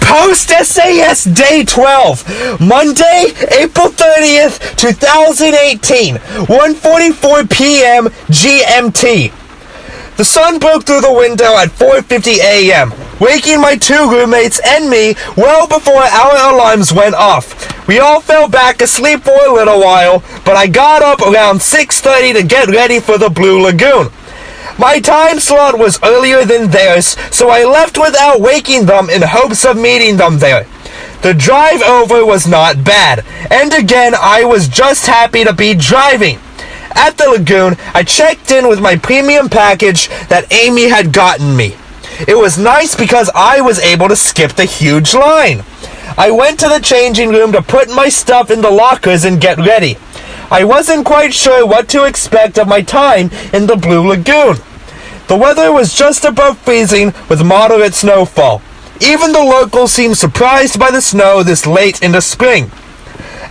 Post-SAS Day 12. Monday, April 30th, 2018. 1:44 p.m. GMT. The sun broke through the window at 4:50 a.m., waking my 2 roommates and me well before our alarms went off. We all fell back asleep for a little while, but I got up around 6:30 to get ready for the Blue Lagoon. My time slot was earlier than theirs, so I left without waking them in hopes of meeting them there. The drive over was not bad, and again I was just happy to be driving. At the lagoon, I checked in with my premium package that Amy had gotten me. It was nice because I was able to skip the huge line. I went to the changing room to put my stuff in the lockers and get ready. I wasn't quite sure what to expect of my time in the Blue Lagoon. The weather was just above freezing with moderate snowfall. Even the locals seemed surprised by the snow this late in the spring.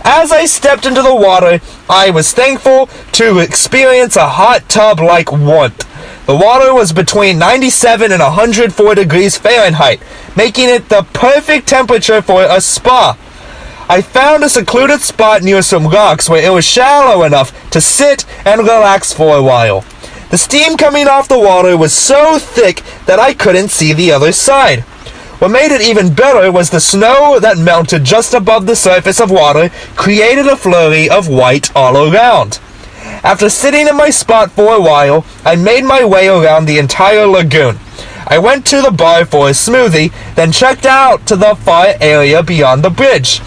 As I stepped into the water, I was thankful to experience a hot tub-like warmth. The water was between 97 and 104 degrees Fahrenheit, making it the perfect temperature for a spa. I found a secluded spot near some rocks where it was shallow enough to sit and relax for a while. The steam coming off the water was so thick that I couldn't see the other side. What made it even better was the snow that melted just above the surface of water created a flurry of white all around. After sitting in my spot for a while, I made my way around the entire lagoon. I went to the bar for a smoothie, then checked out to the far area beyond the bridge.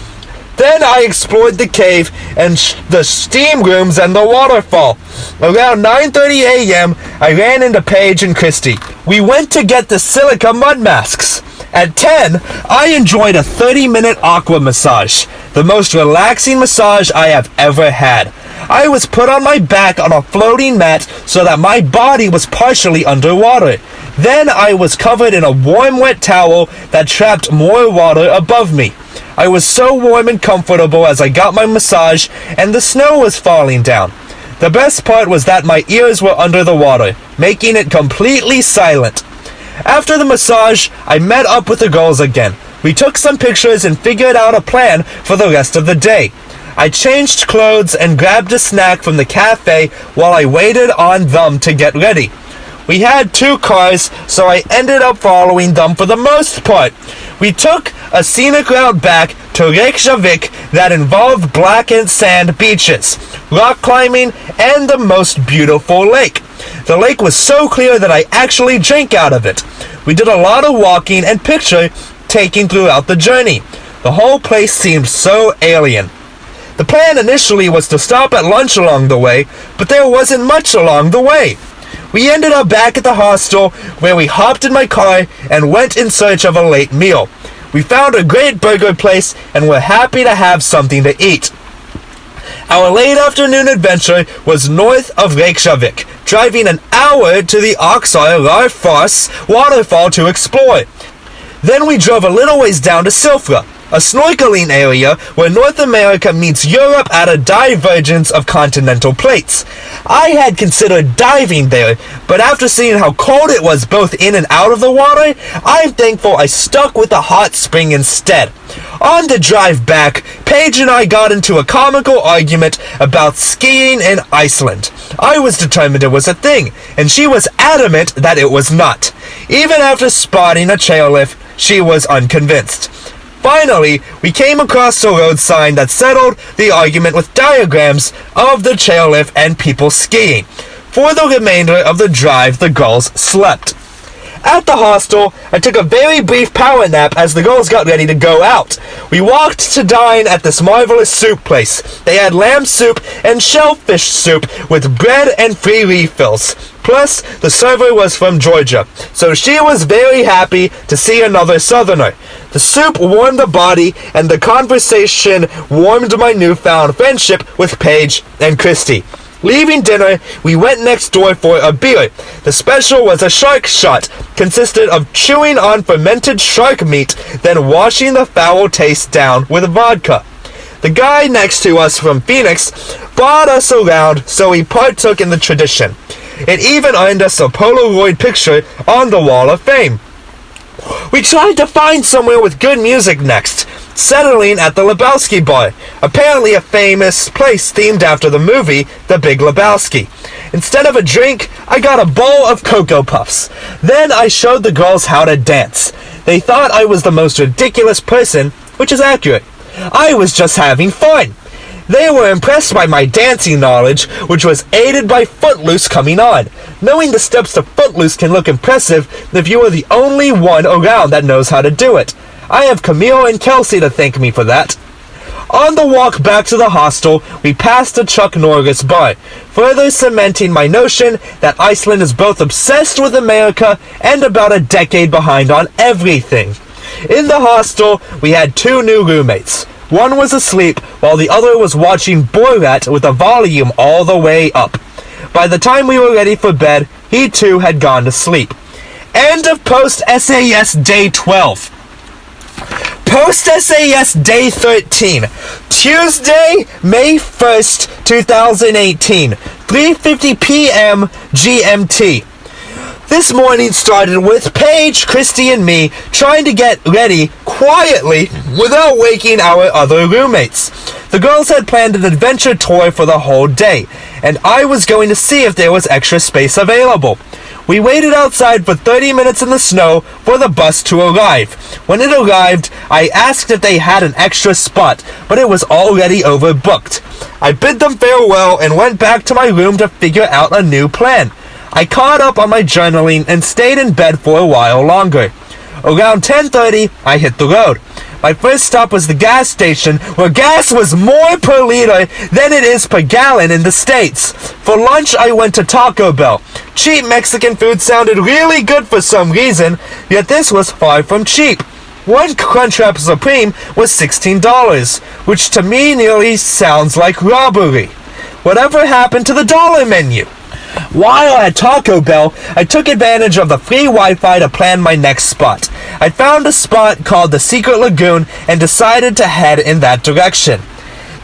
Then I explored the cave and the steam rooms and the waterfall. Around 9:30 a.m., I ran into Paige and Christy. We went to get the silica mud masks. At 10, I enjoyed a 30-minute aqua massage, the most relaxing massage I have ever had. I was put on my back on a floating mat so that my body was partially underwater. Then I was covered in a warm, wet towel that trapped more water above me. I was so warm and comfortable as I got my massage, and the snow was falling down. The best part was that my ears were under the water, making it completely silent. After the massage, I met up with the girls again. We took some pictures and figured out a plan for the rest of the day. I changed clothes and grabbed a snack from the cafe while I waited on them to get ready. We had 2 cars, so I ended up following them for the most part. We took a scenic route back to Reykjavik that involved blackened sand beaches, rock climbing, and the most beautiful lake. The lake was so clear that I actually drank out of it. We did a lot of walking and picture taking throughout the journey. The whole place seemed so alien. The plan initially was to stop at lunch along the way, but there wasn't much along the way. We ended up back at the hostel where we hopped in my car and went in search of a late meal. We found a great burger place and were happy to have something to eat. Our late afternoon adventure was north of Reykjavik, driving an hour to the Lauffoss waterfall to explore. Then we drove a little ways down to Silfra, a snorkeling area where North America meets Europe at a divergence of continental plates. I had considered diving there, but after seeing how cold it was both in and out of the water, I'm thankful I stuck with the hot spring instead. On the drive back, Paige and I got into a comical argument about skiing in Iceland. I was determined it was a thing, and she was adamant that it was not. Even after spotting a chairlift, she was unconvinced. Finally, we came across a road sign that settled the argument with diagrams of the chairlift and people skiing. For the remainder of the drive, the girls slept. At the hostel, I took a very brief power nap as the girls got ready to go out. We walked to dine at this marvelous soup place. They had lamb soup and shellfish soup with bread and free refills. Plus, the server was from Georgia, so she was very happy to see another Southerner. The soup warmed the body, and the conversation warmed my newfound friendship with Paige and Christy. Leaving dinner, we went next door for a beer. The special was a shark shot, consisted of chewing on fermented shark meat, then washing the foul taste down with vodka. The guy next to us from Phoenix brought us around, so we partook in the tradition. It even earned us a Polaroid picture on the Wall of Fame. We tried to find somewhere with good music next, settling at the Lebowski Bar, apparently a famous place themed after the movie The Big Lebowski. Instead of a drink, I got a bowl of Cocoa Puffs. Then I showed the girls how to dance. They thought I was the most ridiculous person, which is accurate. I was just having fun. They were impressed by my dancing knowledge, which was aided by Footloose coming on. Knowing the steps to Footloose can look impressive if you are the only one around that knows how to do it. I have Camille and Kelsey to thank me for that. On the walk back to the hostel, we passed a Chuck Norris bar, further cementing my notion that Iceland is both obsessed with America and about a decade behind on everything. In the hostel, we had 2 new roommates. One was asleep, while the other was watching Borat with the volume all the way up. By the time we were ready for bed, he too had gone to sleep. End of Post-SAS Day 12. Post-SAS Day 13. Tuesday, May 1st, 2018. 3:50 p.m. GMT. This morning started with Paige, Christy, and me trying to get ready quietly without waking our other roommates. The girls had planned an adventure tour for the whole day, and I was going to see if there was extra space available. We waited outside for 30 minutes in the snow for the bus to arrive. When it arrived, I asked if they had an extra spot, but it was already overbooked. I bid them farewell and went back to my room to figure out a new plan. I caught up on my journaling and stayed in bed for a while longer. Around 10:30, I hit the road. My first stop was the gas station, where gas was more per liter than it is per gallon in the States. For lunch, I went to Taco Bell. Cheap Mexican food sounded really good for some reason, yet this was far from cheap. One Crunchwrap Supreme was $16, which to me nearly sounds like robbery. Whatever happened to the dollar menu? While at Taco Bell, I took advantage of the free Wi-Fi to plan my next spot. I found a spot called the Secret Lagoon and decided to head in that direction.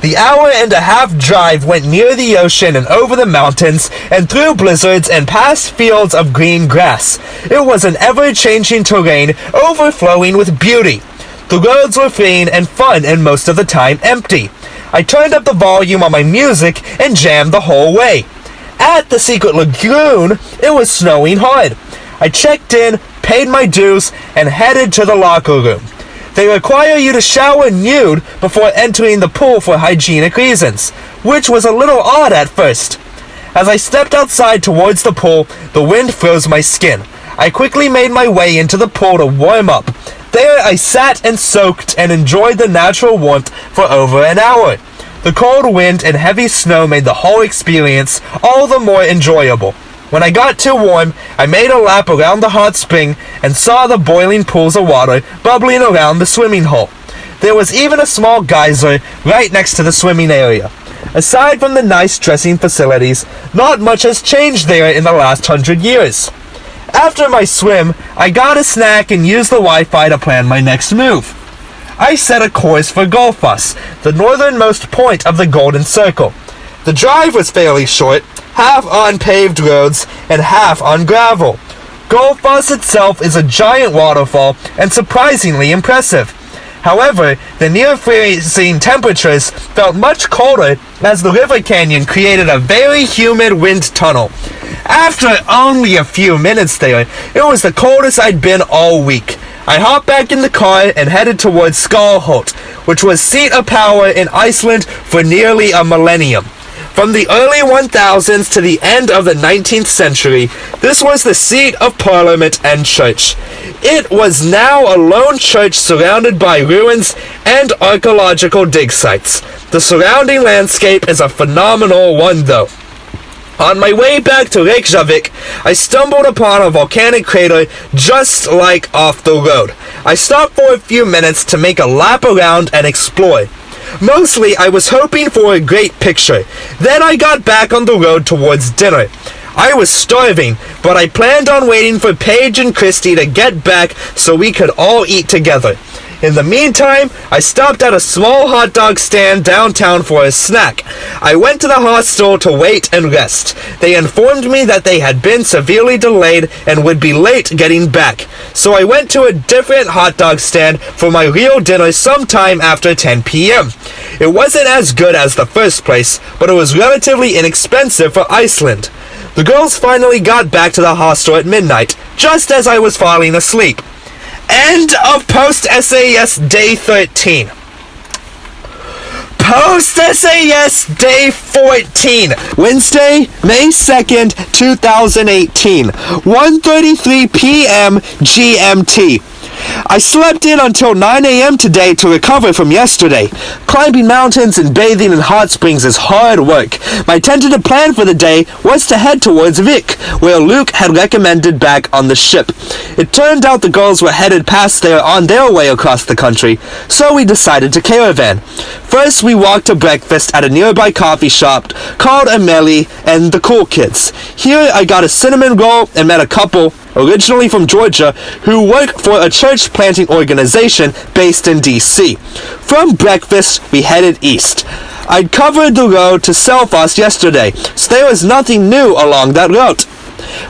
The hour-and-a-half drive went near the ocean and over the mountains and through blizzards and past fields of green grass. It was an ever-changing terrain overflowing with beauty. The roads were freeing and fun and most of the time empty. I turned up the volume on my music and jammed the whole way. At the Secret Lagoon, it was snowing hard. I checked in, paid my dues, and headed to the locker room. They require you to shower nude before entering the pool for hygienic reasons, which was a little odd at first. As I stepped outside towards the pool, the wind froze my skin. I quickly made my way into the pool to warm up. There I sat and soaked and enjoyed the natural warmth for over an hour. The cold wind and heavy snow made the whole experience all the more enjoyable. When I got too warm, I made a lap around the hot spring and saw the boiling pools of water bubbling around the swimming hole. There was even a small geyser right next to the swimming area. Aside from the nice dressing facilities, not much has changed there in the last 100 years. After my swim, I got a snack and used the Wi-Fi to plan my next move. I set a course for Gullfoss, the northernmost point of the Golden Circle. The drive was fairly short, half on paved roads and half on gravel. Gullfoss itself is a giant waterfall and surprisingly impressive. However, the near-freezing temperatures felt much colder as the river canyon created a very humid wind tunnel. After only a few minutes there, it was the coldest I'd been all week. I hopped back in the car and headed towards Skarholt, which was seat of power in Iceland for nearly a millennium. From the early 1000s to the end of the 19th century, this was the seat of parliament and church. It was now a lone church surrounded by ruins and archaeological dig sites. The surrounding landscape is a phenomenal one, though. On my way back to Reykjavik, I stumbled upon a volcanic crater just like off the road. I stopped for a few minutes to make a lap around and explore. Mostly, I was hoping for a great picture. Then I got back on the road towards dinner. I was starving, but I planned on waiting for Paige and Christy to get back so we could all eat together. In the meantime, I stopped at a small hot dog stand downtown for a snack. I went to the hostel to wait and rest. They informed me that they had been severely delayed and would be late getting back. So I went to a different hot dog stand for my real dinner sometime after 10 p.m. It wasn't as good as the first place, but it was relatively inexpensive for Iceland. The girls finally got back to the hostel at midnight, just as I was falling asleep. End of post-SAS day 13. Post-SAS day 14. Wednesday, May 2nd, 2018. 1:33 p.m. GMT. I slept in until 9 a.m. today to recover from yesterday. Climbing mountains and bathing in hot springs is hard work. My tentative plan for the day was to head towards Vic, where Luke had recommended back on the ship. It turned out the girls were headed past there on their way across the country, so we decided to caravan. First, we walked to breakfast at a nearby coffee shop called Amelie and the Cool Kids. Here, I got a cinnamon roll and met a couple, originally from Georgia, who work for a church planting organization based in D.C. From breakfast, we headed east. I'd covered the road to Selfoss yesterday, so there was nothing new along that route.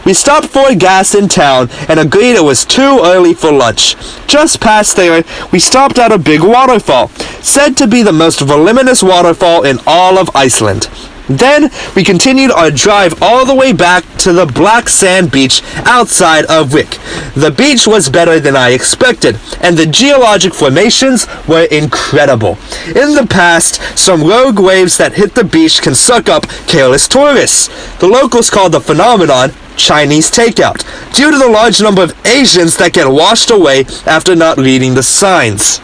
We stopped for gas in town and agreed it was too early for lunch. Just past there, we stopped at a big waterfall, said to be the most voluminous waterfall in all of Iceland. Then, we continued our drive all the way back to the black sand beach outside of Wick. The beach was better than I expected, and the geologic formations were incredible. In the past, some rogue waves that hit the beach can suck up careless tourists. The locals call the phenomenon Chinese takeout, due to the large number of Asians that get washed away after not reading the signs.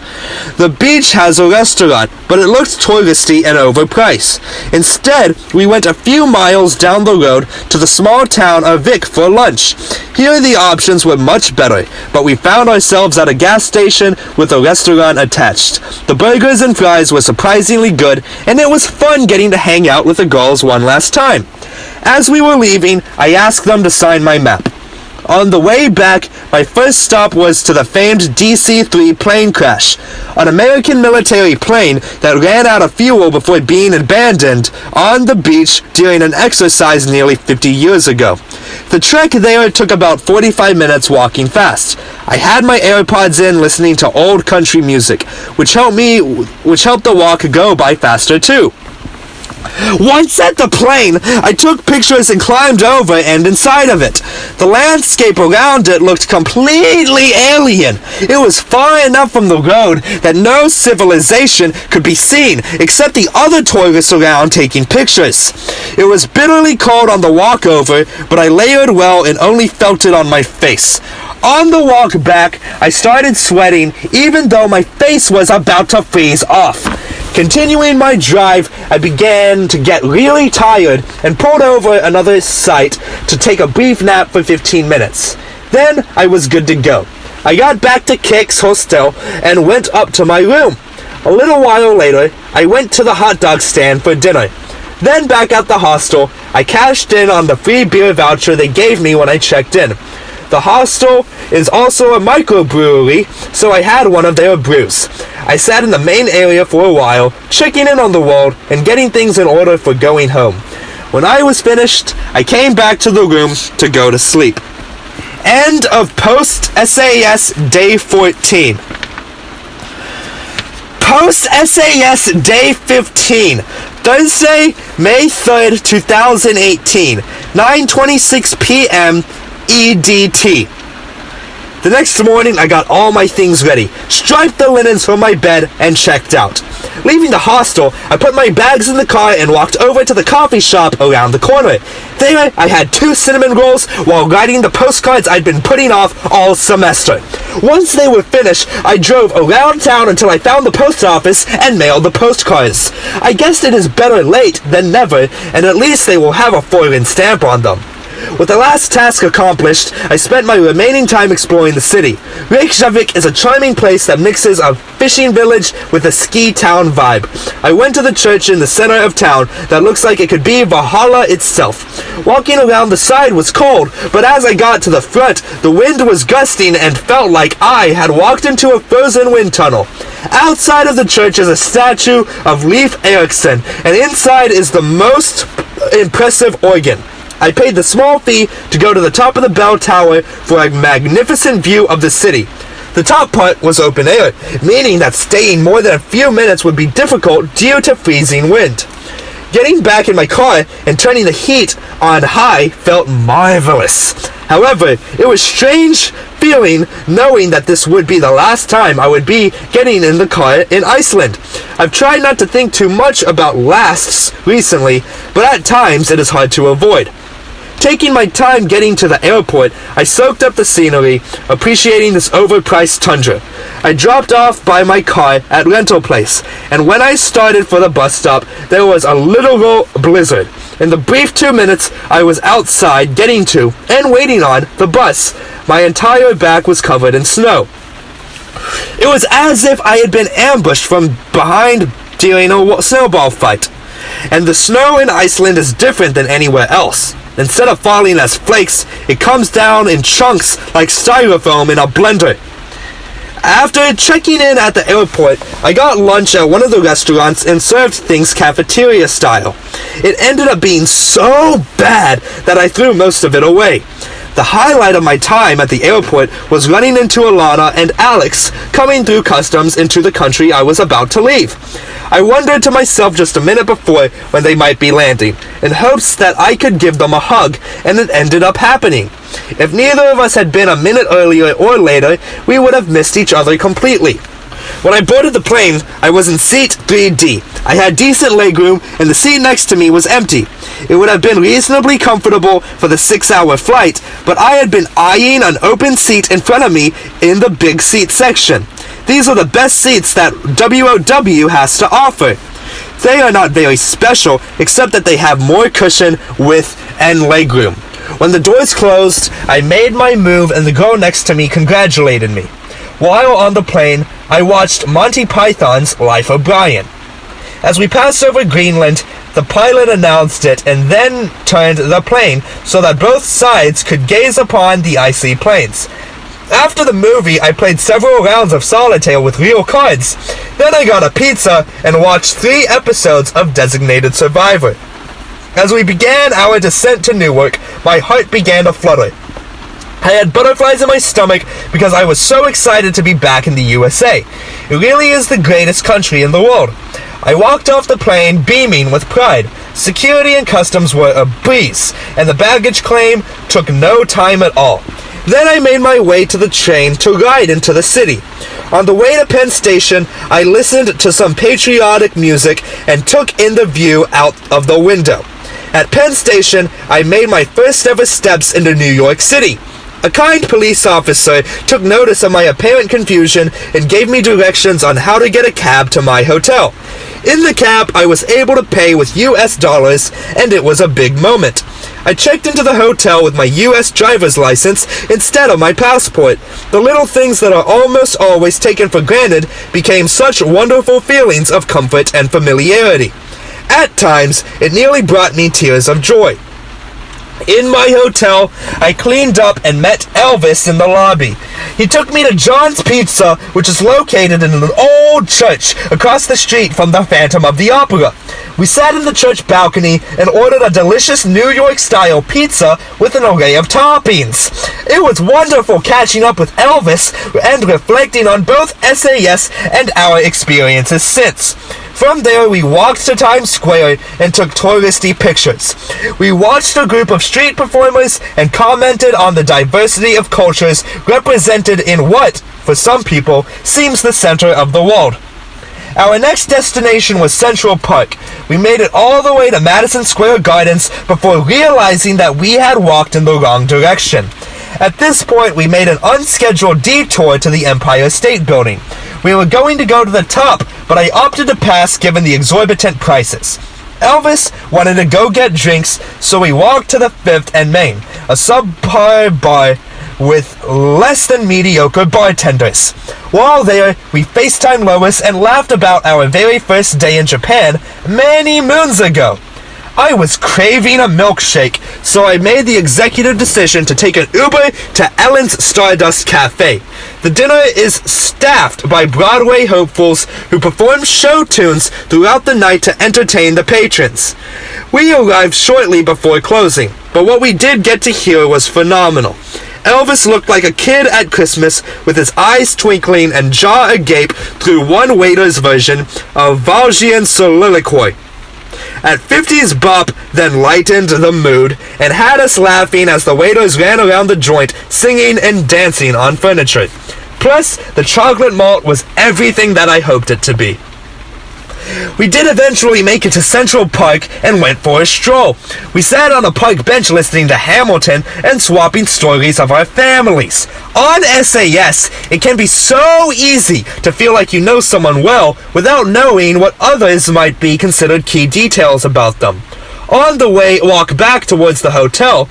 The beach has a restaurant, but it looked touristy and overpriced. Instead, we went a few miles down the road to the small town of Vic for lunch. Here the options were much better, but we found ourselves at a gas station with a restaurant attached. The burgers and fries were surprisingly good, and it was fun getting to hang out with the girls one last time. As we were leaving, I asked them to sign my map. On the way back, my first stop was to the famed DC-3 plane crash, an American military plane that ran out of fuel before being abandoned on the beach during an exercise nearly 50 years ago. The trek there took about 45 minutes walking fast. I had my AirPods in listening to old country music, which helped the walk go by faster too. Once at the plane, I took pictures and climbed over and inside of it. The landscape around it looked completely alien. It was far enough from the road that no civilization could be seen except the other tourists around taking pictures. It was bitterly cold on the walk over, but I layered well and only felt it on my face. On the walk back, I started sweating even though my face was about to freeze off. Continuing my drive, I began to get really tired and pulled over another site to take a brief nap for 15 minutes. Then I was good to go. I got back to Kick's hostel and went up to my room. A little while later, I went to the hot dog stand for dinner. Then back at the hostel, I cashed in on the free beer voucher they gave me when I checked in. The hostel is also a microbrewery, so I had one of their brews. I sat in the main area for a while, checking in on the world and getting things in order for going home. When I was finished, I came back to the room to go to sleep. End of post-SAS day 14. Post-SAS day 15. Thursday, May 3rd, 2018. 9:26 p.m. EDT. The next morning, I got all my things ready, striped the linens from my bed, and checked out. Leaving the hostel, I put my bags in the car and walked over to the coffee shop around the corner. There, I had 2 cinnamon rolls while writing the postcards I'd been putting off all semester. Once they were finished, I drove around town until I found the post office and mailed the postcards. I guess it is better late than never, and at least they will have a foreign stamp on them. With the last task accomplished, I spent my remaining time exploring the city. Reykjavik is a charming place that mixes a fishing village with a ski town vibe. I went to the church in the center of town that looks like it could be Valhalla itself. Walking around the side was cold, but as I got to the front, the wind was gusting and felt like I had walked into a frozen wind tunnel. Outside of the church is a statue of Leif Erikson, and inside is the most impressive organ. I paid the small fee to go to the top of the bell tower for a magnificent view of the city. The top part was open air, meaning that staying more than a few minutes would be difficult due to freezing wind. Getting back in my car and turning the heat on high felt marvelous. However, it was strange feeling knowing that this would be the last time I would be getting in the car in Iceland. I've tried not to think too much about lasts recently, but at times it is hard to avoid. Taking my time getting to the airport, I soaked up the scenery, appreciating this overpriced tundra. I dropped off by my car at rental place, and when I started for the bus stop, there was a literal blizzard. In the brief 2 minutes I was outside getting to and waiting on the bus, my entire back was covered in snow. It was as if I had been ambushed from behind during a snowball fight. And the snow in Iceland is different than anywhere else. Instead of falling as flakes, it comes down in chunks like styrofoam in a blender. After checking in at the airport, I got lunch at one of the restaurants and served things cafeteria style. It ended up being so bad that I threw most of it away. The highlight of my time at the airport was running into Alana and Alex coming through customs into the country I was about to leave. I wondered to myself just a minute before when they might be landing, in hopes that I could give them a hug, and it ended up happening. If neither of us had been a minute earlier or later, we would have missed each other completely. When I boarded the plane, I was in seat 3D. I had decent legroom, and the seat next to me was empty. It would have been reasonably comfortable for the 6-hour flight, but I had been eyeing an open seat in front of me in the big seat section. These are the best seats that WOW has to offer. They are not very special, except that they have more cushion, width, and legroom. When the doors closed, I made my move, and the girl next to me congratulated me. While on the plane, I watched Monty Python's Life of Brian. As we passed over Greenland, the pilot announced it and then turned the plane so that both sides could gaze upon the icy plains. After the movie, I played several rounds of solitaire with real cards. Then I got a pizza and watched 3 episodes of Designated Survivor. As we began our descent to Newark, my heart began to flutter. I had butterflies in my stomach because I was so excited to be back in the USA. It really is the greatest country in the world. I walked off the plane beaming with pride. Security and customs were a breeze, and the baggage claim took no time at all. Then I made my way to the train to ride into the city. On the way to Penn Station, I listened to some patriotic music and took in the view out of the window. At Penn Station, I made my first ever steps into New York City. A kind police officer took notice of my apparent confusion and gave me directions on how to get a cab to my hotel. In the cab, I was able to pay with US dollars, and it was a big moment. I checked into the hotel with my US driver's license instead of my passport. The little things that are almost always taken for granted became such wonderful feelings of comfort and familiarity. At times, it nearly brought me tears of joy. In my hotel, I cleaned up and met Elvis in the lobby. He took me to John's Pizza, which is located in an old church across the street from the Phantom of the Opera. We sat in the church balcony and ordered a delicious New York-style pizza with an array of toppings. It was wonderful catching up with Elvis and reflecting on both SAS and our experiences since. From there, we walked to Times Square and took touristy pictures. We watched a group of street performers and commented on the diversity of cultures represented in what, for some people, seems the center of the world. Our next destination was Central Park. We made it all the way to Madison Square Gardens before realizing that we had walked in the wrong direction. At this point, we made an unscheduled detour to the Empire State Building. We were going to go to the top, but I opted to pass given the exorbitant prices. Elvis wanted to go get drinks, so we walked to the 5th and Main, a subpar bar with less than mediocre bartenders. While there, we FaceTimed Lois and laughed about our very first day in Japan many moons ago. I was craving a milkshake, so I made the executive decision to take an Uber to Ellen's Stardust Cafe. The dinner is staffed by Broadway hopefuls who perform show tunes throughout the night to entertain the patrons. We arrived shortly before closing, but what we did get to hear was phenomenal. Elvis looked like a kid at Christmas with his eyes twinkling and jaw agape through one waiter's version of Vosgian soliloquy. at 50s bop then lightened the mood and had us laughing as the waiters ran around the joint singing and dancing on furniture. Plus, the chocolate malt was everything that I hoped it to be. We did eventually make it to Central Park and went for a stroll. We sat on a park bench listening to Hamilton and swapping stories of our families. On SAS, it can be so easy to feel like you know someone well without knowing what others might be considered key details about them. On the walk back towards the hotel,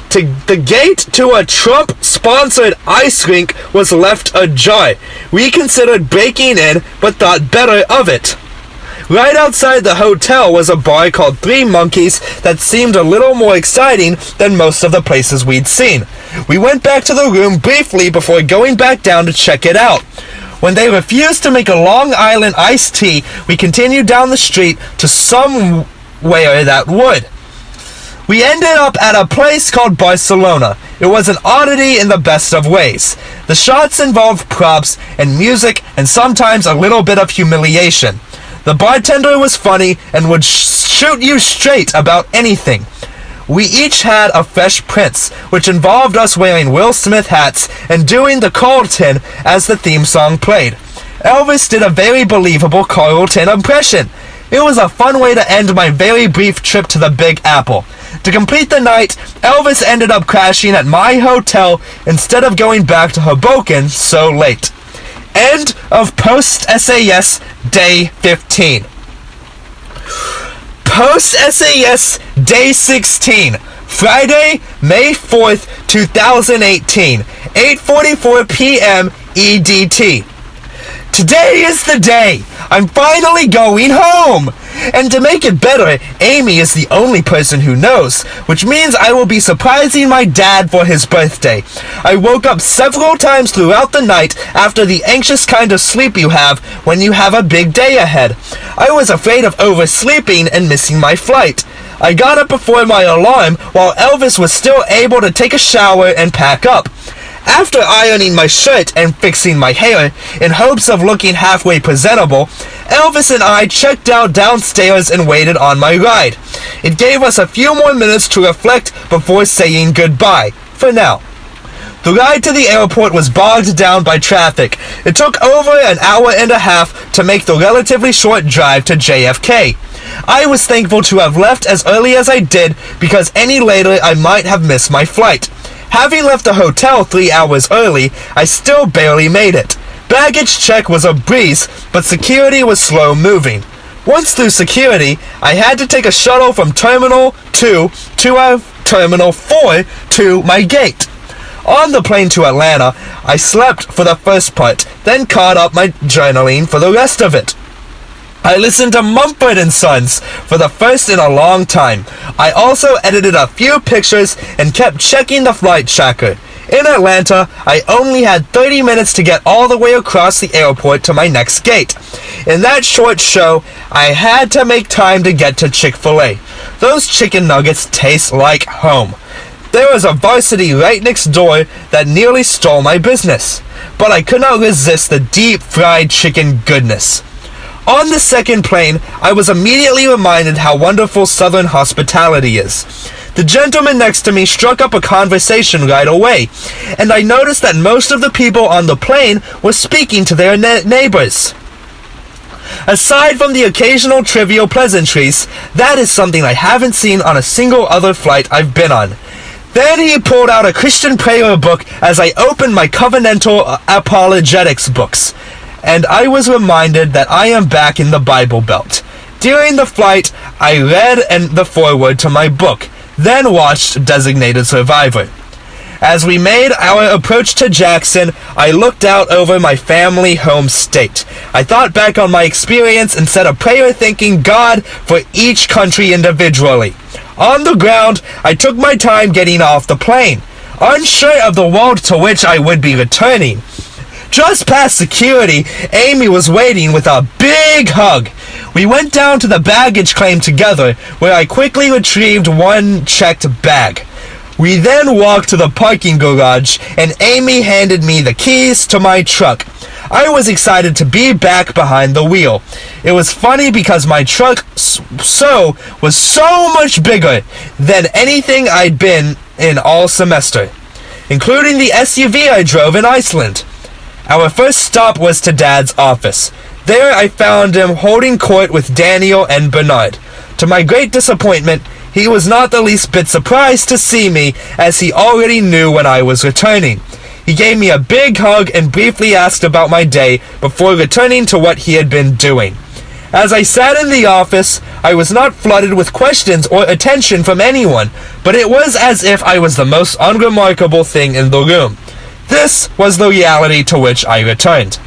the gate to a Trump-sponsored ice rink was left ajar. We considered breaking in, but thought better of it. Right outside the hotel was a bar called Three Monkeys that seemed a little more exciting than most of the places we'd seen. We went back to the room briefly before going back down to check it out. When they refused to make a Long Island iced tea, we continued down the street to somewhere that would. We ended up at a place called Barcelona. It was an oddity in the best of ways. The shots involved props and music and sometimes a little bit of humiliation. The bartender was funny and would shoot you straight about anything. We each had a Fresh Prince, which involved us wearing Will Smith hats and doing the Carlton as the theme song played. Elvis did a very believable Carlton impression. It was a fun way to end my very brief trip to the Big Apple. To complete the night, Elvis ended up crashing at my hotel instead of going back to Hoboken so late. End of Post-SAS Day 15. Post-SAS Day 16. Friday, May 4th, 2018. 8:44 p.m. EDT. Today is the day. I'm finally going home. And to make it better, Amy is the only person who knows, which means I will be surprising my dad for his birthday. I woke up several times throughout the night after the anxious kind of sleep you have when you have a big day ahead. I was afraid of oversleeping and missing my flight. I got up before my alarm while Elvis was still able to take a shower and pack up. After ironing my shirt and fixing my hair, in hopes of looking halfway presentable, Elvis and I checked out downstairs and waited on my ride. It gave us a few more minutes to reflect before saying goodbye, for now. The ride to the airport was bogged down by traffic. It took over an hour and a half to make the relatively short drive to JFK. I was thankful to have left as early as I did because any later I might have missed my flight. Having left the hotel 3 hours early, I still barely made it. Baggage check was a breeze, but security was slow moving. Once through security, I had to take a shuttle from Terminal 2 to Terminal 4 to my gate. On the plane to Atlanta, I slept for the first part, then caught up my journaling for the rest of it. I listened to Mumford & Sons for the first in a long time. I also edited a few pictures and kept checking the flight tracker. In Atlanta, I only had 30 minutes to get all the way across the airport to my next gate. In that short show, I had to make time to get to Chick-fil-A. Those chicken nuggets taste like home. There was a Varsity right next door that nearly stole my business, but I could not resist the deep fried chicken goodness. On the second plane, I was immediately reminded how wonderful Southern hospitality is. The gentleman next to me struck up a conversation right away, and I noticed that most of the people on the plane were speaking to their neighbors. Aside from the occasional trivial pleasantries, that is something I haven't seen on a single other flight I've been on. Then he pulled out a Christian prayer book as I opened my covenantal apologetics books, and I was reminded that I am back in the Bible Belt. During the flight, I read the foreword to my book, then watched Designated Survivor. As we made our approach to Jackson, I looked out over my family home state. I thought back on my experience and said a prayer thanking God for each country individually. On the ground, I took my time getting off the plane, unsure of the world to which I would be returning. Just past security, Amy was waiting with a big hug. We went down to the baggage claim together, where I quickly retrieved one checked bag. We then walked to the parking garage, and Amy handed me the keys to my truck. I was excited to be back behind the wheel. It was funny because my truck was so much bigger than anything I'd been in all semester, including the SUV I drove in Iceland. Our first stop was to Dad's office. There I found him holding court with Daniel and Bernard. To my great disappointment, he was not the least bit surprised to see me, as he already knew when I was returning. He gave me a big hug and briefly asked about my day before returning to what he had been doing. As I sat in the office, I was not flooded with questions or attention from anyone, but it was as if I was the most unremarkable thing in the room. This was the reality to which I returned.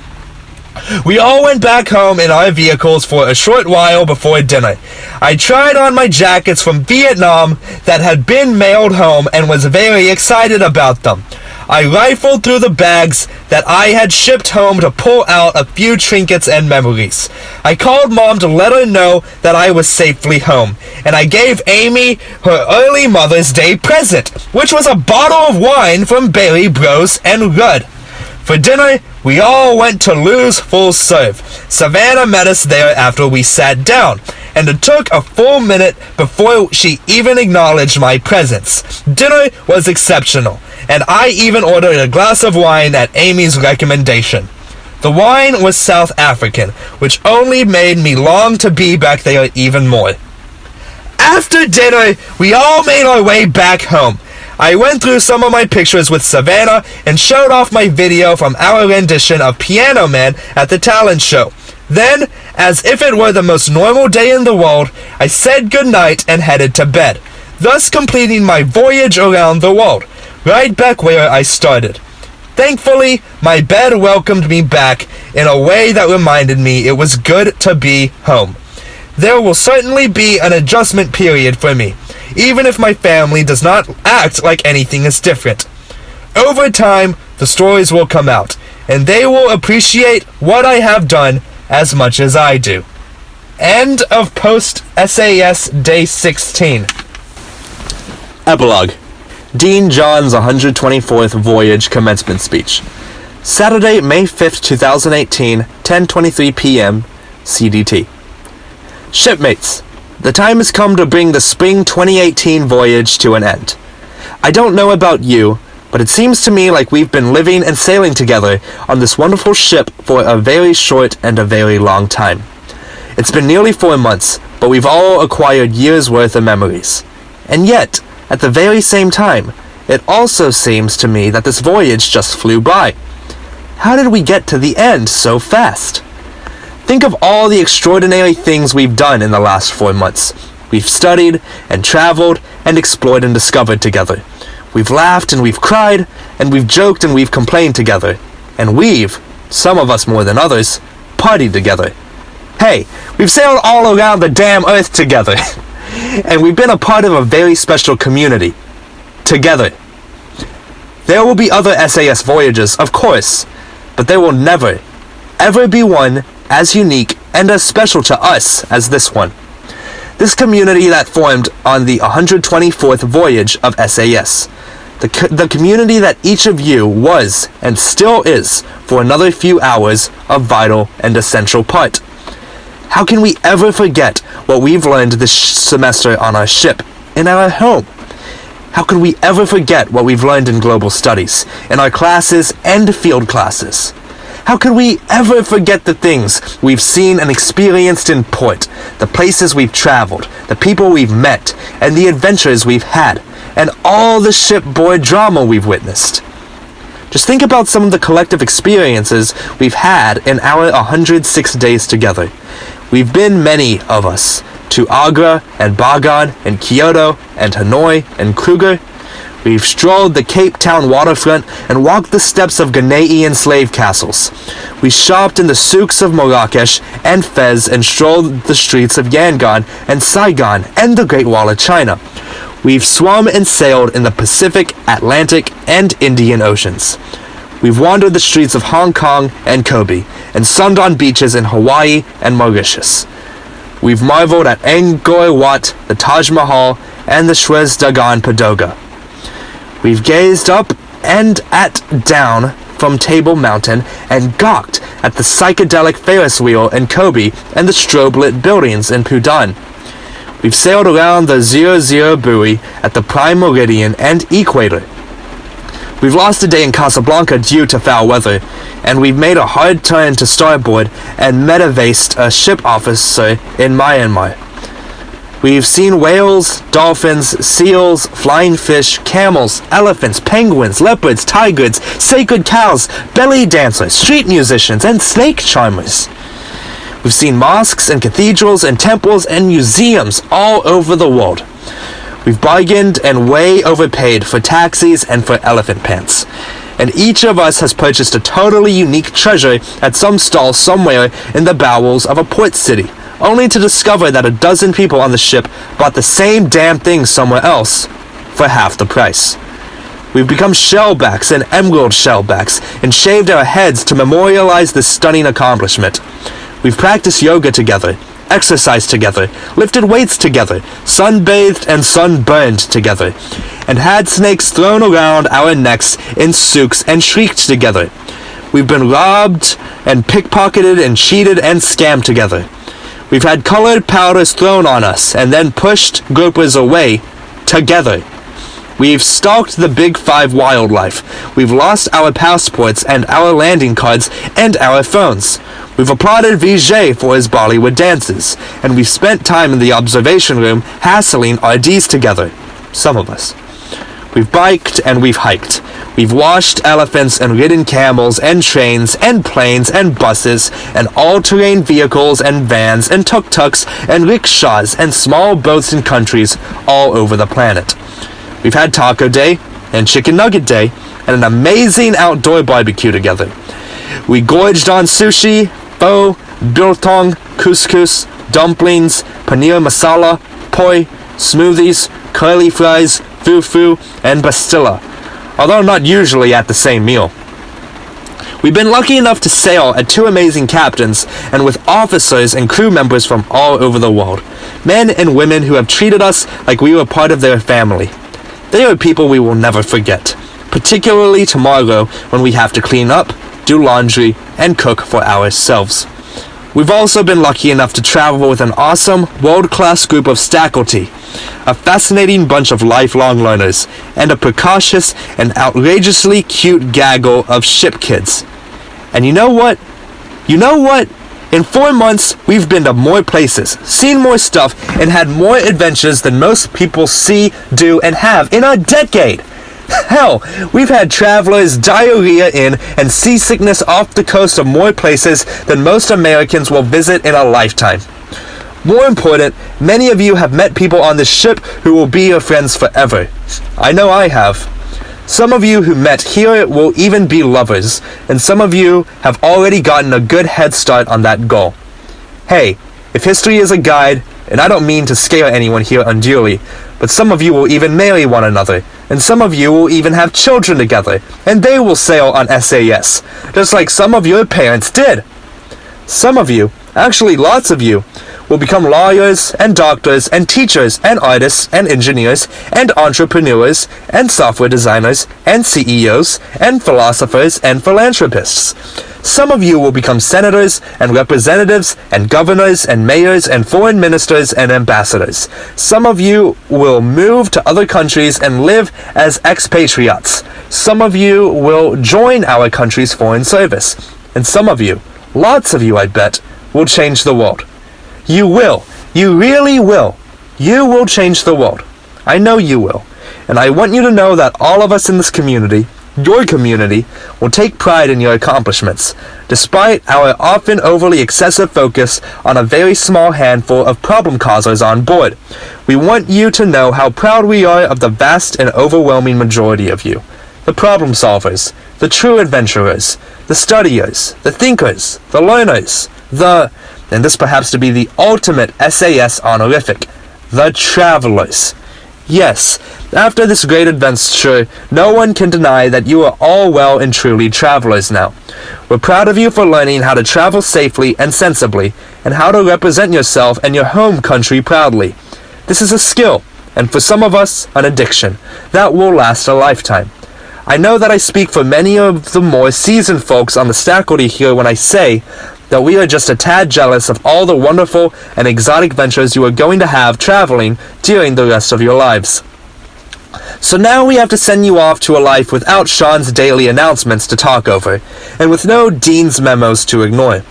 We all went back home in our vehicles for a short while before dinner. I tried on my jackets from Vietnam that had been mailed home and was very excited about them. I rifled through the bags that I had shipped home to pull out a few trinkets and memories. I called Mom to let her know that I was safely home, and I gave Amy her early Mother's Day present, which was a bottle of wine from Bailey Bros and Rudd. For dinner, we all went to Lou's Full Serve. Savannah met us there after we sat down, and it took a full minute before she even acknowledged my presence. Dinner was exceptional, and I even ordered a glass of wine at Amy's recommendation. The wine was South African, which only made me long to be back there even more. After dinner, we all made our way back home. I went through some of my pictures with Savannah and showed off my video from our rendition of Piano Man at the talent show. Then, as if it were the most normal day in the world, I said goodnight and headed to bed, thus completing my voyage around the world, right back where I started. Thankfully, my bed welcomed me back in a way that reminded me it was good to be home. There will certainly be an adjustment period for me, even if my family does not act like anything is different. Over time, the stories will come out, and they will appreciate what I have done as much as I do. End of post-SAS Day 16. Epilogue. Dean John's 124th Voyage Commencement Speech. Saturday, May 5th, 2018, 10:23 p.m. CDT. Shipmates, the time has come to bring the spring 2018 voyage to an end. I don't know about you, but it seems to me like we've been living and sailing together on this wonderful ship for a very short and a very long time. It's been nearly 4 months, but we've all acquired years' worth of memories. And yet, at the very same time, it also seems to me that this voyage just flew by. How did we get to the end so fast? Think of all the extraordinary things we've done in the last 4 months. We've studied and traveled and explored and discovered together. We've laughed and we've cried, and we've joked and we've complained together. And we've, some of us more than others, partied together. Hey, we've sailed all around the damn earth together. And we've been a part of a very special community. Together. There will be other SAS voyages, of course, but there will never, ever be one as unique and as special to us as this one. This community that formed on the 124th voyage of SAS. The community that each of you was and still is for another few hours a vital and essential part. How can we ever forget what we've learned this semester on our ship, in our home? How can we ever forget what we've learned in global studies, in our classes and field classes? How could we ever forget the things we've seen and experienced in port, the places we've traveled, the people we've met, and the adventures we've had, and all the shipboard drama we've witnessed? Just think about some of the collective experiences we've had in our 106 days together. We've been, many of us, to Agra and Bagan and Kyoto and Hanoi and Kruger. We've strolled the Cape Town waterfront and walked the steps of Ghanaian slave castles. We shopped in the souks of Marrakesh and Fez and strolled the streets of Yangon and Saigon and the Great Wall of China. We've swum and sailed in the Pacific, Atlantic, and Indian Oceans. We've wandered the streets of Hong Kong and Kobe and sunned on beaches in Hawaii and Mauritius. We've marveled at Angkor Wat, the Taj Mahal, and the Shwez Dagon Pagoda. We've gazed up and down from Table Mountain and gawked at the psychedelic Ferris wheel in Kobe and the strobe-lit buildings in Pudan. We've sailed around the 00 buoy at the Prime Meridian and Equator. We've lost a day in Casablanca due to foul weather, and we've made a hard turn to starboard and metavased a ship officer in Myanmar. We've seen whales, dolphins, seals, flying fish, camels, elephants, penguins, leopards, tigers, sacred cows, belly dancers, street musicians, and snake charmers. We've seen mosques and cathedrals and temples and museums all over the world. We've bargained and way overpaid for taxis and for elephant pants. And each of us has purchased a totally unique treasure at some stall somewhere in the bowels of a port city, only to discover that a dozen people on the ship bought the same damn thing somewhere else for half the price. We've become shellbacks and emerald shellbacks and shaved our heads to memorialize this stunning accomplishment. We've practiced yoga together, exercised together, lifted weights together, sunbathed and sunburned together, and had snakes thrown around our necks in souks and shrieked together. We've been robbed and pickpocketed and cheated and scammed together. We've had colored powders thrown on us and then pushed groupers away together. We've stalked the Big Five wildlife. We've lost our passports and our landing cards and our phones. We've applauded Vijay for his Bollywood dances, and we've spent time in the observation room hassling RDs together. Some of us. We've biked and we've hiked. We've washed elephants and ridden camels and trains and planes and buses and all-terrain vehicles and vans and tuk-tuks and rickshaws and small boats in countries all over the planet. We've had Taco Day and Chicken Nugget Day and an amazing outdoor barbecue together. We gorged on sushi, pho, biltong, couscous, dumplings, paneer masala, poi, smoothies, curly fries, fufu, and pastilla, although not usually at the same meal. We've been lucky enough to sail at two amazing captains and with officers and crew members from all over the world, men and women who have treated us like we were part of their family. They are people we will never forget, particularly tomorrow when we have to clean up, do laundry, and cook for ourselves. We've also been lucky enough to travel with an awesome, world-class group of stacklety, a fascinating bunch of lifelong learners, and a precocious and outrageously cute gaggle of ship kids. And you know what? In 4 months, we've been to more places, seen more stuff, and had more adventures than most people see, do, and have in a decade. Hell, we've had travelers diarrhea in and seasickness off the coast of more places than most Americans will visit in a lifetime. More important, many of you have met people on this ship who will be your friends forever. I know I have. Some of you who met here will even be lovers, and some of you have already gotten a good head start on that goal. Hey, if history is a guide, and I don't mean to scare anyone here unduly, but some of you will even marry one another, and some of you will even have children together, and they will sail on SAS, just like some of your parents did. Some of you, actually lots of you, will become lawyers and doctors and teachers and artists and engineers and entrepreneurs and software designers and CEOs and philosophers and philanthropists. Some of you will become senators and representatives and governors and mayors and foreign ministers and ambassadors. Some of you will move to other countries and live as expatriates. Some of you will join our country's foreign service. And some of you, lots of you I bet, will change the world. You will. You really will. You will change the world. I know you will. And I want you to know that all of us in this community, your community, will take pride in your accomplishments, despite our often overly excessive focus on a very small handful of problem causers on board. We want you to know how proud we are of the vast and overwhelming majority of you. The problem solvers, the true adventurers, the studiers, the thinkers, the learners, and this perhaps to be the ultimate SAS honorific, the travelers. Yes, after this great adventure, no one can deny that you are all well and truly travelers now. We're proud of you for learning how to travel safely and sensibly, and how to represent yourself and your home country proudly. This is a skill, and for some of us, an addiction that will last a lifetime. I know that I speak for many of the more seasoned folks on the faculty here when I say that we are just a tad jealous of all the wonderful and exotic ventures you are going to have traveling during the rest of your lives. So now we have to send you off to a life without Sean's daily announcements to talk over, and with no Dean's memos to ignore,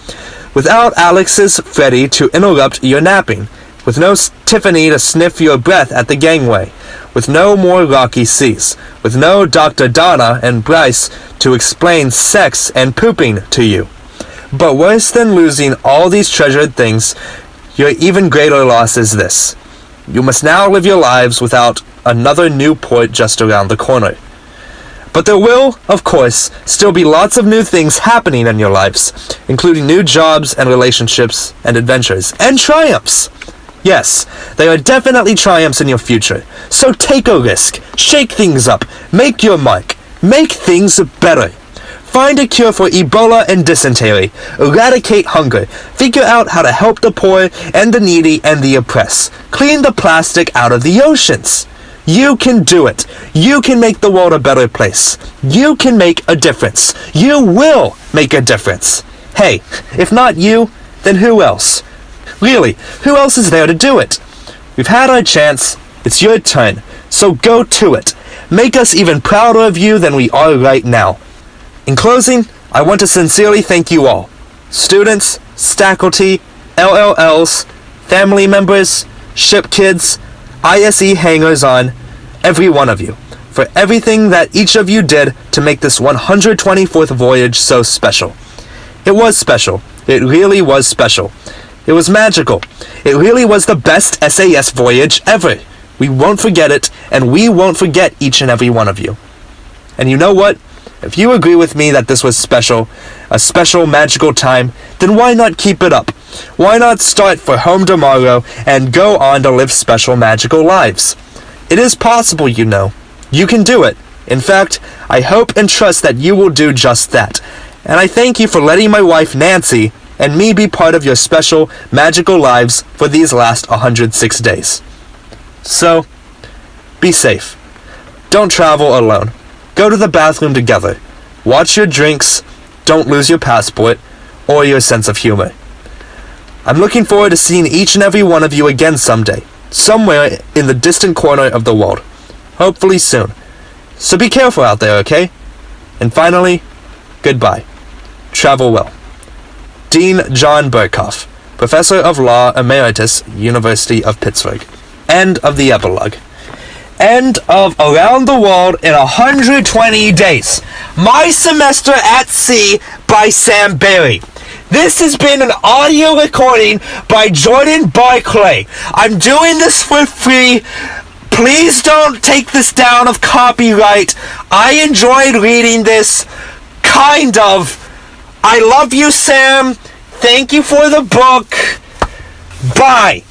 without Alex's Freddy to interrupt your napping, with no Tiffany to sniff your breath at the gangway, with no more rocky seas, with no Dr. Donna and Bryce to explain sex and pooping to you. But worse than losing all these treasured things, your even greater loss is this. You must now live your lives without another new port just around the corner. But there will, of course, still be lots of new things happening in your lives, including new jobs and relationships and adventures and triumphs. Yes, there are definitely triumphs in your future. So take a risk, shake things up, make your mark, make things better. Find a cure for Ebola and dysentery, eradicate hunger, figure out how to help the poor and the needy and the oppressed, clean the plastic out of the oceans. You can do it. You can make the world a better place. You can make a difference. You will make a difference. Hey, if not you, then who else? Really, who else is there to do it? We've had our chance. It's your turn. So go to it. Make us even prouder of you than we are right now. In closing, I want to sincerely thank you all. Students, faculty, LLLs, family members, ship kids, ISE hangers-on, every one of you, for everything that each of you did to make this 124th voyage so special. It was special. It really was special. It was magical. It really was the best SAS voyage ever. We won't forget it, and we won't forget each and every one of you. And you know what? If you agree with me that this was special, a special magical time, then why not keep it up? Why not start for home tomorrow and go on to live special magical lives? It is possible, you know. You can do it. In fact, I hope and trust that you will do just that. And I thank you for letting my wife Nancy and me be part of your special magical lives for these last 106 days. So, be safe. Don't travel alone. Go to the bathroom together. Watch your drinks. Don't lose your passport or your sense of humor. I'm looking forward to seeing each and every one of you again someday, somewhere in the distant corner of the world. Hopefully soon. So be careful out there, okay? And finally, goodbye. Travel well. Dean John Burkhoff, Professor of Law Emeritus, University of Pittsburgh. End of the epilogue. End of Around the World in 120 Days. My Semester at Sea by Sam Barry. This has been an audio recording by Jordan Barclay. I'm doing this for free. Please don't take this down of copyright. I enjoyed reading this. Kind of. I love you, Sam. Thank you for the book. Bye.